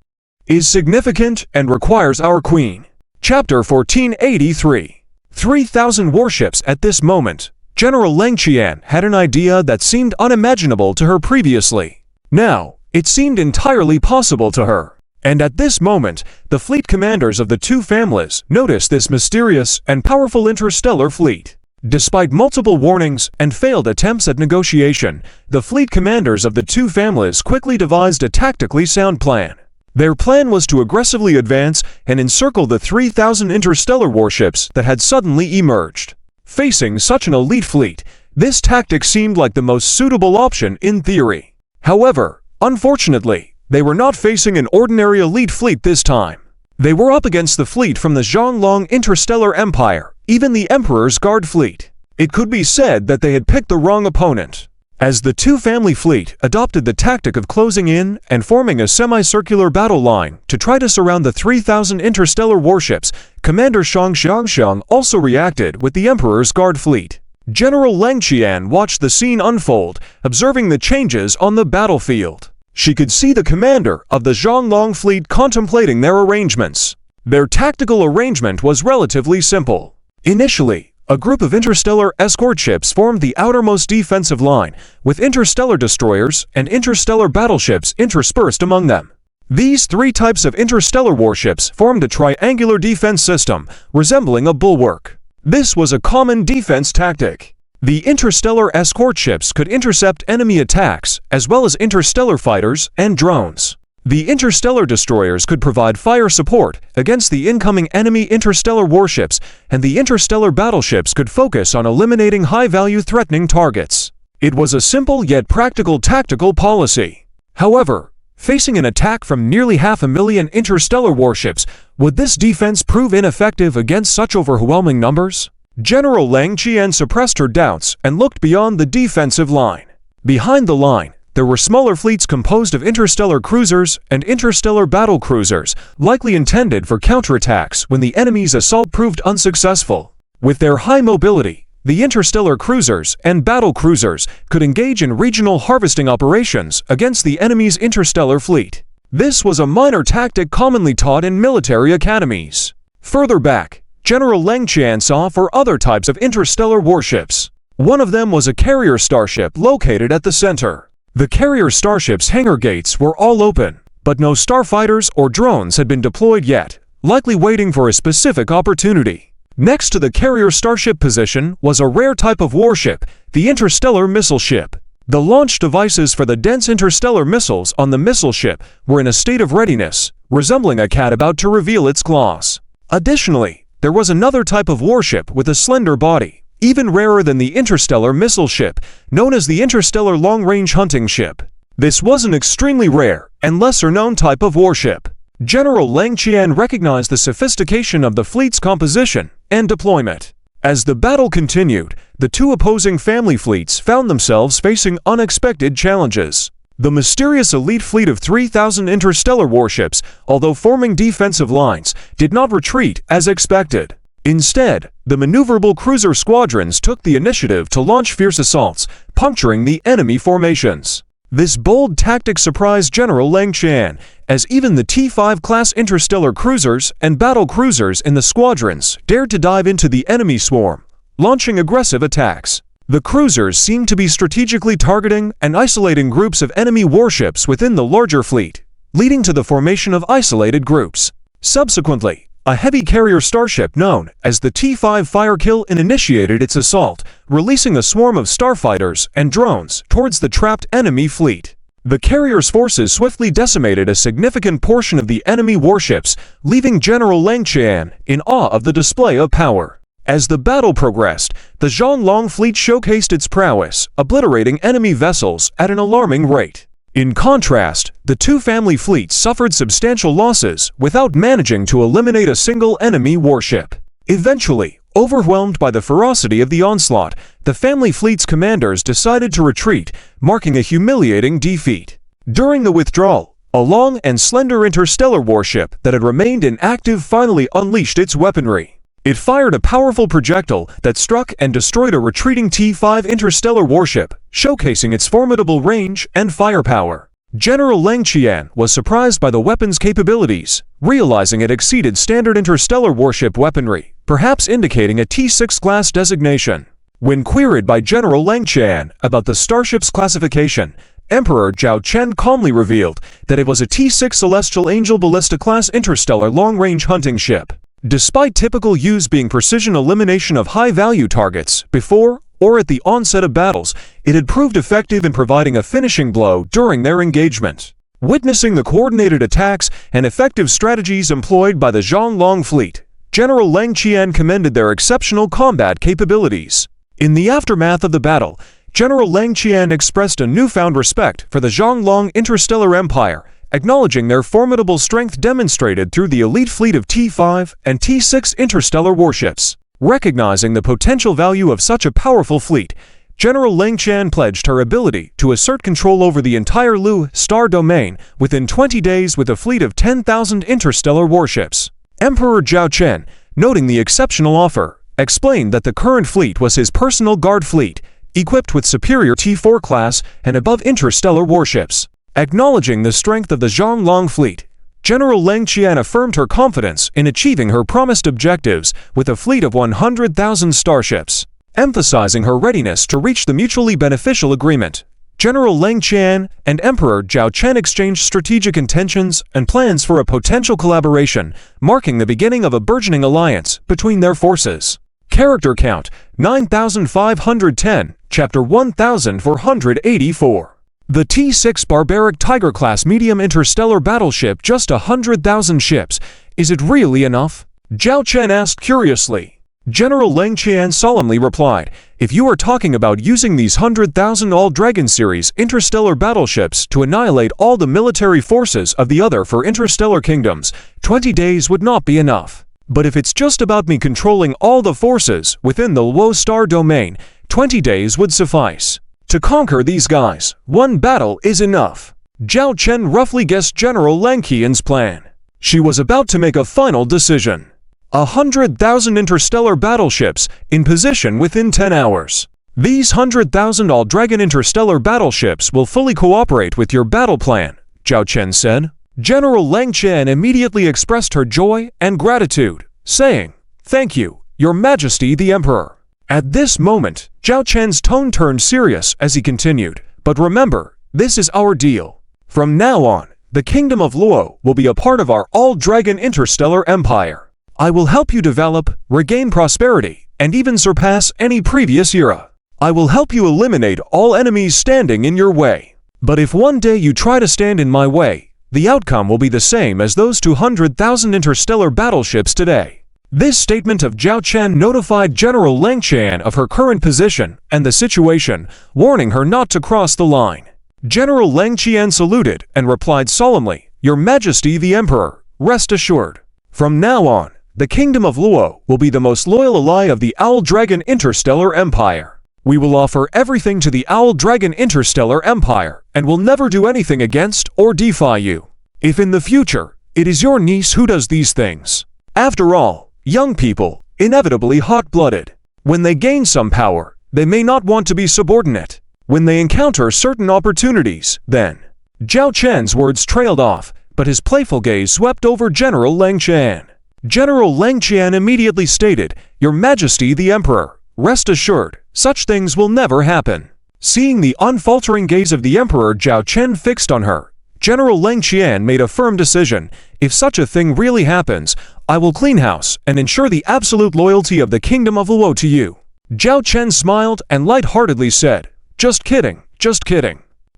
S1: is significant and requires our queen. Chapter 1483. 3,000 warships at this moment. General Lang Qian had an idea that seemed unimaginable to her previously. Now, it seemed entirely possible to her. And at this moment, the fleet commanders of the two families noticed this mysterious and powerful interstellar fleet. Despite multiple warnings and failed attempts at negotiation, the fleet commanders of the two families quickly devised a tactically sound plan. Their plan was to aggressively advance and encircle the 3,000 interstellar warships that had suddenly emerged. Facing such an elite fleet, this tactic seemed like the most suitable option in theory. However, unfortunately, they were not facing an ordinary elite fleet this time. They were up against the fleet from the Zhonglong Interstellar Empire, even the Emperor's Guard fleet. It could be said that they had picked the wrong opponent. as the two-family fleet adopted the tactic of closing in and forming a semicircular battle line to try to surround the 3,000 interstellar warships. Commander Shang Xiangxiang also reacted with the Emperor's Guard fleet. General Lang Qian watched the scene unfold, observing the changes on the battlefield. She could see the commander of the Zhonglong fleet contemplating their arrangements. Their tactical arrangement was relatively simple. Initially, a group of interstellar escort ships formed the outermost defensive line, with interstellar destroyers and interstellar battleships interspersed among them. These three types of interstellar warships formed a triangular defense system, resembling a bulwark. This was a common defense tactic. The interstellar escort ships could intercept enemy attacks, as well as interstellar fighters and drones. The interstellar destroyers could provide fire support against the incoming enemy interstellar warships, and the interstellar battleships could focus on eliminating high-value threatening targets. It was a simple yet practical tactical policy. However, facing an attack from nearly 500,000 interstellar warships, would this defense prove ineffective against such overwhelming numbers? General Lang Qian suppressed her doubts and looked beyond the defensive line. Behind the line, there were smaller fleets composed of interstellar cruisers and interstellar battle cruisers, likely intended for counterattacks when the enemy's assault proved unsuccessful. With their high mobility, the interstellar cruisers and battle cruisers could engage in regional harvesting operations against the enemy's interstellar fleet. This was a minor tactic commonly taught in military academies. Further back, General Lang Qian saw for other types of interstellar warships. One of them was a carrier starship located at the center. The carrier starship's hangar gates were all open, but no starfighters or drones had been deployed yet, likely waiting for a specific opportunity. Next to the carrier starship position was a rare type of warship, the interstellar missile ship. The launch devices for the dense interstellar missiles on the missile ship were in a state of readiness, resembling a cat about to reveal its claws. Additionally, there was another type of warship with a slender body, even rarer than the interstellar missile ship, known as the interstellar long-range hunting ship. This was an extremely rare and lesser-known type of warship. General Lang Qian recognized the sophistication of the fleet's composition and deployment. As the battle continued, the two opposing family fleets found themselves facing unexpected challenges. The mysterious elite fleet of 3,000 interstellar warships, although forming defensive lines, did not retreat as expected. Instead, the maneuverable cruiser squadrons took the initiative to launch fierce assaults, puncturing the enemy formations. This bold tactic surprised General Lang Qian, as even the T-5 class interstellar cruisers and battle cruisers in the squadrons dared to dive into the enemy swarm, launching aggressive attacks. The cruisers seemed to be strategically targeting and isolating groups of enemy warships within the larger fleet, leading to the formation of isolated groups. Subsequently, a heavy carrier starship known as the T-5 Firekill initiated its assault, releasing a swarm of starfighters and drones towards the trapped enemy fleet. The carrier's forces swiftly decimated a significant portion of the enemy warships, leaving General Lang Qian in awe of the display of power. As the battle progressed, the Zhonglong fleet showcased its prowess, obliterating enemy vessels at an alarming rate. In contrast, the two family fleets suffered substantial losses without managing to eliminate a single enemy warship. Eventually, overwhelmed by the ferocity of the onslaught, the family fleet's commanders decided to retreat, marking a humiliating defeat. During the withdrawal, a long and slender interstellar warship that had remained inactive finally unleashed its weaponry. It fired a powerful projectile that struck and destroyed a retreating T-5 interstellar warship, showcasing its formidable range and firepower. General Lang Qian was surprised by the weapon's capabilities, realizing it exceeded standard interstellar warship weaponry, perhaps indicating a T-6 class designation. When queried by General Lang Qian about the starship's classification, Emperor Zhao Chen calmly revealed that it was a T-6 Celestial Angel Ballista class interstellar long-range hunting ship. Despite typical use being precision elimination of high-value targets before or at the onset of battles, it had proved effective in providing a finishing blow during their engagement. Witnessing the coordinated attacks and effective strategies employed by the Zhonglong fleet, General Lang Qian commended their exceptional combat capabilities. In the aftermath of the battle, General Lang Qian expressed a newfound respect for the Zhonglong Interstellar Empire, acknowledging their formidable strength demonstrated through the elite fleet of T-5 and T-6 interstellar warships. Recognizing the potential value of such a powerful fleet, General Lang Qian pledged her ability to assert control over the entire Lu star domain within 20 days with a fleet of 10,000 interstellar warships. Emperor Zhao Chen, noting the exceptional offer, explained that the current fleet was his personal guard fleet, equipped with superior T4 class and above interstellar warships. Acknowledging the strength of the Zhonglong fleet, General Lang Qian affirmed her confidence in achieving her promised objectives with a fleet of 100,000 starships. Emphasizing her readiness to reach the mutually beneficial agreement, General Lang Qian and Emperor Zhao Chen exchanged strategic intentions and plans for a potential collaboration, marking the beginning of a burgeoning alliance between their forces. Character count 9,510, Chapter 1484. The T-6 Barbaric Tiger-class medium interstellar battleship, just 100,000 ships. Is it really enough? Zhao Chen asked curiously. General Lang Qian solemnly replied, if you are talking about using these 100,000 All-Dragon series interstellar battleships to annihilate all the military forces of the other for interstellar kingdoms, 20 days would not be enough. But if it's just about me controlling all the forces within the Luo star domain, 20 days would suffice. To conquer these guys, one battle is enough. Zhao Chen roughly guessed General Lang Qian's plan. She was about to make a final decision. 100,000 interstellar battleships in position within 10 hours. These 100,000 All-Dragon interstellar battleships will fully cooperate with your battle plan, Zhao Chen said. General Lang Qian immediately expressed her joy and gratitude, saying, "Thank you, Your Majesty the Emperor." At this moment, Zhao Chen's tone turned serious as he continued, "But remember, this is our deal. From now on, the Kingdom of Luo will be a part of our All-Dragon interstellar empire. I will help you develop, regain prosperity, and even surpass any previous era. I will help you eliminate all enemies standing in your way. But if one day you try to stand in my way, the outcome will be the same as those 200,000 interstellar battleships today." This statement of Zhao Chen notified General Lang Qian of her current position and the situation, warning her not to cross the line. General Lang Qian saluted and replied solemnly, "Your Majesty the Emperor, rest assured. From now on, the Kingdom of Luo will be the most loyal ally of the Owl Dragon Interstellar Empire. We will offer everything to the Owl Dragon Interstellar Empire and will never do anything against or defy you. If in the future, it is your niece who does these things. After all, young people, inevitably hot-blooded. When they gain some power, they may not want to be subordinate. When they encounter certain opportunities, then..." Zhao Chen's words trailed off, but his playful gaze swept over General Lang Qian. General Lang Qian immediately stated, "Your Majesty the Emperor, rest assured, such things will never happen." Seeing the unfaltering gaze of the Emperor Zhao Chen fixed on her, General Lang Qian made a firm decision. "If such a thing really happens, I will clean house and ensure the absolute loyalty of the Kingdom of Luo to you." Zhao Chen smiled and lightheartedly said, just kidding.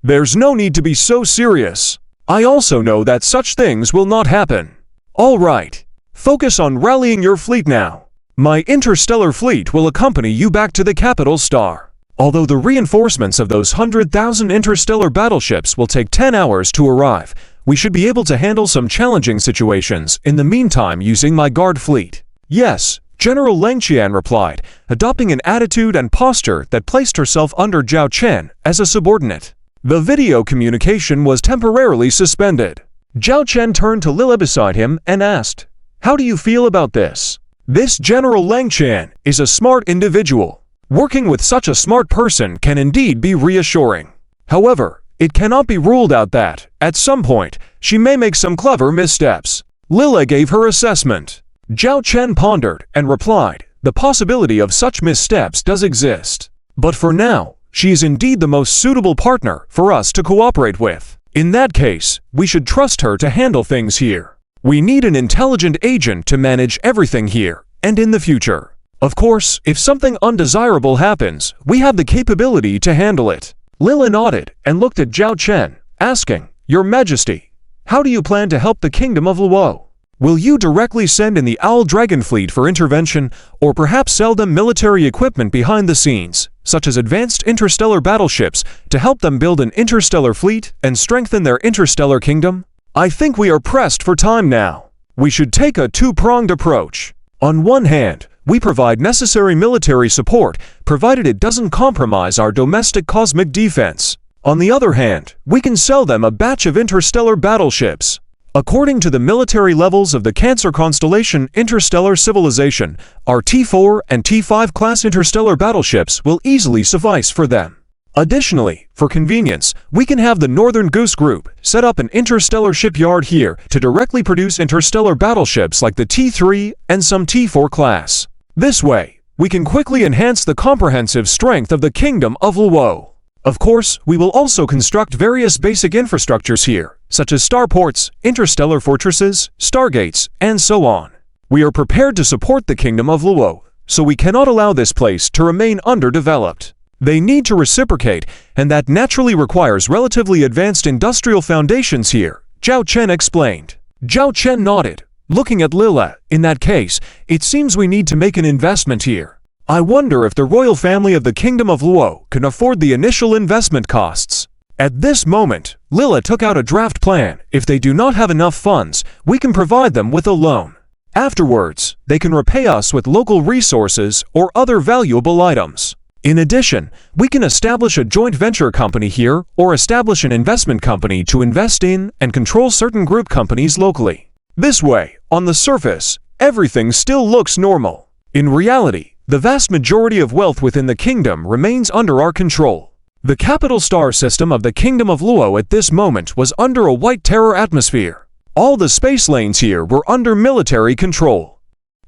S1: There's no need to be so serious. I also know that such things will not happen. All right. Focus on rallying your fleet now. My interstellar fleet will accompany you back to the capital star. Although the reinforcements of those 100,000 interstellar battleships will take 10 hours to arrive, we should be able to handle some challenging situations in the meantime using my guard fleet. Yes, General Lang Qian replied, adopting an attitude and posture that placed herself under Zhao Chen as a subordinate. The video communication was temporarily suspended. Zhao Chen turned to Lila beside him and asked, "How do you feel about this?" This General Lang Qian is a smart individual. Working with such a smart person can indeed be reassuring. However, it cannot be ruled out that, at some point, she may make some clever missteps. Lila gave her assessment. Zhao Chen pondered and replied, "The possibility of such missteps does exist. But for now, she is indeed the most suitable partner for us to cooperate with. In that case, we should trust her to handle things here. We need an intelligent agent to manage everything here and in the future. Of course, if something undesirable happens, we have the capability to handle it." Lila nodded and looked at Zhao Chen, asking, "Your Majesty, how do you plan to help the Kingdom of Luo? Will you directly send in the Owl Dragon fleet for intervention, or perhaps sell them military equipment behind the scenes, such as advanced interstellar battleships, to help them build an interstellar fleet and strengthen their interstellar kingdom? I think we are pressed for time now. We should take a two-pronged approach. On one hand, We provide necessary military support, provided it doesn't compromise our domestic cosmic defense. On the other hand, we can sell them a batch of interstellar battleships. According to the military levels of the Cancer constellation interstellar civilization, our T4 and T5 class interstellar battleships will easily suffice for them. Additionally, for convenience, we can have the Northern Goose Group set up an interstellar shipyard here to directly produce interstellar battleships like the T3 and some T4 class. This way, we can quickly enhance the comprehensive strength of the Kingdom of Luo. Of course, we will also construct various basic infrastructures here, such as starports, interstellar fortresses, stargates, and so on. We are prepared to support the Kingdom of Luo, so we cannot allow this place to remain underdeveloped. They need to reciprocate, and that naturally requires relatively advanced industrial foundations here, Zhao Chen explained. Zhao Chen nodded, looking at Lila. In that case, it seems we need to make an investment here. I wonder if the royal family of the Kingdom of Luo can afford the initial investment costs. At this moment, Lila took out a draft plan. If they do not have enough funds, we can provide them with a loan. Afterwards, they can repay us with local resources or other valuable items. In addition, we can establish a joint venture company here or establish an investment company to invest in and control certain group companies locally. This way, on the surface, everything still looks normal. In reality, the vast majority of wealth within the kingdom remains under our control. The capital star system of the Kingdom of Luo at this moment was under a white terror atmosphere. All the space lanes here were under military control.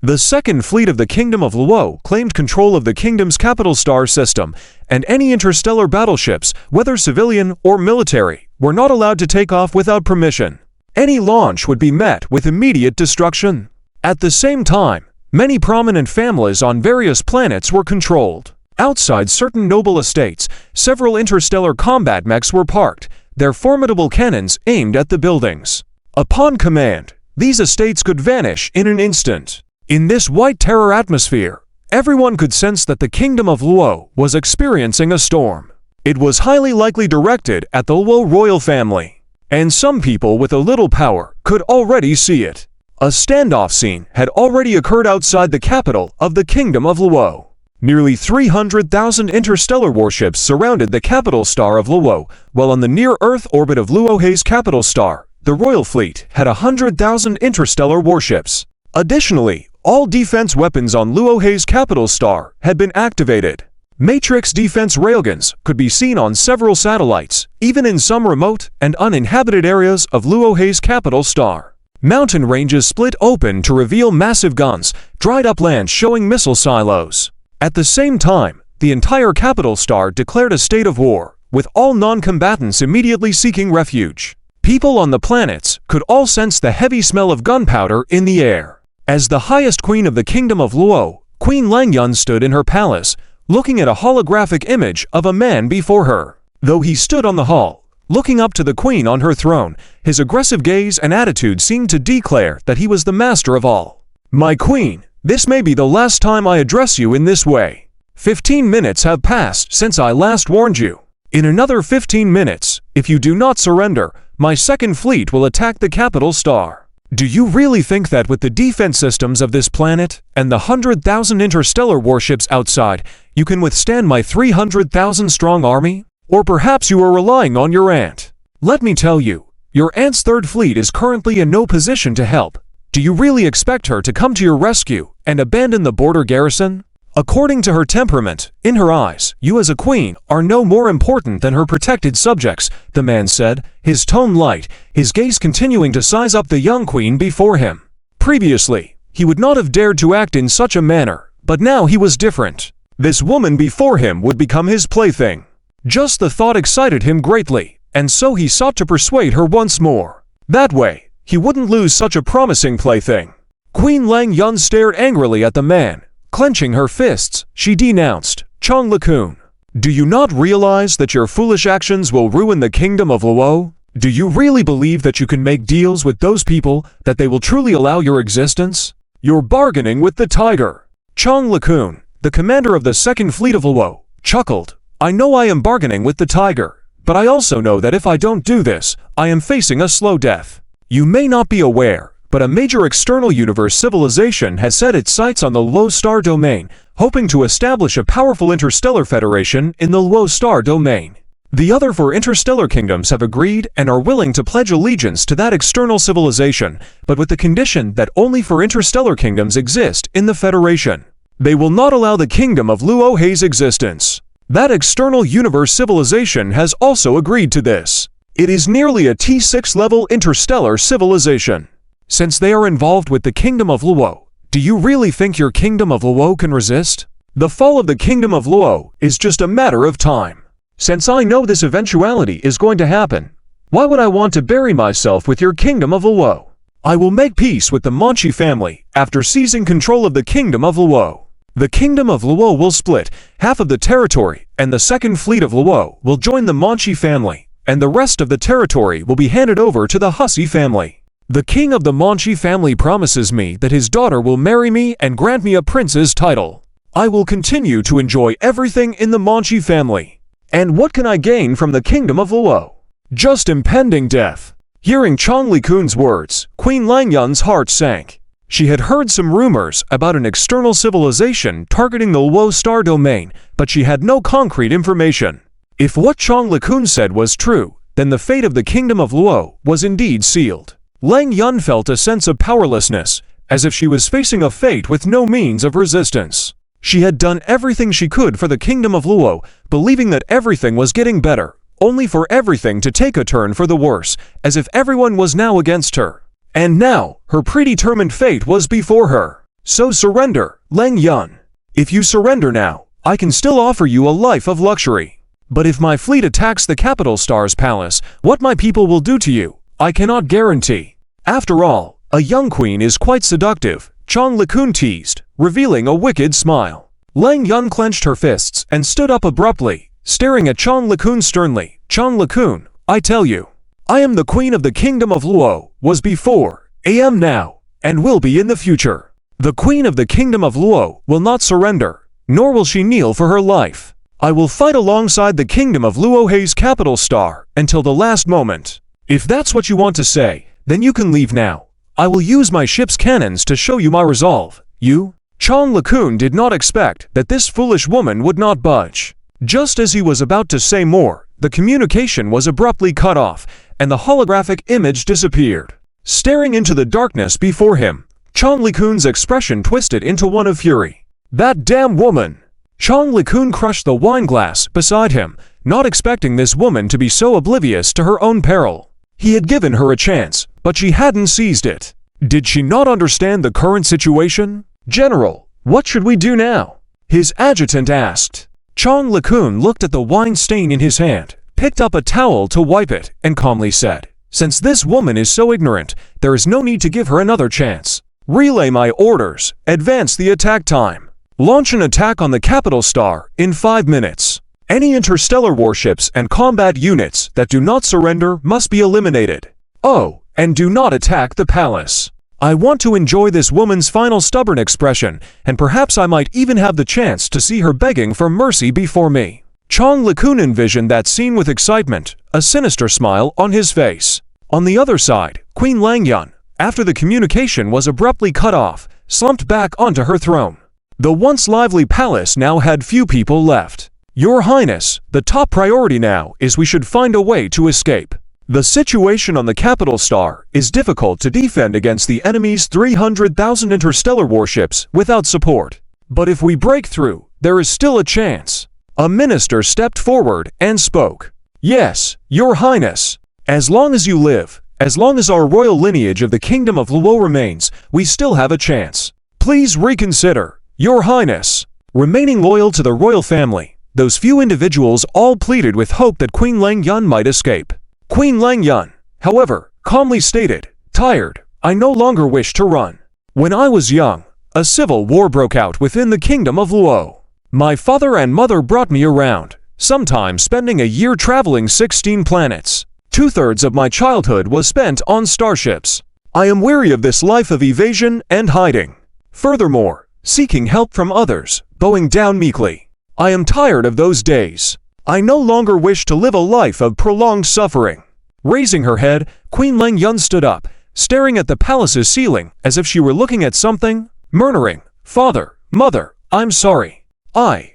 S1: The second fleet of the Kingdom of Luo claimed control of the kingdom's capital star system, and any interstellar battleships, whether civilian or military, were not allowed to take off without permission. Any launch would be met with immediate destruction. At the same time, many prominent families on various planets were controlled. Outside certain noble estates, several interstellar combat mechs were parked, their formidable cannons aimed at the buildings. Upon command, these estates could vanish in an instant. In this white terror atmosphere, everyone could sense that the Kingdom of Luo was experiencing a storm. It was highly likely directed at the Luo royal family, and some people with a little power could already see it. A standoff scene had already occurred outside the capital of the Kingdom of Luo. Nearly 300,000 interstellar warships surrounded the capital star of Luo, while on the near-Earth orbit of Luohe's capital star, the royal fleet had 100,000 interstellar warships. Additionally, all defense weapons on Luohe's capital star had been activated. Matrix defense railguns could be seen on several satellites, even in some remote and uninhabited areas of Luohe's capital star. Mountain ranges split open to reveal massive guns, dried up land showing missile silos. At the same time, the entire capital star declared a state of war, with all non-combatants immediately seeking refuge. People on the planets could all sense the heavy smell of gunpowder in the air. As the highest queen of the Kingdom of Luo, Queen Langyun stood in her palace, looking at a holographic image of a man before her. Though he stood on the hall, looking up to the queen on her throne, his aggressive gaze and attitude seemed to declare that he was the master of all. My queen, this may be the last time I address you in this way. 15 minutes have passed since I last warned you. In another 15 minutes, if you do not surrender, my second fleet will attack the capital star. Do you really think that with the defense systems of this planet and the 100,000 interstellar warships outside, you can withstand my 300,000 strong army? Or perhaps you are relying on your aunt. Let me tell you, your aunt's third fleet is currently in no position to help. Do you really expect her to come to your rescue and abandon the border garrison? According to her temperament, in her eyes, you as a queen are no more important than her protected subjects, the man said, his tone light, his gaze continuing to size up the young queen before him. Previously, he would not have dared to act in such a manner, but now he was different. This woman before him would become his plaything. Just the thought excited him greatly, and so he sought to persuade her once more. That way, he wouldn't lose such a promising plaything. Queen Langyun stared angrily at the man. Clenching her fists, she denounced, Chong Lakun. Do you not realize that your foolish actions will ruin the Kingdom of Luo? Do you really believe that you can make deals with those people, that they will truly allow your existence? You're bargaining with the tiger. Chong Lakun, the commander of the second fleet of Luo, chuckled. I know I am bargaining with the tiger, but I also know that if I don't do this, I am facing a slow death. You may not be aware, but a major external universe civilization has set its sights on the Luo star domain, hoping to establish a powerful interstellar federation in the Luo star domain. The other 4 interstellar kingdoms have agreed and are willing to pledge allegiance to that external civilization, but with the condition that only 4 interstellar kingdoms exist in the Federation. They will not allow the kingdom of Luohe's existence. That external universe civilization has also agreed to this. It is nearly a T6 level interstellar civilization. Since they are involved with the kingdom of Luo, do you really think your kingdom of Luo can resist? The fall of the kingdom of Luo is just a matter of time. Since I know this eventuality is going to happen, why would I want to bury myself with your kingdom of Luo? I will make peace with the Manchi family after seizing control of the kingdom of Luo. The kingdom of Luo will split half of the territory, and the second fleet of Luo will join the Manchi family, and the rest of the territory will be handed over to the Hussey family. The king of the Manchi family promises me that his daughter will marry me and grant me a prince's title. I will continue to enjoy everything in the Manchi family. And what can I gain from the kingdom of Luo? Just impending death. Hearing Chong Li Kun's words, Queen Langyun's heart sank. She had heard some rumors about an external civilization targeting the Luo star domain, but she had no concrete information. If what Chong Li Kun said was true, then the fate of the kingdom of Luo was indeed sealed. Lang Yun felt a sense of powerlessness, as if she was facing a fate with no means of resistance. She had done everything she could for the kingdom of Luo, believing that everything was getting better, only for everything to take a turn for the worse, as if everyone was now against her. And now, her predetermined fate was before her. So surrender, Lang Yun. If you surrender now, I can still offer you a life of luxury. But if my fleet attacks the capital star's palace, what my people will do to you, I cannot guarantee. After all, a young queen is quite seductive, Chong Li Kun teased, revealing a wicked smile. Lang Yun clenched her fists and stood up abruptly, staring at Chong Li Kun sternly. Chong Li Kun, I tell you, I am the queen of the kingdom of Luo, was before, am now, and will be in the future. The queen of the kingdom of Luo will not surrender, nor will she kneel for her life. I will fight alongside the kingdom of Luohe's capital star until the last moment. If that's what you want to say, then you can leave now. I will use my ship's cannons to show you my resolve. You? Chong Li Kun did not expect that this foolish woman would not budge. Just as he was about to say more, the communication was abruptly cut off, and the holographic image disappeared. Staring into the darkness before him, Chong Li Kun's expression twisted into one of fury. That damn woman! Chong Li Kun crushed the wine glass beside him, not expecting this woman to be so oblivious to her own peril. He had given her a chance, but she hadn't seized it. Did she not understand the current situation? General, what should we do now? His adjutant asked. Chong Li Kun looked at the wine stain in his hand, picked up a towel to wipe it, and calmly said, Since this woman is so ignorant, there is no need to give her another chance. Relay my orders, advance the attack time. Launch an attack on the capital star in 5 minutes. Any interstellar warships and combat units that do not surrender must be eliminated. Oh, and do not attack the palace. I want to enjoy this woman's final stubborn expression, and perhaps I might even have the chance to see her begging for mercy before me. Chong Li Kun envisioned that scene with excitement, a sinister smile on his face. On the other side, Queen Langyun, after the communication was abruptly cut off, slumped back onto her throne. The once lively palace now had few people left. Your Highness, the top priority now is we should find a way to escape. The situation on the capital star is difficult to defend against the enemy's 300,000 interstellar warships without support. But if we break through, there is still a chance. A minister stepped forward and spoke. Yes, Your Highness. As long as you live, as long as our royal lineage of the kingdom of Luo remains, we still have a chance. Please reconsider, Your Highness. Remaining loyal to the royal family, those few individuals all pleaded with hope that Queen Langyun might escape. Queen Langyun, however, calmly stated, Tired, I no longer wish to run. When I was young, a civil war broke out within the kingdom of Luo. My father and mother brought me around, sometimes spending a year traveling 16 planets. 2/3 of my childhood was spent on starships. I am weary of this life of evasion and hiding. Furthermore, seeking help from others, bowing down meekly. I am tired of those days. I no longer wish to live a life of prolonged suffering. Raising her head, Queen Langyun stood up, staring at the palace's ceiling as if she were looking at something, murmuring, "Father, Mother, I'm sorry. I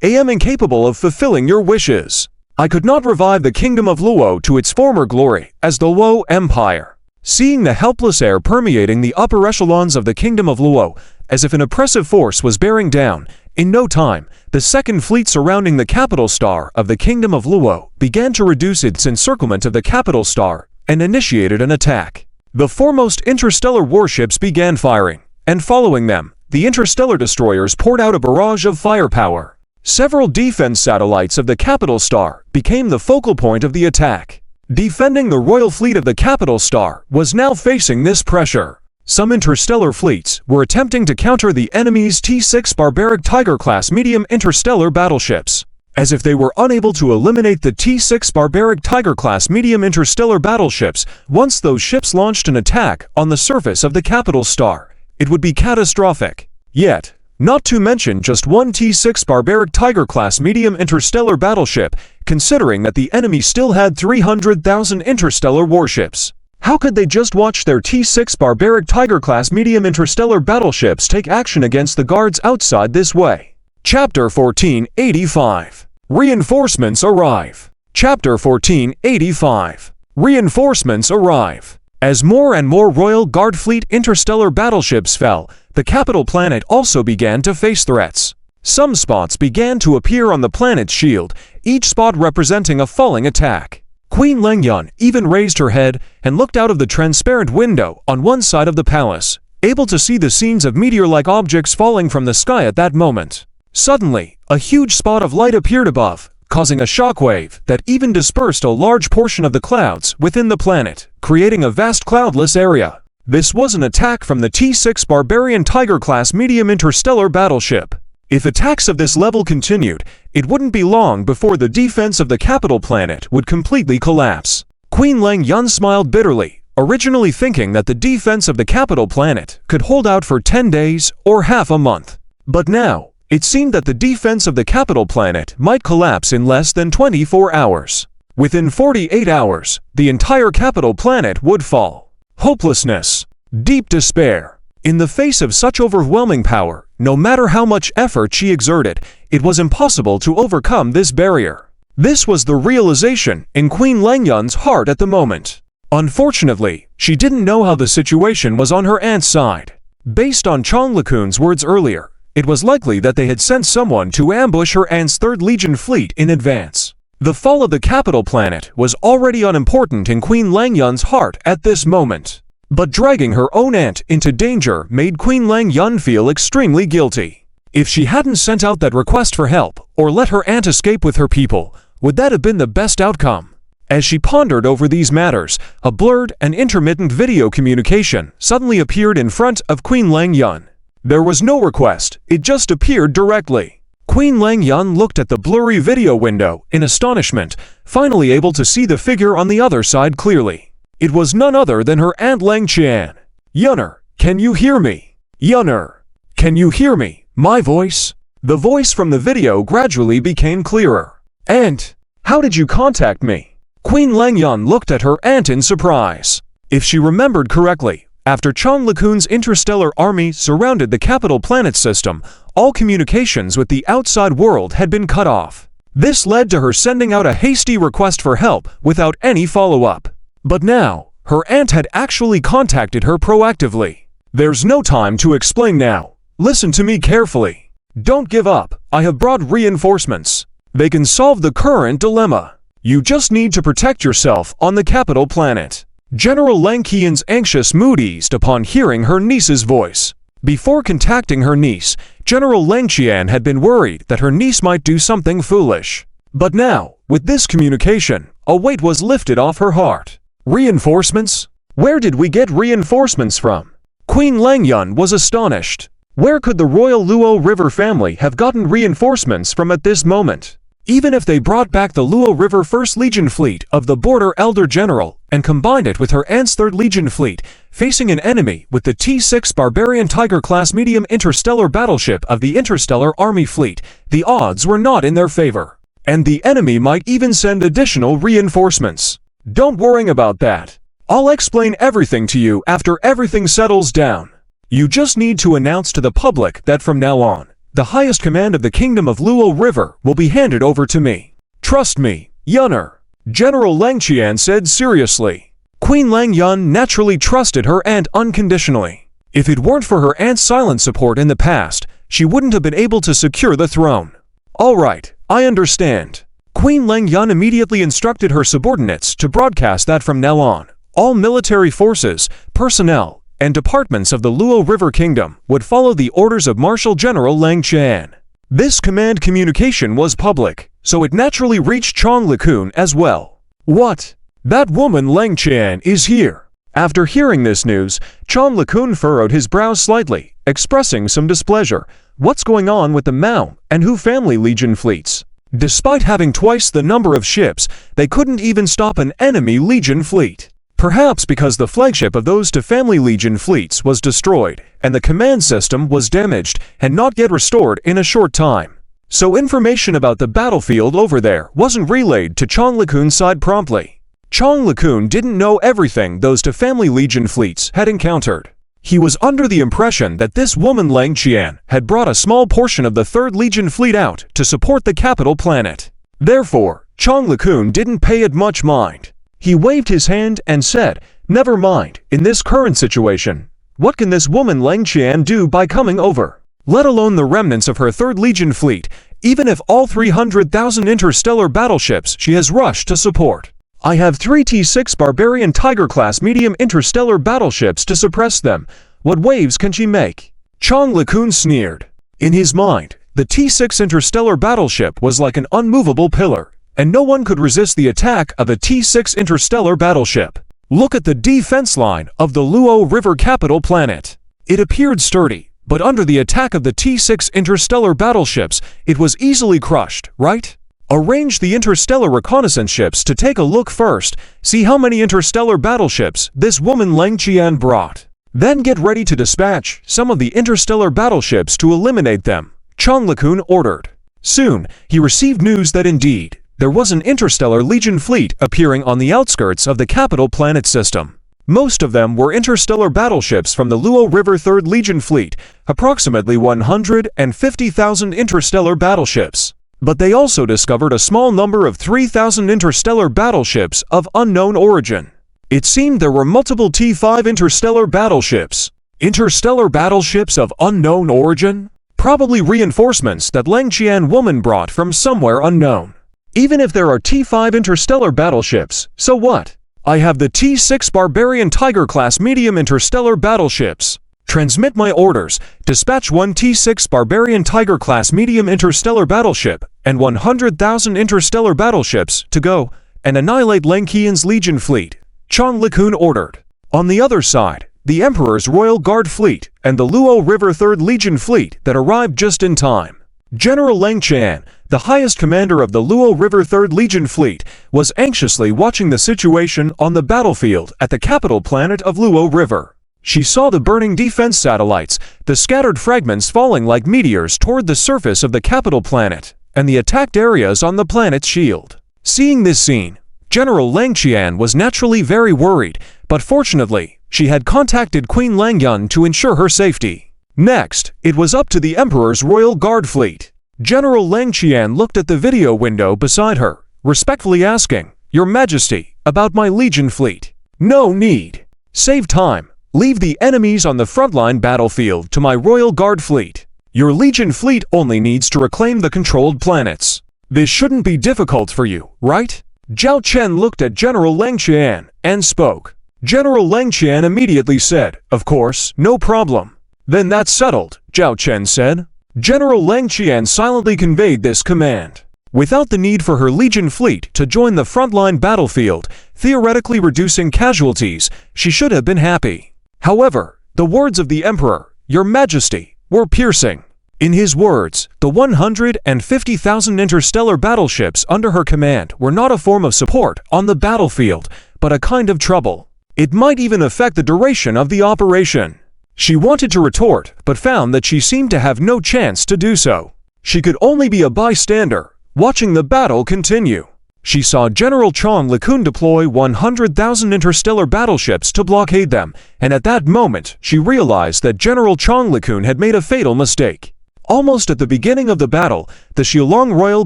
S1: am incapable of fulfilling your wishes. I could not revive the kingdom of Luo to its former glory as the Luo Empire." Seeing the helpless air permeating the upper echelons of the kingdom of Luo, as if an oppressive force was bearing down, in no time, the second fleet surrounding the capital star of the kingdom of Luo began to reduce its encirclement of the capital star and initiated an attack. The foremost interstellar warships began firing, and following them, the interstellar destroyers poured out a barrage of firepower. Several defense satellites of the capital star became the focal point of the attack. Defending the royal fleet of the capital star was now facing this pressure. Some interstellar fleets were attempting to counter the enemy's T-6 barbaric Tiger-class medium interstellar battleships. As if they were unable to eliminate the T-6 barbaric Tiger-class medium interstellar battleships, once those ships launched an attack on the surface of the capital star, it would be catastrophic. Yet, not to mention just one T-6 barbaric Tiger-class medium interstellar battleship, considering that the enemy still had 300,000 interstellar warships. How could they just watch their T-6 barbaric Tiger-class medium interstellar battleships take action against the guards outside this way? Chapter 1485. Reinforcements arrive. Chapter 1485. Reinforcements arrive. As more and more Royal Guard Fleet interstellar battleships fell, the capital planet also began to face threats. Some spots began to appear on the planet's shield, each spot representing a falling attack. Queen Lengyun even raised her head and looked out of the transparent window on one side of the palace, able to see the scenes of meteor-like objects falling from the sky at that moment. Suddenly, a huge spot of light appeared above, causing a shockwave that even dispersed a large portion of the clouds within the planet, creating a vast cloudless area. This was an attack from the T-6 Barbarian Tiger-class medium interstellar battleship. If attacks of this level continued, it wouldn't be long before the defense of the capital planet would completely collapse. Queen Lengyun smiled bitterly, originally thinking that the defense of the capital planet could hold out for 10 days or half a month. But now, it seemed that the defense of the capital planet might collapse in less than 24 hours. Within 48 hours, the entire capital planet would fall. Hopelessness. Deep despair. In the face of such overwhelming power, no matter how much effort she exerted, it was impossible to overcome this barrier. This was the realization in Queen Lengyun's heart at the moment. Unfortunately, she didn't know how the situation was on her aunt's side. Based on Chong Lakun's words earlier, it was likely that they had sent someone to ambush her aunt's 3rd Legion fleet in advance. The fall of the capital planet was already unimportant in Queen Lengyun's heart at this moment. But dragging her own aunt into danger made Queen Lengyun feel extremely guilty. If she hadn't sent out that request for help, or let her aunt escape with her people, would that have been the best outcome? As she pondered over these matters, a blurred and intermittent video communication suddenly appeared in front of Queen Lengyun. There was no request, it just appeared directly. Queen Lengyun looked at the blurry video window in astonishment, finally able to see the figure on the other side clearly. It was none other than her Aunt Lengqian. "Yunner, can you hear me? Yunner, can you hear me? My voice?" The voice from the video gradually became clearer. "Aunt, how did you contact me?" Queen Lengyun looked at her aunt in surprise. If she remembered correctly, after Chong Lakun's interstellar army surrounded the capital planet system, all communications with the outside world had been cut off. This led to her sending out a hasty request for help without any follow-up. But now, her aunt had actually contacted her proactively. "There's no time to explain now. Listen to me carefully. Don't give up. I have brought reinforcements. They can solve the current dilemma. You just need to protect yourself on the capital planet." General Lengqian's anxious mood eased upon hearing her niece's voice. Before contacting her niece, General Lengqian had been worried that her niece might do something foolish. But now, with this communication, a weight was lifted off her heart. Reinforcements? Where did we get reinforcements from? Queen Lengyun was astonished. Where could the Royal Luo River family have gotten reinforcements from at this moment? Even if they brought back the Luo River 1st Legion fleet of the Border Elder General and combined it with her aunt's 3rd Legion fleet, facing an enemy with the T-6 Barbarian Tiger-class medium interstellar battleship of the Interstellar Army Fleet, the odds were not in their favor. And the enemy might even send additional reinforcements. Don't worry about that. I'll explain everything to you after everything settles down. You just need to announce to the public that from now on, the highest command of the Kingdom of Luo River will be handed over to me. Trust me, Yunner," General Lang Qian said seriously. Queen Lang Yun naturally trusted her aunt unconditionally. If it weren't for her aunt's silent support in the past, she wouldn't have been able to secure the throne. "All right, I understand." Queen Lang Yun immediately instructed her subordinates to broadcast that from now on, all military forces, personnel, and departments of the Luo River Kingdom would follow the orders of Marshal General Lang Qian. This command communication was public, so it naturally reached Chong LeCun as well. "What? That woman Lang Qian is here." After hearing this news, Chong LeCun furrowed his brows slightly, expressing some displeasure. What's going on with the Mao and Hu family Legion fleets? Despite having twice the number of ships, they couldn't even stop an enemy Legion fleet. Perhaps because the flagship of those two family Legion fleets was destroyed, and the command system was damaged and not yet restored in a short time. So information about the battlefield over there wasn't relayed to Chong LeCun's side promptly. Chong LeCun didn't know everything those two family Legion fleets had encountered. He was under the impression that this woman Lang Qian had brought a small portion of the 3rd Legion fleet out to support the capital planet. Therefore, Chong LeCun didn't pay it much mind. He waved his hand and said, "Never mind, in this current situation, what can this woman Lang Qian do by coming over? Let alone the remnants of her 3rd Legion fleet, even if all 300,000 interstellar battleships she has rushed to support. I have 3 T6 Barbarian Tiger-class medium interstellar battleships to suppress them. What waves can she make?" Chong LeCun sneered. In his mind, the T6 interstellar battleship was like an unmovable pillar, and no one could resist the attack of a T6 interstellar battleship. Look at the defense line of the Luo River capital planet. It appeared sturdy, but under the attack of the T6 interstellar battleships, it was easily crushed, right? Arrange the interstellar reconnaissance ships to take a look first, see how many interstellar battleships this woman Lang Qian brought. Then get ready to dispatch some of the interstellar battleships to eliminate them, Chong LeCun ordered. Soon, he received news that indeed, there was an interstellar Legion fleet appearing on the outskirts of the capital planet system. Most of them were interstellar battleships from the Luo River 3rd Legion fleet, approximately 150,000 interstellar battleships. But they also discovered a small number of 3,000 interstellar battleships of unknown origin. It seemed there were multiple T5 interstellar battleships. Interstellar battleships of unknown origin? Probably reinforcements that Lang Qian woman brought from somewhere unknown. Even if there are T5 interstellar battleships, so what? I have the T6 Barbarian Tiger-class medium interstellar battleships. Transmit my orders. Dispatch 1 T6 Barbarian Tiger-class medium interstellar battleship and 100,000 interstellar battleships to go and annihilate Lang Qian's Legion fleet, Chong LeCun ordered. On the other side, the Emperor's Royal Guard fleet and the Luo River 3rd Legion fleet that arrived just in time. General Lang Qian, the highest commander of the Luo River 3rd Legion fleet, was anxiously watching the situation on the battlefield at the capital planet of Luo River. She saw the burning defense satellites, the scattered fragments falling like meteors toward the surface of the capital planet, and the attacked areas on the planet's shield. Seeing this scene, General Lang Qian was naturally very worried, but fortunately, she had contacted Queen Lang Yun to ensure her safety. Next, it was up to the Emperor's Royal Guard fleet. General Lang Qian looked at the video window beside her, respectfully asking, "Your Majesty, about my Legion fleet." "No need. Save time. Leave the enemies on the frontline battlefield to my Royal Guard fleet. Your Legion fleet only needs to reclaim the controlled planets. This shouldn't be difficult for you, right?" Zhao Chen looked at General Lang Qian and spoke. General Lang Qian immediately said, "Of course, no problem." "Then that's settled," Zhao Chen said. General Lang Qian silently conveyed this command. Without the need for her Legion fleet to join the frontline battlefield, theoretically reducing casualties, she should have been happy. However, the words of the Emperor, "Your Majesty," were piercing. In his words, the 150,000 interstellar battleships under her command were not a form of support on the battlefield, but a kind of trouble. It might even affect the duration of the operation. She wanted to retort, but found that she seemed to have no chance to do so. She could only be a bystander, watching the battle continue. She saw General Chong Li-kun deploy 100,000 interstellar battleships to blockade them, and at that moment, she realized that General Chong Li-kun had made a fatal mistake. Almost at the beginning of the battle, the Shillong Royal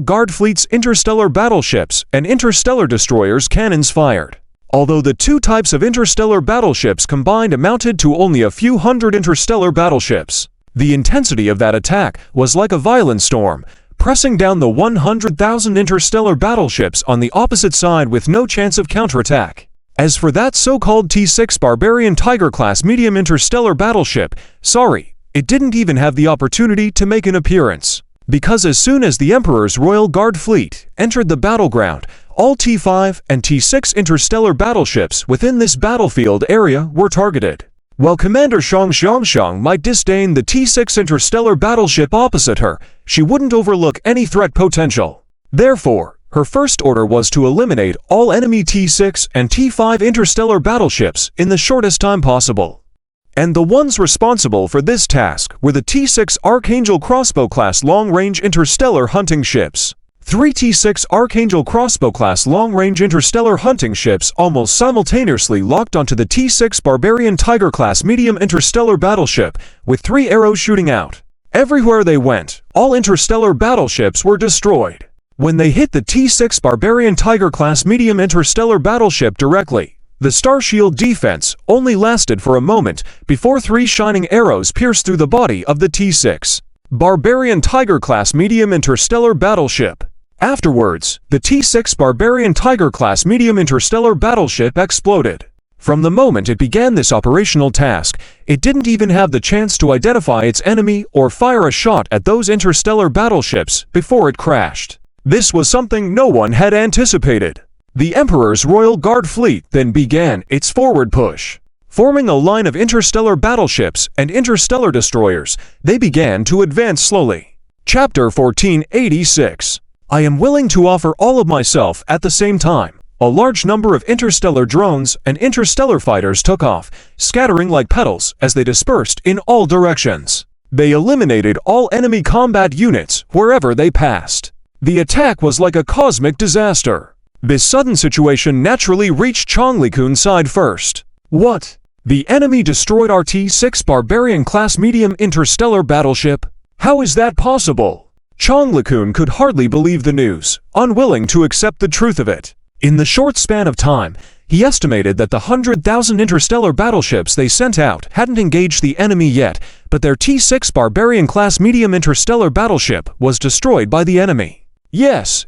S1: Guard Fleet's interstellar battleships and interstellar destroyers cannons fired. Although the two types of interstellar battleships combined amounted to only a few hundred interstellar battleships, the intensity of that attack was like a violent storm, pressing down the 100,000 interstellar battleships on the opposite side with no chance of counterattack. As for that so-called T6 Barbarian Tiger-class medium interstellar battleship, sorry, it didn't even have the opportunity to make an appearance. Because as soon as the Emperor's Royal Guard Fleet entered the battleground, all T5 and T6 interstellar battleships within this battlefield area were targeted. While Commander Shang Xiangshang might disdain the T6 interstellar battleship opposite her, she wouldn't overlook any threat potential. Therefore, her first order was to eliminate all enemy T6 and T5 interstellar battleships in the shortest time possible. And the ones responsible for this task were the T6 Archangel Crossbow-class long-range interstellar hunting ships. 3 T6 Archangel Crossbow-class long-range interstellar hunting ships almost simultaneously locked onto the T6 Barbarian Tiger-class medium interstellar battleship, with 3 arrows shooting out. Everywhere they went, all interstellar battleships were destroyed. When they hit the T6 Barbarian Tiger-class medium interstellar battleship directly, the Starshield defense only lasted for a moment before 3 shining arrows pierced through the body of the T6 Barbarian Tiger-class medium interstellar battleship. Afterwards, the T6 Barbarian Tiger-class medium interstellar battleship exploded. From the moment it began this operational task, it didn't even have the chance to identify its enemy or fire a shot at those interstellar battleships before it crashed. This was something no one had anticipated. The Emperor's Royal Guard Fleet then began its forward push. Forming a line of interstellar battleships and interstellar destroyers, they began to advance slowly. Chapter 1486. I am willing to offer all of myself at the same time. A large number of interstellar drones and interstellar fighters took off, scattering like petals as they dispersed in all directions. They eliminated all enemy combat units wherever they passed. The attack was like a cosmic disaster. This sudden situation naturally reached Chong Li-kun's side first. What? The enemy destroyed our T6 Barbarian-class medium interstellar battleship? How is that possible? Chong Li-kun could hardly believe the news, unwilling to accept the truth of it. In the short span of time, he estimated that the 100,000 interstellar battleships they sent out hadn't engaged the enemy yet, but their T6 Barbarian-class medium interstellar battleship was destroyed by the enemy. Yes.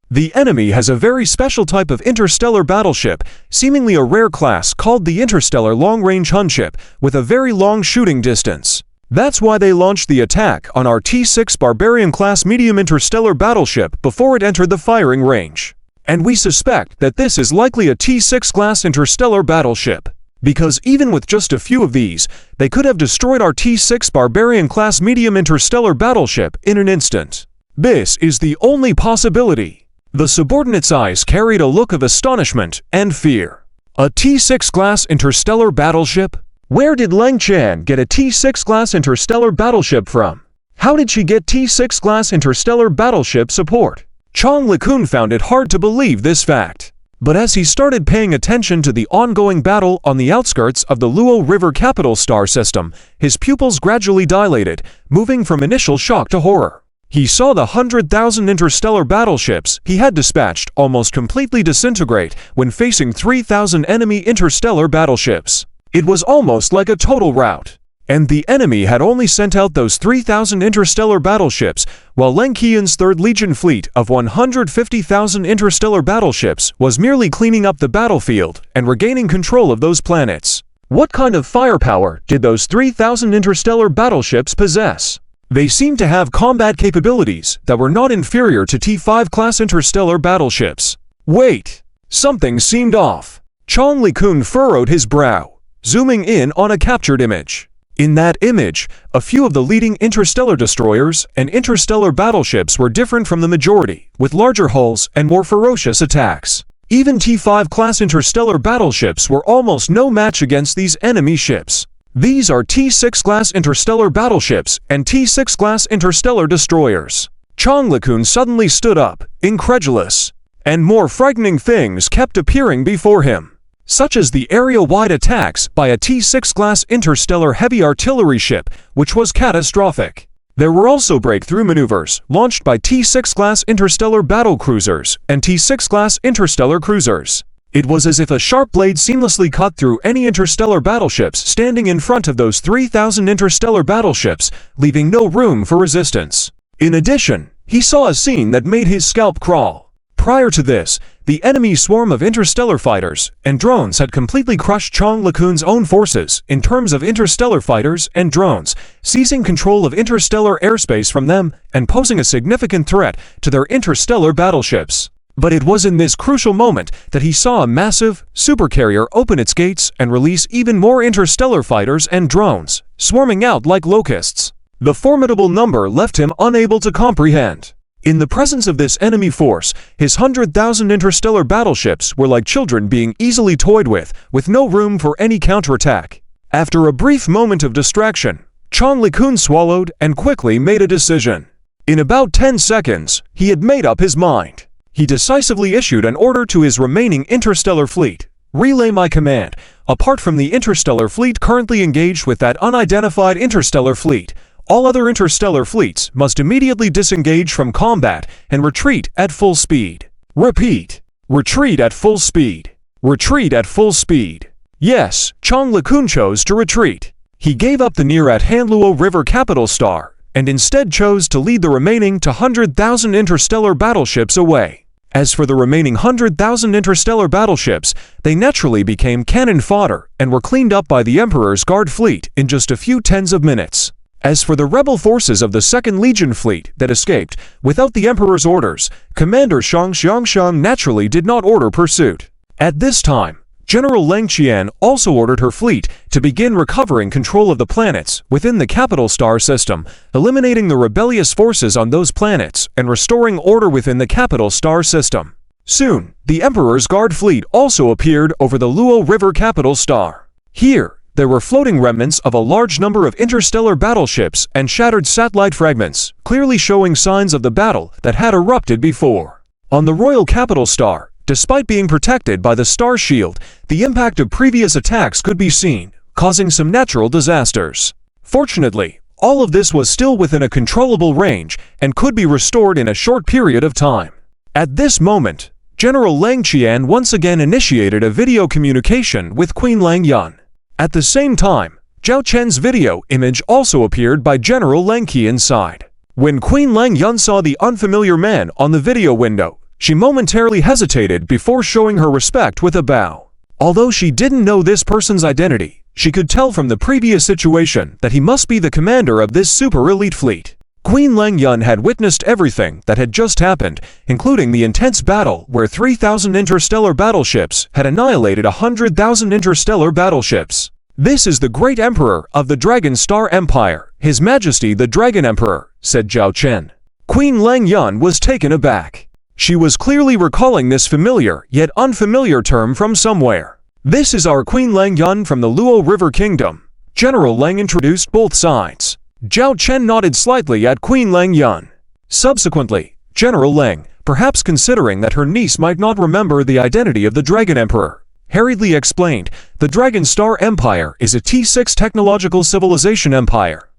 S1: The enemy has a very special type of interstellar battleship, seemingly a rare class called the Interstellar Long-Range Hunship, with a very long shooting distance. That's why they launched the attack on our T6 Barbarian-class medium interstellar battleship before it entered the firing range. And we suspect that this is likely a T6-class interstellar battleship. Because even with just a few of these, they could have destroyed our T6 Barbarian-class medium interstellar battleship in an instant. This is the only possibility. The subordinate's eyes carried a look of astonishment and fear. A T6-class interstellar battleship? Where did Leng Chan get a T6-class interstellar battleship from? How did she get T6-class interstellar battleship support? Chong Li-kun found it hard to believe this fact. But as he started paying attention to the ongoing battle on the outskirts of the Luo River capital star system, his pupils gradually dilated, moving from initial shock to horror. He saw the 100,000 interstellar battleships he had dispatched almost completely disintegrate when facing 3,000 enemy interstellar battleships. It was almost like a total rout. And the enemy had only sent out those 3,000 interstellar battleships, while Leng Qian's 3rd Legion fleet of 150,000 interstellar battleships was merely cleaning up the battlefield and regaining control of those planets. What kind of firepower did those 3,000 interstellar battleships possess? They seemed to have combat capabilities that were not inferior to T5-class interstellar battleships. Wait! Something seemed off. Chong Li-kun furrowed his brow, zooming in on a captured image. In that image, a few of the leading interstellar destroyers and interstellar battleships were different from the majority, with larger hulls and more ferocious attacks. Even T5-class interstellar battleships were almost no match against these enemy ships. These are T6-class interstellar battleships and T6-class interstellar destroyers. Chong Li-kun suddenly stood up, incredulous. And more frightening things kept appearing before him, such as the area-wide attacks by a T-6 class interstellar heavy artillery ship, which was catastrophic. There were also breakthrough maneuvers launched by T-6 class interstellar battle cruisers and T-6 class interstellar cruisers. It was as if a sharp blade seamlessly cut through any interstellar battleships standing in front of those 3,000 interstellar battleships, leaving no room for resistance. In addition, he saw a scene that made his scalp crawl. Prior to this, the enemy swarm of interstellar fighters and drones had completely crushed Chong LeCun's own forces in terms of interstellar fighters and drones, seizing control of interstellar airspace from them and posing a significant threat to their interstellar battleships. But it was in this crucial moment that he saw a massive supercarrier open its gates and release even more interstellar fighters and drones, swarming out like locusts. The formidable number left him unable to comprehend. In the presence of this enemy force, his 100,000 interstellar battleships were like children being easily toyed with no room for any counterattack. After a brief moment of distraction, Chong LeCun swallowed and quickly made a decision. In about 10 seconds, he had made up his mind. He decisively issued an order to his remaining interstellar fleet. Relay my command. Apart from the interstellar fleet currently engaged with that unidentified interstellar fleet, all other interstellar fleets must immediately disengage from combat and retreat at full speed. Repeat. Retreat at full speed. Retreat at full speed. Yes, Chong LeCun chose to retreat. He gave up the near-at-hand Luo River capital star and instead chose to lead the remaining 100,000 interstellar battleships away. As for the remaining 100,000 interstellar battleships, they naturally became cannon fodder and were cleaned up by the Emperor's Guard fleet in just a few tens of minutes. As for the rebel forces of the 2nd Legion fleet that escaped, without the Emperor's orders, Commander Shang Xiangsheng naturally did not order pursuit. At this time, General Leng Qian also ordered her fleet to begin recovering control of the planets within the capital star system, eliminating the rebellious forces on those planets and restoring order within the capital star system. Soon, the Emperor's Guard fleet also appeared over the Luo River capital star. Here, there were floating remnants of a large number of interstellar battleships and shattered satellite fragments, clearly showing signs of the battle that had erupted before. On the Royal Capital Star, despite being protected by the star shield, the impact of previous attacks could be seen, causing some natural disasters. Fortunately, all of this was still within a controllable range and could be restored in a short period of time. At this moment, General Leng Qian once again initiated a video communication with Queen Lang Yun. At the same time, Zhao Chen's video image also appeared by General Leng Qian's side. When Queen Lang Yun saw the unfamiliar man on the video window, she momentarily hesitated before showing her respect with a bow. Although she didn't know this person's identity, she could tell from the previous situation that he must be the commander of this super elite fleet. Queen Lang Yun had witnessed everything that had just happened, including the intense battle where 3,000 interstellar battleships had annihilated 100,000 interstellar battleships. This is the great emperor of the Dragon Star Empire, His Majesty the Dragon Emperor, said Zhao Chen. Queen Lang Yun was taken aback. She was clearly recalling this familiar yet unfamiliar term from somewhere. This is our Queen Lang Yun from the Luo River Kingdom. General Leng introduced both sides. Zhao Chen nodded slightly at Queen Lang Yun. Subsequently, General Leng, perhaps considering that her niece might not remember the identity of the Dragon Emperor, hurriedly explained, the Dragon Star Empire is a T6 technological civilization empire.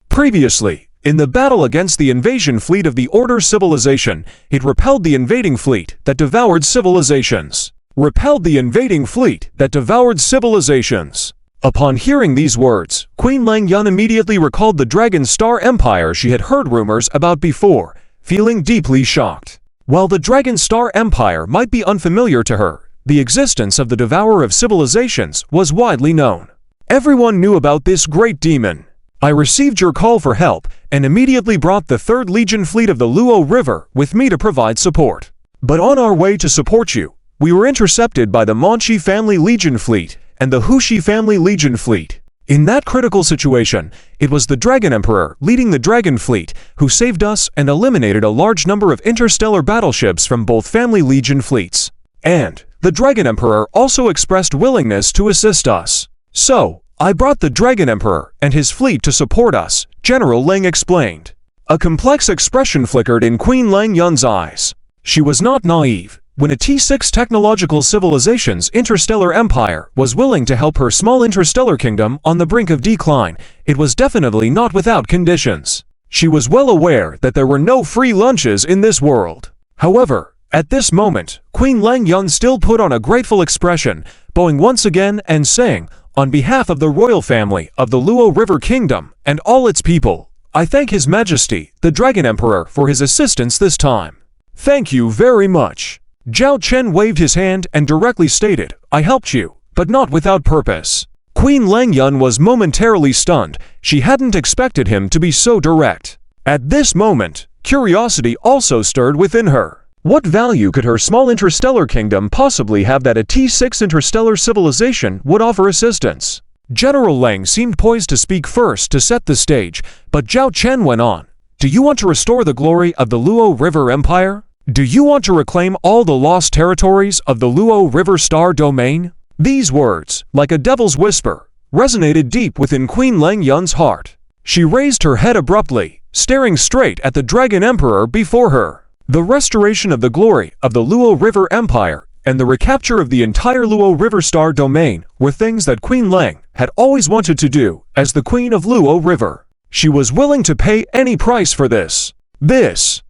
S1: Previously, in the battle against the invasion fleet of the Order civilization, it repelled the invading fleet that devoured civilizations. Repelled the invading fleet that devoured civilizations. Upon hearing these words, Queen Lang Yun immediately recalled the Dragon Star Empire she had heard rumors about before, feeling deeply shocked. While the Dragon Star Empire might be unfamiliar to her, the existence of the Devourer of Civilizations was widely known. Everyone knew about this great demon. I received your call for help and immediately brought the 3rd Legion fleet of the Luo River with me to provide support. But on our way to support you, we were intercepted by the Monshi family Legion fleet and the Hushi family Legion fleet. In that critical situation, it was the Dragon Emperor leading the Dragon fleet who saved us and eliminated a large number of interstellar battleships from both family Legion fleets. And the Dragon Emperor also expressed willingness to assist us. So, I brought the Dragon Emperor and his fleet to support us, General Leng explained. A complex expression flickered in Queen Lang Yun's eyes. She was not naive. When a T6 technological civilization's interstellar empire was willing to help her small interstellar kingdom on the brink of decline, it was definitely not without conditions. She was well aware that there were no free lunches in this world. However, at this moment, Queen Lang Yun still put on a grateful expression, bowing once again and saying, "On behalf of the royal family of the Luo River Kingdom and all its people, I thank His Majesty, the Dragon Emperor, for his assistance this time." "Thank you very much." Zhao Chen waved his hand and directly stated, "I helped you, but not without purpose." Queen Lang Yun was momentarily stunned. She hadn't expected him to be so direct. At this moment, curiosity also stirred within her. What value could her small interstellar kingdom possibly have that a T6 interstellar civilization would offer assistance? General Lang seemed poised to speak first to set the stage, but Zhao Chen went on. "Do you want to restore the glory of the Luo River Empire? Do you want to reclaim all the lost territories of the Luo River Star Domain?" These words, like a devil's whisper, resonated deep within Queen Lang Yun's heart. She raised her head abruptly, staring straight at the Dragon Emperor before her. The restoration of the glory of the Luo River Empire and the recapture of the entire Luo River Star Domain were things that Queen Lang had always wanted to do as the Queen of Luo River. She was willing to pay any price for this. This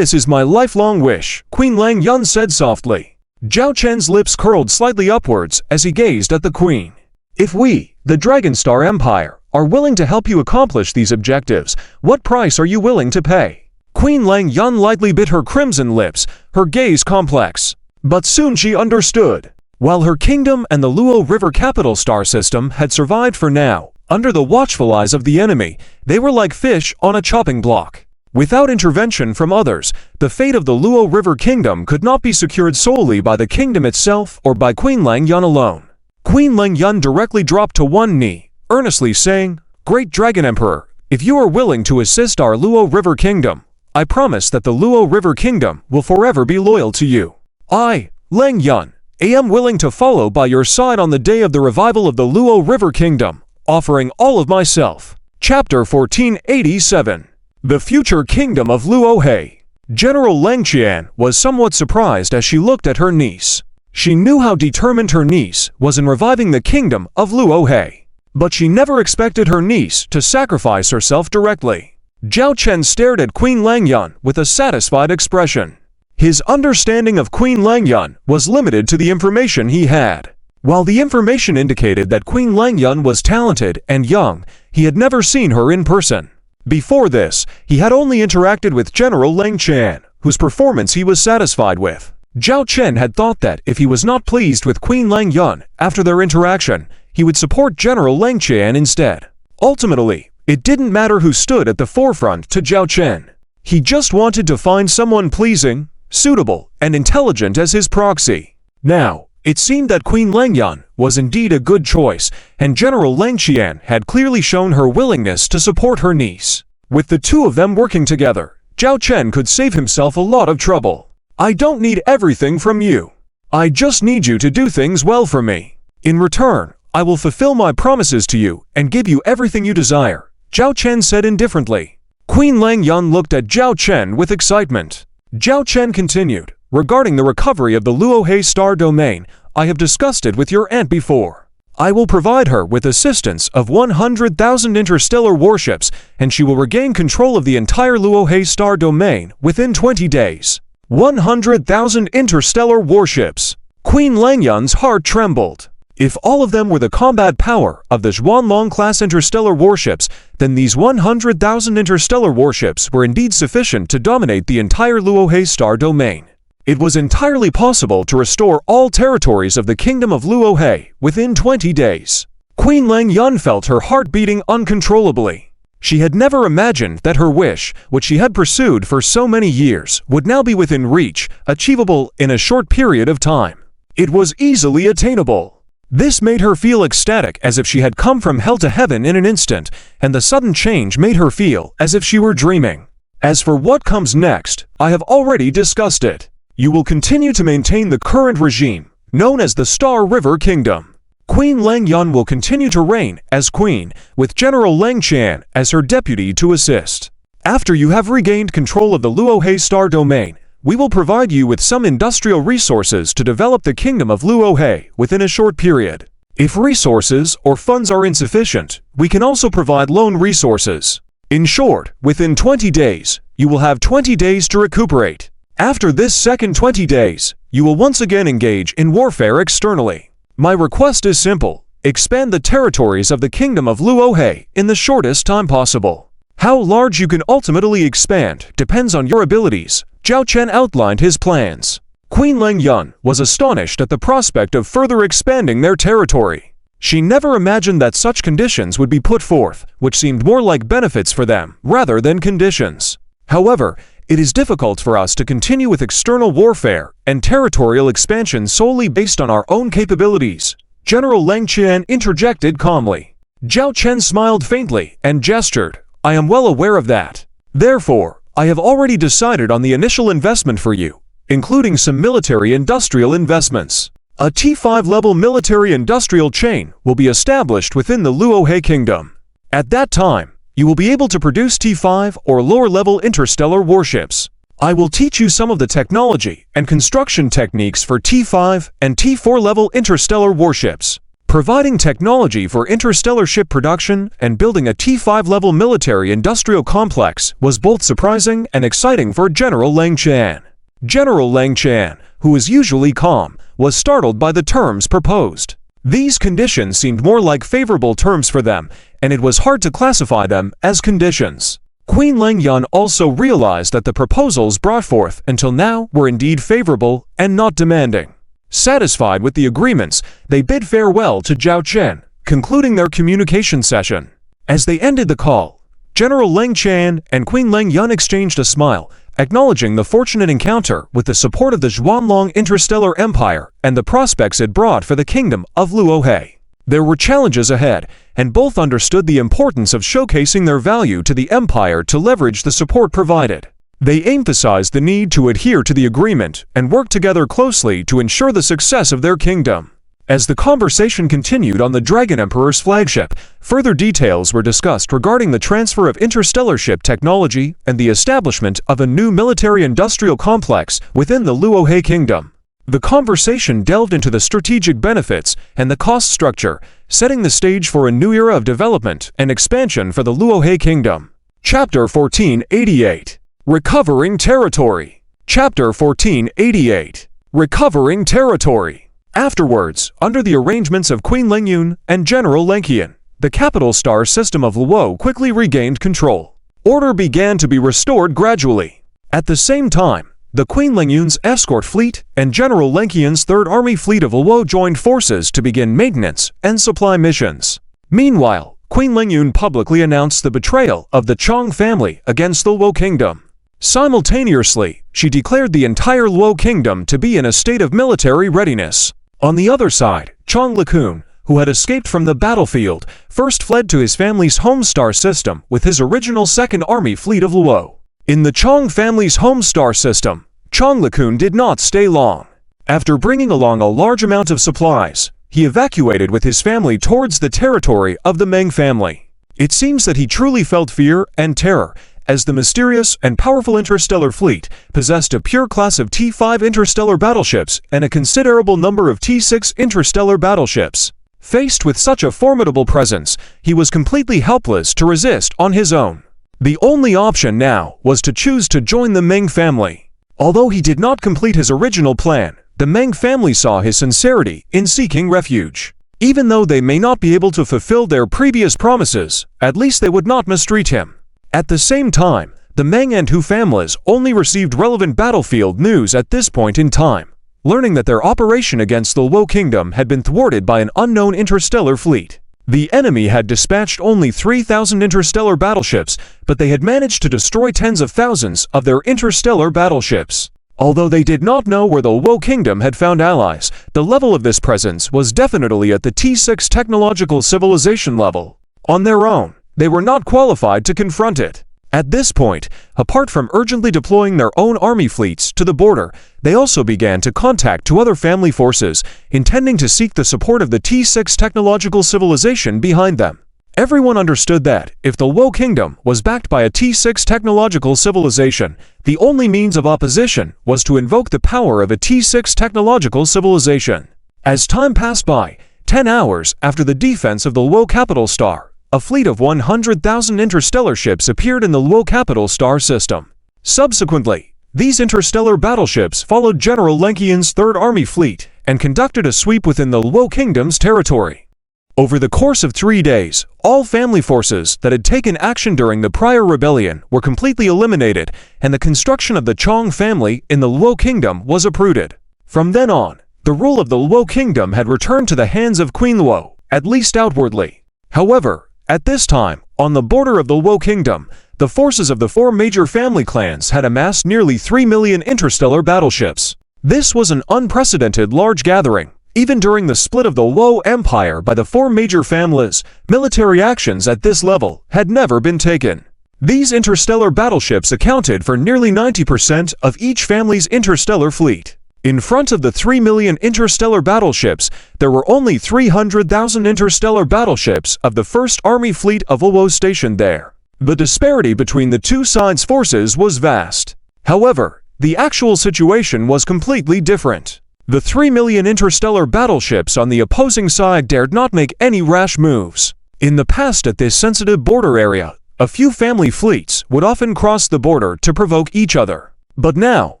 S1: is my lifelong wish," Queen Lang Yun said softly. Zhao Chen's lips curled slightly upwards as he gazed at the Queen. "If we, the Dragon Star Empire, are willing to help you accomplish these objectives, what price are you willing to pay?" Queen Lang Yun lightly bit her crimson lips, her gaze complex. But soon she understood. While her kingdom and the Luo River capital star system had survived for now, under the watchful eyes of the enemy, they were like fish on a chopping block. Without intervention from others, the fate of the Luo River Kingdom could not be secured solely by the kingdom itself or by Queen Lang Yun alone. Queen Lang Yun directly dropped to one knee, earnestly saying, "Great Dragon Emperor, if you are willing to assist our Luo River Kingdom, I promise that the Luo River Kingdom will forever be loyal to you. I, Lang Yun, am willing to follow by your side on the day of the revival of the Luo River Kingdom, offering all of myself." Chapter 1487. The Future Kingdom of Luohe. General Lang Qian was somewhat surprised as she looked at her niece. She knew how determined her niece was in reviving the kingdom of Luohe, but she never expected her niece to sacrifice herself directly. Zhao Chen stared at Queen Lang Yun with a satisfied expression. His understanding of Queen Lang Yun was limited to the information he had. While the information indicated that Queen Lang Yun was talented and young, he had never seen her in person. Before this, he had only interacted with General Lang Qian, whose performance he was satisfied with. Zhao Chen had thought that if he was not pleased with Queen Lang Yun after their interaction, he would support General Lang Qian instead. Ultimately, it didn't matter who stood at the forefront to Zhao Chen. He just wanted to find someone pleasing, suitable, and intelligent as his proxy. Now, it seemed that Queen Lang Yun was indeed a good choice, and General Lang Qian had clearly shown her willingness to support her niece. With the two of them working together, Zhao Chen could save himself a lot of trouble. "I don't need everything from you. I just need you to do things well for me. In return, I will fulfill my promises to you and give you everything you desire," Zhao Chen said indifferently. Queen Lang Yun looked at Zhao Chen with excitement. Zhao Chen continued, "Regarding the recovery of the Luohe Star Domain, I have discussed it with your aunt before. I will provide her with assistance of 100,000 interstellar warships, and she will regain control of the entire Luohe Star Domain within 20 days. 100,000 interstellar warships! Queen Lang Yun's heart trembled. If all of them were the combat power of the Xuanlong-class interstellar warships, then these 100,000 interstellar warships were indeed sufficient to dominate the entire Luohe Star Domain. It was entirely possible to restore all territories of the Kingdom of Luohe within 20 days. Queen Lang Yun felt her heart beating uncontrollably. She had never imagined that her wish, which she had pursued for so many years, would now be within reach, achievable in a short period of time. It was easily attainable. This made her feel ecstatic, as if she had come from hell to heaven in an instant, and the sudden change made her feel as if she were dreaming. As for what comes next, I have already discussed it. You will continue to maintain the current regime, known as the Star River Kingdom. Queen Lang Yun will continue to reign as queen, with General Lang Qian as her deputy to assist. After you have regained control of the Luohe Star Domain, we will provide you with some industrial resources to develop the kingdom of Luohe within a short period. If resources or funds are insufficient, we can also provide loan resources. In short, within 20 days, you will have 20 days to recuperate. After this second 20 days, you will once again engage in warfare externally. My request is simple: expand the territories of the kingdom of Luohe in the shortest time possible. How large you can ultimately expand depends on your abilities. Zhao Chen outlined his plans. Queen Leng Yun was astonished at the prospect of further expanding their territory. She never imagined that such conditions would be put forth, which seemed more like benefits for them rather than conditions. However, it is difficult for us to continue with external warfare and territorial expansion solely based on our own capabilities, General Leng Qian interjected calmly. Zhao Chen smiled faintly and gestured. I am well aware of that. Therefore, I have already decided on the initial investment for you, including some military-industrial investments. A T5 level military-industrial chain will be established within the Luohe Kingdom. At that time, you will be able to produce T5 or lower-level interstellar warships. I will teach you some of the technology and construction techniques for T5 and T4 level interstellar warships. Providing technology for interstellar ship production and building a T5 level military-industrial complex was both surprising and exciting for General Leng Qian. General Leng Qian, who is usually calm, was startled by the terms proposed. These conditions seemed more like favorable terms for them, and it was hard to classify them as conditions. Queen Leng Yun also realized that the proposals brought forth until now were indeed favorable and not demanding. Satisfied with the agreements, they bid farewell to Zhao Chen, concluding their communication session. As they ended the call, General Leng Qian and Queen Leng Yun exchanged a smile, acknowledging the fortunate encounter with the support of the Zhuanlong Interstellar Empire and the prospects it brought for the kingdom of Luohe. There were challenges ahead, and both understood the importance of showcasing their value to the empire to leverage the support provided. They emphasized the need to adhere to the agreement and work together closely to ensure the success of their kingdom. As the conversation continued on the Dragon Emperor's flagship, further details were discussed regarding the transfer of interstellar ship technology and the establishment of a new military-industrial complex within the Luohe Kingdom. The conversation delved into the strategic benefits and the cost structure, setting the stage for a new era of development and expansion for the Luohe Kingdom. Chapter 1488. Recovering Territory. Chapter 1488. Recovering Territory. Afterwards, under the arrangements of Queen Leng Yun and General Leng Qian, the capital star system of Luo quickly regained control. Order began to be restored gradually. At the same time, the Queen Leng Yun's escort fleet and General Leng Qian's Third Army fleet of Luo joined forces to begin maintenance and supply missions. Meanwhile, Queen Leng Yun publicly announced the betrayal of the Chong family against the Luo Kingdom. Simultaneously, she declared the entire Luo Kingdom to be in a state of military readiness. On the other side, Chong Likun, who had escaped from the battlefield, first fled to his family's home star system with his original Second Army fleet of Luo. In the Chong family's home star system, Chong Likun did not stay long. After bringing along a large amount of supplies, he evacuated with his family towards the territory of the Meng family. It seems that he truly felt fear and terror, as the mysterious and powerful interstellar fleet possessed a pure class of T5 interstellar battleships and a considerable number of T6 interstellar battleships. Faced with such a formidable presence, he was completely helpless to resist on his own. The only option now was to choose to join the Meng family. Although he did not complete his original plan, the Meng family saw his sincerity in seeking refuge. Even though they may not be able to fulfill their previous promises, at least they would not mistreat him. At the same time, the Meng and Hu families only received relevant battlefield news at this point in time, learning that their operation against the Luo Kingdom had been thwarted by an unknown interstellar fleet. The enemy had dispatched only 3,000 interstellar battleships, but they had managed to destroy tens of thousands of their interstellar battleships. Although they did not know where the Luo Kingdom had found allies, the level of this presence was definitely at the T6 technological civilization level. On their own, they were not qualified to confront it. At this point, apart from urgently deploying their own army fleets to the border, they also began to contact two other family forces, intending to seek the support of the T6 technological civilization behind them. Everyone understood that, if the Luo Kingdom was backed by a T6 technological civilization, the only means of opposition was to invoke the power of a T6 technological civilization. As time passed by, 10 hours after the defense of the Luo capital star, a fleet of 100,000 interstellar ships appeared in the Luo capital star system. Subsequently, these interstellar battleships followed General Lenkian's Third Army Fleet and conducted a sweep within the Luo Kingdom's territory. Over the course of 3 days, all family forces that had taken action during the prior rebellion were completely eliminated, and the construction of the Chong family in the Luo Kingdom was uprooted. From then on, the rule of the Luo Kingdom had returned to the hands of Queen Luo, at least outwardly. However, at this time, on the border of the Luo Kingdom, the forces of the 4 major family clans had amassed nearly 3 million interstellar battleships. This was an unprecedented large gathering. Even during the split of the Luo Empire by the 4 major families, military actions at this level had never been taken. These interstellar battleships accounted for nearly 90% of each family's interstellar fleet. In front of the 3 million interstellar battleships, there were only 300,000 interstellar battleships of the First Army Fleet of Luo stationed there. The disparity between the two sides' forces was vast. However, the actual situation was completely different. The 3 million interstellar battleships on the opposing side dared not make any rash moves. In the past, at this sensitive border area, a few family fleets would often cross the border to provoke each other. But now,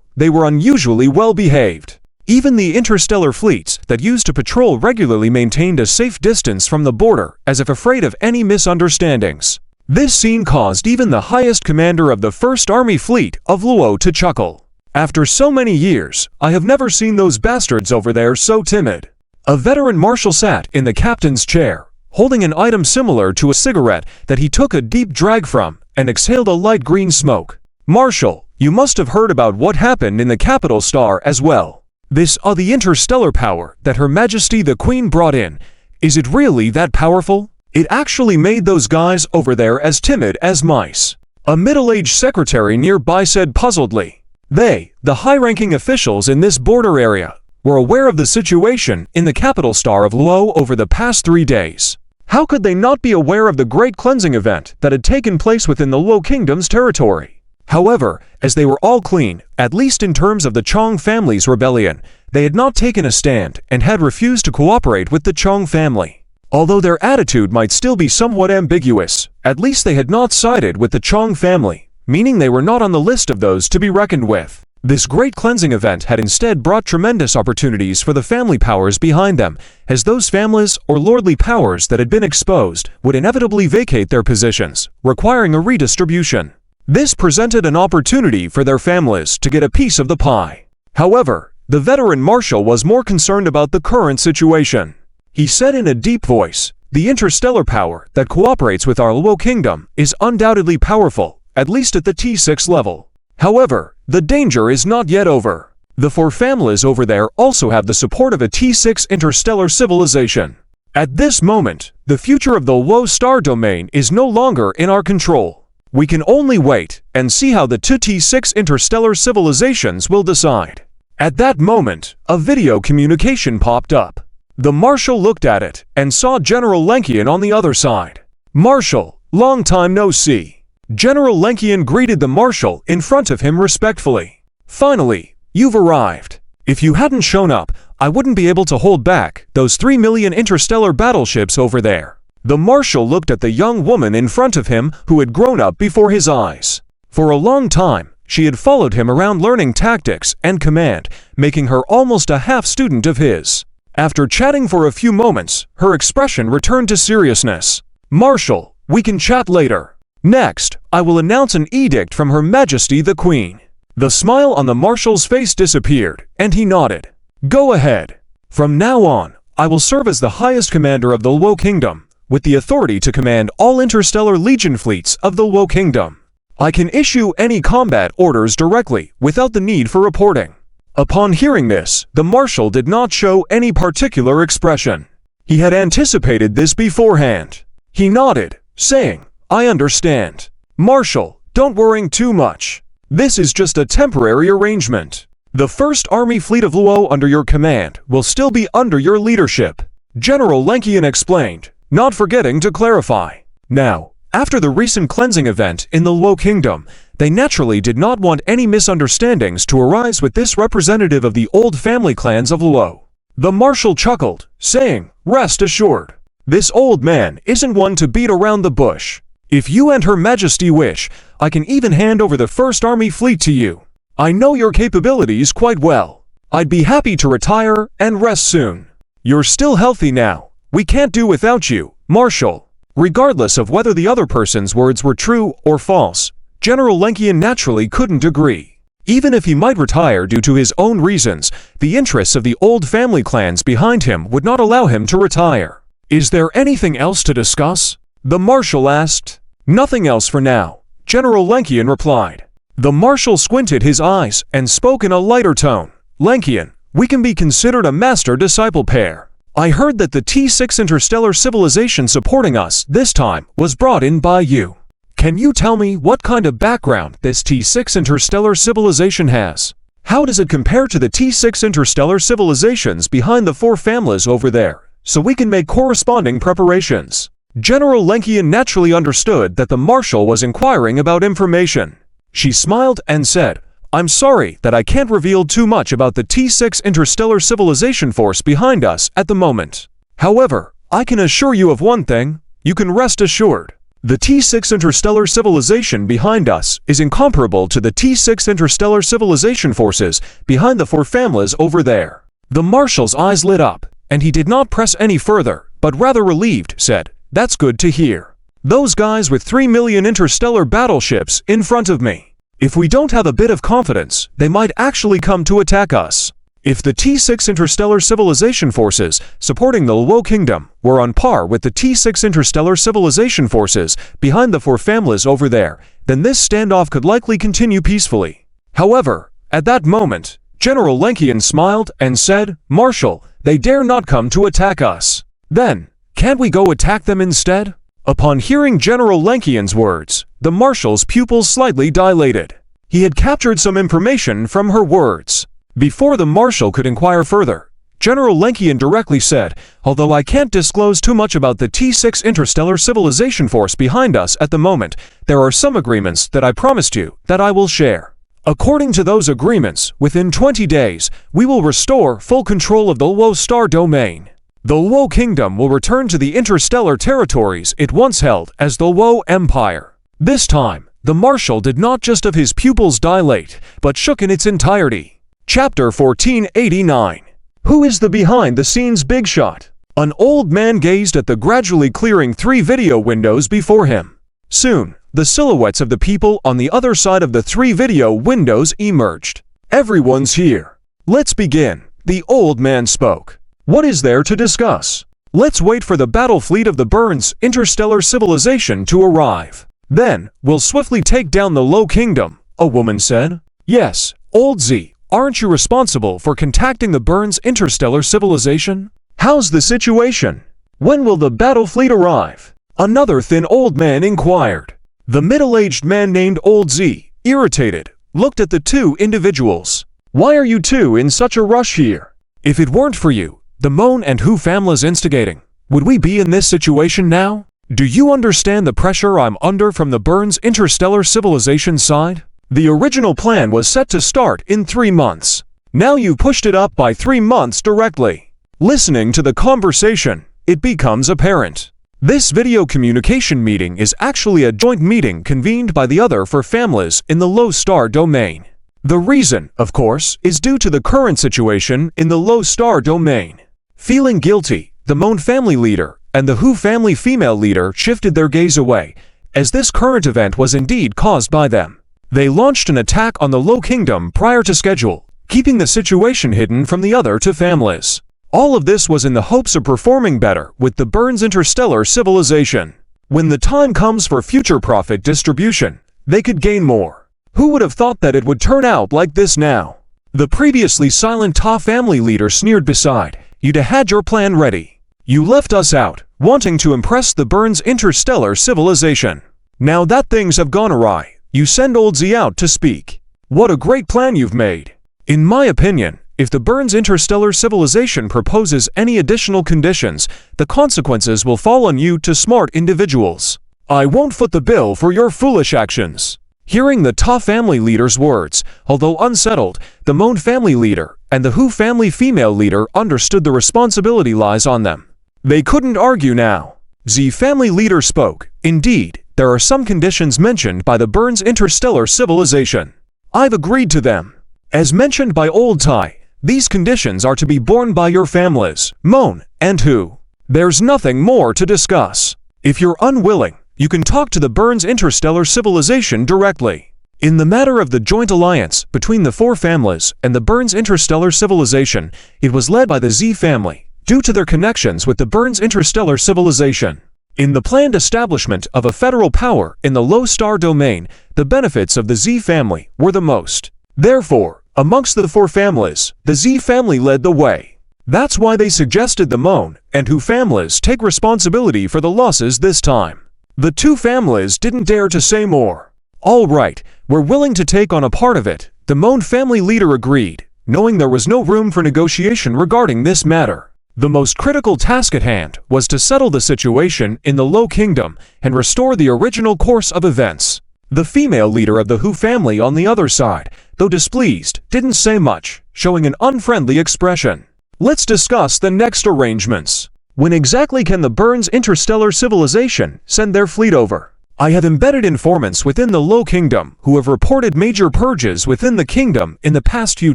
S1: they were unusually well behaved. Even the interstellar fleets that used to patrol regularly maintained a safe distance from the border, as if afraid of any misunderstandings. This scene caused even the highest commander of the First Army Fleet of Luo to chuckle. After so many years, I have never seen those bastards over there so timid. A veteran marshal sat in the captain's chair, holding an item similar to a cigarette that he took a deep drag from and exhaled a light green smoke. "Marshal, you must have heard about what happened in the capital star as well. This the interstellar power that Her Majesty the Queen brought in. Is it really that powerful? It actually made those guys over there as timid as mice." A middle-aged secretary nearby said puzzledly. They, the high-ranking officials in this border area, were aware of the situation in the capital star of Luo over the past 3 days. How could they not be aware of the great cleansing event that had taken place within the Luo Kingdom's territory? However, as they were all clean, at least in terms of the Chong family's rebellion, they had not taken a stand and had refused to cooperate with the Chong family. Although their attitude might still be somewhat ambiguous, at least they had not sided with the Chong family, meaning they were not on the list of those to be reckoned with. This great cleansing event had instead brought tremendous opportunities for the family powers behind them, as those families or lordly powers that had been exposed would inevitably vacate their positions, requiring a redistribution. This presented an opportunity for their families to get a piece of the pie. However, the veteran marshal was more concerned about the current situation. He said in a deep voice, "The interstellar power that cooperates with our Luo Kingdom is undoubtedly powerful, at least at the T6 level. However, the danger is not yet over. The 4 families over there also have the support of a T6 interstellar civilization. At this moment, the future of the Luo star domain is no longer in our control. We can only wait and see how the 2 T6 interstellar civilizations will decide." At that moment, a video communication popped up. The marshal looked at it and saw General Lenkian on the other side. "Marshal, long time no see." General Lenkian greeted the marshal in front of him respectfully. "Finally, you've arrived. If you hadn't shown up, I wouldn't be able to hold back those 3 million interstellar battleships over there." The marshal looked at the young woman in front of him who had grown up before his eyes. For a long time, she had followed him around learning tactics and command, making her almost a half-student of his. After chatting for a few moments, her expression returned to seriousness. "Marshal, we can chat later. Next, I will announce an edict from Her Majesty the Queen." The smile on the marshal's face disappeared, and he nodded. "Go ahead. From now on, I will serve as the highest commander of the Luo Kingdom, with the authority to command all interstellar legion fleets of the Luo Kingdom. I can issue any combat orders directly without the need for reporting." Upon hearing this, the marshal did not show any particular expression. He had anticipated this beforehand. He nodded, saying, "I understand. Marshal, don't worry too much. This is just a temporary arrangement. The First Army Fleet of Luo under your command will still be under your leadership," General Lenkian explained, not forgetting to clarify. Now, after the recent cleansing event in the Low Kingdom, they naturally did not want any misunderstandings to arise with this representative of the old family clans of Low. The Marshal chuckled, saying, "Rest assured, this old man isn't one to beat around the bush. If you and Her Majesty wish, I can even hand over the First Army Fleet to you. I know your capabilities quite well. I'd be happy to retire and rest soon. You're still healthy now. We can't do without you, Marshal." Regardless of whether the other person's words were true or false, General Lenkian naturally couldn't agree. Even if he might retire due to his own reasons, the interests of the old family clans behind him would not allow him to retire. "Is there anything else to discuss?" the Marshal asked. "Nothing else for now," General Lenkian replied. The Marshal squinted his eyes and spoke in a lighter tone. "Lenkian, we can be considered a master-disciple pair. I heard that the T6 interstellar civilization supporting us this time was brought in by you. Can you tell me what kind of background this T6 interstellar civilization has? How does it compare to the T6 interstellar civilizations behind the four families over there, so we can make corresponding preparations?" General Lenkian naturally understood that the Marshal was inquiring about information. She smiled and said, "I'm sorry that I can't reveal too much about the T6 interstellar civilization force behind us at the moment. However, I can assure you of one thing, you can rest assured. The T6 interstellar civilization behind us is incomparable to the T6 interstellar civilization forces behind the four families over there." The Marshal's eyes lit up, and he did not press any further, but rather relieved, said, "That's good to hear. Those guys with 3 million interstellar battleships in front of me. If we don't have a bit of confidence, they might actually come to attack us. If the T6 interstellar civilization forces supporting the Low Kingdom were on par with the T6 interstellar civilization forces behind the four families over there, then this standoff could likely continue peacefully." However, at that moment, General Lenkian smiled and said, "Marshal, they dare not come to attack us. Then, can't we go attack them instead?" Upon hearing General Lenkian's words, the Marshal's pupils slightly dilated. He had captured some information from her words. Before the Marshal could inquire further, General Lenkian directly said, "Although I can't disclose too much about the T6 interstellar civilization force behind us at the moment, there are some agreements that I promised you that I will share. According to those agreements, within 20 days, we will restore full control of the Low Star domain. The Low Kingdom will return to the interstellar territories it once held as the Low Empire." This time, the Marshal did not just of his pupils dilate, but shook in its entirety. Chapter 1489. Who is the behind-the-scenes big shot? An old man gazed at the gradually clearing 3 video windows before him. Soon, the silhouettes of the people on the other side of the 3 video windows emerged. "Everyone's here. Let's begin," the old man spoke. "What is there to discuss? Let's wait for the battle fleet of the Burns interstellar civilization to arrive. Then, we'll swiftly take down the Low Kingdom," a woman said. "Yes, Old Z, aren't you responsible for contacting the Burns interstellar civilization? How's the situation? When will the battle fleet arrive?" Another thin old man inquired. The middle-aged man named Old Z, irritated, looked at the 2 individuals. "Why are you 2 in such a rush here? If it weren't for you, the Moan and Hu families instigating, would we be in this situation now? Do you understand the pressure I'm under from the Burns interstellar civilization side? The original plan was set to start in 3 months. Now you pushed it up by 3 months directly." Listening to the conversation, it becomes apparent. This video communication meeting is actually a joint meeting convened by the other 4 families in the Low Star domain. The reason, of course, is due to the current situation in the Low Star domain. Feeling guilty, the Moan family leader and the Hu family female leader shifted their gaze away, as this current event was indeed caused by them. They launched an attack on the Low Kingdom prior to schedule, keeping the situation hidden from the other 2 families. All of this was in the hopes of performing better with the Burns interstellar civilization. When the time comes for future profit distribution, they could gain more. Who would have thought that it would turn out like this now? The previously silent Ta family leader sneered beside, "You'd have had your plan ready. You left us out, wanting to impress the Burns interstellar civilization. Now that things have gone awry, you send Old Z out to speak. What a great plan you've made. In my opinion, if the Burns interstellar civilization proposes any additional conditions, the consequences will fall on you 2 smart individuals. I won't foot the bill for your foolish actions." Hearing the Ta family leader's words, although unsettled, the Mon family leader and the Hu family female leader understood the responsibility lies on them. They couldn't argue now. Z family leader spoke. "Indeed, there are some conditions mentioned by the Burns interstellar civilization. I've agreed to them. As mentioned by Old Tai, these conditions are to be borne by your families, Mon and Hu. There's nothing more to discuss. If you're unwilling, you can talk to the Burns interstellar civilization directly." In the matter of the joint alliance between the four families and the Burns interstellar civilization, it was led by the Z family, due to their connections with the Burns interstellar civilization. In the planned establishment of a federal power in the low star domain, the benefits of the Z family were the most. Therefore, amongst the four families, the Z family led the way. That's why they suggested the Mon and Hu families take responsibility for the losses this time. The two families didn't dare to say more. "All right, we're willing to take on a part of it," the Mon family leader agreed, knowing there was no room for negotiation regarding this matter. The most critical task at hand was to settle the situation in the Low Kingdom and restore the original course of events. The female leader of the Hu family on the other side, though displeased, didn't say much, showing an unfriendly expression. Let's discuss the next arrangements. When exactly can the Burns interstellar civilization send their fleet over? I have embedded informants within the Low Kingdom who have reported major purges within the kingdom in the past few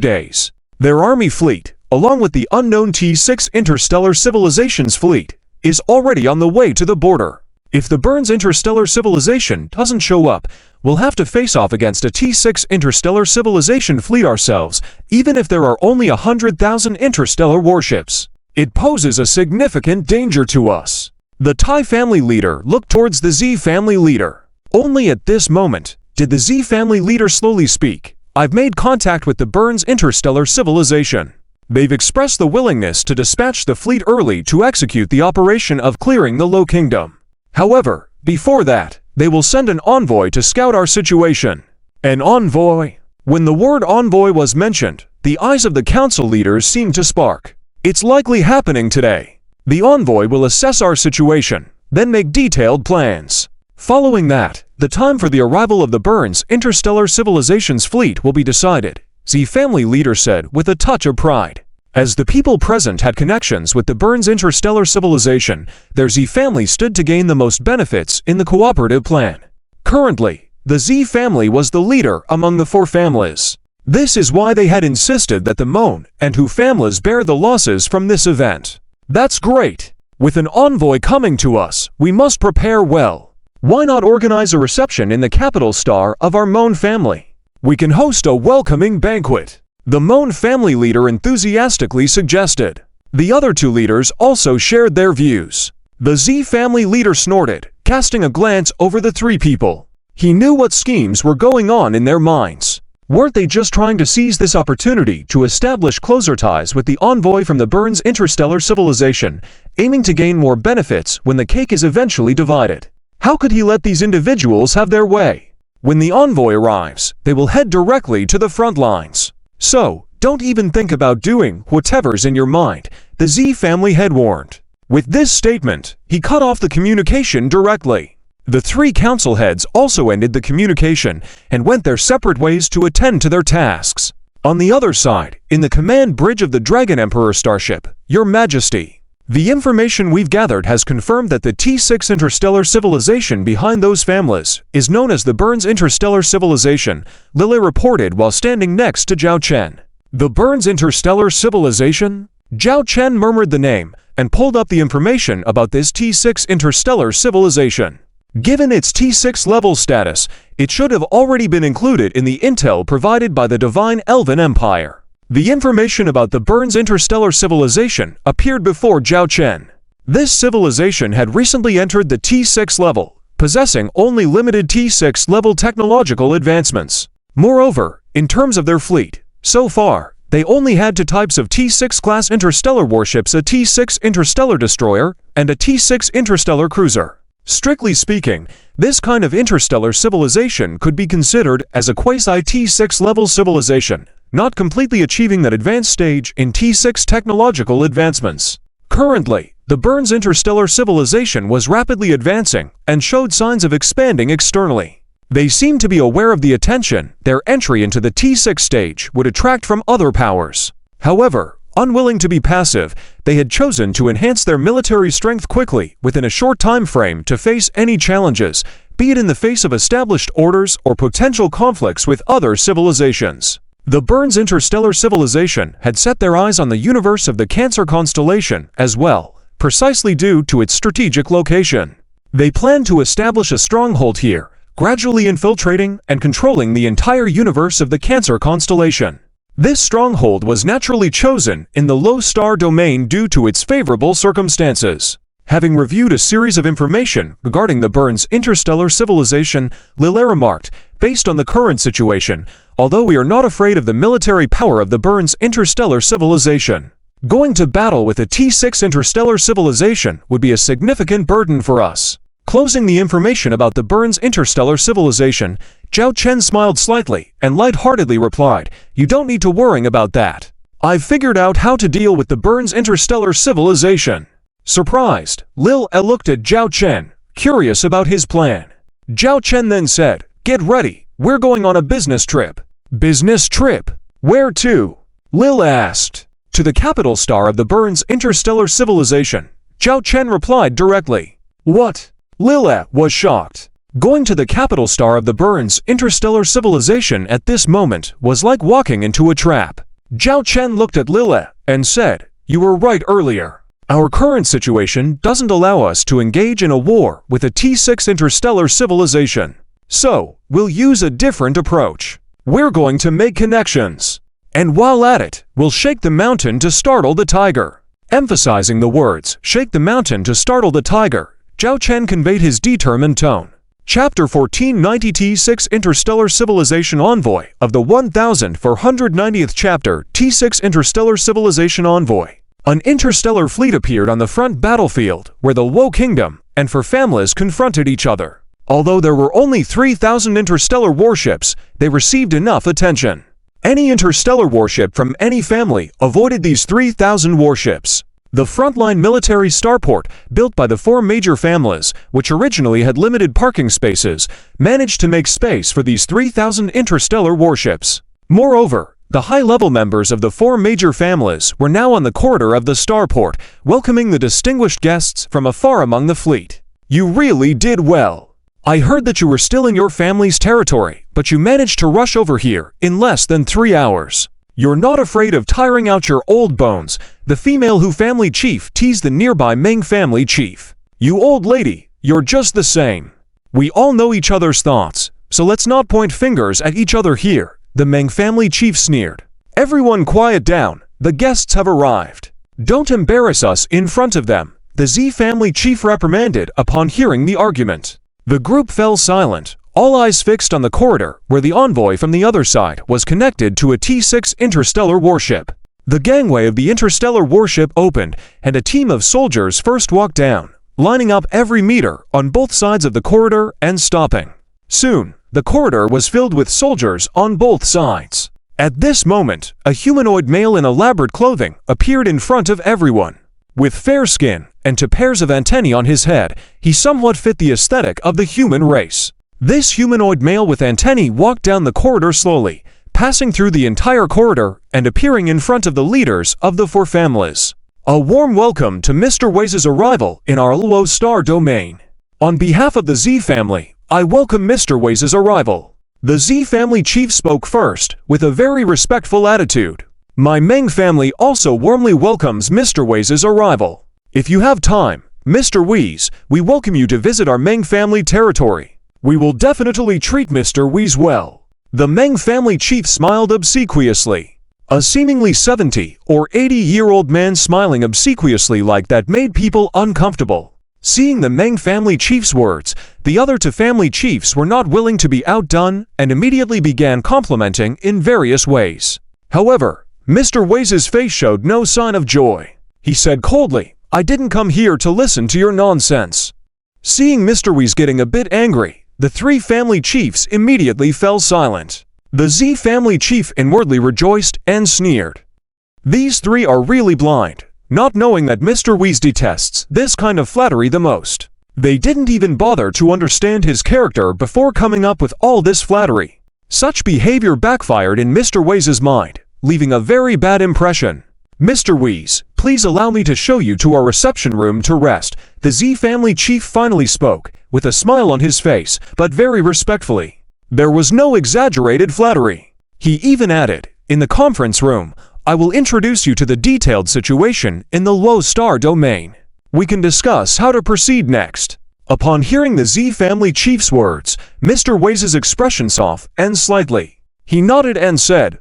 S1: days. Their army fleet, along with the unknown T6 interstellar civilization's fleet, is already on the way to the border. If the Burns interstellar civilization doesn't show up, we'll have to face off against a T6 interstellar civilization fleet ourselves, even if there are only 100,000 interstellar warships. It poses a significant danger to us. The Tai family leader looked towards the Z family leader. Only at this moment did the Z family leader slowly speak. "I've made contact with the Burns interstellar civilization. They've expressed the willingness to dispatch the fleet early to execute the operation of clearing the Low Kingdom. However, before that, they will send an envoy to scout our situation." An envoy? When the word envoy was mentioned, the eyes of the council leaders seemed to spark. It's likely happening today. The envoy will assess our situation, then make detailed plans. Following that, the time for the arrival of the Burns interstellar civilization's fleet will be decided, Z family leader said with a touch of pride. As the people present had connections with the Burns interstellar civilization, their Z family stood to gain the most benefits in the cooperative plan. Currently, the Z family was the leader among the four families. This is why they had insisted that the Mon and Hu families bear the losses from this event. That's great. With an envoy coming to us, we must prepare well. Why not organize a reception in the capital star of our Mon family? We can host a welcoming banquet. The Mon family leader enthusiastically suggested. The other two leaders also shared their views. The Z family leader snorted, casting a glance over the three people. He knew what schemes were going on in their minds. Weren't they just trying to seize this opportunity to establish closer ties with the envoy from the Burns interstellar civilization, aiming to gain more benefits when the cake is eventually divided? How could he let these individuals have their way? When the envoy arrives, they will head directly to the front lines. So, don't even think about doing whatever's in your mind, the Z family had warned. With this statement, he cut off the communication directly. The three council heads also ended the communication and went their separate ways to attend to their tasks. On the other side, in the command bridge of the Dragon Emperor starship, Your Majesty, the information we've gathered has confirmed that the T6 interstellar civilization behind those families is known as the Burns interstellar civilization, Lily reported while standing next to Zhao Chen. The Burns interstellar civilization? Zhao Chen murmured the name and pulled up the information about this T6 interstellar civilization. Given its T6 level status, it should have already been included in the intel provided by the Divine Elven Empire. The information about the Burns interstellar civilization appeared before Zhao Chen. This civilization had recently entered the T6 level, possessing only limited T6 level technological advancements. Moreover, in terms of their fleet, so far, they only had two types of T6 class interstellar warships, a T6 interstellar destroyer and a T6 interstellar cruiser. Strictly speaking, this kind of interstellar civilization could be considered as a quasi-T6 level civilization, not completely achieving that advanced stage in T6 technological advancements. Currently, The Burns interstellar civilization was rapidly advancing and showed signs of expanding externally. They seemed to be aware of the attention their entry into the T6 stage would attract from other powers. However, unwilling to be passive, they had chosen to enhance their military strength quickly within a short time frame to face any challenges, be it in the face of established orders or potential conflicts with other civilizations. The Burns interstellar civilization had set their eyes on the universe of the Cancer constellation as well, precisely due to its strategic location. They planned to establish a stronghold here, gradually infiltrating and controlling the entire universe of the Cancer constellation. This stronghold was naturally chosen in the low star domain due to its favorable circumstances. Having reviewed a series of information regarding the Burns interstellar civilization, Lille remarked, based on the current situation, although we are not afraid of the military power of the Burns interstellar civilization, going to battle with a T6 interstellar civilization would be a significant burden for us. Closing the information about the Burns interstellar civilization, Zhao Chen smiled slightly and lightheartedly replied, "You don't need to worry about that. I've figured out how to deal with the Burns interstellar civilization." Surprised, Lil looked at Zhao Chen, curious about his plan. Zhao Chen then said, "Get ready, we're going on a business trip." "Business trip? Where to?" Lil asked. "To the capital star of the Burns interstellar civilization," Zhao Chen replied directly. "What?" Lil was shocked. Going to the capital star of the Burns interstellar civilization at this moment was like walking into a trap. Zhao Chen looked at Lil and said, "You were right earlier. Our current situation doesn't allow us to engage in a war with a T6 interstellar civilization. So, we'll use a different approach. We're going to make connections. And while at it, we'll shake the mountain to startle the tiger." Emphasizing the words, "shake the mountain to startle the tiger," Zhao Chen conveyed his determined tone. Chapter 1490 T6 Interstellar Civilization Envoy of the 1490th Chapter T6 Interstellar Civilization Envoy. An interstellar fleet appeared on the front battlefield where the Wo Kingdom and Four Families confronted each other. Although there were only 3,000 interstellar warships, they received enough attention. Any interstellar warship from any family avoided these 3,000 warships. The frontline military starport, built by the four major families, which originally had limited parking spaces, managed to make space for these 3,000 interstellar warships. Moreover, the high-level members of the four major families were now on the corridor of the starport, welcoming the distinguished guests from afar among the fleet. "You really did well. I heard that you were still in your family's territory, but you managed to rush over here in less than 3 hours. You're not afraid of tiring out your old bones," the female Hu family chief teased the nearby Meng family chief. "You old lady, you're just the same. We all know each other's thoughts, so let's not point fingers at each other here," the Meng family chief sneered. "Everyone quiet down, the guests have arrived. Don't embarrass us in front of them," the Z family chief reprimanded upon hearing the argument. The group fell silent, all eyes fixed on the corridor where the envoy from the other side was connected to a T6 interstellar warship. The gangway of the interstellar warship opened, and a team of soldiers first walked down, lining up every meter on both sides of the corridor and stopping. Soon, the corridor was filled with soldiers on both sides. At this moment, a humanoid male in elaborate clothing appeared in front of everyone. With fair skin and 2 pairs of antennae on his head, he somewhat fit the aesthetic of the human race. This humanoid male with antennae walked down the corridor slowly, passing through the entire corridor and appearing in front of the leaders of the four families. "A warm welcome to Mr. Waze's arrival in our low star domain. On behalf of the Z family, I welcome Mr. Waze's arrival." The Z family chief spoke first, with a very respectful attitude. "My Meng family also warmly welcomes Mr. Waze's arrival. If you have time, Mr. Waze, we welcome you to visit our Meng family territory. We will definitely treat Mr. Waze well." The Meng family chief smiled obsequiously. A seemingly 70 or 80-year-old man smiling obsequiously like that made people uncomfortable. Seeing the Meng family chief's words, the other 2 family chiefs were not willing to be outdone and immediately began complimenting in various ways. However, Mr. Waze's face showed no sign of joy. He said coldly, "I didn't come here to listen to your nonsense." Seeing Mr. Waze getting a bit angry, the 3 family chiefs immediately fell silent. The Z family chief inwardly rejoiced and sneered. "These 3 are really blind. not knowing that Mr. Wheeze detests this kind of flattery the most. They didn't even bother to understand his character before coming up with all this flattery. Such behavior backfired in Mr. Wheeze's mind, leaving a very bad impression. "Mr. Wheeze, please allow me to show you to our reception room to rest," the Z family chief finally spoke, with a smile on his face, but very respectfully. There was no exaggerated flattery. He even added, "In the conference room, I will introduce you to the detailed situation in the low-star domain. We can discuss how to proceed next." Upon hearing the Z family chief's words, Mr. Wheeze's expression softened slightly. He nodded and said,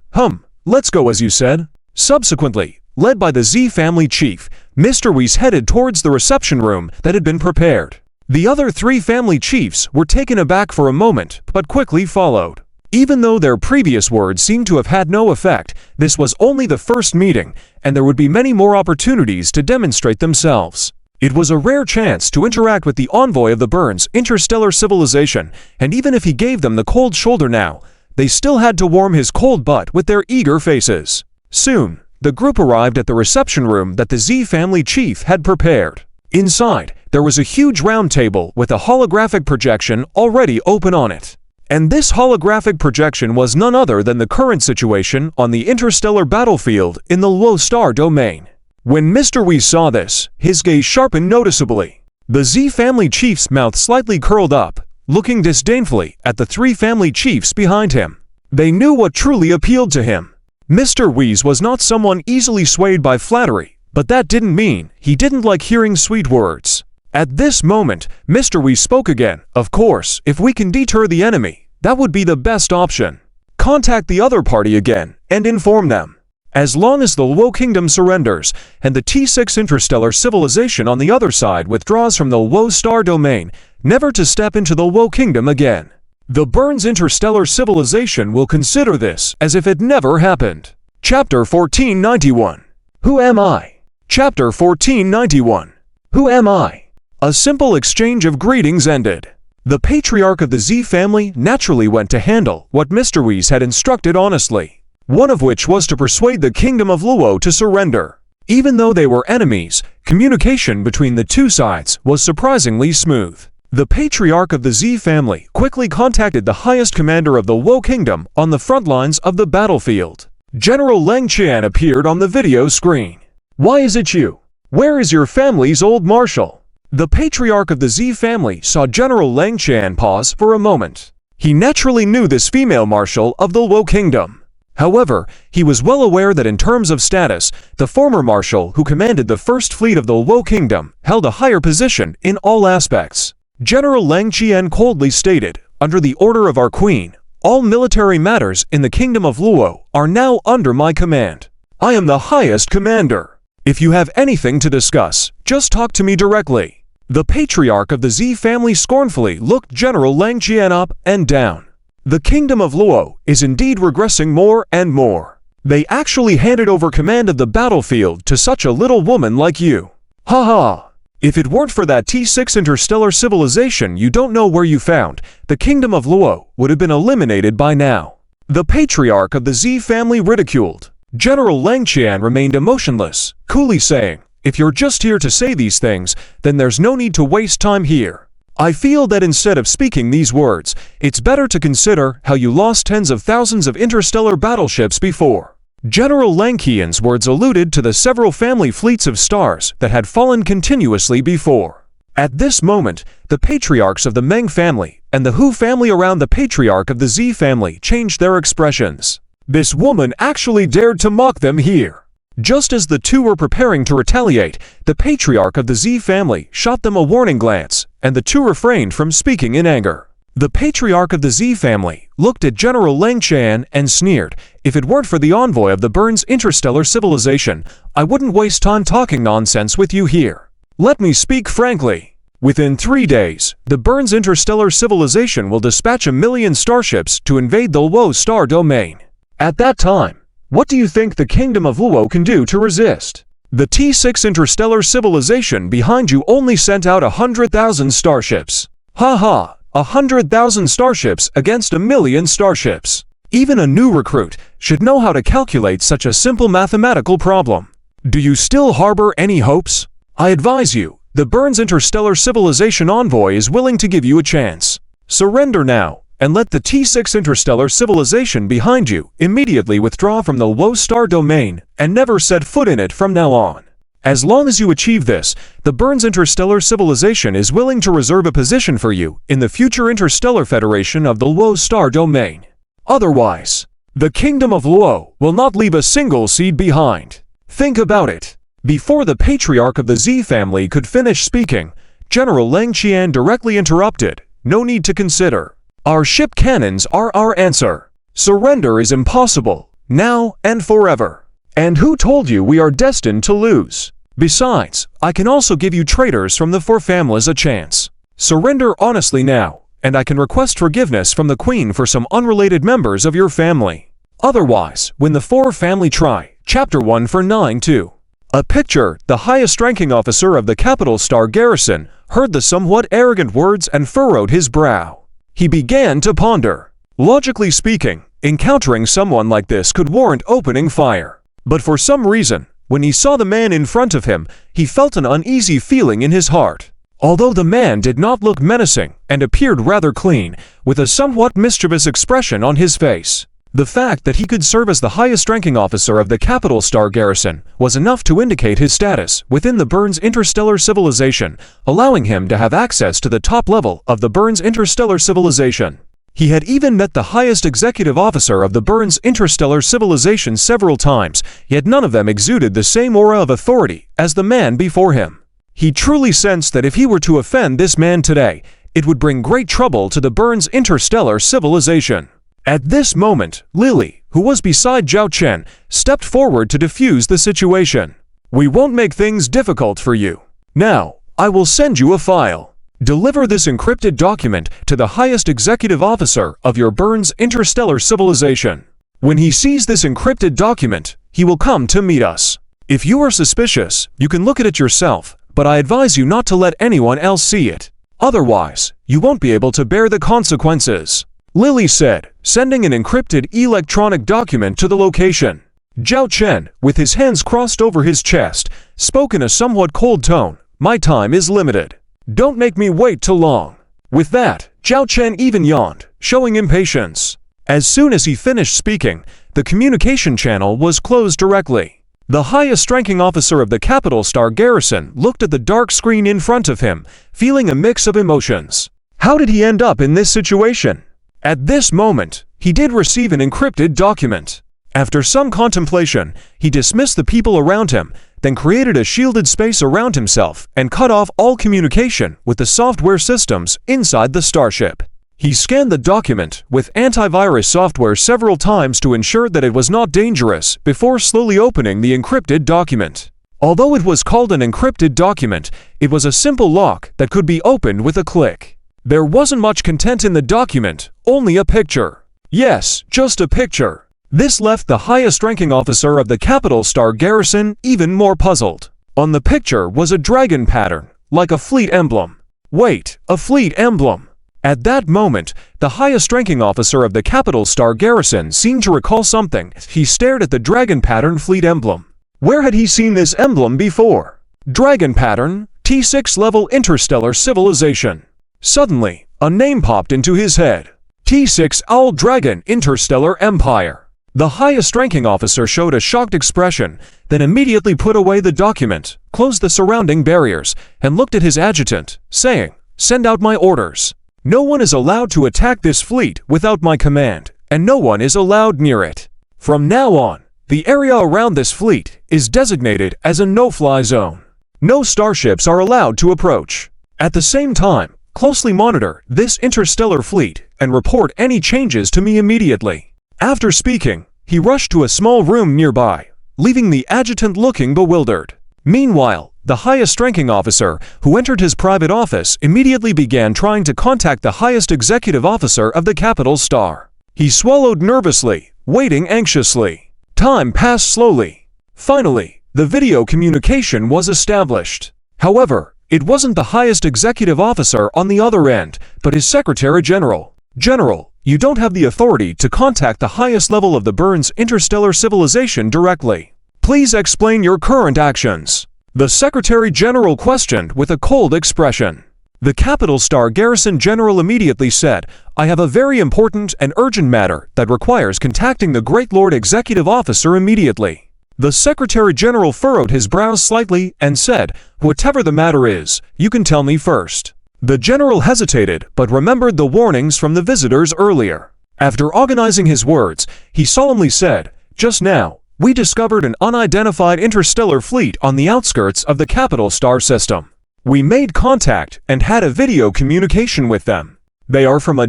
S1: "Let's go as you said." Subsequently, led by the Z family chief, Mr. Wheeze headed towards the reception room that had been prepared. The other three family chiefs were taken aback for a moment, but quickly followed. Even though their previous words seemed to have had no effect, this was only the first meeting, and there would be many more opportunities to demonstrate themselves. It was a rare chance to interact with the envoy of the Burns interstellar civilization, and even if he gave them the cold shoulder now, they still had to warm his cold butt with their eager faces. Soon, the group arrived at the reception room that the Z family chief had prepared. Inside, there was a huge round table with a holographic projection already open on it. And this holographic projection was none other than the current situation on the interstellar battlefield in the low-star domain. When Mr. Wheeze saw this, his gaze sharpened noticeably. The Z family chief's mouth slightly curled up, looking disdainfully at the three family chiefs behind him. They knew what truly appealed to him. Mr. Wheeze was not someone easily swayed by flattery, but that didn't mean he didn't like hearing sweet words. At this moment, Mr. Wheeze spoke again. "Of course, if we can deter the enemy, that would be the best option. Contact the other party again and inform them. As long as the Low Kingdom surrenders and the T6 interstellar civilization on the other side withdraws from the Low Star domain, never to step into the Low Kingdom again. The Burns interstellar civilization will consider this as if it never happened." Chapter 1491. Who am I? Chapter 1491. Who am I? A simple exchange of greetings ended. The patriarch of the Z family naturally went to handle what Mr. Wheeze had instructed honestly, one of which was to persuade the Kingdom of Luo to surrender. Even though they were enemies, communication between the two sides was surprisingly smooth. The patriarch of the Z family quickly contacted the highest commander of the Luo Kingdom on the front lines of the battlefield. General Leng Qian appeared on the video screen. "Why is it you? Where is your family's old marshal?" The patriarch of the Z family saw General Leng Qian pause for a moment. He naturally knew this female marshal of the Luo Kingdom. However, he was well aware that in terms of status, the former marshal who commanded the first fleet of the Luo Kingdom held a higher position in all aspects. General Leng Qian coldly stated, "Under the order of our queen, all military matters in the Kingdom of Luo are now under my command. I am the highest commander. If you have anything to discuss, just talk to me directly." The patriarch of the Z family scornfully looked General Leng Qian up and down. The Kingdom of Luo is indeed regressing more and more. They actually handed over command of the battlefield to such a little woman like you. Ha ha! If it weren't for that T6 interstellar civilization you don't know where you found, the Kingdom of Luo would have been eliminated by now. The patriarch of the Z family ridiculed. General Leng Qian remained emotionless, coolly saying, "If you're just here to say these things, then there's no need to waste time here. I feel that instead of speaking these words, it's better to consider how you lost tens of thousands of interstellar battleships before." General Leng Qian's words alluded to the several family fleets of stars that had fallen continuously before. At this moment, the patriarchs of the Meng family and the Hu family around the patriarch of the Z family changed their expressions. This woman actually dared to mock them here. Just as the two were preparing to retaliate, the patriarch of the Z family shot them a warning glance, and the two refrained from speaking in anger. The patriarch of the Z family looked at General Leng Qian and sneered, "If it weren't for the envoy of the Burns interstellar civilization, I wouldn't waste time talking nonsense with you here. Let me speak frankly. Within 3 days, the Burns interstellar civilization will dispatch 1,000,000 starships to invade the Luo star domain. At that time, what do you think the Kingdom of Luo can do to resist? The T6 interstellar civilization behind you only sent out 100,000 starships. Ha ha, 100,000 starships against 1,000,000 starships. Even a new recruit should know how to calculate such a simple mathematical problem. Do you still harbor any hopes? I advise you, the Burns Interstellar Civilization Envoy is willing to give you a chance. Surrender now, and let the T6 Interstellar Civilization behind you immediately withdraw from the low star domain and never set foot in it from now on. As long as you achieve this, the Burns Interstellar Civilization is willing to reserve a position for you in the future Interstellar Federation of the Low Star Domain. Otherwise, the Kingdom of Lo will not leave a single seed behind. Think about it. Before the patriarch of the Z family could finish speaking, General Lang Qian directly interrupted. No need to consider. Our ship cannons are our answer. Surrender is impossible, now and forever. And who told you we are destined to lose? Besides, I can also give you traitors from the four families a chance. Surrender honestly now, and I can request forgiveness from the Queen for some unrelated members of your family. Otherwise, when the four family try, Chapter 1 for 9-2. A picture, the highest-ranking officer of the Capital Star Garrison, heard the somewhat arrogant words and furrowed his brow. He began to ponder. Logically speaking, encountering someone like this could warrant opening fire. But for some reason, when he saw the man in front of him, he felt an uneasy feeling in his heart. Although the man did not look menacing and appeared rather clean, with a somewhat mischievous expression on his face, the fact that he could serve as the highest-ranking officer of the Capital Star Garrison was enough to indicate his status within the Burns Interstellar Civilization, allowing him to have access to the top level of the Burns Interstellar Civilization. He had even met the highest executive officer of the Burns Interstellar Civilization several times, yet none of them exuded the same aura of authority as the man before him. He truly sensed that if he were to offend this man today, it would bring great trouble to the Burns Interstellar Civilization. At this moment, Lily, who was beside Zhao Chen, stepped forward to defuse the situation. We won't make things difficult for you. Now, I will send you a file. Deliver this encrypted document to the highest executive officer of your Burns Interstellar Civilization. When he sees this encrypted document, he will come to meet us. If you are suspicious, you can look at it yourself, but I advise you not to let anyone else see it. Otherwise, you won't be able to bear the consequences. Lily said, sending an encrypted electronic document to the location. Zhao Chen, with his hands crossed over his chest, spoke in a somewhat cold tone. My time is limited. Don't make me wait too long. With that, Zhao Chen even yawned, showing impatience. As soon as he finished speaking, the communication channel was closed directly. The highest-ranking officer of the Capital Star Garrison looked at the dark screen in front of him, feeling a mix of emotions. How did he end up in this situation? At this moment, he did receive an encrypted document. After some contemplation, he dismissed the people around him, then created a shielded space around himself and cut off all communication with the software systems inside the starship. He scanned the document with antivirus software several times to ensure that it was not dangerous before slowly opening the encrypted document. Although it was called an encrypted document, it was a simple lock that could be opened with a click. There wasn't much content in the document, only a picture. Yes, just a picture. This left the highest-ranking officer of the Capital Star Garrison even more puzzled. On the picture was a dragon pattern, like a fleet emblem. Wait, a fleet emblem? At that moment, the highest-ranking officer of the Capital Star Garrison seemed to recall something. He stared at the dragon pattern fleet emblem. Where had he seen this emblem before? Dragon pattern, T6 level interstellar civilization. Suddenly, a name popped into his head. T6 Owl Dragon Interstellar Empire. The highest-ranking officer showed a shocked expression, then immediately put away the document, closed the surrounding barriers, and looked at his adjutant, saying, "Send out my orders. No one is allowed to attack this fleet without my command, and no one is allowed near it. From now on, the area around this fleet is designated as a no-fly zone. No starships are allowed to approach. At the same time, closely monitor this interstellar fleet and report any changes to me immediately." After speaking, he rushed to a small room nearby, leaving the adjutant looking bewildered. Meanwhile, the highest-ranking officer, who entered his private office, immediately began trying to contact the highest executive officer of the Capital Star. He swallowed nervously, waiting anxiously. Time passed slowly. Finally, the video communication was established. However, it wasn't the highest executive officer on the other end, but his Secretary General. "General, you don't have the authority to contact the highest level of the Burns Interstellar Civilization directly. Please explain your current actions." The Secretary General questioned with a cold expression. The Capital Star Garrison General immediately said, "I have a very important and urgent matter that requires contacting the Great Lord Executive Officer immediately." The Secretary General furrowed his brows slightly and said, "Whatever the matter is, you can tell me first." The general hesitated but remembered the warnings from the visitors earlier. After organizing his words, he solemnly said, "Just now, we discovered an unidentified interstellar fleet on the outskirts of the Capital Star system. We made contact and had a video communication with them. They are from a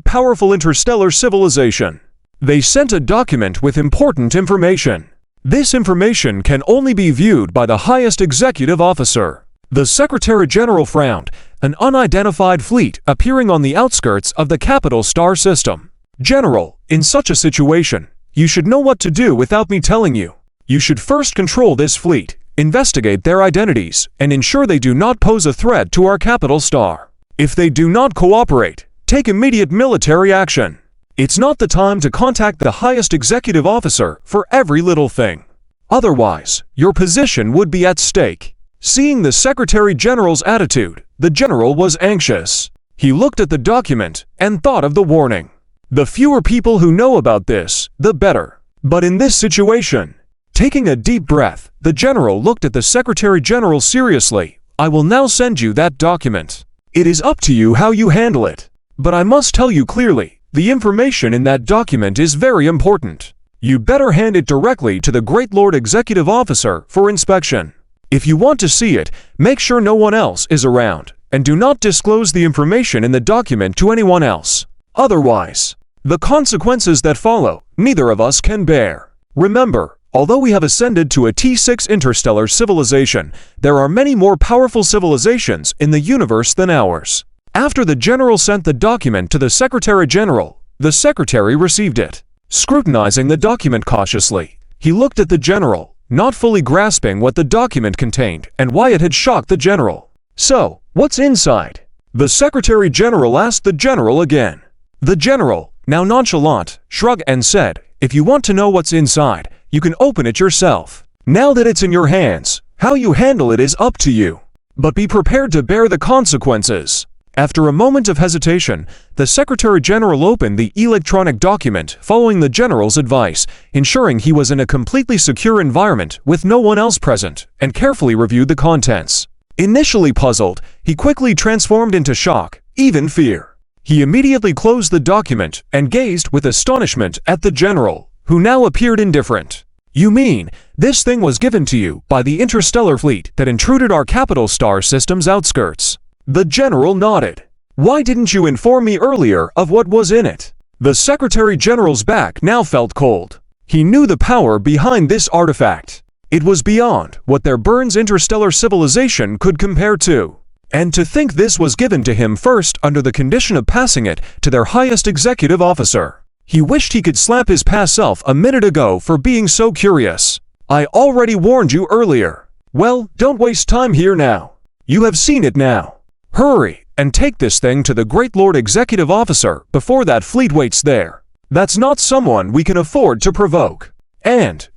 S1: powerful interstellar civilization. They sent a document with important information. This information can only be viewed by the highest executive officer." The Secretary General frowned. An unidentified fleet appearing on the outskirts of the Capital Star system. "General, in such a situation, you should know what to do without me telling you. You should first control this fleet, investigate their identities, and ensure they do not pose a threat to our Capital Star. If they do not cooperate, take immediate military action. It's not the time to contact the highest executive officer for every little thing. Otherwise, your position would be at stake." Seeing the Secretary General's attitude, the general was anxious. He looked at the document and thought of the warning. The fewer people who know about this, the better. But in this situation, taking a deep breath, the general looked at the Secretary General seriously. "I will now send you that document. It is up to you how you handle it. But I must tell you clearly, the information in that document is very important. You'd better hand it directly to the Great Lord Executive Officer for inspection. If you want to see it, make sure no one else is around, and do not disclose the information in the document to anyone else. Otherwise, the consequences that follow, neither of us can bear. Remember, although we have ascended to a T6 interstellar civilization, there are many more powerful civilizations in the universe than ours." After the general sent the document to the Secretary General, the Secretary received it. Scrutinizing the document cautiously, he looked at the general, not fully grasping what the document contained and why it had shocked the general. "So, what's inside?" the Secretary General asked the general again. The general, now nonchalant, shrugged and said, "If you want to know what's inside, you can open it yourself. Now that it's in your hands, how you handle it is up to you. But be prepared to bear the consequences." After a moment of hesitation, the Secretary General opened the electronic document following the general's advice, ensuring he was in a completely secure environment with no one else present, and carefully reviewed the contents. Initially puzzled, he quickly transformed into shock, even fear. He immediately closed the document and gazed with astonishment at the general, who now appeared indifferent. "You mean, this thing was given to you by the interstellar fleet that intruded our Capital Star system's outskirts?" The general nodded. "Why didn't you inform me earlier of what was in it?" The Secretary General's back now felt cold. He knew the power behind this artifact. It was beyond what their Burns interstellar civilization could compare to. And to think this was given to him first under the condition of passing it to their highest executive officer. He wished he could slap his past self a minute ago for being so curious. "I already warned you earlier." "Well, don't waste time here now. You have seen it now. Hurry and take this thing to the Great Lord Executive Officer before that fleet waits there. That's not someone we can afford to provoke. And,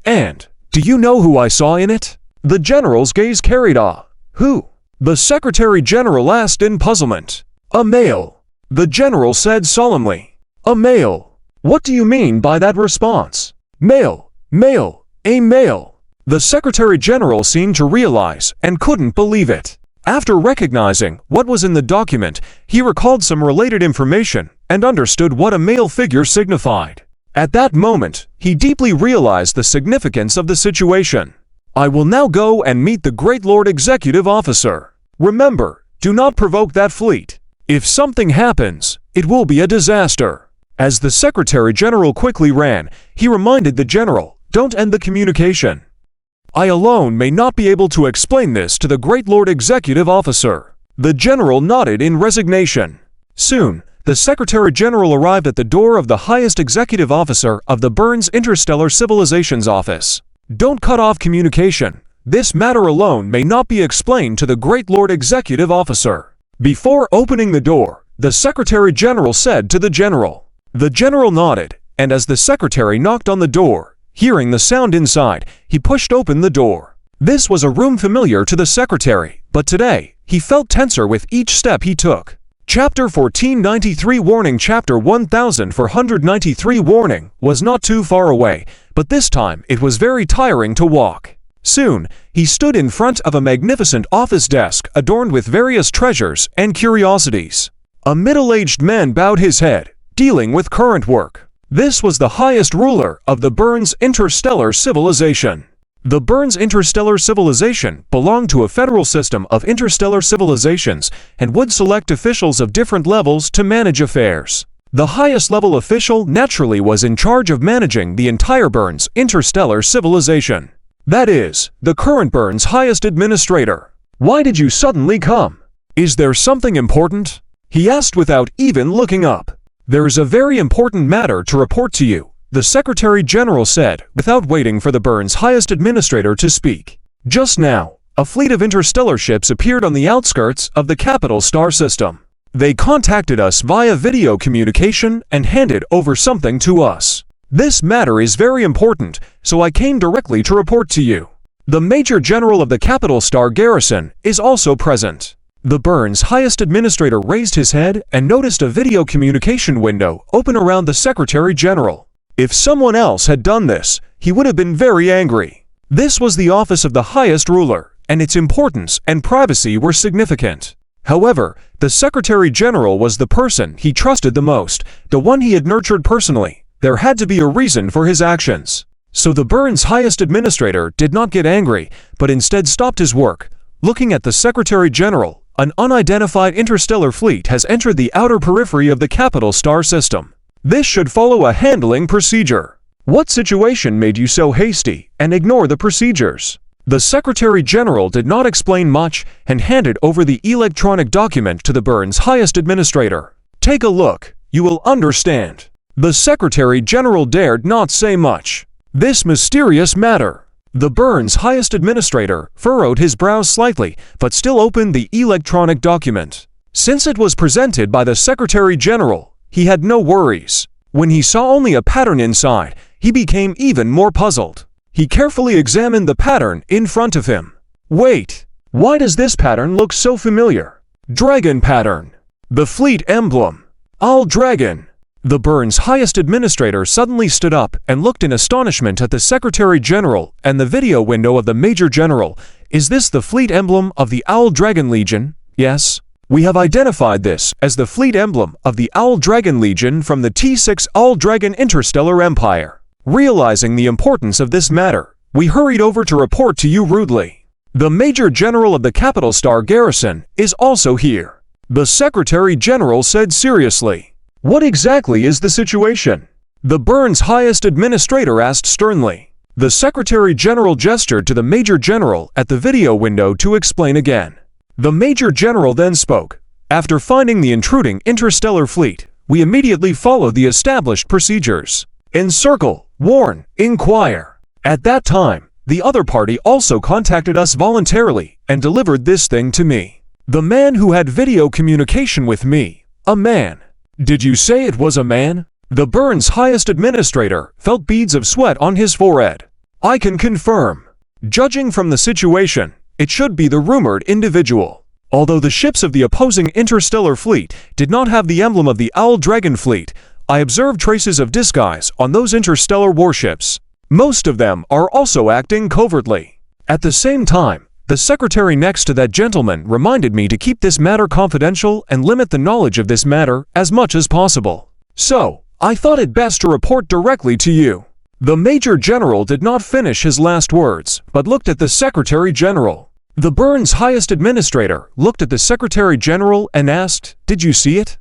S1: do you know who I saw in it?" The general's gaze carried on. "Who?" the Secretary General asked in puzzlement. "A male," the general said solemnly. "A male? What do you mean by that response?" "Male, a male." The Secretary General seemed to realize and couldn't believe it. After recognizing what was in the document, he recalled some related information and understood what a male figure signified. At that moment, he deeply realized the significance of the situation. "I will now go and meet the Great Lord Executive Officer. Remember, do not provoke that fleet. If something happens, it will be a disaster." As the Secretary General quickly ran, he reminded the general, "Don't end the communication. I alone may not be able to explain this to the Great Lord Executive Officer." The general nodded in resignation. Soon, the Secretary General arrived at the door of the highest executive officer of the Burns Interstellar Civilizations office. "Don't cut off communication. This matter alone may not be explained to the Great Lord Executive Officer." Before opening the door, the Secretary General said to the general. The general nodded, and as the Secretary knocked on the door, Hearing the sound inside, he pushed open the door. This was a room familiar to the secretary, but today, he felt tenser with each step he took. Chapter 1493 Warning. Chapter 1493 Warning was not too far away, but this time it was very tiring to walk. Soon, he stood in front of a magnificent office desk adorned with various treasures and curiosities. A middle-aged man bowed his head, dealing with current work. This was the highest ruler of the Burns interstellar civilization. The Burns interstellar civilization belonged to a federal system of interstellar civilizations and would select officials of different levels to manage affairs. The highest level official naturally was in charge of managing the entire Burns interstellar civilization. That is, the current Burns highest administrator. "Why did you suddenly come? Is there something important?" he asked without even looking up. "There is a very important matter to report to you," the Secretary General said, without waiting for the Burns highest administrator to speak. "Just now, a fleet of interstellar ships appeared on the outskirts of the capital star system. They contacted us via video communication and handed over something to us. This matter is very important, so I came directly to report to you. The Major General of the capital star garrison is also present." The Burns highest administrator raised his head and noticed a video communication window open around the Secretary General. If someone else had done this, he would have been very angry. This was the office of the highest ruler, and its importance and privacy were significant. However, the Secretary General was the person he trusted the most, the one he had nurtured personally. There had to be a reason for his actions. So the Burns highest administrator did not get angry, but instead stopped his work. Looking at the Secretary General, an unidentified interstellar fleet has entered the outer periphery of the capital star system. This should follow a handling procedure. What situation made you so hasty and ignore the procedures? The Secretary General did not explain much and handed over the electronic document to the Burns highest administrator. "Take a look, you will understand." The Secretary General dared not say much. This mysterious matter. The Burns highest administrator furrowed his brows slightly, but still opened the electronic document. Since it was presented by the Secretary General, he had no worries. When he saw only a pattern inside, he became even more puzzled. He carefully examined the pattern in front of him. "Wait, why does this pattern look so familiar? Dragon pattern. The fleet emblem. Owl dragon." The Burns highest administrator suddenly stood up and looked in astonishment at the Secretary General and the video window of the Major General. "Is this the fleet emblem of the Owl Dragon Legion?" "Yes. We have identified this as the fleet emblem of the Owl Dragon Legion from the T6 Owl Dragon Interstellar Empire. Realizing the importance of this matter, we hurried over to report to you rudely. The Major General of the capital star garrison is also here," the Secretary General said seriously. "What exactly is the situation?" the Burns highest administrator asked sternly. The Secretary General gestured to the Major General at the video window to explain again. The Major General then spoke. "After finding the intruding interstellar fleet, we immediately followed the established procedures. Encircle, warn, inquire. At that time, the other party also contacted us voluntarily and delivered this thing to me. The man who had video communication with me, a man." "Did you say it was a man?" The Burns highest administrator felt beads of sweat on his forehead. "I can confirm. Judging from the situation, it should be the rumored individual. Although the ships of the opposing interstellar fleet did not have the emblem of the Owl Dragon Fleet, I observed traces of disguise on those interstellar warships. Most of them are also acting covertly. At the same time, the secretary next to that gentleman reminded me to keep this matter confidential and limit the knowledge of this matter as much as possible. So, I thought it best to report directly to you." The Major General did not finish his last words, but looked at the Secretary General. The Burns highest administrator looked at the Secretary General and asked, "Did you see it?"